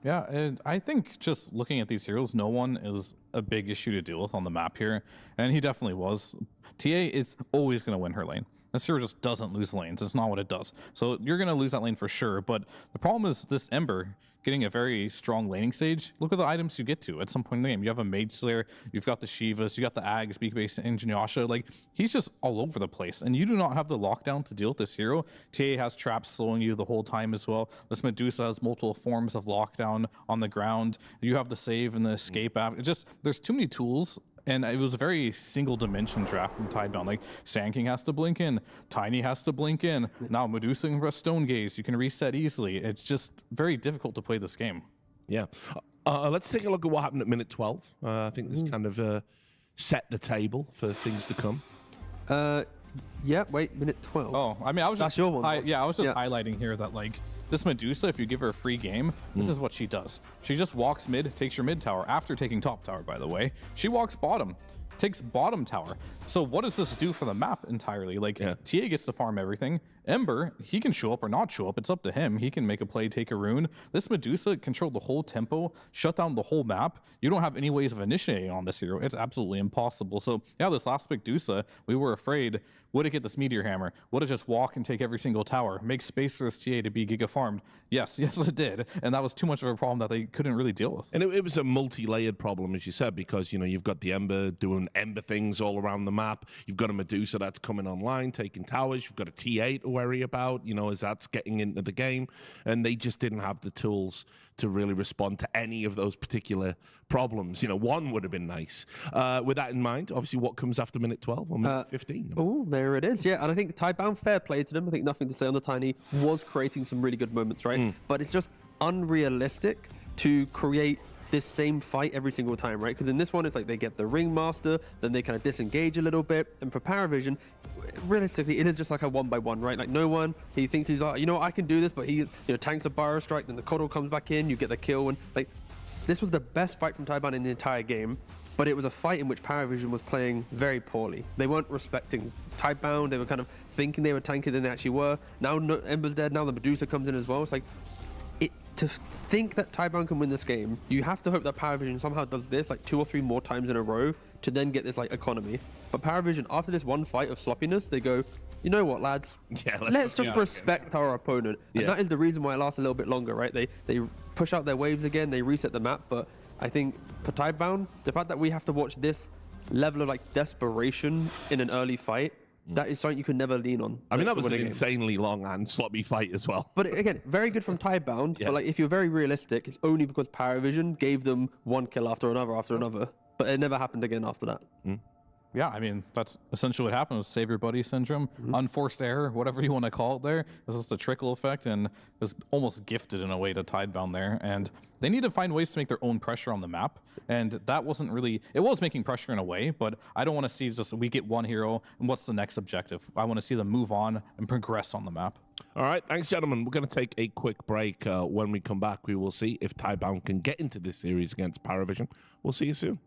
Yeah, and I think just looking at these heroes, no one is a big issue to deal with on the map here, and he definitely was. TA is always going to win her lane. This hero just doesn't lose lanes. It's not what it does. So you're going to lose that lane for sure, but the problem is this Ember getting a very strong laning stage. Look at the items you get to at some point in the game. You have a Mage Slayer, you've got the Shivas, you got the Ags, Beak-based Ingenuasha. Like, he's just all over the place, and you do not have the lockdown to deal with this hero. TA has traps slowing you the whole time as well. This Medusa has multiple forms of lockdown on the ground. You have the save and the escape app. It just, there's too many tools. And it was a very single dimension draft from Tidebound. Like, Sand King has to blink in, Tiny has to blink in. Now Medusa can press Stone Gaze. You can reset easily. It's just very difficult to play this game. Yeah. Let's take a look at what happened at minute 12. I think this kind of set the table for things to come. Yeah, wait, minute 12. Oh, I mean, I was That's just, your one. I was just highlighting here that, like, this Medusa, if you give her a free game, this is what she does. She just walks mid, takes your mid tower after taking top tower, by the way. She walks bottom, takes bottom tower. So what does this do for the map entirely? Like, TA gets to farm everything. Ember, he can show up or not show up. It's up to him. He can make a play, take a rune. This Medusa controlled the whole tempo, shut down the whole map. You don't have any ways of initiating on this hero. It's absolutely impossible. So yeah, this last Medusa, we were afraid, would it get this Meteor Hammer? Would it just walk and take every single tower? Make space for this TA to be giga farmed? Yes, it did. And that was too much of a problem that they couldn't really deal with. And it was a multi-layered problem, as you said, because, you know, you've got the Ember doing Ember things all around the map. You've got a Medusa that's coming online, taking towers. You've got a T8 to worry about, you know, as that's getting into the game. And they just didn't have the tools to really respond to any of those particular problems. You know, one would have been nice. With that in mind, obviously, what comes after minute 12 or minute 15? Oh, there it is. Yeah, and I think Tidebound, fair play to them. I think nothing to say on the Tiny, was creating some really good moments, right? But it's just unrealistic to create this same fight every single time, right? Because in this one, it's like they get the Ringmaster, then they kind of disengage a little bit. And for PARIVISION, realistically, it is just like a 1-by-1, right? Like, no one, he thinks he's like, you know, I can do this, but he, you know, tanks a Burrow Strike, then the Coddle comes back in, you get the kill. And like, this was the best fight from Tidebound in the entire game. But it was a fight in which PARIVISION was playing very poorly. They weren't respecting Tidebound. They were kind of thinking they were tankier than they actually were. Now Ember's dead. Now the Medusa comes in as well. It's like, to think that Tidebound can win this game, you have to hope that PARIVISION somehow does this like 2 or 3 more times in a row to then get this like economy. But PARIVISION, after this one fight of sloppiness, they go, you know what, lads? Yeah, let's just respect our opponent. And that is the reason why it lasts a little bit longer, right? They push out their waves again, they reset the map. But I think for Tidebound, the fact that we have to watch this level of like desperation in an early fight, that is something you can never lean on. I mean, that was an insanely long and sloppy fight as well. But again, very good from Tidebound. But like, if you're very realistic, it's only because PARIVISION gave them one kill after another. But it never happened again after that. Yeah, I mean, that's essentially what happened. It was save your buddy syndrome, unforced error, whatever you want to call it there. It was just a trickle effect, and it was almost gifted in a way to Tidebound there. And they need to find ways to make their own pressure on the map. And that wasn't really, it was making pressure in a way, but I don't want to see just we get one hero, and what's the next objective? I want to see them move on and progress on the map. All right, thanks, gentlemen. We're going to take a quick break. When we come back, we will see if Tidebound can get into this series against PARIVISION. We'll see you soon.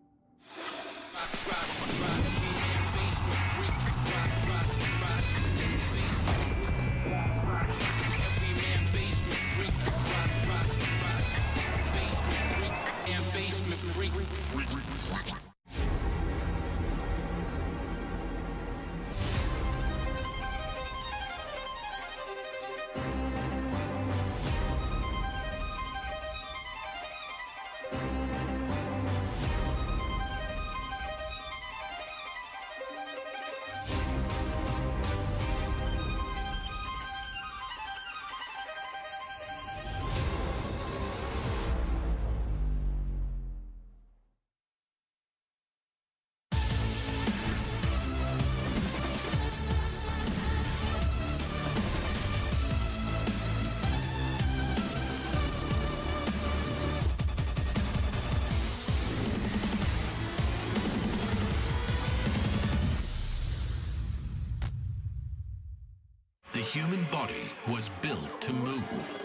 The human body was built to move.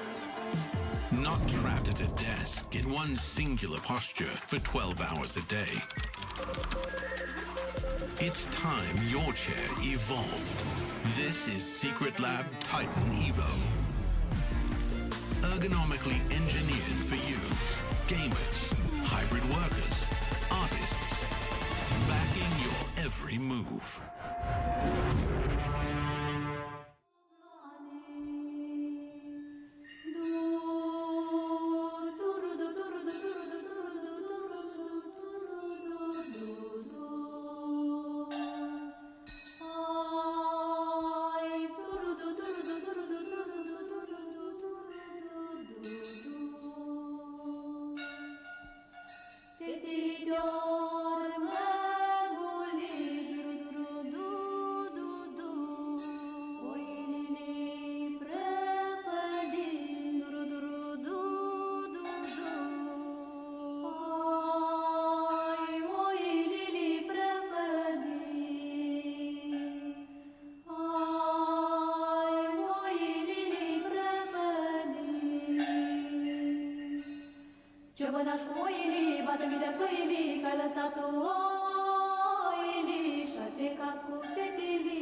Not trapped at a desk in one singular posture for 12 hours a day. It's time your chair evolved. This is Secret Lab Titan Evo. ergonomically engineered for you. Gamers, hybrid workers, artists, backing your every move. Ciobănaș foili, bată-mi de foili, că ai lăsat oili și-a plecat cu fetele.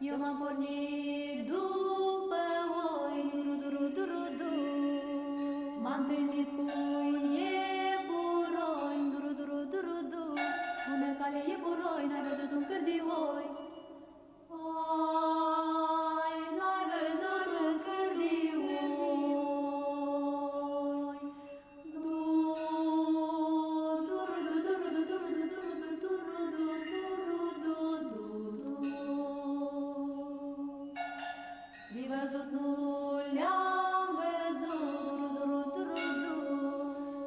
Eu m-am pornit după oi, du-du-du-du-du-du. M-am întâlnit cu iepuroi, du-du-du-du-du-du. Pune cale iepuroi, n-ai văzut un cârdioi. Oi, n-ai văzut un cârdioi. Văzut nu le-am văzut,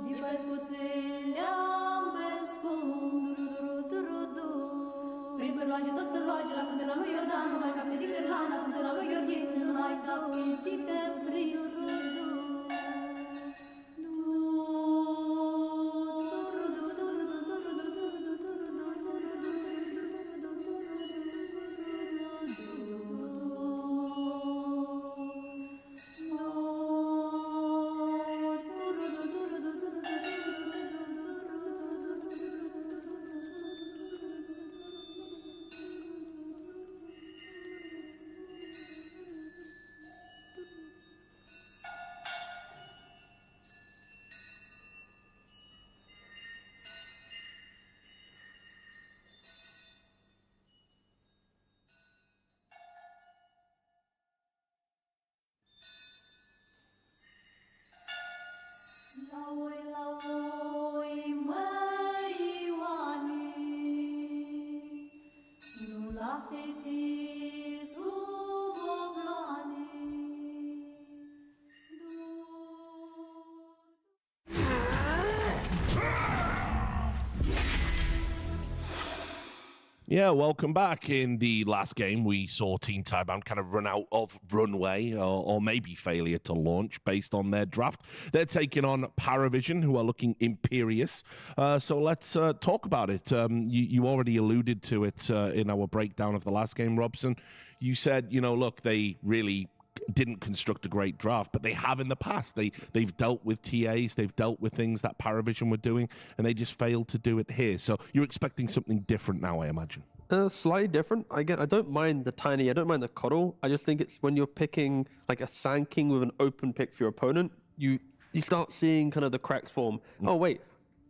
din păscuțe le-am păscut, prin părloage tot sărloage, la fântâna lui Iordan, nu mai cap de timp de lan, la fântâna lui Gheorghiță, nu mai cap de timp de prin. La oi, măi Ioane, nu la fete sub obloane. Yeah, welcome back. In the last game, we saw Team Tidebound kind of run out of runway or maybe failure to launch based on their draft. They're taking on PARIVISION, who are looking imperious. So let's talk about it. You already alluded to it in our breakdown of the last game, Robson. You said, you know, look, they really didn't construct a great draft, but they have in the past. They've dealt with TAs, they've dealt with things that PARIVISION were doing, and they just failed to do it here. So you're expecting something different now, I imagine. Slightly different. Again, I don't mind the tiny, I don't mind the coddle. I just think it's when you're picking like a Sand King with an open pick for your opponent, you start seeing kind of the cracks form. Oh wait,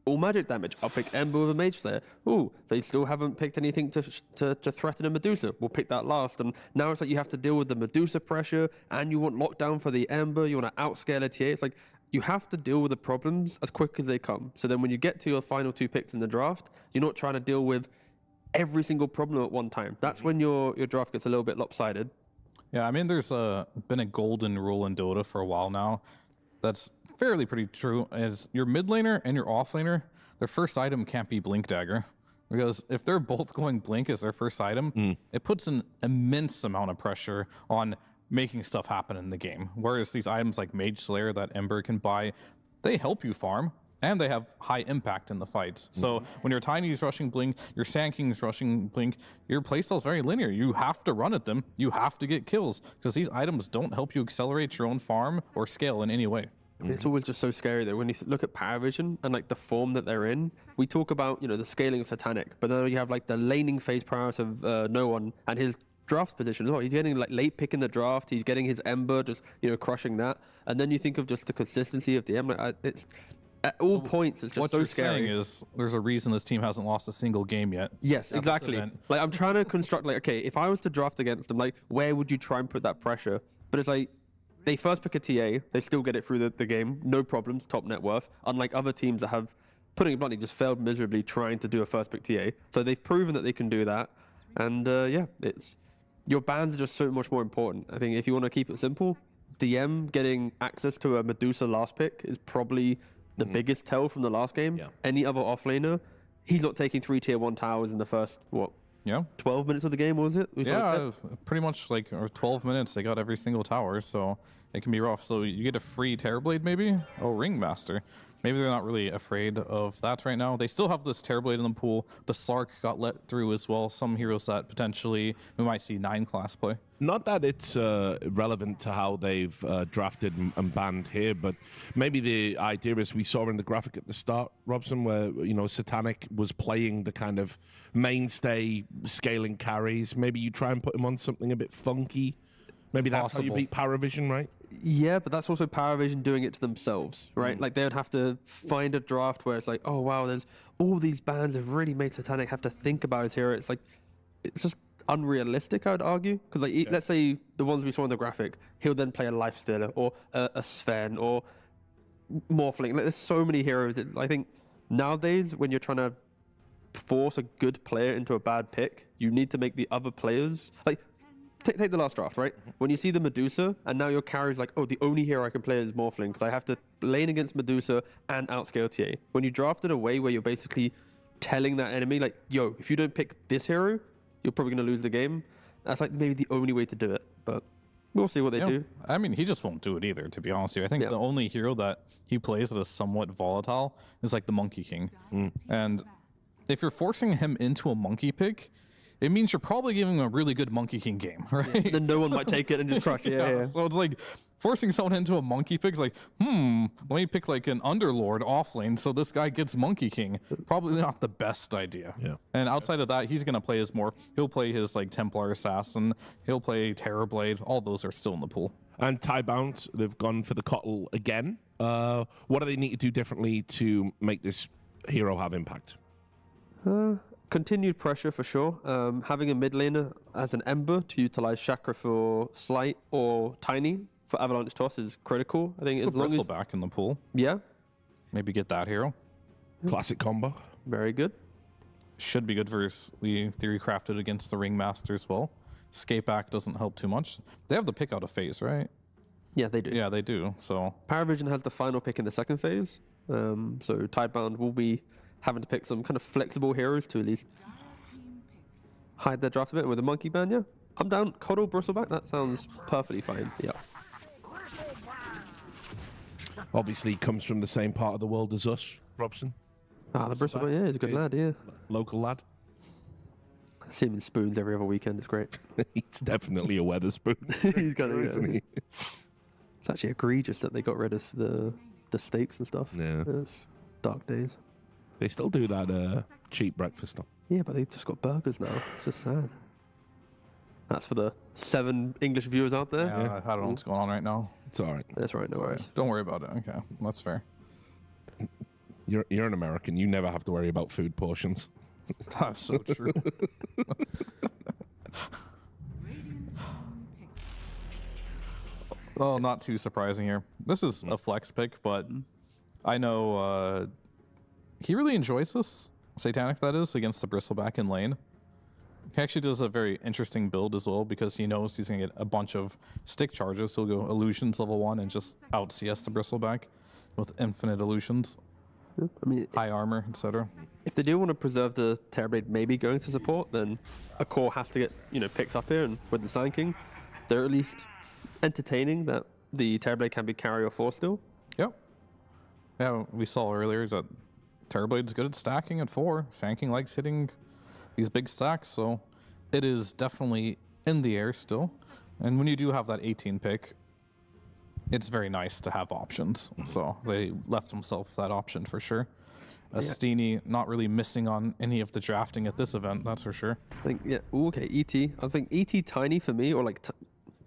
all magic damage. I'll pick Ember with a Mage Slayer. Ooh, they still haven't picked anything to threaten a Medusa. We'll pick that last. And now it's like you have to deal with the Medusa pressure, and you want lockdown for the Ember. You want to outscale a TA. It's like you have to deal with the problems as quick as they come. So then when you get to your final two picks in the draft, you're not trying to deal with every single problem at one time. That's when your draft gets a little bit lopsided. Yeah, I mean, there's been a golden rule in Dota for a while now. That's fairly pretty true. Is your mid laner and your off laner, their first item can't be Blink Dagger. Because if they're both going Blink as their first item, it puts an immense amount of pressure on making stuff happen in the game. Whereas these items like Mage Slayer that Ember can buy, they help you farm, and they have high impact in the fights. So when your Tiny's rushing Blink, your Sand King's rushing Blink, your playstyle is very linear. You have to run at them. You have to get kills, because these items don't help you accelerate your own farm or scale in any way. It's always just so scary though when you look at PARIVISION and like the form that they're in. We talk about the scaling of Satanic, but then you have like the laning phase prowess of No One and his draft position as well. He's getting like late pick in the draft. He's getting his Ember, just crushing that. And then you think of just the consistency of the Ember. It's at all points. It's just what so you're scary. saying is there's a reason this team hasn't lost a single game yet. Yes, at this exactly. event. Like I'm trying to construct like, okay, if I was to draft against them, like where would you try and put that pressure? But it's like they first pick a TA, they still get it through the game, no problems, top net worth. Unlike other teams that have, putting it bluntly, just failed miserably trying to do a first pick TA. So they've proven that they can do that, and yeah, it's your bans are just so much more important. I think if you want to keep it simple, DM getting access to a Medusa last pick is probably the biggest tell from the last game. Any other offlaner, he's not taking 3 tier 1 towers in the first, 12 minutes of the game, was it? Pretty much like, or 12 minutes, they got every single tower, so it can be rough. So you get a free Terrorblade maybe? Oh, Ringmaster. Maybe they're not really afraid of that right now. They still have this Terrorblade in the pool. The Sark got let through as well. Some heroes that potentially we might see 9 class play. Not that it's relevant to how they've drafted and banned here, but maybe the idea is we saw in the graphic at the start, Robson, where Satanic was playing the kind of mainstay scaling carries. Maybe you try and put him on something a bit funky. Maybe that's how you beat PARIVISION, right? Yeah, but that's also PARIVISION doing it to themselves, right? Like they would have to find a draft where it's like, oh wow, there's all these bans have really made Satanic have to think about his hero. It's like, it's just unrealistic, I would argue. Because like, let's say the ones we saw in the graphic, he'll then play a Lifestealer or a Sven or Morphling. Like, there's so many heroes. I think nowadays when you're trying to force a good player into a bad pick, you need to make the other players like. Take the last draft, right? When you see the Medusa, and now your carry's like, oh, the only hero I can play is Morphling, because I have to lane against Medusa and outscale TA. When you draft in a way where you're basically telling that enemy, like, yo, if you don't pick this hero, you're probably going to lose the game. That's like maybe the only way to do it, but we'll see what they do. I mean, he just won't do it either, to be honest with you. I think the only hero that he plays that is somewhat volatile is like the Monkey King. And if you're forcing him into a monkey pick, it means you're probably giving him a really good Monkey King game, right? Then no one might take it and just crush it. Yeah. So it's like forcing someone into a Monkey pick is like, let me pick like an Underlord off lane so this guy gets Monkey King. Probably not the best idea. Yeah. And outside of that, he's going to play his morph. He'll play his like Templar Assassin. He'll play Terrorblade. All those are still in the pool. And Tidebound, they've gone for the Cottle again. What do they need to do differently to make this hero have impact? Continued pressure for sure. Having a mid laner as an Ember to utilize Chakra for Slight or Tiny for Avalanche Toss is critical. I think as long as back in the pool. Yeah. Maybe get that hero. Classic combo. Very good. Should be good versus the Theory Crafted against the Ringmaster as well. Skate back doesn't help too much. They have the pick out of phase, right? Yeah, they do. Yeah, they do. So PARIVISION has the final pick in the second phase. So Tidebound will be having to pick some kind of flexible heroes to at least hide their draft a bit. With a monkey ban, yeah. I'm down. Coddle, Bristleback, that sounds perfectly fine. Yeah. Obviously comes from the same part of the world as us, Robson. Ah, the Bristleback, yeah, he's a good lad, yeah. Local lad. I see him in spoons every other weekend, it's great. He's definitely a weather spoon. He's got it, isn't he? It's actually egregious that they got rid of the steaks and stuff. Yeah. It's dark days. They still do that cheap breakfast stuff. Yeah, but they've just got burgers now. It's just sad. That's for the 7 English viewers out there. Yeah, I don't know what's going on right now. It's all right. That's right, no worries. Don't worry about it. Okay, that's fair. You're an American. You never have to worry about food portions. That's so true. Oh, not too surprising here. This is a flex pick, but I know he really enjoys this. Satanic, that is, against the Bristleback in lane. He actually does a very interesting build as well because he knows he's going to get a bunch of stick charges. So he'll go Illusions level 1 and just out CS the Bristleback with infinite Illusions. I mean, high armor, etc. If they do want to preserve the Terrorblade maybe going to support, then a core has to get picked up here, and with the Sand King, they're at least entertaining that the Terrorblade can be carry or 4 still. Yep. Yeah, we saw earlier that Terrorblade's good at stacking at 4. Sand King likes hitting these big stacks, so it is definitely in the air still. And when you do have that 18 pick, it's very nice to have options. So they left himself that option for sure. Astini not really missing on any of the drafting at this event, that's for sure. I think, yeah, ooh, okay, ET. I think ET tiny for me, or like,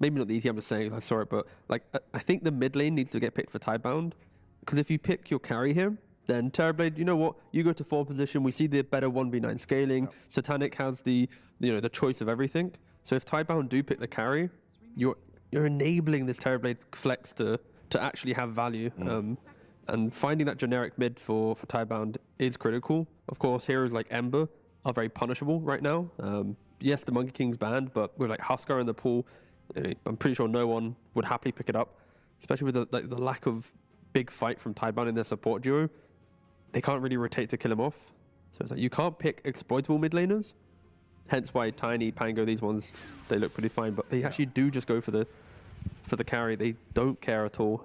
maybe not the ET, I'm just saying, I saw it, but like, I think the mid lane needs to get picked for Tidebound. Because if you pick your carry here, then Terrorblade, you know what? You go to 4 position, we see the better 1v9 scaling. Satanic has the, the choice of everything. So if Tidebound do pick the carry, you're enabling this Terrorblade flex to actually have value. And finding that generic mid for Tidebound is critical. Of course, heroes like Ember are very punishable right now. Yes, the Monkey King's banned, but with like Huskar in the pool, I'm pretty sure no one would happily pick it up, especially with the lack of big fight from Tidebound in their support duo. They can't really rotate to kill him off. So it's like you can't pick exploitable mid laners. Hence why Tiny, Pango, these ones, they look pretty fine, but they actually do just go for the carry. They don't care at all.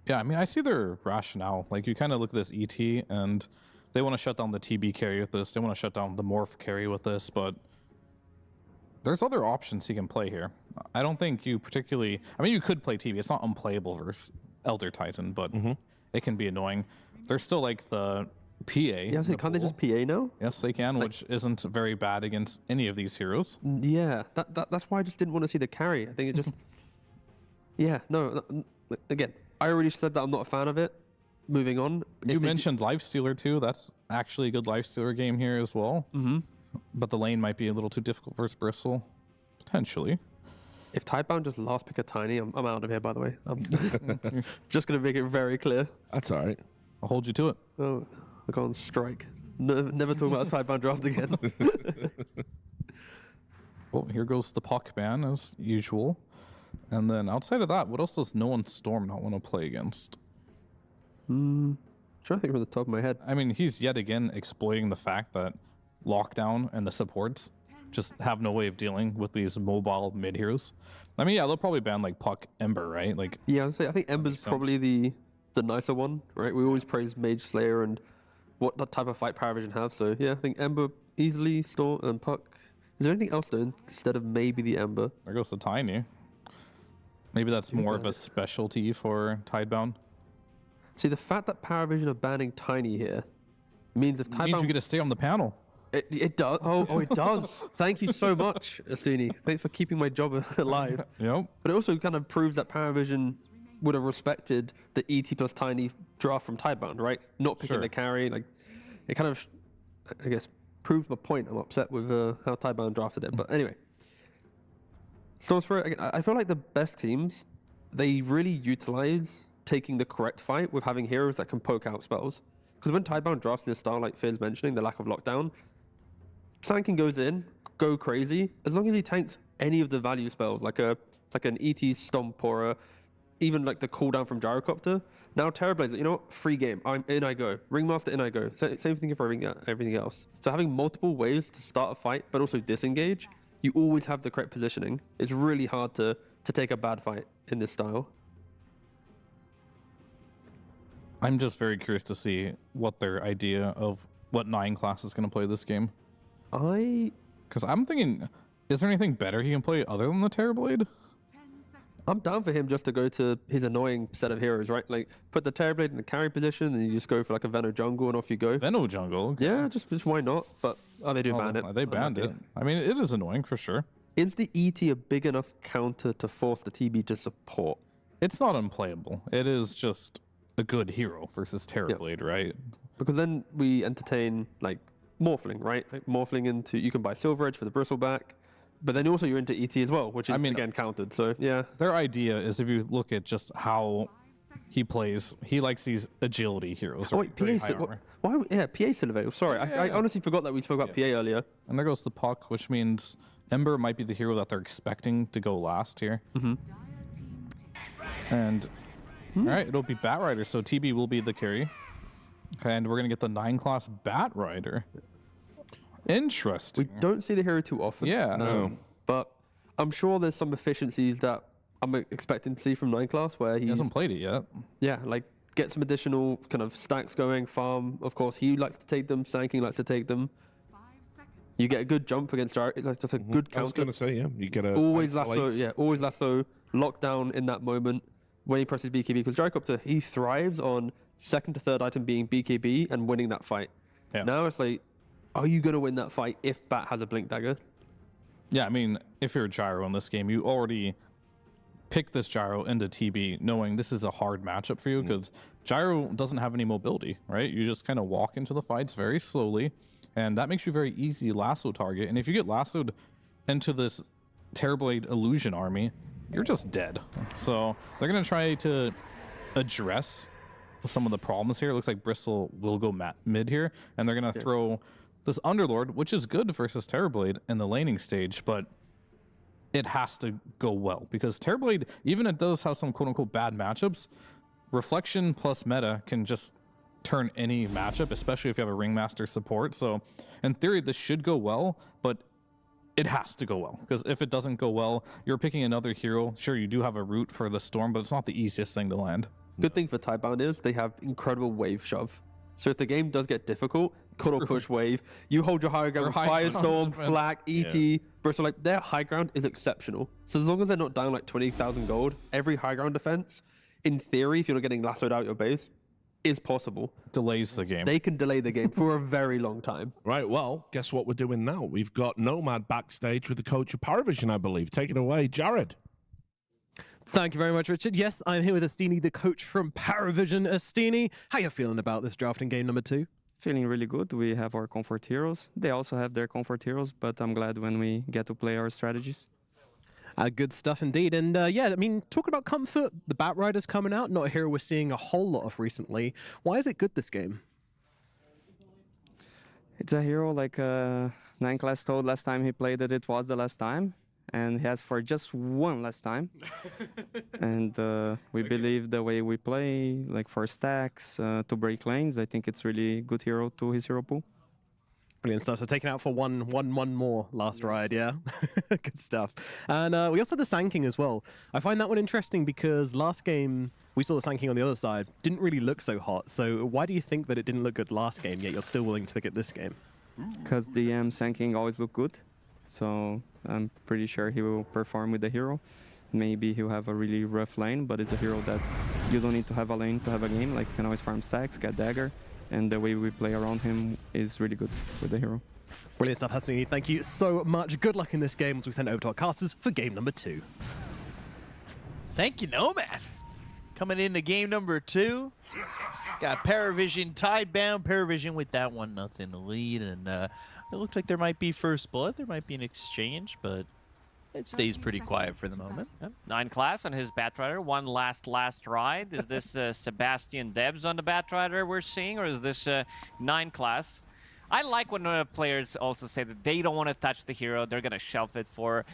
Yeah, I mean, I see their rationale. Like, you kind of look at this ET, and they want to shut down the TB carry with this. They want to shut down the Morph carry with this, but there's other options he can play here. I don't think you particularly... I mean, you could play TB. It's not unplayable versus Elder Titan, but it can be annoying. There's still, like, the PA. Yeah, so can't they just PA now? Yes, they can, which isn't very bad against any of these heroes. Yeah, that's why I just didn't want to see the carry. I think it just... yeah, no, again... I already said that I'm not a fan of it. Moving on. You mentioned Lifestealer too. That's actually a good Lifestealer game here as well. But the lane might be a little too difficult versus Bristle. Potentially. If Tidebound just last pick a Tiny, I'm out of here, by the way. I'm just going to make it very clear. That's all right. I'll hold you to it. Oh, I go on strike. Never talk about a Tidebound draft again. Well, here goes the puck ban as usual. And then outside of that, what else does no one Storm not want to play against? Trying to think from the top of my head. I mean, he's yet again exploiting the fact that Lockdown and the supports just have no way of dealing with these mobile mid heroes. I mean, yeah, they'll probably ban like Puck Ember, right? Like, yeah, I think Ember's probably the nicer one, right? We always praise Mage Slayer and what that type of fight PARIVISION have. So yeah, I think Ember easily, Storm and Puck. Is there anything else though instead of maybe the Ember? There goes the Tiny. Maybe that's more of a specialty for Tidebound. See, the fact that PARIVISION are banning Tiny here means if Tidebound... means you get to stay on the panel. It does. Oh, it does. Thank you so much, Astini. Thanks for keeping my job alive. Yep. But it also kind of proves that PARIVISION would have respected the ET plus Tiny draft from Tidebound, right? Not picking the carry. Like, it kind of, I guess, proved my point. I'm upset with how Tidebound drafted it. But anyway. Storm Spirit, again, I feel like the best teams, they really utilize taking the correct fight with having heroes that can poke out spells. Because when Tidebound drafts this style, like Fear's mentioning, the lack of lockdown, Sankin goes in, go crazy, as long as he tanks any of the value spells, like an ET Stomp or even like the cooldown from Gyrocopter. Now Terrorblade's like, you know what, free game, I'm in I go. Ringmaster, in I go. Same thing for everything else. So having multiple ways to start a fight, but also disengage, you always have the correct positioning. It's really hard to take a bad fight in this style. I'm just very curious to see what their idea of what 9 class is going to play this game. Because I'm thinking, is there anything better he can play other than the Terrorblade? I'm down for him just to go to his annoying set of heroes, right? Like, put the Terrorblade in the carry position, and you just go for like a Veno jungle, and off you go. Veno jungle? Okay. Yeah, just why not? But they do ban it. They banned it. I mean, it is annoying for sure. Is the ET a big enough counter to force the TB to support? It's not unplayable. It is just a good hero versus Terrorblade, right? Because then we entertain like Morphling, right? Like morphling into, you can buy Silver Edge for the Bristleback. But then also you're into ET as well, which is again counted. So yeah, their idea is if you look at just how he plays, he likes these agility heroes. Oh wait, PA still available. Sorry, I honestly forgot that we spoke about PA earlier. And there goes the Puck, which means Ember might be the hero that they're expecting to go last here. And all right, it'll be Bat Rider, so TB will be the carry. And we're gonna get the 9 class Bat Rider. Interesting. We don't see the hero too often. Yeah. No. But I'm sure there's some efficiencies that I'm expecting to see from 9 class where he hasn't played it yet. Yeah, like get some additional kind of stacks going, farm. Of course, he likes to take them. Sanking likes to take them. You get a good jump against Gyro. It's like just a good counter. I was going to say, yeah, you get a always lasso. isolate. Yeah, always lasso. Lockdown in that moment when he presses BKB, because Gyrocopter, he thrives on second to third item being BKB and winning that fight. Yeah. Now it's like, are you going to win that fight if Bat has a Blink Dagger? Yeah, I mean, if you're a Gyro in this game, you already pick this Gyro into TB knowing this is a hard matchup for you, because Gyro doesn't have any mobility, right? You just kind of walk into the fights very slowly, and that makes you very easy lasso target. And if you get lassoed into this Terrorblade Illusion army, you're just dead. So they're going to try to address some of the problems here. It looks like Bristol will go mid here, and they're going to throw this Underlord, which is good versus Terrorblade in the laning stage, but it has to go well, because Terrorblade, even it does have some quote-unquote bad matchups, Reflection plus meta can just turn any matchup, especially if you have a Ringmaster support. So in theory, this should go well, but it has to go well, because if it doesn't go well, you're picking another hero. Sure, you do have a route for the Storm, but it's not the easiest thing to land. Good thing for Tidebound is they have incredible wave shove. So if the game does get difficult, cuddle push wave, you hold your high ground with Firestorm, Flak, ET, Bristol, like their high ground is exceptional. So as long as they're not down like 20,000 gold, every high ground defense, in theory, if you're not getting lassoed out your base, is possible. Delays the game. They can delay the game for a very long time. Right, well, guess what we're doing now? We've got Nomad backstage with the coach of PARIVISION, I believe. Take it away, Jared. Thank you very much, Richard. Yes, I'm here with Astini, the coach from PARIVISION. Astini, how you feeling about this draft in game number 2? Feeling really good. We have our comfort heroes. They also have their comfort heroes, but I'm glad when we get to play our strategies. Good stuff indeed. And yeah, I mean, talking about comfort, the Batrider's coming out, not a hero we're seeing a whole lot of recently. Why is it good this game? It's a hero like 9 class told last time he played it was the last time. And he asked for just one last time. And we believe the way we play, like for stacks, to break lanes, I think it's really good hero to his hero pool. Brilliant stuff. So taken out for one more last ride, yeah? Good stuff. And we also had the Sanking as well. I find that one interesting because last game we saw the Sanking on the other side. Didn't really look so hot. So why do you think that it didn't look good last game, yet you're still willing to pick it this game? Because the Sanking always look good. So I'm pretty sure he will perform with the hero. Maybe he'll have a really rough lane, but it's a hero that you don't need to have a lane to have a game. Like, you can always farm stacks, get dagger. And the way we play around him is really good with the hero. Brilliant stuff, Hassini. Thank you so much. Good luck in this game as we send it over to our casters for game number 2. Thank you, Nomad. Coming into game number 2. Got PARIVISION Tidebound. PARIVISION with that 1-0 lead. And it looked like there might be first blood. There might be an exchange, but it stays pretty quiet for the moment. Yep. 9 class on his Batrider. One last ride. Is this Sebastian Debs on the Batrider we're seeing, or is this 9 class? I like when players also say that they don't want to touch the hero. They're going to shelf it for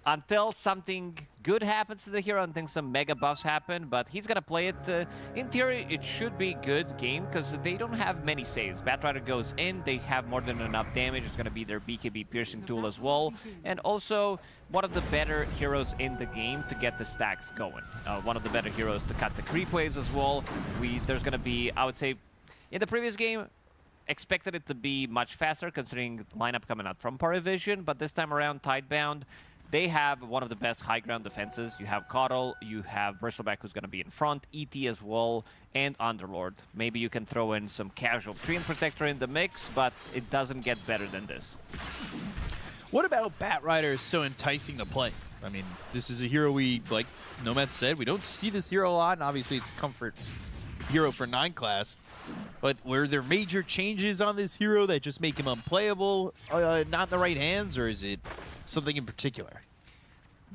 until something good happens to the hero, and think some mega buffs happen. But he's going to play it. In theory, it should be a good game because they don't have many saves. Batrider goes in. They have more than enough damage. It's going to be their BKB piercing tool as well. And also one of the better heroes in the game to get the stacks going. One of the better heroes to cut the creep waves as well. There's going to be, I would say, in the previous game, expected it to be much faster considering the lineup coming out from PARIVISION. But this time around, Tidebound, they have one of the best high ground defenses. You have Coddle, you have Bristleback who's going to be in front, ET as well, and Underlord. Maybe you can throw in some casual Treant Protector in the mix, but it doesn't get better than this. What about Batrider is so enticing to play? I mean, this is a hero we, like Nomad said, we don't see this hero a lot, and obviously it's comfort hero for 9 class. But were there major changes on this hero that just make him unplayable, not in the right hands, or is it something in particular?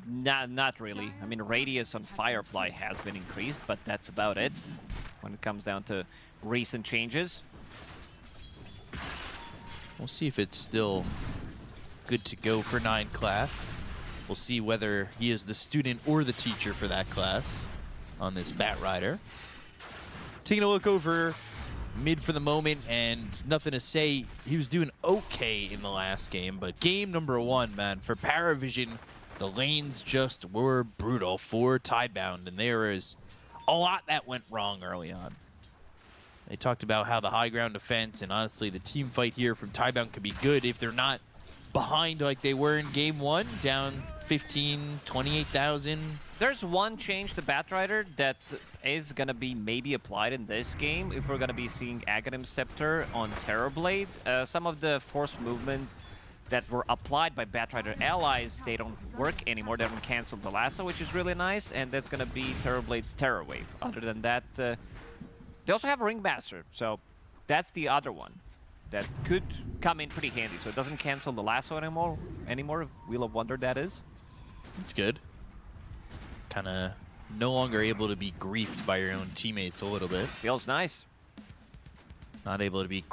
Not really. I mean, radius on Firefly has been increased, but that's about it when it comes down to recent changes. We'll see if it's still good to go for 9 class. We'll see whether he is the student or the teacher for that class on this Batrider. Taking a look over mid for the moment, and nothing to say. He was doing okay in the last game, but game number 1, man, for PARIVISION, the lanes just were brutal for Tidebound, and there is a lot that went wrong early on. They talked about how the high ground defense and honestly the team fight here from Tidebound could be good if they're not behind like they were in game 1, down 15, 28,000. There's one change to Batrider that is going to be maybe applied in this game if we're going to be seeing Aghanim Scepter on Terrorblade. Some of the force movement that were applied by Batrider allies, they don't work anymore. They haven't canceled the lasso, which is really nice, and that's going to be Terrorblade's Terror Wave. Other than that, they also have a Ringmaster, so that's the other one that could come in pretty handy. So it doesn't cancel the lasso anymore. Wheel of Wonder, that is. That's good. Kind of no longer able to be griefed by your own teammates a little bit. Feels nice. Not able to be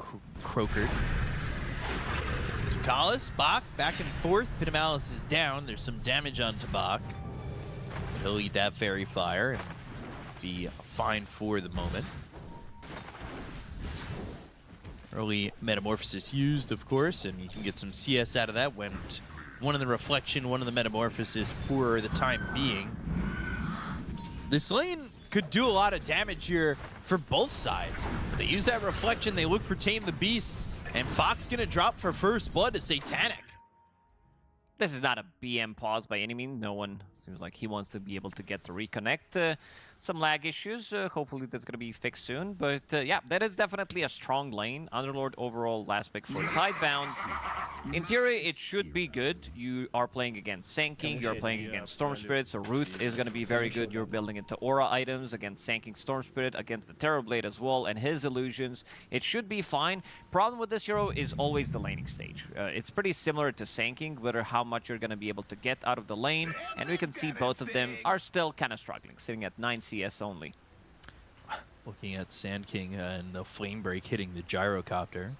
croakered. Kalis, Bach, back and forth. Pitamalis is down. There's some damage onto Bach. He'll eat that Fairy Fire and be fine for the moment. Early Metamorphosis used, of course, and you can get some CS out of that. Went one in the Reflection, one in the Metamorphosis for the time being. This lane could do a lot of damage here for both sides. They use that Reflection, they look for Tame the Beast, and Bach's gonna drop for first blood to Satanic. This is not a BM pause by any means. No one seems like he wants to be able to get to reconnect. Some lag issues. Hopefully that's going to be fixed soon. But yeah, that is definitely a strong lane. Underlord overall last pick for Tidebound. In theory, it should be good. You are playing against Sand King. You're playing against Storm Spirit. So Root is going to be very good. You're building into Aura items against Sand King, Storm Spirit, against the Terrorblade as well, and his illusions. It should be fine. Problem with this hero is always the laning stage. It's pretty similar to Sand King, whether how much you're going to be able to get out of the lane. And we can see both of them are still kind of struggling, sitting at 9 CS only. Looking at Sand King and the Flame Break hitting the Gyrocopter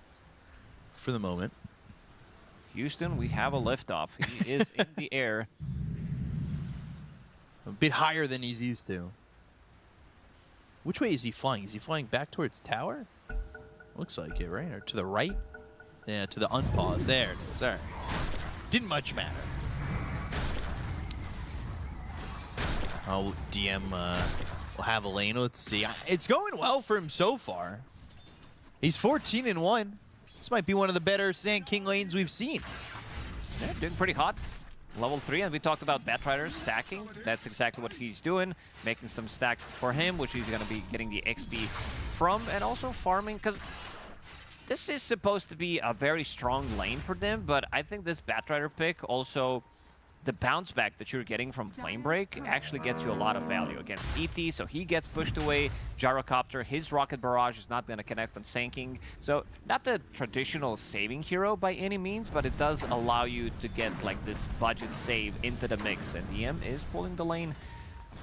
for the moment. Houston, we have a liftoff. He is in the air. A bit higher than he's used to. Which way is he flying? Is he flying back towards tower? Looks like it, right? Or to the right? Yeah, to the unpause. There it is. All right. Didn't much matter. Oh, DM will have a lane. Let's see. It's going well for him so far. He's 14-1. This might be one of the better Sand King lanes we've seen. Yeah, doing pretty hot. Level 3, and we talked about Batriders stacking. That's exactly what he's doing. Making some stack for him, which he's going to be getting the XP from, and also farming, because this is supposed to be a very strong lane for them, but I think this Batrider pick also, the bounce back that you're getting from Flame Break actually gets you a lot of value against ET, so he gets pushed away. Gyrocopter, his Rocket Barrage is not going to connect on Sand King. So not the traditional saving hero by any means, but it does allow you to get like this budget save into the mix, and DM is pulling the lane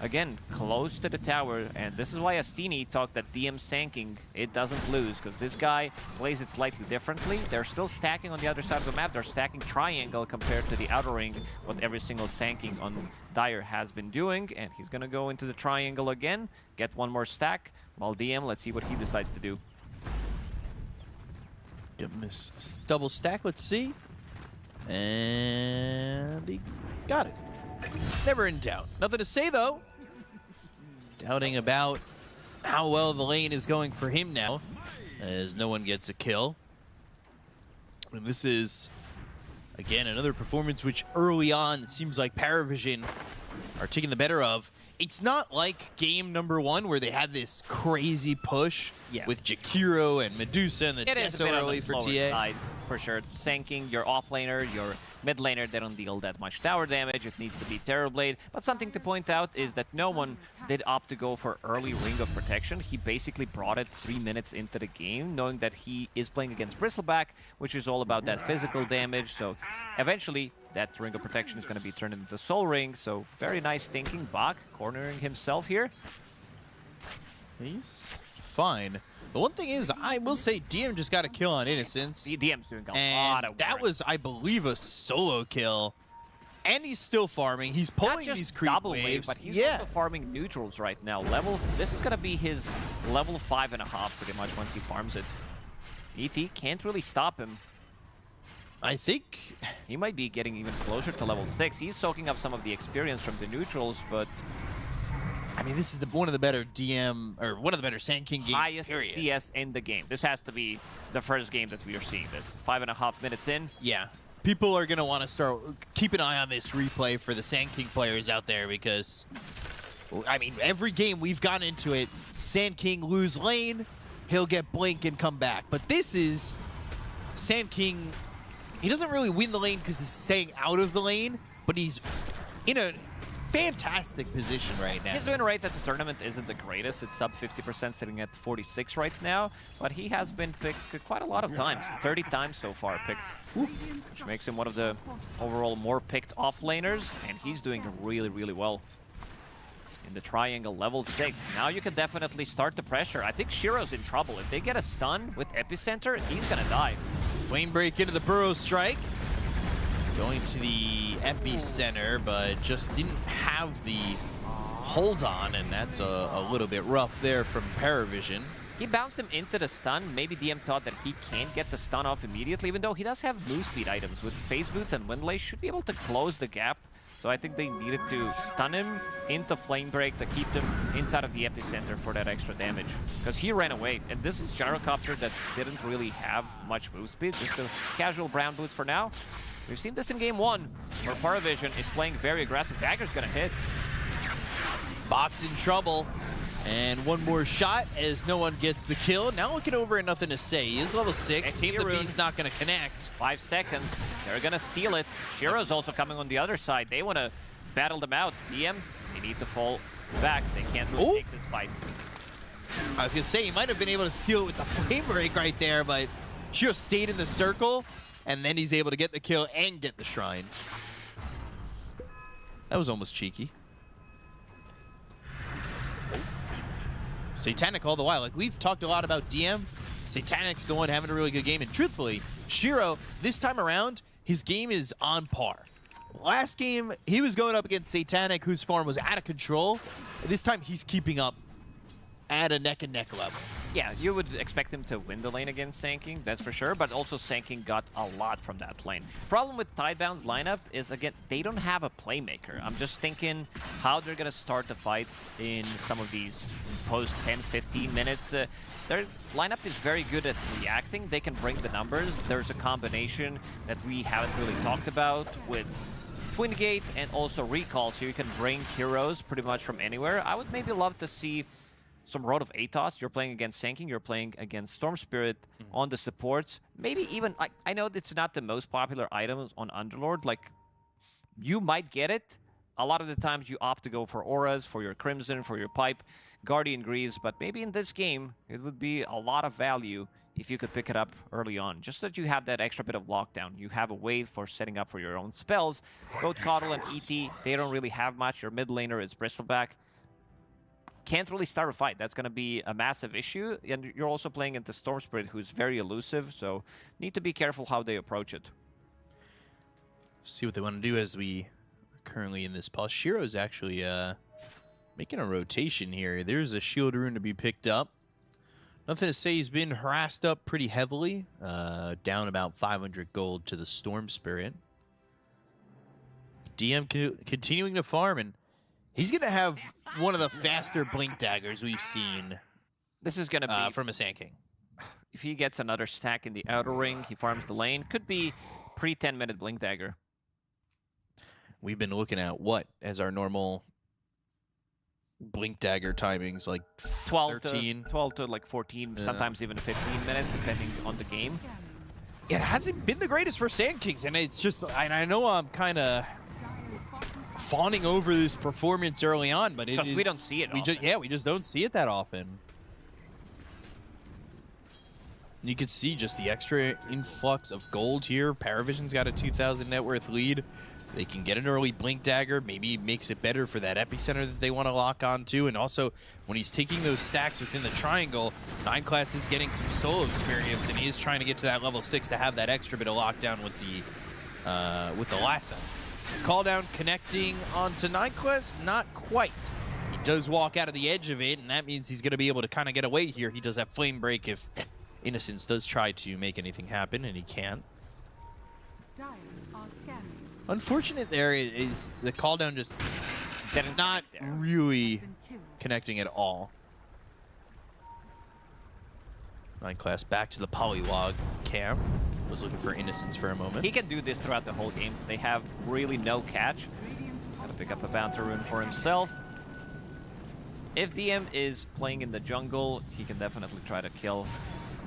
again close to the tower, and this is why Astini talked that DM Sand King, it doesn't lose, because this guy plays it slightly differently. They're still stacking on the other side of the map. They're stacking triangle compared to the outer ring, what every single Sand King on Dire has been doing, and he's gonna go into the triangle again, get one more stack, while DM, let's see what he decides to do. Give him this double stack, let's see. And he got it. Never in doubt. Nothing to say, though. Doubting about how well the lane is going for him now, as no one gets a kill. And this is, again, another performance which early on seems like PARIVISION are taking the better of. It's not like game number 1 where they had this crazy push with Jakiro and Medusa and the death so early for TA. Side, for sure. Sand King, your off laner, your mid laner, they don't deal that much tower damage. It needs to be Terrorblade. But something to point out is that no one did opt to go for early Ring of Protection. He basically brought it 3 minutes into the game, knowing that he is playing against Bristleback, which is all about that physical damage. So eventually, that Ring of Protection is going to be turned into Soul Ring. So very nice thinking. Bach cornering himself here. He's fine. The one thing is, I will say, DM just got a kill on Innocence. DM's doing a lot of work. That was, I believe, a solo kill. And he's still farming. He's pulling these creep double waves. Wave, but he's also farming neutrals right now. This is going to be his level 5.5 pretty much once he farms it. ET can't really stop him. I think he might be getting even closer to level 6. He's soaking up some of the experience from the neutrals, but I mean, this is one of the better DM, or one of the better Sand King games, Highest period. CS in the game. This has to be the first game that we are seeing this. 5.5 minutes in. Yeah. People are going to want to start, keep an eye on this replay for the Sand King players out there because, I mean, every game we've gotten into it, Sand King lose lane, he'll get blink and come back. But this is Sand King, he doesn't really win the lane because he's staying out of the lane, but he's in a fantastic position right now. His win rate at the tournament isn't the greatest. It's sub 50%, sitting at 46 right now. But he has been picked quite a lot of times. 30 times so far picked, which makes him one of the overall more picked off-laners. And he's doing really, really well in the triangle, level 6. Now you can definitely start the pressure. I think Shiro's in trouble. If they get a stun with Epicenter, he's gonna die. Flame break into the Burrow Strike. Going to the epicenter, but just didn't have the hold on, and that's a little bit rough there from PARIVISION. He bounced him into the stun. Maybe DM thought that he can't get the stun off immediately, even though he does have move speed items. With Phase Boots and Windlace, should be able to close the gap. So I think they needed to stun him into Flame Break to keep them inside of the epicenter for that extra damage. Because he ran away, and this is Gyrocopter that didn't really have much move speed. Just a casual brown boots for now. We've seen this in game 1, where PARIVISION is playing very aggressive. Dagger's gonna hit. Box in trouble. And one more shot as no one gets the kill. Now looking over and nothing to say. He is level 6. Team the Beast not going to connect. 5 seconds. They're going to steal it. Shiro's also coming on the other side. They want to battle them out. DM, they need to fall back. They can't really take this fight. I was going to say, he might have been able to steal it with the flame break right there, but Shiro stayed in the circle, and then he's able to get the kill and get the shrine. That was almost cheeky. Satanic all the while. Like, we've talked a lot about DM. Satanic's the one having a really good game. And truthfully, Shiro, this time around, his game is on par. Last game, he was going up against Satanic, whose farm was out of control. This time, he's keeping up at a neck-and-neck level. Yeah, you would expect him to win the lane against Sand King, that's for sure, but also Sand King got a lot from that lane. Problem with Tidebound's lineup is, again, they don't have a playmaker. I'm just thinking how they're going to start the fights in some of these post 10-15 minutes. Their lineup is very good at reacting. They can bring the numbers. There's a combination that we haven't really talked about with Twin Gate and also Recall, so you can bring heroes pretty much from anywhere. I would maybe love to see some Road of Atos. You're playing against Sand King, you're playing against Storm Spirit on the supports. Maybe even, like, I know it's not the most popular item on Underlord. Like, you might get it. A lot of the times you opt to go for auras, for your Crimson, for your Pipe, Guardian Greaves, but maybe in this game, it would be a lot of value if you could pick it up early on. Just so that you have that extra bit of lockdown. You have a way for setting up for your own spells. Both Coddle and ET, they don't really have much. Your mid laner is Bristleback. Can't really start a fight. That's going to be a massive issue. And you're also playing into Storm Spirit, who's very elusive, so need to be careful how they approach it. See what they want to do as we are currently in this pause. Shiro's actually making a rotation here. There's a shield rune to be picked up. Nothing to say, he's been harassed up pretty heavily. Down about 500 gold to the Storm Spirit. DM continuing to farm, and he's going to have one of the faster blink daggers we've seen. This is going to be from a Sand King. If he gets another stack in the outer ring, he farms the lane. Could be pre-10-minute blink dagger. We've been looking at what as our normal blink dagger timings, like 12 13? 12 to like 14, sometimes even 15 minutes, depending on the game. Yeah, it hasn't been the greatest for Sand Kings, and it's just, and I know I'm kind of fawning over this performance early on, but because we don't see it often. We just don't see it that often. You could see just the extra influx of gold here. PARIVISION's got a 2,000 net worth lead. They can get an early blink dagger, maybe makes it better for that epicenter that they want to lock onto. And also, when he's taking those stacks within the triangle, 9 class is getting some solo experience, and he is trying to get to that level 6 to have that extra bit of lockdown with the lasso. Call down connecting onto 9 class, not quite. He does walk out of the edge of it, and that means he's going to be able to kind of get away here. He does have flame break if Innocence does try to make anything happen, and he can't. Unfortunate there is the call down just did not really connecting at all. 9 class back to the polywog camp. Was looking for innocence for a moment. He can do this throughout the whole game. They have really no catch. Gotta pick up a bounty rune for himself. If DM is playing in the jungle, he can definitely try to kill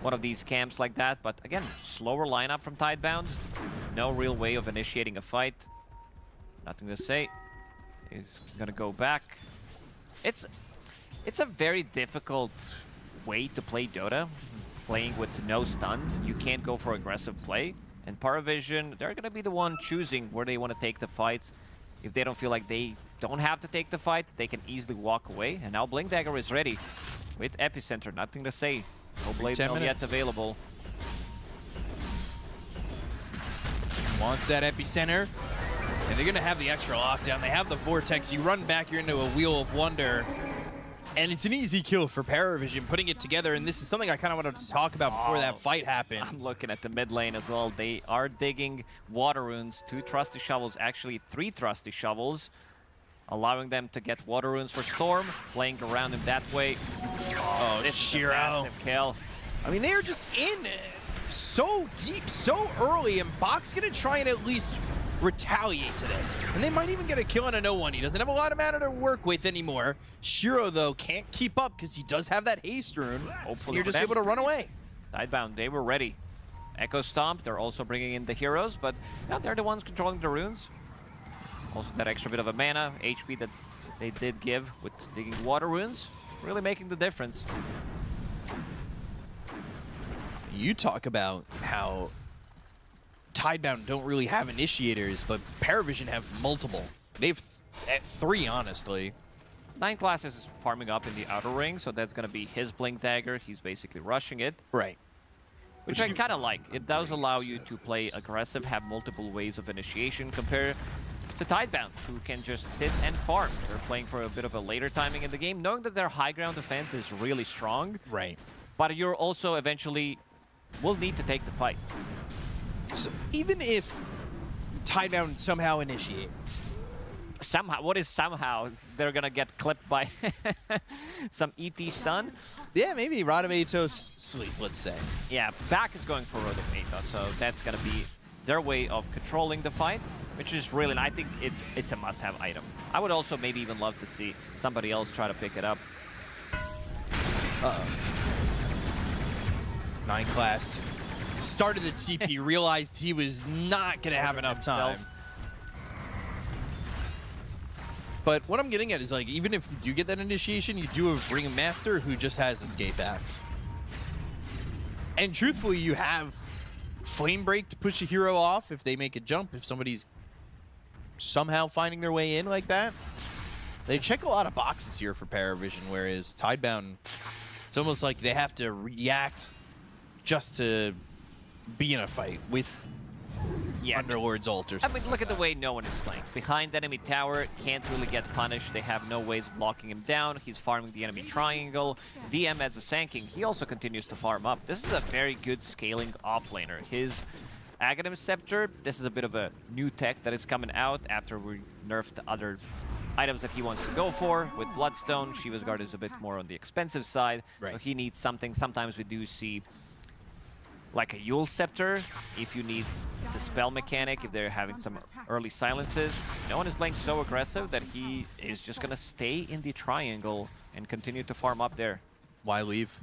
one of these camps like that. But again, slower lineup from Tidebound. No real way of initiating a fight. Nothing to say. He's gonna go back. It's a very difficult way to play Dota. Playing with no stuns, you can't go for aggressive play. And PARIVISION, they're gonna be the one choosing where they want to take the fights. If they don't feel like they don't have to take the fight, they can easily walk away. And now Blink Dagger is ready with Epicenter. Nothing to say. No Blade Mail yet available. Wants that Epicenter. And they're gonna have the extra lockdown. They have the Vortex. You run back, you're into a Wheel of Wonder. And it's an easy kill for PARIVISION, putting it together, and this is something I kind of wanted to talk about before that fight happened. I'm looking at the mid lane as well. They are digging water runes, 2 trusty shovels, actually 3 trusty shovels, allowing them to get water runes for Storm, playing around him that way. Oh, this Shiro. is a massive kill. I mean, they are just in so deep, so early, and Bach's gonna try and at least retaliate to this. And they might even get a kill on a no-one. He doesn't have a lot of mana to work with anymore. Shiro, though, can't keep up because he does have that haste rune. Hopefully you're just able to run away. Tidebound, they were ready. Echo Stomp, they're also bringing in the heroes, but yeah, they're the ones controlling the runes. Also that extra bit of a mana, HP that they did give with digging water runes, really making the difference. You talk about how Tidebound don't really have initiators, but PARIVISION have multiple. They've 3, honestly. 9 classes is farming up in the outer ring, so that's going to be his Blink Dagger. He's basically rushing it. Right. Which I kind of like. It does allow you to play aggressive, have multiple ways of initiation compared to Tidebound, who can just sit and farm. They're playing for a bit of a later timing in the game, knowing that their high ground defense is really strong. Right. But you're also eventually will need to take the fight. So even if Tidebound somehow initiate. Somehow, what is somehow? They're gonna get clipped by some ET stun? Yeah, maybe Rod of Atos sleep, let's say. Yeah, back is going for Rod of Atos, so that's gonna be their way of controlling the fight, which is really, I think it's a must-have item. I would also maybe even love to see somebody else try to pick it up. Uh-oh. 9 class started the TP, realized he was not going to have enough time. But what I'm getting at is, like, even if you do get that initiation, you do have Ring Master who just has Escape Act. And truthfully, you have Flame Break to push a hero off if they make a jump, if somebody's somehow finding their way in like that. They check a lot of boxes here for PARIVISION, whereas Tidebound, it's almost like they have to react just to be in a fight with Underlord's ult or something. I mean, look at the way no one is playing. Behind enemy tower, can't really get punished. They have no ways of locking him down. He's farming the enemy triangle. DM as a Sanking, he also continues to farm up. This is a very good scaling offlaner. His Aghanim Scepter, this is a bit of a new tech that is coming out after we nerfed the other items that he wants to go for. With Bloodstone, Shiva's Guard is a bit more on the expensive side, so he needs something. Sometimes we do see like a Yule Scepter, if you need the spell mechanic, if they're having some early silences. No one is playing so aggressive that he is just going to stay in the triangle and continue to farm up there. Why leave?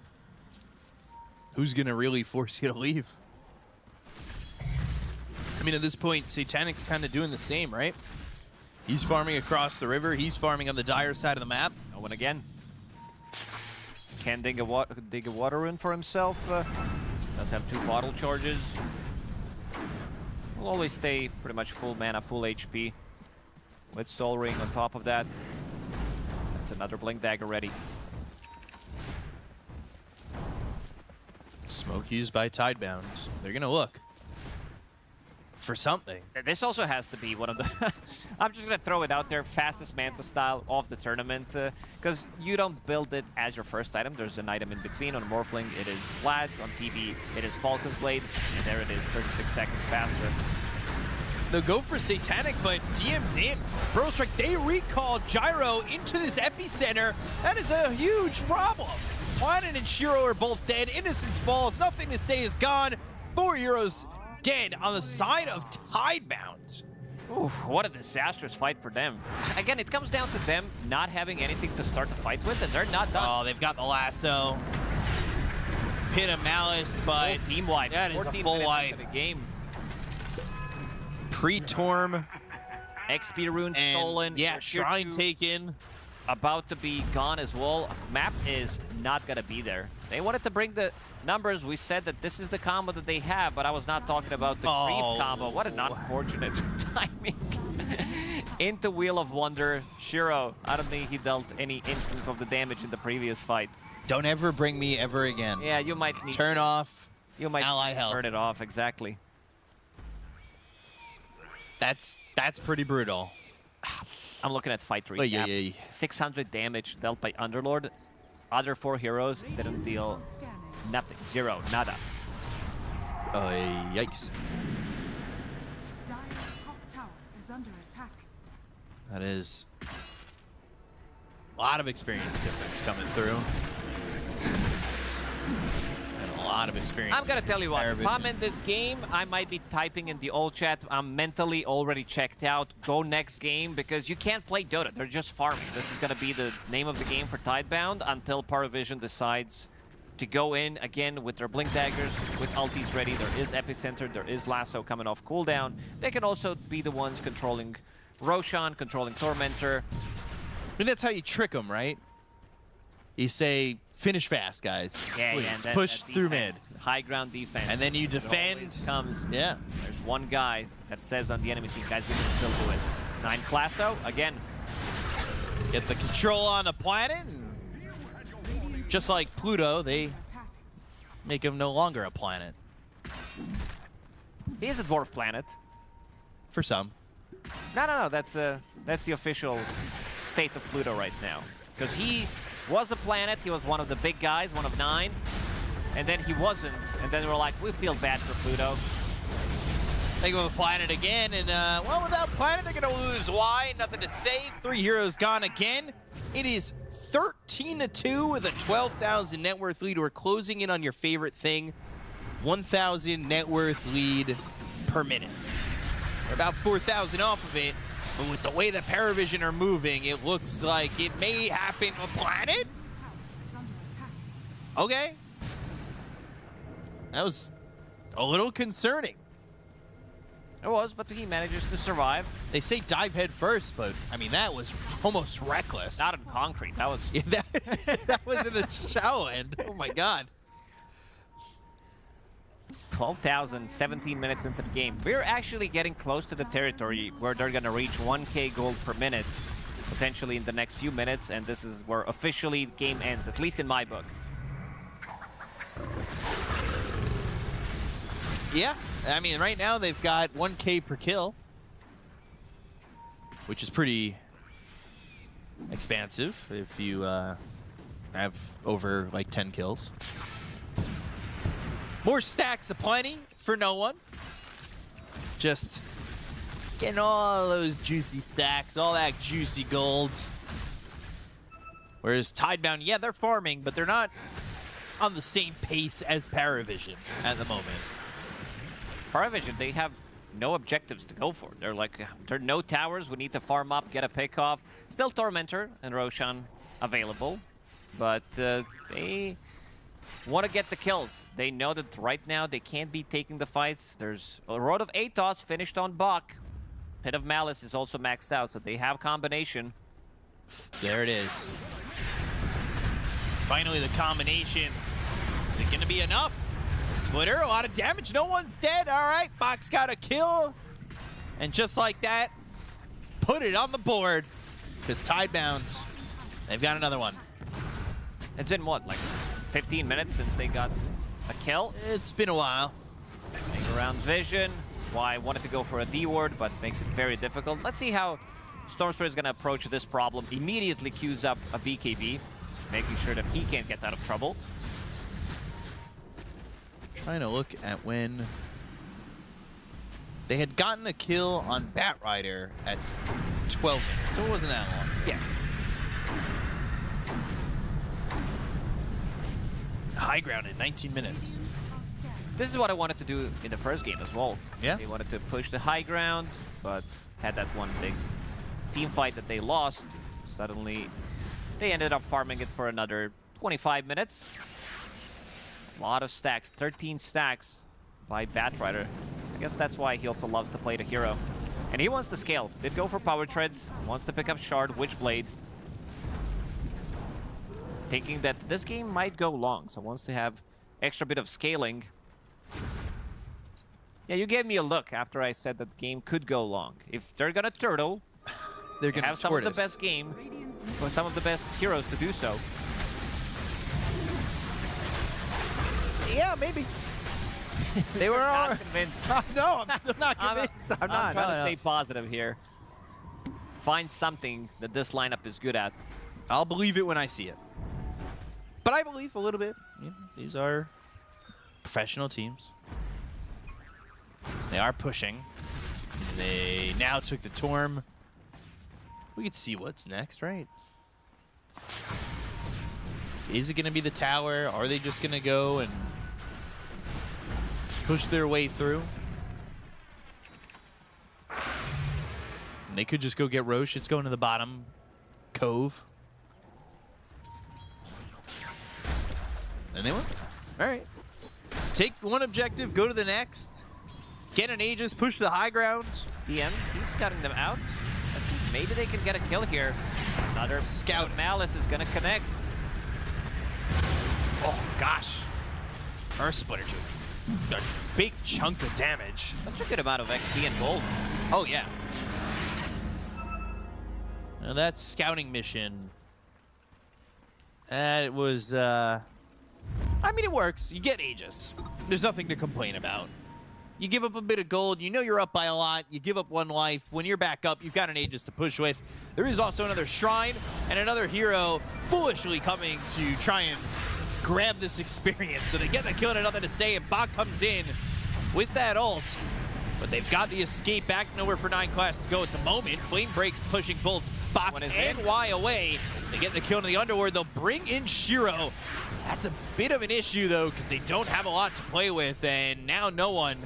Who's going to really force you to leave? I mean, at this point, Satanic's kind of doing the same, right? He's farming across the river. He's farming on the dire side of the map. No one again. Can dig a water rune for himself. Does have 2 bottle charges. Will always stay pretty much full mana, full HP. With Soul Ring on top of that. That's another Blink Dagger ready. Smoke used by Tidebound. They're going to look for something. This also has to be one of the... I'm just going to throw it out there, fastest Manta style of the tournament, because you don't build it as your first item. There's an item in between. On Morphling, it is Vlad's. On TV, it is Falcon's Blade. And there it is, 36 seconds faster. they'll go for Satanic, but DM's in. Bro Strike, they recall Gyro into this epicenter. That is a huge problem. Planet and Shiro are both dead. Innocence falls. Nothing to say is gone. 4 heroes dead on the side of Tidebound. Oof, what a disastrous fight for them. Again, it comes down to them not having anything to start the fight with, and they're not done. Oh, they've got the lasso. Pit of Malice, but full team wipe. That is a full wipe. The game. Pre-Torm. XP rune stolen. Yeah, Shrine taken. About to be gone as well. Map is not going to be there. They wanted to bring the numbers. We said that this is the combo that they have, but I was not talking about the Grief combo. What an unfortunate timing. Into Wheel of Wonder. Shiro, I don't think he dealt any instance of the damage in the previous fight. Don't ever bring me ever again. Yeah, you might need turn off. You might ally help. Turn it off, exactly. That's pretty brutal. I'm looking at fight recap. Yeah. 600 damage dealt by Underlord. Other 4 heroes didn't deal nothing. 0, nada. Oh, yikes. Dire's top tower is under attack. That is a lot of experience difference coming through. And a lot of experience. I'm gonna tell you what, if I'm in this game, I might be typing in the old chat, I'm mentally already checked out, go next game, because you can't play Dota, they're just farming. This is gonna be the name of the game for Tidebound until PARIVISION decides to go in again with their Blink Daggers, with ultis ready. There is Epicenter, there is Lasso coming off cooldown. They can also be the ones controlling Roshan, controlling Tormentor. I mean, that's how you trick them, right? You say, finish fast, guys. Yeah, please, and push through mid. High ground defense. And then you defend. Comes. Yeah. There's one guy that says on the enemy team, guys, we can still do it. 9 Classo, again. Get the control on the planet. And just like Pluto, they make him no longer a planet. He is a dwarf planet. For some. No. That's the official state of Pluto right now. Because he was a planet, he was one of the big guys, one of 9. And then he wasn't. And then we're like, we feel bad for Pluto. They go with Planet again, and well, without Planet, they're gonna lose. Why? Nothing to say. 3 heroes gone again. It is 13-2 with a 12,000 net worth lead. We're closing in on your favorite thing, 1,000 net worth lead per minute. We're about 4,000 off of it, but with the way that PARIVISION are moving, it looks like it may happen with Planet. Okay. That was a little concerning. It was, but he manages to survive. They say dive head first, but I mean, that was almost reckless. Not in concrete. That was... Yeah, that was in the shallow end. Oh my god. 12,000, 17 minutes into the game. We're actually getting close to the territory where they're going to reach 1k gold per minute, potentially in the next few minutes, and this is where officially the game ends, at least in my book. Yeah, I mean, right now they've got 1k per kill, which is pretty expansive if you have over like 10 kills. More stacks aplenty for no one. Just getting all those juicy stacks, all that juicy gold. Whereas Tidebound, yeah, they're farming, but they're not on the same pace as PARIVISION at the moment. PARIVISION, they have no objectives to go for. They're like, there are no towers, we need to farm up, get a pick off. Still Tormentor and Roshan available, but they want to get the kills. They know that right now they can't be taking the fights. There's a Road of Atos finished on Buck. Pit of Malice is also maxed out, so they have combination. There it is. Finally, the combination. Is it going to be enough? Splitter, a lot of damage. No one's dead. All right, Fox got a kill. And just like that, put it on the board. Because Tidebound, they've got another one. It's in what, like 15 minutes since they got a kill? It's been a while. Playing around Vision. Why wanted to go for a D ward, but makes it very difficult. Let's see how Storm Spirit is going to approach this problem. Immediately queues up a BKB, making sure that he can't get out of trouble. Trying to look at when They had gotten a kill on Batrider at 12 minutes, so it wasn't that long. Yeah. High ground in 19 minutes. This is what I wanted to do in the first game as well. Yeah. They wanted to push the high ground, but had that one big team fight that they lost. Suddenly, they ended up farming it for another 25 minutes. A lot of stacks, 13 stacks by Batrider. I guess that's why he also loves to play the hero. And he wants to scale. Did go for power treads, wants to pick up Shard, Witchblade. Thinking that this game might go long, so wants to have extra bit of scaling. Yeah, you gave me a look after I said that the game could go long. If they're gonna turtle, they're gonna have some of the best game, for some of the best heroes to do so. Yeah, maybe. They were all not convinced. No, I'm still not convinced. I'm not. trying to stay positive here. Find something that this lineup is good at. I'll believe it when I see it. But I believe a little bit. You know, these are professional teams. They are pushing. They now took the Torm. We could see what's next, right? Is it going to be the tower? Are they just going to go and push their way through? And they could just go get Roche. It's going to the bottom cove. And they went. All right. Take one objective, go to the next. Get an Aegis, push the high ground. DM, he's scouting them out. Let's see, maybe they can get a kill here. Another scout. Malice is going to connect. Oh, gosh. Earth Splitter took a big chunk of damage. That's a good amount of XP and gold. Oh, yeah. Now that scouting mission, it was, I mean, it works. You get Aegis. There's nothing to complain about. You give up a bit of gold. You know you're up by a lot. You give up one life. When you're back up, you've got an Aegis to push with. There is also another Shrine and another hero foolishly coming to try and grab this experience. So they get the kill and nothing to say, and Bach comes in with that ult. But they've got the escape back. Nowhere for 9 class to go at the moment. Flame Break's pushing both Bach and Y away. They get the kill in the Underworld. They'll bring in Shiro. That's a bit of an issue, though, because they don't have a lot to play with, and now no one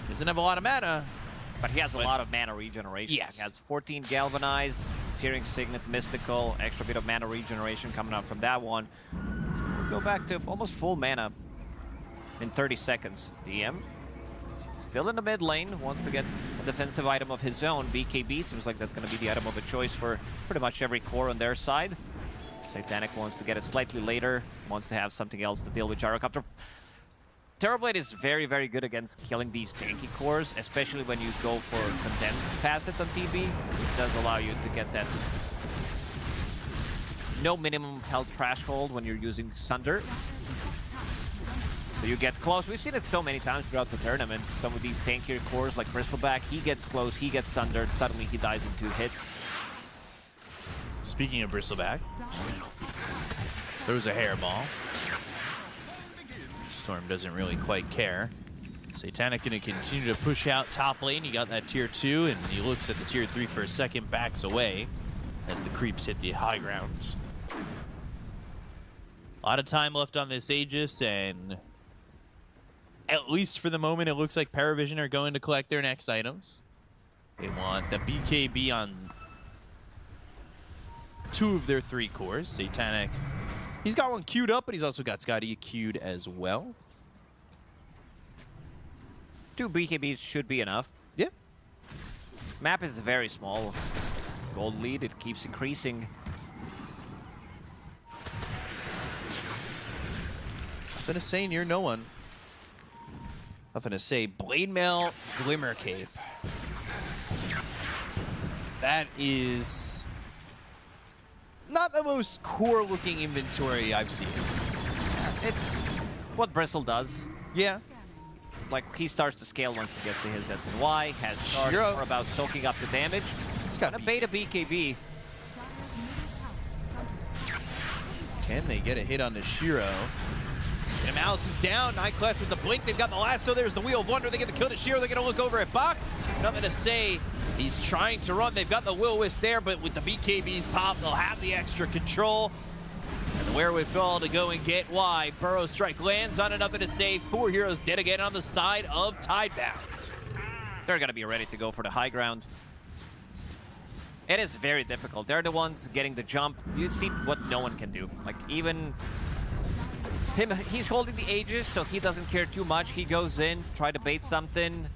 doesn't have a lot of mana. But he has a lot of mana regeneration. Yes. He has 14 Galvanized, Searing Signet, Mystical, extra bit of mana regeneration coming out from that one. So we'll go back to almost full mana in 30 seconds. DM still in the mid lane, wants to get a defensive item of his own. BKB seems like that's going to be the item of a choice for pretty much every core on their side. Satanic wants to get it slightly later, wants to have something else to deal with Gyrocopter. Terrorblade is very, very good against killing these tanky cores, especially when you go for Condemned Facet on TB. It does allow you to get that no minimum health threshold when you're using Sunder. So you get close. We've seen it so many times throughout the tournament. Some of these tankier cores like Crystalback, he gets close, he gets sundered, suddenly he dies in 2 hits. Speaking of Bristleback, there was a hairball. Storm doesn't really quite care. Satanic going to continue to push out top lane. He got that tier 2, and he looks at the tier 3 for a second, backs away as the creeps hit the high ground. A lot of time left on this Aegis, and at least for the moment, it looks like PARIVISION are going to collect their next items. They want the BKB on 2 of their 3 cores. Satanic, he's got one queued up, but he's also got Scotty queued as well. 2 BKBs should be enough. Yeah. Map is very small. Gold lead, it keeps increasing. Nothing to say near no one. Nothing to say. Blade Mail, Glimmer Cape. That is not the most core-looking inventory I've seen. It's what Bristle does. Yeah. Like, he starts to scale once he gets to his SNY, has charge more about soaking up the damage. He's got a beta BKB. Can they get a hit on the Shiro? And Malice is down. Nightclass with the blink. They've got the lasso. There's the Wheel of Wonder. They get the kill to Sheer. They're going to look over at Bach. Nothing to say. He's trying to run. They've got the Will-Wisp there, but with the BKBs pop, they'll have the extra control. And the wherewithal to go and get Y. Burrow Strike lands on Nothing to Say. 4 heroes dead again on the side of Tidebound. They're going to be ready to go for the high ground. It is very difficult. They're the ones getting the jump. You see what no one can do. Like, even him, he's holding the Aegis, so he doesn't care too much. He goes in, try to bait something.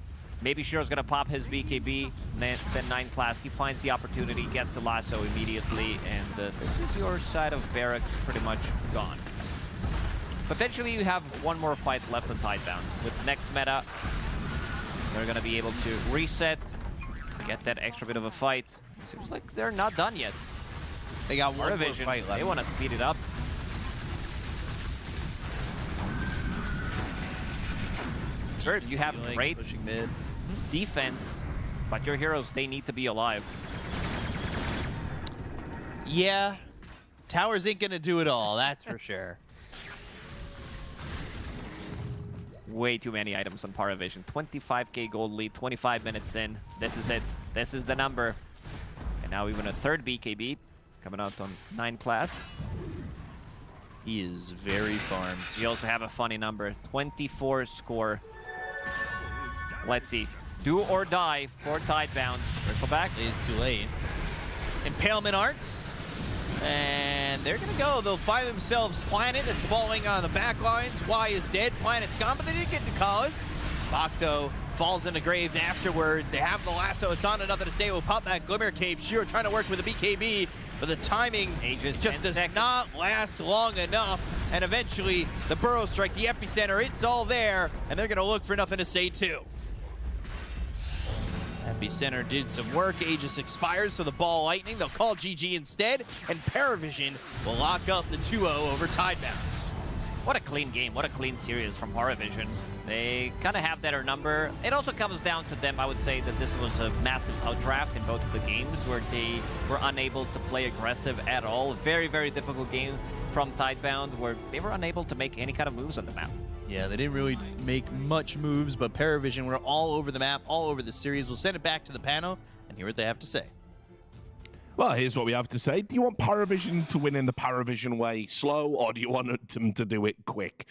Maybe Shiro's gonna pop his BKB, then 9 class. He finds the opportunity, gets the lasso immediately, and this is your side of barracks pretty much gone. Potentially you have one more fight left on Tidebound. With the next meta, they're gonna be able to reset, get that extra bit of a fight. It seems like they're not done yet. They got one more PARIVISION, fight left. they want to speed it up. Third, you have great defense, but your heroes, they need to be alive. Yeah, Towers ain't gonna do it all, that's for sure. Way too many items on PARIVISION. 25k gold lead, 25 minutes in. This is it. This is the number. And now even a third BKB coming out on 9 class. He is very farmed. We also have a funny number, 24 score. Let's see. Do or die for Tidebound. Bristleback. It is too late. Impalement Arts. And they're going to go. They'll find themselves Planet. That's following on the back lines. Y is dead. Planet's gone, but they didn't get to cause. Bach, though, falls in the grave afterwards. They have the lasso. It's on Nothing to Say. We'll pop that Glimmer Cape. Shiro trying to work with the BKB, but the timing just does not last long enough. And eventually, the Burrow Strike, the epicenter, it's all there. And they're going to look for Nothing to Say, too. Epicenter did some work. Aegis expires, so the ball lightning. They'll call GG instead, and PARIVISION will lock up the 2-0 over Tidebound. What a clean game. What a clean series from PARIVISION. They kind of have better number. It also comes down to them. I would say that this was a massive outdraft in both of the games where they were unable to play aggressive at all. Very, very difficult game from Tidebound where they were unable to make any kind of moves on the map. Yeah, they didn't really make much moves, but PARIVISION were all over the map, all over the series. We'll send it back to the panel and hear what they have to say. Well, here's what we have to say. Do you want PARIVISION to win in the PARIVISION way, slow, or do you want them to do it quick?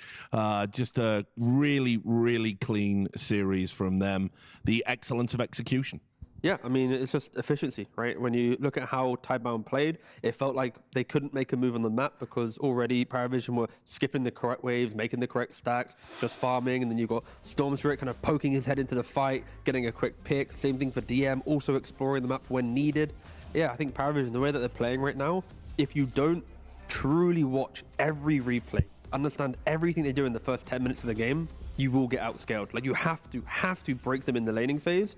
Just a really, really clean series from them. The excellence of execution. Yeah, I mean, it's just efficiency, right? When you look at how Tidebound played, it felt like they couldn't make a move on the map because already PARIVISION were skipping the correct waves, making the correct stacks, just farming, and then you've got Storm Spirit kind of poking his head into the fight, getting a quick pick. Same thing for DM, also exploring the map when needed. Yeah, I think PARIVISION, the way that they're playing right now, if you don't truly watch every replay, understand everything they do in the first 10 minutes of the game, you will get outscaled. Like, you have to break them in the laning phase.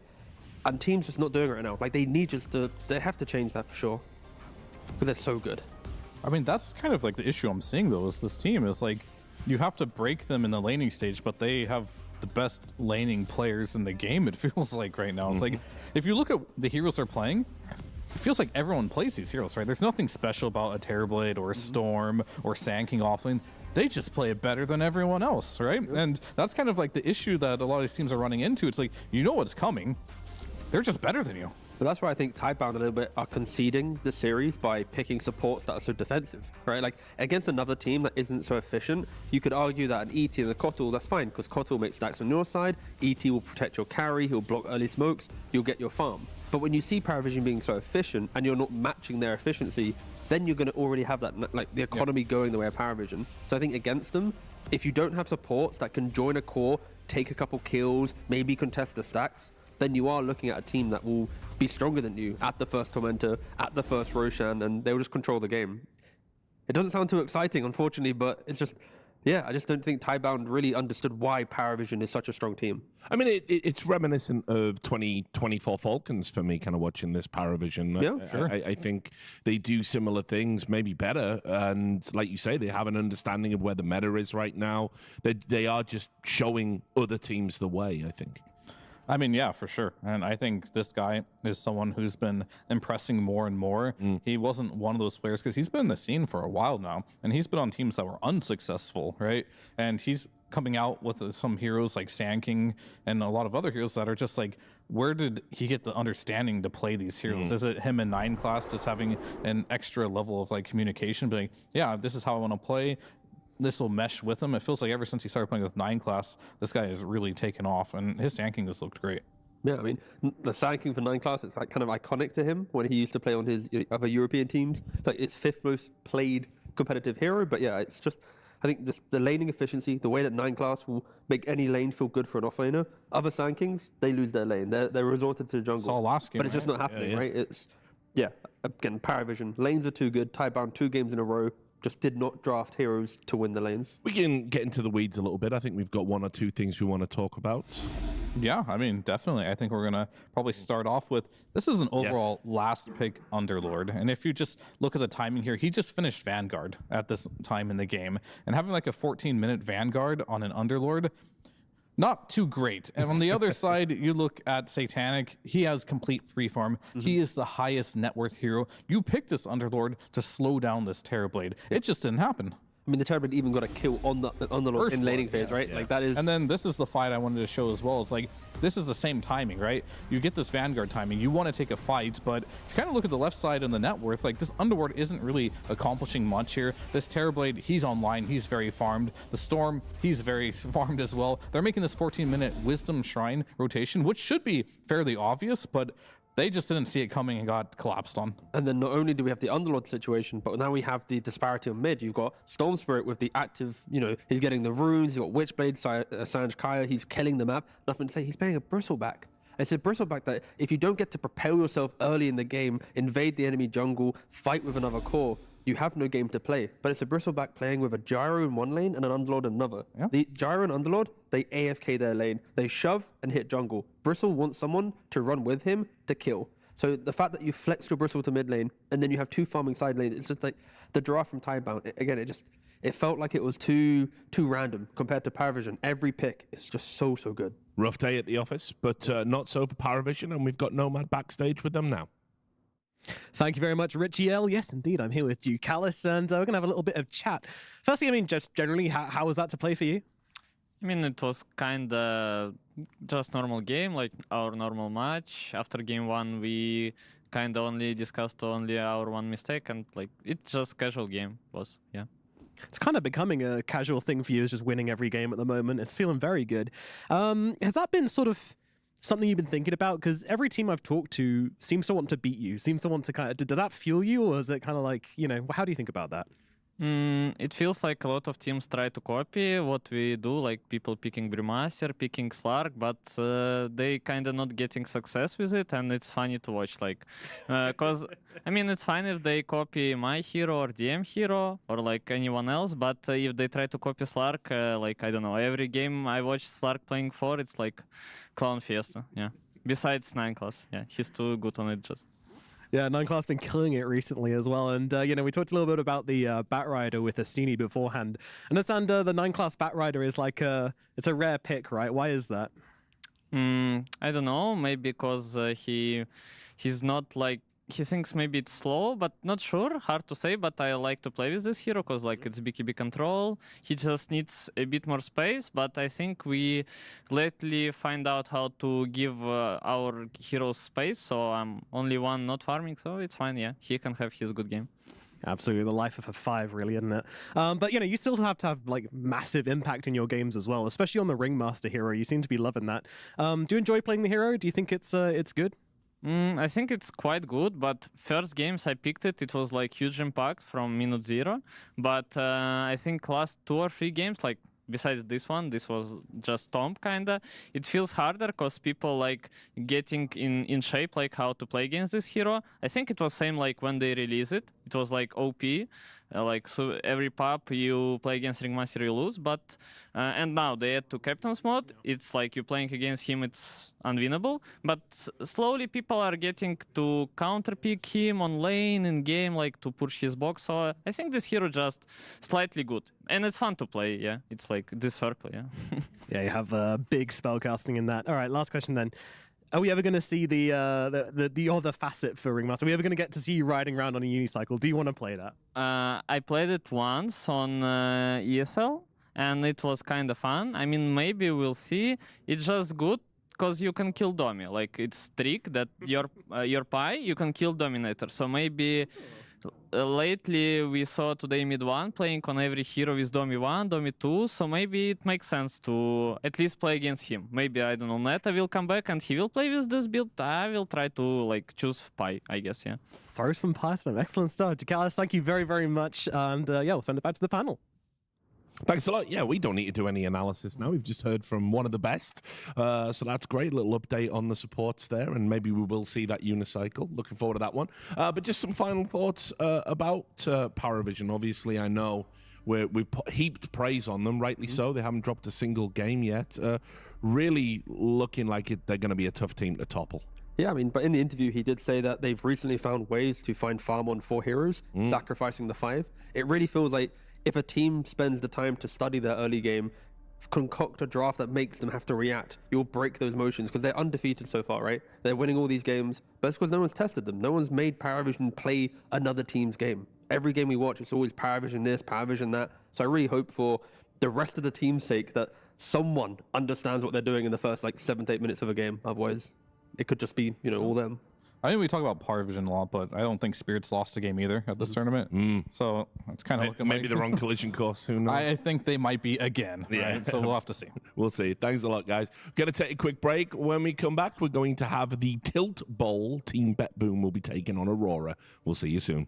And teams just not doing it right now. Like, they have to change that for sure. Because they're so good. I mean, that's kind of like the issue I'm seeing, though, is this team is like, you have to break them in the laning stage, but they have the best laning players in the game, it feels like right now. It's like, if you look at the heroes they're playing, it feels like everyone plays these heroes, right? There's nothing special about a Terrorblade or a Storm or Sand King offlane. They just play it better than everyone else, right? And that's kind of like the issue that a lot of these teams are running into. It's like, you know what's coming. They're just better than you. But that's why I think Tidebound a little bit are conceding the series by picking supports that are so defensive, right? Like, against another team that isn't so efficient, you could argue that an ET and a Kotal, that's fine, because Kotal makes stacks on your side, ET will protect your carry, he'll block early smokes, you'll get your farm. But when you see PARIVISION being so efficient and you're not matching their efficiency, then you're going to already have that, like, the economy going the way of PARIVISION. So I think against them, if you don't have supports that can join a core, take a couple kills, maybe contest the stacks, then you are looking at a team that will be stronger than you at the first Tormentor, at the first Roshan, and they will just control the game. It doesn't sound too exciting, unfortunately, but it's just, yeah, I just don't think Tidebound really understood why PARIVISION is such a strong team. I mean, it's reminiscent of 2024 Falcons for me, kind of watching this PARIVISION. Yeah, sure. I think they do similar things, maybe better. And like you say, they have an understanding of where the meta is right now. They are just showing other teams the way, I think. I mean, yeah, for sure. And I think this guy is someone who's been impressing more and more. He wasn't one of those players because he's been in the scene for a while now, and he's been on teams that were unsuccessful, right? And he's coming out with some heroes like Sand King and a lot of other heroes that are just like, where did he get the understanding to play these heroes? Is it him in 9 class just having an extra level of like communication, being, yeah, this is how I want to play. This will mesh with him. It feels like ever since he started playing with 9 class, this guy has really taken off, and his Sand King just looked great. Yeah, I mean, the Sand King for 9 class, it's like kind of iconic to him when he used to play on his other European teams. It's like his 5th most played competitive hero, but yeah, it's just, I think just the laning efficiency, the way that 9 class will make any lane feel good for an offlaner. Other Sand Kings, they lose their lane. They're resorted to the jungle. Saw last game, but it's just not happening, right? It's, yeah, again, PARIVISION. Lanes are too good. Tidebound 2 games in a row. Just did not draft heroes to win the lanes. We can get into the weeds a little bit. I think we've got 1 or 2 things we want to talk about. Yeah, I mean, definitely. I think we're going to probably start off with, this is an overall last pick Underlord. And if you just look at the timing here, he just finished Vanguard at this time in the game. And having like a 14-minute Vanguard on an Underlord, not too great. And on the other side, you look at Satanic, he has complete freeform. He is the highest net worth hero. You picked this Underlord to slow down this Terrorblade. It just didn't happen. I mean, the Terrorblade even got a kill on the Lord in laning phase, right? Like that is. And then this is the fight I wanted to show as well. It's like, this is the same timing, right? You get this Vanguard timing. You want to take a fight, but if you kind of look at the left side and the net worth, like this Underlord isn't really accomplishing much here. This Terrorblade, he's online. He's very farmed. The Storm, he's very farmed as well. They're making this 14-minute Wisdom Shrine rotation, which should be fairly obvious, but they just didn't see it coming and got collapsed on. And then not only do we have the Underlord situation, but now we have the disparity on mid. You've got Storm Spirit with the active, he's getting the runes, he's got Witchblade, Sanj Kaya, he's killing the map. Nothing to say, he's playing a Bristleback. It's a Bristleback that if you don't get to propel yourself early in the game, invade the enemy jungle, fight with another core, you have no game to play. But it's a Bristleback playing with a Gyro in one lane and an Underlord in another. Yeah. The Gyro and Underlord, they AFK their lane. They shove and hit jungle. Bristle wants someone to run with him to kill. So the fact that you flex your Bristle to mid lane and then you have 2 farming side lanes, it's just like the draft from Tidebound. Again, it felt like it was too random compared to PARIVISION. Every pick is just so good. Rough day at the office, but not so for PARIVISION, and we've got Nomad backstage with them now. Thank you very much, Richie L. Yes, indeed, I'm here with Ducalis, and we're going to have a little bit of chat. Firstly, I mean, just generally, how was that to play for you? I mean, it was kind of just normal game, like our normal match. After game 1, we kind of only discussed our one mistake, and like it's just casual game was, yeah. It's kind of becoming a casual thing for you, is just winning every game at the moment. It's feeling very good. Has that been sort of something you've been thinking about? Because every team I've talked to seems to want to beat you, seems to want to kind of, does that fuel you, or is it kind of like, how do you think about that? It feels like a lot of teams try to copy what we do, like people picking Brewmaster, picking Slark, but they kind of not getting success with it, and it's funny to watch, like, because, I mean, it's fine if they copy my hero or DM hero or like anyone else, but if they try to copy Slark, like, I don't know, every game I watch Slark playing 4, it's like Clown Fiesta, yeah. Besides 9 class, yeah, he's too good on it just. Yeah, 9 class been killing it recently as well. And, we talked a little bit about the Batrider with Astini beforehand. I understand the 9 class Batrider is like it's a rare pick, right? Why is that? I don't know. Maybe because he's not like, he thinks maybe it's slow, but not sure. Hard to say, but I like to play with this hero because like it's BKB control. He just needs a bit more space, but I think we lately find out how to give our heroes space, so I'm only one not farming, so it's fine, yeah. He can have his good game. Absolutely, the life of a 5, really, isn't it? But, you still have to have, like, massive impact in your games as well, especially on the Ringmaster hero. You seem to be loving that. Do you enjoy playing the hero? Do you think it's good? I think it's quite good, but first games I picked it, it was like huge impact from minute 0. But I think last 2 or 3 games, like besides this one, this was just Stomp kinda. It feels harder because people like getting in shape, like how to play against this hero. I think it was same like when they release it. It was like OP. Like, so every pop you play against Ringmaster, you lose, but and now they add to Captain's mode. It's like you playing against him, it's unwinnable, but slowly people are getting to counter pick him on lane in game, like to push his box. So I think this hero just slightly good, and it's fun to play. Yeah, it's like this circle. Yeah. Yeah, you have big spellcasting in that. All right, last question then. Are we ever going to see the other facet for Ringmaster? Are we ever going to get to see you riding around on a unicycle? Do you want to play that? I played it once on ESL, and it was kind of fun. I mean, maybe we'll see. It's just good because you can kill Domi. Like, it's trick that your pie, you can kill Dominator. So maybe lately we saw today mid 1 playing on every hero with Domi 1, Domi 2. So maybe it makes sense to at least play against him. Maybe, I don't know, Neta will come back and he will play with this build. I will try to like choose pie, I guess, yeah. Throw some pie to them. Excellent stuff. Jakalis, thank you very, very much. And yeah, we'll send it back to the panel. Thanks a lot. Yeah, we don't need to do any analysis now. We've just heard from one of the best. So that's great. Little update on the supports there, and maybe we will see that unicycle. Looking forward to that one. But just some final thoughts about PARIVISION. Obviously, I know we've heaped praise on them, rightly so. They haven't dropped a single game yet. Really looking like they're going to be a tough team to topple. Yeah, I mean, but in the interview, he did say that they've recently found ways to find farm on 4 heroes, sacrificing the 5. It really feels like if a team spends the time to study their early game, concoct a draft that makes them have to react, you'll break those motions because they're undefeated so far, right? They're winning all these games, but it's because no one's tested them. No one's made PARIVISION play another team's game. Every game we watch, it's always PARIVISION this, PARIVISION that. So I really hope for the rest of the team's sake that someone understands what they're doing in the first like 7 to 8 minutes of a game. Otherwise, it could just be, you know, all them. I mean, we talk about PARIVISION a lot, but I don't think Spirits lost a game either at this tournament. So it's kind of looking maybe the wrong collision course. Who knows? I think they might be again. Yeah. Right? So we'll have to see. We'll see. Thanks a lot, guys. Going to take a quick break. When we come back, we're going to have the Tilt Bowl. Team BetBoom will be taking on Aurora. We'll see you soon.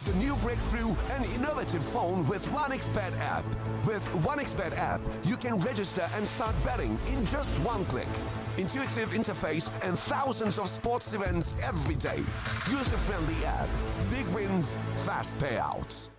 The new breakthrough and innovative phone with 1xBet app. With 1xBet app, you can register and start betting in just 1 click. Intuitive interface and thousands of sports events every day. User-friendly app. Big wins, fast payouts.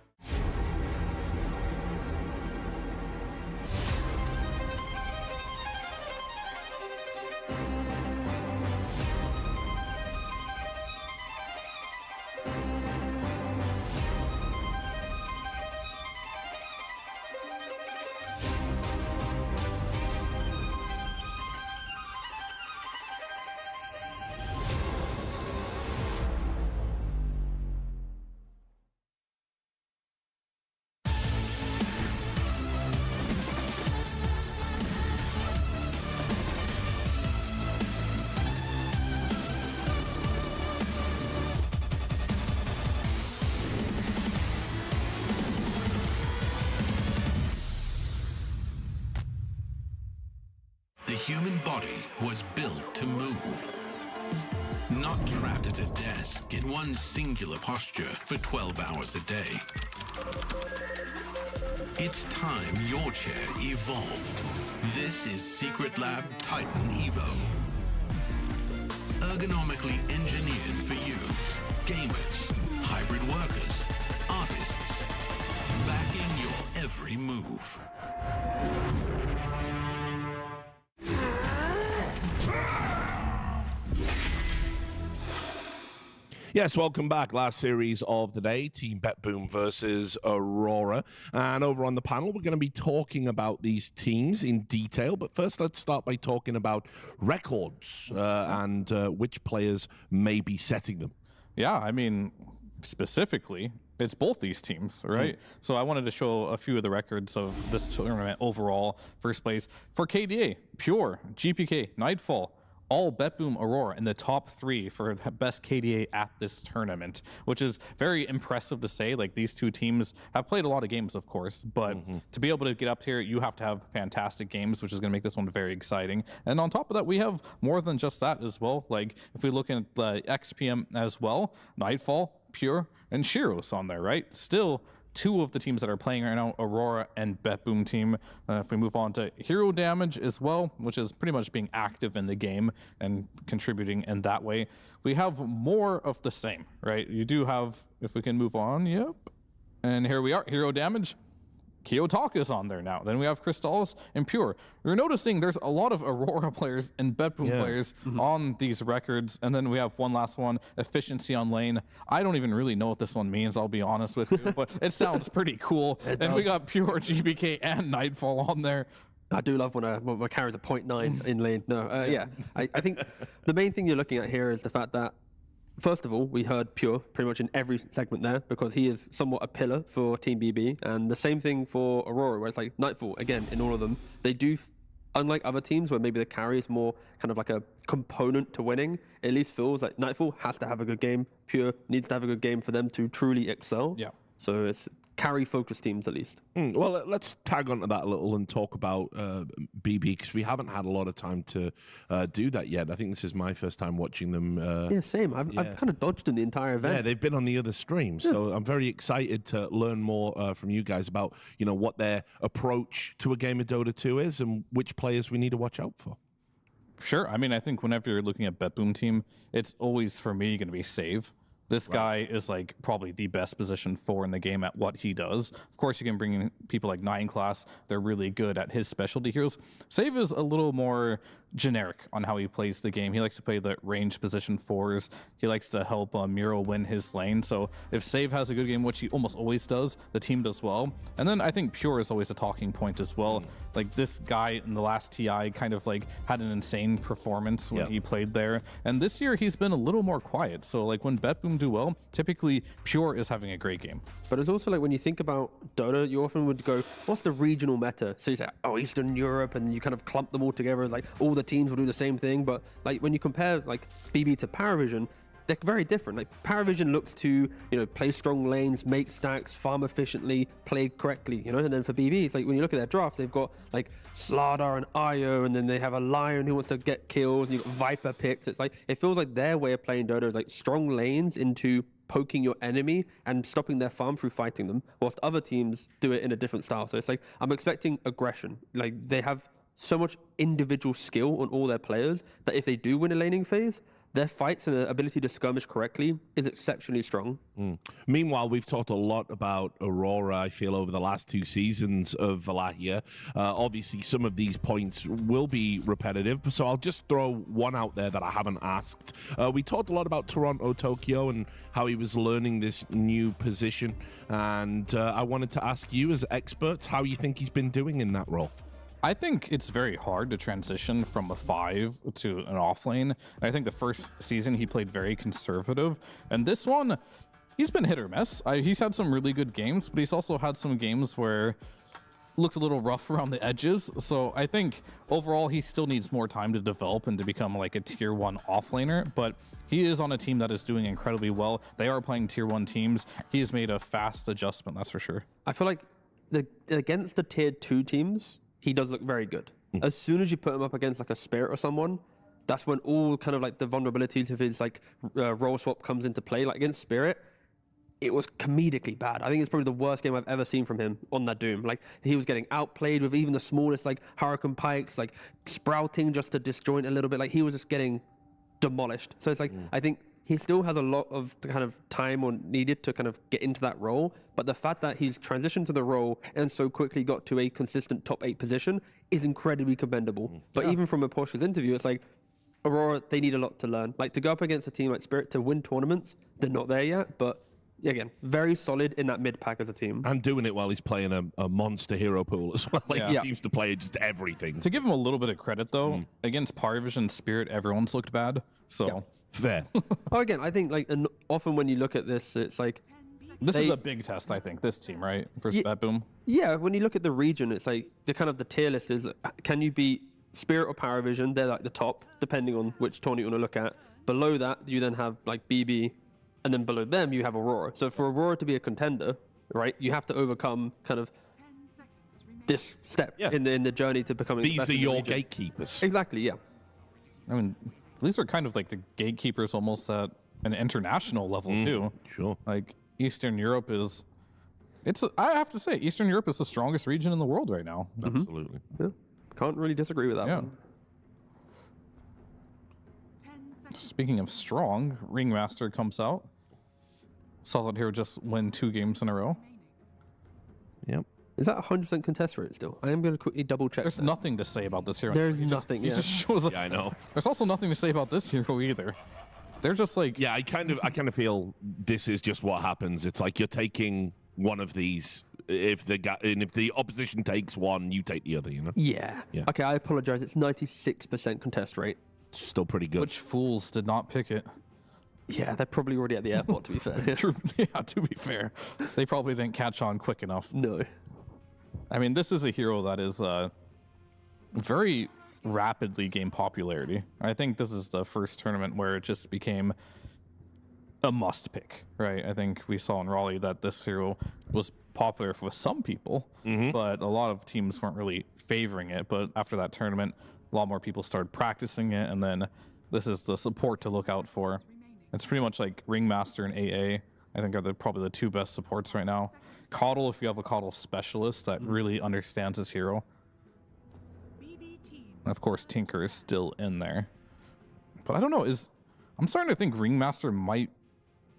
The human body was built to move. Not trapped at a desk in one singular posture for 12 hours a day. It's time your chair evolved. This is Secret Lab Titan Evo. Ergonomically engineered for you. Gamers, hybrid workers, artists. Backing your every move. Yes, welcome back. Last series of the day, Team BetBoom versus Aurora. And over on the panel, we're going to be talking about these teams in detail. But first, let's start by talking about records and which players may be setting them. Yeah, I mean, specifically, it's both these teams, right? So I wanted to show a few of the records of this tournament overall. First place for KDA, Pure, GPK, Nightfall, all BetBoom Aurora in the top 3 for the best KDA at this tournament, which is very impressive to say. Like, these two teams have played a lot of games, of course, but to be able to get up here, you have to have fantastic games, which is going to make this one very exciting. And on top of that, we have more than just that as well. Like, if we look at the XPM as well, Nightfall, Pure, and Shiros on there, right? Still, 2 of the teams that are playing right now, Aurora and BetBoom Team. If we move on to hero damage as well, which is pretty much being active in the game and contributing in that way, we have more of the same, right? You do have, if we can move on, yep. And here we are, hero damage. Kiyotaka is on there now. Then we have Crystallis and Pure. You're noticing there's a lot of Aurora players and BetBoom players on these records. And then we have one last one, efficiency on lane. I don't even really know what this one means, I'll be honest with you, but it sounds pretty cool. And we got Pure, GBK, and Nightfall on there. I do love when my carries a 0.9 in lane. No, yeah. I think the main thing you're looking at here is the fact that, first of all, we heard Pure pretty much in every segment there because he is somewhat a pillar for Team BB. And the same thing for Aurora, where it's like Nightfall, again, in all of them, they do, unlike other teams where maybe the carry is more kind of like a component to winning, it at least feels like Nightfall has to have a good game. Pure needs to have a good game for them to truly excel. Yeah. So it's carry-focused teams at least. Well, let's tag onto that a little and talk about BB, because we haven't had a lot of time to do that yet. I think this is my first time watching them. Yeah, same. I've kind of dodged in the entire event. Yeah, they've been on the other stream, so I'm very excited to learn more from you guys about, you know, what their approach to a game of Dota 2 is and which players we need to watch out for. Sure. I mean, I think whenever you're looking at BetBoom Team, it's always, for me, going to be Save. This guy is like probably the best position 4 in the game at what he does. Of course, you can bring in people like 9 Class. They're really good at his specialty heroes. Save is a little more generic on how he plays the game. He likes to play the range position 4s. He likes to help Miro win his lane. So if Save has a good game, which he almost always does, the team does well. And then I think Pure is always a talking point as well. Like this guy in the last TI kind of like had an insane performance when he played there. And this year he's been a little more quiet. So like when BetBoom do well, typically Pure is having a great game. But it's also like when you think about Dota, you often would go, what's the regional meta? So you say, oh, Eastern Europe, and you kind of clump them all together as like all the teams will do the same thing. But like when you compare like BB to PARIVISION, they're very different. Like PARIVISION looks to, you know, play strong lanes, make stacks, farm efficiently, play correctly, you know. And then for BB, it's like when you look at their drafts, they've got like Slardar and Io, and then they have a Lion who wants to get kills, and you've got Viper picks. It's like, it feels like their way of playing Dota is like strong lanes into poking your enemy and stopping their farm through fighting them, whilst other teams do it in a different style. So it's like, I'm expecting aggression. Like they have so much individual skill on all their players that if they do win a laning phase, their fights and their ability to skirmish correctly is exceptionally strong. Meanwhile, we've talked a lot about Aurora, I feel, over the last 2 seasons of Wallachia. Obviously, some of these points will be repetitive, so I'll just throw one out there that I haven't asked. We talked a lot about Toronto, Tokyo, and how he was learning this new position, and I wanted to ask you as experts how you think he's been doing in that role. I think it's very hard to transition from a 5 to an off lane. And I think the first season he played very conservative, and this one he's been hit or miss. He's had some really good games, but he's also had some games where looked a little rough around the edges. So I think overall he still needs more time to develop and to become like a tier 1 offlaner, but he is on a team that is doing incredibly well. They are playing tier 1 teams. He has made a fast adjustment, that's for sure. I feel like against the tier 2 teams, he does look very good. As soon as you put him up against like a Spirit or someone, that's when all kind of like the vulnerabilities of his like role swap comes into play. Like against Spirit, it was comedically bad. I think it's probably the worst game I've ever seen from him on that Doom. Like he was getting outplayed with even the smallest like Hurricane Pikes, like sprouting just to disjoint a little bit. Like he was just getting demolished. So it's like, I think he still has a lot of kind of time needed to kind of get into that role, but the fact that he's transitioned to the role and so quickly got to a consistent top 8 position is incredibly commendable. But even from a Porsche's interview, it's like, Aurora, they need a lot to learn. Like to go up against a team like Spirit to win tournaments, they're not there yet, but again, very solid in that mid pack as a team. And doing it while he's playing a monster hero pool as well. Like he seems to play just everything. To give him a little bit of credit though, against PARIVISION Spirit, everyone's looked bad. So fair. Again, I think like often when you look at this, it's like this is a big test. I think this team, right, versus BetBoom. Yeah, when you look at the region, it's like the tier list is: can you beat Spirit or PARIVISION? They're like the top, depending on which tournament you want to look at. Below that, you then have like BB, and then below them you have Aurora. So for Aurora to be a contender, right, you have to overcome kind of this step in the journey to becoming. These are your gatekeepers. Exactly. Yeah. I mean, these are kind of like the gatekeepers almost at an international level too. Sure. Like Eastern Europe is, I have to say, Eastern Europe is the strongest region in the world right now. Absolutely. Yeah. Can't really disagree with that one. Speaking of strong, Ringmaster comes out. Solid Hero just win 2 games in a row. Yep. Is that 100% contest rate still? I am going to quickly double check. There's nothing to say about this hero. There's nothing. He just shows up. Yeah, I know. There's also nothing to say about this hero either. They're just like, I kind of feel this is just what happens. It's like you're taking one of these if the opposition takes one, you take the other. Yeah. Okay, I apologize. It's 96% contest rate. Still pretty good. Which fools did not pick it? Yeah, they're probably already at the airport, to be fair. True. Yeah, to be fair. They probably didn't catch on quick enough. No. I mean, this is a hero that is very rapidly gained popularity. I think this is the first tournament where it just became a must pick, right? I think we saw in Raleigh that this hero was popular for some people, but a lot of teams weren't really favoring it. But after that tournament, a lot more people started practicing it, and then this is the support to look out for. It's pretty much like Ringmaster and AA, I think, are probably the two best supports right now. Coddle, if you have a Coddle specialist that really understands this hero. And of course, Tinker is still in there. But I don't know, I'm starting to think Ringmaster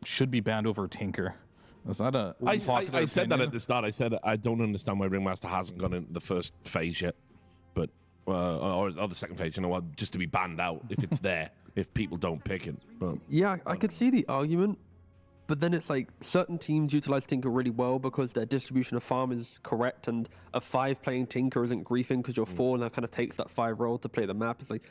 should be banned over Tinker. Is that a I said that at the start. I said I don't understand why Ringmaster hasn't gone into the first phase yet, but or the second phase, just to be banned out if it's there, if people don't pick it. But, yeah, I could see the argument, but then it's like certain teams utilize Tinker really well because their distribution of farm is correct, and a 5 playing Tinker isn't griefing because you're 4, and that kind of takes that 5 role to play the map. It's like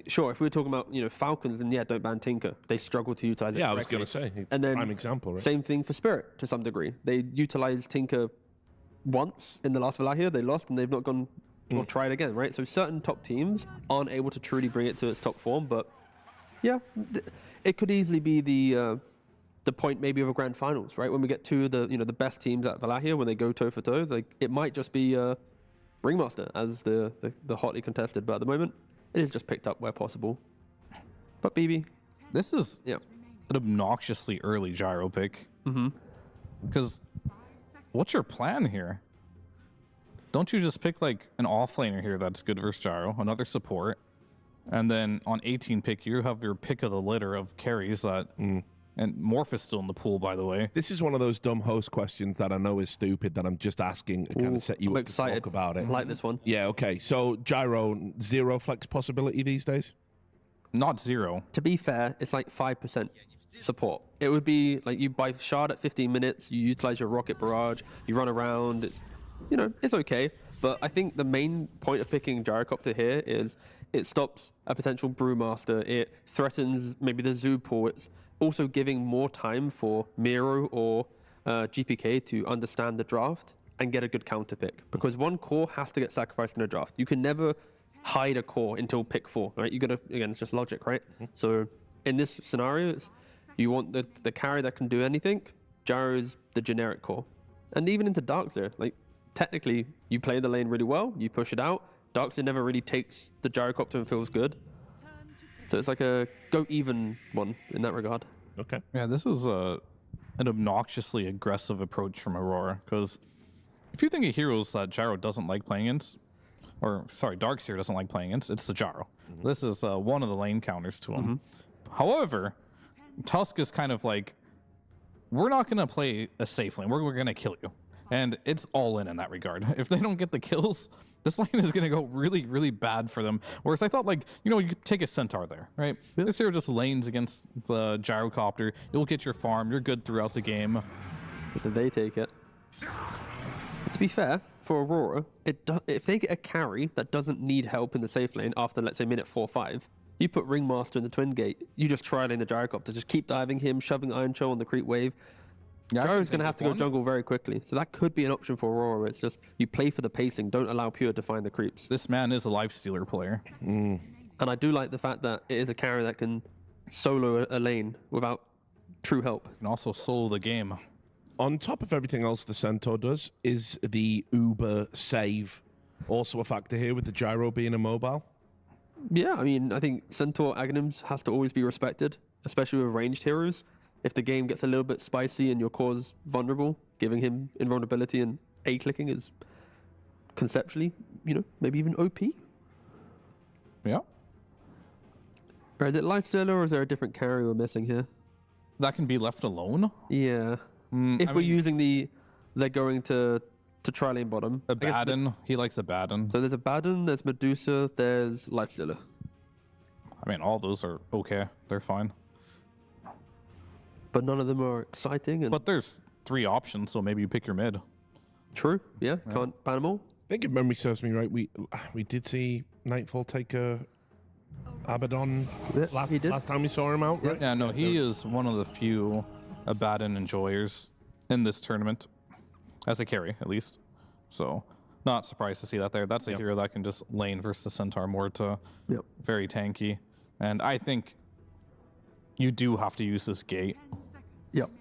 sure, if we were talking about Falcons, then yeah, don't ban Tinker. They struggle to utilize it. Yeah, I was going to say, and then prime example, right? Same thing for Spirit to some degree. They utilized Tinker once in the last Wallachia, they lost, and they've not gone or tried again, right? So certain top teams aren't able to truly bring it to its top form, but yeah, it could easily be the point maybe of a grand finals, right? When we get to the best teams at Wallachia, when they go toe for toe, like it might just be Ringmaster as the hotly contested, but at the moment it is just picked up where possible. But BB, this is an obnoxiously early gyro pick. Because what's your plan here? Don't you just pick like an offlaner here that's good versus gyro, another support, and then on 18 pick you have your pick of the litter of carries that. And Morph is still in the pool, by the way. This is one of those dumb host questions that I know is stupid that I'm just asking to kind of set you up to talk about it. I like this one. Yeah, okay. So gyro, 0 flex possibility these days? Not 0. To be fair, it's like 5% support. It would be like you buy shard at 15 minutes, you utilize your rocket barrage, you run around. It's it's okay. But I think the main point of picking Gyrocopter here is it stops a potential Brewmaster. It threatens maybe the Zoo pool. It's also giving more time for Miro or GPK to understand the draft and get a good counter pick. Because one core has to get sacrificed in a draft. You can never hide a core until pick 4, right? You gotta, again, it's just logic, right? So in this scenario, you want the carry that can do anything. Gyro is the generic core. And even into Darkseer, like technically you play the lane really well, you push it out. Darkseer never really takes the Gyrocopter and feels good. So it's like a go even one in that regard. Okay. Yeah, this is an obnoxiously aggressive approach from Aurora, because if you think of heroes that Gyro doesn't like playing against, or sorry, Darkseer doesn't like playing against, it's the Gyro. This is one of the lane counters to him. However, Tusk is kind of like, we're not going to play a safe lane. We're going to kill you. And it's all in that regard. If they don't get the kills, this lane is going to go really, really bad for them. Whereas I thought, like, you could take a Centaur there, right? This hero just lanes against the Gyrocopter. You'll get your farm. You're good throughout the game. But then they take it. To be fair, for Aurora, if they get a carry that doesn't need help in the safe lane after, let's say, minute 4 or 5, you put Ringmaster in the Twin Gate, you just try lane the Gyrocopter, just keep diving him, shoving Iron Show on the creep wave. Gyro's going to have to go jungle very quickly. So that could be an option for Aurora. It's just you play for the pacing. Don't allow Pure to find the creeps. This man is a lifestealer player. Mm. And I do like the fact that it is a carry that can solo a lane without true help. Can also solo the game. On top of everything else the Centaur does, is the Uber save also a factor here with the Gyro being a mobile? Yeah, I mean, I think Centaur Aghanims has to always be respected, especially with ranged heroes. If the game gets a little bit spicy and your core's vulnerable, giving him invulnerability and A-clicking is conceptually, you know, maybe even OP. Yeah. Or is it Lifestealer or is there a different carry we're missing here? That can be left alone? Yeah. If we're using they're going to try lane bottom. Abaddon, he likes Abaddon. So there's Abaddon, there's Medusa, there's Lifestealer. I mean, all those are okay. They're fine. But none of them are exciting. But there's 3 options, so maybe you pick your mid. True. Yeah. Can't ban them all. I think if memory serves me right, we did see Nightfall take a Abaddon last time we saw him out, right? Yeah, no, he is one of the few Abaddon enjoyers in this tournament, as a carry at least. So not surprised to see that there. That's a hero that can just lane versus the Centaur Morta. Very tanky. And I think you do have to use this gate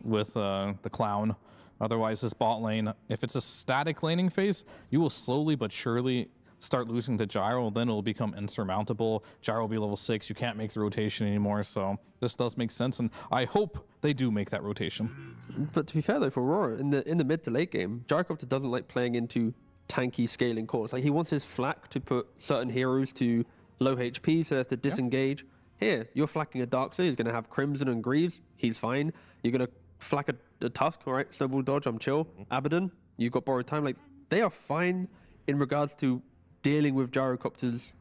with the Clown. Otherwise, this bot lane, if it's a static laning phase, you will slowly but surely start losing to Gyro, then it'll become insurmountable. Gyro will be level 6, you can't make the rotation anymore, so this does make sense, and I hope they do make that rotation. But to be fair though, for Aurora, in the mid to late game, Gyrocopter doesn't like playing into tanky scaling cores. Like, he wants his flak to put certain heroes to low HP, so they have to disengage. Here, you're flacking a Darkseid, he's going to have Crimson and Greaves, he's fine. You're going to flack a Tusk, all right, Snowball Dodge, I'm chill. Abaddon, you've got Borrowed Time. Like, they are fine in regards to dealing with Gyrocopter's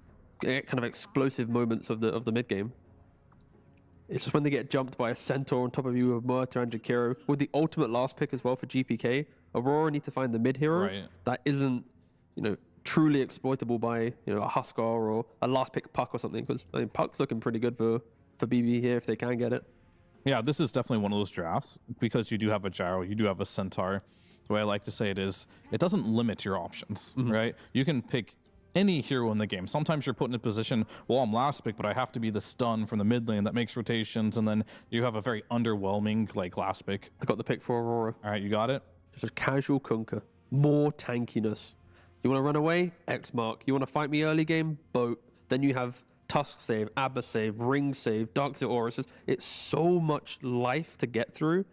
kind of explosive moments of the mid game. It's just when they get jumped by a Centaur on top of you with Murta and Jakiro, with the ultimate last pick as well for GPK. Aurora need to find the mid hero that isn't, truly exploitable by a Huskar or a last pick Puck or something. Because I mean, Puck's looking pretty good for BB here if they can get it. Yeah, this is definitely one of those drafts because you do have a Gyro, you do have a Centaur. The way I like to say it is, it doesn't limit your options, right? You can pick any hero in the game. Sometimes you're put in a position, well, I'm last pick, but I have to be the stun from the mid lane that makes rotations, and then you have a very underwhelming last pick. I got the pick for Aurora. All right, you got it? Just a casual Kunkka. More tankiness. You want to run away? X mark. You want to fight me early game? Boat. Then you have Tusk save, Abba save, Ring save, Darkseid Aura. It's so much life to get through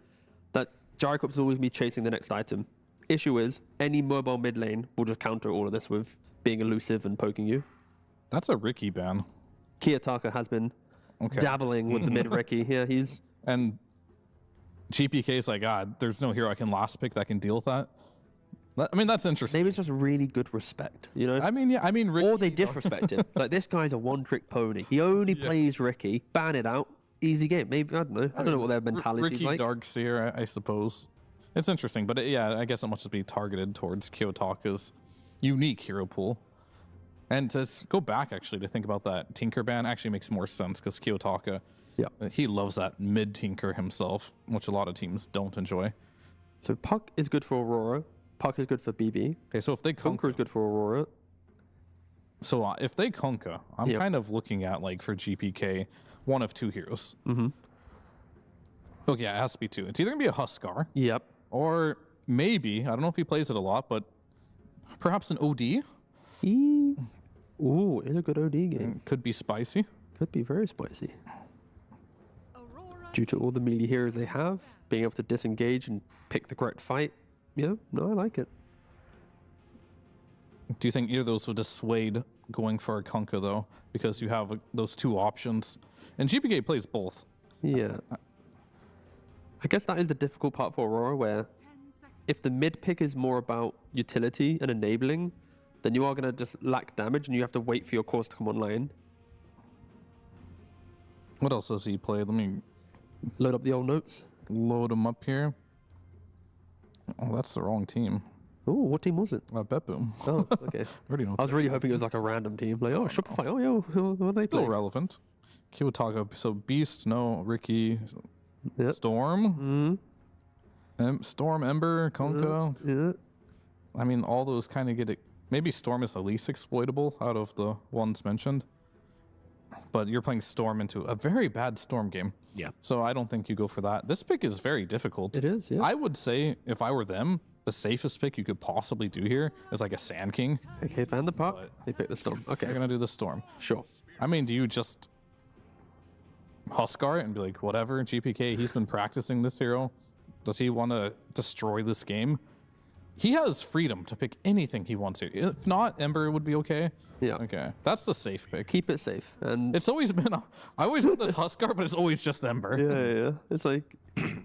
that Gyrocopter's always be chasing the next item. Issue is, any mobile mid lane will just counter all of this with being elusive and poking you. That's a Ricky ban. Kiyotaka has been dabbling with the mid Ricky. Yeah, he's... And GPK is like, there's no hero I can last pick that can deal with that. I mean, that's interesting. Maybe it's just really good respect, Ricky, or they disrespect him. Like, this guy's a one-trick pony. He only plays Ricky. Ban it out. Easy game. Maybe, I don't know. I don't know what their mentality is like. Ricky Darkseer, I suppose. It's interesting, but I guess it must just be targeted towards Kiyotaka's unique hero pool. And to go back, actually, to think about that Tinker ban actually makes more sense because Kiyotaka, he loves that mid-Tinker himself, which a lot of teams don't enjoy. So Puck is good for Aurora. Puck is good for BB. Okay, so if they Kunkka is good for Aurora. So if they Kunkka, I'm kind of looking at, for GPK, one of two heroes. Okay, it has to be two. It's either going to be a Huskar. Or maybe, I don't know if he plays it a lot, but perhaps an OD. Ooh, it's a good OD game. Could be spicy. Could be very spicy. Due to all the melee heroes they have, being able to disengage and pick the correct fight. Yeah, no, I like it. Do you think either of those would dissuade going for a Kunkka, though? Because you have those two options. And GPK plays both. Yeah. I guess that is the difficult part for Aurora, where if the mid pick is more about utility and enabling, then you are going to just lack damage and you have to wait for your cores to come online. What else does he play? Let me load up the old notes. Load them up here. Oh, that's the wrong team. Oh, what team was it? BetBoom. Oh, okay. Already know. I was really hoping it was like a random team. Like, oh, Shopify. Oh, yo, what are they Still playing? relevant. Kiyotaka. So Beast, no. Ricky. Storm. Storm, Ember, Kunkka. I mean, all those kind of get it. Maybe Storm is the least exploitable out of the ones mentioned. But you're playing Storm into a very bad Storm game. Yeah. So I don't think you go for that. This pick is very difficult. It is, yeah. I would say, if I were them, the safest pick you could possibly do here is like a Sand King. Okay, ban the Puck. They pick the Storm. Okay. They're going to do the Storm. Sure. I mean, do you just Huskar it and be like, whatever, GPK, he's been practicing this hero. Does he want to destroy this game? He has freedom to pick anything he wants here. If not, Ember would be okay. Yeah. Okay. That's the safe pick. Keep it safe. And it's always been, I always want this Huskar, but it's always just Ember. Yeah. It's like,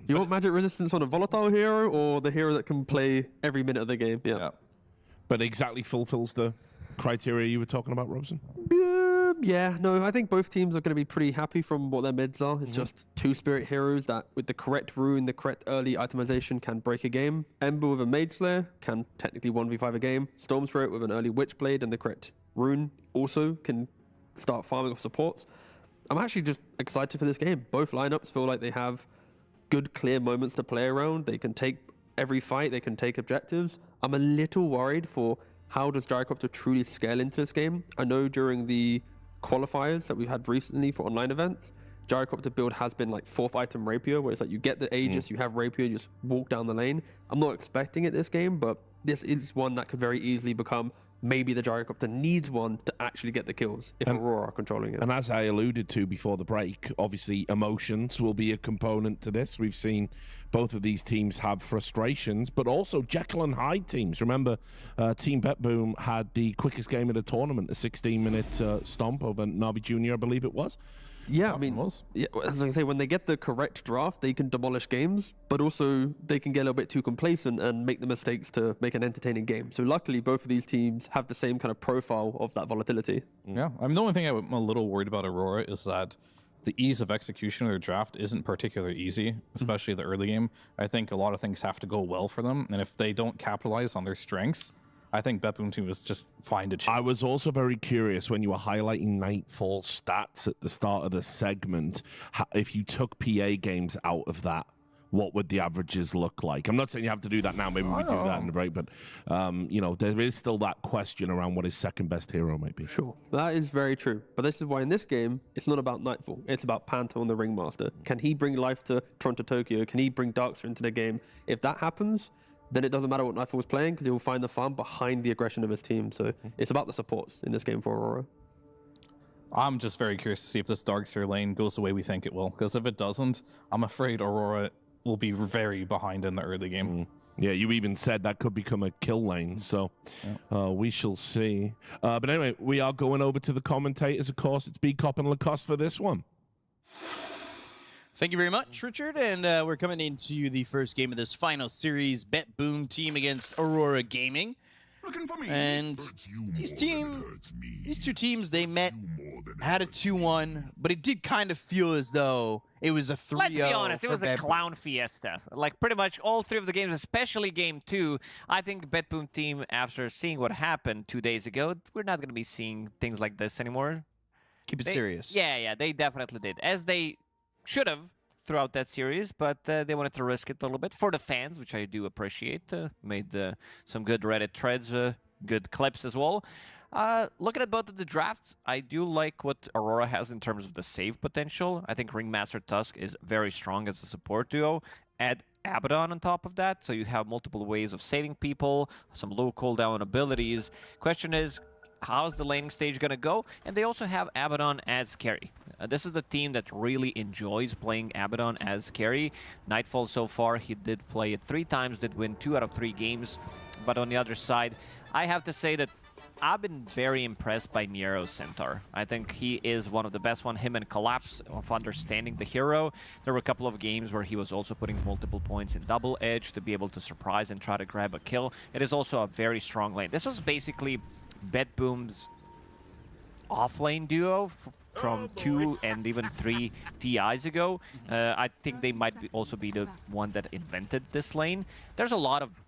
you want magic resistance on a volatile hero or the hero that can play every minute of the game? Yeah. But exactly fulfills the criteria you were talking about, Robson? Yeah, no, I think both teams are going to be pretty happy from what their mids are. It's just two Spirit heroes that, with the correct rune, the correct early itemization, can break a game. Ember with a Mage Slayer can technically 1v5 a game. Storm Spirit with an early Witchblade and the correct rune also can start farming off supports. I'm actually just excited for this game. Both lineups feel like they have good, clear moments to play around. They can take every fight, they can take objectives. I'm a little worried for how does Gyrocopter truly scale into this game. I know during the qualifiers that we've had recently for online events, Gyrocopter build has been like 4th item Rapier, where it's like you get the Aegis, you have Rapier, you just walk down the lane. I'm not expecting it this game, but this is one that could very easily become maybe the Gyrocopter needs one to actually get the kills if Aurora are controlling it. And as I alluded to before the break, obviously emotions will be a component to this. We've seen both of these teams have frustrations, but also Jekyll and Hyde teams. Remember, Team BetBoom had the quickest game of the tournament, a 16-minute stomp over NAVI Junior, I believe it was. Yeah, I mean, yeah, as I say, when they get the correct draft, they can demolish games, but also they can get a little bit too complacent and make the mistakes to make an entertaining game. So luckily, both of these teams have the same kind of profile of that volatility. Yeah, I mean, the only thing I'm a little worried about Aurora is that the ease of execution of their draft isn't particularly easy, especially the early game. I think a lot of things have to go well for them, and if they don't capitalize on their strengths, I think BetBoom Team was just fine to cheat. I was also very curious when you were highlighting Nightfall stats at the start of the segment, if you took PA games out of that, what would the averages look like? I'm not saying you have to do that now. Maybe we do that in the break, but you know, there is still that question around what his second best hero might be. Sure, that is very true. But this is why in this game, it's not about Nightfall. It's about Panto and the Ringmaster. Can he bring life to Toronto Tokyo? Can he bring Darkster into the game? If that happens, then it doesn't matter what Nightfall is playing because he will find the farm behind the aggression of his team. So it's about the supports in this game for Aurora. I'm just very curious to see if this Darkster lane goes the way we think it will, because if it doesn't, I'm afraid Aurora will be very behind in the early game. Yeah, you even said that could become a kill lane, so we shall see. But anyway, we are going over to the commentators. Of course, it's B-Cop and Lacoste for this one. Thank you very much, Richard. And we're coming into the first game of this final series, BetBoom Team against Aurora Gaming. And these two teams, they met, had a 2-1, but it did kind of feel as though it was a 3-0. Let's be honest, it was a clown fiesta. Like pretty much all three of the games, especially game 2. I think BetBoom Team, after seeing what happened 2 days ago, we're not going to be seeing things like this anymore. Keep it serious. Yeah, they definitely did. As they should have throughout that series, but they wanted to risk it a little bit for the fans, which I do appreciate. Made some good Reddit threads, good clips as well. Looking at both of the drafts, I do like what Aurora has in terms of the save potential. I think Ringmaster Tusk is very strong as a support duo. Add Abaddon on top of that, so you have multiple ways of saving people, some low cooldown abilities. Question is, how's the laning stage going to go? And they also have Abaddon as carry. This is the team that really enjoys playing Abaddon as carry. Nightfall so far, he did play it 3 times, did win 2 out of 3 games. But on the other side, I have to say that I've been very impressed by Nero Centaur. I think he is one of the best him and Collapse, of understanding the hero. There were a couple of games where he was also putting multiple points in double edge to be able to surprise and try to grab a kill. It is also a very strong lane. This is basically BetBoom's off-lane duo from 2 and even 3 TIs ago. I think they might also be the one that invented this lane. There's a lot of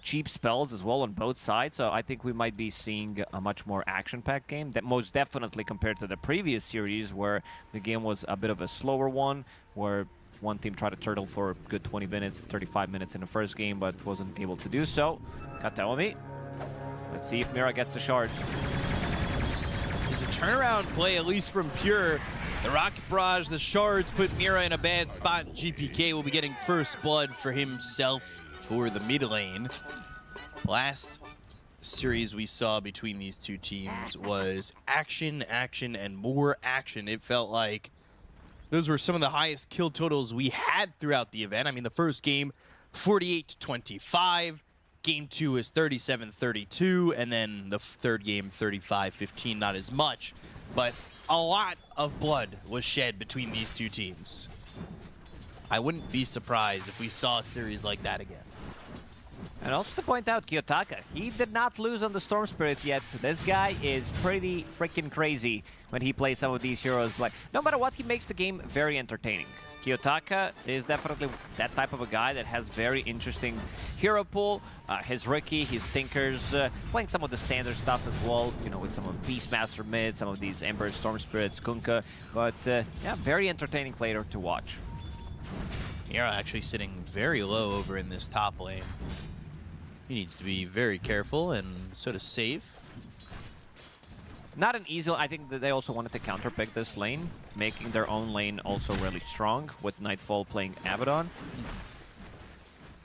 cheap spells as well on both sides, so I think we might be seeing a much more action-packed game, that most definitely compared to the previous series where the game was a bit of a slower one, where one team tried to turtle for a good 20 minutes, 35 minutes in the first game, but wasn't able to do so. Kataomi. Let's see if Mira gets the shards. This is a turnaround play, at least from Pure. The Rocket Barrage, the shards put Mira in a bad spot. GPK will be getting first blood for himself for the mid lane. Last series we saw between these two teams was action, action, and more action. It felt like those were some of the highest kill totals we had throughout the event. I mean, the first game, 48-25. Game 2 is 37-32, and then the third game, 35-15, not as much. But a lot of blood was shed between these two teams. I wouldn't be surprised if we saw a series like that again. And also to point out, Kiyotaka, he did not lose on the Storm Spirit yet. This guy is pretty freaking crazy when he plays some of these heroes. Like, no matter what, he makes the game very entertaining. Kiyotaka is definitely that type of a guy that has very interesting hero pool. His Riki, his Thinkers, playing some of the standard stuff as well, you know, with some of Beastmaster mid, some of these Ember, Storm Spirits, Kunkka. But yeah, very entertaining player to watch. Mira actually sitting very low over in this top lane. He needs to be very careful and sort of safe. Not an easy. I think that they also wanted to counterpick this lane, making their own lane also really strong, with Nightfall playing Abaddon.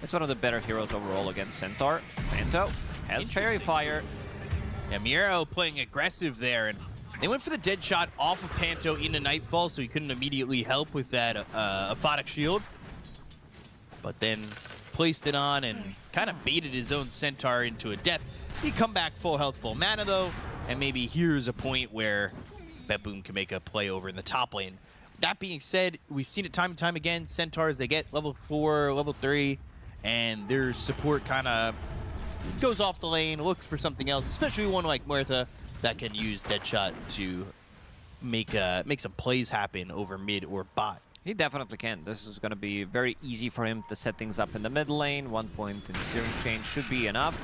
It's one of the better heroes overall against Centaur. Panto has Fairy Fire. Yeah, Miro playing aggressive there, and they went for the dead shot off of Panto into Nightfall, so he couldn't immediately help with that Aphotic Shield. But then placed it on and kind of baited his own Centaur into a death. He'd come back full health, full mana though, and maybe here's a point where BetBoom can make a play over in the top lane. That being said, we've seen it time and time again. Centaurs, they get level 4, level 3, and their support kind of goes off the lane, looks for something else, especially one like Muerta that can use Deadshot to make some plays happen over mid or bot. He definitely can. This is going to be very easy for him to set things up in the mid lane. 1 point in Searing Chain should be enough.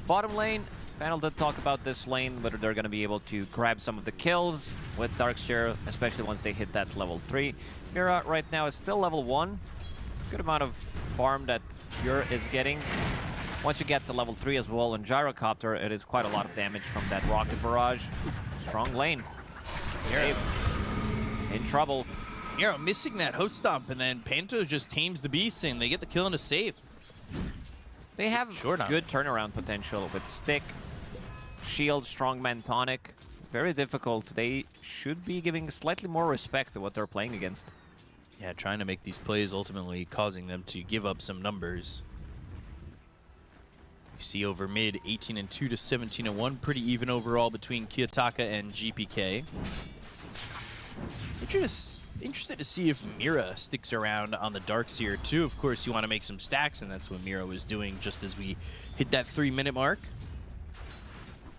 Bottom lane, Panel did talk about this lane, whether they're going to be able to grab some of the kills with Darkseer, especially once they hit that level 3. Mira right now is still level 1. Good amount of farm that Pure is getting. Once you get to level 3 as well in Gyrocopter, it is quite a lot of damage from that rocket barrage. Strong lane. Save. In trouble. Miro missing that host stomp, and then Panto just tames the beast, and they get the kill and a save. They have good turnaround potential with Stick, Shield, Strongman, Tonic. Very difficult. They should be giving slightly more respect to what they're playing against. Yeah, trying to make these plays, ultimately causing them to give up some numbers. You see over mid, 18-2 to 17-1. Pretty even overall between Kiyotaka and GPK. Interested to see if Mira sticks around on the Darkseer too. Of course, you want to make some stacks, and that's what Mira was doing just as we hit that 3-minute mark.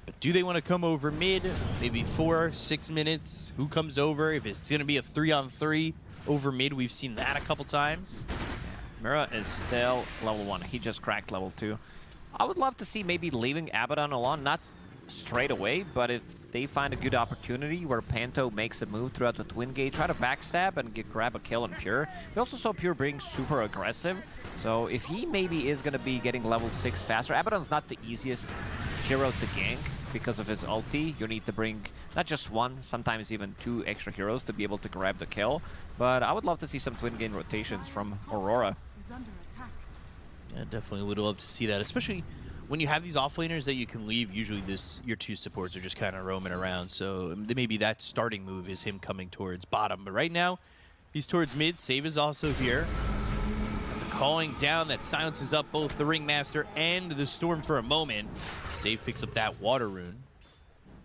But do they want to come over mid? Maybe 4-6 minutes. Who comes over? If it's going to be a 3-on-3 over mid, we've seen that a couple times. Mira is still level 1. He just cracked level 2. I would love to see maybe leaving Abaddon alone, not straight away, but if they find a good opportunity where Panto makes a move throughout the Twin Gate, try to backstab and grab a kill on Pure. We also saw Pure being super aggressive, so if he maybe is going to be getting level 6 faster, Abaddon's not the easiest hero to gank because of his ulti. You need to bring not just one, sometimes even 2 extra heroes to be able to grab the kill, but I would love to see some Twin Gate rotations from Aurora. Yeah, definitely would love to see that, especially when you have these offlaners that you can leave. Usually your 2 supports are just kind of roaming around, so maybe that starting move is him coming towards bottom. But right now, he's towards mid. Save is also here. And the calling down that silences up both the Ringmaster and the Storm for a moment. Save picks up that Water Rune.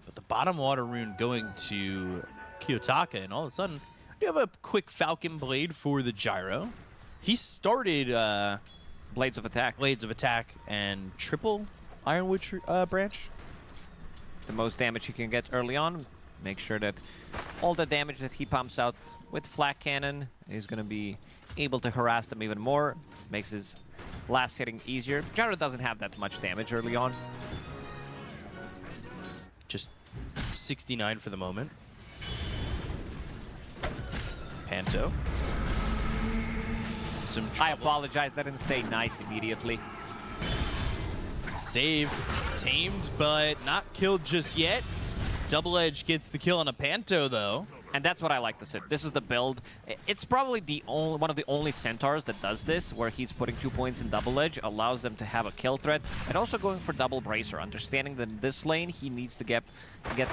But the bottom Water Rune going to Kiyotaka, and all of a sudden, you have a quick Falcon Blade for the Gyro. He started Blades of Attack and triple Ironwood branch. The most damage he can get early on. Make sure that all the damage that he pumps out with Flak Cannon is going to be able to harass them even more. Makes his last hitting easier. Gyro doesn't have that much damage early on. Just 69 for the moment. Panto. I apologize, I didn't say nice immediately. Save, tamed, but not killed just yet. Double Edge gets the kill on a Panto, though. And that's what I like to say. This is the build. It's probably one of the only Centaurs that does this, where he's putting 2 points in Double Edge, allows them to have a kill threat, and also going for Double Bracer, understanding that in this lane, he needs to get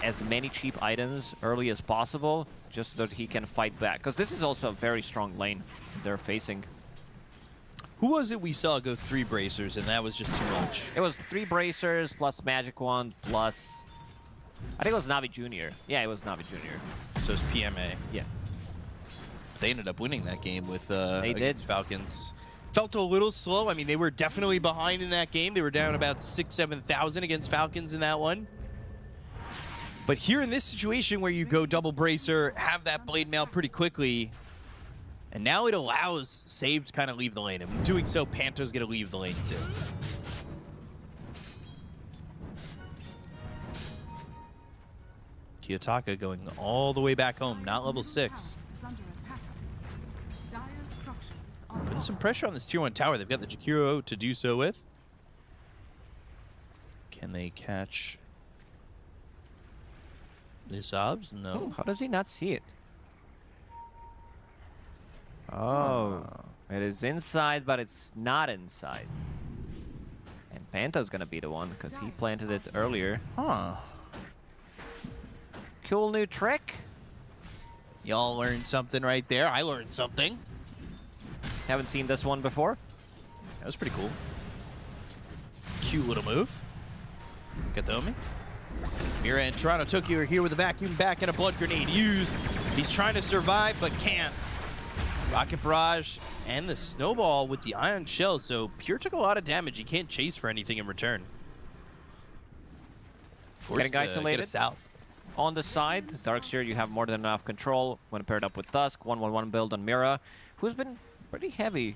as many cheap items early as possible, just so that he can fight back. Because this is also a very strong lane they're facing. Who was it we saw go 3 bracers, and that was just too much? It was 3 bracers plus Magic Wand plus... I think it was NAVI Junior. Yeah, it was NAVI Junior. So it's PMA. Yeah. They ended up winning that game with against Falcons. Felt a little slow. I mean, they were definitely behind in that game. They were down about 6,000-7,000 against Falcons in that one. But here in this situation where you go double bracer, have that blade mail pretty quickly, and now it allows Save to kind of leave the lane. And in doing so, Panto's going to leave the lane too. Kiyotaka going all the way back home, not level 6. Putting some pressure on this tier 1 tower. They've got the Jakiro to do so with. Can they catch this Obs? No. Oh, how does he not see it? Oh, it is inside, but it's not inside. And Panto's gonna be the one because he planted it earlier. Huh. Cool new trick. Y'all learned something right there. I learned something. Haven't seen this one before. That was pretty cool. Cute little move. Get the homie. Mira and Toronto Tokyo are here with a vacuum back and a blood grenade used. He's trying to survive, but can't. Rocket Barrage and the Snowball with the Ion Shell, so Pure took a lot of damage. He can't chase for anything in return. Getting isolated. South. On the side, Darkseer, you have more than enough control when paired up with Tusk. 1-1-1 build on Mira, who's been pretty heavy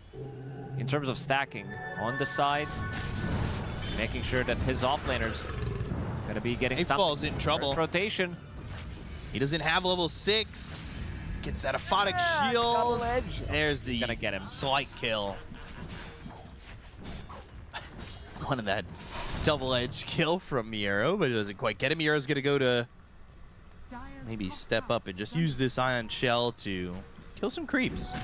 in terms of stacking on the side, making sure that his offlaner's gonna be getting some. Falls in trouble. First rotation. He doesn't have level 6. Gets that aphotic shield. There's the gonna get him. Slight kill. One of that double edge kill from Miero, but it doesn't quite get him. Miero's gonna go to maybe step up and just use this Ion Shell to kill some creeps.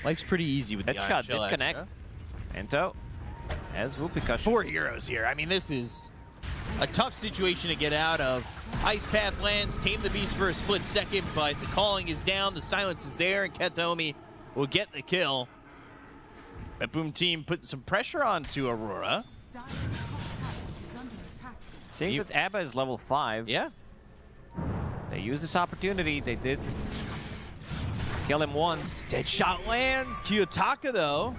Life's pretty easy with that the Ion shot. Shell Did extra. connect. Ento as Whoopee 4 heroes here. I mean, this is a tough situation to get out of. Ice Path lands, tame the beast for a split second, but the calling is down, the silence is there, and Ketomi will get the kill. BetBoom Team putting some pressure onto Aurora. Seeing that Abba is level 5. Yeah. They used this opportunity. They did kill him once. Deadshot lands. Kiyotaka, though,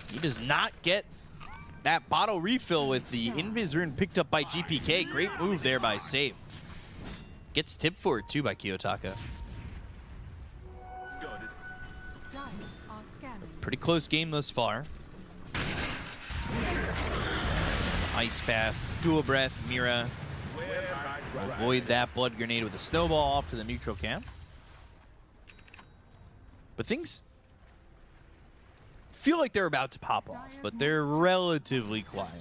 he does not get that bottle refill with the Invis rune picked up by GPK. Great move there by Safe. Gets tipped for it, too, by Kiyotaka. Pretty close game thus far. Ice Path, Dual Breath, Mira. Avoid that blood grenade with a snowball off to the neutral camp. But things feel like they're about to pop off, but they're relatively quiet.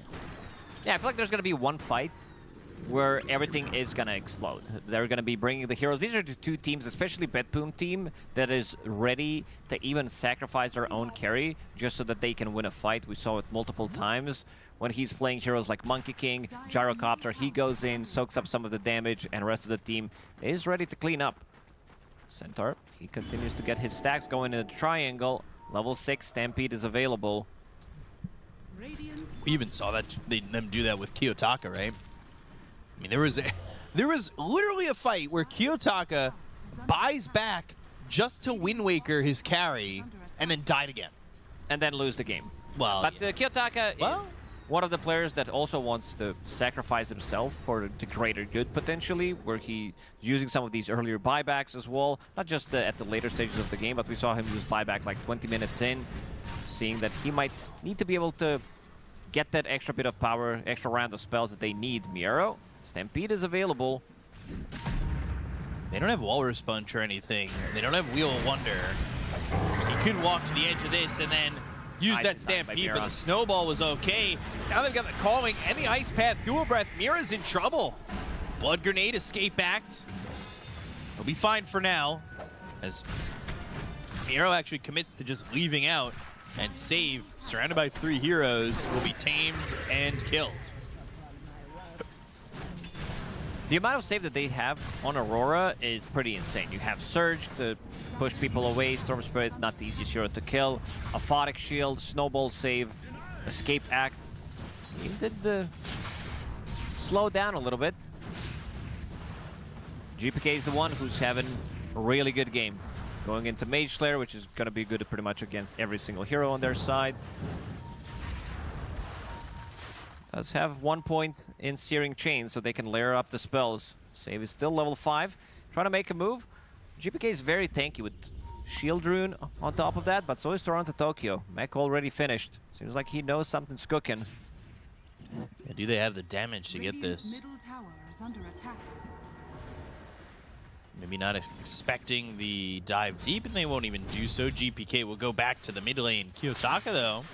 Yeah, I feel like there's going to be one fight where everything is going to explode. They're going to be bringing the heroes. These are the two teams, especially BetBoom Team, that is ready to even sacrifice their own carry just so that they can win a fight. We saw it multiple times when he's playing heroes like Monkey King, Gyrocopter. He goes in, soaks up some of the damage, and the rest of the team is ready to clean up. Centaur, he continues to get his stacks going in the triangle. Level 6 Stampede is available. We even saw that them do that with Kiyotaka, right? I mean, there was literally a fight where Kiyotaka buys back just to Wind Waker his carry and then died again. And then lose the game. Well, but Kiyotaka is one of the players that also wants to sacrifice himself for the greater good, potentially, where he's using some of these earlier buybacks as well. Not just at the later stages of the game, but we saw him use buyback like 20 minutes in, seeing that he might need to be able to get that extra bit of power, extra round of spells that they need. Miero, Stampede is available. They don't have Walrus Punch or anything. They don't have Wheel of Wonder. He could walk to the edge of this and then use that Stampede, but the Snowball was okay. Now they've got the Calling and the Ice Path Dual Breath. Mira's in trouble. Blood Grenade, Escape Act. He'll be fine for now, as Miro actually commits to just leaving out, and Save, surrounded by 3 heroes, will be tamed and killed. The amount of save that they have on Aurora is pretty insane. You have Surge to push people away, Storm Spirit's not the easiest hero to kill, Aphotic Shield, Snowball save, Escape Act. He did slow down a little bit. GPK is the one who's having a really good game. Going into Mage Slayer, which is going to be good pretty much against every single hero on their side. Does have 1 point in Searing Chain, so they can layer up the spells. Save is still level 5. Trying to make a move. GPK is very tanky with Shield Rune on top of that, but so is Toronto Tokyo. Mech already finished. Seems like he knows something's cooking. Yeah, do they have the damage to get this? Maybe not expecting the dive deep, and they won't even do so. GPK will go back to the mid lane. Kiyotaka, though,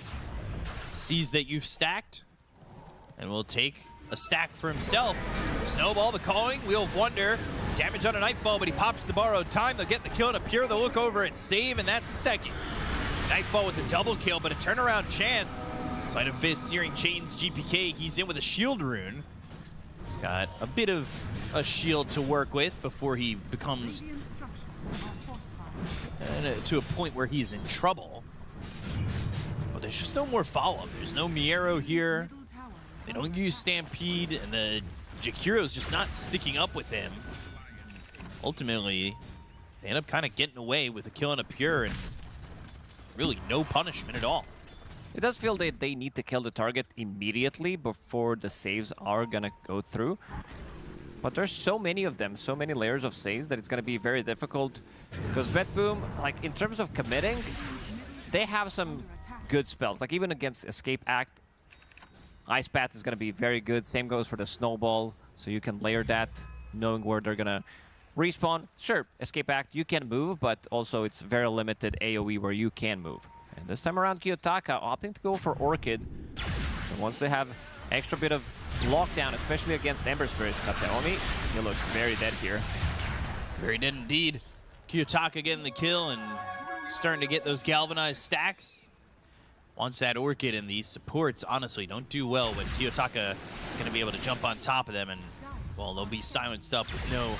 sees that you've stacked and will take a stack for himself. Snowball, the calling, Wheel of Wonder. Damage on a Nightfall, but he pops the borrowed time. They'll get the kill and a Pure. They'll look over at Save, and that's a second. Nightfall with the double kill, but a turnaround chance. Sleight of Fist, Searing Chains, GPK. He's in with a Shield Rune. He's got a bit of a shield to work with before he becomes to a point where he's in trouble. But there's just no more follow-up. There's no Miero here. They don't use Stampede, and the Jakiro's just not sticking up with him. Ultimately, they end up kind of getting away with a kill and a Pure, and really no punishment at all. It does feel that they need to kill the target immediately before the saves are gonna go through. But there's so many of them, so many layers of saves that it's gonna be very difficult. Because BetBoom, like in terms of committing, they have some good spells. Like even against Escape Act, Ice Path is gonna be very good. Same goes for the Snowball, so you can layer that, knowing where they're gonna respawn. Sure, Escape Act, you can move, but also it's very limited AoE where you can move. And this time around, Kiyotaka opting to go for Orchid. So once they have extra bit of lockdown, especially against Ember Spirit, Tateomi, he looks very dead here. Very dead indeed. Kiyotaka getting the kill and starting to get those galvanized stacks. Once that Orchid and these supports, honestly, don't do well when Kiyotaka is going to be able to jump on top of them, and, well, they'll be silenced up with no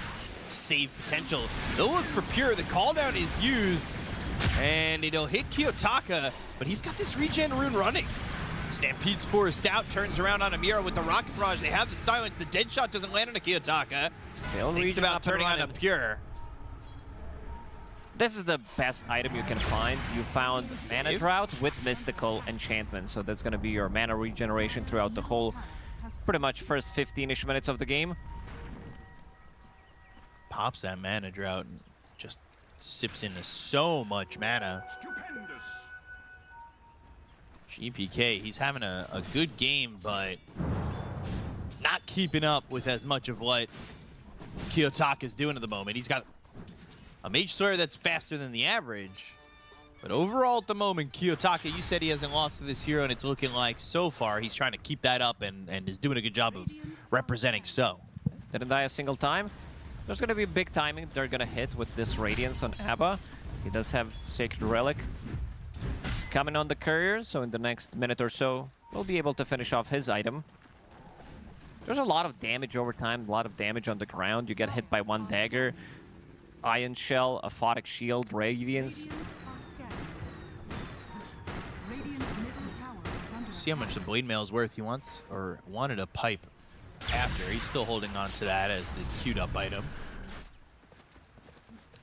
save potential. They'll look for Pure. The cooldown is used, and it'll hit Kiyotaka, but he's got this regen rune running. Stampede's forced out, turns around on Amira with the Rocket Barrage. They have the silence. The dead shot doesn't land on a Kiyotaka. Thinks about turning on a Pure. This is the best item you can find. You found Mana Drought with Mystical Enchantment, so that's going to be your mana regeneration throughout the whole, pretty much first 15-ish minutes of the game. Pops that Mana Drought and just sips into so much mana. GPK, he's having a good game, but not keeping up with as much of what Kiyotaka is doing at the moment. He's got a Mage Slayer that's faster than the average, but overall at the moment, Kiyotaka, you said he hasn't lost to this hero, and it's looking like so far he's trying to keep that up and is doing a good job of representing so. Didn't die a single time. There's going to be big timing they're going to hit with this Radiance on Abba. He does have Sacred Relic coming on the courier, so in the next minute or so, we'll be able to finish off his item. There's a lot of damage over time, a lot of damage on the ground. You get hit by one dagger, Ion Shell, Aphotic Shield, Radiance. See how much the Blade Mail is worth. He wants, or wanted a pipe after. He's still holding on to that as the queued up item.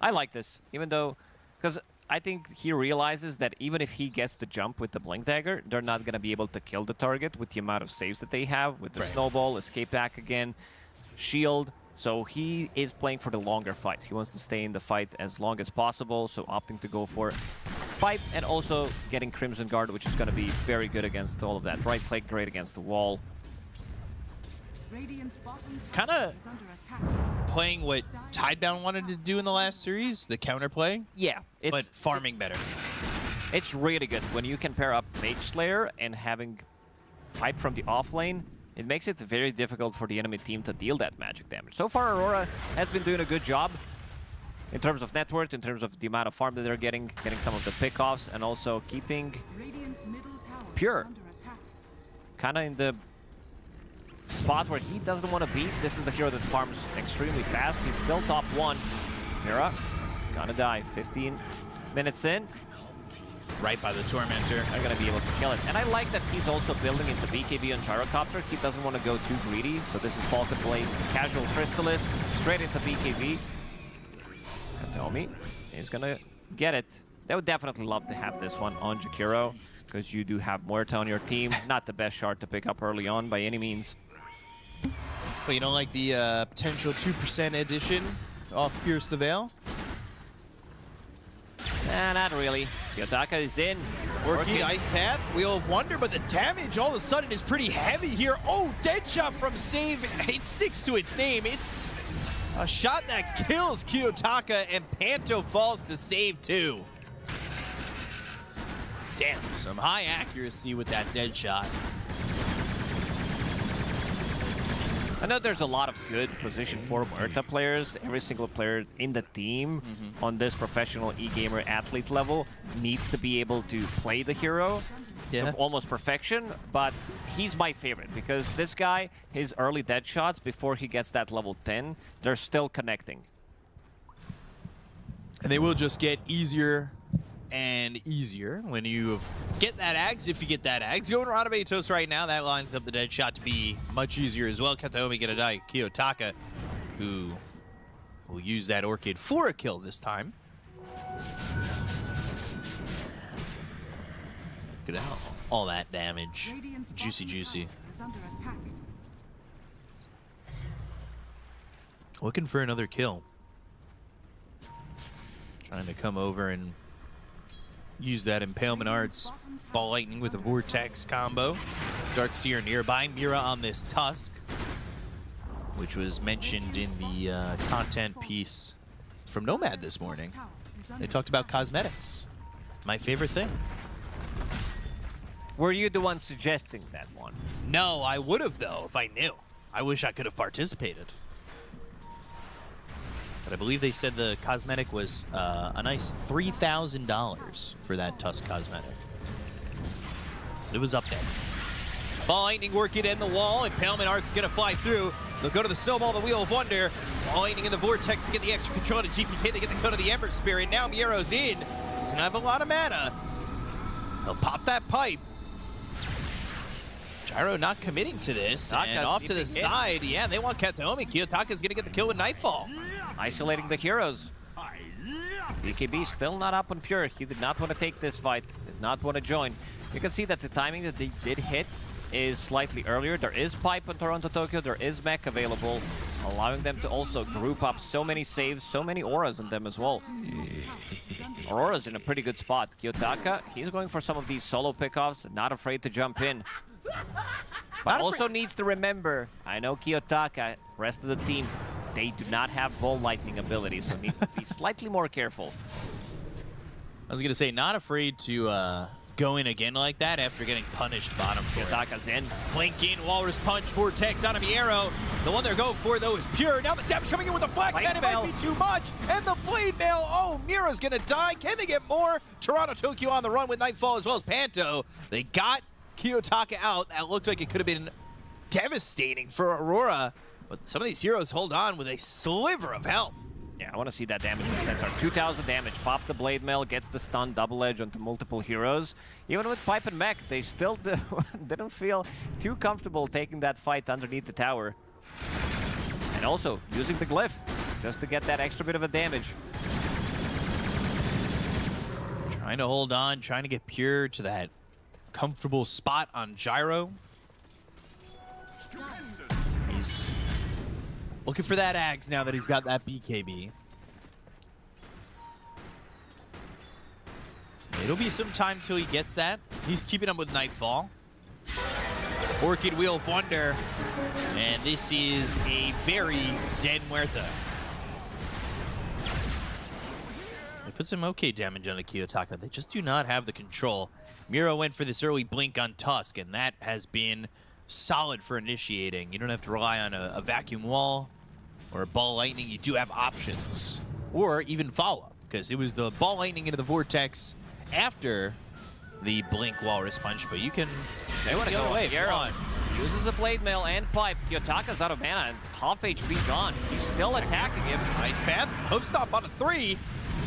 I like this, even though, because I think he realizes that even if he gets the jump with the Blink Dagger, they're not going to be able to kill the target with the amount of saves that they have, with the Snowball, Escape Back again, Shield. So he is playing for the longer fights. He wants to stay in the fight as long as possible, so opting to go for Pipe and also getting Crimson Guard, which is going to be very good against all of that. Right click, great against the wall. Kind of playing what Tidebound wanted to do in the last series, the counterplay. Yeah. But farming better. It's really good when you can pair up Mage Slayer and having Pipe from the offlane. It makes it very difficult for the enemy team to deal that magic damage. So far, Aurora has been doing a good job in terms of net worth, in terms of the amount of farm that they're getting some of the pickoffs, and also keeping Pure kind of in the spot where he doesn't want to be. This is the hero that farms extremely fast. He's still top 1. Mira gonna die. 15 minutes in. Right by the Tormentor. They're gonna be able to kill it. And I like that he's also building into BKB on Gyrocopter. He doesn't want to go too greedy. So this is Falcon Blade, casual Crystallis, straight into BKB. Katomi is gonna get it. They would definitely love to have this one on Jakiro, because you do have Muerta on your team. Not the best shard to pick up early on by any means. But you don't like the potential 2% addition off Pierce the Veil? Nah, not really. Kiyotaka is in. Orchid, Ice Path, Wheel of Wonder, but the damage all of a sudden is pretty heavy here. Oh, dead shot from Save. It sticks to its name. It's a shot that kills Kiyotaka, and Panto falls to save too. Damn, some high accuracy with that dead shot. I know there's a lot of good position for Muerta players. Every single player in the team on this professional e-gamer athlete level needs to be able to play the hero to almost perfection, but he's my favorite because this guy, his early dead shots before he gets that level 10, they're still connecting. And they will just get easier and easier when you get that Ags. If you get that Ags, going around Abetos right now, that lines up the dead shot to be much easier as well. Kataomi gonna die. Kiyotaka, who will use that Orchid for a kill this time. Look at all that damage. Juicy, juicy. Looking for another kill. Trying to come over and use that Impalement Arts Ball Lightning with a Vortex combo. Darkseer nearby. Mira on this Tusk, which was mentioned in the content piece from Nomad this morning. They talked about cosmetics. My favorite thing. Were you the one suggesting that one? No, I would have, though, if I knew. I wish I could have participated. But I believe they said the cosmetic was a nice $3,000 for that Tusk cosmetic. It was up there. Ball Lightning working in the wall. Impalement Art's going to fly through. They'll go to the Snowball, the Wheel of Wonder. Ball Lightning in the Vortex to get the extra control to GPK. They get the code of the Ember Spirit. Now Miero's in. He's going to have a lot of mana. He'll pop that pipe. Gyro not committing to this. And off to the side. Yeah, they want Kataomi. Kiyotaka's going to get the kill with Nightfall. Isolating the heroes. BKB still not up on Pure. He did not want to take this fight. Did not want to join. You can see that the timing that they did hit is slightly earlier. There is pipe on Toronto Tokyo. There is mech available, allowing them to also group up so many saves, so many auras in them as well. Aurora's in a pretty good spot. Kiyotaka, he's going for some of these solo pickoffs, not afraid to jump in. But also needs to remember, I know Kiyotaka, rest of the team, they do not have Ball Lightning abilities, so needs to be slightly more careful. I was going to say, not afraid to go in again like that after getting punished bottom for Kiyotaka's in. Blinking, Walrus Punch, Vortex out of Miero. The one they're going for, though, is Pure. Now the damage coming in with the Flak Man. It might be too much. And the Blade Mail. Oh, Miero's going to die. Can they get more? Toronto Tokyo on the run with Nightfall as well as Panto. They got Kiyotaka out. That looked like it could have been devastating for Aurora. But some of these heroes hold on with a sliver of health. Yeah, I want to see that damage from Centaur. 2,000 damage. Pop the Blade Mail, gets the stun, double edge onto multiple heroes. Even with Pipe and Mech, they still didn't feel too comfortable taking that fight underneath the tower. And also, using the Glyph, just to get that extra bit of a damage. Trying to hold on, trying to get Pure to that comfortable spot on Gyro. He's looking for that Ags now that he's got that BKB. It'll be some time till he gets that. He's keeping up with Nightfall. Orchid Wheel of Wonder. And this is a very dead Muerta. They put some okay damage on Kiyotaka. They just do not have the control. Miero went for this early blink on Tusk, and that has been solid for initiating. You don't have to rely on a vacuum wall or a Ball Lightning. You do have options. Or even follow-up, because it was the Ball Lightning into the Vortex after the Blink Walrus Punch, but you can... They want to go away. Uses a Blade Mail and Pipe. Kiyotaka's out of mana and half HP gone. He's still attacking him. Nice path. Hoof stop on a 3.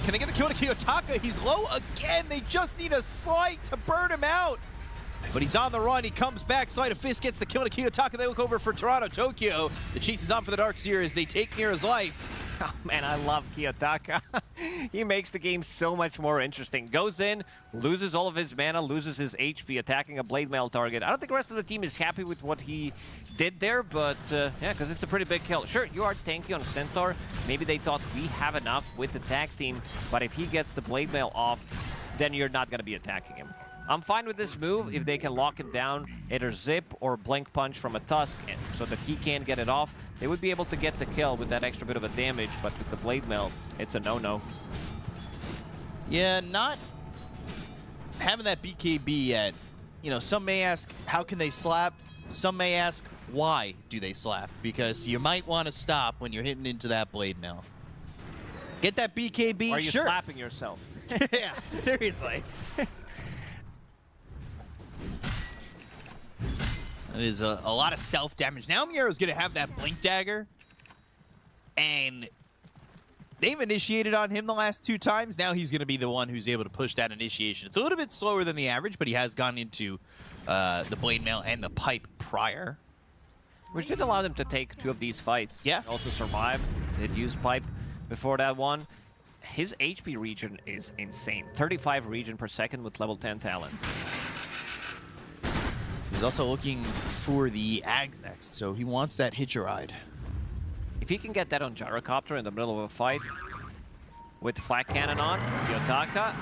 Can they get the kill to Kiyotaka? He's low again. They just need a slight to burn him out. But he's on the run. He comes back. Sleight of Fist gets the kill to Kiyotaka. They look over for Toronto Tokyo. The chase is on for the Darkseer as they take near his life. Oh, man, I love Kiyotaka. He makes the game so much more interesting. Goes in, loses all of his mana, loses his HP, attacking a blade mail target. I don't think the rest of the team is happy with what he did there, but yeah, because it's a pretty big kill. Sure, you are tanky on Centaur. Maybe they thought we have enough with the tag team, but if he gets the blade mail off, then you're not going to be attacking him. I'm fine with this move if they can lock it down, either zip or blink punch from a Tusk so that he can't get it off. They would be able to get the kill with that extra bit of a damage, but with the blade mail, it's a no-no. Yeah, not having that BKB yet. You know, some may ask, how can they slap? Some may ask, why do they slap? Because you might want to stop when you're hitting into that blade mail. Get that BKB, Or are you sure. slapping yourself? Yeah, seriously. That is a lot of self-damage. Now Miero's going to have that Blink Dagger, and they've initiated on him the last 2 times. Now he's going to be the one who's able to push that initiation. It's a little bit slower than the average, but he has gone into the Blade Mail and the Pipe prior. Which did allow them to take 2 of these fights. Yeah. Also survive. Did use Pipe before that one. His HP regen is insane. 35 regen per second with level 10 talent. He's also looking for the Ags next, so he wants that hitch a ride. If he can get that on Gyrocopter in the middle of a fight with Flak Cannon on, Kiyotaka.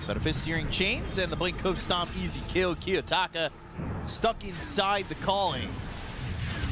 Side of Fist Searing Chains and the Blink Cove Stomp, easy kill. Kiyotaka stuck inside the calling.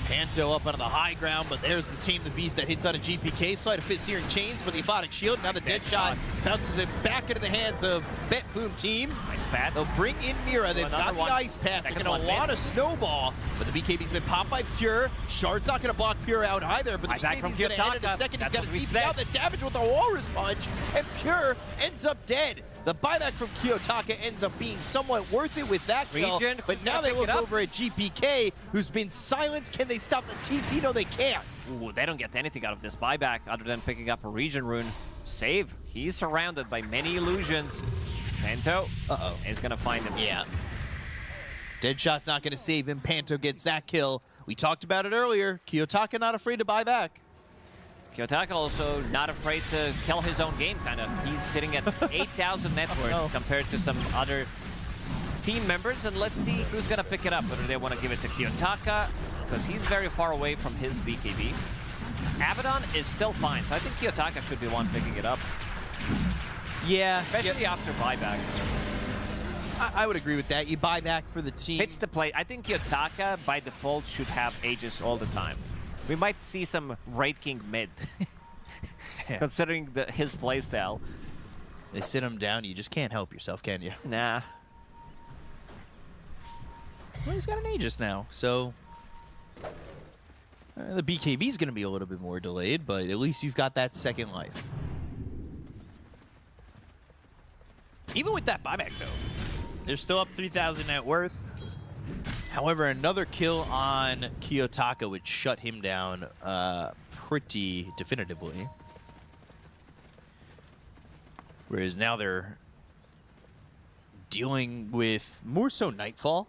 Panto up onto the high ground, but there's the Tame the Beast that hits on a GPK. Sleight of Fist Searing Chains, but the Aphotic Shield. Now the Dead Shot bounces it back into the hands of BetBoom Team. Nice pad. They'll bring in Mira. They've got the Ice Path. They're going to want a snowball, but the BKB's been popped by Pure. Shard's not going to block Pure out either, but the BKB's going to end in a second. He's got to TP out the damage with the Walrus Punch, and Pure ends up dead. The buyback from Kiyotaka ends up being somewhat worth it with that kill, but now they look over at GPK, who's been silenced. Can they stop the TP? No, they can't. Ooh, they don't get anything out of this buyback other than picking up a regen rune. Save. He's surrounded by many illusions. Panto is going to find him. Yeah. Deadshot's not going to save him. Panto gets that kill. We talked about it earlier. Kiyotaka not afraid to buy back. Kiyotaka also not afraid to kill his own game, kind of. He's sitting at 8,000 net worth compared to some other team members, and let's see who's going to pick it up, whether they want to give it to Kiyotaka, because he's very far away from his BKB. Abaddon is still fine, so I think Kiyotaka should be one picking it up. Yeah. Especially after buyback. I would agree with that. You buy back for the team. Fits the play. I think Kiyotaka, by default, should have Aegis all the time. We might see some Raid King mid, considering his playstyle. They sit him down. You just can't help yourself, can you? Nah. Well, he's got an Aegis now, so the BKB's going to be a little bit more delayed, but at least you've got that second life. Even with that buyback, though, they're still up 3,000 net worth. However, another kill on Kiyotaka would shut him down pretty definitively. Whereas now they're dealing with more so Nightfall.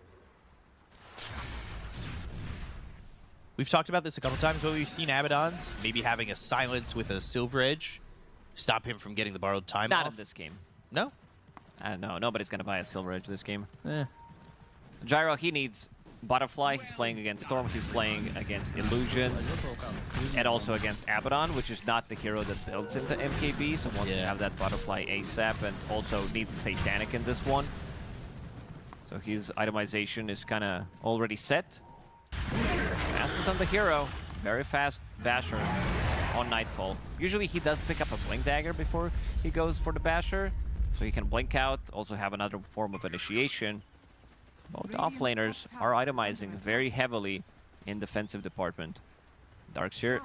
We've talked about this a couple times where we've seen Abaddon's maybe having a silence with a Silver Edge. Stop him from getting the borrowed time Not off. in this game. No? No, nobody's going to buy a Silver Edge this game. Gyro, he needs Butterfly. He's playing against Storm. He's playing against Illusions. And also against Abaddon, which is not the hero that builds into MKB. So wants to have that Butterfly ASAP and also needs a Satanic in this one. So his itemization is kind of already set. Fastest on the hero. Very fast Basher on Nightfall. Usually he does pick up a Blink Dagger before he goes for the Basher. So he can blink out, also have another form of initiation. Both offlaners are itemizing very heavily in defensive department. Darkseer,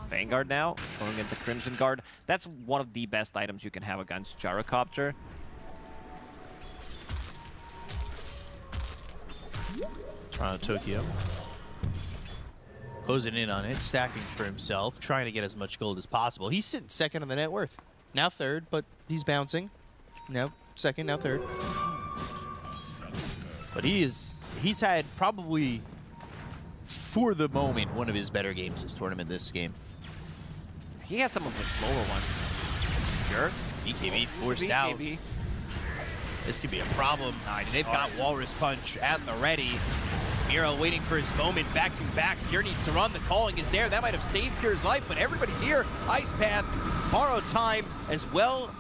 Vanguard now, going into Crimson Guard. That's one of the best items you can have against Gyrocopter. Toronto Tokyo. Closing in on it, stacking for himself, trying to get as much gold as possible. He's sitting second on the net worth. Now third, but he's bouncing. Now second, now third. But he's had probably, for the moment, one of his better games this tournament, this game. he has some of the slower ones. Sure. BKB forced out. This could be a problem. They've got Walrus Punch at the ready. Miro waiting for his moment, backing back. Pure needs to run. The calling is there. That might have saved Pure's life, but everybody's here. Ice Path, borrowed time, as well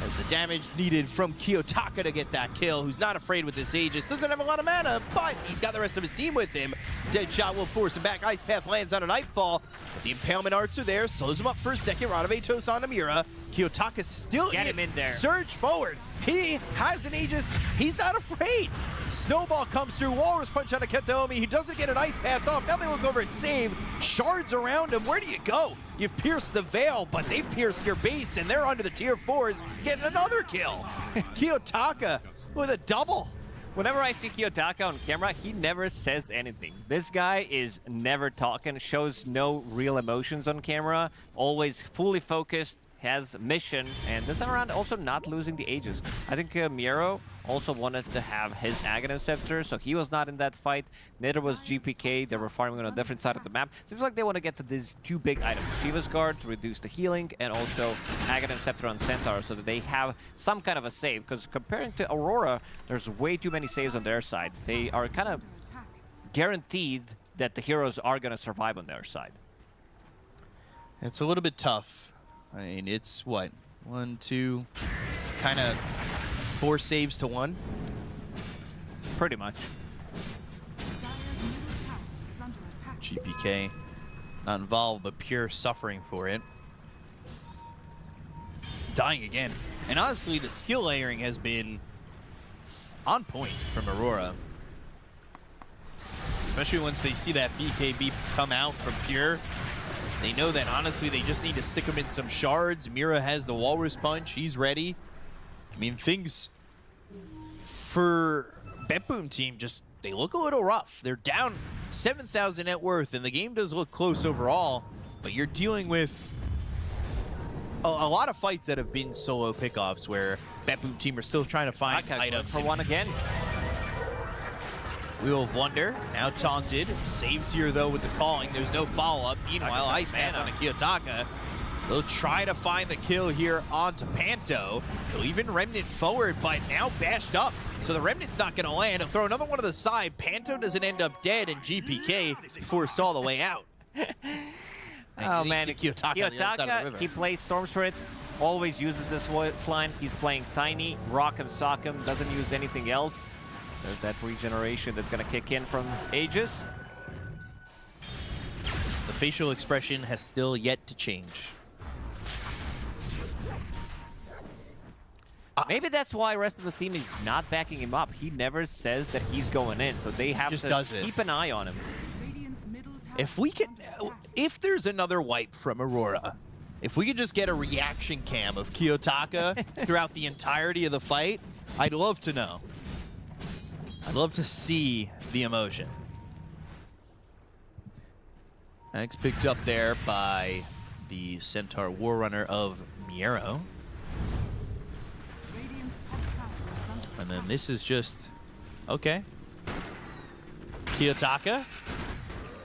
as the damage needed from Kiyotaka to get that kill, who's not afraid with this Aegis. Doesn't have a lot of mana, but he's got the rest of his team with him. Deadshot will force him back. Ice Path lands on a Nightfall, but the Impalement Arts are there. Slows him up for a second. Round of Atos on Amira. Kiyotaka still Get him in there. Surge forward. He has an Aegis. He's not afraid. Snowball comes through. Walrus Punch on a Kataomi. He doesn't get an Ice Path off. Now they look over and save. Shards around him. Where do you go? You've pierced the veil, but they've pierced your base, and they're under the tier 4s, getting another kill. Kiyotaka with a double. Whenever I see Kiyotaka on camera, he never says anything. This guy is never talking, shows no real emotions on camera, always fully focused, has mission, and this time around also not losing the Aegis. I think Miro also wanted to have his Aghanim Scepter, so he was not in that fight. Neither was GPK. They were farming on a different side of the map. Seems like they want to get to these two big items. Shiva's Guard to reduce the healing, and also Aghanim Scepter on Centaur, so that they have some kind of a save. Because comparing to Aurora, there's way too many saves on their side. They are kind of guaranteed that the heroes are going to survive on their side. It's a little bit tough. I mean, it's what? 1, 2, kind of 4 saves to 1? Pretty much. GPK not involved, but Pure suffering for it. Dying again. And honestly, the skill layering has been on point from Aurora. Especially once they see that BKB come out from Pure. They know that, honestly, they just need to stick him in some shards. Mira has the Walrus Punch. He's ready. I mean, things for BetBoom Team just, they look a little rough. They're down 7,000 net worth, and the game does look close overall, but you're dealing with a lot of fights that have been solo pickoffs where BetBoom Team are still trying to find items. For one again. Wheel of Wonder, now taunted. Saves here, though, with the calling. There's no follow-up. Meanwhile, Ice Path on a Kiyotaka. They'll try to find the kill here onto Panto. They'll even Remnant forward, but now bashed up. So the Remnant's not going to land. He'll throw another one to the side. Panto doesn't end up dead, and GPK forced all the way out. Oh, man. Kiyotaka, he plays Storm Spirit, always uses this voice line. He's playing Tiny, Rock'em Sock'em, doesn't use anything else. There's that regeneration that's going to kick in from Aegis. The facial expression has still yet to change. Maybe that's why the rest of the team is not backing him up. He never says that he's going in, so they have to keep an eye on him. If there's another wipe from Aurora, if we could just get a reaction cam of Kiyotaka throughout the entirety of the fight, I'd love to know. I'd love to see the emotion. Next picked up there by the Centaur Warrunner of Miero. And then this is just, okay. Kiyotaka,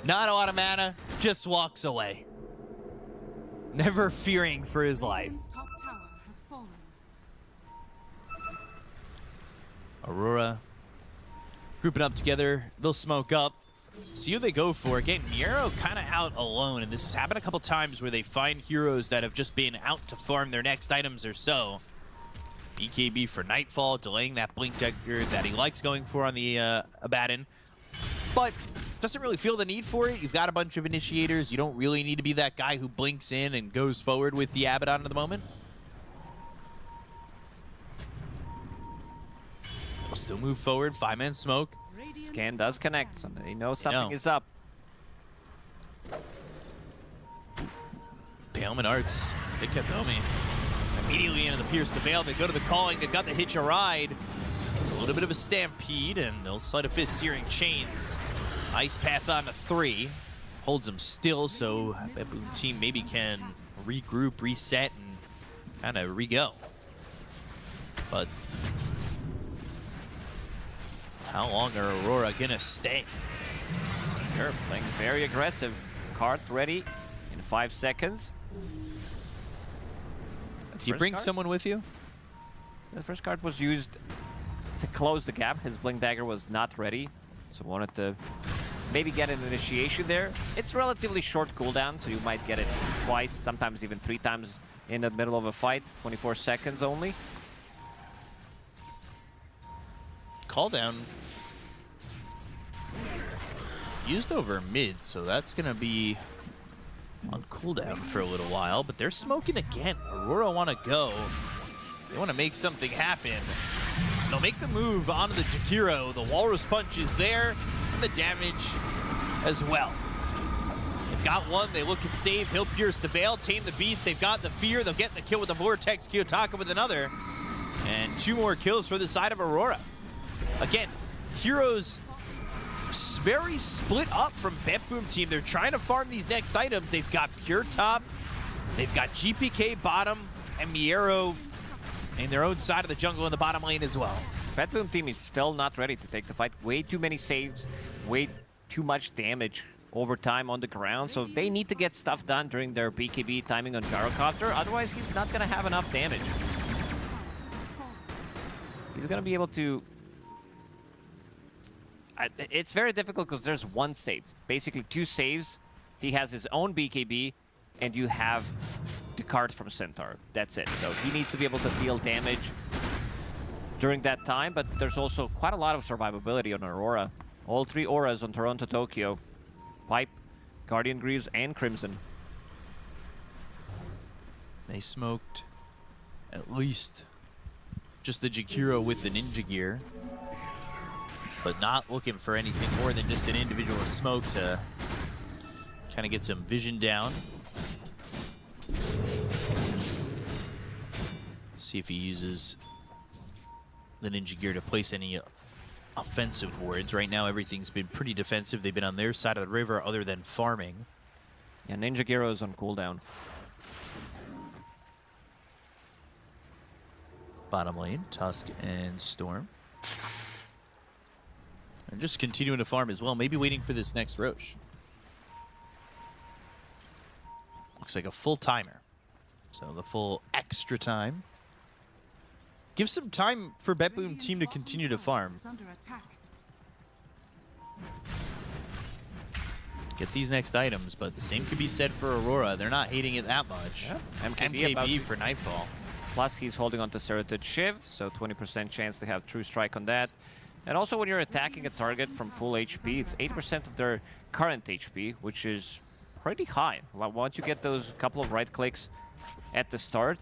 not a lot of mana, just walks away. Never fearing for his life. Aurora grouping up together, they'll smoke up. See who they go for. Again, Miero kind of out alone, and this has happened a couple times where they find heroes that have just been out to farm their next items or so. BKB for Nightfall, delaying that Blink Dagger that he likes going for on the Abaddon, but doesn't really feel the need for it. You've got a bunch of initiators. You don't really need to be that guy who blinks in and goes forward with the Abaddon at the moment. We'll still move forward, 5-man smoke. Scan does connect, so they know something is up. Impalement Arts, they kept Omi. Immediately into the Pierce the Veil, they go to the calling, they've got the Hitch a Ride. It's a little bit of a stampede, and they'll Sleight of Fist Searing Chains. Ice Path on to 3, holds them still, so BetBoom Team maybe can regroup, reset, and kind of re-go. But how long are Aurora gonna stay? They're playing very aggressive. Cart ready in 5 seconds. Do you bring someone with you? The first card was used to close the gap. His Blink Dagger was not ready, so wanted to maybe get an initiation there. It's relatively short cooldown, so you might get it twice, sometimes even 3 times in the middle of a fight. 24 seconds only. Call down used over mid, so that's gonna be on cooldown for a little while, but they're smoking again. Aurora want to go. They want to make something happen. They'll make the move onto the Jakiro. The Walrus Punch is there, and the damage as well. They've got one, they look at save, he'll pierce the veil, tame the beast, they've got the fear, they'll get the kill with the Vortex, Kiyotaka with another, and 2 more kills for the side of Aurora. Again, heroes very split up from BetBoom Team. They're trying to farm these next items. They've got Pure top, they've got GPK bottom, and Miero in their own side of the jungle in the bottom lane as well. BetBoom Team is still not ready to take the fight. Way too many saves, way too much damage over time on the ground, so they need to get stuff done during their BKB timing on Gyrocopter, otherwise he's not gonna have enough damage. He's gonna be able to... It's very difficult because there's 1 save. Basically 2 saves. He has his own BKB, and you have the cards from Centaur. That's it. So he needs to be able to deal damage during that time, but there's also quite a lot of survivability on Aurora. All 3 auras on Toronto, Tokyo. Pipe, Guardian Greaves, and Crimson. They smoked at least just the Jakiro with the Ninja Gear, but not looking for anything more than just an individual smoke to kind of get some vision down. See if he uses the Ninja Gear to place any offensive wards. Right now, everything's been pretty defensive. They've been on their side of the river other than farming. Yeah, Ninja Gear is on cooldown. Bottom lane, Tusk and Storm. And just continuing to farm as well, maybe waiting for this next Roche. Looks like a full timer. So the full extra time. Give some time for BetBoom Team to continue to farm. Get these next items, but the same could be said for Aurora. They're not hating it that much. Yeah. MKB for Nightfall. Plus he's holding on to Serrated Shiv, so 20% chance to have True Strike on that. And also when you're attacking a target from full HP, it's 8% of their current HP, which is pretty high. Once you get those couple of right clicks at the start,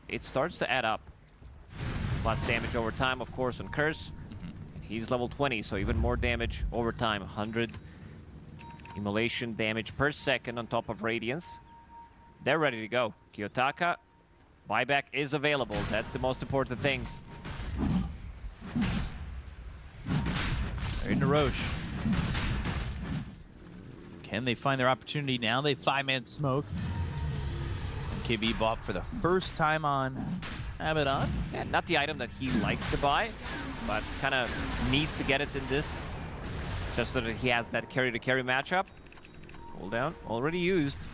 it starts to add up. Plus damage over time, of course, on Curse. He's level 20, so even more damage over time. 100 immolation damage per second on top of Radiance. They're ready to go. Kiyotaka, buyback is available. That's the most important thing. They're into Roche. Can they find their opportunity now? They 5-man smoke. MKB bought for the first time on Abaddon. Yeah, not the item that he likes to buy, but kind of needs to get it in this, just so that he has that carry-to-carry matchup. Hold down, already used.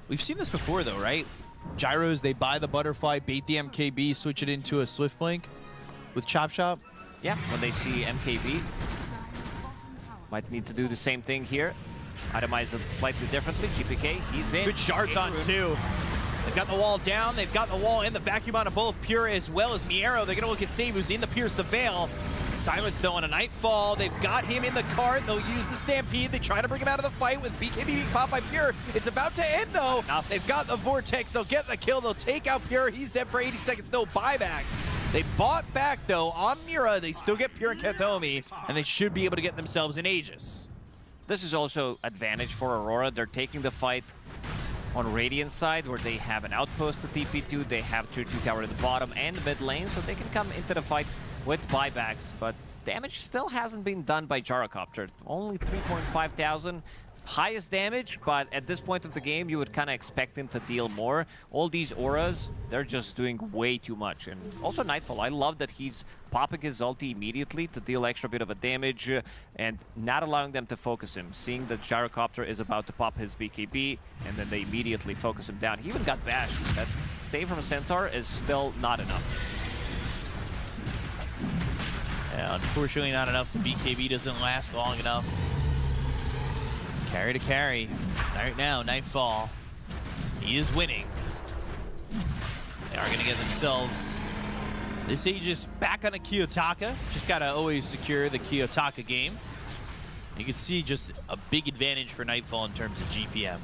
We've seen this before though, right? Gyros, they buy the butterfly, bait the MKB, switch it into a Swift Blink with Chop Chop. Yeah, when they see MKB, might need to do the same thing here. Itemize it slightly differently. GPK, he's in. Good shards on 2. They've got the wall down, they've got the wall and the vacuum on both Pure as well as Miero. They're gonna look at Save, who's in the Pierce the Veil. Silence though on a Nightfall. They've got him in the cart. They'll use the Stampede. They try to bring him out of the fight with BKB being popped by Pure. It's about to end though. They've got the Vortex. They'll get the kill. They'll take out Pure. He's dead for 80 seconds. No buyback. They bought back though on Mira. They still get Pure and Katomi, and they should be able to get themselves an Aegis. This is also advantage for Aurora. They're taking the fight on Radiant side, where they have an outpost to TP2. They have tier 2 tower at the bottom and mid lane, so they can come into the fight with buybacks, but damage still hasn't been done by Gyrocopter. Only 3,500. highest damage, but at this point of the game, you would kind of expect him to deal more. All these auras, they're just doing way too much. And also Nightfall, I love that he's popping his ulti immediately to deal extra bit of a damage and not allowing them to focus him. Seeing that Gyrocopter is about to pop his BKB, and then they immediately focus him down. He even got bashed. That save from a Centaur is still not enough. Yeah, unfortunately not enough. The BKB doesn't last long enough. Carry to carry. Right now, Nightfall. He is winning. They are going to get themselves this Aegis back on a Kiyotaka. Just got to always secure the Kiyotaka game. You can see just a big advantage for Nightfall in terms of GPM.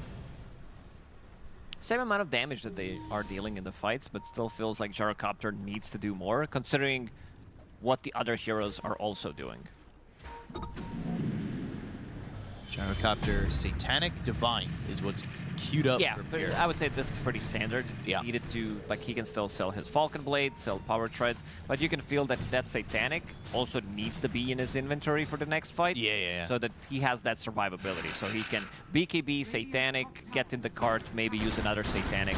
Same amount of damage that they are dealing in the fights, but still feels like Gyrocopter needs to do more, considering what the other heroes are also doing. Gyrocopter Satanic Divine is what's queued up Yeah, from but here. I would say this is pretty standard. Yeah. He needed to, like, he can still sell his Falcon Blade, sell Power Treads, but you can feel that that Satanic also needs to be in his inventory for the next fight. Yeah. So that he has that survivability. So he can BKB, Satanic, get in the cart, maybe use another Satanic.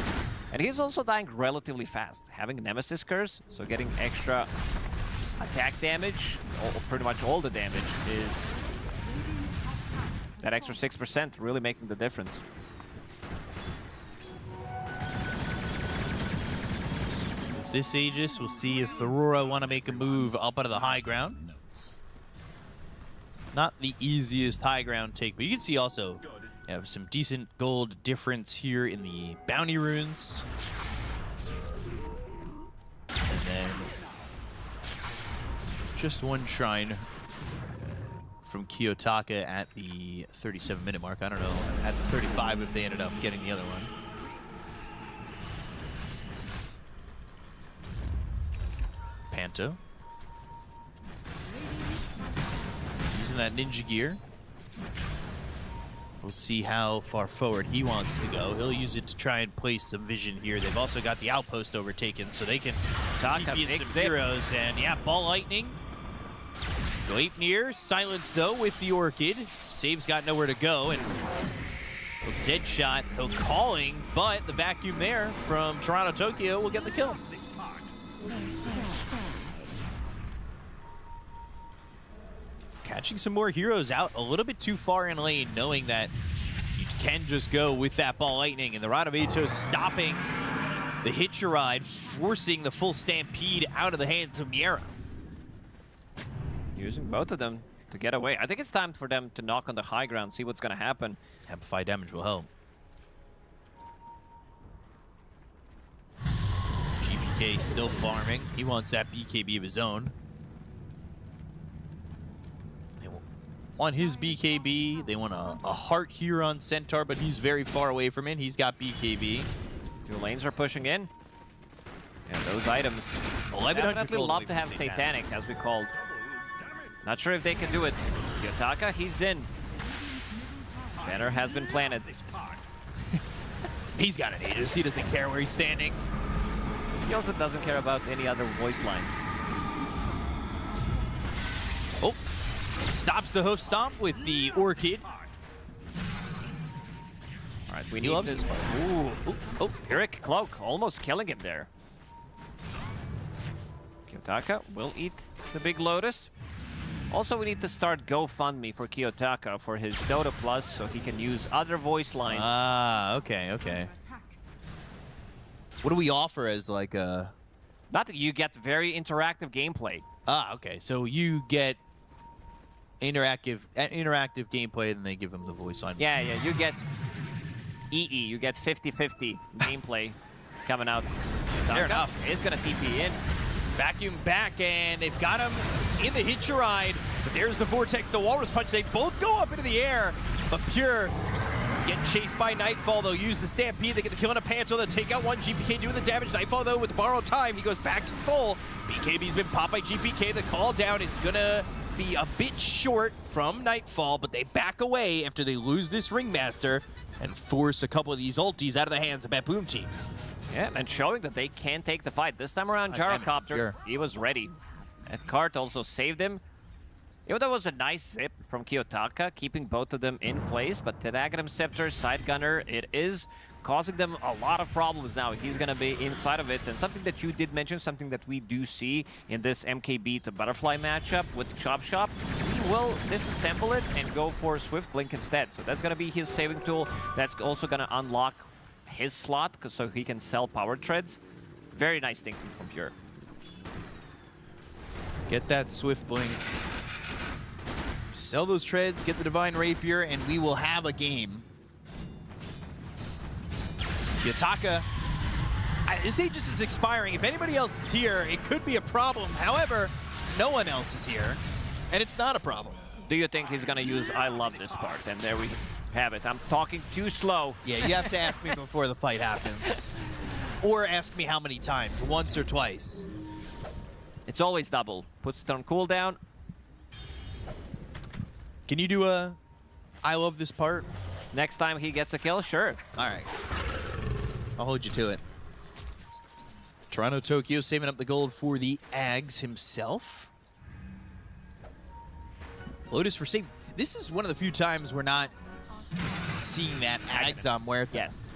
And he's also dying relatively fast, having Nemesis Curse, so getting extra attack damage, pretty much all the damage, is that extra 6% really making the difference. With this Aegis, we'll see if Aurora want to make a move up out of the high ground. Not the easiest high ground take, but you can see also some decent gold difference here in the bounty runes. And then just one shrine from Kiyotaka at the 37-minute mark. I don't know, at the 35 if they ended up getting the other one. Panto. Using that ninja gear. Let's see how far forward he wants to go. He'll use it to try and place some vision here. They've also got the outpost overtaken, so they can TP in some heroes. And yeah, Ball Lightning. Gleipnir silenced though with the Orchid. Save's got nowhere to go, and Deadshot, he'll calling, but the vacuum there from Toronto Tokyo will get the kill. Catching some more heroes out a little bit too far in lane, knowing that you can just go with that Ball Lightning, and the Radovito stopping the Hitch Ride, forcing the full Stampede out of the hands of Miera. Using both of them to get away. I think it's time for them to knock on the high ground, see what's going to happen. Amplify damage will help. GPK still farming. He wants that BKB of his own. They want his BKB. They want a heart here on Centaur, but he's very far away from it. He's got BKB. Two lanes are pushing in. And those items. 1100 definitely gold love to away have from Satanic, as we called. Not sure if they can do it. Kiyotaka, he's in. Banner has been planted. He's got an Aegis. He doesn't care where he's standing. He also doesn't care about any other voice lines. Oh, stops the hoof stomp with the Orchid. All right, we He need loves to... this part. Ooh. Oh, Pyrrhic Cloak, almost killing him there. Kiyotaka will eat the big Lotus. Also, we need to start GoFundMe for Kiyotaka for his Dota Plus so he can use other voice lines. Ah, okay. What do we offer as like a... Not that you get very interactive gameplay. Ah, okay. So you get interactive gameplay, and they give him the voice line. Yeah, you get EE, you get 50-50 gameplay coming out. Fair enough. Is going to TP in. Vacuum back, and they've got him in the Hitch Ride. But there's the Vortex, the Walrus Punch. They both go up into the air, but Pure is getting chased by Nightfall. They'll use the Stampede. They get the kill on a Panto. They'll take out one. GPK doing the damage. Nightfall, though, with the borrowed time, he goes back to full. BKB's been popped by GPK. The call down is gonna be a bit short from Nightfall, but they back away after they lose this Ringmaster and force a couple of these ultis out of the hands of BetBoom Team. Yeah, and showing that they can take the fight. This time around, Gyrocopter, he was ready. That cart also saved him. Even though it was a nice zip from Kiyotaka, keeping both of them in place, but the Aghanim Scepter, Side Gunner, it is causing them a lot of problems now. He's going to be inside of it, and something that you did mention, something that we do see in this MKB to Butterfly matchup with Chop Shop, he will disassemble it and go for Swift Blink instead. So that's going to be his saving tool. That's also going to unlock his slot so he can sell Power Treads. Very nice thinking from Pure. Get that Swift Blink. Sell those treads, get the Divine Rapier, and we will have a game. Yataka, this Aegis is expiring. If anybody else is here, it could be a problem. However, no one else is here, and it's not a problem. Do you think he's going to use I love this part? And there we have it. I'm talking too slow. Yeah, you have to ask me before the fight happens. Or ask me how many times, once or twice. It's always double. Puts it on cooldown. Can you do a I love this part? Next time he gets a kill, sure. All right. I'll hold you to it. Toronto Tokyo saving up the gold for the Ags himself. Lotus for save. This is one of the few times we're not seeing that Ags on Muerta. Yes.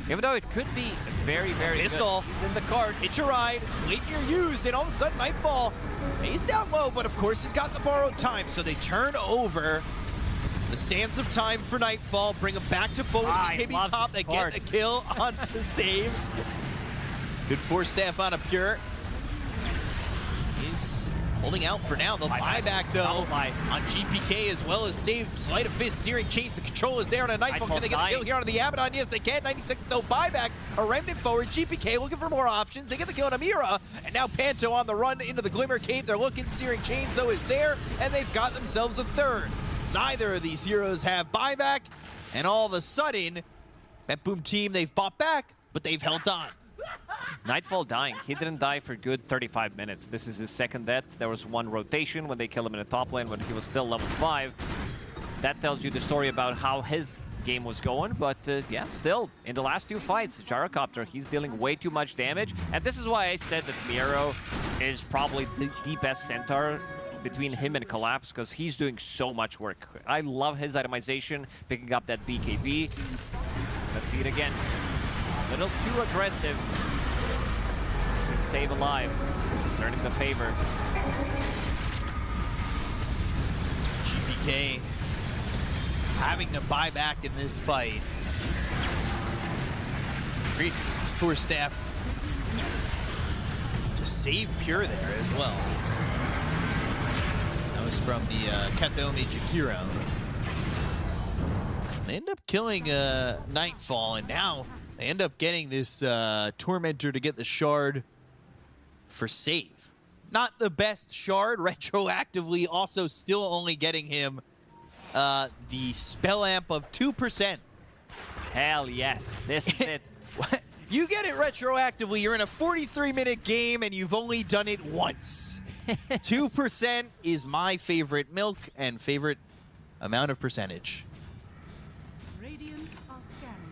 Even though it could be very, very Missile. good. He's in the card. It's your ride. Late year used, and all of a sudden Nightfall. He's down low, but of course he's got the borrowed time, so they turn over the sands of time for Nightfall, bring him back to full BKB's top. They get the kill onto save. Good force staff on a Pure. He's holding out for now. They'll buy back though on GPK as well as save. Sleight of Fist, Searing Chains. The control is there on a Nightfall. Can they get the kill here on the Abaddon? Yes, they can. 90 seconds, no buyback. A Remnant forward. GPK looking for more options. They get the kill on Amira. And now Panto on the run into the Glimmer Cave. They're looking. Searing Chains though is there. And they've got themselves a third. Neither of these heroes have buyback. And all of a sudden, BetBoom Team, they've bought back, but they've held on. Nightfall dying. He didn't die for good 35 minutes. This is his second death. There was one rotation when they killed him in the top lane when he was still level 5. That tells you the story about how his game was going. But yeah, still, in the last 2 fights, Gyrocopter, he's dealing way too much damage. And this is why I said that Miro is probably the best centaur between him and Collapse, because he's doing so much work. I love his itemization, picking up that BKB. Let's see it again. A little too aggressive. Save alive, turning the favor. GPK having to buy back in this fight. Great Force Staff to save Pure there as well. That was from the Katome Jakiro. They end up killing Nightfall, and now they end up getting this Tormentor to get the Shard for save. Not the best Shard, retroactively also still only getting him the spell amp of 2%. Hell yes, this is it. You get it retroactively, you're in a 43-minute game and you've only done it once. 2% is my favorite milk and favorite amount of percentage.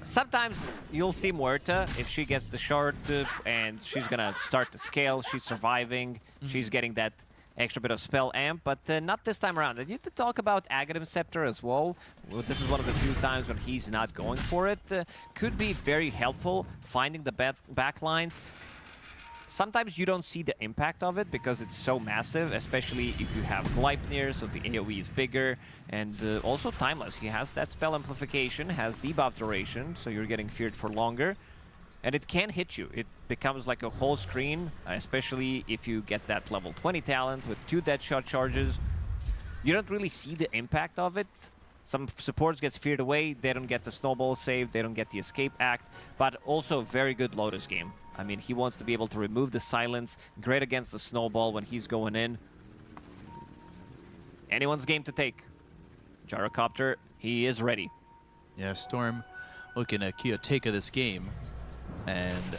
Sometimes you'll see Muerta, if she gets the shard and she's gonna start to scale, she's surviving, she's getting that extra bit of spell amp, but not this time around. I need to talk about Aghanim Scepter as well. This is one of the few times when he's not going for it. Could be very helpful, finding the back lines. Sometimes you don't see the impact of it because it's so massive, especially if you have Gleipnir, so the AoE is bigger, and also Timeless. He has that spell amplification, has debuff duration, so you're getting feared for longer, and it can hit you. It becomes like a whole screen, especially if you get that level 20 talent with 2 Deadshot charges. You don't really see the impact of it. Some supports gets feared away, they don't get the snowball save, they don't get the escape act, but also a very good Lotus game. I mean, he wants to be able to remove the silence, great against the snowball when he's going in. Anyone's game to take. Gyrocopter, he is ready. Yeah, Storm looking to Kiyotaka this game. And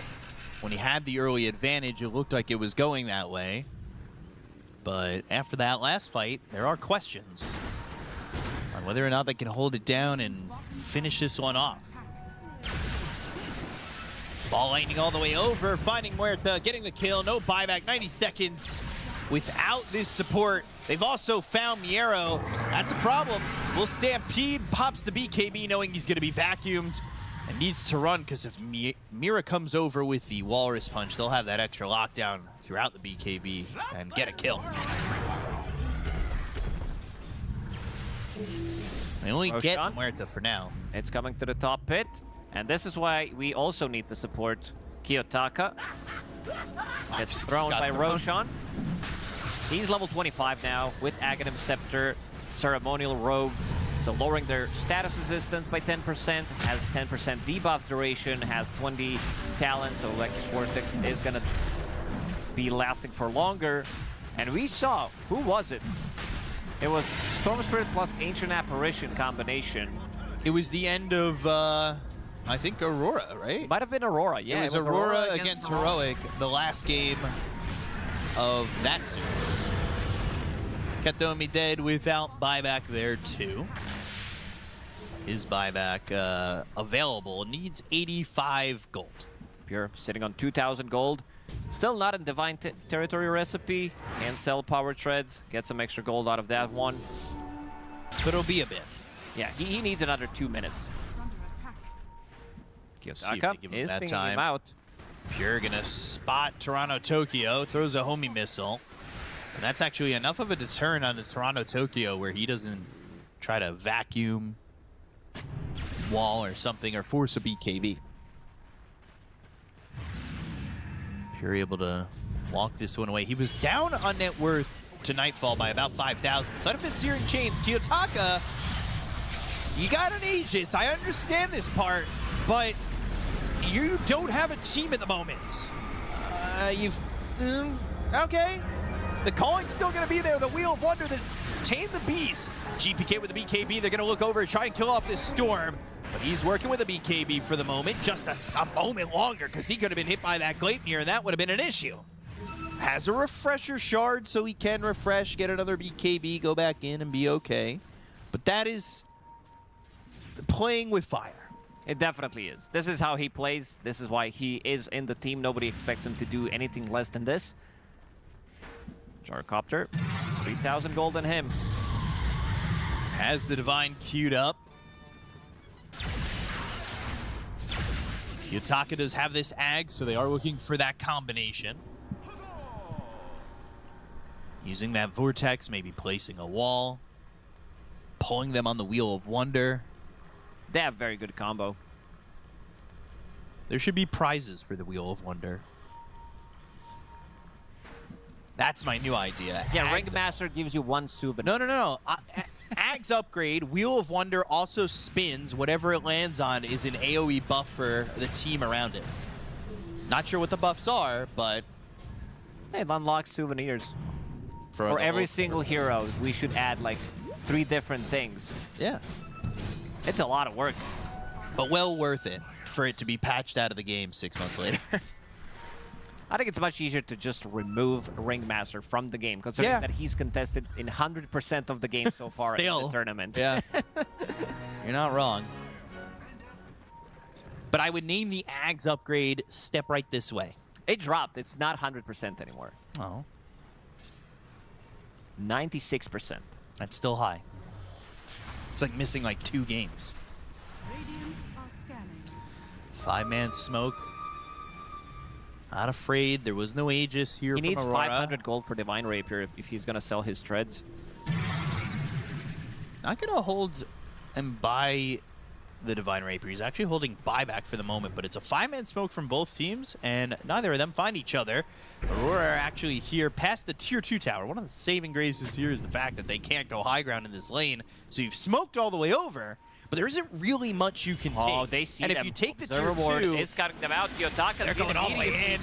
when he had the early advantage, it looked like it was going that way. But after that last fight, there are questions on whether or not they can hold it down and finish this one off. Ball lightning all the way over, finding Muerta, getting the kill, no buyback, 90 seconds. without this support. They've also found Miero. That's a problem. Will Stampede pops the BKB knowing he's going to be vacuumed and needs to run, because if Mira comes over with the Walrus Punch, they'll have that extra lockdown throughout the BKB and get a kill. They only get Muerta for now. It's coming to the top pit, and this is why we also need to support Kiyotaka. Gets thrown by Roshan. He's level 25 now with Aghanim Scepter, Ceremonial Robe, so lowering their status resistance by 10%, has 10% debuff duration, has 20 talent, so Electric Vortex is gonna be lasting for longer. And we saw, who was it? It was Storm Spirit plus Ancient Apparition combination. It was the end of, I think, Aurora, right? Might have been Aurora, yeah. It was Aurora against Heroic, the last game of that series. Katomi dead without buyback there too. His buyback available, needs 85 gold. Pure sitting on 2,000 gold. Still not in Divine Territory recipe. Can sell Power Treads, get some extra gold out of that one. But it'll be a bit. Yeah, he needs another 2 minutes. Kiyotaka is pinging him out. Pure gonna spot Toronto Tokyo, throws a homie missile. And that's actually enough of a deterrent on the Toronto Tokyo where he doesn't try to vacuum wall or something or force a BKB. Pure able to walk this one away. He was down on net worth to Nightfall by about 5,000. Side of his Searing Chains, Kiyotaka, you got an Aegis. I understand this part, but you don't have a team at the moment. Okay. The calling's still going to be there. The Wheel of Wonder, the Tame the Beast. GPK with the BKB. They're going to look over and try and kill off this Storm. But he's working with a BKB for the moment. Just a moment longer, because he could have been hit by that Gleipnir, and that would have been an issue. Has a Refresher Shard, so he can refresh, get another BKB, go back in, and be okay. But that is playing with fire. It definitely is. This is how he plays. This is why he is in the team. Nobody expects him to do anything less than this. Jarcopter, 3,000 gold on him. Has the Divine queued up. Kiyotaka does have this Ag, so they are looking for that combination. Using that Vortex, maybe placing a wall. Pulling them on the Wheel of Wonder. They have very good combo. There should be prizes for the Wheel of Wonder. That's my new idea. Yeah, Ringmaster gives you 1 souvenir. No. Ag's upgrade, Wheel of Wonder also spins. Whatever it lands on is an AoE buff for the team around it. Not sure what the buffs are, but... It unlocks souvenirs. For every single hero, we should add like 3 different things. Yeah. It's a lot of work. But well worth it for it to be patched out of the game 6 months later. I think it's much easier to just remove Ringmaster from the game, considering that he's contested in 100% of the game so far in the tournament. Yeah. You're not wrong. But I would name the Ags upgrade Step Right This Way. It dropped. It's not 100% anymore. Oh. 96%. That's still high. It's like missing like 2 games. 5-man smoke. Not afraid. There was no Aegis here. He from needs Aurora. 500 gold for Divine Rapier if he's going to sell his treads. Not going to hold and buy the Divine Rapier. He's actually holding buyback for the moment, but it's a 5-man smoke from both teams, and neither of them find each other. Aurora are actually here past the Tier 2 tower. One of the saving graces here is the fact that they can't go high ground in this lane, so you've smoked all the way over, but there isn't really much you can take. Oh, they see and them. if you take the Observer Tier ward 2... is cutting them out. Kiyotaka's they're going all the way in.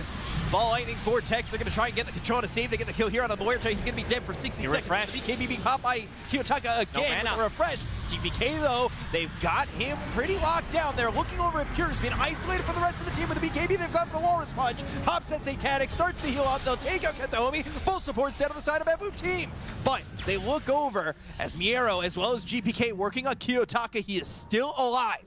Ball Lightning Vortex. They're going to try and get the control to save. They get the kill here on the Muerta. He's going to be dead for 60 seconds. Refresh. The BKB being popped by Kiyotaka again with a refresh. GPK, though, they've got him pretty locked down. They're looking over at Pure. He's been isolated from the rest of the team with the BKB. They've got the Walrus Punch. Hop sets Satanic, starts the heal out. They'll take out Kataomi. Full support stand on the side of BetBoom Team. But they look over as Miero as well as GPK working on Kiyotaka. He is still alive.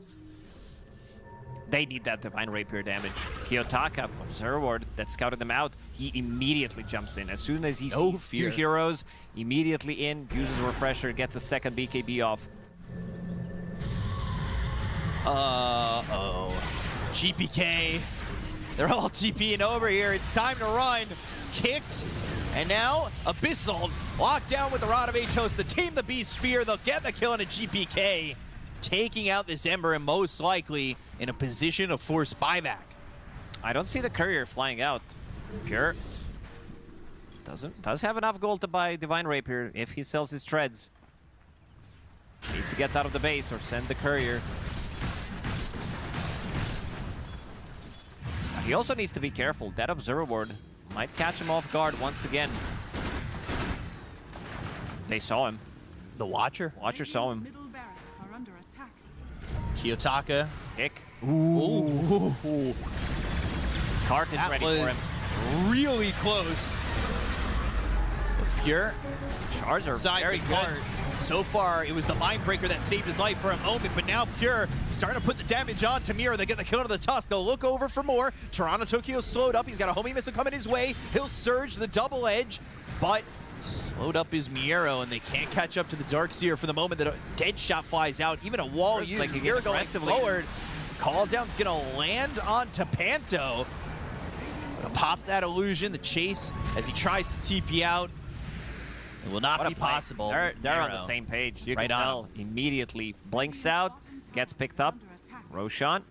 They need that Divine Rapier damage. Kiyotaka, Observer Ward that scouted them out, he immediately jumps in. As soon as he sees two heroes, immediately in, uses Refresher, gets a second BKB off. Uh-oh. GPK. They're all TPing over here. It's time to run. Kicked. And now, Abyssal locked down with the Rod of Atos. The Team the Beast Spear. They'll get the kill on a GPK. Taking out this Ember and most likely in a position of forced buyback. I don't see the Courier flying out. Pure does have enough gold to buy Divine Rapier if he sells his treads. Needs to get out of the base or send the Courier. He also needs to be careful. That Observer Ward might catch him off guard once again. They saw him. The Watcher? Watcher saw him. Kiyotaka. Kick. Ooh. Cart is ready for him. That was really close. But Pure. Shards are very good. So far, it was the Mindbreaker that saved his life for a moment, but now Pure is starting to put the damage on Tamira. They get the kill to the Tusk. They'll look over for more. Toronto Tokyo slowed up. He's got a homie missile coming his way. He'll surge the double edge, but slowed up his Miero, and they can't catch up to the Darkseer for the moment. The dead shot flies out. Even a wall used. Like Miero going forward. Call down's going to land on Tapanto. Gonna pop that illusion. The chase as he tries to TP out. It will not be possible. They're on the same page. You can tell. Immediately blinks out, gets picked up. Roshan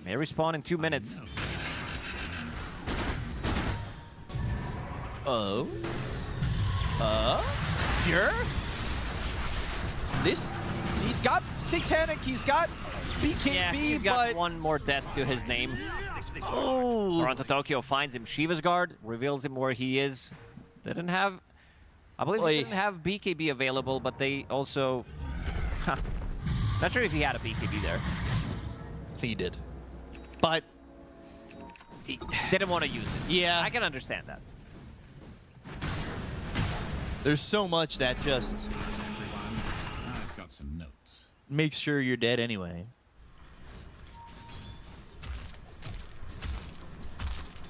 may respawn in 2 minutes. Pure? He's got Satanic, he's got BKB, yeah, he's got one more death to his name. Oh! Toronto Tokyo finds him Shiva's Guard, reveals him where he is. Didn't have... I believe they didn't have BKB available, but they also... Not sure if he had a BKB there. I think he did. But... Didn't want to use it. Yeah. I can understand that. There's so much that just... I've got some notes. Makes sure you're dead anyway.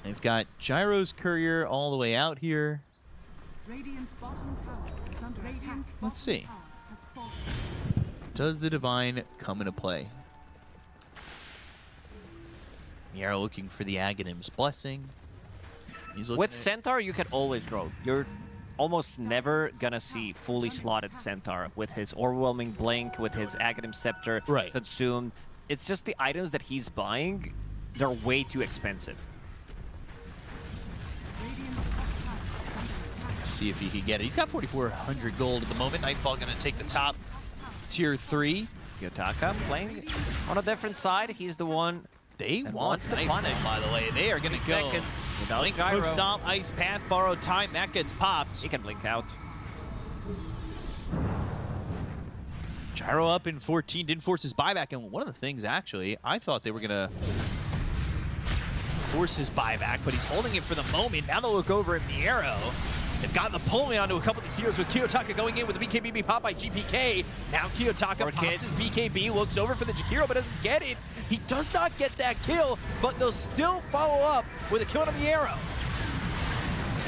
They've got Gyro's Courier all the way out here. Let's see. Does the Divine come into play? Miero looking for the Aghanim's Blessing. He's looking With Centaur, you can always grow. You're almost never gonna see fully slotted Centaur with his Overwhelming Blink, with his Aghanim Scepter consumed. It's just the items that he's buying, they're way too expensive. See if he can get it. He's got 4,400 gold at the moment. Nightfall going to take the top tier 3. Yotaka playing on a different side. He's the one they wants to punish. By the way, they are going to go. Seconds without Blink, gyro. Quick Stomp, Ice Path, Borrowed Time. That gets popped. He can blink out. Gyro up in 14. Didn't force his buyback. And one of the things, actually, I thought they were going to force his buyback, but he's holding it for the moment. Now they'll look over at Miero. They've gotten the pulling onto a couple of these heroes with Kiyotaka going in with the BKB pop by GPK. Now Kiyotaka pops his BKB, looks over for the Jakiro, but doesn't get it. He does not get that kill, but they'll still follow up with a kill on the arrow.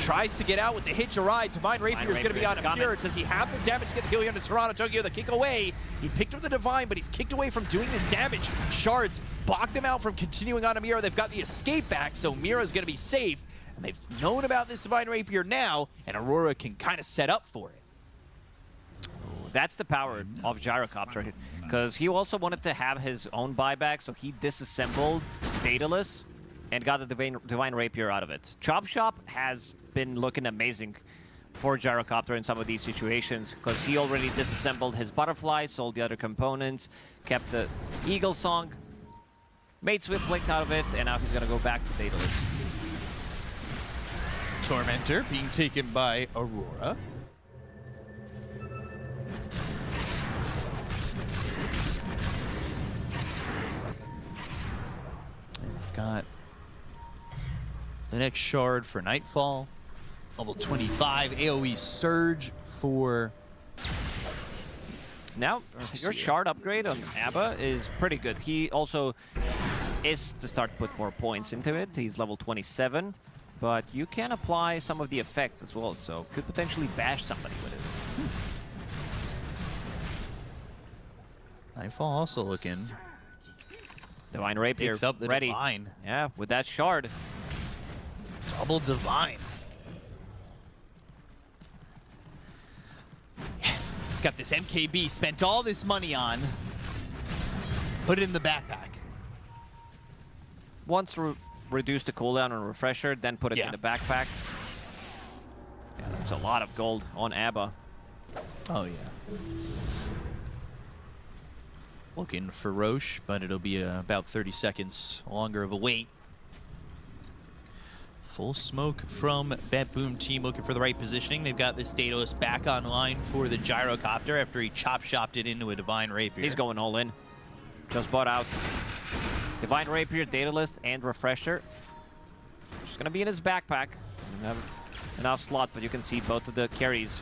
Tries to get out with the hitch a ride. Divine Rapier is going to be on a Pure. Does he have the damage to get the kill here on Toronto Tokyo? The kick away. He picked up the Divine, but he's kicked away from doing this damage. Shards blocked him out from continuing on a Miro. They've got the escape back, so Miro's going to be safe. And they've known about this Divine Rapier now, and Aurora can kind of set up for it. That's the power of Gyrocopter, because he also wanted to have his own buyback, so he disassembled Daedalus and got the Divine Rapier out of it. Chop Shop has been looking amazing for Gyrocopter in some of these situations, because he already disassembled his Butterfly, sold the other components, kept the Eagle Song, made Swift Blink out of it, and now he's going to go back to Daedalus. Tormentor being taken by Aurora. We've got the next shard for Nightfall. Level 25 AoE Surge for... Now, your shard upgrade on Abba is pretty good. He also is to start to put more points into it. He's level 27, but you can apply some of the effects as well, so could potentially bash somebody with it. Nightfall also looking. Divine Rapier Picks up the ready. Divine. Yeah, with that shard. Double Divine. He's got this MKB, spent all this money on. Put it in the backpack. Once reduce the cooldown on Refresher, then put it in the backpack. Yeah, that's a lot of gold on ABBA. Oh, yeah. Looking for Roche, but it'll be about 30 seconds longer of a wait. Full smoke from BetBoom Team looking for the right positioning. They've got this Daedalus back online for the Gyrocopter after he chop-shopped it into a Divine Rapier. He's going all in. Just bought out. Divine Rapier, Daedalus, and Refresher. Just going to be in his backpack. Doesn't have enough slots, but you can see both of the carries.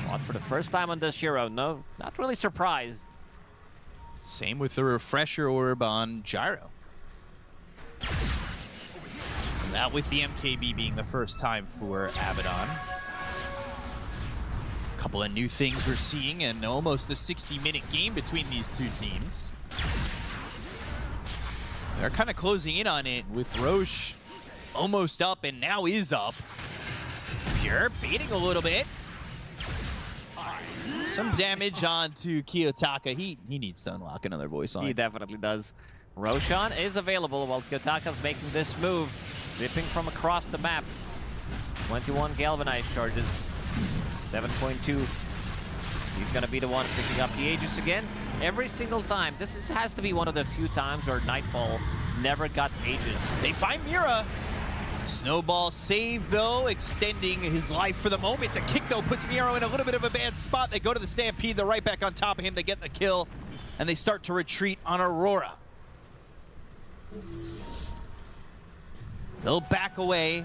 Fought for the first time on this hero. No, not really surprised. Same with the Refresher Orb on Gyro. That with the MKB being the first time for Abaddon. A couple of new things we're seeing, and almost a 60-minute game between these two teams. They're kind of closing in on it with Roche almost up and now is up. Pure baiting a little bit. Some damage onto Kiyotaka. He needs to unlock another voice line. He definitely does. Roshan is available while Kiyotaka's making this move. Zipping from across the map. 21 galvanized charges. 7.2. He's going to be the one picking up the Aegis again. Every single time. This has to be one of the few times where Nightfall never got Aegis. They find Mira. Snowball save, though, extending his life for the moment. The kick, though, puts Miro in a little bit of a bad spot. They go to the Stampede. They're right back on top of him. They get the kill, and they start to retreat on Aurora. They'll back away.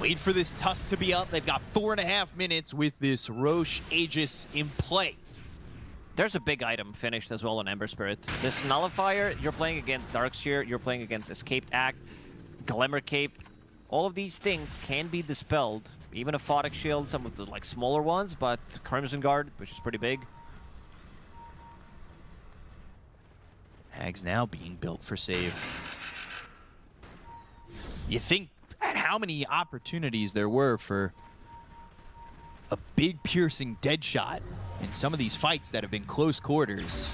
Wait for this Tusk to be up. They've got 4.5 minutes with this Roche Aegis in play. There's a big item finished as well on Ember Spirit. This Nullifier, you're playing against Darkseer, you're playing against Escaped Act, Glimmer Cape. All of these things can be dispelled. Even a Photic Shield, some of the like smaller ones, but Crimson Guard, which is pretty big. Hag's now being built for save. You think at how many opportunities there were for a big piercing dead shot in some of these fights that have been close quarters.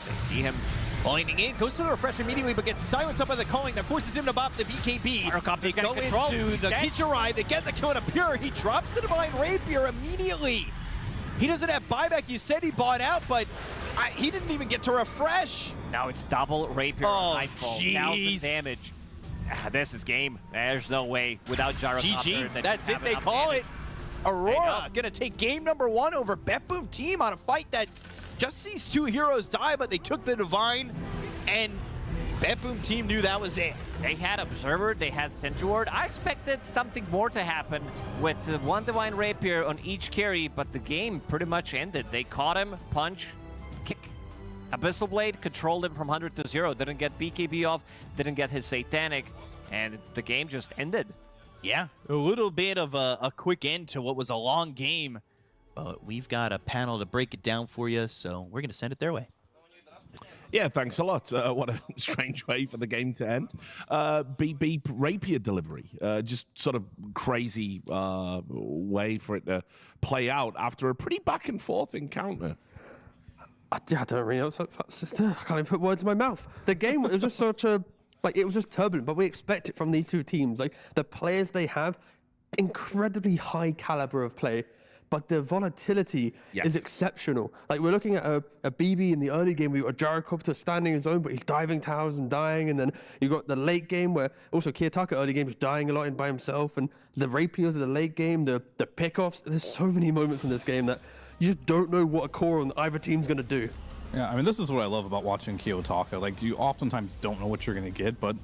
They see him pointing in, goes to the Refresh immediately, but gets silenced up by the calling that forces him to bop the BKB. They go into the Kichirai, they get the kill on a Pure. He drops the Divine Rapier immediately. He doesn't have buyback. You said he bought out, but he didn't even get to refresh. Now it's double Rapier on Nightfall. Jeez. 1,000 damage. This is game. There's no way without Gyrocopter. GG, that's it, they call it. Aurora gonna take game number 1 over BetBoom Team on a fight that just sees 2 heroes die, but they took the Divine, and BetBoom Team knew that was it. They had Observer, they had Centaur. I expected something more to happen with the 1 Divine Rapier on each carry, but the game pretty much ended. They caught him, punch, kick. Abyssal Blade controlled him from 100 to 0, didn't get BKB off, didn't get his Satanic, and the game just ended. Yeah, a little bit of a quick end to what was a long game, but we've got a panel to break it down for you, so we're going to send it their way. Yeah, thanks a lot. What a strange way for the game to end. BB Rapier delivery. Just sort of crazy way for it to play out after a pretty back and forth encounter. I don't really know. I can't even put words in my mouth. The game was just such a... Like, it was just turbulent, but we expect it from these two teams. Like, the players they have, incredibly high caliber of play, but the volatility is exceptional. Like, we're looking at a BB in the early game, we got a Gyrocopter standing in his own, but he's diving towers and dying, and then you got the late game where also Kiyotaka early game was dying a lot in by himself, and the Rapiers of the late game, the pickoffs. There's so many moments in this game that you just don't know what a core on either team's going to do. Yeah, I mean, this is what I love about watching Kiyotaka. Like, you oftentimes don't know what you're going to get, but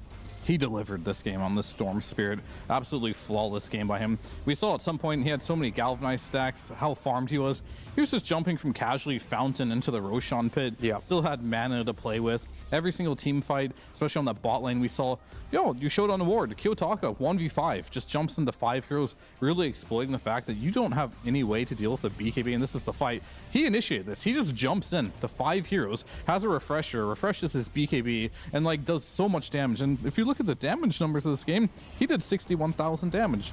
he delivered this game on the Storm Spirit. Absolutely flawless game by him. We saw at some point he had so many galvanized stacks, how farmed he was. He was just jumping from casually Fountain into the Roshan pit. Yeah. Still had mana to play with. every single team fight, especially on that bot lane, we saw, you showed on the ward, Kiyotaka 1v5 just jumps into 5 heroes, really exploiting the fact that you don't have any way to deal with the BKB, and this is the fight. He initiated this. He just jumps in to 5 heroes, has a refresher, refreshes his BKB, and like does so much damage. And if you look at the damage numbers of this game, he did 61,000 damage,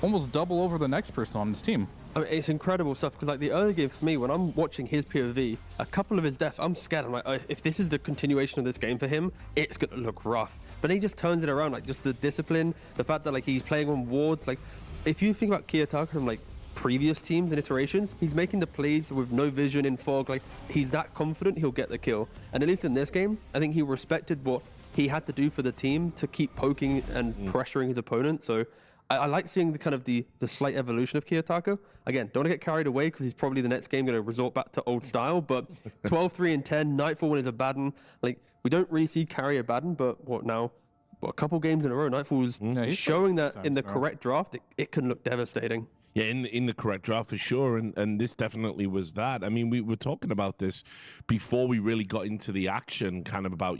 almost double over the next person on his team. I mean, it's incredible stuff because like the early game for me, when I'm watching his POV, a couple of his deaths, I'm scared. I'm like, oh, if this is the continuation of this game for him, it's gonna look rough. But he just turns it around, like just the discipline, the fact that like he's playing on wards. Like if you think about Kiyotaka from like previous teams and iterations, he's making the plays with no vision in fog. Like he's that confident he'll get the kill. And at least in this game, I think he respected what he had to do for the team to keep poking and pressuring his opponent. So I like seeing the kind of the slight evolution of Kiyotaka. Again, don't want to get carried away because he's probably the next game going to resort back to old style. But 12, 3, and 10, Nightfall when is a Baden. Like we don't really see carry a Baden, but what now? Well, a couple games in a row, Nightfall's showing that in the correct draft, it can look devastating. Yeah, in the correct draft for sure, and this definitely was that. I mean, we were talking about this before we really got into the action, kind of about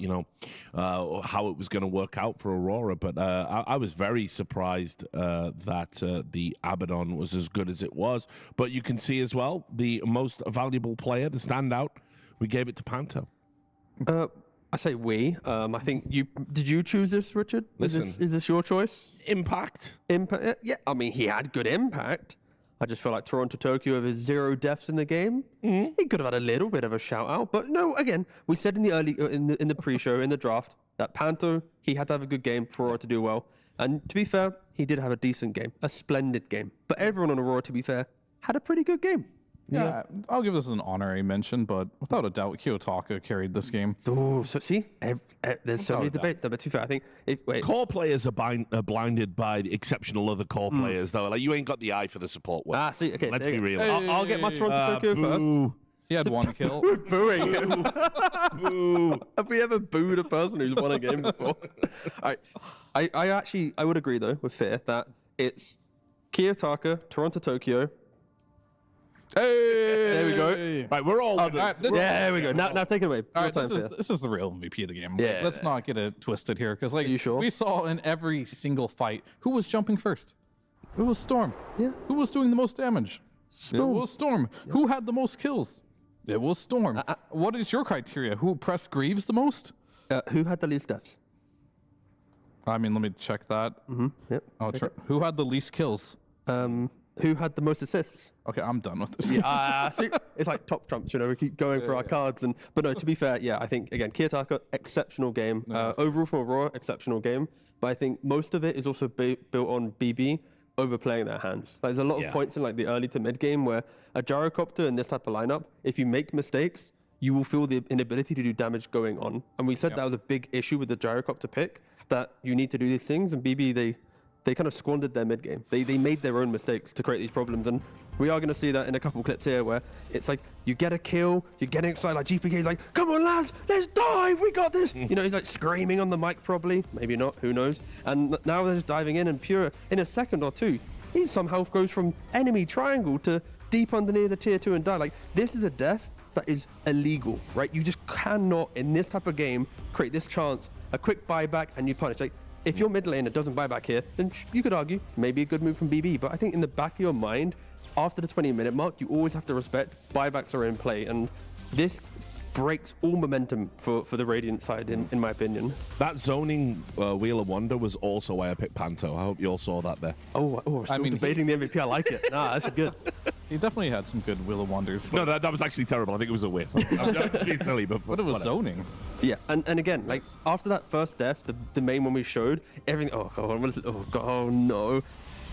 how it was going to work out for Aurora. But I was very surprised that the Abaddon was as good as it was. But you can see as well the most valuable player, the standout, we gave it to Panto. I say we. I think did you choose this, Richard? Listen, is this your choice? Impact. Impact. Yeah, I mean he had good impact. I just feel like Toronto Tokyo with his 0 deaths in the game. He could have had a little bit of a shout out, but no. Again, we said in the in the pre-show in the draft that Panto he had to have a good game for Aurora to do well. And to be fair, he did have a decent game, a splendid game. But everyone on Aurora, to be fair, had a pretty good game. Yeah, I'll give this an honorary mention, but without a doubt, Kiyotaka carried this game. Oh, so see, there's so many debates. But to be fair, I think core players are blinded by the exceptional other core players, though. Like you ain't got the eye for the support work. See, okay, let's be real. I'll get my Toronto Tokyo first. He had 1 kill. We're booing him. Boo. Have we ever booed a person who's won a game before? I would agree though with Fear that it's Kiyotaka, Toronto Tokyo. Hey, there we go. Right, we're all. There we go. Now take it away. All right, this is the real MVP of the game. Yeah. Let's not get it twisted here, because like you sure? we saw in every single fight, who was jumping first? It was Storm. Yeah. Who was doing the most damage? Storm. It was Storm. Yeah. Who had the most kills? It was Storm. What is your criteria? Who pressed Greaves the most? Who had the least deaths? I mean, let me check that. Yep. Oh, who had the least kills? Who had the most assists? Okay, I'm done with this. See, it's like top trumps, we keep going for our cards. But no, to be fair, I think, again, Kiyotaka, exceptional game. Overall from Aurora, exceptional game. But I think most of it is also built on BB overplaying their hands. Like, there's a lot of points in like the early to mid game where a gyrocopter in this type of lineup, if you make mistakes, you will feel the inability to do damage going on. And we said that was a big issue with the gyrocopter pick, that you need to do these things, and BB, they kind of squandered their mid game. They made their own mistakes to create these problems, and we are going to see that in a couple clips here where it's like you get a kill, you're getting excited, like GPK's like, come on lads, let's dive, we got this. He's like screaming on the mic probably, maybe not, who knows. And now they're just diving in, and Pure, in a second or two, he somehow goes from enemy triangle to deep underneath the tier 2 and die. Like, this is a death that is illegal, right? You just cannot, in this type of game, create this chance, a quick buyback, and you punish. Like, if your mid laner doesn't buy back here, then you could argue maybe a good move from BB. But I think in the back of your mind, after the 20-minute mark, you always have to respect buybacks are in play. And this breaks all momentum for the Radiant side, in my opinion. That zoning Wheel of Wonder was also why I picked Panto. I hope you all saw that there. We're still debating the MVP. I like it. Nah, that's good. He definitely had some good Wheel of Wonders. No, that was actually terrible. I think it was a whiff. I'm being silly, but it was zoning. Yeah, and again, like after that first death, the main one we showed, everything. Oh no!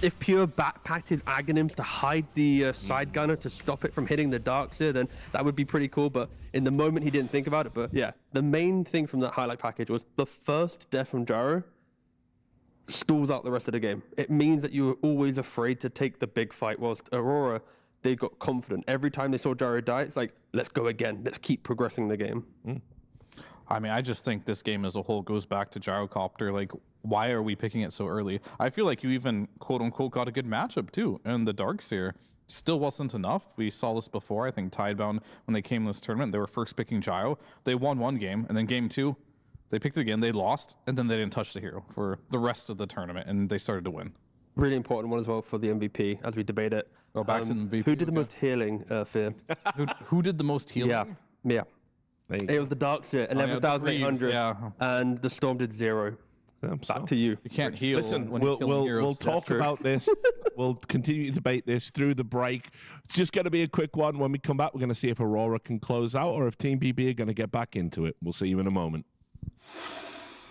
If Pure backpacked his Aghanims to hide the side gunner to stop it from hitting the Darkseer, then that would be pretty cool. But in the moment, he didn't think about it. But yeah, the main thing from that highlight package was the first death from Gyro stalls out the rest of the game. It means that you were always afraid to take the big fight, whilst Aurora, they got confident. Every time they saw Gyro die, it's like, let's go again. Let's keep progressing the game. I mean, I just think this game as a whole goes back to Gyrocopter. Like, why are we picking it so early? I feel like you even, quote-unquote, got a good matchup, too. And the Darkseer still wasn't enough. We saw this before. I think Tidebound, when they came to this tournament, they were first picking Gyro. They won one game, and then game 2, They picked it again, they lost, and then they didn't touch the hero for the rest of the tournament, and they started to win. Really important one as well for the MVP as we debate it. Oh, back to the MVP. Who did the most healing, Fear? who did the most healing? Yeah. It was the Dark Set, 11,800, and the Storm did 0. Back to you. You can't heal. Listen, when we'll talk about this. We'll continue to debate this through the break. It's just going to be a quick one. When we come back, we're going to see if Aurora can close out or if Team BB are going to get back into it. We'll see you in a moment.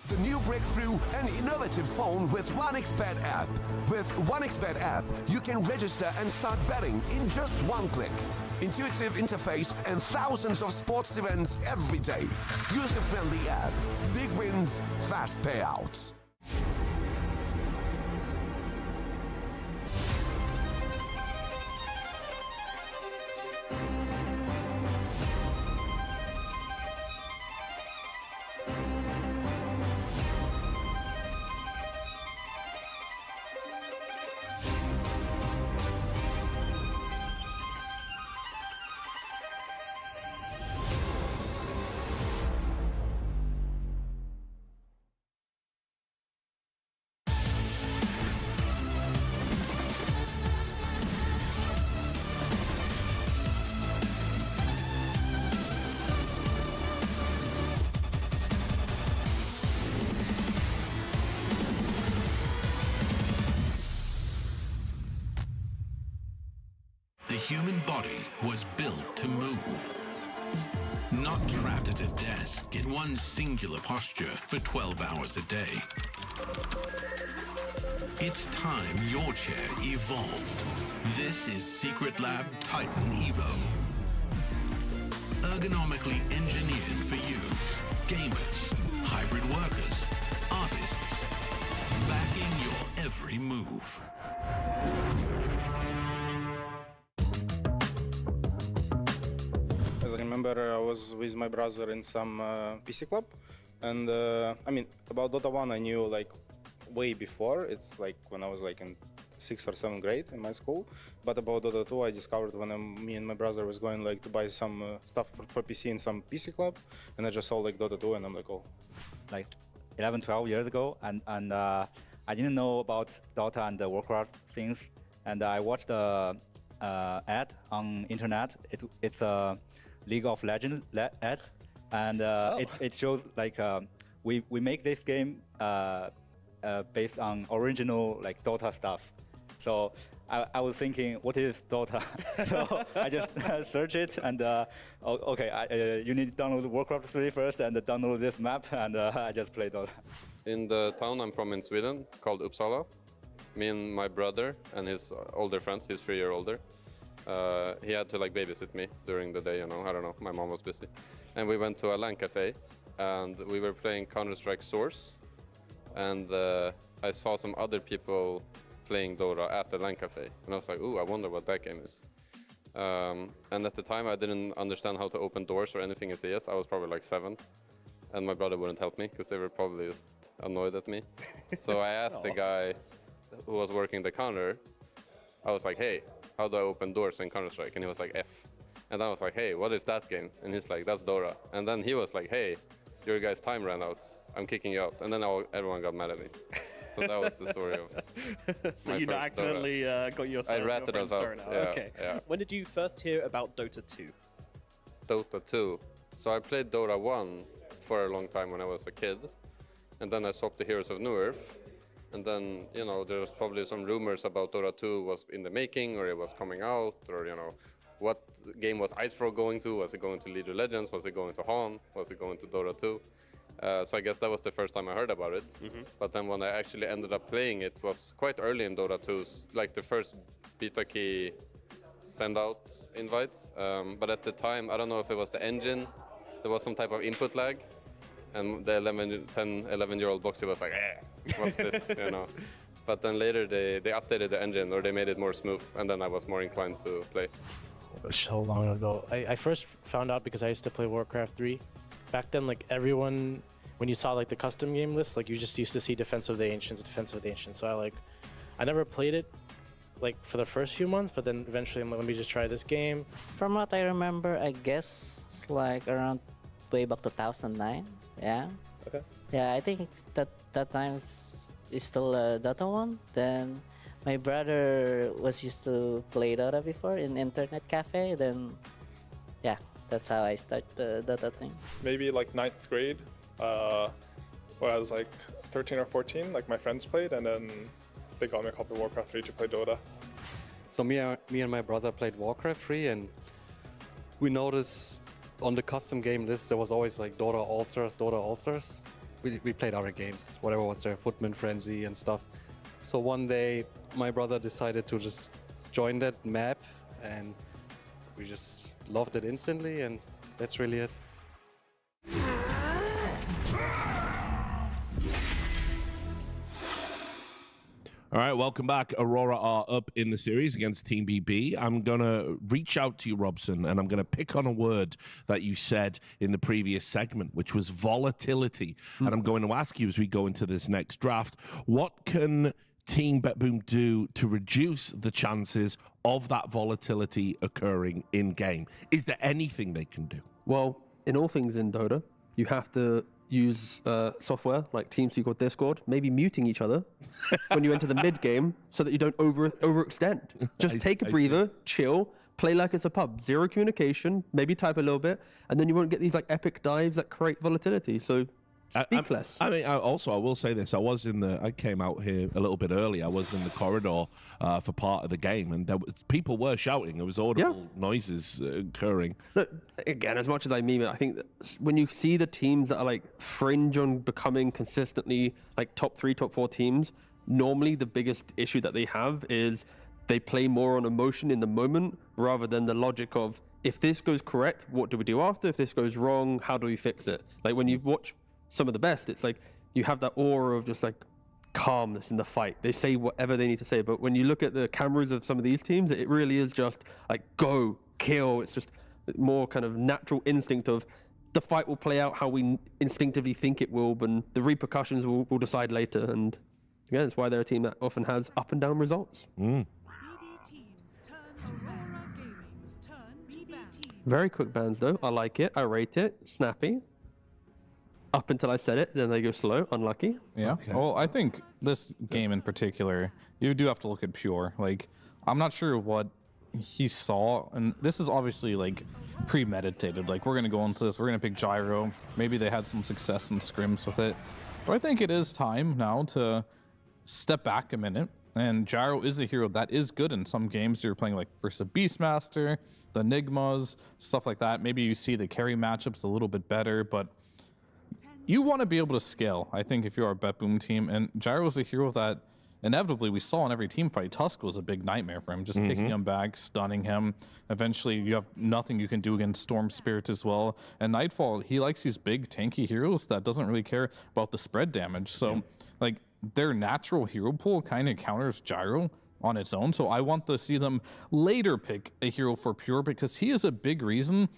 The new breakthrough and innovative phone with 1xBet app. With 1xBet app, you can register and start betting in just one click. Intuitive interface and thousands of sports events every day. User-friendly app. Big wins, fast payouts. The human body was built to move. Not trapped at a desk in one singular posture for 12 hours a day. It's time your chair evolved. This is Secret Lab Titan Evo. Ergonomically engineered for you, gamers, hybrid workers, artists, backing your every move. As I remember, I was with my brother in some PC club, and I mean, about Dota 1 I knew like way before. It's like when I was like in 6th or 7th grade in my school. But about Dota 2 I discovered when me and my brother was going like to buy some stuff for PC in some PC club, and I just saw like Dota 2 and I'm like, oh. Like 11, 12 years ago, and I didn't know about Dota and the Warcraft things, and I watched the ad on internet. It's a League of Legends ad, and it shows like we make this game based on original like Dota stuff. So I was thinking, what is Dota? So I just searched it, and okay, you need to download Warcraft 3 first, and download this map, and I just played Dota. In the town I'm from in Sweden, called Uppsala, me and my brother and his older friends, he's 3 years older, he had to like babysit me during the day, you know, I don't know, my mom was busy. And we went to a LAN cafe, and we were playing Counter-Strike Source, and I saw some other people playing Dota at the LAN cafe, and I was like, ooh, I wonder what that game is. And at the time I didn't understand how to open doors or anything in CS. I was probably like 7, and my brother wouldn't help me because they were probably just annoyed at me. So I asked the guy who was working the counter, I was like, hey, how do I open doors in Counter-Strike? And he was like, F. And then I was like, hey, what is that game? And he's like, that's Dota. And then he was like, hey, your guy's time ran out. I'm kicking you out. And then everyone got mad at me. So that was the story of So my you first accidentally got yourself I ratted us out. Yeah, okay. Yeah. When did you first hear about Dota 2? Dota 2. So I played Dota 1 for a long time when I was a kid. And then I swapped to Heroes of Newerth. And then, you know, there was probably some rumors about Dota 2 was in the making, or it was coming out, or, you know, what game was IceFrog going to? Was it going to League of Legends? Was it going to HON? Was it going to Dota 2? So I guess that was the first time I heard about it. But then when I actually ended up playing it was quite early in Dota 2's, like the first beta key send out invites. But at the time, I don't know if it was the engine, there was some type of input lag. And the 11-year-old Boxy was like, what's this, you know? But then later they updated the engine, or they made it more smooth, and then I was more inclined to play. It was so long ago. I first found out because I used to play Warcraft 3. Back then, like everyone, when you saw like the custom game list, like you just used to see Defense of the Ancients, Defense of the Ancients. So I never played it like for the first few months, but then eventually I'm like, let me just try this game. From what I remember, I guess it's like around way back 2009. Yeah. Okay. Yeah, I think that times is still Dota 1. Then my brother was used to play Dota before in internet cafe. Then yeah, that's how I start the Dota thing. Maybe like 9th grade, when I was like 13 or 14, like my friends played, and then they got me a copy of Warcraft 3 to play Dota. So me and my brother played Warcraft 3, and we noticed on the custom game list there was always like Dota All-Stars, Dota All-Stars. We played other games, whatever was there, Footman Frenzy and stuff. So one day my brother decided to just join that map, and we just loved it instantly, and that's really it. All right, welcome back. Aurora are up in the series against Team BB. I'm going to reach out to you, Robson, and I'm going to pick on a word that you said in the previous segment, which was volatility. And I'm going to ask you as we go into this next draft, what can Team BetBoom do to reduce the chances of that volatility occurring in-game? Is there anything they can do? Well, in all things in Dota, you have to use software like TeamSpeak or Discord, maybe muting each other when you enter the mid game so that you don't overextend. Just take a breather, chill, play like it's a pub. Zero communication, maybe type a little bit, and then you won't get these like epic dives that create volatility. So speak less. I mean, I will say this. I came out here a little bit early. I was in the corridor for part of the game, and people were shouting. There was audible noises occurring. Look, again, as much as I meme it, I think that when you see the teams that are like fringe on becoming consistently like top 3, top 4 teams, normally the biggest issue that they have is they play more on emotion in the moment rather than the logic of, if this goes correct, what do we do after? If this goes wrong, how do we fix it? Like when you watch some of the best, it's like you have that aura of just like calmness in the fight. They say whatever they need to say, but when you look at the cameras of some of these teams, it really is just like go, kill. It's just more kind of natural instinct of the fight will play out how we instinctively think it will, but the repercussions will decide later. And again, that's why they're a team that often has up and down results. Very quick bans though. I like it. I rate it. Snappy. Up until I said it, then they go slow. Unlucky. Yeah. Okay. Well, I think this game in particular, you do have to look at Pure. Like, I'm not sure what he saw, and this is obviously like premeditated. Like, we're gonna go into this. We're gonna pick Gyro. Maybe they had some success in scrims with it, but I think it is time now to step back a minute. And Gyro is a hero that is good in some games. You're playing like versus a Beastmaster, the Nigmas, stuff like that. Maybe you see the carry matchups a little bit better, but you want to be able to scale, I think, if you are a BetBoom team. And Gyro is a hero that inevitably we saw in every team fight. Tusk was a big nightmare for him, just kicking him back, stunning him. Eventually, you have nothing you can do against Storm Spirit as well. And Nightfall, he likes these big tanky heroes that doesn't really care about the spread damage. So, like, their natural hero pool kind of counters Gyro on its own. So I want to see them later pick a hero for Pure, because he is a big reason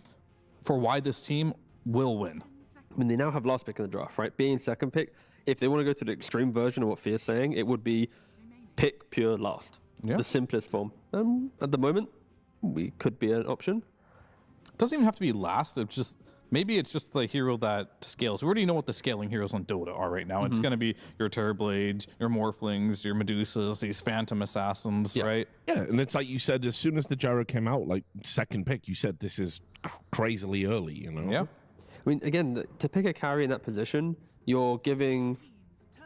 for why this team will win. I mean, they now have last pick in the draft, right? Being second pick, if they want to go to the extreme version of what Fear's saying, it would be pick Pure last. The simplest form. At the moment, we could be an option. It doesn't even have to be last. It's just, maybe it's just the hero that scales. We already know what the scaling heroes on Dota are right now. It's going to be your Terrorblades, your Morphlings, your Medusas, these Phantom Assassins, right? Yeah, and it's like you said, as soon as the Gyro came out, like second pick, you said this is crazily early, you know? Yeah. I mean, again, to pick a carry in that position, you're giving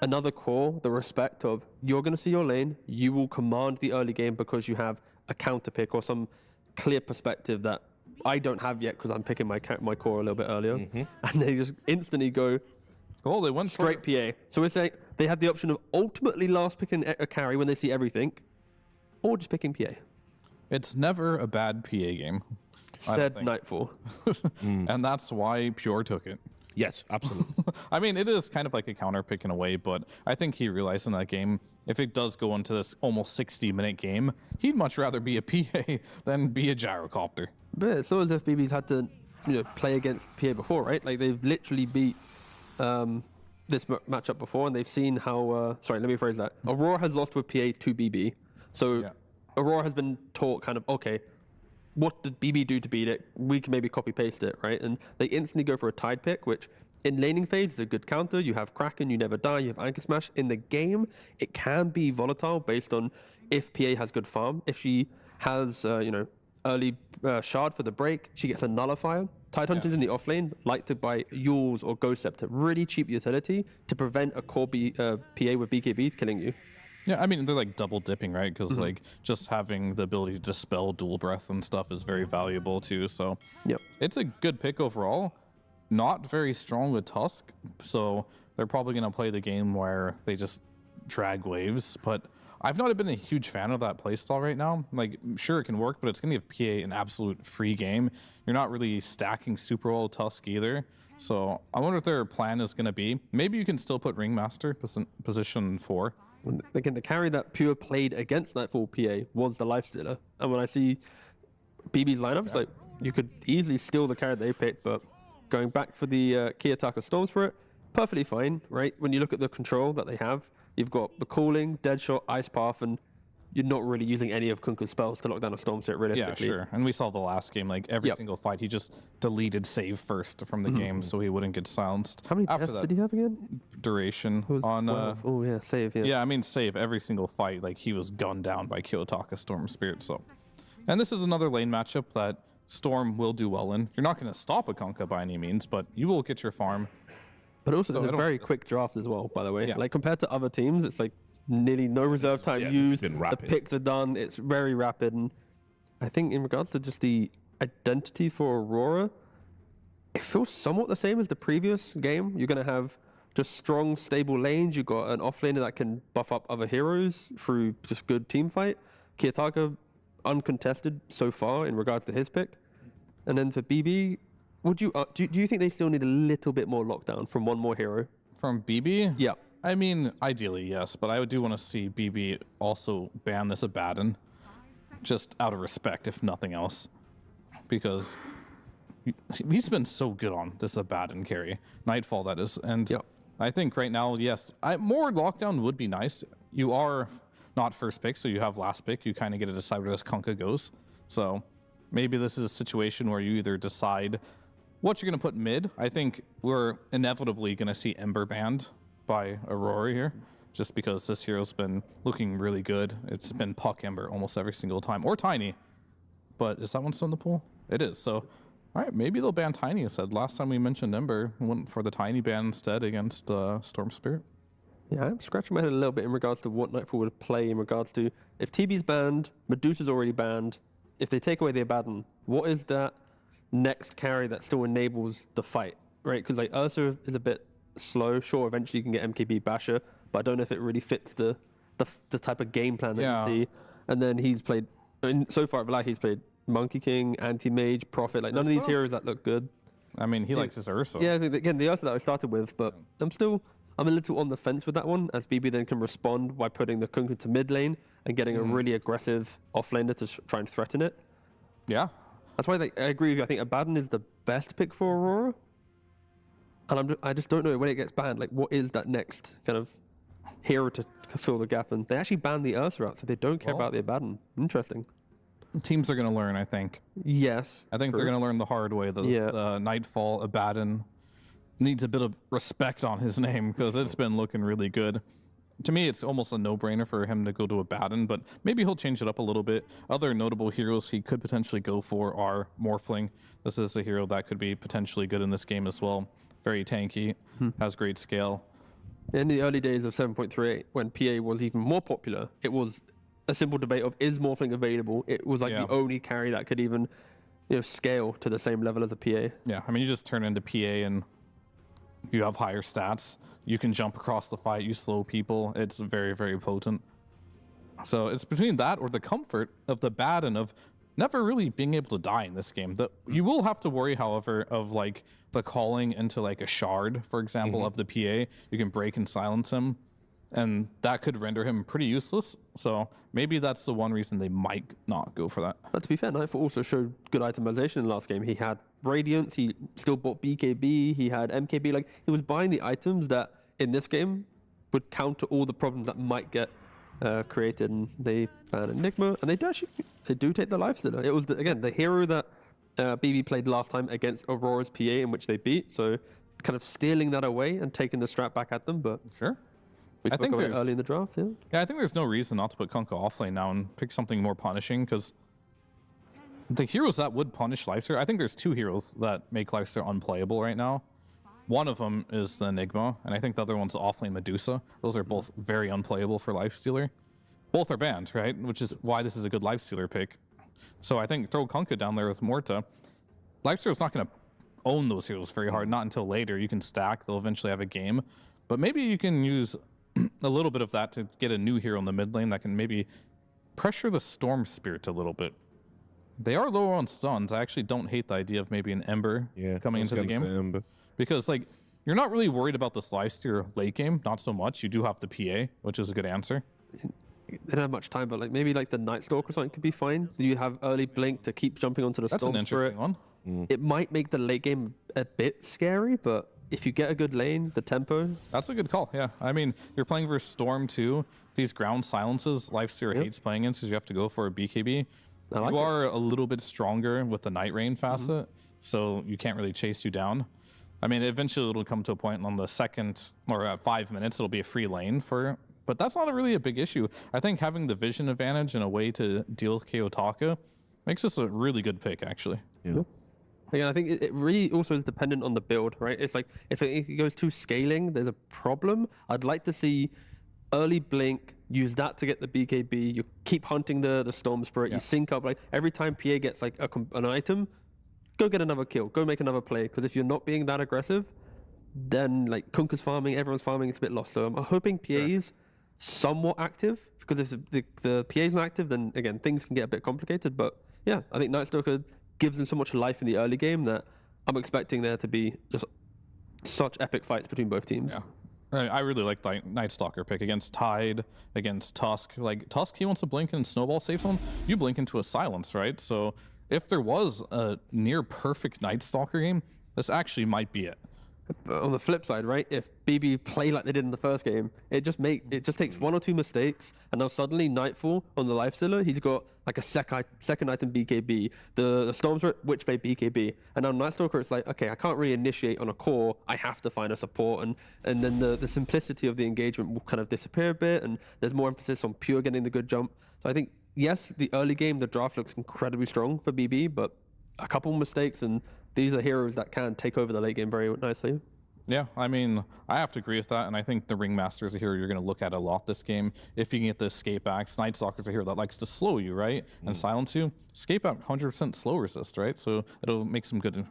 another core the respect of, you're going to see your lane, you will command the early game because you have a counter pick or some clear perspective that I don't have yet because I'm picking my core a little bit earlier. And they just instantly go, oh, they went straight PA. So we're saying they have the option of ultimately last picking a carry when they see everything, or just picking PA. It's never a bad PA game. Said Nightfall. And that's why Pure took it. Yes, absolutely. I mean, it is kind of like a counter pick in a way, but I think he realized in that game, if it does go into this almost 60-minute game, he'd much rather be a PA than be a gyrocopter. But it's not as if BB's had to, play against PA before, right? Like, they've literally beat this matchup before, and they've seen how... sorry, let me phrase that. Aurora has lost with PA to BB. So Aurora has been taught kind of, okay, what did BB do to beat it? We can maybe copy-paste it, right? And they instantly go for a Tide pick, which in laning phase, it's a good counter. You have Kraken, you never die, you have Anchor Smash. In the game, it can be volatile based on if PA has good farm. If she has, early shard for the break, she gets a nullifier. Tidehunters in the offlane like to buy Yules or Ghost Scepter, really cheap utility to prevent a core PA with BKB killing you. Yeah, I mean, they're like double dipping, right? Because like just having the ability to dispel dual breath and stuff is very valuable too. So it's a good pick overall. Not very strong with Tusk, so they're probably going to play the game where they just drag waves. But I've not been a huge fan of that playstyle right now. Like, sure, it can work, but it's going to give PA an absolute free game. You're not really stacking super well Tusk either. So I wonder what their plan is going to be. Maybe you can still put Ringmaster position 4. Again, the carry that Pure played against Nightfall PA was the Lifestealer. And when I see BB's lineup, it's like, you could easily steal the carry they picked, but going back for the Kiyotaka Storm Spirit, perfectly fine, right? When you look at the control that they have, you've got the Calling, Deadshot, Ice Path, and you're not really using any of Kunka's spells to lock down a Storm Spirit realistically. Yeah, sure. And we saw the last game, like every single fight, he just deleted save first from the game so he wouldn't get silenced. How many after deaths that did he have again? Duration on... oh, yeah, save, yeah. Yeah, I mean, save every single fight. Like, he was gunned down by Kiyotaka Storm Spirit, so... And this is another lane matchup that Storm will do well in. You're not going to stop a Kunkka by any means, but you will get your farm. But also, it's a very quick draft as well, by the way. Like, compared to other teams, it's like nearly no reserve time used. The picks are done. It's very rapid. And I think in regards to just the identity for Aurora, it feels somewhat the same as the previous game. You're going to have just strong, stable lanes. You've got an offlaner that can buff up other heroes through just good team fight. Kiyotaka, uncontested so far in regards to his pick. And then for BB, would you do you think they still need a little bit more lockdown from one more hero? From BB? Yeah. I mean, ideally, yes, but I do want to see BB also ban this Abaddon, just out of respect, if nothing else, because he's been so good on this Abaddon carry, Nightfall that is, and I think right now, yes, more lockdown would be nice. You are not first pick, so you have last pick. You kind of get to decide where this Kunkka goes. So maybe this is a situation where you either decide what you're going to put mid. I think we're inevitably going to see Ember banned by Aurora here, just because this hero's been looking really good. It's been Puck Ember almost every single time, or Tiny. But is that one still in the pool? It is. So, all right, maybe they'll ban Tiny instead. Last time we mentioned Ember, we went for the Tiny ban instead against Storm Spirit. Yeah, I'm scratching my head a little bit in regards to what Nightfall would play in regards to if TB's banned, Medusa's already banned. If they take away the Abaddon, what is that next carry that still enables the fight, right? Because like Ursa is a bit slow. Sure, eventually you can get MKB Basher, but I don't know if it really fits the type of game plan that you see. And then he's played, I mean, so far at Black, he's played Monkey King, Anti-Mage, Prophet, like none of these heroes that look good. I mean, he likes his Ursa. Yeah, again, the Ursa that I started with, but I'm a little on the fence with that one, as BB then can respond by putting the Kunkka to mid lane and getting a really aggressive offlaner to try and threaten it. Yeah. That's why I agree with you. I think Abaddon is the best pick for Aurora. And I just don't know when it gets banned, like what is that next kind of hero to fill the gap? And they actually banned the Ursa out, so they don't care about the Abaddon. Interesting. Teams are going to learn, I think. Yes. I think they're going to learn the hard way. Those Nightfall Abaddon needs a bit of respect on his name because it's been looking really good. To me, it's almost a no-brainer for him to go to Abaddon, but maybe he'll change it up a little bit. Other notable heroes he could potentially go for are Morphling. This is a hero that could be potentially good in this game as well. Very tanky, has great scale. In the early days of 7.38, when PA was even more popular, it was a simple debate of is Morphling available? It was like the only carry that could even scale to the same level as a PA. Yeah, I mean, you just turn into PA and you have higher stats. You can jump across the fight. You slow people. It's very, very potent. So it's between that or the comfort of the Abaddon of never really being able to die in this game. You will have to worry, however, of like the calling into like a shard, for example, of the PA. You can break and silence him, and that could render him pretty useless. So maybe that's the one reason they might not go for that. But to be fair, Nightfall also showed good itemization in the last game. He had Radiance, he still bought BKB, he had MKB. Like, he was buying the items that in this game would counter all the problems that might get created. And they banned Nigma, and they do take the Lifestealer. It was, again, the hero that BB played last time against Aurora's PA, in which they beat. So kind of stealing that away and taking the strat back at them. But sure, we I spoke think about it there's early in the draft. Yeah. Yeah, I think there's no reason not to put Kunkka offlane now and pick something more punishing, because the heroes that would punish Lifesteal, I think there's two heroes that make Lifesteal unplayable right now. One of them is the Nigma, and I think the other one's offlane Medusa. Those are both very unplayable for Lifestealer. Both are banned, right? Which is why this is a good Lifestealer pick. So I think throw Kunkka down there with Morta. Lifesteal's not going to own those heroes very hard, not until later. You can stack, they'll eventually have a game. But maybe you can use a little bit of that to get a new hero in the mid lane that can maybe pressure the Storm Spirit a little bit. They are low on stuns. I actually don't hate the idea of maybe an Ember coming into the game. Because like you're not really worried about this Lifestealer late game, not so much. You do have the PA, which is a good answer. They don't have much time, but like maybe like the Night Stalker or something could be fine. You have early blink to keep jumping onto the Storm That's an Spirit. interesting one. It might make the late game a bit scary, but if you get a good lane, the tempo. That's a good call, yeah. I mean, you're playing versus Storm too. These ground silences, Lifestealer hates playing in, so you have to go for a BKB. You are a little bit stronger with the Night Rain facet, so you can't really chase you down. I mean, eventually it'll come to a point on the second, or at 5 minutes, it'll be a free lane for, but that's not really a big issue. I think having the vision advantage and a way to deal with Kiyotaka makes this a really good pick, actually. Yeah. Again, I think it really also is dependent on the build, right? It's like if it goes too scaling, there's a problem. I'd like to see early blink, use that to get the BKB. You keep hunting the Storm Spirit. You sync up. Like every time PA gets like an item, go get another kill. Go make another play. Because if you're not being that aggressive, then like Kunkka's farming, everyone's farming. It's a bit lost. So I'm hoping PA is somewhat active. Because if the PA is not active, then again things can get a bit complicated. But yeah, I think Night Stalker gives them so much life in the early game that I'm expecting there to be just such epic fights between both teams. Yeah. I really like the Night Stalker pick against Tide, against Tusk. Like Tusk, he wants to blink in Snowball safe zone. You blink into a silence, right? So if there was a near perfect Night Stalker game, this actually might be it. But on the flip side, right? If BB play like they did in the first game, it just takes one or two mistakes, and now suddenly Nightfall on the Lifestealer, he's got like a second item BKB, the Storms Witch Blade BKB, and now Night Stalker, it's like, okay, I can't really initiate on a core, I have to find a support, and then the simplicity of the engagement will kind of disappear a bit, and there's more emphasis on pure getting the good jump. So I think, yes, the early game, the draft looks incredibly strong for BB, but a couple mistakes and these are heroes that can take over the late game very nicely. Yeah, I mean, I have to agree with that, and I think the Ringmaster is a hero you're going to look at a lot this game. If you can get the escape axe, Night Stalker is a hero that likes to slow you, right, and silence you. Escape axe 100% slow resist, right, so it'll make some good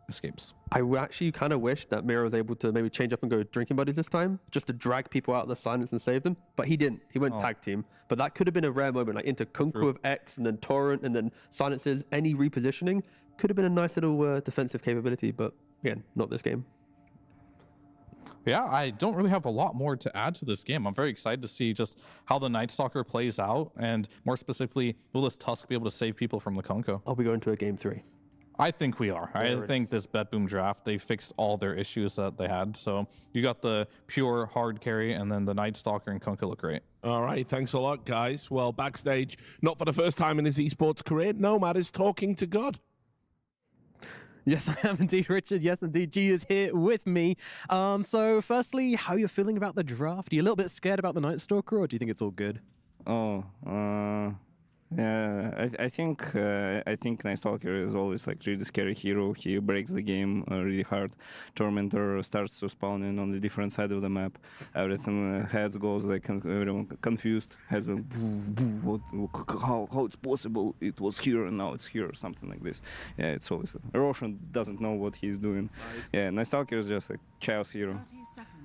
escapes. I actually kind of wish that Miro was able to maybe change up and go drinking buddies this time, just to drag people out of the silence and save them, but he didn't. He went tag team, but that could have been a rare moment, like into Kunkka with X, and then Torrent, and then silences, any repositioning. Could have been a nice little defensive capability, but again, not this game. Yeah, I don't really have a lot more to add to this game. I'm very excited to see just how the Night Stalker plays out, and more specifically, will this Tusk be able to save people from the Kunkka? Are we going to a game 3? I think we are. I think this BetBoom draft, they fixed all their issues that they had. So you got the pure hard carry, and then the Night Stalker and Kunkka look great. All right, thanks a lot, guys. Well, backstage, not for the first time in his esports career, Nomad is talking to God. Yes, I am indeed, Richard. Yes, indeed, G is here with me. So, firstly, how are you feeling about the draft? Are you a little bit scared about the Night Stalker, or do you think it's all good? Yeah, I think Night Stalker is always like really scary hero. He breaks the game really hard. Tormentor starts to spawn in on the different side of the map. Everything heads goes like everyone confused. Heads went how it's possible? It was here and now it's here or something like this. Yeah, it's always Roshan doesn't know what he's doing. Yeah, Night Stalker is just a chaos hero.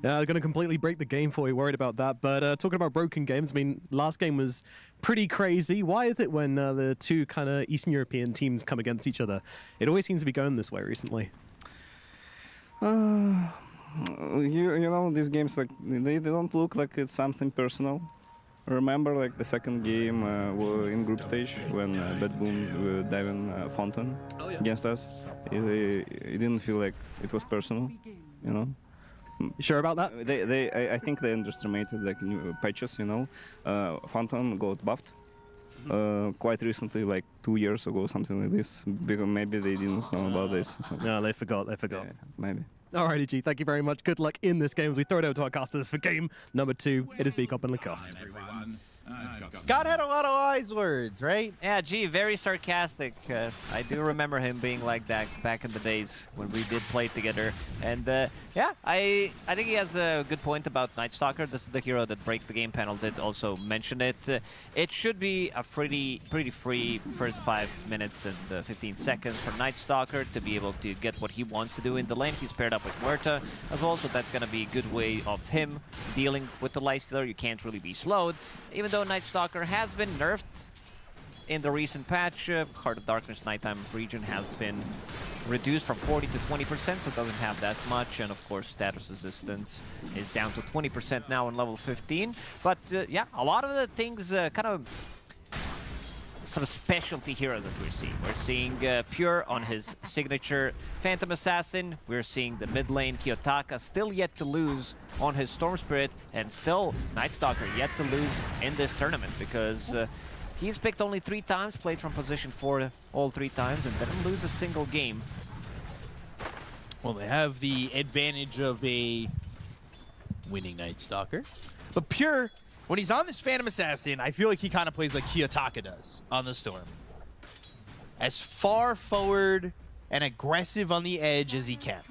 Yeah, they're going to completely break the game for you, worried about that. But talking about broken games, I mean, last game was pretty crazy. Why is it when the two kind of Eastern European teams come against each other? It always seems to be going this way recently. You know, these games, like, they don't look like it's something personal. Remember, like, the second game in group stage when BetBoom diving Fountain against us? It didn't feel like it was personal, you know? You sure about that? I think they underestimated like new patches, you know. Fountain got buffed quite recently, like 2 years ago, something like this. Because maybe they didn't know about this. Yeah, they forgot. Yeah, maybe. Alrighty, G. Thank you very much. Good luck in this game as we throw it over to our casters for game number 2. It is Beacop and Lacoste. Scott had a lot of wise words, right? Yeah, gee, very sarcastic. I do remember him being like that back in the days when we did play together. And yeah, I think he has a good point about Night Stalker. This is the hero that breaks the game. Panel did also mention it. It should be a pretty free first 5 minutes and 15 seconds for Night Stalker to be able to get what he wants to do in the lane. He's paired up with Huerta as well, so that's going to be a good way of him dealing with the lifestealer. You can't really be slowed. Even though Night Stalker has been nerfed in the recent patch, Heart of Darkness Nighttime region has been reduced from 40 to 20%, so it doesn't have that much. And of course, status resistance is down to 20% now on level 15. But yeah, a lot of the things kind of sort of specialty hero that we're seeing. We're seeing Pure on his signature Phantom Assassin. We're seeing the mid lane Kiyotaka still yet to lose on his Storm Spirit, and still Night Stalker yet to lose in this tournament because he's picked only 3 times, played from position 4 all 3 times, and didn't lose a single game. Well, they have the advantage of a winning Night Stalker, but Pure, when he's on this Phantom Assassin, I feel like he kind of plays like Kiyotaka does on the Storm. As far forward and aggressive on the edge as he can.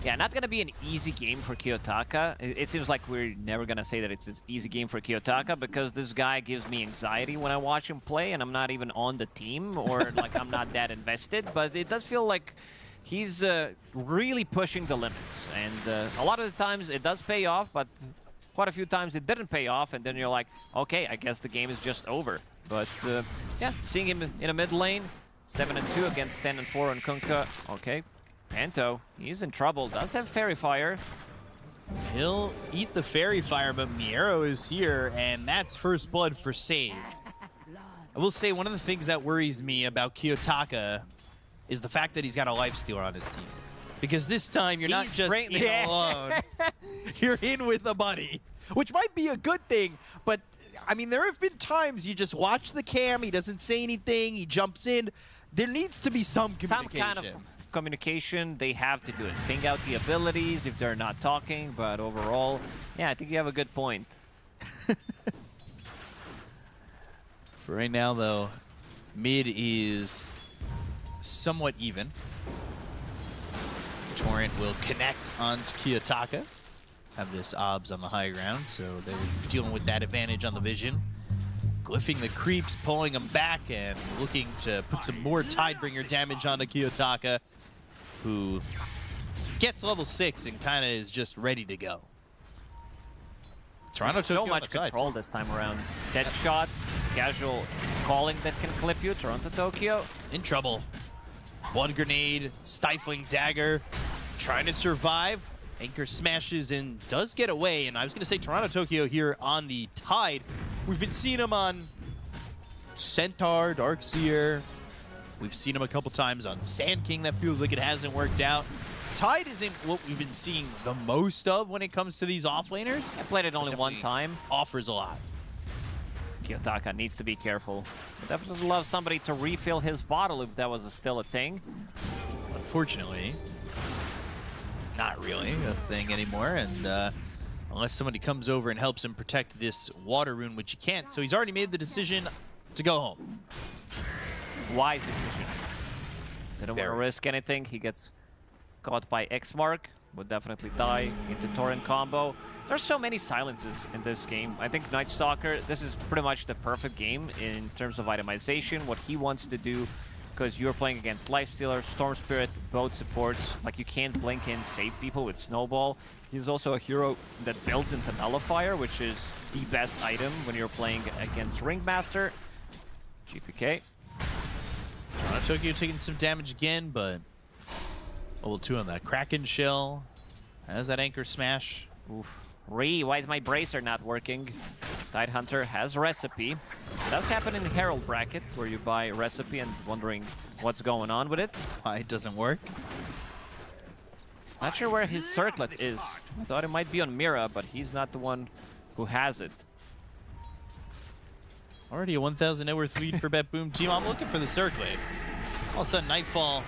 Yeah, not going to be an easy game for Kiyotaka. It seems like we're never going to say that it's an easy game for Kiyotaka because this guy gives me anxiety when I watch him play, and I'm not even on the team or like I'm not that invested. But it does feel like he's really pushing the limits. And a lot of the times it does pay off, but quite a few times it didn't pay off, and then you're like, okay, I guess the game is just over. But yeah, seeing him in a mid lane, 7-2 against 10-4 on Kunkka. Okay, Panto, he's in trouble. Does have Fairy Fire. He'll eat the Fairy Fire, but Miero is here, and that's first blood for save. I will say one of the things that worries me about Kiyotaka is the fact that he's got a lifestealer on his team. Because this time, you're not just in alone. You're in with a buddy, which might be a good thing. But, I mean, there have been times you just watch the cam, he doesn't say anything, he jumps in. There needs to be some communication. Some kind of communication, they have to do it. Ping out the abilities if they're not talking, but overall, yeah, I think you have a good point. For right now, though, mid is somewhat even. Torrent will connect onto Kiyotaka. Have this Obs on the high ground, so they're dealing with that advantage on the vision. Glyphing the creeps, pulling them back, and looking to put some more Tidebringer damage onto Kiyotaka, who gets level 6 and kind of is just ready to go. Toronto so much control this time around. Dead shot, casual calling that can clip you. Toronto Tokyo in trouble. Blood grenade, stifling dagger, trying to survive. Anchor smashes and does get away. And I was going to say Toronto Tokyo here on the Tide. We've been seeing him on Centaur, Darkseer. We've seen him a couple times on Sand King. That feels like it hasn't worked out. Tide isn't what we've been seeing the most of when it comes to these offlaners. I played it only one time. Offers a lot. Kiyotaka needs to be careful. Would definitely love somebody to refill his bottle if that was still a thing. Unfortunately, not really a thing anymore. And unless somebody comes over and helps him protect this water rune, which he can't. So he's already made the decision to go home. Wise decision. Didn't want to risk anything. He gets caught by X-Mark. Would definitely die into Torrent combo. There's so many silences in this game. I think Night Stalker, this is pretty much the perfect game in terms of itemization, what he wants to do, because you're playing against Lifestealer, Storm Spirit, both supports. Like, you can't blink in, save people with Snowball. He's also a hero that builds into Nullifier, which is the best item when you're playing against Ringmaster. GPK. Toronto Tokyo taking some damage again, but level 2 on that Kraken Shell. Has that Anchor Smash. Oof. Why is my bracer not working? Tidehunter has Recipe. It does happen in Herald bracket, where you buy Recipe and wondering what's going on with it. Why it doesn't work. Not sure where his circlet is. I thought it might be on Mira, but he's not the one who has it. Already a 1,000 net worth lead for BetBoom Team. I'm looking for the circlet. All of a sudden, Nightfall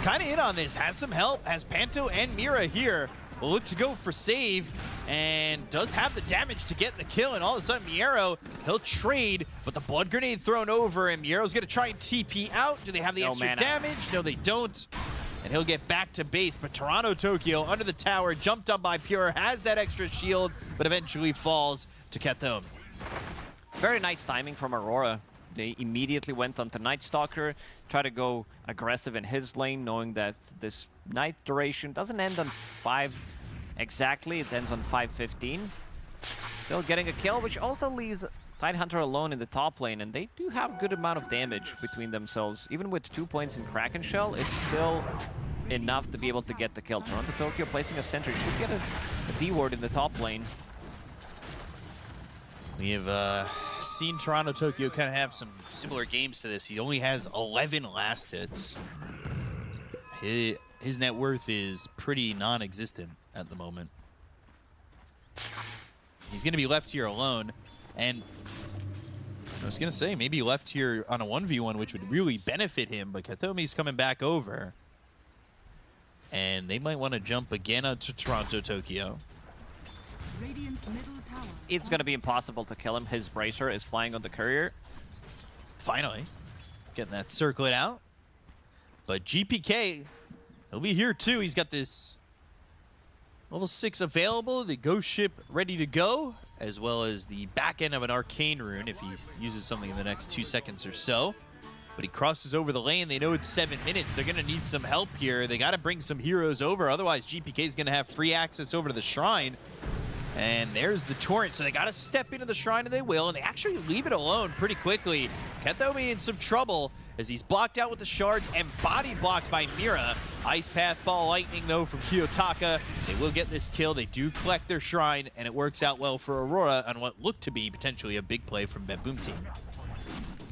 kind of in on this, has some help, has Panto and Mira here. Will look to go for save, and does have the damage to get the kill, and all of a sudden Miero, he'll trade, but the blood grenade thrown over, and Miero's gonna try and TP out. Do they have the extra damage? No, they don't. And he'll get back to base, but Toronto Tokyo under the tower, jumped up by Pure, has that extra shield, but eventually falls to Kathom. Very nice timing from Aurora. They immediately went onto Night Stalker, try to go aggressive in his lane, knowing that this night duration doesn't end on 5 exactly, it ends on 5:15. Still getting a kill, which also leaves Tidehunter alone in the top lane, and they do have a good amount of damage between themselves. Even with 2 points in Kraken Shell, it's still enough to be able to get the kill. Toronto Tokyo placing a sentry should get a D-ward in the top lane. We have seen Toronto Tokyo kind of have some similar games to this. He only has 11 last hits. His net worth is pretty non-existent at the moment. He's going to be left here alone, and I was going to say maybe left here on a 1v1, which would really benefit him, but Kathomi's coming back over, and they might want to jump again onto Toronto Tokyo. It's going to be impossible to kill him. His bracer is flying on the courier. Finally, getting that circlet out. But GPK, he'll be here too. He's got this level 6 available, the ghost ship ready to go, as well as the back end of an arcane rune if he uses something in the next 2 seconds or so. But he crosses over the lane. They know it's 7 minutes. They're going to need some help here. They got to bring some heroes over. Otherwise, GPK is going to have free access over to the shrine. And there's the torrent, so they got to step into the shrine, and they will, and they actually leave it alone pretty quickly. Kathomi in some trouble as he's blocked out with the shards and body blocked by Mira. Ice Path Ball Lightning, though, from Kiyotaka. They will get this kill. They do collect their shrine, and it works out well for Aurora on what looked to be potentially a big play from BetBoom Team.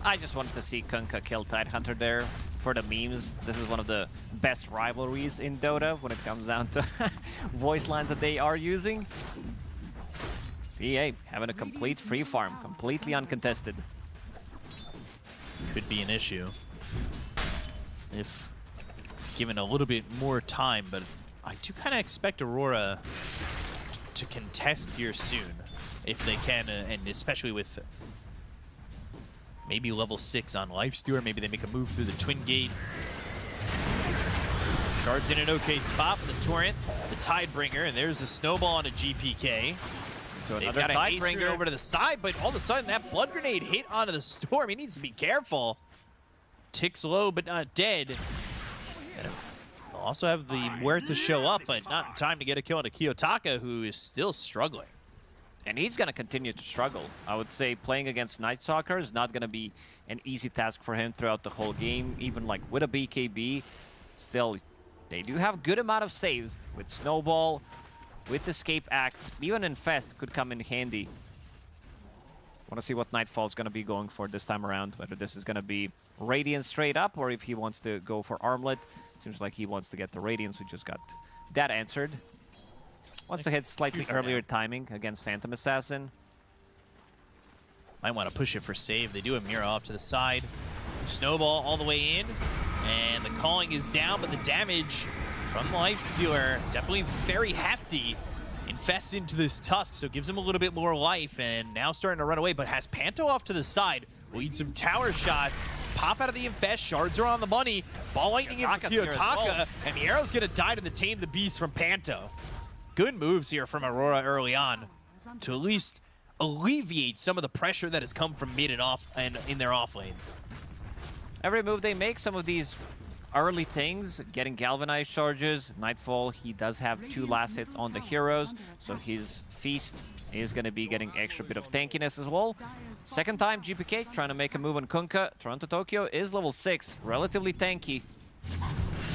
I just wanted to see Kunkka kill Tidehunter there for the memes. This is one of the best rivalries in Dota when it comes down to voice lines that they are using. EA having a complete free farm, completely uncontested. Could be an issue if given a little bit more time, but I do kind of expect Aurora to contest here soon if they can, and especially with maybe level 6 on Lifestealer. Maybe they make a move through the Twin Gate. Shard's in an okay spot with the Torrent, the Tidebringer, and there's the Snowball on a GPK. So They've got a Tidebringer over to the side, but all of a sudden that blood grenade hit onto the Storm. He needs to be careful. Ticks low, but not dead. They'll also have the Muerta show up, but not in time to get a kill on a Kiyotaka, who is still struggling. And he's going to continue to struggle. I would say playing against Night Stalker is not going to be an easy task for him throughout the whole game. Even like with a BKB, still, they do have good amount of saves with Snowball, with Escape Act. Even Infest could come in handy. Want to see what Nightfall's going to be going for this time around, whether this is going to be Radiance straight up or if he wants to go for Armlet. Seems like he wants to get the Radiance. We just got that answered. Wants to hit slightly earlier timing against Phantom Assassin. Might want to push it for save. They do a mirror off to the side. Snowball all the way in. And the calling is down, but the damage from the Lifestealer definitely very hefty. Infests into this Tusk, so gives him a little bit more life, and now starting to run away, but has Panto off to the side. Will need some tower shots. Pop out of the Infest. Shards are on the money. Ball Lightning in from Kiyotaka, and Miero's going to die to the Tame the Beast from Panto. Good moves here from Aurora early on to at least alleviate some of the pressure that has come from mid and off and in their off lane. Every move they make, some of these early things, getting galvanized charges. Nightfall, he does have 2 last hits on the heroes, so his Feast is going to be getting extra bit of tankiness as well. Second time, GPK trying to make a move on Kunkka. Toronto Tokyo is level 6, relatively tanky.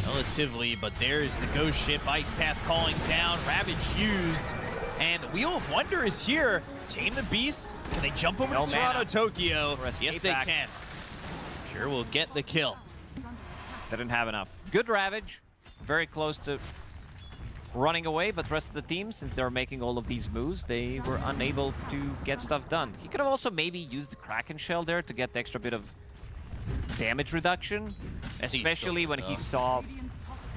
Relatively, but there's the Ghost Ship. Ice Path calling down. Ravage used. And the Wheel of Wonder is here. Tame the Beast. Can they jump over to Toronto Tokyo? Yes, they can. Pure will get the kill. Didn't have enough. Good Ravage. Very close to running away, but the rest of the team, since they were making all of these moves, they were unable to get stuff done. He could have also maybe used the Kraken Shell there to get the extra bit of damage reduction, especially when he saw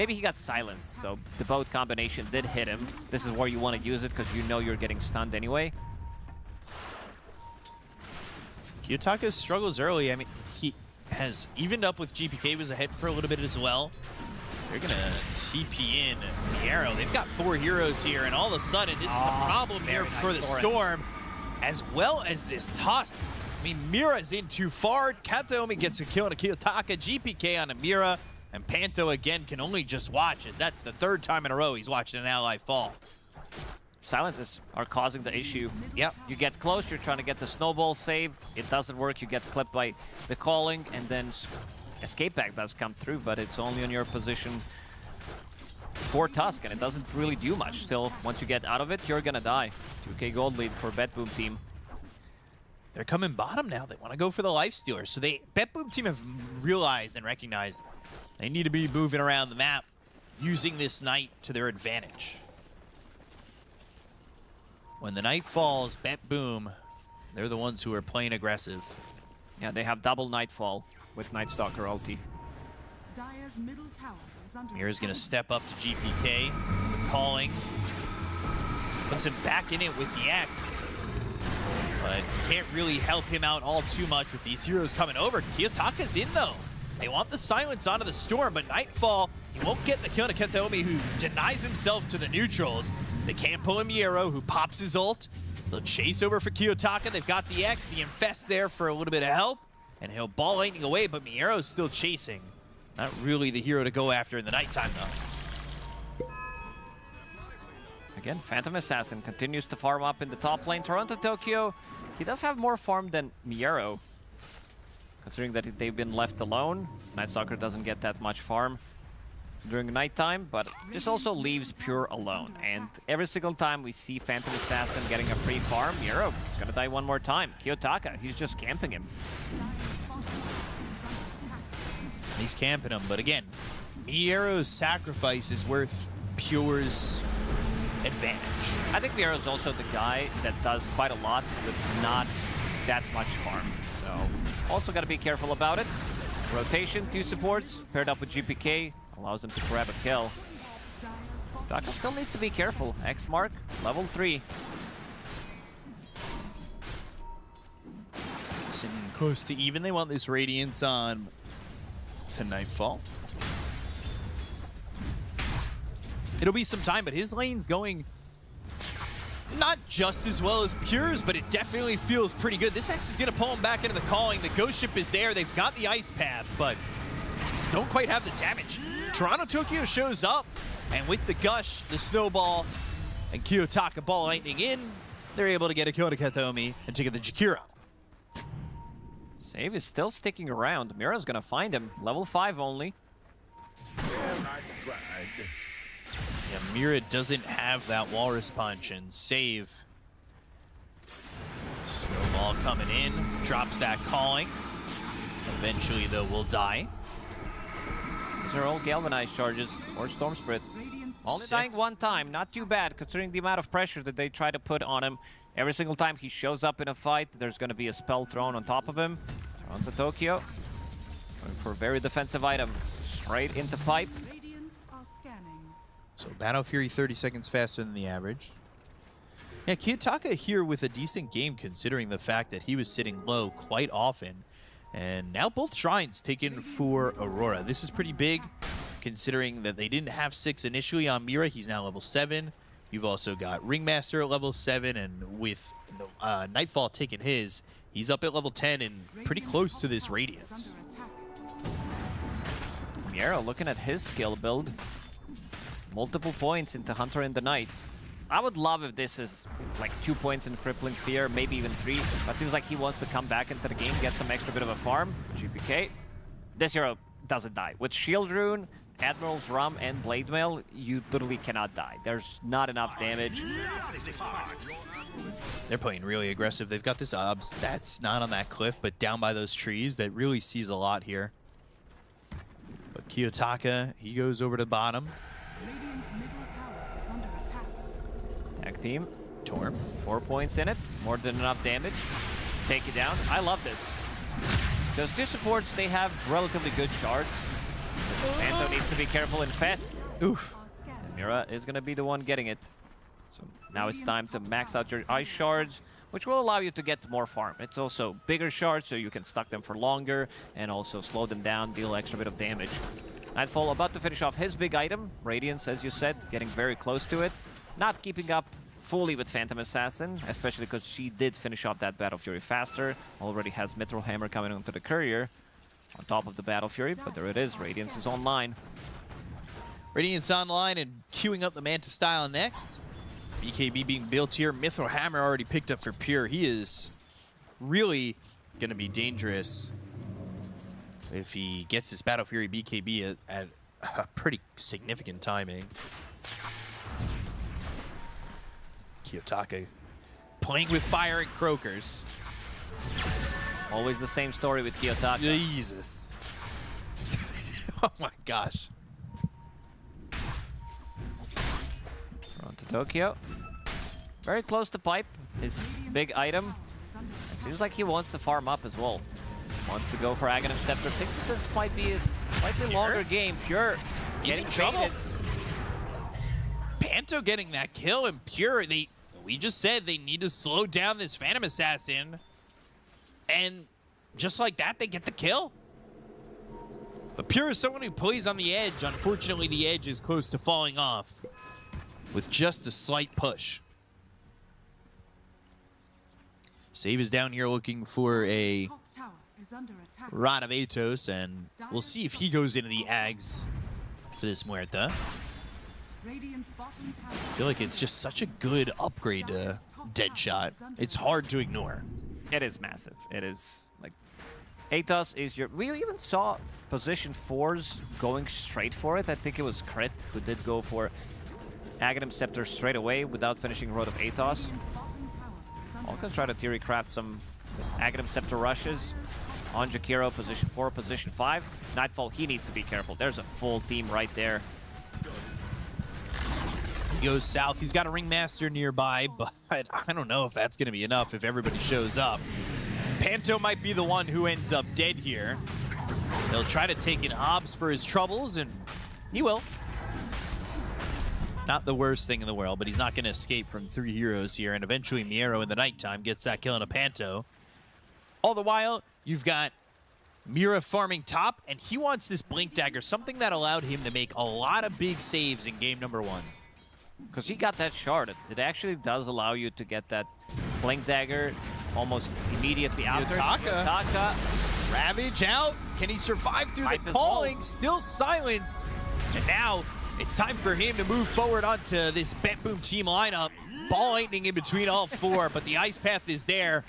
Maybe he got silenced, so the both combination did hit him. This is where you want to use it because you know you're getting stunned anyway. Kiyotaka struggles early. I mean, he has evened up with GPK, was ahead for a little bit as well. They're going to TP in Miero. They've got 4 heroes here, and all of a sudden, this is a problem here for the Storm, as well as this Tusk. I mean, Mira's in too far. Kataomi gets a kill on a Kiyotaka, GPK on a Mira, and Panto again can only just watch, as that's the 3rd time in a row he's watching an ally fall. Silences are causing the issue. Yep. You get close, you're trying to get the snowball save. It doesn't work, you get clipped by the calling, and then escape back does come through, but it's only on your position for Tusk, and it doesn't really do much. Still, once you get out of it, you're gonna die. 2K gold lead for BetBoom Team. They're coming bottom now. They want to go for the Lifestealer. So BetBoom Team have realized and recognized they need to be moving around the map, using this night to their advantage. When the night falls, BetBoom, they're the ones who are playing aggressive. Yeah, they have double Nightfall with Nightstalker ulti. Dire's middle tower is under Mira's going to step up to GPK. The calling. Puts him back in it with the X. But can't really help him out all too much with these heroes coming over. Kiyotaka's in, though. They want the silence onto the Storm, but Nightfall, he won't get the kill on Kataomi, who denies himself to the neutrals. They can't pull a Miero, who pops his ult. They'll chase over for Kiyotaka. They've got the X, the Infest there for a little bit of help. And he'll ball lightning away, but Miero's still chasing. Not really the hero to go after in the nighttime, though. Again, Phantom Assassin continues to farm up in the top lane. Toronto Tokyo, he does have more farm than Miero, considering that they've been left alone. Nightstalker doesn't get that much farm during nighttime, but this also leaves Pure alone. And every single time we see Phantom Assassin getting a free farm, Miero is gonna die one more time. Kiyotaka, he's just camping him. He's camping him, but again, Miero's sacrifice is worth Pure's advantage. I think Miero's also the guy that does quite a lot with not that much farm. So also got to be careful about it. Rotation, 2 supports, paired up with GPK, allows them to grab a kill. Daka still needs to be careful. X mark, level 3. Sitting close to even. They want this Radiance on to Nightfall. It'll be some time, but his lane's going not just as well as Pure's, but it definitely feels pretty good. This X is going to pull him back into the calling. The Ghost Ship is there. They've got the Ice Path, but don't quite have the damage. Toronto Tokyo shows up, and with the Gush, the Snowball, and Kiyotaka ball lightning in, they're able to get a kill to Kataomi and take the Jakira. Save is still sticking around. Mira's going to find him. Level 5 only. Yeah, Mira doesn't have that Walrus Punch, and Save. Snowball coming in, drops that calling. Eventually, though, will die. These are all galvanized charges or Storm Spirit. Only dying one time, not too bad considering the amount of pressure that they try to put on him. Every single time he shows up in a fight, there's going to be a spell thrown on top of him. Toronto Tokyo going for a very defensive item, straight into pipe. So Battle Fury 30 seconds faster than the average. Yeah, Kiyotaka here with a decent game considering the fact that he was sitting low quite often. And now both shrines taken for Aurora. This is pretty big considering that they didn't have 6 initially on Mira. He's now level 7. You've also got Ringmaster at level 7, and with Nightfall taking his, he's up at level 10 and pretty close to this Radiance. Miero looking at his skill build. Multiple points into Hunter in the Night. I would love if this is like 2 points in Crippling Fear, maybe even 3. But seems like he wants to come back into the game, get some extra bit of a farm. GPK. This hero doesn't die. With Shield Rune, Admiral's Rum, and Blade Mail, you literally cannot die. There's not enough damage. They're playing really aggressive. They've got this Obs that's not on that cliff, but down by those trees that really sees a lot here. But Kiyotaka, he goes over to the bottom. Tag team. Torm. 4 points in it. More than enough damage. Take it down. I love this. Those 2 supports, they have relatively good shards. Panto needs to be careful in Fest. Oof. And Mira is going to be the one getting it. So now it's time to max out your ice shards, which will allow you to get more farm. It's also bigger shards, so you can stuck them for longer and also slow them down, deal extra bit of damage. Nightfall about to finish off his big item. Radiance, as you said, getting very close to it. Not keeping up fully with Phantom Assassin, especially because she did finish off that Battle Fury faster. Already has Mithril Hammer coming onto the Courier on top of the Battle Fury, but there it is. Radiance is online. Radiance online and queuing up the Manta style next. BKB being built here. Mithril Hammer already picked up for Pure. He is really going to be dangerous if he gets this Battle Fury BKB at a pretty significant timing. Kiyotaka playing with fire and Croakers. Always the same story with Kiyotaka. Jesus. Oh my gosh. On to Tokyo. Very close to pipe, his big item. It seems like he wants to farm up as well. Wants to go for Aghanim Scepter. Thinks that this might be a slightly longer game. Pure He's in trouble. Panto getting that kill, and Pure, we just said they need to slow down this Phantom Assassin. And just like that, they get the kill. But Pure is someone who plays on the edge. Unfortunately, the edge is close to falling off with just a slight push. Save is down here looking for a Rod of Atos, and we'll see if he goes into the Ags for this Muerta. I feel like it's just such a good upgrade to Deadshot. It's hard to ignore. It is massive. It is like Atos is your. We even saw position 4s going straight for it. I think it was Crit who did go for Aghanim Scepter straight away without finishing Road of Atos. Falcons try to theory craft some Aghanim Scepter rushes on Jakiro, position 4, position 5. Nightfall, he needs to be careful. There's a full team right there. He goes south. He's got a Ringmaster nearby, but I don't know if that's going to be enough if everybody shows up. Panto might be the one who ends up dead here. He'll try to take in Hobbs for his troubles, and he will. Not the worst thing in the world, but he's not going to escape from 3 heroes here, and eventually Miero in the nighttime gets that kill on a Panto. All the while, you've got Mira farming top, and he wants this Blink Dagger, something that allowed him to make a lot of big saves in game number 1. Because he got that shard. It actually does allow you to get that Blink Dagger almost immediately after. Yotaka. Ravage out. Can he survive through the calling? Still silenced. And now it's time for him to move forward onto this BetBoom Team lineup. Ball lightning in between all 4, but the ice path is there.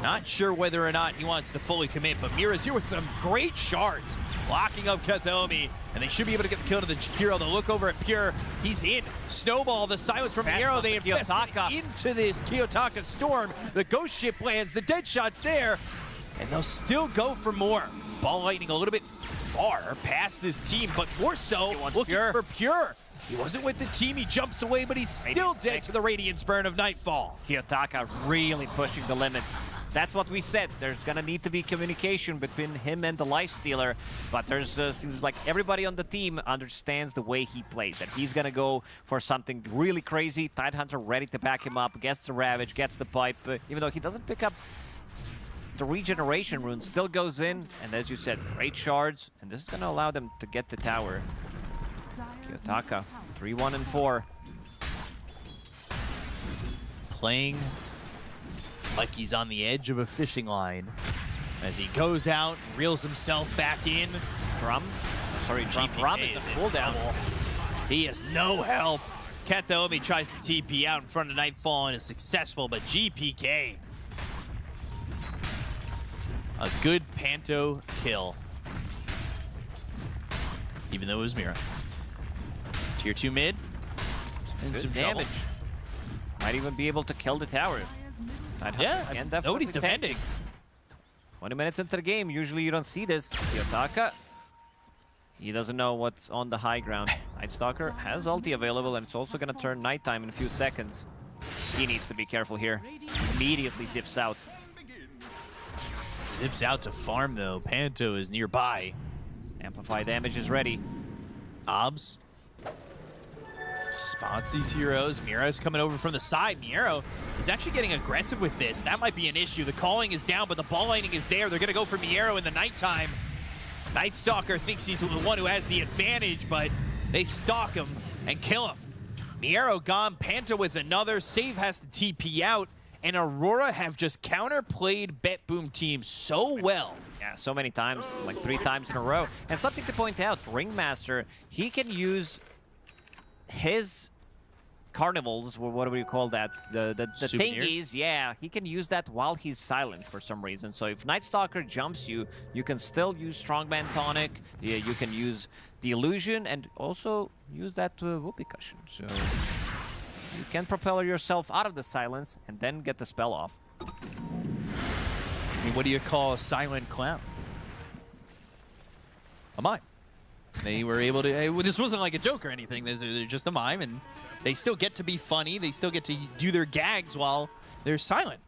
Not sure whether or not he wants to fully commit, but Mira's here with some great shards, locking up Kataomi, and they should be able to get the kill to the Jakiro. They'll look over at Pure. He's in. Snowball, the silence from Miero. They invest into this Kiyotaka storm. The ghost ship lands, the dead shot's there, and they'll still go for more. Ball lightning a little bit far past this team, but more so looking for Pure. He wasn't with the team, he jumps away, but he's still dead to the Radiance burn of Nightfall. Kiyotaka really pushing the limits. That's what we said. There's gonna need to be communication between him and the Lifestealer, but there's seems like everybody on the team understands the way he plays, that he's gonna go for something really crazy. Tidehunter ready to back him up, gets the Ravage, gets the pipe, even though he doesn't pick up the regeneration rune, still goes in, and as you said, great shards, and this is gonna allow them to get the tower. Kiyotaka, 3-1 and 4. Playing like he's on the edge of a fishing line as he goes out, reels himself back in. Drum is a cooldown. He has no help. Kataomi tries to TP out in front of Nightfall and is successful, but GPK. A good Panto kill. Even though it was Mira. Tier 2 mid. And some damage. trouble. Might even be able to kill the tower. Yeah, nobody's defending. 20 minutes into the game, usually you don't see this. Kiyotaka, he doesn't know what's on the high ground. Nightstalker has ulti available, and it's also going to turn nighttime in a few seconds. He needs to be careful here. Immediately zips out. Zips out to farm, though. Panto is nearby. Amplify damage is ready. Obs spots these heroes. Miro's coming over from the side. Miro is actually getting aggressive with this. That might be an issue. The calling is down, but the ball lightning is there. They're going to go for Miro in the nighttime. Night Stalker thinks he's the one who has the advantage, but they stalk him and kill him. Miro gone. Panta with another. Save has to TP out, and Aurora have just counterplayed BetBoom Team so well. Yeah, so many times, like 3 times in a row. And something to point out, Ringmaster, he can use his carnivals, or what do we call that? The thingies, yeah, he can use that while he's silenced for some reason. So if Night Stalker jumps you, you can still use Strongman Tonic, yeah, you can use the illusion, and also use that whoopee cushion. So you can propel yourself out of the silence and then get the spell off. I mean, what do you call a silent clown? A mime. They were able to, this wasn't like a joke or anything, they're just a mime, and they still get to be funny, they still get to do their gags while they're silent.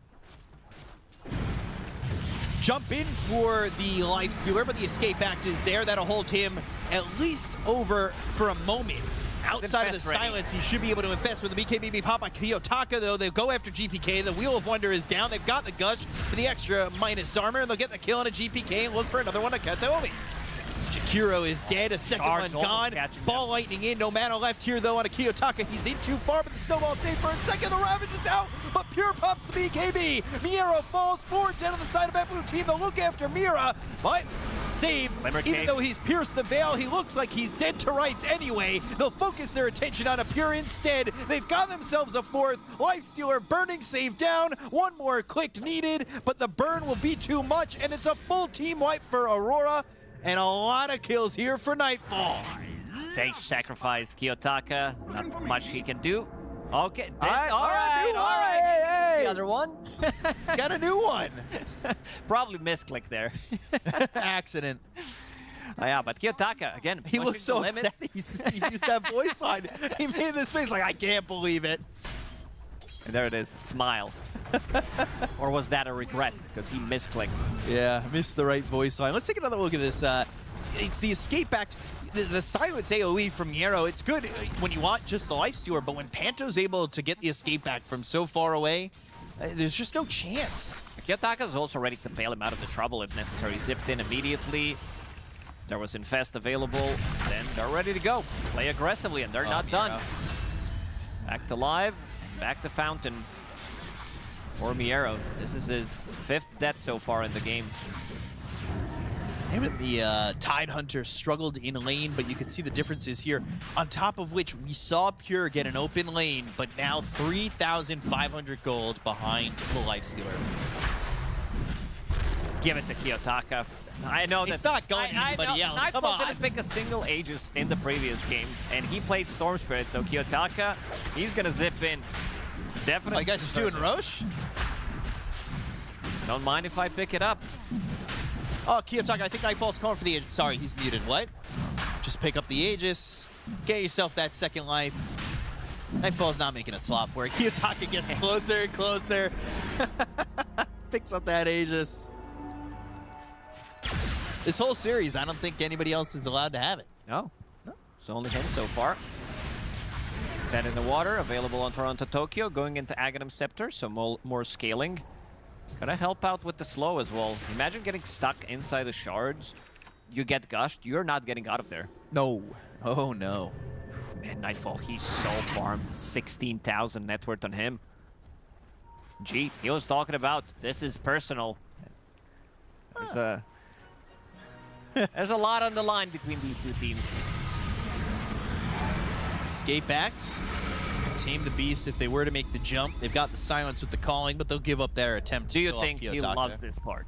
Jump in for the Lifestealer, but the escape act is there. That'll hold him at least over for a moment. Outside of the silence, he should be able to infest with the BKB pop on Kiyotaka, though. They'll go after GPK. The Wheel of Wonder is down. They've got the Gush for the extra minus armor, and they'll get the kill on a GPK and look for another one to Kataomi. Jakiro is dead, a second one gone. Ball lightning in, no mana left here though on a Kiyotaka. He's in too far, but the snowball saved for a second. The Ravage is out, but Pure pops the BKB. Miera falls forward, dead on the side of BetBoom Team. They'll look after Miera, but save. Even though he's pierced the veil, he looks like he's dead to rights anyway. They'll focus their attention on a Pure instead. They've got themselves a fourth. Lifestealer burning save down. One more click needed, but the burn will be too much, and it's a full team wipe for Aurora. And a lot of kills here for Nightfall. They sacrifice Kiyotaka. Not much he can do. Okay. All right. Hey. The other one? He's got a new one. Probably misclick there. Accident. Yeah, but Kiyotaka, again, he looks so upset. He used that voice line. He made this face like, I can't believe it. And there it is. Smile. Or was that a regret because he misclicked? Yeah, missed the right voice line. Let's take another look at this. It's the escape act, the silence AoE from Yero. It's good when you want just the Lifestealer, but when Panto's able to get the escape act from so far away, there's just no chance. Kiyotaka is also ready to bail him out of the trouble if necessary. Zipped in immediately. There was Infest available. Then they're ready to go. Play aggressively, and they're not done. Back to live, and back to Fountain. For Miero, this is his 5th death so far in the game. Him and the Tidehunter struggled in lane, but you can see the differences here. On top of which, we saw Pure get an open lane, but now 3,500 gold behind the Lifestealer. Give it to Kiyotaka. I know it's not going to anybody else. Nightfall didn't pick a single Aegis in the previous game, and he played Storm Spirit, so Kiyotaka, he's going to zip in. Definitely. Oh, you guys just doing Roche? Don't mind if I pick it up. Oh, Kiyotaka, I think Nightfall's calling for the Aegis. Sorry, he's muted. What? Just pick up the Aegis. Get yourself that second life. Nightfall's not making a swap for it. Kiyotaka gets closer and closer. Picks up that Aegis. This whole series, I don't think anybody else is allowed to have it. No. It's only him so far. 10 in the water, available on Toronto, Tokyo, going into Aghanim Scepter, so more scaling. Gotta help out with the slow as well. Imagine getting stuck inside the shards. You get gushed, you're not getting out of there. No. Oh, no. Man, Nightfall, he's so farmed. 16,000 net worth on him. Gee, he was talking about, this is personal. There's a lot on the line between these two teams. Escape act. Tame the beast if they were to make the jump. They've got the silence with the calling, but they'll give up their attempt to Do you kill think he loves this part?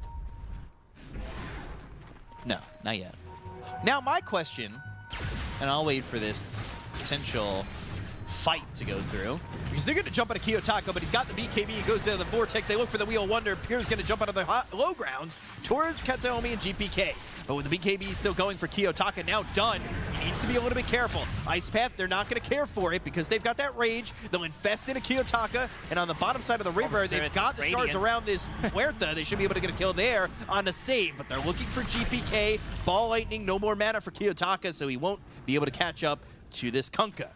No, not yet. Now my question, and I'll wait for this potential fight to go through, because they're going to jump out of Kiyotaka, but he's got the BKB, he goes into the Vortex, they look for the Wheel of Wonder, Pierre's going to jump out of the low ground towards Kataomi and GPK. But with the BKB still going for Kiyotaka, now done, he needs to be a little bit careful. Ice Path, they're not going to care for it because they've got that rage. They'll infest into Kiyotaka, and on the bottom side of the river, they've got the shards around this Huerta. They should be able to get a kill there on the save, but they're looking for GPK. Ball Lightning, no more mana for Kiyotaka, so he won't be able to catch up to this Kunkka.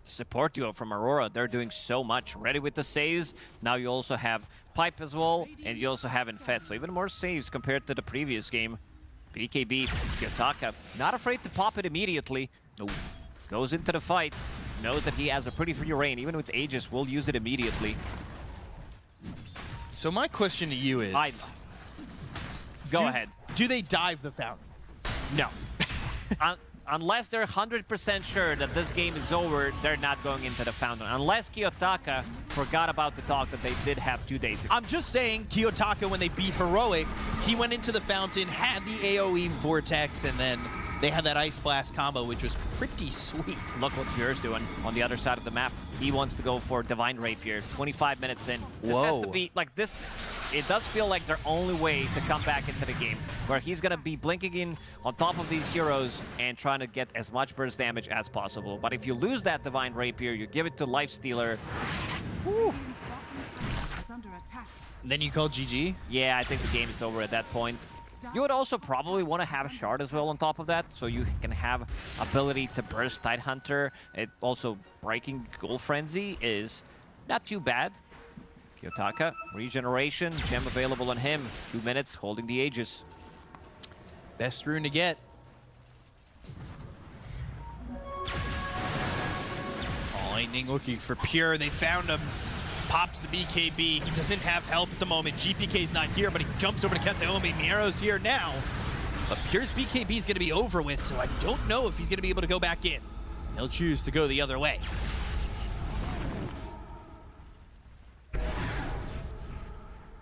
Support duo from Aurora, they're doing so much. Ready with the saves. Now you also have Pipe as well, and you also have Infest, so even more saves compared to the previous game. BKB, Kiyotaka, not afraid to pop it immediately. No. Goes into the fight, knows that he has a pretty free reign. Even with Aegis, will use it immediately. So my question to you is... Go ahead. Do they dive the fountain? No. Unless they're 100% sure that this game is over, they're not going into the fountain. Unless Kiyotaka forgot about the talk that they did have 2 days ago. I'm just saying, Kiyotaka, when they beat Heroic, he went into the fountain, had the AoE Vortex, and then they had that Ice Blast combo, which was pretty sweet. Look what Pure's doing on the other side of the map. He wants to go for Divine Rapier. 25 minutes in. This has to be, like this, it does feel like their only way to come back into the game, where he's going to be blinking in on top of these heroes and trying to get as much burst damage as possible. But if you lose that Divine Rapier, you give it to Lifestealer. Whew. Then you call GG? Yeah, I think the game is over at that point. You would also probably want to have Shard as well on top of that, so you can have ability to burst Tidehunter. It also breaking Goal Frenzy is not too bad. Kiyotaka, regeneration, gem available on him. 2 minutes, holding the Aegis. Best rune to get. Lightning looking for Pure. They found him. Pops the BKB. He doesn't have help at the moment. GPK's not here, but he jumps over to Kataomi. Miero's here now. But Pure's BKB is going to be over with, so I don't know if he's going to be able to go back in. He'll choose to go the other way.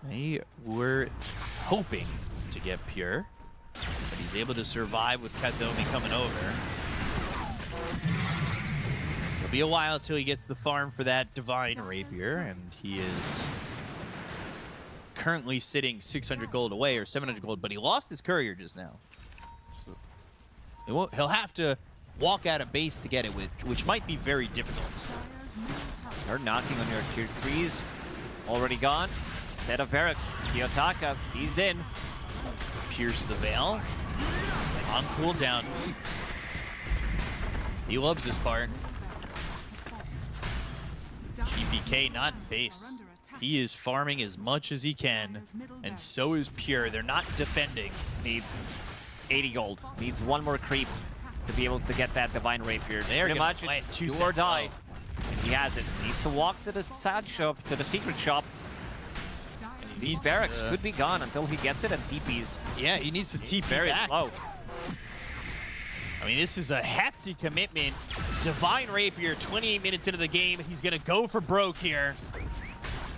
They were hoping to get Pure, but he's able to survive with Kataomi coming over. It'll be a while until he gets the farm for that Divine Rapier, and he is currently sitting 600 gold away, or 700 gold, but he lost his courier just now. He'll have to walk out of base to get it, which might be very difficult. They're knocking on your tier 3s. Already gone. Set of barracks. Kiyotaka, he's in. Pierce the Veil. On cooldown. He loves this part. GPK not in base. He is farming as much as he can, and so is Pure. They're not defending. Needs 80 gold. Needs one more creep to be able to get that Divine Rapier. They're pretty much it's do or die. And he has it. Needs to walk to the side shop, to the secret shop. And these barracks could be gone until he gets it and TPs. Yeah, he needs to TP very back. slow. I mean, this is a hefty commitment. Divine Rapier, 28 minutes into the game. He's going to go for broke here.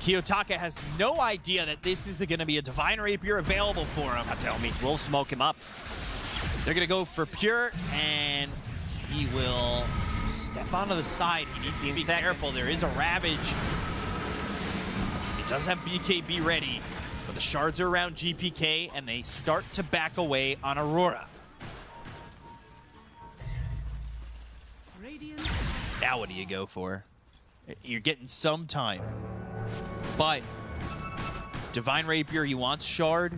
Kiyotaka has no idea that this is going to be a Divine Rapier available for him. Now tell me, we'll smoke him up. They're going to go for Pure, and he will step onto the side. He needs to be careful. There is a Ravage. He does have BKB ready, but the shards are around GPK, and they start to back away on Aurora. Now what do you go for? You're getting some time. But Divine Rapier, he wants Shard.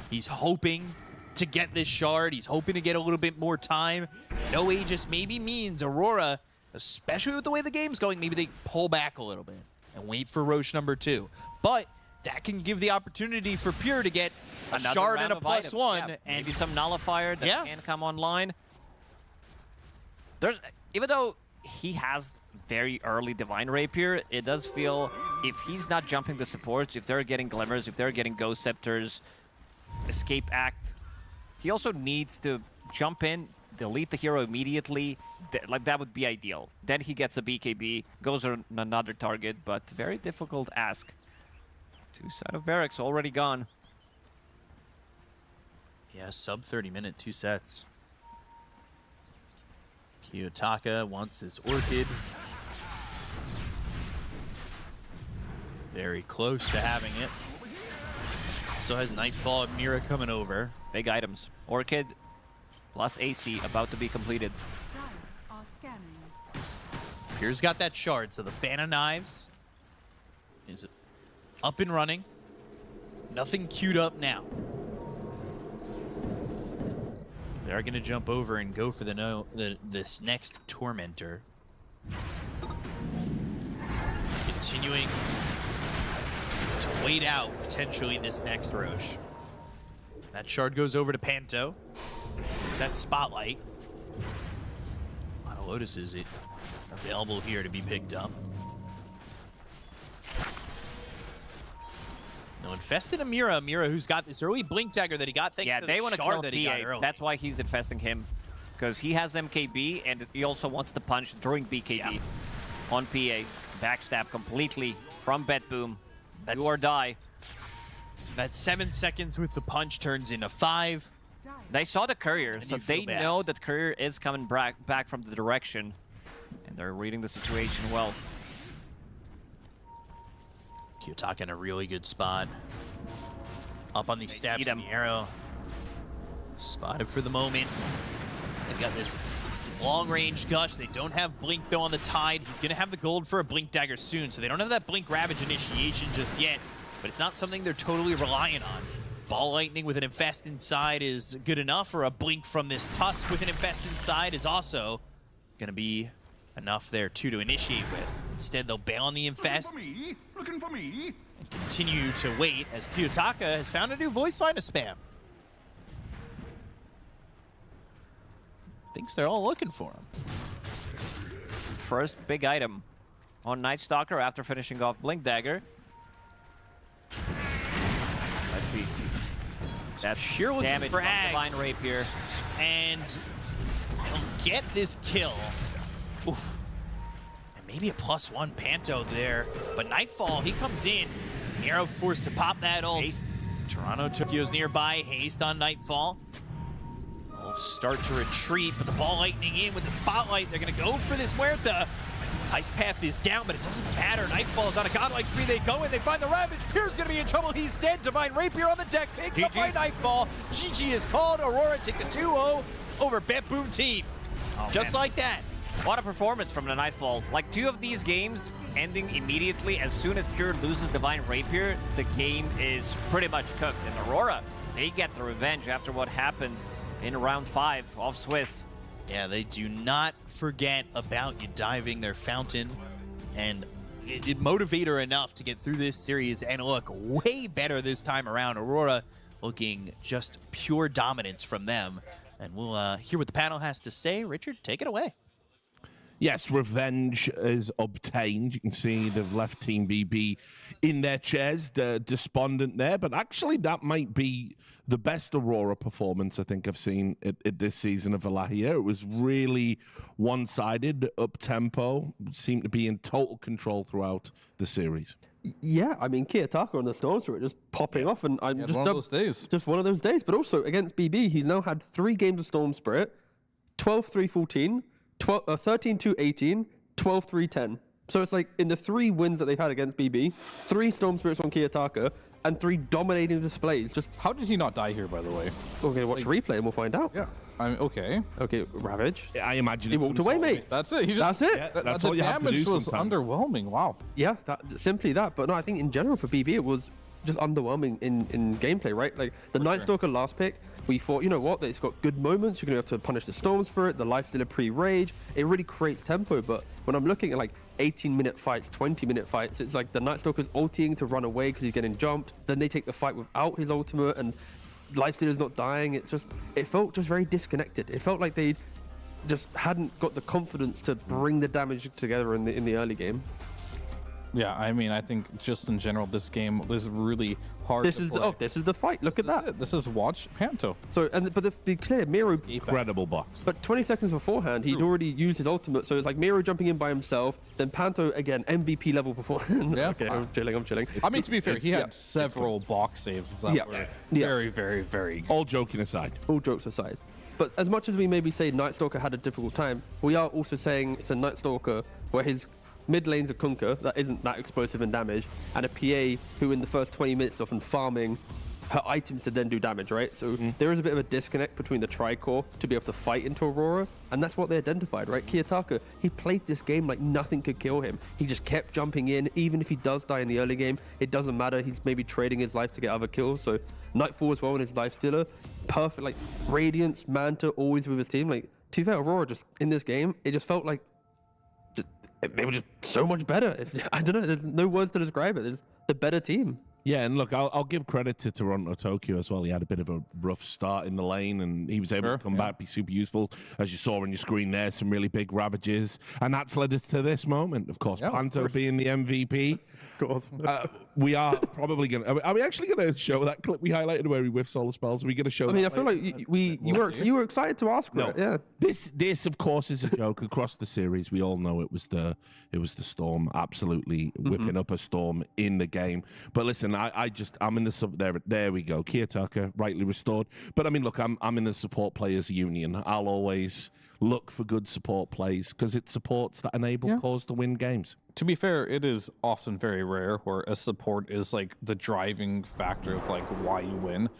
He's hoping to get this Shard. He's hoping to get a little bit more time. No Aegis maybe means Aurora, especially with the way the game's going, maybe they pull back a little bit and wait for Roche number 2. But that can give the opportunity for Pure to get a Another Shard round and a of items. +1. Yeah, and maybe some Nullifier that can come online. Even though he has very early Divine Rapier, it does feel if he's not jumping the supports, if they're getting Glimmers, if they're getting Ghost Scepters, Escape Act, he also needs to jump in, delete the hero immediately. Like, that would be ideal. Then he gets a BKB, goes on another target, but very difficult ask. 2 side of barracks already gone. Yeah, sub 30 minute, 2 sets. Kiyotaka wants this Orchid. Very close to having it. Also has Nightfall and Mira coming over. Big items. Orchid plus AC about to be completed. Are scanning. Pierre's got that shard, so the Fan of Knives is up and running. Nothing queued up now. They are going to jump over and go for this next Tormentor. Continuing to wait out potentially this next Roche. That shard goes over to Panto. It's that spotlight. A lot of Lotuses available here to be picked up. No, infested Amira. Amira, who's got this early blink dagger that he got thanks to they the want to shard kill that he got PA. early. That's why he's infesting him. Because he has MKB, and he also wants to punch during BKB on PA. Backstab completely from BetBoom. Do or die. That 7 seconds with the punch turns into 5. They saw the courier, so you feel they bad. know that courier is coming back from the direction. And they're reading the situation well. Kiyotaka in a really good spot. Up on these steps, see and the arrow. Spotted for the moment. They've got this long-range gush. They don't have blink, though, on the Tide. He's going to have the gold for a blink dagger soon, so they don't have that blink ravage initiation just yet. But it's not something they're totally reliant on. Ball lightning with an infest inside is good enough, or a blink from this tusk with an infest inside is also going to be enough there, too, to initiate with. Instead, they'll bail on the infest. Looking for me? And continue to wait as Kiyotaka has found a new voice line to spam. Thinks they're all looking for him. First big item on Night Stalker after finishing off Blink Dagger. Let's see. That's pure looking damage from frags. Divine Rapier. And he'll get this kill. Oof. And maybe a +1 Panto there. But Nightfall, he comes in. Nero forced to pop that ult. Haste. Toronto Tokyo's nearby. Haste on Nightfall. Will start to retreat, but the ball lightning in with the spotlight. They're going to go for this Muerta. Ice Path is down, but it doesn't matter. Nightfall's on a godlike spree. They go in, they find the Ravage. Pierre's going to be in trouble. He's dead. Divine Rapier on the deck. Picked up by Nightfall. GG is called. Aurora take the 2-0 over BetBoom Team. Oh, Just man. like that. What a performance from the Nightfall. Like 2 of these games ending immediately as soon as Pierre loses Divine Rapier, the game is pretty much cooked. And Aurora, they get the revenge after what happened in round 5 off Swiss. Yeah, they do not forget about you diving their fountain, and it motivator enough to get through this series and look way better this time around. Aurora looking just pure dominance from them. And we'll hear what the panel has to say. Richard, take it away. Yes, revenge is obtained. You can see they've left Team BB in their chairs, despondent there. But actually, that might be the best Aurora performance I think I've seen at this season of Wallachia. It was really one-sided, up-tempo, seemed to be in total control throughout the series. Yeah, I mean, Kiyotaka on the Storm Spirit just popping off, and I'm just one of those days. Just one of those days. But also against BB, he's now had 3 games of Storm Spirit, 12-3-14. 13-2-18, 12-3-10. So it's like in the 3 wins that they've had against BB, 3 Storm Spirits on Kiyotaka, and 3 dominating displays. Just how did he not die here, by the way? Okay, watch replay and we'll find out. Yeah. I mean, okay. Okay, Ravage. I imagine he walked away, mate. That's it. That's it. Yeah, that's all you have to do damage was sometimes. underwhelming. Wow. Yeah, simply that. But no, I think in general for BB, it was just underwhelming in gameplay, right? Like the Night Stalker last pick, we thought, you know what, that it's got good moments. You're going to have to punish the Storm Spirit, the Lifestealer pre-rage. It really creates tempo. But when I'm looking at like 18-minute fights, 20-minute fights, it's like the Night Stalker's ulting to run away because he's getting jumped. Then they take the fight without his ultimate, and Lifestealer's not dying. It felt just very disconnected. It felt like they just hadn't got the confidence to bring the damage together in the early game. Yeah, I mean, I think just in general, this game was really hard. This is the fight. Look at that. This is watch Panto. So, but to be clear, Miro incredible box. But 20 seconds beforehand, he'd already used his ultimate. So it's like Miro jumping in by himself. Then Panto again, MVP level performance. Yeah. Okay, I'm chilling. I mean, to be fair, he had several box saves that were very, very, very good. All joking aside. All jokes aside. But as much as we maybe say Night Stalker had a difficult time, we are also saying it's a Night Stalker where his mid lane's a Kunkka that isn't that explosive in damage, and a PA who in the first 20 minutes is often farming her items to then do damage, right? So there is a bit of a disconnect between the Tricore to be able to fight into Aurora, and that's what they identified, right? Kiyotaka, he played this game like nothing could kill him. He just kept jumping in. Even if he does die in the early game, it doesn't matter. He's maybe trading his life to get other kills. So Nightfall as well in his life stealer. Perfect, like Radiance, Manta, always with his team. Like, to be fair, Aurora just in this game, it just felt like they were just so much better. I don't know, there's no words to describe it. It's the better team. Yeah, and look, I'll give credit to Toronto Tokyo as well. He had a bit of a rough start in the lane, and he was able to come back, be super useful. As you saw on your screen there, some really big ravages. And that's led us to this moment, of course. Panto being the MVP. Of course. We are probably going to... Are we actually going to show that clip we highlighted where he whiffs all the spells? Are we going to show that? I mean, I feel like you were excited to ask for it, yeah. This, of course, is a joke across the series. We all know it was the Storm, absolutely whipping up a Storm in the game. But listen, I'm in the there we go. Kiyotaka rightly restored. But I mean, look, I'm in the support players union. I'll always look for good support plays because it supports that enable cause to win games. To be fair, it is often very rare where a support is like the driving factor of like why you win.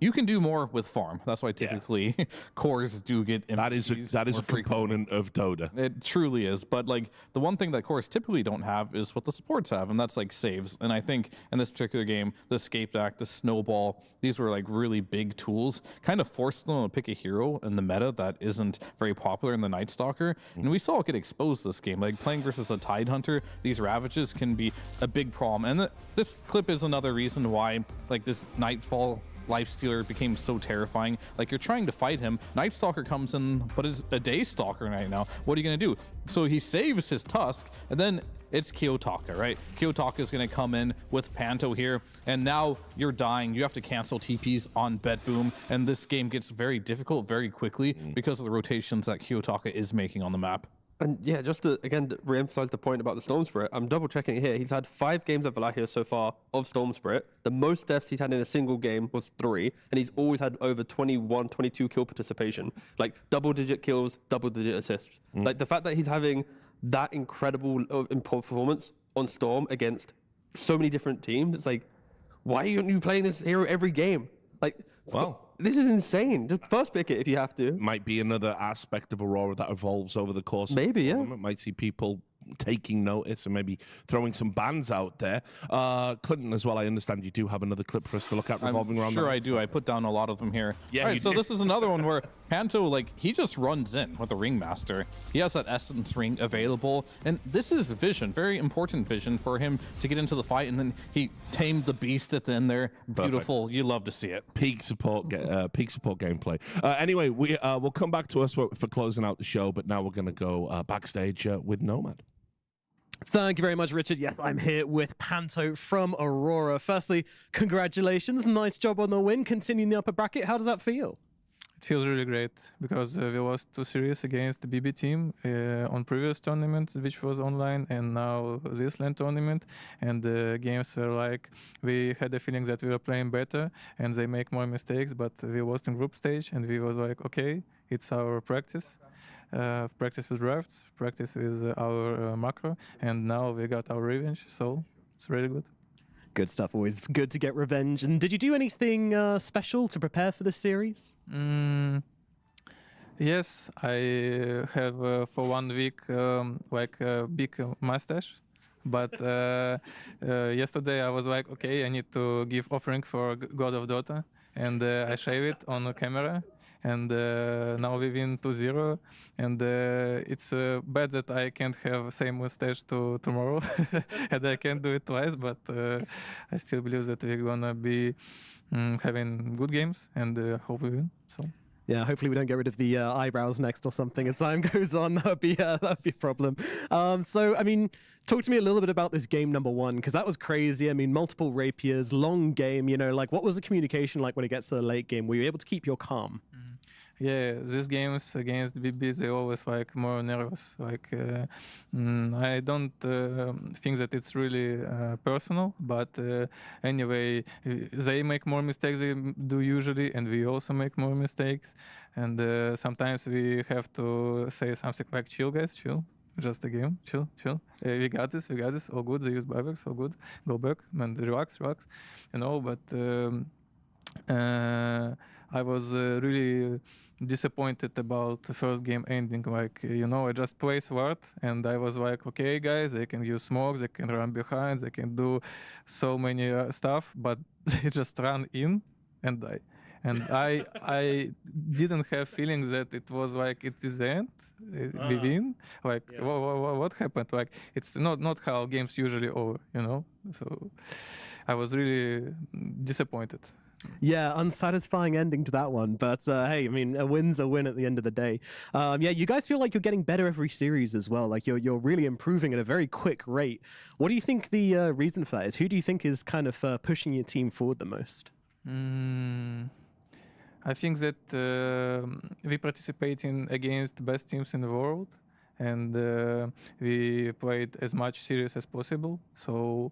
You can do more with farm. That's why typically cores do get MVPs. That is a component of Dota. It truly is. But like the one thing that cores typically don't have is what the supports have, and that's like saves. And I think in this particular game, the Escape Act, the Snowball, these were like really big tools, kind of forced them to pick a hero in the meta that isn't very popular in the Night Stalker. And we saw it get exposed this game. Like playing versus a Tide Hunter, these ravages can be a big problem. And this clip is another reason why like this Nightfall Lifestealer became so terrifying. Like you're trying to fight him, Night Stalker comes in, but it's a Day Stalker right now. What are you gonna do? So he saves his Tusk, and then it's Kiyotaka, right? Kiyotaka is gonna come in with Panto here, and now you're dying. You have to cancel TPs on BetBoom, and this game gets very difficult very quickly because of the rotations that Kiyotaka is making on the map. And yeah, just to, again, re-emphasize the point about the Storm Spirit, I'm double-checking it here. He's had 5 games at Wallachia so far of Storm Spirit. The most deaths he's had in a single game was 3, and he's always had over 21, 22 kill participation. Like, double-digit kills, double-digit assists. Like, the fact that he's having that incredible performance on Storm against so many different teams, it's like, why aren't you playing this hero every game? Like, well, this is insane. Just first pick it if you have to. Might be another aspect of Aurora that evolves over the course of the tournament. Might see people taking notice and maybe throwing some bans out there. Clinton, as well, I understand you do have another clip for us to look at revolving around. Sure, I do. I put down a lot of them here. Yeah, all right, so this is another one where Panto, like, he just runs in with the Ringmaster. He has that Essence Ring available, and this is vision, very important vision for him to get into the fight, and then he tamed the beast at the end there. Beautiful. Perfect. You love to see it. Peak support gameplay. Anyway, we'll come back to us for closing out the show, but now we're going to go backstage with Nomad. Thank you very much, Richard. Yes, I'm here with Panto from Aurora. Firstly, congratulations. Nice job on the win. Continuing the upper bracket. How does that feel? It feels really great because we lost 2 series against the BB team on previous tournament, which was online, and now this LAN tournament. And the games were like, we had the feeling that we were playing better and they make more mistakes, but we lost in group stage, and we was like, okay, it's our practice. Practice with drafts, practice with our macro, and now we got our revenge, so it's really good. Good stuff, always good to get revenge. And did you do anything special to prepare for this series? Yes, I have for 1 week like a big mustache. But yesterday I was like, okay, I need to give offering for God of Dota, and I shave it on the camera. And now we win 2-0, and it's bad that I can't have same mustache tomorrow, and I can't do it twice, but I still believe that we're gonna be having good games, and hope we win. So. Yeah, hopefully we don't get rid of the eyebrows next or something as time goes on. That'd be a problem. So, I mean, talk to me a little bit about this game number 1, because that was crazy. I mean, multiple rapiers, long game, you know, like what was the communication like when it gets to the late game? Were you able to keep your calm? Yeah, these games against BB, they always like more nervous. Like I don't think that it's really personal, but anyway, they make more mistakes they do usually, and we also make more mistakes. And sometimes we have to say something like, "Chill, guys, chill. Just a game, chill, chill. We got this, we got this. All good. They use buybacks, all good. Go back and relax, you know." But I was really disappointed about the first game ending. Like, I just play Sword, and I was like, okay, guys, they can use smoke, they can run behind, they can do so many stuff, but they just run in and die. And I didn't have feelings that it was like it is the end, we win. Like, what happened? Like, it's not how games usually over, So I was really disappointed. Yeah, unsatisfying ending to that one. But hey, I mean, a win's a win at the end of the day. Yeah, you guys feel like you're getting better every series as well. Like you're really improving at a very quick rate. What do you think the reason for that is? Who do you think is kind of pushing your team forward the most? I think that we participating against the best teams in the world, and we played as much series as possible. So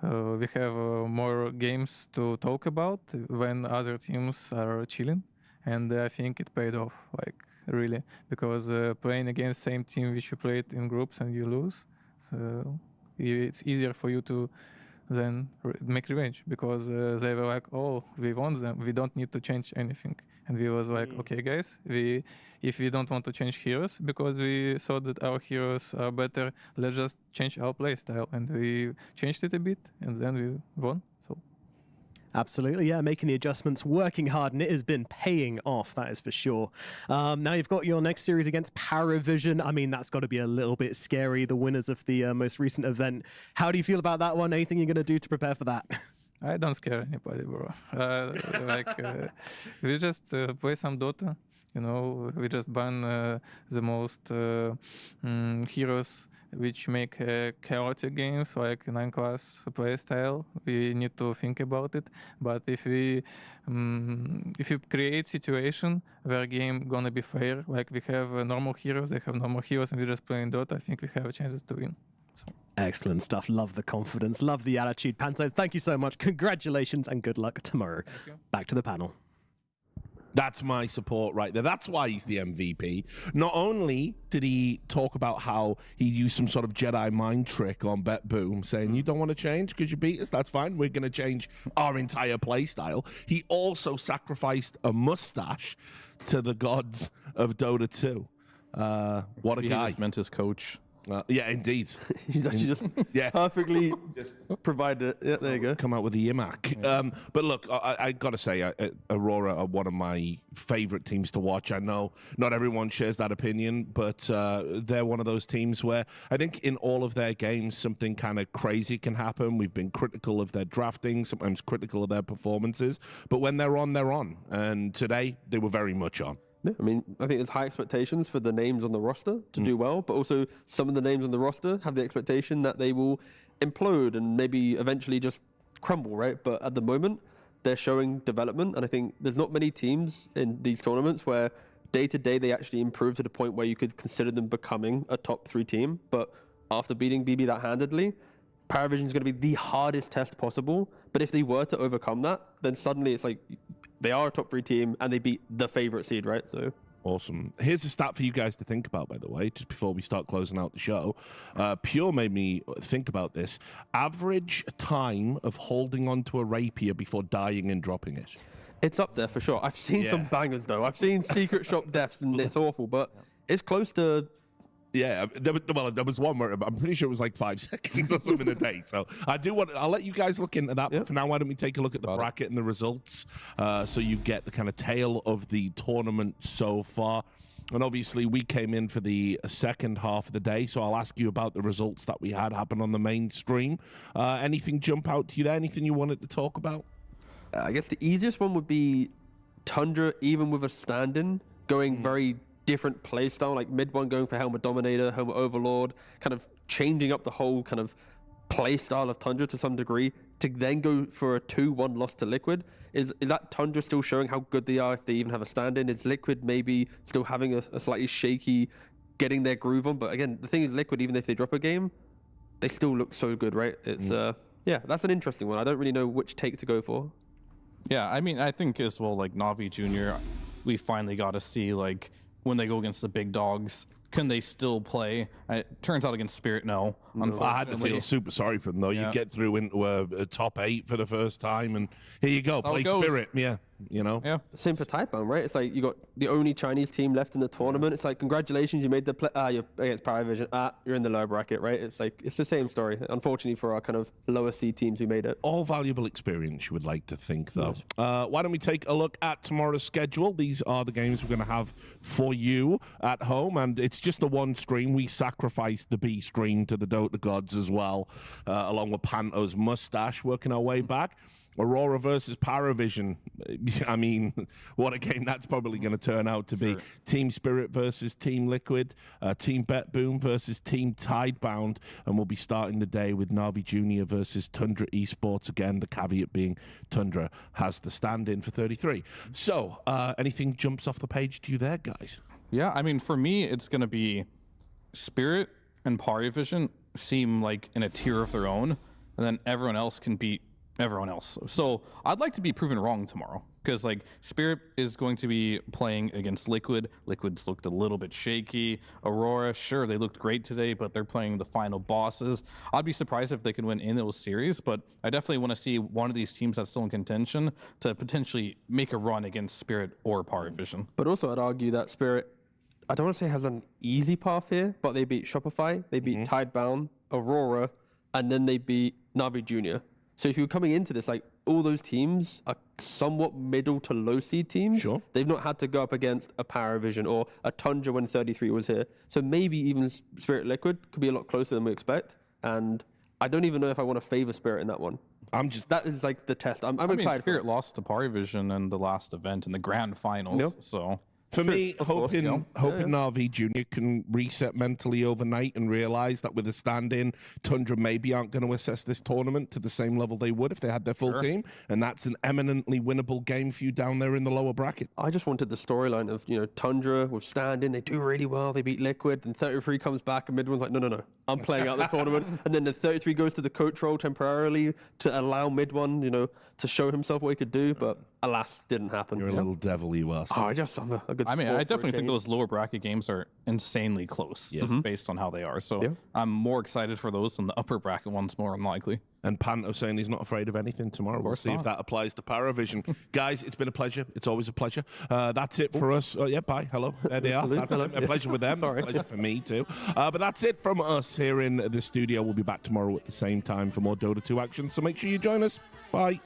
we have more games to talk about when other teams are chilling, and I think it paid off, like really, because playing against same team which you played in groups and you lose, so it's easier for you to then make revenge, because they were like, oh, we won them, we don't need to change anything. And we was like, okay, guys, if we don't want to change heroes because we thought that our heroes are better, let's just change our playstyle. And we changed it a bit, and then we won. So absolutely, yeah, making the adjustments, working hard, and it has been paying off, that is for sure. Now you've got your next series against PARIVISION. I mean, that's got to be a little bit scary, the winners of the most recent event. How do you feel about that one? Anything you're going to do to prepare for that? I don't scare anybody, bro. We just play some Dota. We just ban the most heroes which make chaotic games, like 9-class playstyle. We need to think about it. But if you create situation where game gonna be fair, like we have normal heroes, they have normal heroes, and we just play in Dota, I think we have chances to win. Excellent stuff. Love the confidence. Love the attitude. Panto, thank you so much. Congratulations and good luck tomorrow. Back to the panel. That's my support right there. That's why he's the MVP. Not only did he talk about how he used some sort of Jedi mind trick on BetBoom, saying, you don't want to change because you beat us, that's fine. We're going to change our entire play style. He also sacrificed a mustache to the gods of Dota 2. What a guy. He just meant his coach. Yeah, indeed. He's actually just perfectly just provided. Yeah, there you go. Come out with the IMAC. But look, I got to say, Aurora are one of my favorite teams to watch. I know not everyone shares that opinion, but they're one of those teams where I think in all of their games, something kind of crazy can happen. We've been critical of their drafting, sometimes critical of their performances, but when they're on, they're on. And today, they were very much on. Yeah, I mean, I think there's high expectations for the names on the roster to do well, but also some of the names on the roster have the expectation that they will implode and maybe eventually just crumble, right? But at the moment, they're showing development, and I think there's not many teams in these tournaments where day to day they actually improve to the point where you could consider them becoming a top 3 team. But after beating BB that handedly, PARIVISION is going to be the hardest test possible. But if they were to overcome that, then suddenly it's like they are a top 3 team and they beat the favorite seed, right? So awesome. Here's a stat for you guys to think about, by the way, just before we start closing out the show. Pure made me think about this. Average time of holding onto a rapier before dying and dropping it. It's up there for sure. I've seen some bangers though. I've seen secret shop deaths and it's awful, but it's close to. Yeah, there was one where I'm pretty sure it was like 5 seconds or something a day. So I'll let you guys look into that. But for now, why don't we take a look at the bracket and the results so you get the kind of tale of the tournament so far. And obviously, we came in for the second half of the day, so I'll ask you about the results that we had happen on the main stream. Anything jump out to you there? Anything you wanted to talk about? I guess the easiest one would be Tundra, even with a stand-in, going very different play style, like mid one going for Helmet Dominator, Helmet Overlord, kind of changing up the whole kind of play style of Tundra to some degree, to then go for a 2-1 loss to Liquid. Is that Tundra still showing how good they are if they even have a stand-in? Is Liquid maybe still having a slightly shaky, getting their groove on? But again, the thing is, Liquid, even if they drop a game, they still look so good, right? It's yeah, that's an interesting one. I don't really know which take to go for. Yeah, I mean, I think as well, like NAVI Junior, we finally got to see, like, when they go against the big dogs, can they still play? It turns out against Spirit, no. Unfortunately. I had to feel super sorry for them, though. Yeah. You get through into a top 8 for the first time, and here you go, play Spirit. Yeah, you know. Yeah. Same for Tidebound, right? It's like you got the only Chinese team left in the tournament. It's like, congratulations, you made the play. You're against PARIVISION. You're in the lower bracket, right? It's like, it's the same story. Unfortunately for our kind of lower seed teams who made it. All valuable experience, you would like to think, though. Why don't we take a look at tomorrow's schedule? These are the games we're going to have for you at home, and it's just the one stream. We sacrificed the B stream to the Dota gods as well, along with Panto's mustache, working our way back. Aurora versus PARIVISION. I mean, what a game that's probably going to turn out to be. Team Spirit versus Team Liquid. Team BetBoom versus Team Tidebound. And we'll be starting the day with NAVI Junior versus Tundra Esports. Again, the caveat being Tundra has the stand-in for 33. So, anything jumps off the page to you there, guys? Yeah, I mean, for me, it's going to be Spirit and PARIVISION seem like in a tier of their own, and then everyone else can beat everyone else. So I'd like to be proven wrong tomorrow, because like Spirit is going to be playing against Liquid. Liquid's looked a little bit shaky. Aurora, sure, they looked great today, but they're playing the final bosses. I'd be surprised if they could win in those series, but I definitely want to see one of these teams that's still in contention to potentially make a run against Spirit or PARIVISION. But also I'd argue that Spirit, I don't want to say has an easy path here, but they beat Shopify, they beat Tidebound, Aurora, and then they beat NAVI Junior. So if you're coming into this, like, all those teams are somewhat middle to low seed teams. Sure. They've not had to go up against a PARIVISION or a Tundra when 33 was here. So maybe even Spirit Liquid could be a lot closer than we expect. And I don't even know if I want to favor Spirit in that one. That is like the test. I'm excited. Mean, Spirit lost to PARIVISION in the last event in the grand finals. So For me, hoping course, NAVI Junior can reset mentally overnight and realize that with a stand-in, Tundra maybe aren't going to assess this tournament to the same level they would if they had their full team, and that's an eminently winnable game for you down there in the lower bracket. I just wanted the storyline of, Tundra with stand-in, they do really well, they beat Liquid, and 33 comes back, and Mid-One's like, no, I'm playing out the tournament, and then the 33 goes to the coach role temporarily to allow Mid-One, to show himself what he could do, but alas, didn't happen. You're a little devil, you are. Oh, I'm a good I mean, sport I for a definitely think change. those lower bracket games are insanely close, just based on how they are. So I'm more excited for those than the upper bracket ones, more unlikely. And Panto saying he's not afraid of anything tomorrow. We'll see if that applies to PARIVISION. Guys, it's been a pleasure. It's always a pleasure. That's it for us. Oh, yeah, bye. Hello. There they are. That's a pleasure with them. A pleasure for me, too. But that's it from us here in the studio. We'll be back tomorrow at the same time for more Dota 2 action. So make sure you join us. Bye.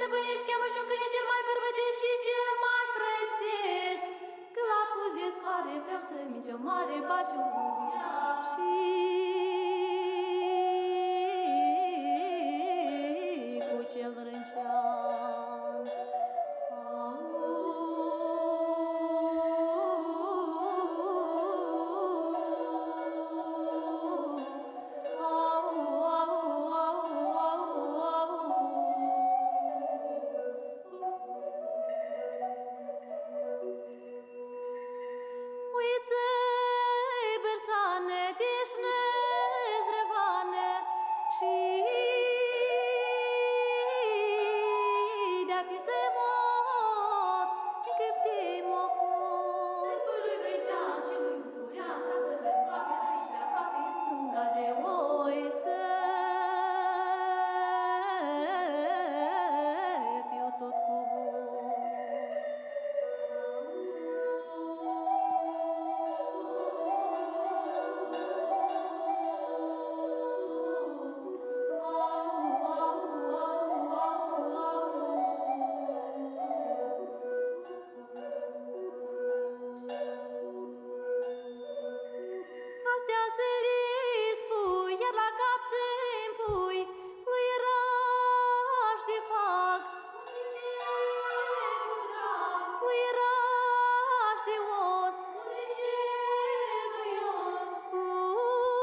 stăpâniți, cheamă și-un câine cel mai bărbătesc și cel mai prețesc. Că la pus de soare vreau să-mi o mare baciu.